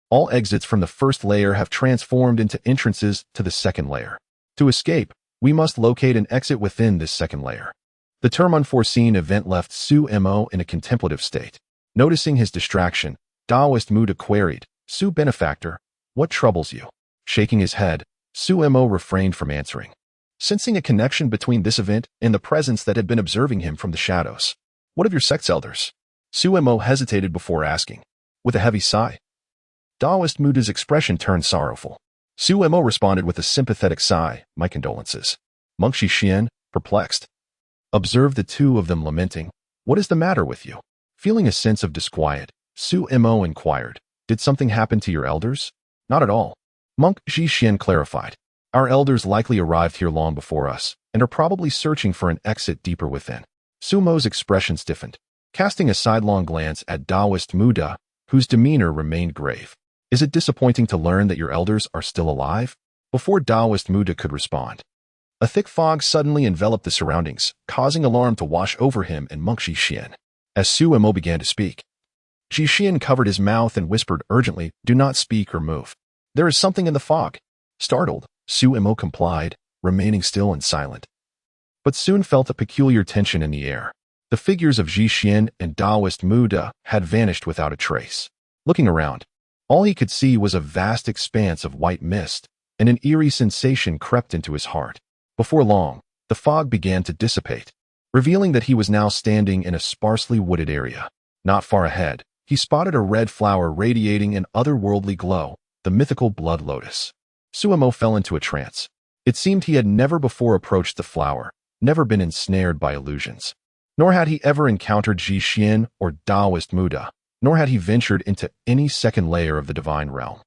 all exits from the first layer have transformed into entrances to the second layer. To escape, we must locate an exit within this second layer." The term unforeseen event left Sumo in a contemplative state. Noticing his distraction, Taoist Muda queried, "Su benefactor, what troubles you?" Shaking his head, Sumo refrained from answering, sensing a connection between this event and the presence that had been observing him from the shadows. "What of your sect's elders?" Sumo hesitated before asking, with a heavy sigh. Taoist Muda's expression turned sorrowful. Sumo responded with a sympathetic sigh, "My condolences." Monk Xixian, perplexed, observed the two of them lamenting. "What is the matter with you?" Feeling a sense of disquiet, Sumo inquired, "Did something happen to your elders?" "Not at all," Monk Xixian clarified. "Our elders likely arrived here long before us, and are probably searching for an exit deeper within." Sumo's expression stiffened, casting a sidelong glance at Taoist Muda, whose demeanor remained grave. "Is it disappointing to learn that your elders are still alive?" Before Taoist Muda could respond, a thick fog suddenly enveloped the surroundings, causing alarm to wash over him and Monk Xixian. As Sumo began to speak, Xixian covered his mouth and whispered urgently, "Do not speak or move. There is something in the fog." Startled, Sumo complied, remaining still and silent, but soon felt a peculiar tension in the air. The figures of Xixian and Taoist Muda had vanished without a trace. Looking around, all he could see was a vast expanse of white mist, and an eerie sensation crept into his heart. Before long, the fog began to dissipate, revealing that he was now standing in a sparsely wooded area. Not far ahead, he spotted a red flower radiating an otherworldly glow, the mythical blood lotus. Sumo fell into a trance. It seemed he had never before approached the flower, never been ensnared by illusions. Nor had he ever encountered Xixian or Taoist Muda, nor had he ventured into any second layer of the divine realm.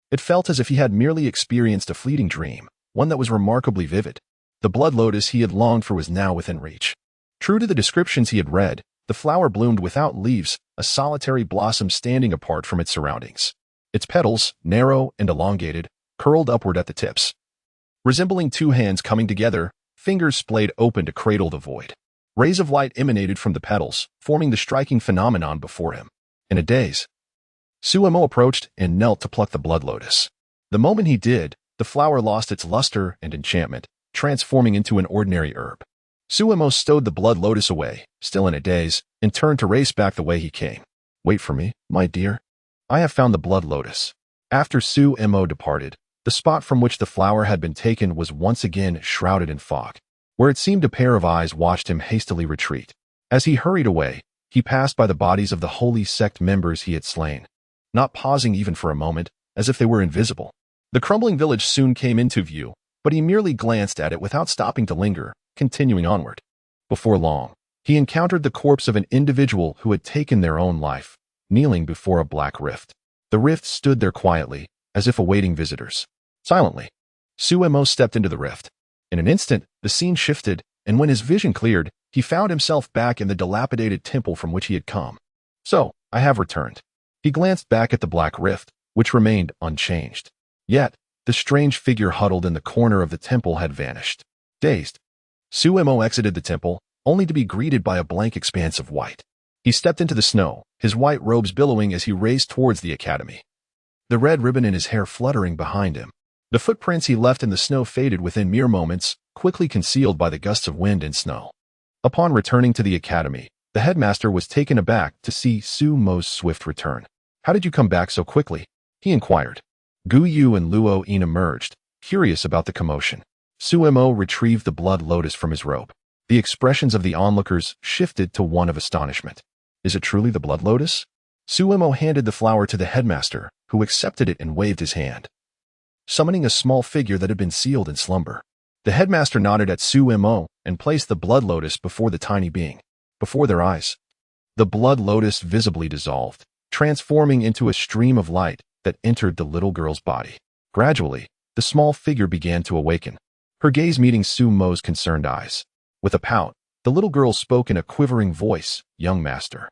It felt as if he had merely experienced a fleeting dream, one that was remarkably vivid. The blood lotus he had longed for was now within reach. True to the descriptions he had read, the flower bloomed without leaves, a solitary blossom standing apart from its surroundings. Its petals, narrow and elongated, curled upward at the tips. Resembling two hands coming together, fingers splayed open to cradle the void. Rays of light emanated from the petals, forming the striking phenomenon before him. In a daze, Sumo approached and knelt to pluck the blood lotus. The moment he did, the flower lost its luster and enchantment, transforming into an ordinary herb. Suemo stowed the blood lotus away, still in a daze, and turned to race back the way he came. Wait for me, my dear. I have found the blood lotus. After Suemo departed, the spot from which the flower had been taken was once again shrouded in fog, where it seemed a pair of eyes watched him hastily retreat. As he hurried away, he passed by the bodies of the holy sect members he had slain, not pausing even for a moment, as if they were invisible. The crumbling village soon came into view, but he merely glanced at it without stopping to linger, continuing onward. Before long, he encountered the corpse of an individual who had taken their own life, kneeling before a black rift. The rift stood there quietly, as if awaiting visitors. Silently, Suemo stepped into the rift. In an instant, the scene shifted, and when his vision cleared, he found himself back in the dilapidated temple from which he had come. So, I have returned. He glanced back at the black rift, which remained unchanged. Yet, the strange figure huddled in the corner of the temple had vanished. Dazed, Suemo exited the temple, only to be greeted by a blank expanse of white. He stepped into the snow, his white robes billowing as he raced towards the academy, the red ribbon in his hair fluttering behind him. The footprints he left in the snow faded within mere moments, quickly concealed by the gusts of wind and snow. Upon returning to the academy, the headmaster was taken aback to see Suemo's swift return. How did you come back so quickly? He inquired. Gu Yu and Luo Yin emerged, curious about the commotion. Suemo retrieved the blood lotus from his robe. The expressions of the onlookers shifted to one of astonishment. Is it truly the blood lotus? Suemo handed the flower to the headmaster, who accepted it and waved his hand, summoning a small figure that had been sealed in slumber. The headmaster nodded at Suemo and placed the blood lotus before the tiny being. Before their eyes, the blood lotus visibly dissolved, transforming into a stream of light that entered the little girl's body. Gradually, the small figure began to awaken, her gaze meeting Suemo's concerned eyes. With a pout, the little girl spoke in a quivering voice, "Young master."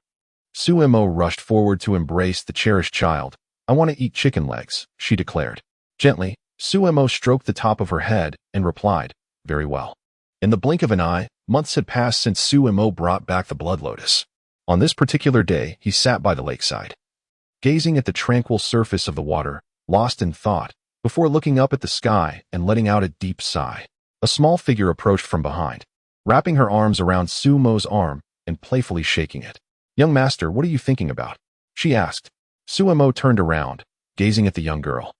Suemo rushed forward to embrace the cherished child. "I want to eat chicken legs," she declared. Gently, Suemo stroked the top of her head and replied, "Very well." In the blink of an eye, months had passed since Suemo brought back the blood lotus. On this particular day, he sat by the lakeside, gazing at the tranquil surface of the water, lost in thought, before looking up at the sky and letting out a deep sigh. A small figure approached from behind, wrapping her arms around Suemo's arm and playfully shaking it. "Young master, what are you thinking about?" she asked. Suemo turned around, gazing at the young girl,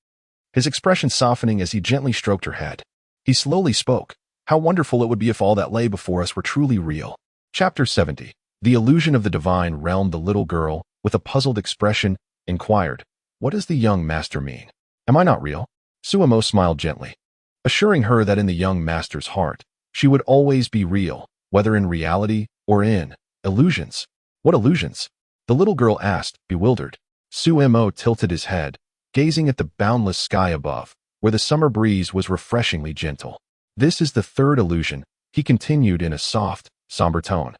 his expression softening as he gently stroked her head. He slowly spoke. "How wonderful it would be if all that lay before us were truly real." Chapter 70. The illusion of the divine realm. The little girl, with a puzzled expression, inquired, "What does the young master mean? Am I not real?" Suemo smiled gently, assuring her that in the young master's heart, she would always be real, whether in reality or in illusions. "What illusions?" the little girl asked, bewildered. Suemo tilted his head, gazing at the boundless sky above, where the summer breeze was refreshingly gentle. "This is the third illusion," he continued in a soft, somber tone.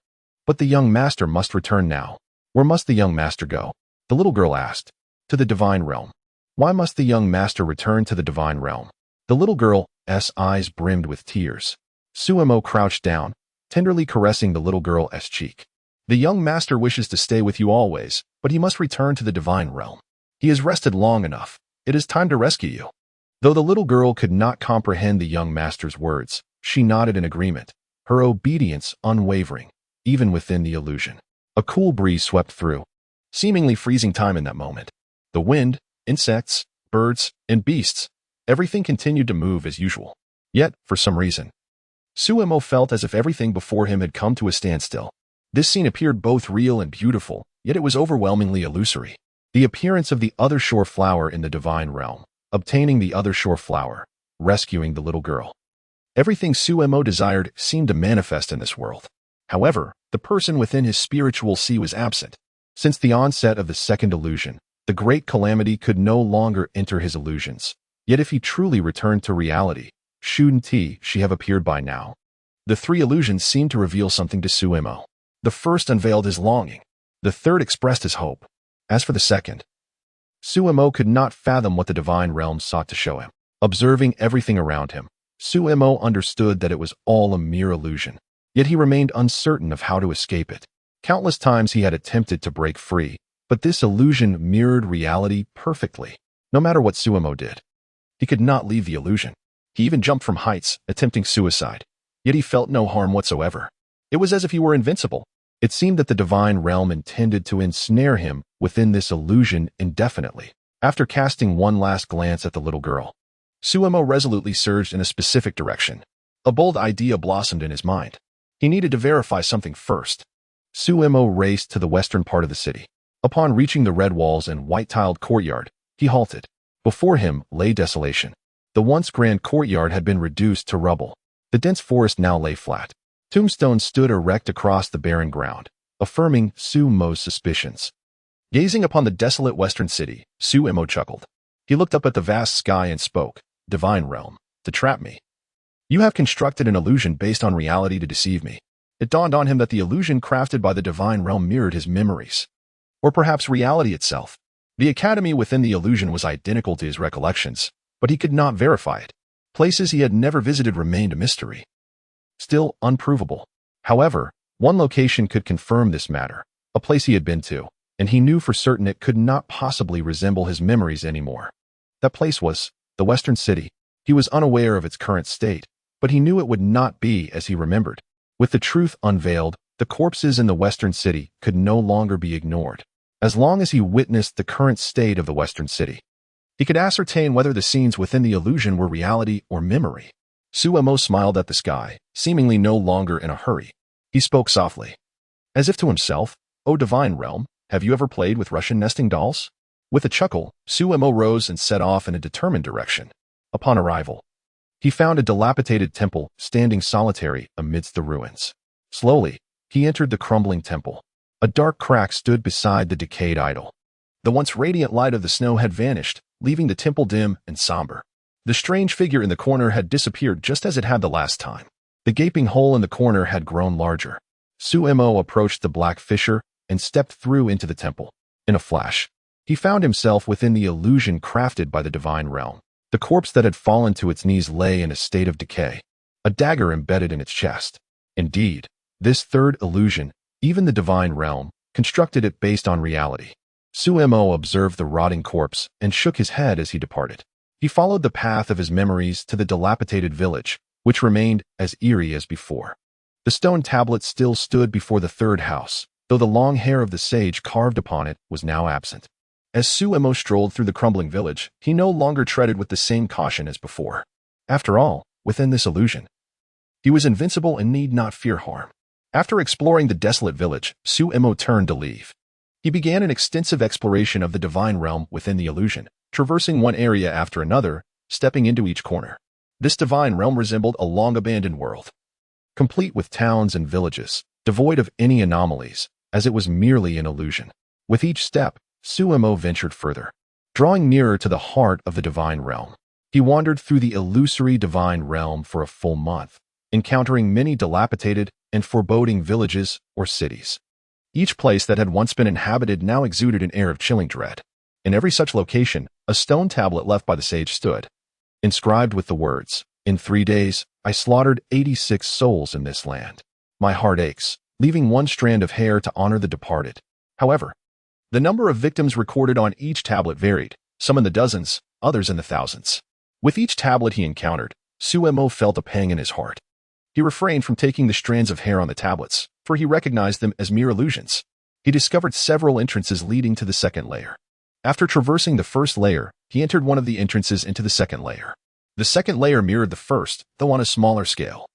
"But the young master must return now." "Where must the young master go?" the little girl asked. "To the divine realm." "Why must the young master return to the divine realm?" The little girl's eyes brimmed with tears. Suemo crouched down, tenderly caressing the little girl's cheek. "The young master wishes to stay with you always, but he must return to the divine realm. He has rested long enough. It is time to rescue you." Though the little girl could not comprehend the young master's words, she nodded in agreement, her obedience unwavering, even within the illusion. A cool breeze swept through, seemingly freezing time in that moment. The wind, insects, birds, and beasts, everything continued to move as usual. Yet, for some reason, Suemo felt as if everything before him had come to a standstill. This scene appeared both real and beautiful, yet it was overwhelmingly illusory. The appearance of the other shore flower in the divine realm, obtaining the other shore flower, rescuing the little girl. Everything Suemo desired seemed to manifest in this world. However, the person within his spiritual sea was absent. Since the onset of the second illusion, the great calamity could no longer enter his illusions. Yet if he truly returned to reality, shouldn't she have appeared by now? The three illusions seemed to reveal something to Suemo. The first unveiled his longing. The third expressed his hope. As for the second, Suemo could not fathom what the divine realm sought to show him. Observing everything around him, Suemo understood that it was all a mere illusion. Yet he remained uncertain of how to escape it. Countless times he had attempted to break free, but this illusion mirrored reality perfectly. No matter what Suemo did, he could not leave the illusion. He even jumped from heights, attempting suicide. yet he felt no harm whatsoever. It was as if he were invincible. It seemed that the divine realm intended to ensnare him within this illusion indefinitely. After casting one last glance at the little girl, Suemo resolutely surged in a specific direction. A bold idea blossomed in his mind. He needed to verify something first. Suemo raced to the western part of the city. Upon reaching the red walls and white-tiled courtyard, he halted. Before him lay desolation. The once grand courtyard had been reduced to rubble. The dense forest now lay flat. Tombstones stood erect across the barren ground, affirming Suemo's suspicions. Gazing upon the desolate western city, Suemo chuckled. He looked up at the vast sky and spoke, "Divine realm, to trap me. You have constructed an illusion based on reality to deceive me." It dawned on him that the illusion crafted by the divine realm mirrored his memories. Or perhaps reality itself. The academy within the illusion was identical to his recollections, but he could not verify it. Places he had never visited remained a mystery. Still unprovable. However, one location could confirm this matter, a place he had been to, and he knew for certain it could not possibly resemble his memories anymore. That place was the Western City. He was unaware of its current state, but he knew it would not be as he remembered. With the truth unveiled, the corpses in the Western City could no longer be ignored. As long as he witnessed the current state of the Western City, he could ascertain whether the scenes within the illusion were reality or memory. Suemo smiled at the sky, seemingly no longer in a hurry. He spoke softly, as if to himself, "O divine realm, have you ever played with Russian nesting dolls?" With a chuckle, Suemo rose and set off in a determined direction. Upon arrival, he found a dilapidated temple standing solitary amidst the ruins. Slowly, he entered the crumbling temple. A dark crack stood beside the decayed idol. The once radiant light of the snow had vanished, leaving the temple dim and somber. The strange figure in the corner had disappeared just as it had the last time. The gaping hole in the corner had grown larger. Suemo approached the black fissure and stepped through into the temple. In a flash, he found himself within the illusion crafted by the divine realm. The corpse that had fallen to its knees lay in a state of decay, a dagger embedded in its chest. Indeed, this third illusion, even the divine realm, constructed it based on reality. Suemo observed the rotting corpse and shook his head as he departed. He followed the path of his memories to the dilapidated village, which remained as eerie as before. The stone tablet still stood before the third house, though the long hair of the sage carved upon it was now absent. As Suemo strolled through the crumbling village, he no longer treaded with the same caution as before. After all, within this illusion, he was invincible and need not fear harm. After exploring the desolate village, Suemo turned to leave. He began an extensive exploration of the divine realm within the illusion, traversing one area after another, stepping into each corner. This divine realm resembled a long-abandoned world, complete with towns and villages, devoid of any anomalies, as it was merely an illusion. With each step, Suemo ventured further, drawing nearer to the heart of the divine realm. He wandered through the illusory divine realm for a full month, encountering many dilapidated and foreboding villages or cities. Each place that had once been inhabited now exuded an air of chilling dread. In every such location, a stone tablet left by the sage stood, inscribed with the words, "In 3 days, I slaughtered 86 souls in this land. My heart aches, leaving one strand of hair to honor the departed." However, the number of victims recorded on each tablet varied, some in the dozens, others in the thousands. With each tablet he encountered, Suemo felt a pang in his heart. He refrained from taking the strands of hair on the tablets, for he recognized them as mere illusions. He discovered several entrances leading to the second layer. After traversing the first layer, he entered one of the entrances into the second layer. The second layer mirrored the first, though on a smaller scale.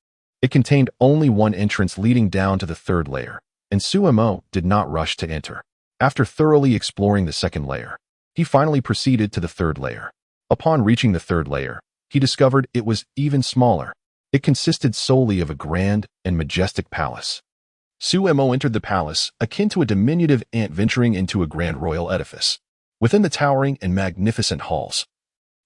It contained only one entrance leading down to the third layer, and Suemo did not rush to enter. After thoroughly exploring the second layer, he finally proceeded to the third layer. Upon reaching the third layer, he discovered it was even smaller. It consisted solely of a grand and majestic palace. Suemo entered the palace, akin to a diminutive ant venturing into a grand royal edifice. Within the towering and magnificent halls,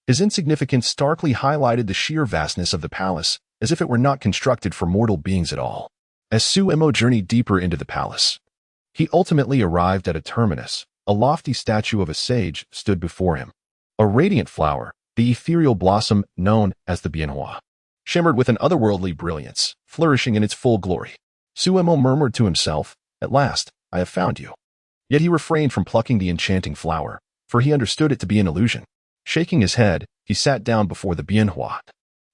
his insignificance starkly highlighted the sheer vastness of the palace, as if it were not constructed for mortal beings at all. As Suemo journeyed deeper into the palace, he ultimately arrived at a terminus. A lofty statue of a sage stood before him. A radiant flower, the ethereal blossom known as the bienhua, shimmered with an otherworldly brilliance, flourishing in its full glory. Suemo murmured to himself, "At last, I have found you." Yet he refrained from plucking the enchanting flower, for he understood it to be an illusion. Shaking his head, he sat down before the bienhua.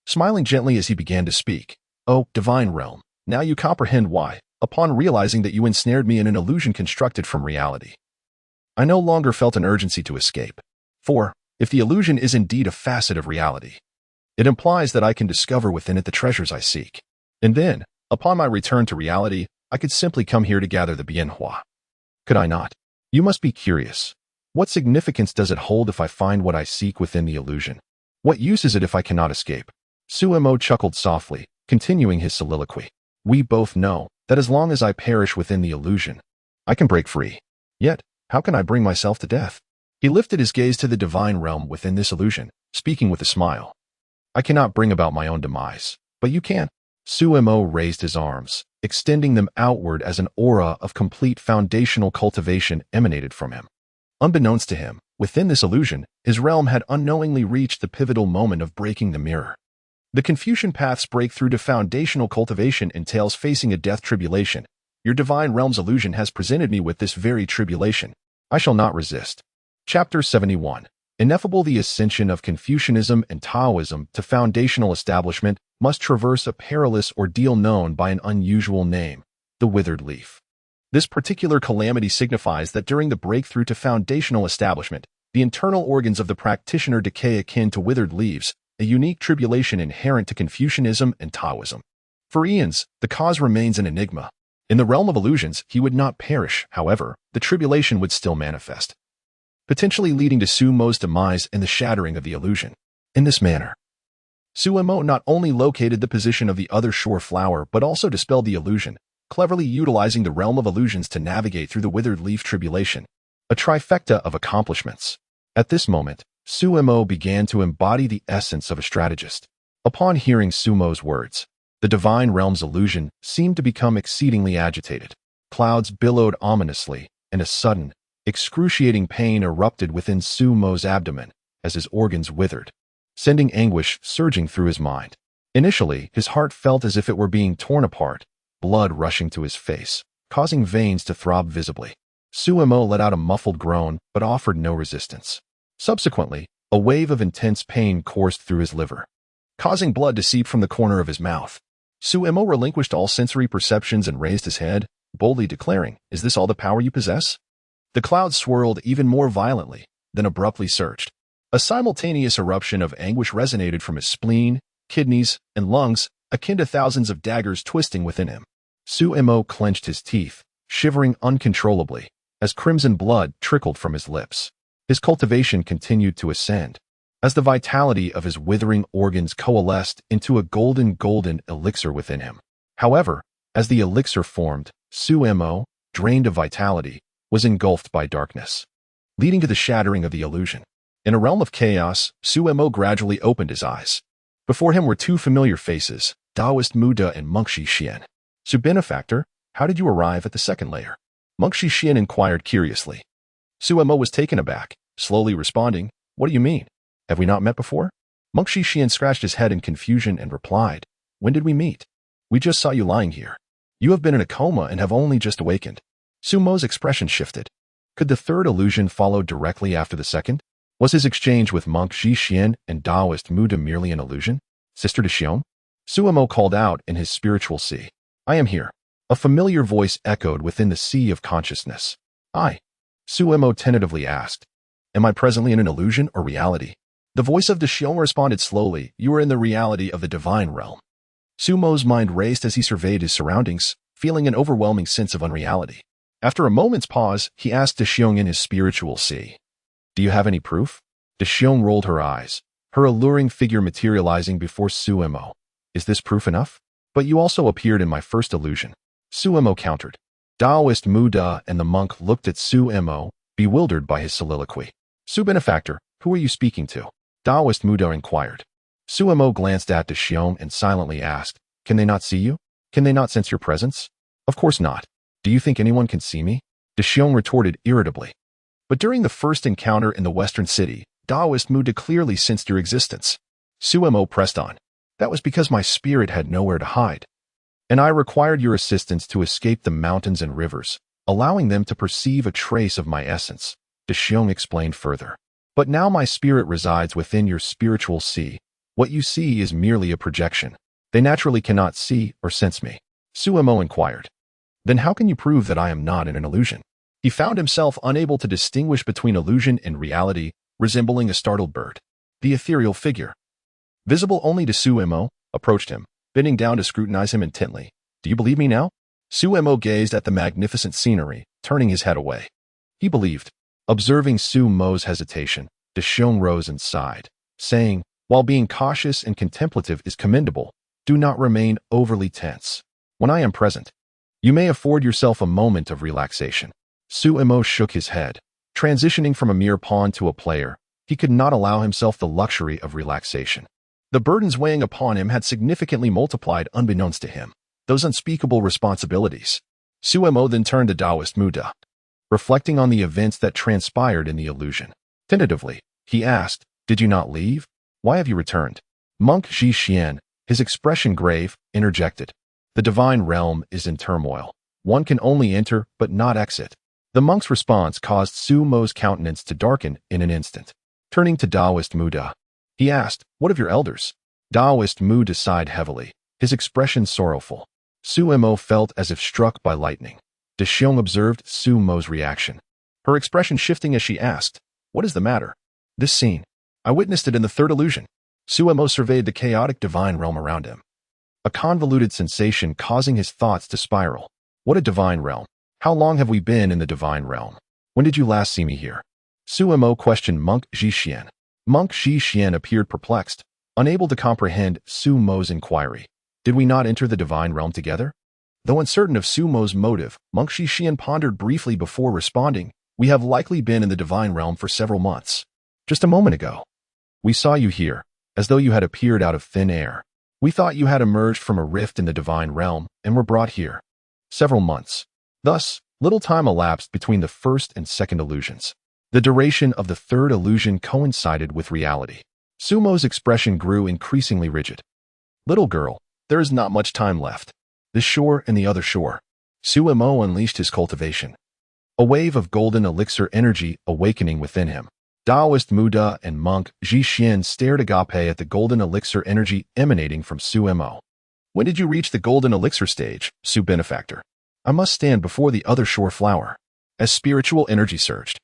Smiling gently as he began to speak, Oh, divine realm, now you comprehend why, upon realizing that you ensnared me in an illusion constructed from reality. I no longer felt an urgency to escape. For, if the illusion is indeed a facet of reality, it implies that I can discover within it the treasures I seek. And then, upon my return to reality, I could simply come here to gather the bienhua. Could I not? You must be curious. What significance does it hold if I find what I seek within the illusion? What use is it if I cannot escape? Suemo chuckled softly, continuing his soliloquy. We both know that as long as I perish within the illusion, I can break free. Yet, how can I bring myself to death? He lifted his gaze to the divine realm within this illusion, speaking with a smile. I cannot bring about my own demise, but you can. Suemo raised his arms, extending them outward as an aura of complete foundational cultivation emanated from him. Unbeknownst to him, within this illusion, his realm had unknowingly reached the pivotal moment of breaking the mirror. The Confucian path's breakthrough to foundational cultivation entails facing a death tribulation. Your divine realm's illusion has presented me with this very tribulation. I shall not resist. Chapter 71. Ineffable. The ascension of Confucianism and Taoism to foundational establishment must traverse a perilous ordeal known by an unusual name, the withered leaf. This particular calamity signifies that during the breakthrough to foundational establishment, the internal organs of the practitioner decay akin to withered leaves, a unique tribulation inherent to Confucianism and Taoism. For eons, the cause remains an enigma. In the realm of illusions, he would not perish, however, the tribulation would still manifest, potentially leading to Suemo's demise and the shattering of the illusion. In this manner, Suemo not only located the position of the other shore flower but also dispelled the illusion, cleverly utilizing the realm of illusions to navigate through the withered leaf tribulation. A trifecta of accomplishments. At this moment, Suemo began to embody the essence of a strategist. Upon hearing Suemo's words, the divine realm's illusion seemed to become exceedingly agitated. Clouds billowed ominously, and a sudden, excruciating pain erupted within Suemo's abdomen as his organs withered, sending anguish surging through his mind. Initially, his heart felt as if it were being torn apart, blood rushing to his face, causing veins to throb visibly. Suemo let out a muffled groan but offered no resistance. Subsequently, a wave of intense pain coursed through his liver, causing blood to seep from the corner of his mouth. Suemo relinquished all sensory perceptions and raised his head, boldly declaring, "Is this all the power you possess?" The clouds swirled even more violently, then abruptly surged. A simultaneous eruption of anguish resonated from his spleen, kidneys, and lungs, akin to thousands of daggers twisting within him. Suemo clenched his teeth, shivering uncontrollably, as crimson blood trickled from his lips. His cultivation continued to ascend, as the vitality of his withering organs coalesced into a golden elixir within him. However, as the elixir formed, Suemo, drained of vitality, was engulfed by darkness, leading to the shattering of the illusion. In a realm of chaos, Suemo gradually opened his eyes. Before him were two familiar faces, Taoist Muda and Monk Xian. "Su benefactor, how did you arrive at the second layer?" Monk Xian inquired curiously. Suemo was taken aback, slowly responding, "What do you mean? Have we not met before?" Monk Xian scratched his head in confusion and replied, "When did we meet? We just saw you lying here. You have been in a coma and have only just awakened." Suemo's expression shifted. Could the third illusion follow directly after the second? Was his exchange with Monk Xian and Taoist Muda merely an illusion? "Sister de Xiong?" Suemo called out in his spiritual sea. "I am here." A familiar voice echoed within the sea of consciousness. "I?" Suemo tentatively asked. "Am I presently in an illusion or reality?" The voice of de Xiong responded slowly, "You are in the reality of the divine realm." Suemo's mind raced as he surveyed his surroundings, feeling an overwhelming sense of unreality. After a moment's pause, he asked de Xiong in his spiritual sea, "Do you have any proof?" De Xiong rolled her eyes, her alluring figure materializing before Suemo. "Is this proof enough? But you also appeared in my first illusion." Suemo countered. Taoist Muda and the monk looked at Suemo, bewildered by his soliloquy. "Su benefactor, who are you speaking to?" Taoist Muda inquired. Suemo glanced at de Xiong and silently asked, "Can they not see you? Can they not sense your presence?" "Of course not. Do you think anyone can see me?" De Xiong retorted irritably. "But during the first encounter in the western city, Taoist Muda clearly sensed your existence." Suemo pressed on. "That was because my spirit had nowhere to hide, and I required your assistance to escape the mountains and rivers, allowing them to perceive a trace of my essence," de Xiong explained further. "But now my spirit resides within your spiritual sea. What you see is merely a projection." They naturally cannot see or sense me. Suemo inquired. Then how can you prove that I am not in an illusion? He found himself unable to distinguish between illusion and reality, resembling a startled bird. The ethereal figure, visible only to Suemo, approached him, bending down to scrutinize him intently. Do you believe me now? Suemo gazed at the magnificent scenery, turning his head away. He believed. Observing Suemo's hesitation, Deshong rose and sighed, saying, while being cautious and contemplative is commendable, do not remain overly tense. When I am present, you may afford yourself a moment of relaxation. Suemo shook his head. Transitioning from a mere pawn to a player, he could not allow himself the luxury of relaxation. The burdens weighing upon him had significantly multiplied unbeknownst to him. Those unspeakable responsibilities. Suemo then turned to Taoist Muda, reflecting on the events that transpired in the illusion. Tentatively, he asked, did you not leave? Why have you returned? Monk Ji Xian, his expression grave, interjected. The divine realm is in turmoil. One can only enter but not exit. The monk's response caused Suemo's countenance to darken in an instant. Turning to Taoist Muda, he asked, what of your elders? Taoist Muda sighed heavily, his expression sorrowful. Suemo felt as if struck by lightning. Deshong observed Suemo's reaction, her expression shifting as she asked, what is the matter? This scene. I witnessed it in the third illusion. Suemo surveyed the chaotic divine realm around him, a convoluted sensation causing his thoughts to spiral. What a divine realm. How long have we been in the divine realm? When did you last see me here? Suemo questioned Monk Ji Xian. Monk Ji Xian appeared perplexed, unable to comprehend Suemo's inquiry. Did we not enter the divine realm together? Though uncertain of Suemo's motive, Monk Ji Xian pondered briefly before responding, we have likely been in the divine realm for several months. Just a moment ago, we saw you here, as though you had appeared out of thin air. We thought you had emerged from a rift in the divine realm and were brought here. Several months. Thus, little time elapsed between the first and second illusions. The duration of the third illusion coincided with reality. Suemo's expression grew increasingly rigid. Little girl, there is not much time left. This shore and the other shore. Suemo unleashed his cultivation. A wave of golden elixir energy awakening within him. Taoist Muda and Monk Ji Xian stared agape at the golden elixir energy emanating from Suemo. When did you reach the golden elixir stage, Su Benefactor? I must stand before the other shore flower. As spiritual energy surged,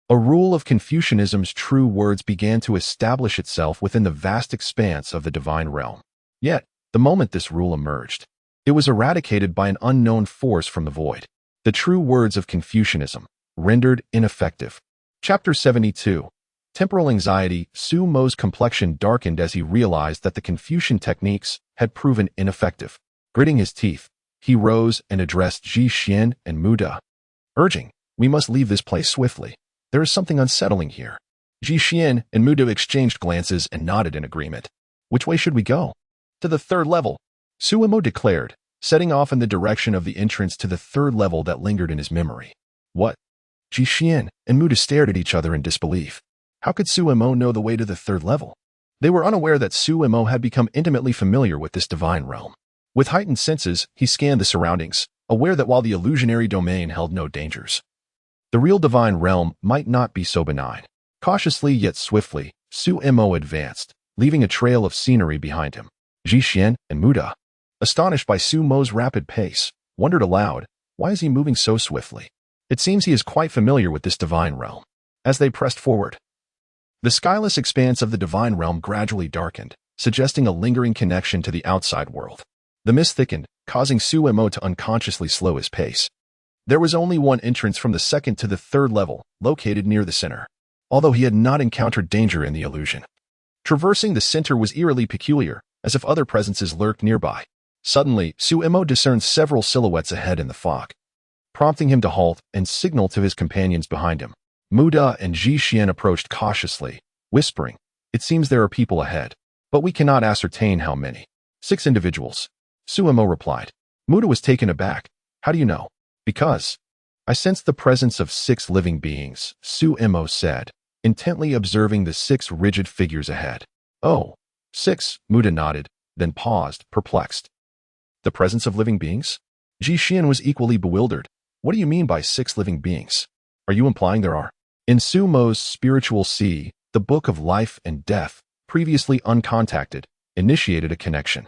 a rule of Confucianism's true words began to establish itself within the vast expanse of the divine realm. Yet, the moment this rule emerged, it was eradicated by an unknown force from the void. The true words of Confucianism, rendered ineffective. Chapter 72. Temporal anxiety. Suemo's complexion darkened as he realized that the Confucian techniques had proven ineffective. Gritting his teeth, he rose and addressed Ji Xian and Muda, urging, we must leave this place swiftly. There is something unsettling here. Ji Xian and Muda exchanged glances and nodded in agreement. Which way should we go? To the third level, Suemo declared, setting off in the direction of the entrance to the third level that lingered in his memory. What? Ji Xian and Muda stared at each other in disbelief. How could Suemo know the way to the third level? They were unaware that Suemo had become intimately familiar with this divine realm. With heightened senses, he scanned the surroundings, aware that while the illusionary domain held no dangers, the real divine realm might not be so benign. Cautiously yet swiftly, Suemo advanced, leaving a trail of scenery behind him. Ji Xian and Muda, astonished by Suemo's rapid pace, wondered aloud, why is he moving so swiftly? It seems he is quite familiar with this divine realm. As they pressed forward, the skyless expanse of the divine realm gradually darkened, suggesting a lingering connection to the outside world. The mist thickened, causing Suemo to unconsciously slow his pace. There was only one entrance from the second to the third level, located near the center, although he had not encountered danger in the illusion. Traversing the center was eerily peculiar, as if other presences lurked nearby. Suddenly, Suemo discerned several silhouettes ahead in the fog, prompting him to halt and signal to his companions behind him. Muda and Ji Xian approached cautiously, whispering, it seems there are people ahead, but we cannot ascertain how many. 6 individuals. Suemo replied. Muda was taken aback. How do you know? Because I sensed the presence of 6 living beings, Suemo said, intently observing the 6 rigid figures ahead. Oh, 6, Muda nodded, then paused, perplexed. The presence of living beings? Ji Xian was equally bewildered. What do you mean by 6 living beings? Are you implying there are? In Suemo's spiritual sea, the book of life and death, previously uncontacted, initiated a connection.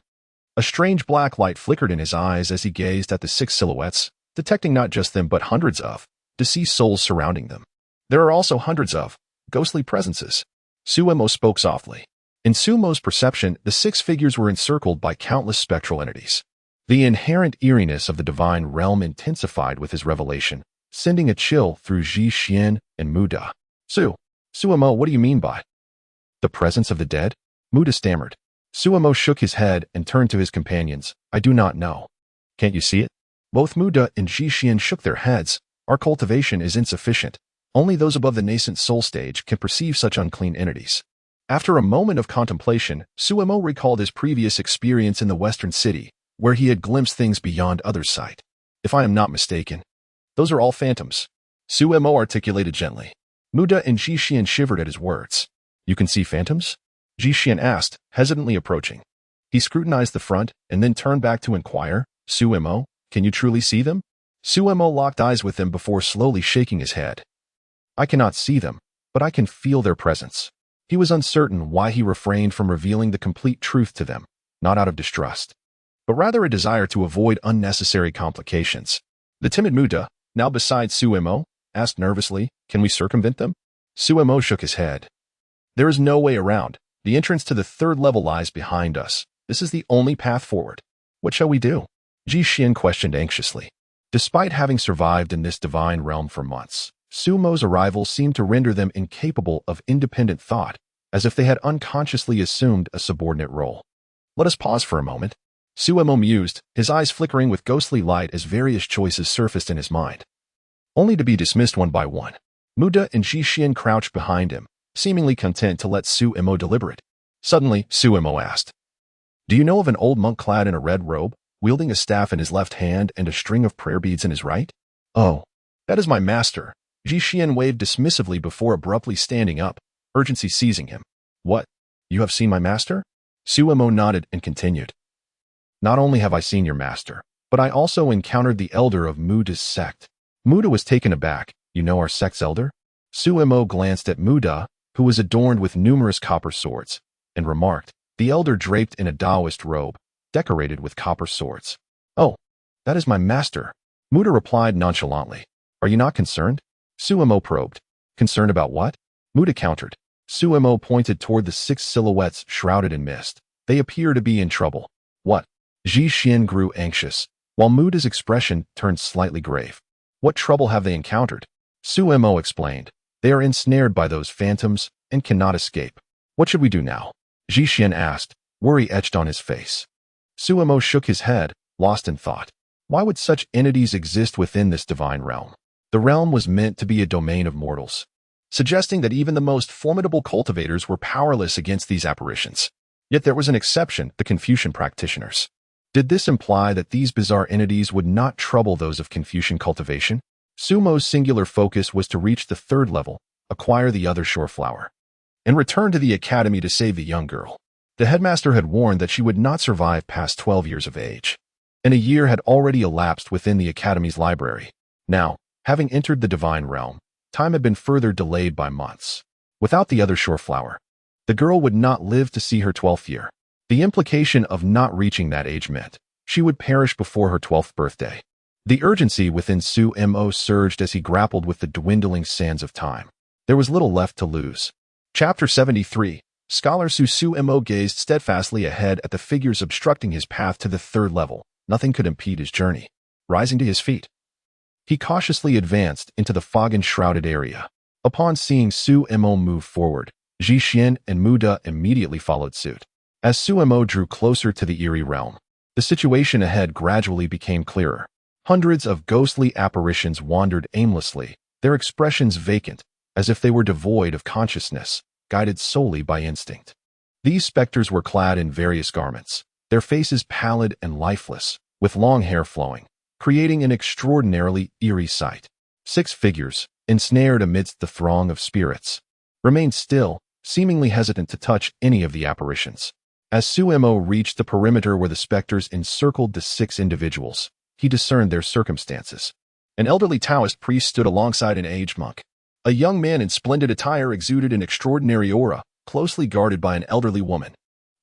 A strange black light flickered in his eyes as he gazed at the 6 silhouettes, detecting not just them but hundreds of deceased souls surrounding them. There are also hundreds of ghostly presences. Suemo spoke softly. In Suemo's perception, the 6 figures were encircled by countless spectral entities. The inherent eeriness of the divine realm intensified with his revelation, sending a chill through Ji Xian and Muda. Suemo, what do you mean by the presence of the dead? Muda stammered. Suemo shook his head and turned to his companions. I do not know. Can't you see it? Both Muda and Ji Xian shook their heads. Our cultivation is insufficient. Only those above the nascent soul stage can perceive such unclean entities. After a moment of contemplation, Suemo recalled his previous experience in the western city, where he had glimpsed things beyond others' sight. If I am not mistaken, those are all phantoms. Suemo articulated gently. Muda and Ji Xian shivered at his words. You can see phantoms? Ji Xian asked, hesitantly approaching. He scrutinized the front and then turned back to inquire, Suemo, can you truly see them? Suemo locked eyes with him before slowly shaking his head. I cannot see them, but I can feel their presence. He was uncertain why he refrained from revealing the complete truth to them, not out of distrust, but rather a desire to avoid unnecessary complications. The timid Muda, now beside Suemo, asked nervously, can we circumvent them? Suemo shook his head. There is no way around. The entrance to the 3rd level lies behind us. This is the only path forward. What shall we do? Ji Xian questioned anxiously. Despite having survived in this divine realm for months, Suemo's arrival seemed to render them incapable of independent thought, as if they had unconsciously assumed a subordinate role. Let us pause for a moment. Suemo mused, his eyes flickering with ghostly light as various choices surfaced in his mind, only to be dismissed one by one. Muda and Ji Xian crouched behind him, seemingly content to let Suemo deliberate. Suddenly, Suemo asked, do you know of an old monk clad in a red robe, wielding a staff in his left hand and a string of prayer beads in his right? Oh, that is my master. Ji Xian waved dismissively before abruptly standing up, urgency seizing him. What? You have seen my master? Suemo nodded and continued. Not only have I seen your master, but I also encountered the elder of Muda's sect. Muda was taken aback. You know our sect's elder? Suemo glanced at Muda, who was adorned with numerous copper swords, and remarked, the elder draped in a Taoist robe, decorated with copper swords. Oh, that is my master. Muda replied nonchalantly. Are you not concerned? Suemo probed. Concerned about what? Muda countered. Suemo pointed toward the 6 silhouettes shrouded in mist. They appear to be in trouble. What? Ji Xian grew anxious, while Muda's expression turned slightly grave. What trouble have they encountered? Suemo explained. They are ensnared by those phantoms and cannot escape. What should we do now? Ji Xian asked, worry etched on his face. Suemo shook his head, lost in thought. Why would such entities exist within this divine realm? The realm was meant to be a domain of mortals, suggesting that even the most formidable cultivators were powerless against these apparitions. Yet there was an exception, the Confucian practitioners. Did this imply that these bizarre entities would not trouble those of Confucian cultivation? Suemo's singular focus was to reach the 3rd level, acquire the other shore flower, and return to the academy to save the young girl. The headmaster had warned that she would not survive past 12 years of age, and a year had already elapsed within the academy's library. Now, having entered the divine realm, time had been further delayed by months. Without the other shore flower, the girl would not live to see her 12th year. The implication of not reaching that age meant she would perish before her 12th birthday. The urgency within Suemo surged as he grappled with the dwindling sands of time. There was little left to lose. Chapter 73. Scholar Suemo gazed steadfastly ahead at the figures obstructing his path to the 3rd level. Nothing could impede his journey. Rising to his feet, he cautiously advanced into the fog-enshrouded area. Upon seeing Suemo move forward, Ji Xian and Muda immediately followed suit. As Suemo drew closer to the eerie realm, the situation ahead gradually became clearer. Hundreds of ghostly apparitions wandered aimlessly, their expressions vacant, as if they were devoid of consciousness, guided solely by instinct. These specters were clad in various garments, their faces pallid and lifeless, with long hair flowing, creating an extraordinarily eerie sight. 6 figures, ensnared amidst the throng of spirits, remained still, seemingly hesitant to touch any of the apparitions. As Suemo reached the perimeter where the specters encircled the 6 individuals, he discerned their circumstances. An elderly Taoist priest stood alongside an aged monk. A young man in splendid attire exuded an extraordinary aura, closely guarded by an elderly woman.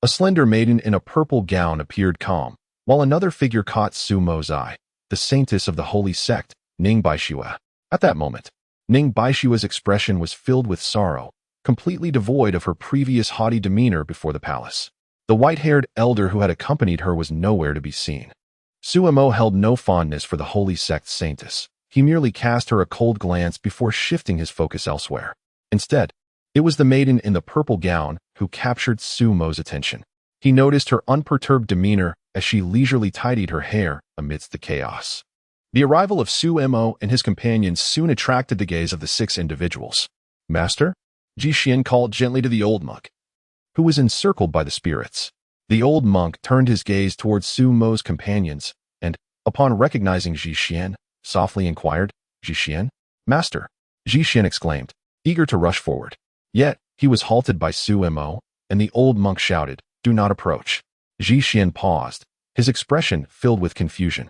A slender maiden in a purple gown appeared calm, while another figure caught Su Mo's eye, the saintess of the holy sect, Ning Baishiwa. At that moment, Ning Baishiwa's expression was filled with sorrow, completely devoid of her previous haughty demeanor before the palace. The white-haired elder who had accompanied her was nowhere to be seen. Su Mo held no fondness for the holy sect saintess. He merely cast her a cold glance before shifting his focus elsewhere. Instead, it was the maiden in the purple gown who captured Su Mo's attention. He noticed her unperturbed demeanor as she leisurely tidied her hair amidst the chaos. The arrival of Su Mo and his companions soon attracted the gaze of the 6 individuals. "Master?" Ji Xian called gently to the old monk, who was encircled by the spirits. The old monk turned his gaze towards Su Mo's companions, and, upon recognizing Ji Xian, softly inquired, "Ji Xian?" "Master," Ji Xian exclaimed, eager to rush forward. Yet, he was halted by Su Mo, and the old monk shouted, "Do not approach." Ji Xian paused, his expression filled with confusion.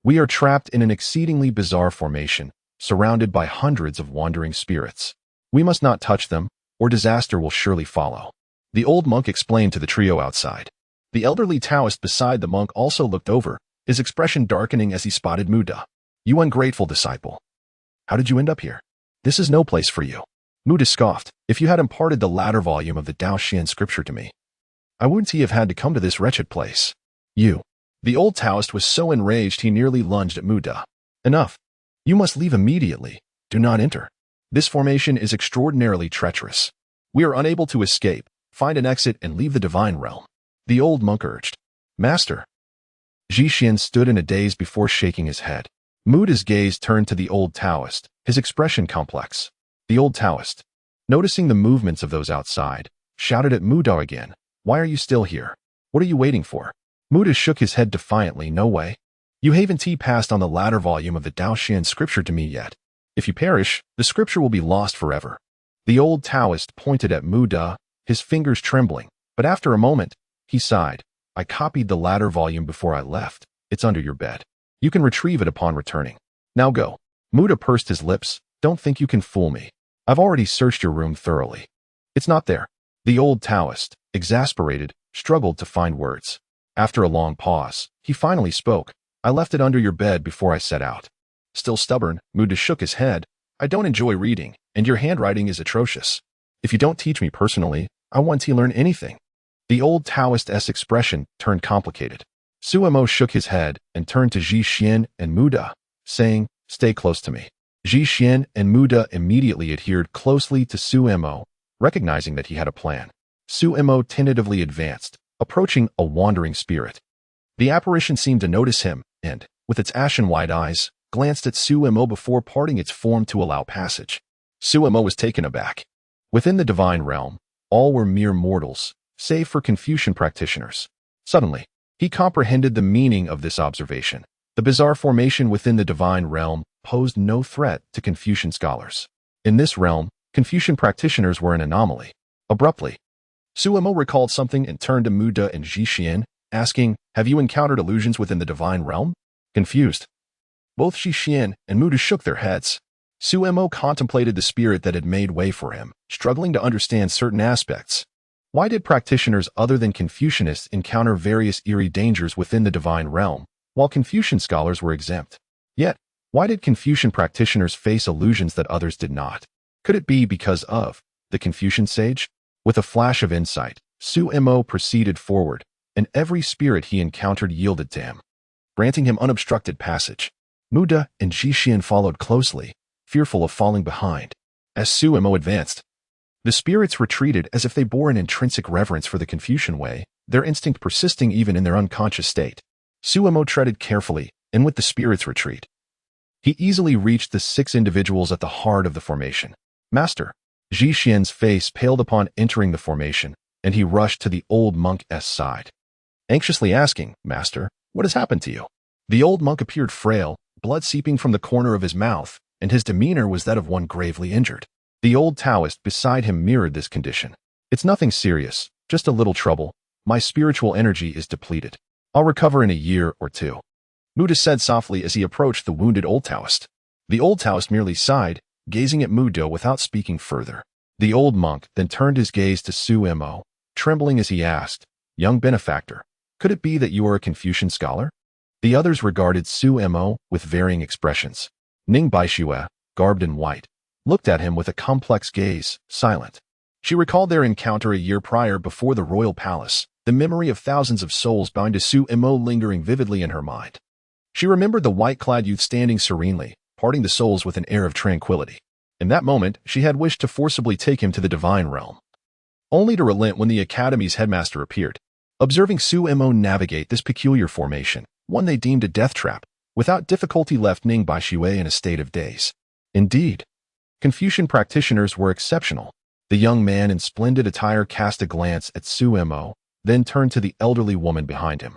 "We are trapped in an exceedingly bizarre formation, surrounded by hundreds of wandering spirits. We must not touch them, or disaster will surely follow," the old monk explained to the trio outside. The elderly Taoist beside the monk also looked over, his expression darkening as he spotted Muda. "You ungrateful disciple. How did you end up here? This is no place for you." Muda scoffed. "If you had imparted the latter volume of the Daoxian scripture to me, I wouldn't have had to come to this wretched place." "You." The old Taoist was so enraged he nearly lunged at Muda. "Enough. You must leave immediately. Do not enter. This formation is extraordinarily treacherous. We are unable to escape. Find an exit and leave the divine realm," the old monk urged. "Master." Ji Xian stood in a daze before shaking his head. Muda's gaze turned to the old Taoist, his expression complex. The old Taoist, noticing the movements of those outside, shouted at Muda again, "Why are you still here? What are you waiting for?" Muda shook his head defiantly. "No way. You haven't passed on the latter volume of the Daoxian scripture to me yet. If you perish, the scripture will be lost forever." The old Taoist pointed at Muda, his fingers trembling, but after a moment, he sighed. "I copied the latter volume before I left. It's under your bed. You can retrieve it upon returning. Now go." Muda pursed his lips. "Don't think you can fool me. I've already searched your room thoroughly. It's not there." The old Taoist, exasperated, struggled to find words. After a long pause, he finally spoke. "I left it under your bed before I set out." Still stubborn, Muda shook his head. "I don't enjoy reading, and your handwriting is atrocious. If you don't teach me personally, I won't learn anything." The old Taoist's expression turned complicated. Su Mo shook his head and turned to Ji Xian and Muda, saying, "Stay close to me." Ji Xian and Muda immediately adhered closely to Su Mo, recognizing that he had a plan. Su Mo tentatively advanced, approaching a wandering spirit. The apparition seemed to notice him and, with its ashen-wide eyes, glanced at Su Mo before parting its form to allow passage. Su Mo was taken aback. Within the divine realm, all were mere mortals, save for Confucian practitioners. Suddenly, he comprehended the meaning of this observation. The bizarre formation within the divine realm posed no threat to Confucian scholars. In this realm, Confucian practitioners were an anomaly. Abruptly, Su Mo recalled something and turned to Muda and Ji Xian, asking, "Have you encountered illusions within the divine realm?" Confused, both Ji Xian and Muda shook their heads. Su Mo contemplated the spirit that had made way for him, struggling to understand certain aspects. Why did practitioners other than Confucianists encounter various eerie dangers within the divine realm, while Confucian scholars were exempt? Yet, why did Confucian practitioners face illusions that others did not? Could it be because of the Confucian sage? With a flash of insight, Su Mo proceeded forward, and every spirit he encountered yielded to him, granting him unobstructed passage. Muda and Ji Xian followed closely, fearful of falling behind. As Su Mo advanced, the spirits retreated as if they bore an intrinsic reverence for the Confucian way, their instinct persisting even in their unconscious state. Su Mo treaded carefully, and with the spirits' retreat, he easily reached the 6 individuals at the heart of the formation. "Master." Ji Xian's face paled upon entering the formation, and he rushed to the old monk's side, anxiously asking, "Master, what has happened to you?" The old monk appeared frail, blood seeping from the corner of his mouth, and his demeanor was that of one gravely injured. The old Taoist beside him mirrored this condition. "It's nothing serious, just a little trouble. My spiritual energy is depleted. I'll recover in a year or 2. Muda said softly as he approached the wounded old Taoist. The old Taoist merely sighed, gazing at Muda without speaking further. The old monk then turned his gaze to Su Mo, trembling as he asked, Young benefactor, could it be that you are a Confucian scholar? The others regarded Su Mo with varying expressions. Ning Baixue, garbed in white, looked at him with a complex gaze, silent. She recalled their encounter a year prior before the royal palace, the memory of thousands of souls bound to Su Mo lingering vividly in her mind. She remembered the white-clad youth standing serenely, parting the souls with an air of tranquility. In that moment, she had wished to forcibly take him to the divine realm, only to relent when the academy's headmaster appeared. Observing Su Mo navigate this peculiar formation, one they deemed a death trap, without difficulty left Ning Baixue in a state of daze. Indeed, Confucian practitioners were exceptional. The young man in splendid attire cast a glance at Su Mo, then turned to the elderly woman behind him,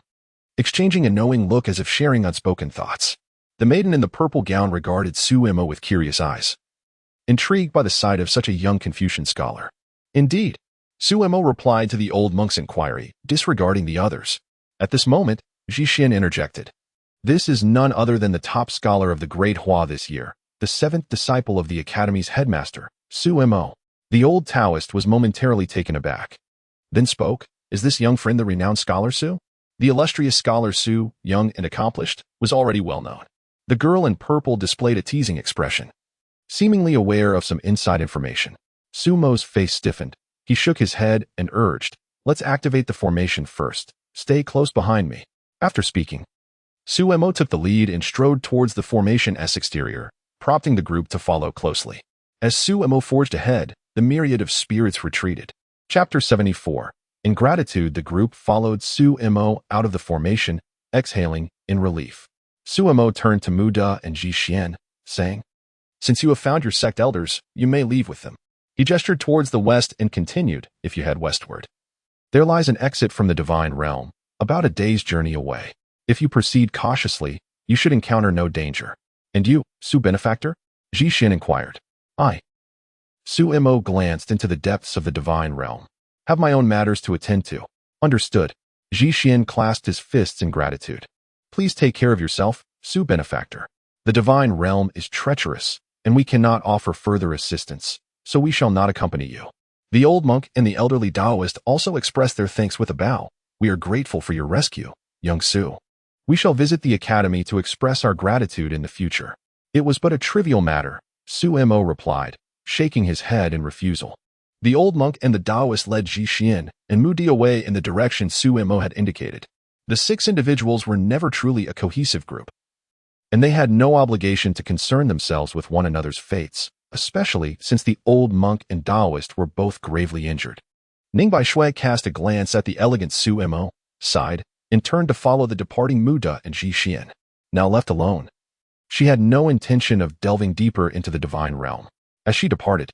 exchanging a knowing look as if sharing unspoken thoughts. The maiden in the purple gown regarded Su Mo with curious eyes, intrigued by the sight of such a young Confucian scholar. Indeed, Su Mo replied to the old monk's inquiry, disregarding the others. At this moment, Jixin interjected. This is none other than the top scholar of the Great Hua this year, the seventh disciple of the Academy's headmaster, Su Mo. The old Taoist was momentarily taken aback, then spoke. Is this young friend the renowned scholar Su? The illustrious scholar Su, young and accomplished, was already well known. The girl in purple displayed a teasing expression, seemingly aware of some inside information. Su Mo's face stiffened. He shook his head and urged, let's activate the formation first. Stay close behind me. After speaking, Su Mo took the lead and strode towards the formation's exterior, prompting the group to follow closely. As Su Mo forged ahead, the myriad of spirits retreated. Chapter 74. In gratitude, the group followed Su Mo out of the formation, exhaling in relief. Su Mo turned to Mu Da and Ji Xian, saying, since you have found your sect elders, you may leave with them. He gestured towards the west and continued, if you head westward, there lies an exit from the divine realm, about a day's journey away. If you proceed cautiously, you should encounter no danger. And you, Su benefactor? Ji Xian inquired. I. Su Mo glanced into the depths of the divine realm. Have my own matters to attend to. Understood. Ji Xian clasped his fists in gratitude. Please take care of yourself, Su benefactor. The divine realm is treacherous, and we cannot offer further assistance, so we shall not accompany you. The old monk and the elderly Taoist also expressed their thanks with a bow. We are grateful for your rescue, young Su. We shall visit the academy to express our gratitude in the future. It was but a trivial matter, Su Mo replied, shaking his head in refusal. The old monk and the Taoist led Ji Xian and Mu Di away in the direction Su Mo had indicated. The 6 individuals were never truly a cohesive group, and they had no obligation to concern themselves with one another's fates, especially since the old monk and Taoist were both gravely injured. Ning Baixue cast a glance at the elegant Su Mo, sighed, and turned to follow the departing Mu Da and Ji Xian. Now left alone, she had no intention of delving deeper into the divine realm. As she departed,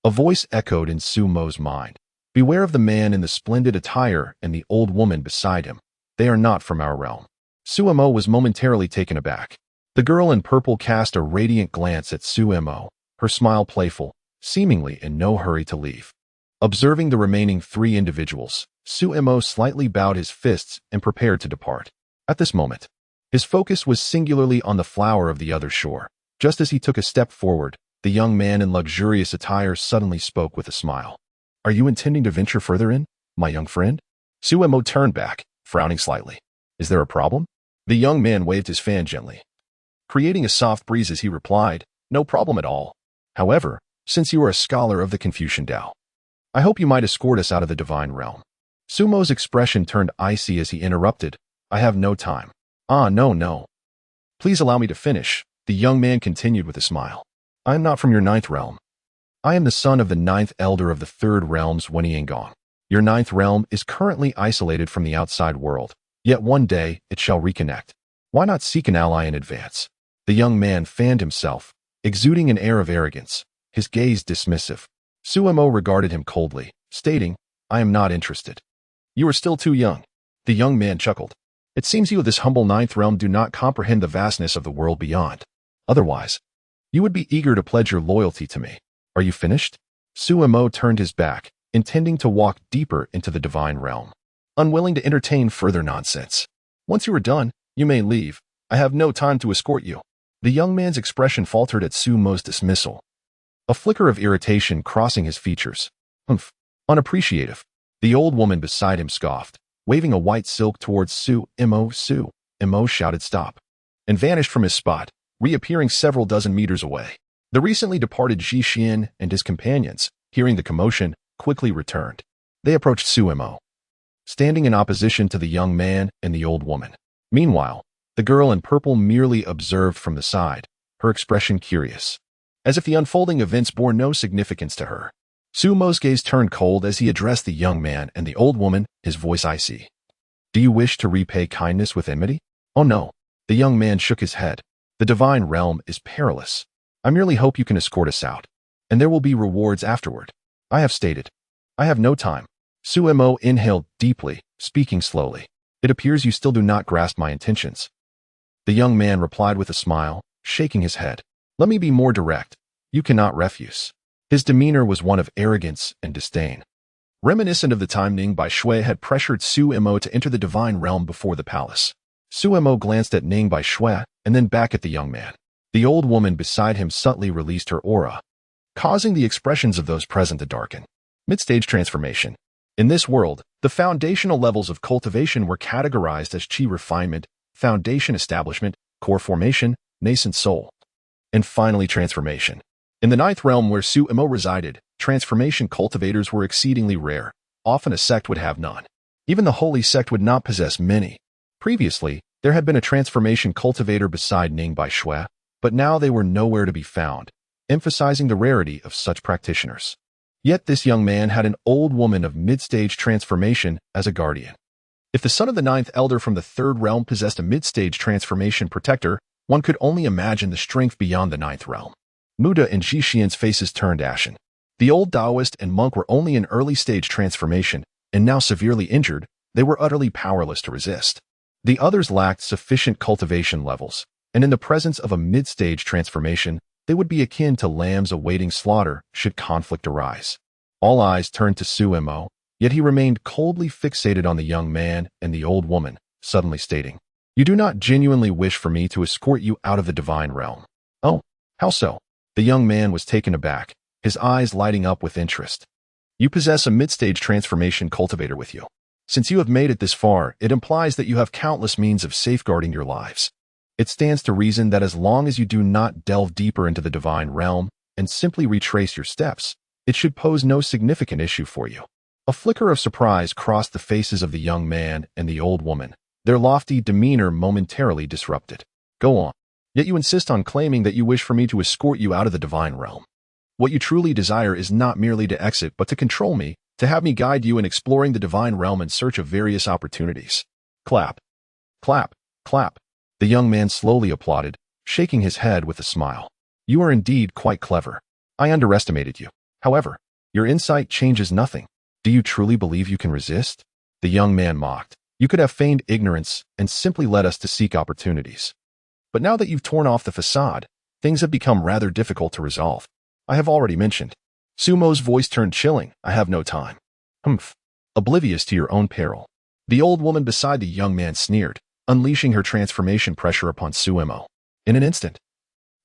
a voice echoed in Su Mo's mind. Beware of the man in the splendid attire and the old woman beside him. They are not from our realm. Su Mo was momentarily taken aback. The girl in purple cast a radiant glance at Su Mo, her smile playful, seemingly in no hurry to leave. Observing the remaining 3 individuals, Su Mo slightly bowed his fists and prepared to depart. At this moment, his focus was singularly on the flower of the other shore. Just as he took a step forward, the young man in luxurious attire suddenly spoke with a smile. Are you intending to venture further in, my young friend? Su Mo turned back, frowning slightly. Is there a problem? The young man waved his fan gently, creating a soft breeze as he replied, no problem at all. However, since you are a scholar of the Confucian Tao, I hope you might escort us out of the divine realm. Su Mo's expression turned icy as he interrupted. I have no time. No. Please allow me to finish, the young man continued with a smile. I am not from your 9th realm. I am the son of the 9th elder of the 3rd realm's Wenyiangong. Your 9th realm is currently isolated from the outside world, yet one day it shall reconnect. Why not seek an ally in advance? The young man fanned himself, exuding an air of arrogance, his gaze dismissive. Su Mo regarded him coldly, stating, I am not interested. You are still too young. The young man chuckled. It seems you of this humble 9th realm do not comprehend the vastness of the world beyond. Otherwise, you would be eager to pledge your loyalty to me. Are you finished? Su Mo turned his back, intending to walk deeper into the divine realm, unwilling to entertain further nonsense. Once you are done, you may leave. I have no time to escort you. The young man's expression faltered at Su Mo's dismissal, a flicker of irritation crossing his features. Unappreciative. The old woman beside him scoffed. waving a white silk towards Su Imo. Su Imo shouted stop, and vanished from his spot, reappearing several dozen meters away. The recently departed Ji Xian and his companions, hearing the commotion, quickly returned. They approached Su Imo, standing in opposition to the young man and the old woman. Meanwhile, the girl in purple merely observed from the side, her expression curious, as if the unfolding events bore no significance to her. Su Imo's gaze turned cold as he addressed the young man and the old woman, his voice icy. Do you wish to repay kindness with enmity? Oh no. The young man shook his head. The divine realm is perilous. I merely hope you can escort us out, and there will be rewards afterward. I have stated. I have no time. Su Imo inhaled deeply, speaking slowly. It appears you still do not grasp my intentions. The young man replied with a smile, shaking his head. Let me be more direct. You cannot refuse. His demeanor was one of arrogance and disdain, reminiscent of the time Ning Bai Shui had pressured Su Imo to enter the divine realm before the palace. Su Imo glanced at Ning Bai Shui and then back at the young man. The old woman beside him subtly released her aura, causing the expressions of those present to darken. Mid-stage transformation. In this world, the foundational levels of cultivation were categorized as chi refinement, foundation establishment, core formation, nascent soul, and finally transformation. In the ninth realm where Su Imo resided, transformation cultivators were exceedingly rare. Often a sect would have none. Even the holy sect would not possess many. Previously, there had been a transformation cultivator beside Ning Bai Shui, but now they were nowhere to be found, emphasizing the rarity of such practitioners. Yet this young man had an old woman of mid-stage transformation as a guardian. If the son of the ninth elder from the third realm possessed a mid-stage transformation protector, one could only imagine the strength beyond the ninth realm. Muda and Ji Xian's faces turned ashen. The old Taoist and monk were only in early-stage transformation, and now severely injured, they were utterly powerless to resist. The others lacked sufficient cultivation levels, and in the presence of a mid-stage transformation, they would be akin to lambs awaiting slaughter should conflict arise. All eyes turned to Su Imo, yet he remained coldly fixated on the young man and the old woman, suddenly stating, You do not genuinely wish for me to escort you out of the divine realm. Oh, how so? The young man was taken aback, his eyes lighting up with interest. You possess a mid-stage transformation cultivator with you. Since you have made it this far, it implies that you have countless means of safeguarding your lives. It stands to reason that as long as you do not delve deeper into the divine realm and simply retrace your steps, it should pose no significant issue for you. A flicker of surprise crossed the faces of the young man and the old woman, their lofty demeanor momentarily disrupted. Go on. Yet you insist on claiming that you wish for me to escort you out of the divine realm. What you truly desire is not merely to exit but to control me, to have me guide you in exploring the divine realm in search of various opportunities. Clap. Clap. Clap. The young man slowly applauded, shaking his head with a smile. You are indeed quite clever. I underestimated you. However, your insight changes nothing. Do you truly believe you can resist? The young man mocked. You could have feigned ignorance and simply led us to seek opportunities. But now that you've torn off the facade, things have become rather difficult to resolve. I have already mentioned. Su Imo's voice turned chilling. I have no time. Humph. Oblivious to your own peril. The old woman beside the young man sneered, unleashing her transformation pressure upon Su Imo. In an instant,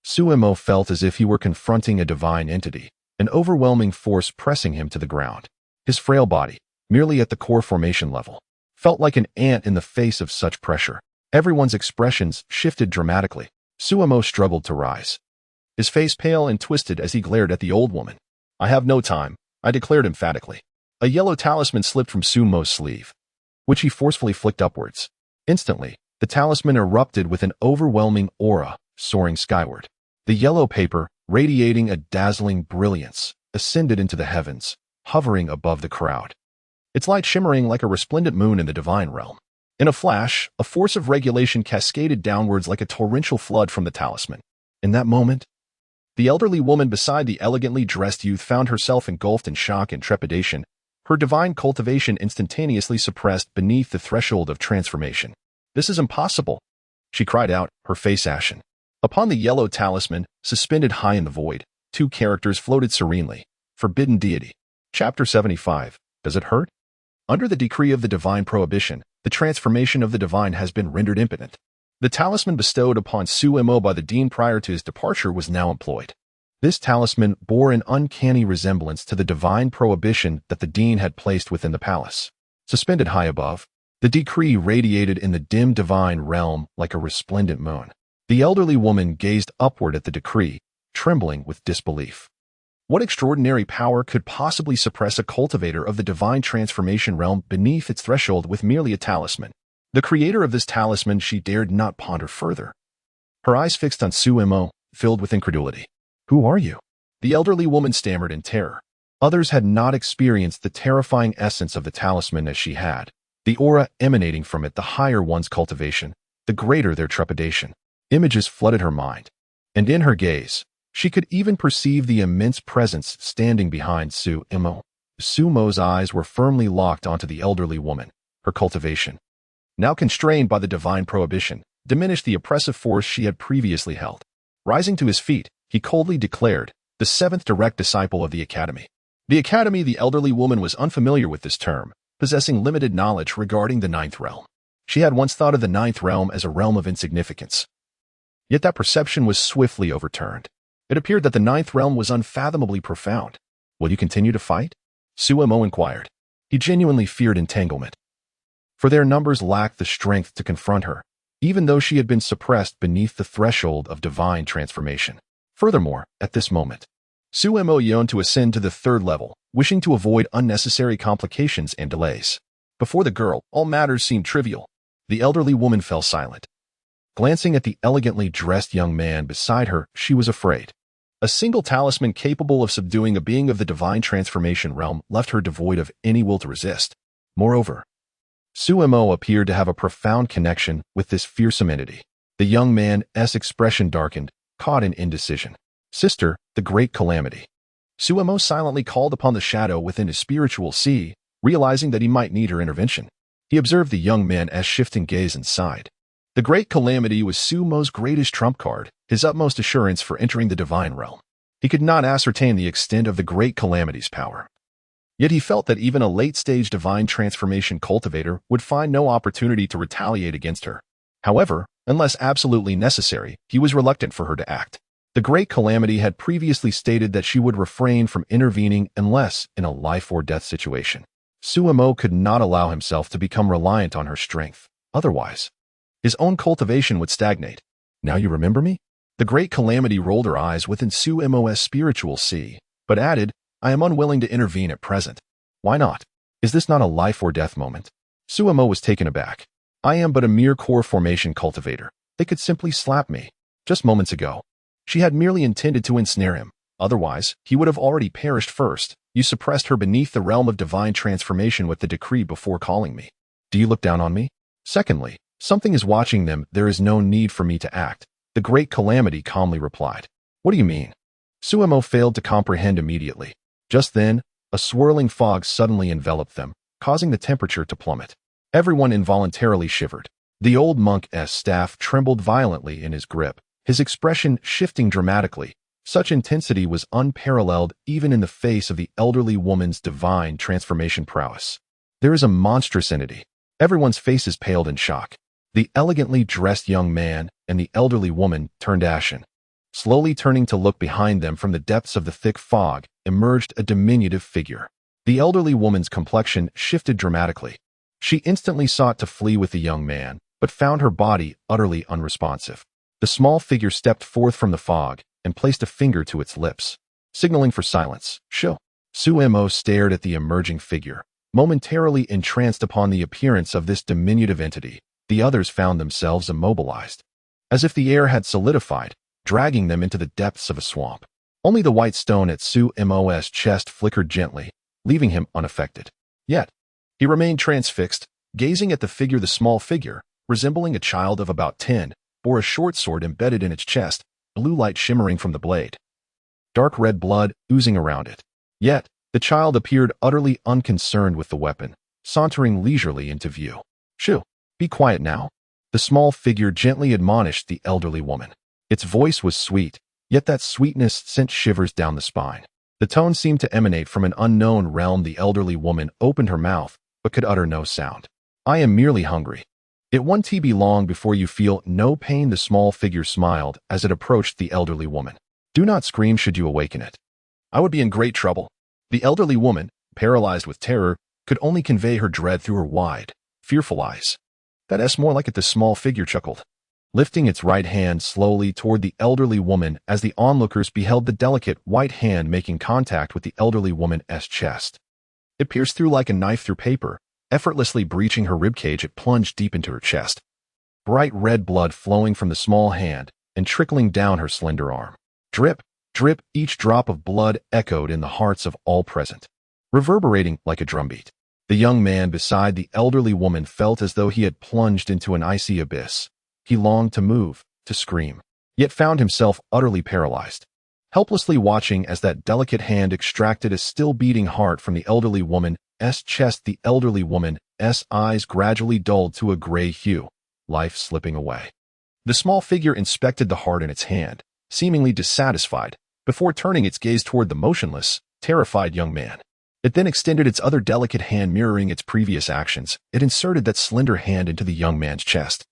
Su Imo felt as if he were confronting a divine entity, an overwhelming force pressing him to the ground. His frail body, merely at the core formation level, felt like an ant in the face of such pressure. Everyone's expressions shifted dramatically. Su Imo struggled to rise, his face pale and twisted as he glared at the old woman. I have no time, I declared emphatically. A yellow talisman slipped from Su Imo's sleeve, which he forcefully flicked upwards. Instantly, the talisman erupted with an overwhelming aura, soaring skyward. The yellow paper, radiating a dazzling brilliance, ascended into the heavens, hovering above the crowd, its light shimmering like a resplendent moon in the divine realm. In a flash, a force of regulation cascaded downwards like a torrential flood from the talisman. In that moment, the elderly woman beside the elegantly dressed youth found herself engulfed in shock and trepidation, her divine cultivation instantaneously suppressed beneath the threshold of transformation. This is impossible, she cried out, her face ashen. Upon the yellow talisman, suspended high in the void, two characters floated serenely. Forbidden deity. Chapter 75. Does it hurt? Under the decree of the divine prohibition, the transformation of the divine has been rendered impotent. The talisman bestowed upon Su Imo by the dean prior to his departure was now employed. This talisman bore an uncanny resemblance to the divine prohibition that the dean had placed within the palace. Suspended high above, The decree radiated in the dim divine realm like a resplendent moon. The elderly woman gazed upward at the decree, trembling with disbelief. What extraordinary power could possibly suppress a cultivator of the divine transformation realm beneath its threshold with merely a talisman? The creator of this talisman she dared not ponder further. Her eyes fixed on Suemo, filled with incredulity. "Who are you?" The elderly woman stammered in terror. Others had not experienced the terrifying essence of the talisman as she had. The aura emanating from it, the higher one's cultivation, the greater their trepidation. Images flooded her mind, and in her gaze, she could even perceive the immense presence standing behind Suemo. Sumo's eyes were firmly locked onto the elderly woman. Her cultivation, now constrained by the divine prohibition, diminished the oppressive force she had previously held. Rising to his feet, he coldly declared, "The seventh direct disciple of the Academy." The Academy, the elderly woman was unfamiliar with this term, possessing limited knowledge regarding the ninth realm. She had once thought of the ninth realm as a realm of insignificance. Yet that perception was swiftly overturned. It appeared that the ninth realm was unfathomably profound. "Will you continue to fight?" Suemo inquired. He genuinely feared entanglement, for their numbers lacked the strength to confront her, even though she had been suppressed beneath the threshold of divine transformation. Furthermore, at this moment, Suemo yearned to ascend to the third level, wishing to avoid unnecessary complications and delays. Before the girl, all matters seemed trivial. The elderly woman fell silent. Glancing at the elegantly dressed young man beside her, she was afraid. A single talisman capable of subduing a being of the divine transformation realm left her devoid of any will to resist. Moreover, Suemo appeared to have a profound connection with this fearsome entity. The young man's expression darkened, caught in indecision. "Sister, the great calamity." Suemo silently called upon the shadow within his spiritual sea, realizing that he might need her intervention. He observed the young man's shifting gaze and sighed. The great calamity was Suemo's greatest trump card, his utmost assurance for entering the divine realm. He could not ascertain the extent of the great calamity's power. Yet he felt that even a late-stage divine transformation cultivator would find no opportunity to retaliate against her. However, unless absolutely necessary, he was reluctant for her to act. The great calamity had previously stated that she would refrain from intervening unless in a life-or-death situation. Suemo could not allow himself to become reliant on her strength. Otherwise, his own cultivation would stagnate. "Now you remember me?" The great calamity rolled her eyes within Suemo's spiritual sea, but added, "I am unwilling to intervene at present." "Why not? Is this not a life-or-death moment?" Suemo was taken aback. "I am but a mere core formation cultivator. They could simply slap me. Just moments ago, she had merely intended to ensnare him. Otherwise, he would have already perished first. You suppressed her beneath the realm of divine transformation with the decree before calling me. Do you look down on me? Secondly, something is watching them. There is no need for me to act." The great calamity calmly replied. "What do you mean?" Suemo failed to comprehend immediately. Just then, a swirling fog suddenly enveloped them, causing the temperature to plummet. Everyone involuntarily shivered. The old monk's staff trembled violently in his grip, his expression shifting dramatically. Such intensity was unparalleled even in the face of the elderly woman's divine transformation prowess. "There is a monstrous entity." Everyone's faces paled in shock. The elegantly dressed young man and the elderly woman turned ashen. Slowly turning to look behind them from the depths of the thick fog, emerged a diminutive figure. The elderly woman's complexion shifted dramatically. She instantly sought to flee with the young man, but found her body utterly unresponsive. The small figure stepped forth from the fog and placed a finger to its lips, signaling for silence. Suemo stared at the emerging figure, momentarily entranced upon the appearance of this diminutive entity. The others found themselves immobilized, as if the air had solidified, dragging them into the depths of a swamp. Only the white stone at Suemo's chest flickered gently, leaving him unaffected. Yet, he remained transfixed, gazing at the figure. The small figure, resembling a child of about 10, bore a short sword embedded in its chest, blue light shimmering from the blade, dark red blood oozing around it. Yet, the child appeared utterly unconcerned with the weapon, sauntering leisurely into view. "Shoo, be quiet now," the small figure gently admonished the elderly woman. Its voice was sweet, yet that sweetness sent shivers down the spine. The tone seemed to emanate from an unknown realm. The elderly woman opened her mouth, but could utter no sound. "I am merely hungry. It won't be long before you feel no pain." The small figure smiled as it approached the elderly woman. "Do not scream should you awaken it. I would be in great trouble." The elderly woman, paralyzed with terror, could only convey her dread through her wide, fearful eyes. That's more like it, the small figure chuckled, lifting its right hand slowly toward the elderly woman as the onlookers beheld the delicate white hand making contact with the elderly woman's chest. It pierced through like a knife through paper, effortlessly breaching her ribcage. It plunged deep into her chest, bright red blood flowing from the small hand and trickling down her slender arm. Drip, drip, each drop of blood echoed in the hearts of all present, reverberating like a drumbeat. The young man beside the elderly woman felt as though he had plunged into an icy abyss. He longed to move, to scream, yet found himself utterly paralyzed, helplessly watching as that delicate hand extracted a still-beating heart from the elderly woman's chest. The elderly woman's eyes gradually dulled to a gray hue, life slipping away. The small figure inspected the heart in its hand, seemingly dissatisfied, before turning its gaze toward the motionless, terrified young man. It then extended its other delicate hand, mirroring its previous actions. It inserted that slender hand into the young man's chest.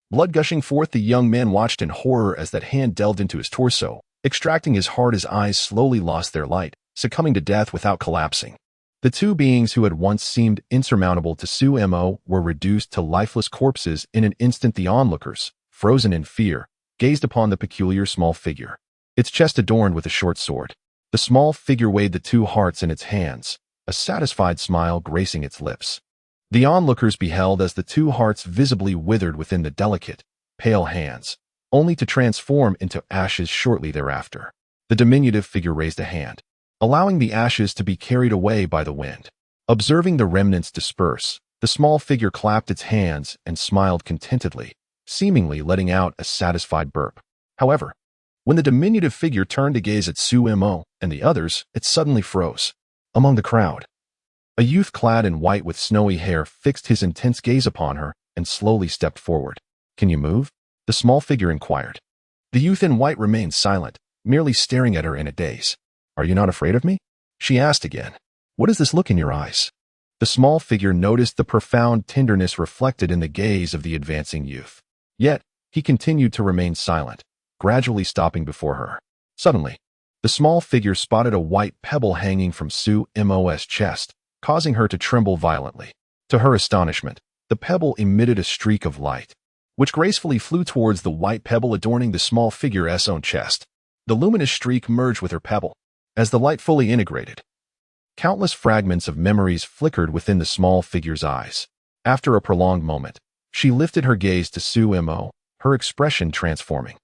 Blood gushing forth, the young man watched in horror as that hand delved into his torso, extracting his heart. His eyes slowly lost their light, succumbing to death without collapsing. The two beings who had once seemed insurmountable to Sumo were reduced to lifeless corpses in an instant. The onlookers, frozen in fear, gazed upon the peculiar small figure, its chest adorned with a short sword. The small figure weighed the two hearts in its hands, a satisfied smile gracing its lips. The onlookers beheld as the two hearts visibly withered within the delicate, pale hands, only to transform into ashes shortly thereafter. The diminutive figure raised a hand, allowing the ashes to be carried away by the wind. Observing the remnants disperse, the small figure clapped its hands and smiled contentedly, seemingly letting out a satisfied burp. However, when the diminutive figure turned to gaze at Sumo and the others, it suddenly froze. Among the crowd, a youth clad in white with snowy hair fixed his intense gaze upon her and slowly stepped forward. "Can you move?" the small figure inquired. The youth in white remained silent, merely staring at her in a daze. "Are you not afraid of me?" she asked again. "What is this look in your eyes?" The small figure noticed the profound tenderness reflected in the gaze of the advancing youth. Yet, he continued to remain silent, gradually stopping before her. Suddenly, the small figure spotted a white pebble hanging from Sumo's chest, causing her to tremble violently. To her astonishment, the pebble emitted a streak of light, which gracefully flew towards the white pebble adorning the small figure's own chest. The luminous streak merged with her pebble. As the light fully integrated, countless fragments of memories flickered within the small figure's eyes. After a prolonged moment, she lifted her gaze to Sumo, her expression transforming.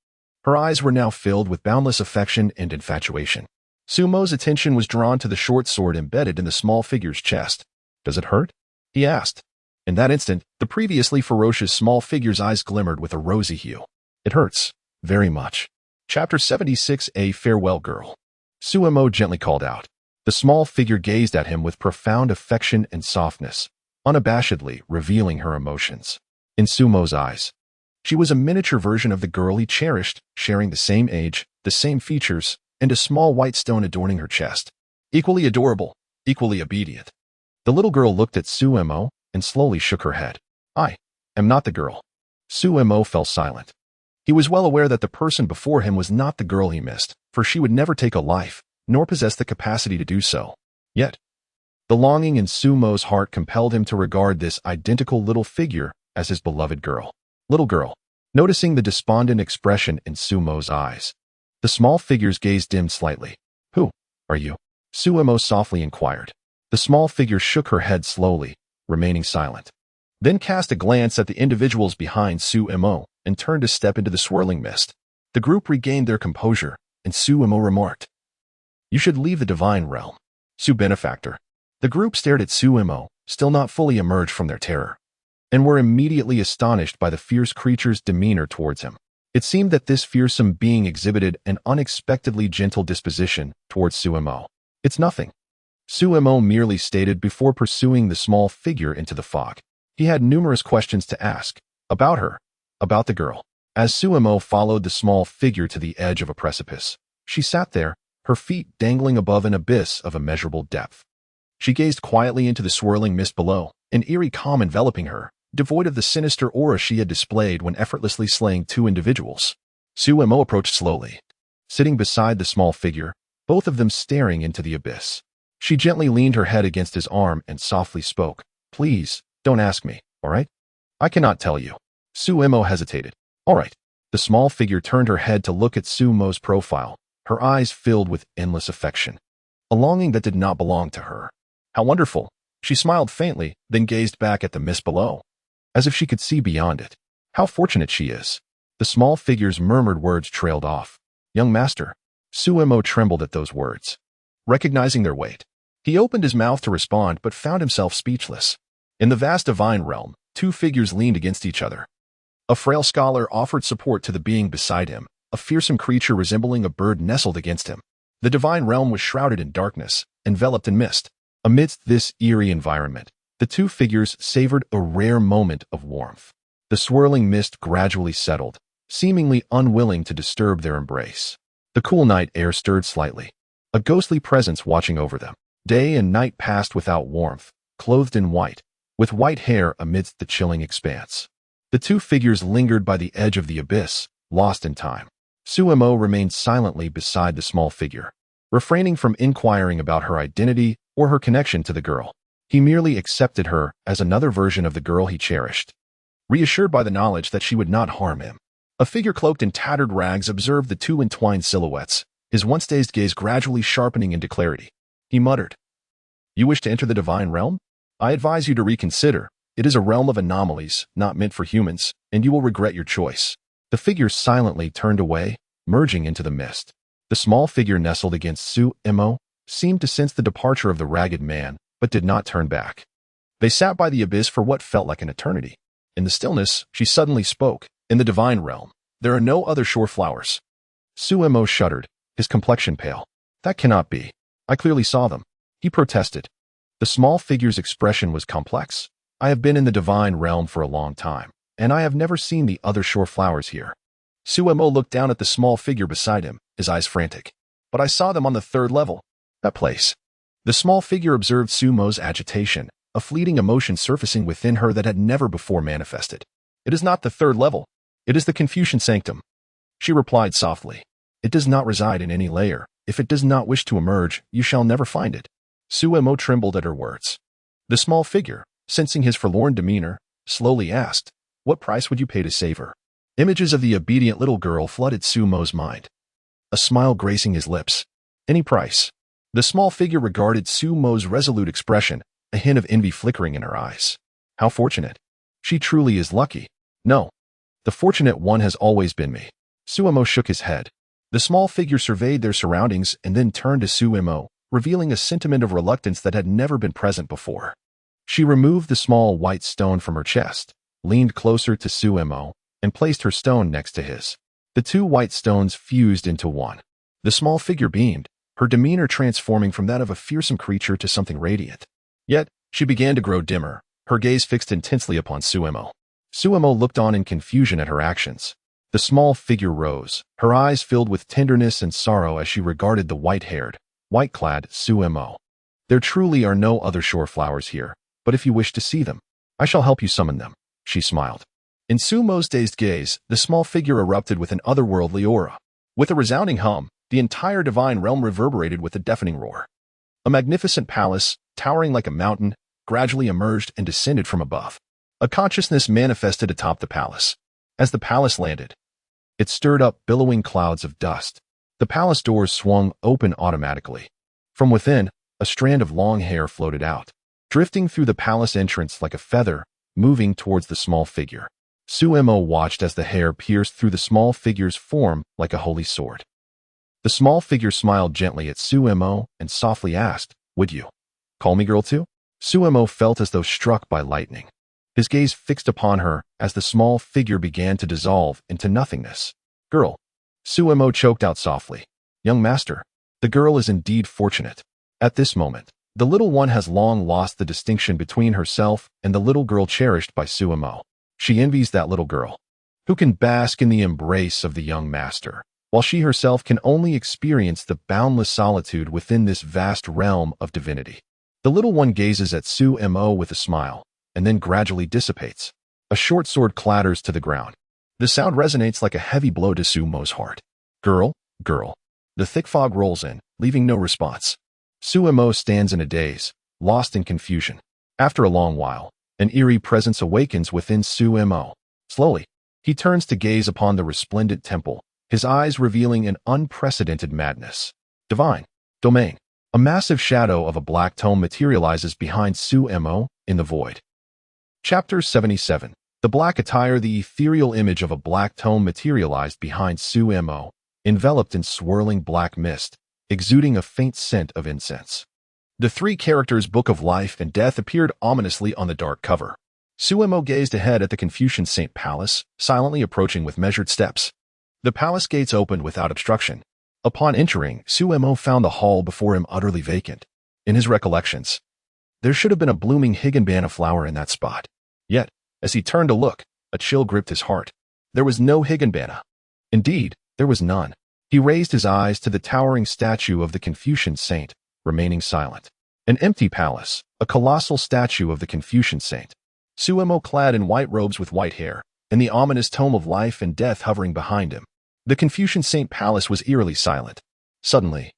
Her eyes were now filled with boundless affection and infatuation. Sumo's attention was drawn to the short sword embedded in the small figure's chest. "Does it hurt?" he asked. In that instant, the previously ferocious small figure's eyes glimmered with a rosy hue. "It hurts. Very much." Chapter 76. A Farewell Girl. Sumo gently called out. The small figure gazed at him with profound affection and softness, unabashedly revealing her emotions. In Sumo's eyes, she was a miniature version of the girl he cherished, sharing the same age, the same features, and a small white stone adorning her chest. Equally adorable, equally obedient. The little girl looked at Sumo and slowly shook her head. "I am not the girl." Sumo fell silent. He was well aware that the person before him was not the girl he missed, for she would never take a life, nor possess the capacity to do so. Yet, the longing in Sumo's heart compelled him to regard this identical little figure as his beloved girl. "Little girl." Noticing the despondent expression in Sumo's eyes, the small figure's gaze dimmed slightly. "Who are you?" Sumo softly inquired. The small figure shook her head slowly, remaining silent, then cast a glance at the individuals behind Sumo and turned to step into the swirling mist. The group regained their composure, and Sumo remarked, "You should leave the divine realm, Su benefactor." The group stared at Sumo, still not fully emerged from their terror, and were immediately astonished by the fierce creature's demeanor towards him. It seemed that this fearsome being exhibited an unexpectedly gentle disposition towards Sumo. "It's nothing," Sumo merely stated before pursuing the small figure into the fog. He had numerous questions to ask, about her, about the girl. As Sumo followed the small figure to the edge of a precipice, she sat there, her feet dangling above an abyss of immeasurable depth. She gazed quietly into the swirling mist below, an eerie calm enveloping her, devoid of the sinister aura she had displayed when effortlessly slaying two individuals. Sumo approached slowly, sitting beside the small figure, both of them staring into the abyss. She gently leaned her head against his arm and softly spoke. "Please, don't ask me. all right? I cannot tell you. Suemo hesitated. All right. The small figure turned her head to look at Sumo's profile, her eyes filled with endless affection, a longing that did not belong to her. How wonderful. She smiled faintly, then gazed back at the mist below, as if she could see beyond it. How fortunate she is. The small figure's murmured words trailed off. Young master. Suemo trembled at those words, recognizing their weight. He opened his mouth to respond but found himself speechless. In the vast divine realm, two figures leaned against each other. A frail scholar offered support to the being beside him, a fearsome creature resembling a bird nestled against him. The divine realm was shrouded in darkness, enveloped in mist. Amidst this eerie environment, the two figures savored a rare moment of warmth. The swirling mist gradually settled, seemingly unwilling to disturb their embrace. The cool night air stirred slightly, a ghostly presence watching over them. Day and night passed without warmth, clothed in white, with white hair amidst the chilling expanse. The two figures lingered by the edge of the abyss, lost in time. Suemo remained silently beside the small figure, refraining from inquiring about her identity or her connection to the girl. He merely accepted her as another version of the girl he cherished, reassured by the knowledge that she would not harm him. A figure cloaked in tattered rags observed the two entwined silhouettes, his once dazed gaze gradually sharpening into clarity. He muttered, "You wish to enter the divine realm? I advise you to reconsider. It is a realm of anomalies, not meant for humans, and you will regret your choice." The figure silently turned away, merging into the mist. The small figure nestled against Suemo seemed to sense the departure of the ragged man, but did not turn back. They sat by the abyss for what felt like an eternity. In the stillness, she suddenly spoke. "In the divine realm, there are no other shore flowers." Suemo shuddered, his complexion pale. "That cannot be. I clearly saw them." He protested. The small figure's expression was complex. "I have been in the divine realm for a long time, and I have never seen the other shore flowers here." Suemo looked down at the small figure beside him, his eyes frantic. "But I saw them on the third level. That place." The small figure observed Sumo's agitation, a fleeting emotion surfacing within her that had never before manifested. "It is not the third level. It is the Confucian sanctum," she replied softly. "It does not reside in any layer. If it does not wish to emerge, you shall never find it." Suemo trembled at her words. The small figure, sensing his forlorn demeanor, slowly asked, "What price would you pay to save her?" Images of the obedient little girl flooded Sumo's mind, a smile gracing his lips. "Any price." The small figure regarded Sumo's resolute expression, a hint of envy flickering in her eyes. "How fortunate. She truly is lucky." "No. The fortunate one has always been me." Suemo shook his head. The small figure surveyed their surroundings and then turned to Suemo, revealing a sentiment of reluctance that had never been present before. She removed the small white stone from her chest, leaned closer to Suemo, and placed her stone next to his. The two white stones fused into one. The small figure beamed, her demeanor transforming from that of a fearsome creature to something radiant. Yet, she began to grow dimmer, her gaze fixed intensely upon Suemo. Suemo looked on in confusion at her actions. The small figure rose, her eyes filled with tenderness and sorrow as she regarded the white-haired, white-clad Suemo. "There truly are no other shore flowers here, but if you wish to see them, I shall help you summon them," she smiled. In Sumo's dazed gaze, the small figure erupted with an otherworldly aura. With a resounding hum, the entire divine realm reverberated with a deafening roar. A magnificent palace, towering like a mountain, gradually emerged and descended from above. A consciousness manifested atop the palace. As the palace landed, it stirred up billowing clouds of dust. The palace doors swung open automatically. From within, a strand of long hair floated out, drifting through the palace entrance like a feather, moving towards the small figure. Suemo watched as the hair pierced through the small figure's form like a holy sword. The small figure smiled gently at Suemo and softly asked, "Would you call me girl too?" Suemo felt as though struck by lightning, his gaze fixed upon her as the small figure began to dissolve into nothingness. "Girl," Suemo choked out softly. "Young master, the girl is indeed fortunate." At this moment, the little one has long lost the distinction between herself and the little girl cherished by Suemo. She envies that little girl, who can bask in the embrace of the young master, while she herself can only experience the boundless solitude within this vast realm of divinity. The little one gazes at Suemo with a smile, and then gradually dissipates. A short sword clatters to the ground. The sound resonates like a heavy blow to Sumo's heart. "Girl, girl." The thick fog rolls in, leaving no response. Suemo stands in a daze, lost in confusion. After a long while, An eerie presence awakens within Sumo. Slowly, he turns to gaze upon the resplendent temple, his eyes revealing an unprecedented madness. Divine domain. A massive shadow of a black tome materializes behind Sumo in the void. Chapter 77. The black attire. The ethereal image of a black tome materialized behind Sumo, enveloped in swirling black mist, exuding a faint scent of incense. The three characters' Book of Life and Death appeared ominously on the dark cover. Sumo gazed ahead at the Confucian Saint Palace, silently approaching with measured steps. The palace gates opened without obstruction. Upon entering, Sumo found the hall before him utterly vacant. In his recollections, there should have been a blooming higginbana flower in that spot. Yet, as he turned to look, a chill gripped his heart. There was no higginbana. Indeed, there was none. He raised his eyes to the towering statue of the Confucian saint, remaining silent. An empty palace, a colossal statue of the Confucian saint. Sumo clad in white robes with white hair, and the ominous tome of life and death hovering behind him. The Confucian Saint Palace was eerily silent. Suddenly,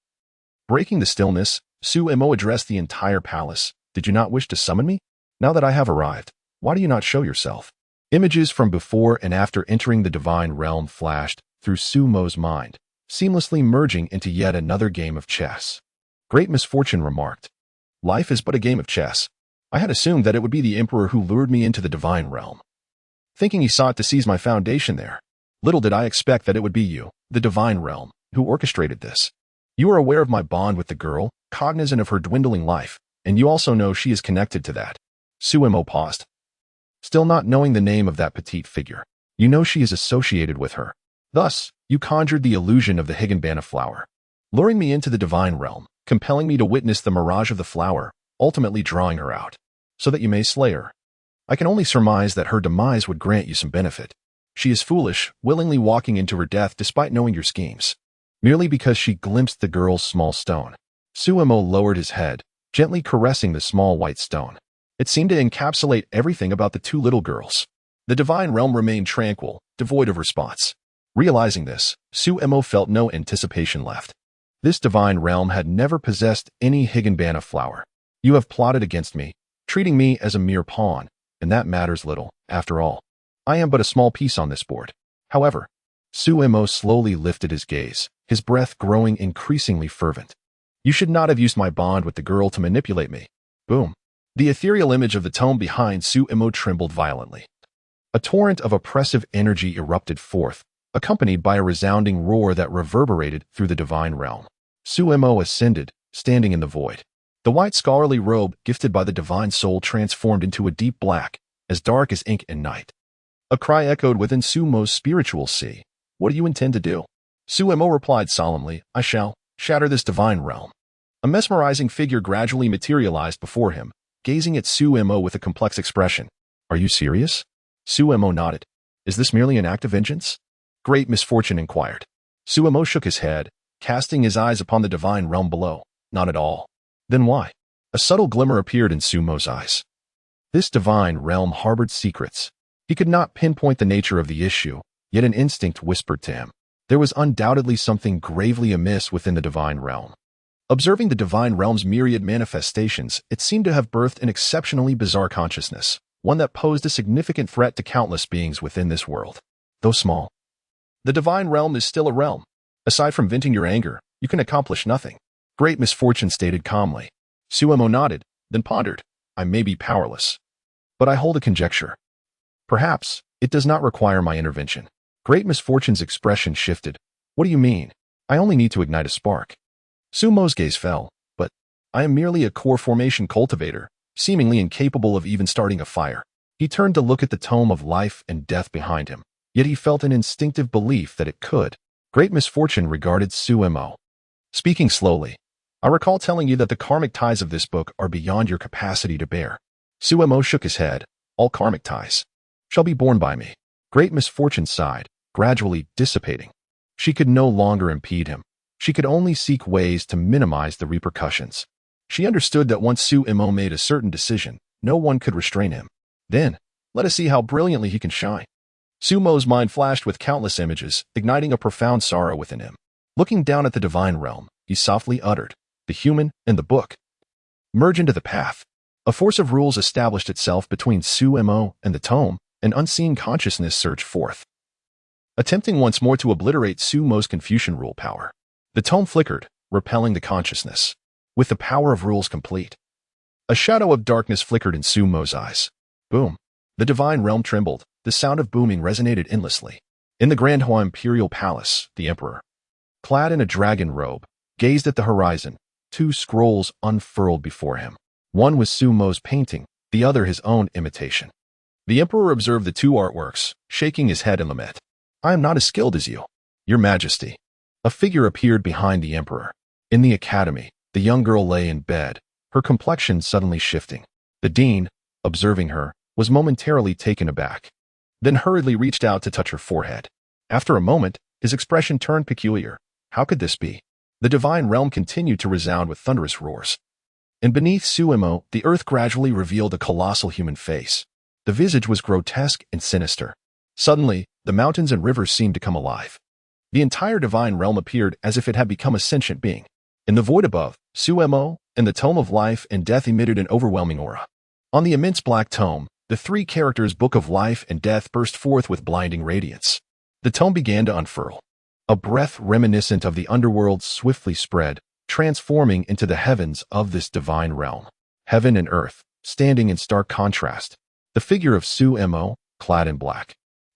breaking the stillness, Sumo addressed the entire palace. Did you not wish to summon me? Now that I have arrived, why do you not show yourself? Images from before and after entering the divine realm flashed through Sumo's mind, seamlessly merging into yet another game of chess. Great Misfortune remarked, "Life is but a game of chess. I had assumed that it would be the emperor who lured me into the divine realm, thinking he sought to seize my foundation there. Little did I expect that it would be you, the divine realm, who orchestrated this. You are aware of my bond with the girl, cognizant of her dwindling life, and you also know she is connected to that." Sumo paused, still not knowing the name of that petite figure. You know she is associated with her. Thus, you conjured the illusion of the higginbana flower, luring me into the divine realm, compelling me to witness the mirage of the flower, ultimately drawing her out, so that you may slay her. I can only surmise that her demise would grant you some benefit. She is foolish, willingly walking into her death despite knowing your schemes, merely because she glimpsed the girl's small stone. Sumo lowered his head, gently caressing the small white stone. It seemed to encapsulate everything about the two little girls. The divine realm remained tranquil, devoid of response. Realizing this, Sumo felt no anticipation left. This divine realm had never possessed any higginbana flower. You have plotted against me, treating me as a mere pawn, and that matters little, after all. I am but a small piece on this board. However, Sumo slowly lifted his gaze, his breath growing increasingly fervent. You should not have used my bond with the girl to manipulate me. Boom. The ethereal image of the tome behind Sumo trembled violently. A torrent of oppressive energy erupted forth, accompanied by a resounding roar that reverberated through the divine realm. Sumo ascended, standing in the void. The white scholarly robe gifted by the divine soul transformed into a deep black, as dark as ink and night. A cry echoed within Sumo's spiritual sea. What do you intend to do? Sumo replied solemnly, I shall shatter this divine realm. A mesmerizing figure gradually materialized before him, gazing at Sumo with a complex expression. Are you serious? Sumo nodded. Is this merely an act of vengeance? Great Misfortune inquired. Sumo shook his head, casting his eyes upon the divine realm below. Not at all. Then why? A subtle glimmer appeared in Sumo's eyes. This divine realm harbored secrets. He could not pinpoint the nature of the issue, yet an instinct whispered to him. There was undoubtedly something gravely amiss within the divine realm. Observing the divine realm's myriad manifestations, it seemed to have birthed an exceptionally bizarre consciousness, one that posed a significant threat to countless beings within this world. Though small, the divine realm is still a realm. Aside from venting your anger, you can accomplish nothing. Great Misfortune stated calmly. Sumo nodded, then pondered. I may be powerless, but I hold a conjecture. Perhaps it does not require my intervention. Great Misfortune's expression shifted. What do you mean? I only need to ignite a spark. Sumo's gaze fell, but I am merely a core formation cultivator, seemingly incapable of even starting a fire. He turned to look at the tome of life and death behind him, yet he felt an instinctive belief that it could. Great Misfortune regarded Sumo. Speaking slowly, I recall telling you that the karmic ties of this book are beyond your capacity to bear. Sumo shook his head. All karmic ties shall be borne by me. Great Misfortune sighed, gradually dissipating. She could no longer impede him. She could only seek ways to minimize the repercussions. She understood that once Sumo made a certain decision, no one could restrain him. Then, let us see how brilliantly he can shine. Sumo's mind flashed with countless images, igniting a profound sorrow within him. Looking down at the divine realm, he softly uttered, the human and the book merge into the path. A force of rules established itself between Sumo and the tome, an unseen consciousness surged forth, attempting once more to obliterate Sumo's Confucian rule power. The tome flickered, repelling the consciousness. With the power of rules complete, a shadow of darkness flickered in Sumo's eyes. Boom. The divine realm trembled. The sound of booming resonated endlessly. In the Grand Hua Imperial Palace, the emperor, clad in a dragon robe, gazed at the horizon. Two scrolls unfurled before him. One was Sumo's painting, the other his own imitation. The emperor observed the two artworks, shaking his head in lament. I am not as skilled as you, your majesty. A figure appeared behind the emperor. In the academy, the young girl lay in bed, her complexion suddenly shifting. The dean, observing her, was momentarily taken aback, then hurriedly reached out to touch her forehead. After a moment, his expression turned peculiar. How could this be? The divine realm continued to resound with thunderous roars. And beneath Sumo, the earth gradually revealed a colossal human face. The visage was grotesque and sinister. Suddenly, the mountains and rivers seemed to come alive. The entire divine realm appeared as if it had become a sentient being. In the void above, Sumo and the Tome of Life and Death emitted an overwhelming aura. On the immense black tome, the three characters' Book of Life and Death burst forth with blinding radiance. The tome began to unfurl. A breath reminiscent of the underworld swiftly spread, transforming into the heavens of this divine realm. Heaven and earth, standing in stark contrast. The figure of Sumo, clad in black,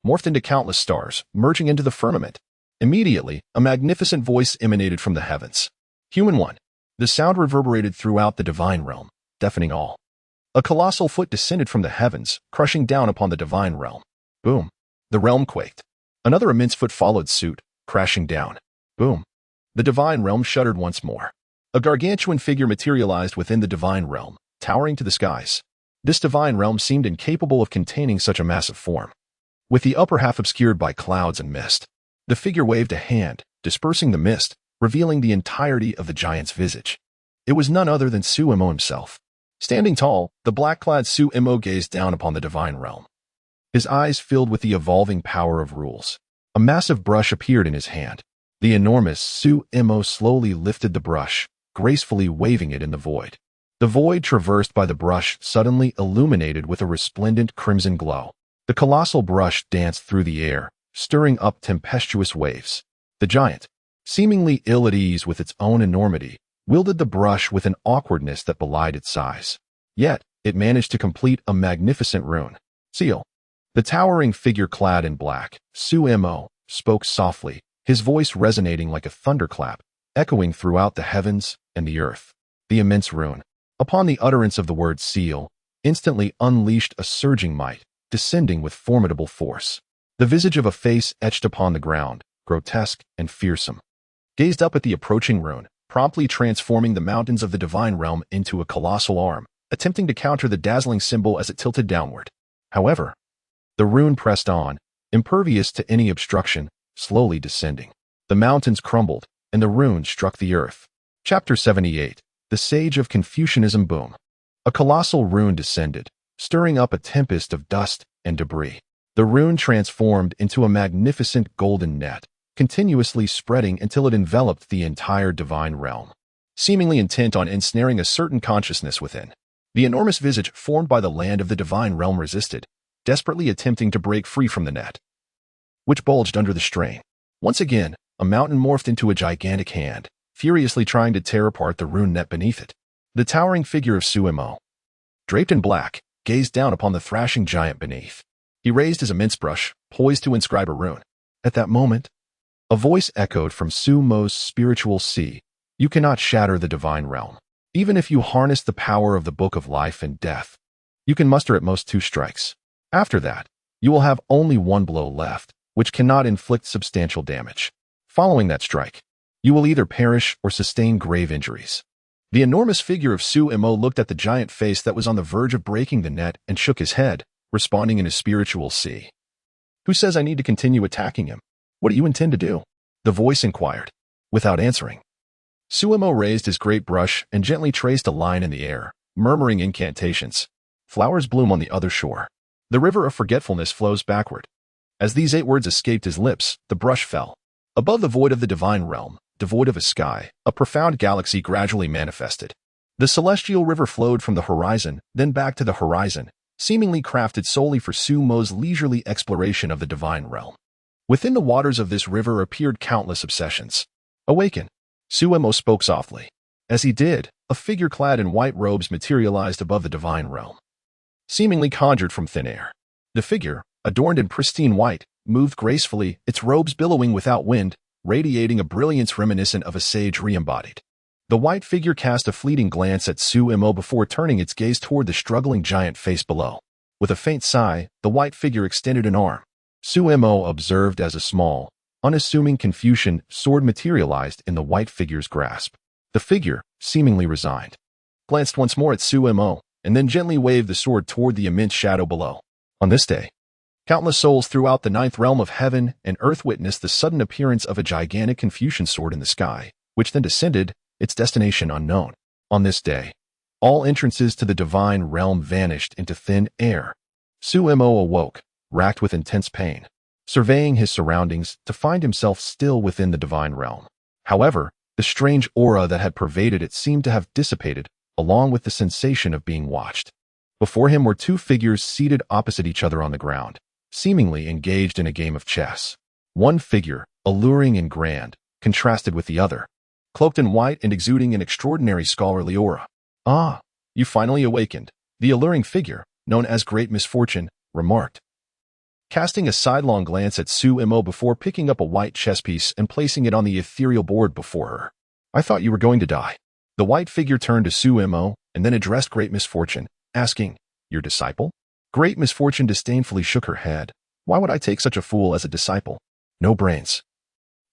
morphed into countless stars, merging into the firmament. Immediately, a magnificent voice emanated from the heavens. Human one. The sound reverberated throughout the divine realm, deafening all. A colossal foot descended from the heavens, crushing down upon the divine realm. Boom. The realm quaked. Another immense foot followed suit, crashing down. Boom. The divine realm shuddered once more. A gargantuan figure materialized within the divine realm, towering to the skies. This divine realm seemed incapable of containing such a massive form. With the upper half obscured by clouds and mist, the figure waved a hand, dispersing the mist, revealing the entirety of the giant's visage. It was none other than Sumo himself. Standing tall, the black-clad Sumo gazed down upon the divine realm. His eyes filled with the evolving power of rules. A massive brush appeared in his hand. The enormous Sumo slowly lifted the brush, gracefully waving it in the void. The void traversed by the brush suddenly illuminated with a resplendent crimson glow. The colossal brush danced through the air, stirring up tempestuous waves. The giant, seemingly ill at ease with its own enormity, wielded the brush with an awkwardness that belied its size. Yet, it managed to complete a magnificent rune. Seal. The towering figure clad in black, Sumo, spoke softly, his voice resonating like a thunderclap, echoing throughout the heavens and the earth. The immense rune, upon the utterance of the word seal, instantly unleashed a surging might, descending with formidable force. The visage of a face etched upon the ground, grotesque and fearsome, gazed up at the approaching rune, promptly transforming the mountains of the divine realm into a colossal arm, attempting to counter the dazzling symbol as it tilted downward. However, the rune pressed on, impervious to any obstruction, slowly descending. The mountains crumbled, and the rune struck the earth. Chapter 78. The Sage of Confucianism. Boom. A colossal rune descended, stirring up a tempest of dust and debris. The rune transformed into a magnificent golden net, continuously spreading until it enveloped the entire divine realm, seemingly intent on ensnaring a certain consciousness within. The enormous visage formed by the land of the divine realm resisted, desperately attempting to break free from the net, which bulged under the strain. Once again, a mountain morphed into a gigantic hand, furiously trying to tear apart the rune net beneath it. The towering figure of Sumo, draped in black, gazed down upon the thrashing giant beneath. He raised his immense brush, poised to inscribe a rune. At that moment, a voice echoed from Sumo's spiritual sea. You cannot shatter the divine realm. Even if you harness the power of the Book of Life and Death, you can muster at most 2 strikes. After that, you will have only 1 blow left, which cannot inflict substantial damage. Following that strike, you will either perish or sustain grave injuries. The enormous figure of Sumo looked at the giant face that was on the verge of breaking the net and shook his head, responding in his spiritual sea. Who says I need to continue attacking him? What do you intend to do? The voice inquired. Without answering, Sumo raised his great brush and gently traced a line in the air, murmuring incantations. Flowers bloom on the other shore. The river of forgetfulness flows backward. As these 8 words escaped his lips, the brush fell. Above the void of the divine realm, devoid of a sky, a profound galaxy gradually manifested. The celestial river flowed from the horizon, then back to the horizon, seemingly crafted solely for Sumo's leisurely exploration of the divine realm. Within the waters of this river appeared countless obsessions. Awaken, Sumo spoke softly. As he did, a figure clad in white robes materialized above the divine realm, seemingly conjured from thin air. The figure, adorned in pristine white, moved gracefully, its robes billowing without wind, radiating a brilliance reminiscent of a sage re-embodied. The white figure cast a fleeting glance at Sumo before turning its gaze toward the struggling giant face below. With a faint sigh, the white figure extended an arm. Sumo observed as a small, unassuming Confucian sword materialized in the white figure's grasp. The figure, seemingly resigned, glanced once more at Sumo, and then gently waved the sword toward the immense shadow below. On this day, countless souls throughout the ninth realm of heaven and earth witnessed the sudden appearance of a gigantic Confucian sword in the sky, which then descended, its destination unknown. On this day, all entrances to the divine realm vanished into thin air. Sumo awoke, racked with intense pain, surveying his surroundings to find himself still within the divine realm. However, the strange aura that had pervaded it seemed to have dissipated, along with the sensation of being watched. Before him were two figures seated opposite each other on the ground, seemingly engaged in a game of chess. One figure, alluring and grand, contrasted with the other, cloaked in white and exuding an extraordinary scholarly aura. "Ah, you finally awakened," the alluring figure, known as Great Misfortune, remarked, casting a sidelong glance at Sumo before picking up a white chess piece and placing it on the ethereal board before her. "I thought you were going to die." The white figure turned to Sumo and then addressed Great Misfortune, asking, "Your disciple?" Great Misfortune disdainfully shook her head. "Why would I take such a fool as a disciple? No brains.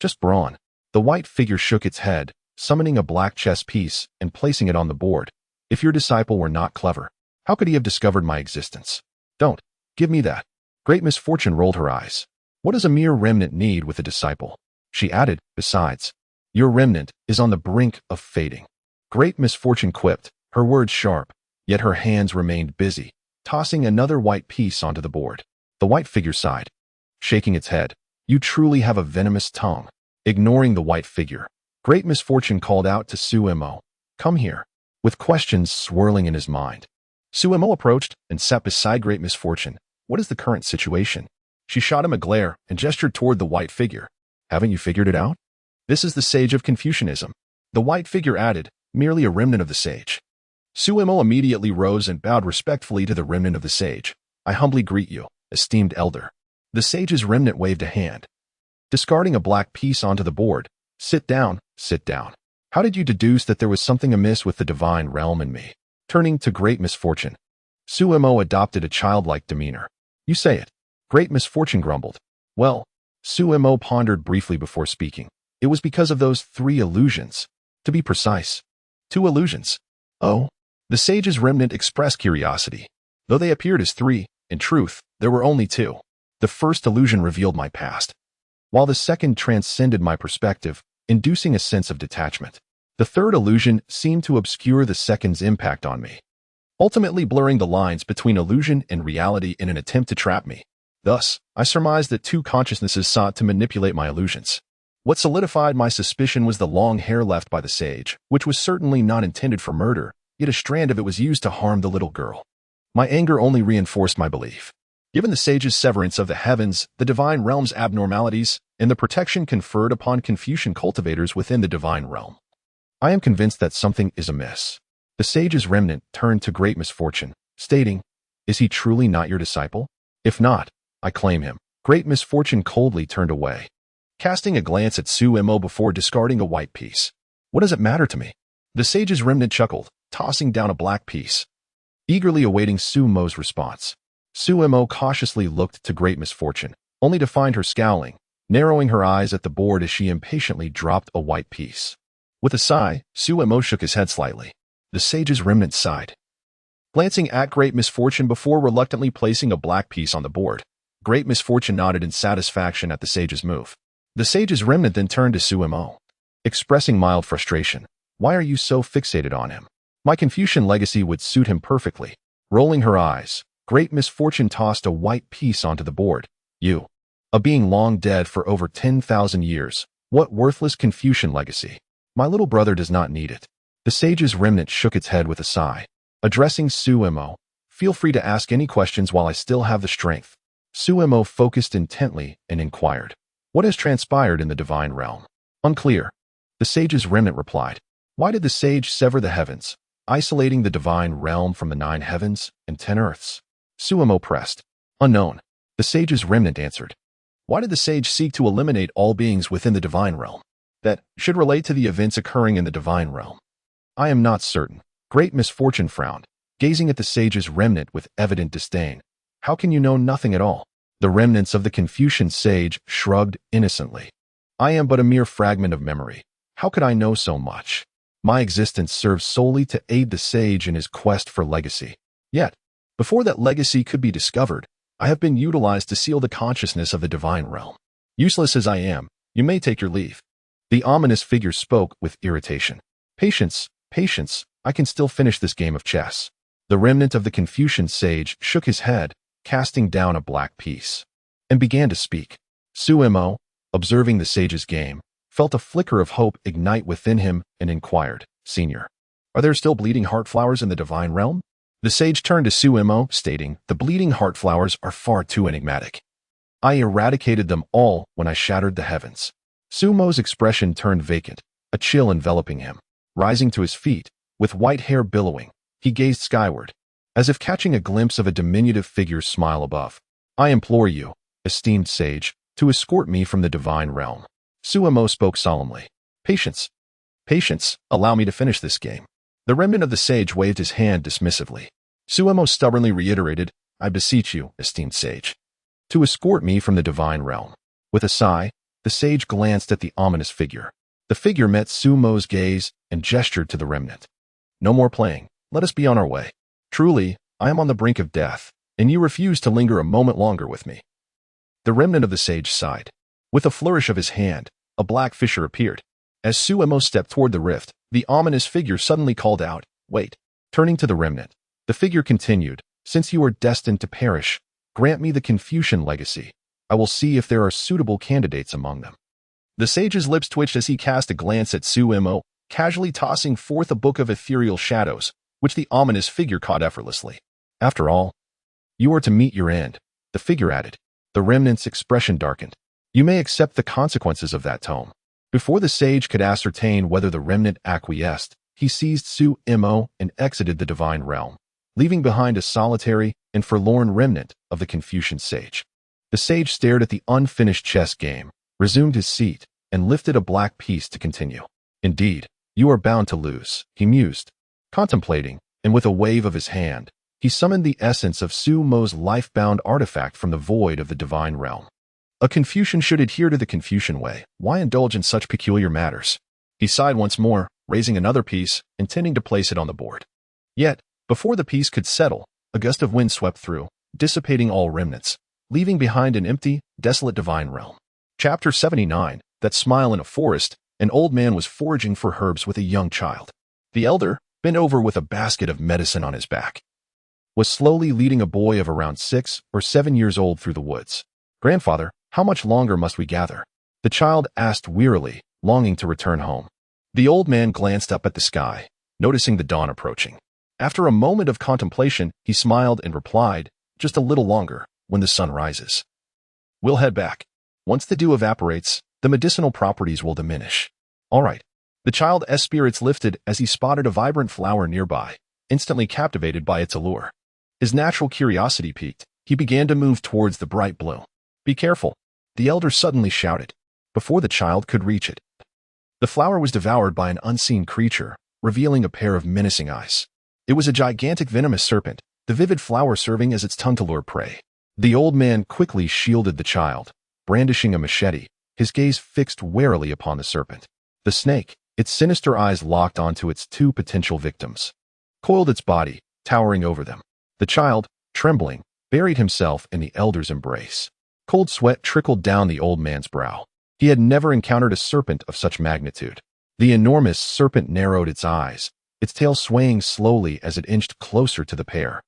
Just brawn." The white figure shook its head, summoning a black chess piece and placing it on the board. "If your disciple were not clever, how could he have discovered my existence? Don't. Give me that." Great Misfortune rolled her eyes. "What does a mere remnant need with a disciple?" She added, "Besides, your remnant is on the brink of fading." Great Misfortune quipped, her words sharp, yet her hands remained busy, tossing another white piece onto the board. The white figure sighed, shaking its head. "You truly have a venomous tongue." Ignoring the white figure, Great Misfortune called out to Sumo, "Come here," with questions swirling in his mind. Sumo approached and sat beside Great Misfortune. "What is the current situation?" She shot him a glare and gestured toward the white figure. "Haven't you figured it out? This is the sage of Confucianism." The white figure added, "Merely a remnant of the sage." Sumo immediately rose and bowed respectfully to the remnant of the sage. "I humbly greet you, esteemed elder." The sage's remnant waved a hand, discarding a black piece onto the board. "Sit down, sit down. How did you deduce that there was something amiss with the divine realm and me?" Turning to Great Misfortune, Sumo adopted a childlike demeanor. "You say it." Great Misfortune grumbled. "Well," Sumo pondered briefly before speaking, "it was because of those 3 illusions. To be precise, 2 illusions." "Oh?" The sage's remnant expressed curiosity. Though they appeared as 3, in truth, there were only 2. The first illusion revealed my past, while the second transcended my perspective, inducing a sense of detachment. The third illusion seemed to obscure the second's impact on me, ultimately blurring the lines between illusion and reality in an attempt to trap me. Thus, I surmised that 2 consciousnesses sought to manipulate my illusions. What solidified my suspicion was the long hair left by the sage, which was certainly not intended for murder, yet a strand of it was used to harm the little girl. My anger only reinforced my belief. Given the sage's severance of the heavens, the divine realm's abnormalities, and the protection conferred upon Confucian cultivators within the divine realm, I am convinced that something is amiss. The sage's remnant turned to Great Misfortune, stating, "Is he truly not your disciple? If not, I claim him." Great Misfortune coldly turned away, casting a glance at Sumo before discarding a white piece. "What does it matter to me?" The sage's remnant chuckled, tossing down a black piece, eagerly awaiting Sumo's response. Sumo cautiously looked to Great Misfortune, only to find her scowling, narrowing her eyes at the board as she impatiently dropped a white piece. With a sigh, Sumo shook his head slightly. The sage's remnant sighed, glancing at Great Misfortune before reluctantly placing a black piece on the board. Great Misfortune nodded in satisfaction at the sage's move. The sage's remnant then turned to Sumo, expressing mild frustration. "Why are you so fixated on him? My Confucian legacy would suit him perfectly." Rolling her eyes, Great Misfortune tossed a white piece onto the board. "You, a being long dead for over 10,000 years, what worthless Confucian legacy? My little brother does not need it." The sage's remnant shook its head with a sigh. Addressing Suemo, feel free to ask any questions while I still have the strength. Suemo focused intently and inquired, what has transpired in the divine realm? Unclear. The sage's remnant replied, why did the sage sever the heavens, isolating the divine realm from the 9 heavens and 10 earths? Suemo pressed. Unknown. The sage's remnant answered. Why did the sage seek to eliminate all beings within the divine realm? That should relate to the events occurring in the divine realm. I am not certain. Great Misfortune frowned, gazing at the sage's remnant with evident disdain. How can you know nothing at all? The remnants of the Confucian sage shrugged innocently. I am but a mere fragment of memory. How could I know so much? My existence serves solely to aid the sage in his quest for legacy. Yet, before that legacy could be discovered, I have been utilized to seal the consciousness of the divine realm. Useless as I am, you may take your leave. The ominous figure spoke with irritation. Patience, patience, I can still finish this game of chess. The remnant of the Confucian sage shook his head, casting down a black piece, and began to speak. Suemo, observing the sage's game, felt a flicker of hope ignite within him and inquired, Senior, are there still bleeding heart flowers in the divine realm? The sage turned to Suemo, stating, the bleeding heart flowers are far too enigmatic. I eradicated them all when I shattered the heavens. Suemo's expression turned vacant, a chill enveloping him. Rising to his feet, with white hair billowing, he gazed skyward, as if catching a glimpse of a diminutive figure's smile above. I implore you, esteemed sage, to escort me from the divine realm. Suemo spoke solemnly. Patience. Patience, allow me to finish this game. The remnant of the sage waved his hand dismissively. Suemo stubbornly reiterated, I beseech you, esteemed sage, to escort me from the divine realm. With a sigh, the sage glanced at the ominous figure. The figure met Suemo's gaze and gestured to the remnant. No more playing. Let us be on our way. Truly, I am on the brink of death, and you refuse to linger a moment longer with me. The remnant of the sage sighed. With a flourish of his hand, a black fissure appeared. As Suemo stepped toward the rift, the ominous figure suddenly called out, Wait. Turning to the remnant, the figure continued, Since you are destined to perish, grant me the Confucian legacy. I will see if there are suitable candidates among them. The sage's lips twitched as he cast a glance at Suemo, casually tossing forth a book of ethereal shadows, which the ominous figure caught effortlessly. After all, you are to meet your end, the figure added. The remnant's expression darkened. You may accept the consequences of that tome. Before the sage could ascertain whether the remnant acquiesced, he seized Suemo and exited the divine realm, leaving behind a solitary and forlorn remnant of the Confucian sage. The sage stared at the unfinished chess game, resumed his seat, and lifted a black piece to continue. Indeed, you are bound to lose, he mused, contemplating, and with a wave of his hand, he summoned the essence of Suemo's life-bound artifact from the void of the divine realm. A Confucian should adhere to the Confucian way. Why indulge in such peculiar matters? He sighed once more, raising another piece, intending to place it on the board. Yet, before the piece could settle, a gust of wind swept through, dissipating all remnants, leaving behind an empty, desolate divine realm. Chapter 79, That Smile in a Forest. An old man was foraging for herbs with a young child. The elder, bent over with a basket of medicine on his back, was slowly leading a boy of around 6 or 7 years old through the woods. Grandfather, how much longer must we gather? The child asked wearily, longing to return home. The old man glanced up at the sky, noticing the dawn approaching. After a moment of contemplation, he smiled and replied, just a little longer, when the sun rises. We'll head back. Once the dew evaporates, the medicinal properties will diminish. All right. The child's spirits lifted as he spotted a vibrant flower nearby, instantly captivated by its allure. His natural curiosity piqued, he began to move towards the bright bloom. Be careful, the elder suddenly shouted, before the child could reach it. The flower was devoured by an unseen creature, revealing a pair of menacing eyes. It was a gigantic venomous serpent, the vivid flower serving as its tongue to lure prey. The old man quickly shielded the child, brandishing a machete, his gaze fixed warily upon the serpent. The snake, its sinister eyes locked onto its 2 potential victims, coiled its body, towering over them. The child, trembling, buried himself in the elder's embrace. Cold sweat trickled down the old man's brow. He had never encountered a serpent of such magnitude. The enormous serpent narrowed its eyes, its tail swaying slowly as it inched closer to the pair.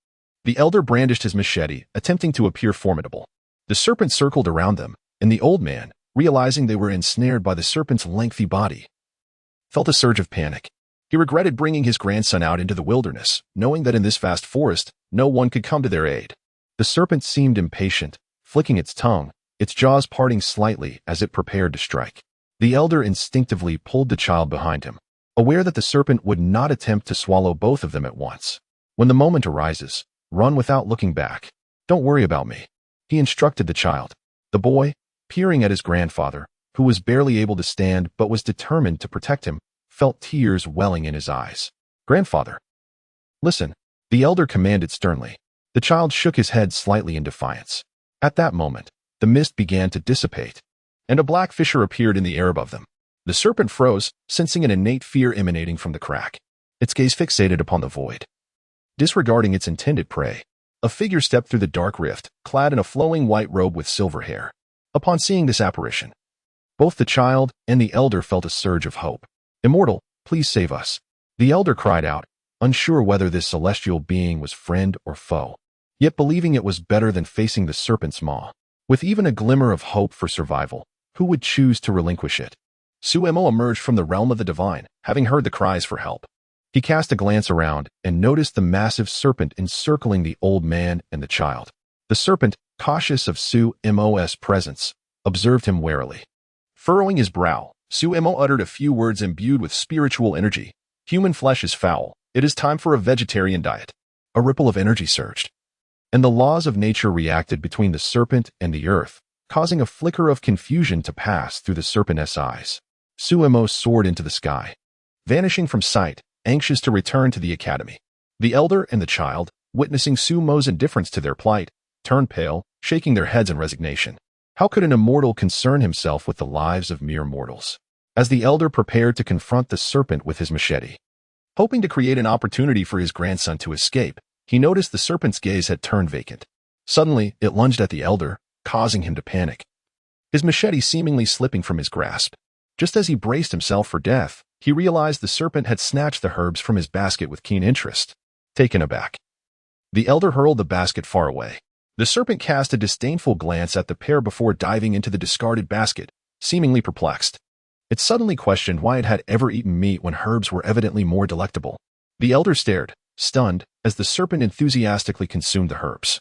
The elder brandished his machete, attempting to appear formidable. The serpent circled around them, and the old man, realizing they were ensnared by the serpent's lengthy body, felt a surge of panic. He regretted bringing his grandson out into the wilderness, knowing that in this vast forest, no one could come to their aid. The serpent seemed impatient, flicking its tongue, its jaws parting slightly as it prepared to strike. The elder instinctively pulled the child behind him, aware that the serpent would not attempt to swallow both of them at once. When the moment arises, run without looking back. Don't worry about me, he instructed the child. The boy, peering at his grandfather, who was barely able to stand but was determined to protect him, felt tears welling in his eyes. Grandfather, listen, the elder commanded sternly. The child shook his head slightly in defiance. At that moment, the mist began to dissipate, and a black fissure appeared in the air above them. The serpent froze, sensing an innate fear emanating from the crack. Its gaze fixated upon the void. Disregarding its intended prey, a figure stepped through the dark rift, clad in a flowing white robe with silver hair. Upon seeing this apparition, both the child and the elder felt a surge of hope. Immortal, please save us, the elder cried out, unsure whether this celestial being was friend or foe, yet believing it was better than facing the serpent's maw. With even a glimmer of hope for survival, who would choose to relinquish it? Suemo emerged from the realm of the divine, having heard the cries for help. He cast a glance around and noticed the massive serpent encircling the old man and the child. The serpent, cautious of Suemo's presence, observed him warily. Furrowing his brow, Suemo uttered a few words imbued with spiritual energy. Human flesh is foul. It is time for a vegetarian diet. A ripple of energy surged, and the laws of nature reacted between the serpent and the earth, causing a flicker of confusion to pass through the serpent's eyes. Suemo soared into the sky, vanishing from sight, anxious to return to the academy. The elder and the child, witnessing Suemo's indifference to their plight, turned pale, shaking their heads in resignation. How could an immortal concern himself with the lives of mere mortals? As the elder prepared to confront the serpent with his machete, hoping to create an opportunity for his grandson to escape, he noticed the serpent's gaze had turned vacant. Suddenly, it lunged at the elder, causing him to panic, his machete seemingly slipping from his grasp. Just as he braced himself for death, he realized the serpent had snatched the herbs from his basket with keen interest. Taken aback, the elder hurled the basket far away. The serpent cast a disdainful glance at the pair before diving into the discarded basket, seemingly perplexed. It suddenly questioned why it had ever eaten meat when herbs were evidently more delectable. The elder stared, stunned, as the serpent enthusiastically consumed the herbs.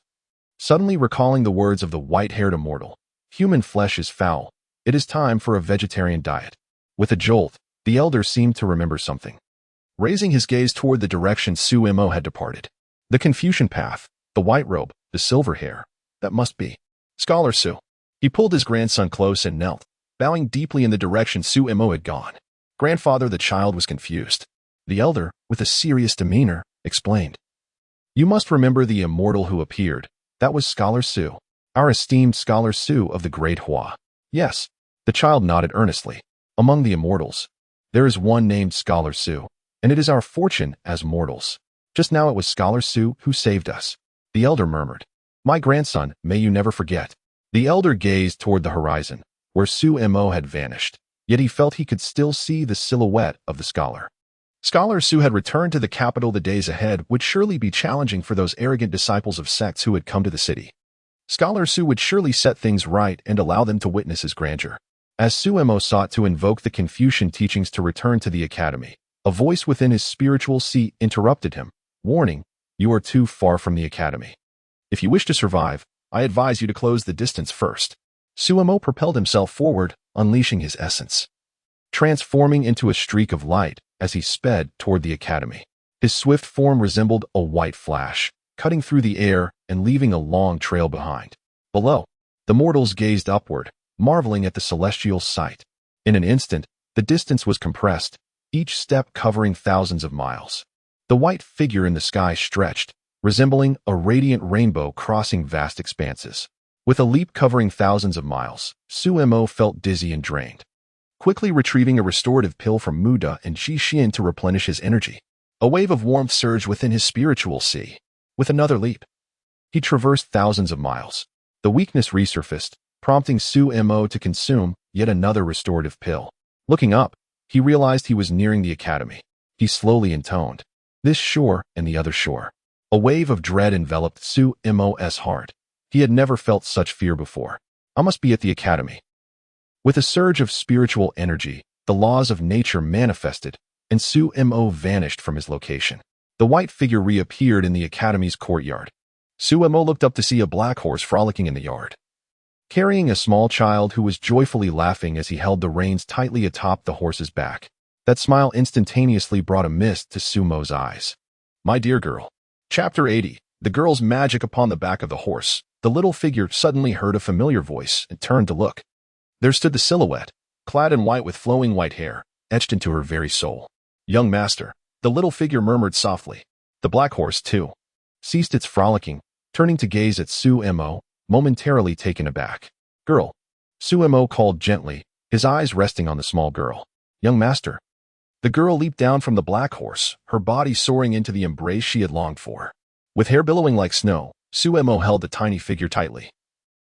Suddenly recalling the words of the white-haired immortal, human flesh is foul. It is time for a vegetarian diet. With a jolt, the elder seemed to remember something. Raising his gaze toward the direction Suemo had departed. The Confucian path, the white robe, the silver hair. That must be Scholar Su. He pulled his grandson close and knelt, bowing deeply in the direction Suemo had gone. Grandfather, the child was confused. The elder, with a serious demeanor, explained. You must remember the immortal who appeared. That was Scholar Su, our esteemed Scholar Su of the Great Hua. Yes, the child nodded earnestly. Among the immortals, there is one named Scholar Su, and it is our fortune as mortals. Just now it was Scholar Su who saved us. The elder murmured. My grandson, may you never forget. The elder gazed toward the horizon, where Suemo had vanished, yet he felt he could still see the silhouette of the scholar. Scholar Su had returned to the capital. The days ahead would surely be challenging for those arrogant disciples of sects who had come to the city. Scholar Su would surely set things right and allow them to witness his grandeur. As Suemo sought to invoke the Confucian teachings to return to the academy, a voice within his spiritual seat interrupted him, warning, you are too far from the academy. If you wish to survive, I advise you to close the distance first. Suemo propelled himself forward, unleashing his essence, transforming into a streak of light as he sped toward the academy. His swift form resembled a white flash, cutting through the air and leaving a long trail behind. Below, the mortals gazed upward, marveling at the celestial sight. In an instant, the distance was compressed, each step covering thousands of miles. The white figure in the sky stretched, resembling a radiant rainbow crossing vast expanses. With a leap covering thousands of miles, Suemo felt dizzy and drained. Quickly retrieving a restorative pill from Muda and Jixin to replenish his energy, a wave of warmth surged within his spiritual sea. With another leap, he traversed thousands of miles. The weakness resurfaced, prompting Suemo to consume yet another restorative pill. Looking up, he realized he was nearing the academy. He slowly intoned, this shore and the other shore. A wave of dread enveloped Suemo's heart. He had never felt such fear before. I must be at the academy. With a surge of spiritual energy, the laws of nature manifested, and Sumo vanished from his location. The white figure reappeared in the academy's courtyard. Sumo looked up to see a black horse frolicking in the yard, carrying a small child who was joyfully laughing as he held the reins tightly atop the horse's back. That smile instantaneously brought a mist to Sumo's eyes. My dear girl. Chapter 80. The girl's magic upon the back of the horse. The little figure suddenly heard a familiar voice and turned to look. There stood the silhouette, clad in white with flowing white hair, etched into her very soul. Young master, the little figure murmured softly. The black horse, too, ceased its frolicking, turning to gaze at Sumo, momentarily taken aback. Girl. Sumo called gently, his eyes resting on the small girl. Young master. The girl leaped down from the black horse, her body soaring into the embrace she had longed for. With hair billowing like snow, Sumo held the tiny figure tightly,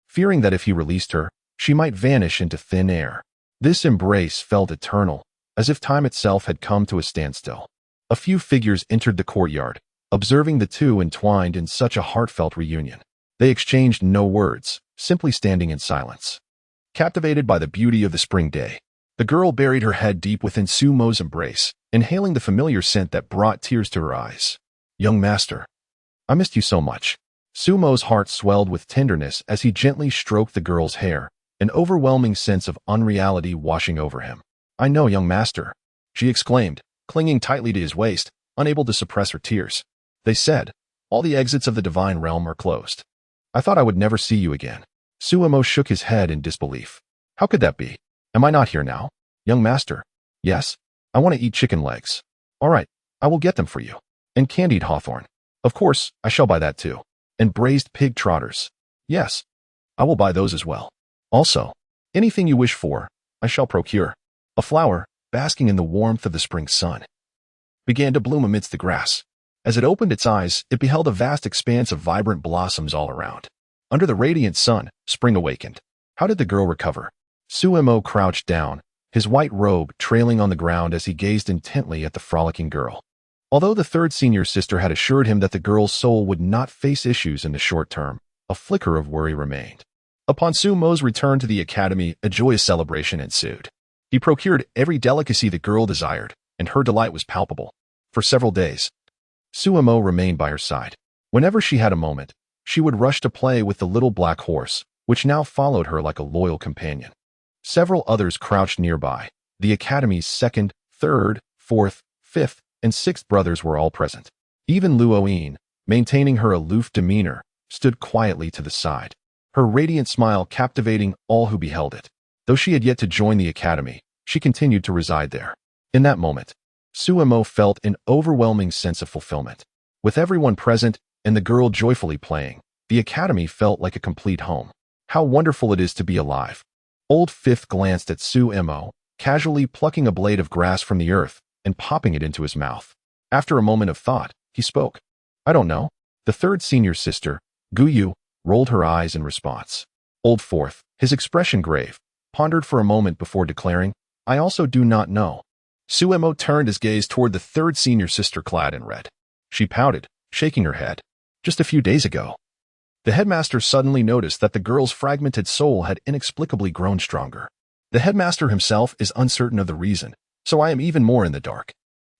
fearing that if he released her, she might vanish into thin air. This embrace felt eternal, as if time itself had come to a standstill. A few figures entered the courtyard, observing the two entwined in such a heartfelt reunion. They exchanged no words, simply standing in silence. Captivated by the beauty of the spring day, the girl buried her head deep within Sumo's embrace, inhaling the familiar scent that brought tears to her eyes. Young master. I missed you so much. Sumo's heart swelled with tenderness as he gently stroked the girl's hair, an overwhelming sense of unreality washing over him. I know, young master, she exclaimed, clinging tightly to his waist, unable to suppress her tears. They said, all the exits of the divine realm are closed. I thought I would never see you again. Sumo shook his head in disbelief. How could that be? Am I not here now? Young master. Yes. I want to eat chicken legs. All right, I will get them for you. And candied hawthorn. Of course, I shall buy that too. And braised pig trotters. Yes, I will buy those as well. Also, anything you wish for, I shall procure. A flower, basking in the warmth of the spring sun, began to bloom amidst the grass. As it opened its eyes, it beheld a vast expanse of vibrant blossoms all around. Under the radiant sun, spring awakened. How did the girl recover? Sumo crouched down, his white robe trailing on the ground as he gazed intently at the frolicking girl. Although the third senior sister had assured him that the girl's soul would not face issues in the short term, a flicker of worry remained. Upon Sumo's return to the academy, a joyous celebration ensued. He procured every delicacy the girl desired, and her delight was palpable. For several days, Sumo remained by her side. Whenever she had a moment, she would rush to play with the little black horse, which now followed her like a loyal companion. Several others crouched nearby. The academy's second, third, fourth, fifth, and sixth brothers were all present. Even Luoyin, maintaining her aloof demeanor, stood quietly to the side, her radiant smile captivating all who beheld it. Though she had yet to join the academy, she continued to reside there. In that moment, Sumo felt an overwhelming sense of fulfillment. With everyone present and the girl joyfully playing, the academy felt like a complete home. How wonderful it is to be alive. Old Fifth glanced at Sumo, casually plucking a blade of grass from the earth and popping it into his mouth. After a moment of thought, he spoke. I don't know. The third senior sister, Guyu, rolled her eyes in response. Old Fourth, his expression grave, pondered for a moment before declaring, I also do not know. Sumo turned his gaze toward the third senior sister clad in red. She pouted, shaking her head. Just a few days ago. The headmaster suddenly noticed that the girl's fragmented soul had inexplicably grown stronger. The headmaster himself is uncertain of the reason, so I am even more in the dark.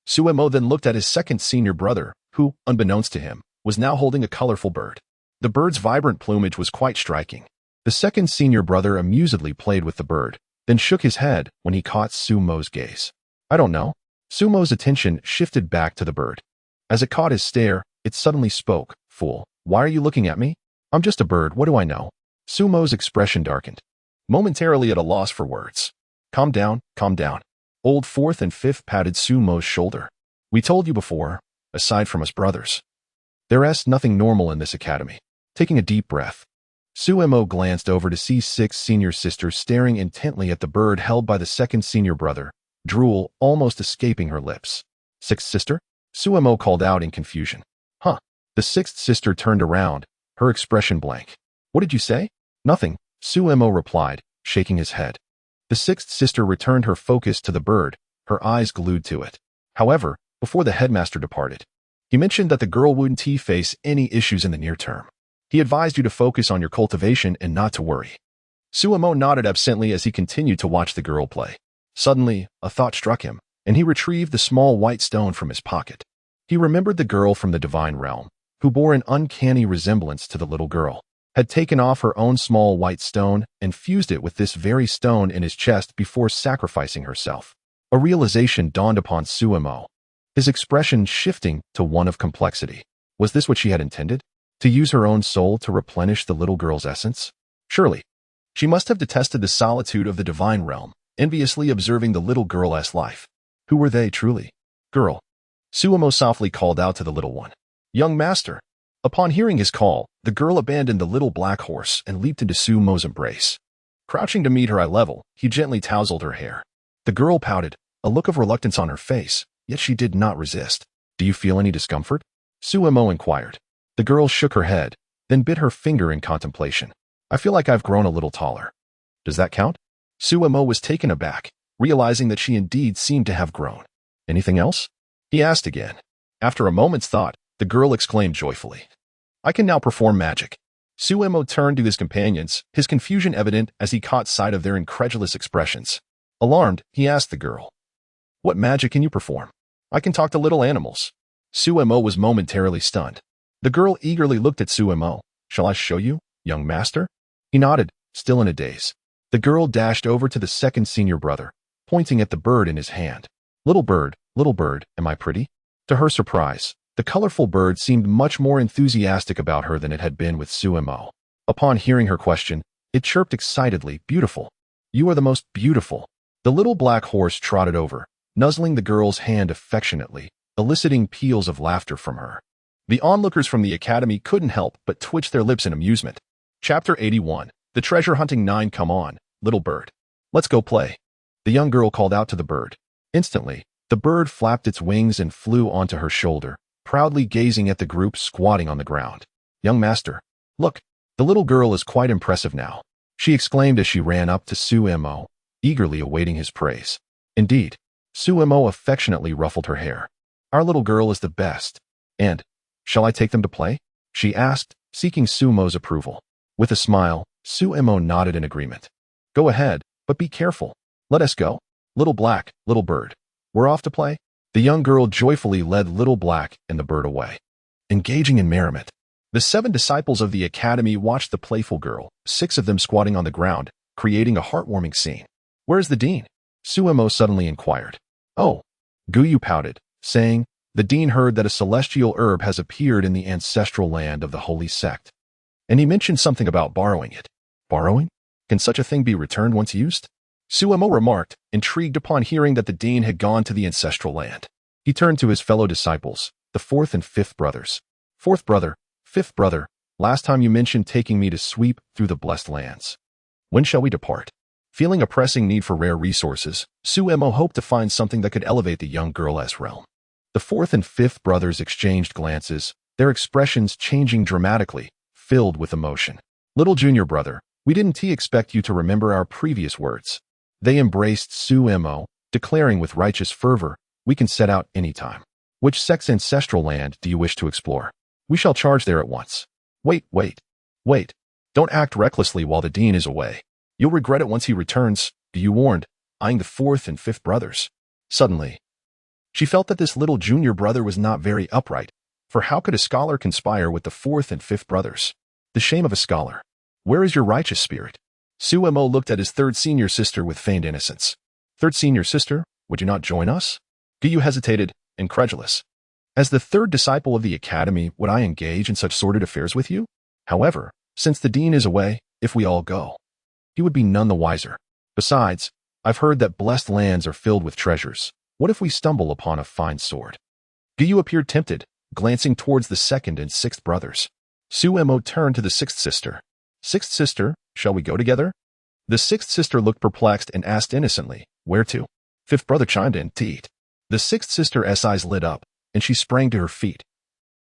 Sumo then looked at his second senior brother, who, unbeknownst to him, was now holding a colorful bird. The bird's vibrant plumage was quite striking. The second senior brother amusedly played with the bird, then shook his head when he caught Sumo's gaze. I don't know. Sumo's attention shifted back to the bird. As it caught his stare, it suddenly spoke. Fool, why are you looking at me? I'm just a bird, what do I know? Sumo's expression darkened, momentarily at a loss for words. Calm down, calm down. Old Fourth and Fifth patted Sumo's shoulder. We told you before, aside from us brothers, there's nothing normal in this academy. Taking a deep breath, Sumo glanced over to see sixth senior sister staring intently at the bird held by the second senior brother, drool almost escaping her lips. Sixth sister? Sumo called out in confusion. Huh. The sixth sister turned around, her expression blank. What did you say? Nothing, Sumo replied, shaking his head. The sixth sister returned her focus to the bird, her eyes glued to it. However, before the headmaster departed, he mentioned that the girl wouldn't face any issues in the near term. He advised you to focus on your cultivation and not to worry. Sumo nodded absently as he continued to watch the girl play. Suddenly, a thought struck him, and he retrieved the small white stone from his pocket. He remembered the girl from the divine realm, who bore an uncanny resemblance to the little girl, had taken off her own small white stone and fused it with this very stone in his chest before sacrificing herself. A realization dawned upon Suemo, his expression shifting to one of complexity. Was this what she had intended? To use her own soul to replenish the little girl's essence? Surely. She must have detested the solitude of the divine realm, enviously observing the little girl's life. Who were they, truly? Girl. Suemo softly called out to the little one. Young master. Upon hearing his call, the girl abandoned the little black horse and leaped into Suemo's embrace. Crouching to meet her eye level, he gently tousled her hair. The girl pouted, a look of reluctance on her face, yet she did not resist. Do you feel any discomfort? Suemo inquired. The girl shook her head, then bit her finger in contemplation. I feel like I've grown a little taller. Does that count? Suemo was taken aback, realizing that she indeed seemed to have grown. Anything else? He asked again. After a moment's thought, the girl exclaimed joyfully. I can now perform magic. Suemo turned to his companions, his confusion evident as he caught sight of their incredulous expressions. Alarmed, he asked the girl. What magic can you perform? I can talk to little animals. Suemo was momentarily stunned. The girl eagerly looked at Suemo. Shall I show you, young master? He nodded, still in a daze. The girl dashed over to the second senior brother, pointing at the bird in his hand. Little bird, am I pretty? To her surprise, the colorful bird seemed much more enthusiastic about her than it had been with Suemo. Upon hearing her question, it chirped excitedly, beautiful. You are the most beautiful. The little black horse trotted over, nuzzling the girl's hand affectionately, eliciting peals of laughter from her. The onlookers from the academy couldn't help but twitch their lips in amusement. Chapter 81. The Treasure Hunting 9. Come on, little bird. Let's go play. The young girl called out to the bird. Instantly, the bird flapped its wings and flew onto her shoulder, proudly gazing at the group squatting on the ground. Young master, look, the little girl is quite impressive now, she exclaimed as she ran up to Suemo, eagerly awaiting his praise. Indeed, Suemo affectionately ruffled her hair. Our little girl is the best. And, shall I take them to play? She asked, seeking Suemo's approval. With a smile, Suemo nodded in agreement. Go ahead, but be careful. Let us go. Little bird. We're off to play? The young girl joyfully led Little Black and the bird away. Engaging in merriment, the 7 disciples of the academy watched the playful girl, 6 of them squatting on the ground, creating a heartwarming scene. Where's the dean? Suemo suddenly inquired. Oh, Guyu pouted, saying, the dean heard that a celestial herb has appeared in the ancestral land of the holy sect. And he mentioned something about borrowing it. Borrowing? Can such a thing be returned once used? Suemo remarked, intrigued upon hearing that the dean had gone to the ancestral land. He turned to his fellow disciples, the 4th and 5th brothers. 4th brother, 5th brother, last time you mentioned taking me to sweep through the blessed lands. When shall we depart? Feeling a pressing need for rare resources, Suemo hoped to find something that could elevate the young girl's realm. The 4th and 5th brothers exchanged glances, their expressions changing dramatically, filled with emotion. Little junior brother, we didn't expect you to remember our previous words. They embraced Suemo, declaring with righteous fervor, we can set out any time. Which sect's ancestral land do you wish to explore? We shall charge there at once. Wait. Don't act recklessly while the dean is away. You'll regret it once he returns, you warned, eyeing the 4th and 5th brothers. Suddenly, she felt that this little junior brother was not very upright, for how could a scholar conspire with the 4th and 5th brothers? The shame of a scholar. Where is your righteous spirit? Suemo looked at his 3rd senior sister with feigned innocence. 3rd senior sister, would you not join us? Guyu hesitated, incredulous. As the 3rd disciple of the academy, would I engage in such sordid affairs with you? However, since the dean is away, if we all go, he would be none the wiser. Besides, I've heard that blessed lands are filled with treasures. What if we stumble upon a fine sword? Guyu appeared tempted, glancing towards the 2nd and 6th brothers. Suemo turned to the 6th sister. 6th sister, shall we go together? The 6th sister looked perplexed and asked innocently, where to? 5th brother chimed in, Teat. The 6th sister's eyes lit up, and she sprang to her feet.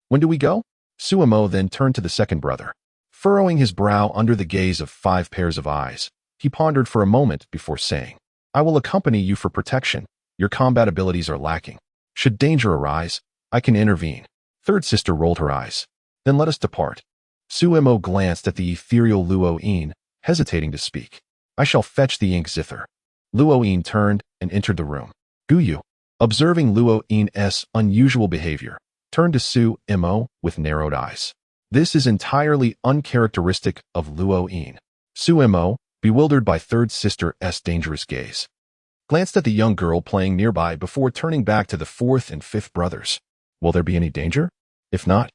When do we go? Suemo then turned to the 2nd brother. Furrowing his brow under the gaze of 5 pairs of eyes, he pondered for a moment before saying, I will accompany you for protection. Your combat abilities are lacking. Should danger arise, I can intervene. 3rd sister rolled her eyes. Then let us depart. Suemo glanced at the ethereal Luo-in, hesitating to speak. I shall fetch the ink zither. Luo-in turned and entered the room. Guyu. observing Luo In's unusual behavior, turned to Su Mo with narrowed eyes. This is entirely uncharacteristic of Luo In. Su Mo, bewildered by third sister's dangerous gaze, glanced at the young girl playing nearby before turning back to the fourth and fifth brothers. Will there be any danger? If not,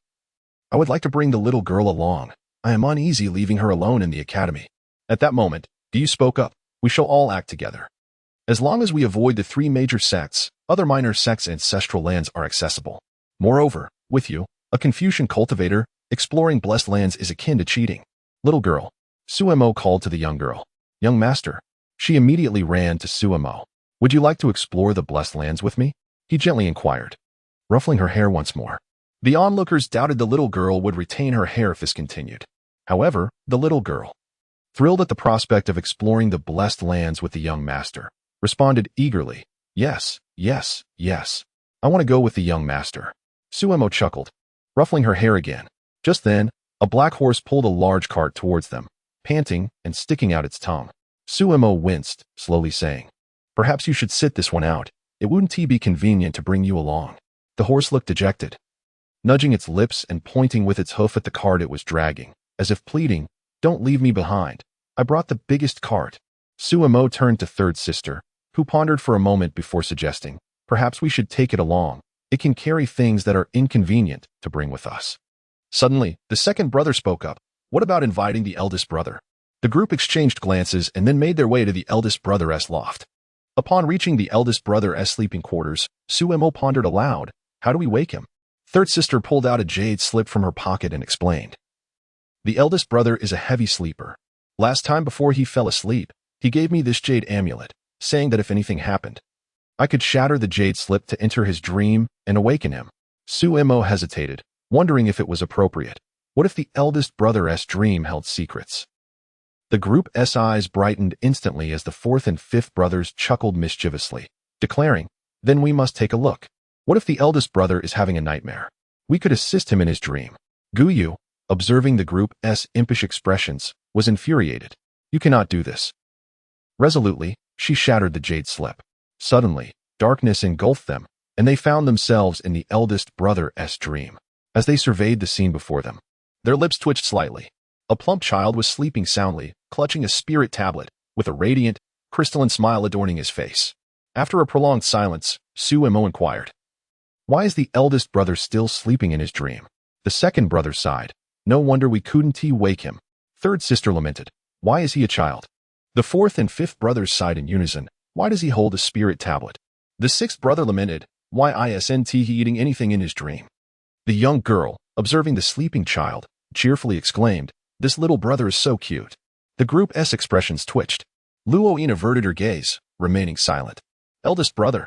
I would like to bring the little girl along. I am uneasy leaving her alone in the academy. At that moment, Gu spoke up. We shall all act together. As long as we avoid the three major sects, other minor sects' ancestral lands are accessible. Moreover, with you, a Confucian cultivator, exploring blessed lands is akin to cheating. Little girl. Suemo called to the young girl. Young master. She immediately ran to Suemo. Would you like to explore the blessed lands with me? He gently inquired, ruffling her hair once more. The onlookers doubted the little girl would retain her hair if this continued. However, the little girl, thrilled at the prospect of exploring the blessed lands with the young master, responded eagerly, Yes, yes, yes. I want to go with the young master. Suemo chuckled, ruffling her hair again. Just then, a black horse pulled a large cart towards them, panting and sticking out its tongue. Suemo winced, slowly saying, Perhaps you should sit this one out. It wouldn't be convenient to bring you along. The horse looked dejected, nudging its lips and pointing with its hoof at the cart it was dragging, as if pleading, Don't leave me behind. I brought the biggest cart. Suemo turned to third sister, who pondered for a moment before suggesting, Perhaps we should take it along. It can carry things that are inconvenient to bring with us. Suddenly, the second brother spoke up. What about inviting the eldest brother? The group exchanged glances and then made their way to the eldest brother's loft. Upon reaching the eldest brother's sleeping quarters, Suemo pondered aloud, How do we wake him? Third sister pulled out a jade slip from her pocket and explained. The eldest brother is a heavy sleeper. Last time before he fell asleep, he gave me this jade amulet, saying that if anything happened, I could shatter the jade slip to enter his dream and awaken him. Suemo hesitated, wondering if it was appropriate. What if the eldest brother's dream held secrets? The group's eyes brightened instantly as the fourth and fifth brothers chuckled mischievously, declaring, Then we must take a look. What if the eldest brother is having a nightmare? We could assist him in his dream. Guyu, observing the group's impish expressions, was infuriated. You cannot do this. Resolutely, she shattered the jade slip. Suddenly, darkness engulfed them, and they found themselves in the eldest brother's dream. As they surveyed the scene before them, their lips twitched slightly. A plump child was sleeping soundly, clutching a spirit tablet, with a radiant, crystalline smile adorning his face. After a prolonged silence, Suemo inquired, Why is the eldest brother still sleeping in his dream? The second brother sighed. No wonder we couldn't wake him. Third sister lamented. Why is he a child? The fourth and fifth brothers sighed in unison. Why does he hold a spirit tablet? The sixth brother lamented. Why isn't he eating anything in his dream? The young girl, observing the sleeping child, cheerfully exclaimed, This little brother is so cute. The group's expressions twitched. Luo In averted her gaze, remaining silent. Eldest brother,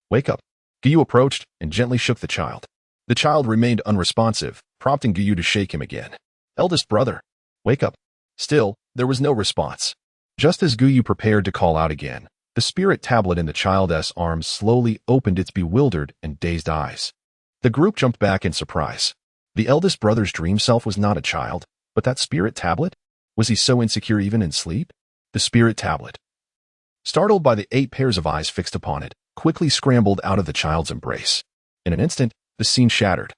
wake up. Guyu approached and gently shook the child. The child remained unresponsive, prompting Guyu to shake him again. Eldest brother, wake up. Still, there was no response. Just as Guyu prepared to call out again, the spirit tablet in the child's arms slowly opened its bewildered and dazed eyes. The group jumped back in surprise. The eldest brother's dream self was not a child, but that spirit tablet? Was he so insecure even in sleep? The spirit tablet, startled by the 8 pairs of eyes fixed upon it, quickly scrambled out of the child's embrace. In an instant, the scene shattered,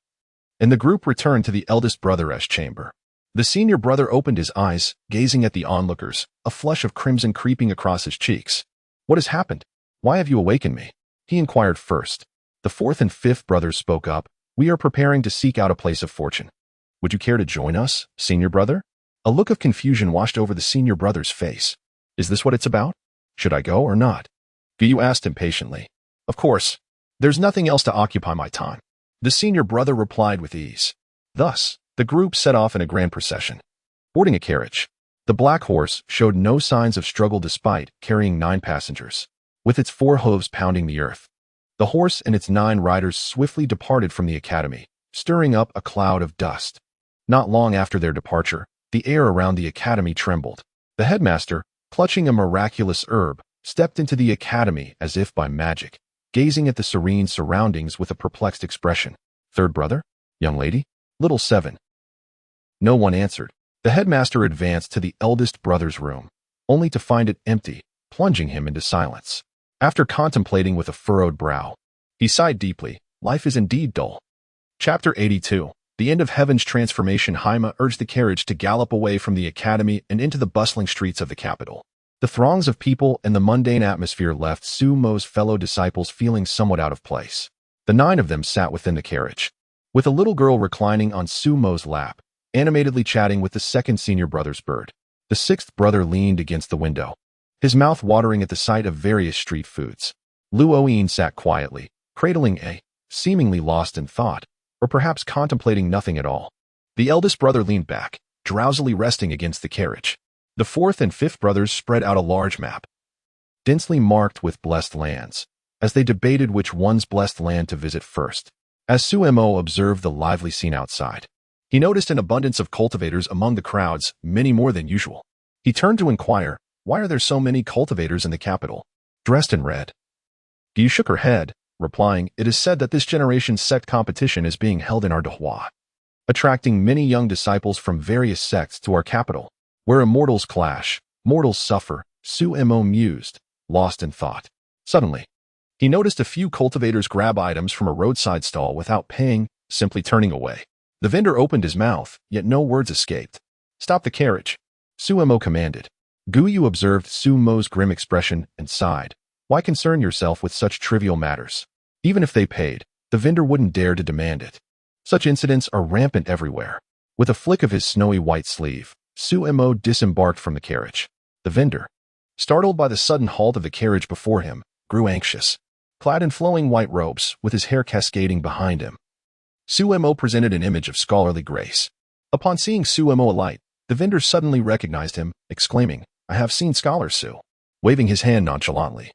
and the group returned to the eldest brother's chamber. The senior brother opened his eyes, gazing at the onlookers, a flush of crimson creeping across his cheeks. What has happened? Why have you awakened me? He inquired first. The fourth and fifth brothers spoke up. We are preparing to seek out a place of fortune. Would you care to join us, senior brother? A look of confusion washed over the senior brother's face. Is this what it's about? Should I go or not? Guyu asked impatiently. Of course. There's nothing else to occupy my time. The senior brother replied with ease. Thus, the group set off in a grand procession. Boarding a carriage, the black horse showed no signs of struggle despite carrying 9 passengers. With its 4 hooves pounding the earth, the horse and its 9 riders swiftly departed from the academy, stirring up a cloud of dust. Not long after their departure, the air around the academy trembled. The headmaster, clutching a miraculous herb, stepped into the academy as if by magic, gazing at the serene surroundings with a perplexed expression. Third brother? Young lady? Little 7. No one answered. The headmaster advanced to the eldest brother's room, only to find it empty, plunging him into silence. After contemplating with a furrowed brow, He sighed deeply. Life is indeed dull. Chapter 82. The end of heaven's transformation. Haima urged the carriage to gallop away from the academy and into the bustling streets of the capital. The throngs of people and the mundane atmosphere left Sumo's fellow disciples feeling somewhat out of place. The 9 of them sat within the carriage, with a little girl reclining on Sumo's lap, animatedly chatting with the second senior brother's bird. The 6th brother leaned against the window, his mouth watering at the sight of various street foods. Lu Oyin sat quietly, cradling a, seemingly lost in thought, or perhaps contemplating nothing at all. The eldest brother leaned back, drowsily resting against the carriage. The 4th and 5th brothers spread out a large map, densely marked with blessed lands, as they debated which one's blessed land to visit first. As Sumo observed the lively scene outside, he noticed an abundance of cultivators among the crowds, many more than usual. He turned to inquire, why are there so many cultivators in the capital, dressed in red? Gu shook her head, replying, it is said that this generation's sect competition is being held in our Dahua, attracting many young disciples from various sects to our capital. Where immortals clash, mortals suffer, Sumo mused, lost in thought. Suddenly, he noticed a few cultivators grab items from a roadside stall without paying, simply turning away. The vendor opened his mouth, yet no words escaped. Stop the carriage, Sumo commanded. Guyu observed Sumo's grim expression and sighed. Why concern yourself with such trivial matters? Even if they paid, the vendor wouldn't dare to demand it. Such incidents are rampant everywhere. With a flick of his snowy white sleeve, Sumo disembarked from the carriage. The vendor, startled by the sudden halt of the carriage before him, grew anxious. Clad in flowing white robes, with his hair cascading behind him, Sumo presented an image of scholarly grace. Upon seeing Sumo alight, the vendor suddenly recognized him, exclaiming, I have seen Scholar Su, waving his hand nonchalantly.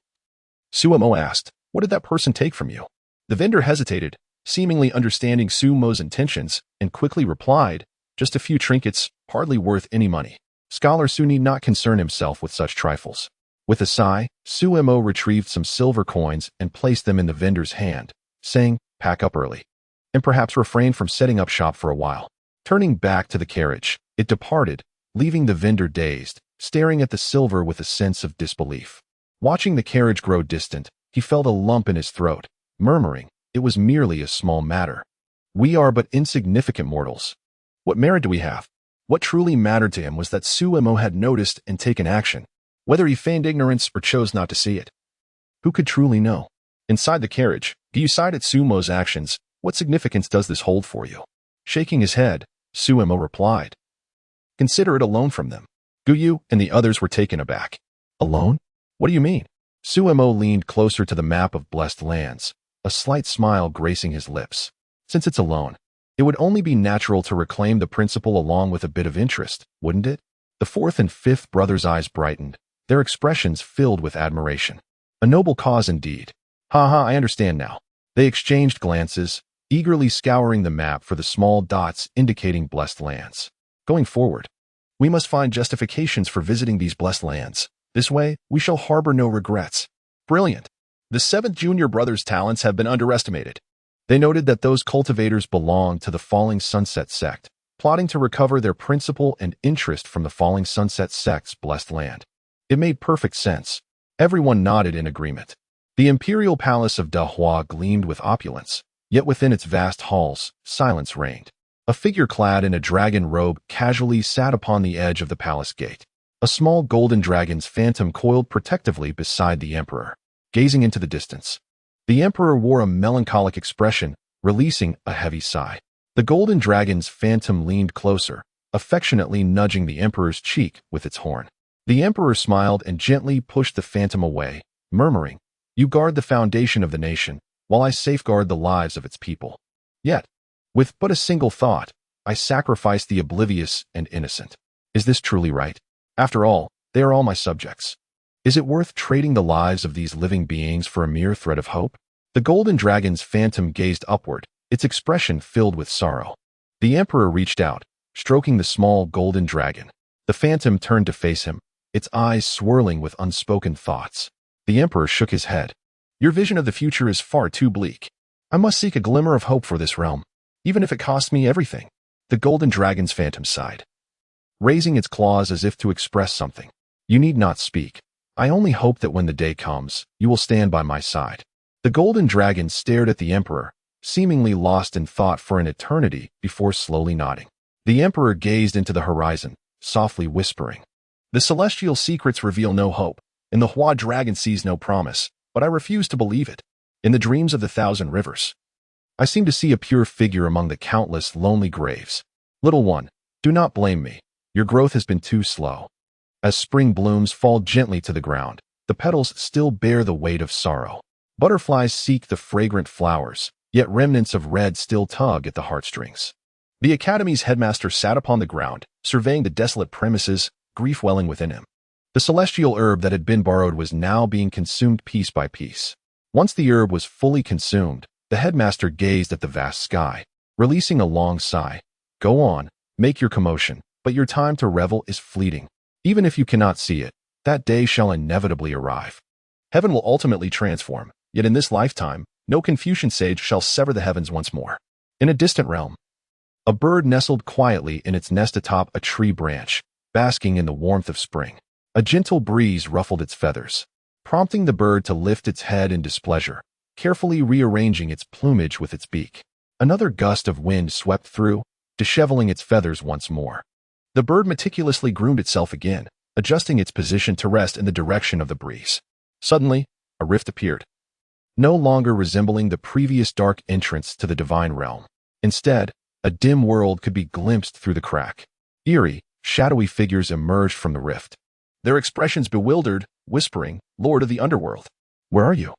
Sumo asked, what did that person take from you? The vendor hesitated, seemingly understanding Sumo's intentions, and quickly replied, just a few trinkets, hardly worth any money. Scholar Su need not concern himself with such trifles. With a sigh, Sumo retrieved some silver coins and placed them in the vendor's hand, saying, pack up early, and perhaps refrain from setting up shop for a while. Turning back to the carriage, it departed, leaving the vendor dazed, staring at the silver with a sense of disbelief. Watching the carriage grow distant, he felt a lump in his throat, murmuring, it was merely a small matter. We are but insignificant mortals. What merit do we have? What truly mattered to him was that Sumo had noticed and taken action, whether he feigned ignorance or chose not to see it. Who could truly know? Inside the carriage, Gu sighed at Sumo's actions. What significance does this hold for you? Shaking his head, Sumo replied, consider it a loan from them. Guyu and the others were taken aback. A loan? What do you mean? Sumo leaned closer to the map of blessed lands, a slight smile gracing his lips. Since it's a loan, it would only be natural to reclaim the principal along with a bit of interest, wouldn't it? The 4th and 5th brothers' eyes brightened, their expressions filled with admiration. A noble cause indeed. I understand now. They exchanged glances, eagerly scouring the map for the small dots indicating blessed lands. Going forward, we must find justifications for visiting these blessed lands. This way, we shall harbor no regrets. Brilliant. The 7th junior brother's talents have been underestimated. They noted that those cultivators belonged to the Falling Sunset sect, plotting to recover their principal and interest from the Falling Sunset sect's blessed land. It made perfect sense. Everyone nodded in agreement. The imperial palace of Dahua gleamed with opulence, yet within its vast halls, silence reigned. A figure clad in a dragon robe casually sat upon the edge of the palace gate. A small golden dragon's phantom coiled protectively beside the emperor, gazing into the distance. The emperor wore a melancholic expression, releasing a heavy sigh. The golden dragon's phantom leaned closer, affectionately nudging the emperor's cheek with its horn. The emperor smiled and gently pushed the phantom away, murmuring, you guard the foundation of the nation, while I safeguard the lives of its people. Yet, with but a single thought, I sacrifice the oblivious and innocent. Is this truly right? After all, they are all my subjects. Is it worth trading the lives of these living beings for a mere thread of hope? The golden dragon's phantom gazed upward, its expression filled with sorrow. The emperor reached out, stroking the small golden dragon. The phantom turned to face him, its eyes swirling with unspoken thoughts. The emperor shook his head. Your vision of the future is far too bleak. I must seek a glimmer of hope for this realm, even if it costs me everything. The golden dragon's phantom sighed, raising its claws as if to express something. You need not speak. I only hope that when the day comes, you will stand by my side. The golden dragon stared at the emperor, seemingly lost in thought for an eternity before slowly nodding. The emperor gazed into the horizon, softly whispering, "The celestial secrets reveal no hope, and the Hua dragon sees no promise, but I refuse to believe it. In the dreams of the thousand rivers, I seem to see a pure figure among the countless lonely graves. Little one, do not blame me. Your growth has been too slow." As spring blooms fall gently to the ground, the petals still bear the weight of sorrow. Butterflies seek the fragrant flowers, yet remnants of red still tug at the heartstrings. The academy's headmaster sat upon the ground, surveying the desolate premises, grief welling within him. The celestial herb that had been borrowed was now being consumed piece by piece. Once the herb was fully consumed, the headmaster gazed at the vast sky, releasing a long sigh. "Go on, make your commotion, but your time to revel is fleeting. Even if you cannot see it, that day shall inevitably arrive. Heaven will ultimately transform, yet in this lifetime, no Confucian sage shall sever the heavens once more." In a distant realm, a bird nestled quietly in its nest atop a tree branch, basking in the warmth of spring. A gentle breeze ruffled its feathers, prompting the bird to lift its head in displeasure, carefully rearranging its plumage with its beak. Another gust of wind swept through, disheveling its feathers once more. The bird meticulously groomed itself again, adjusting its position to rest in the direction of the breeze. Suddenly, a rift appeared, no longer resembling the previous dark entrance to the divine realm. Instead, a dim world could be glimpsed through the crack. Eerie, shadowy figures emerged from the rift, their expressions bewildered, whispering, "Lord of the underworld, where are you?"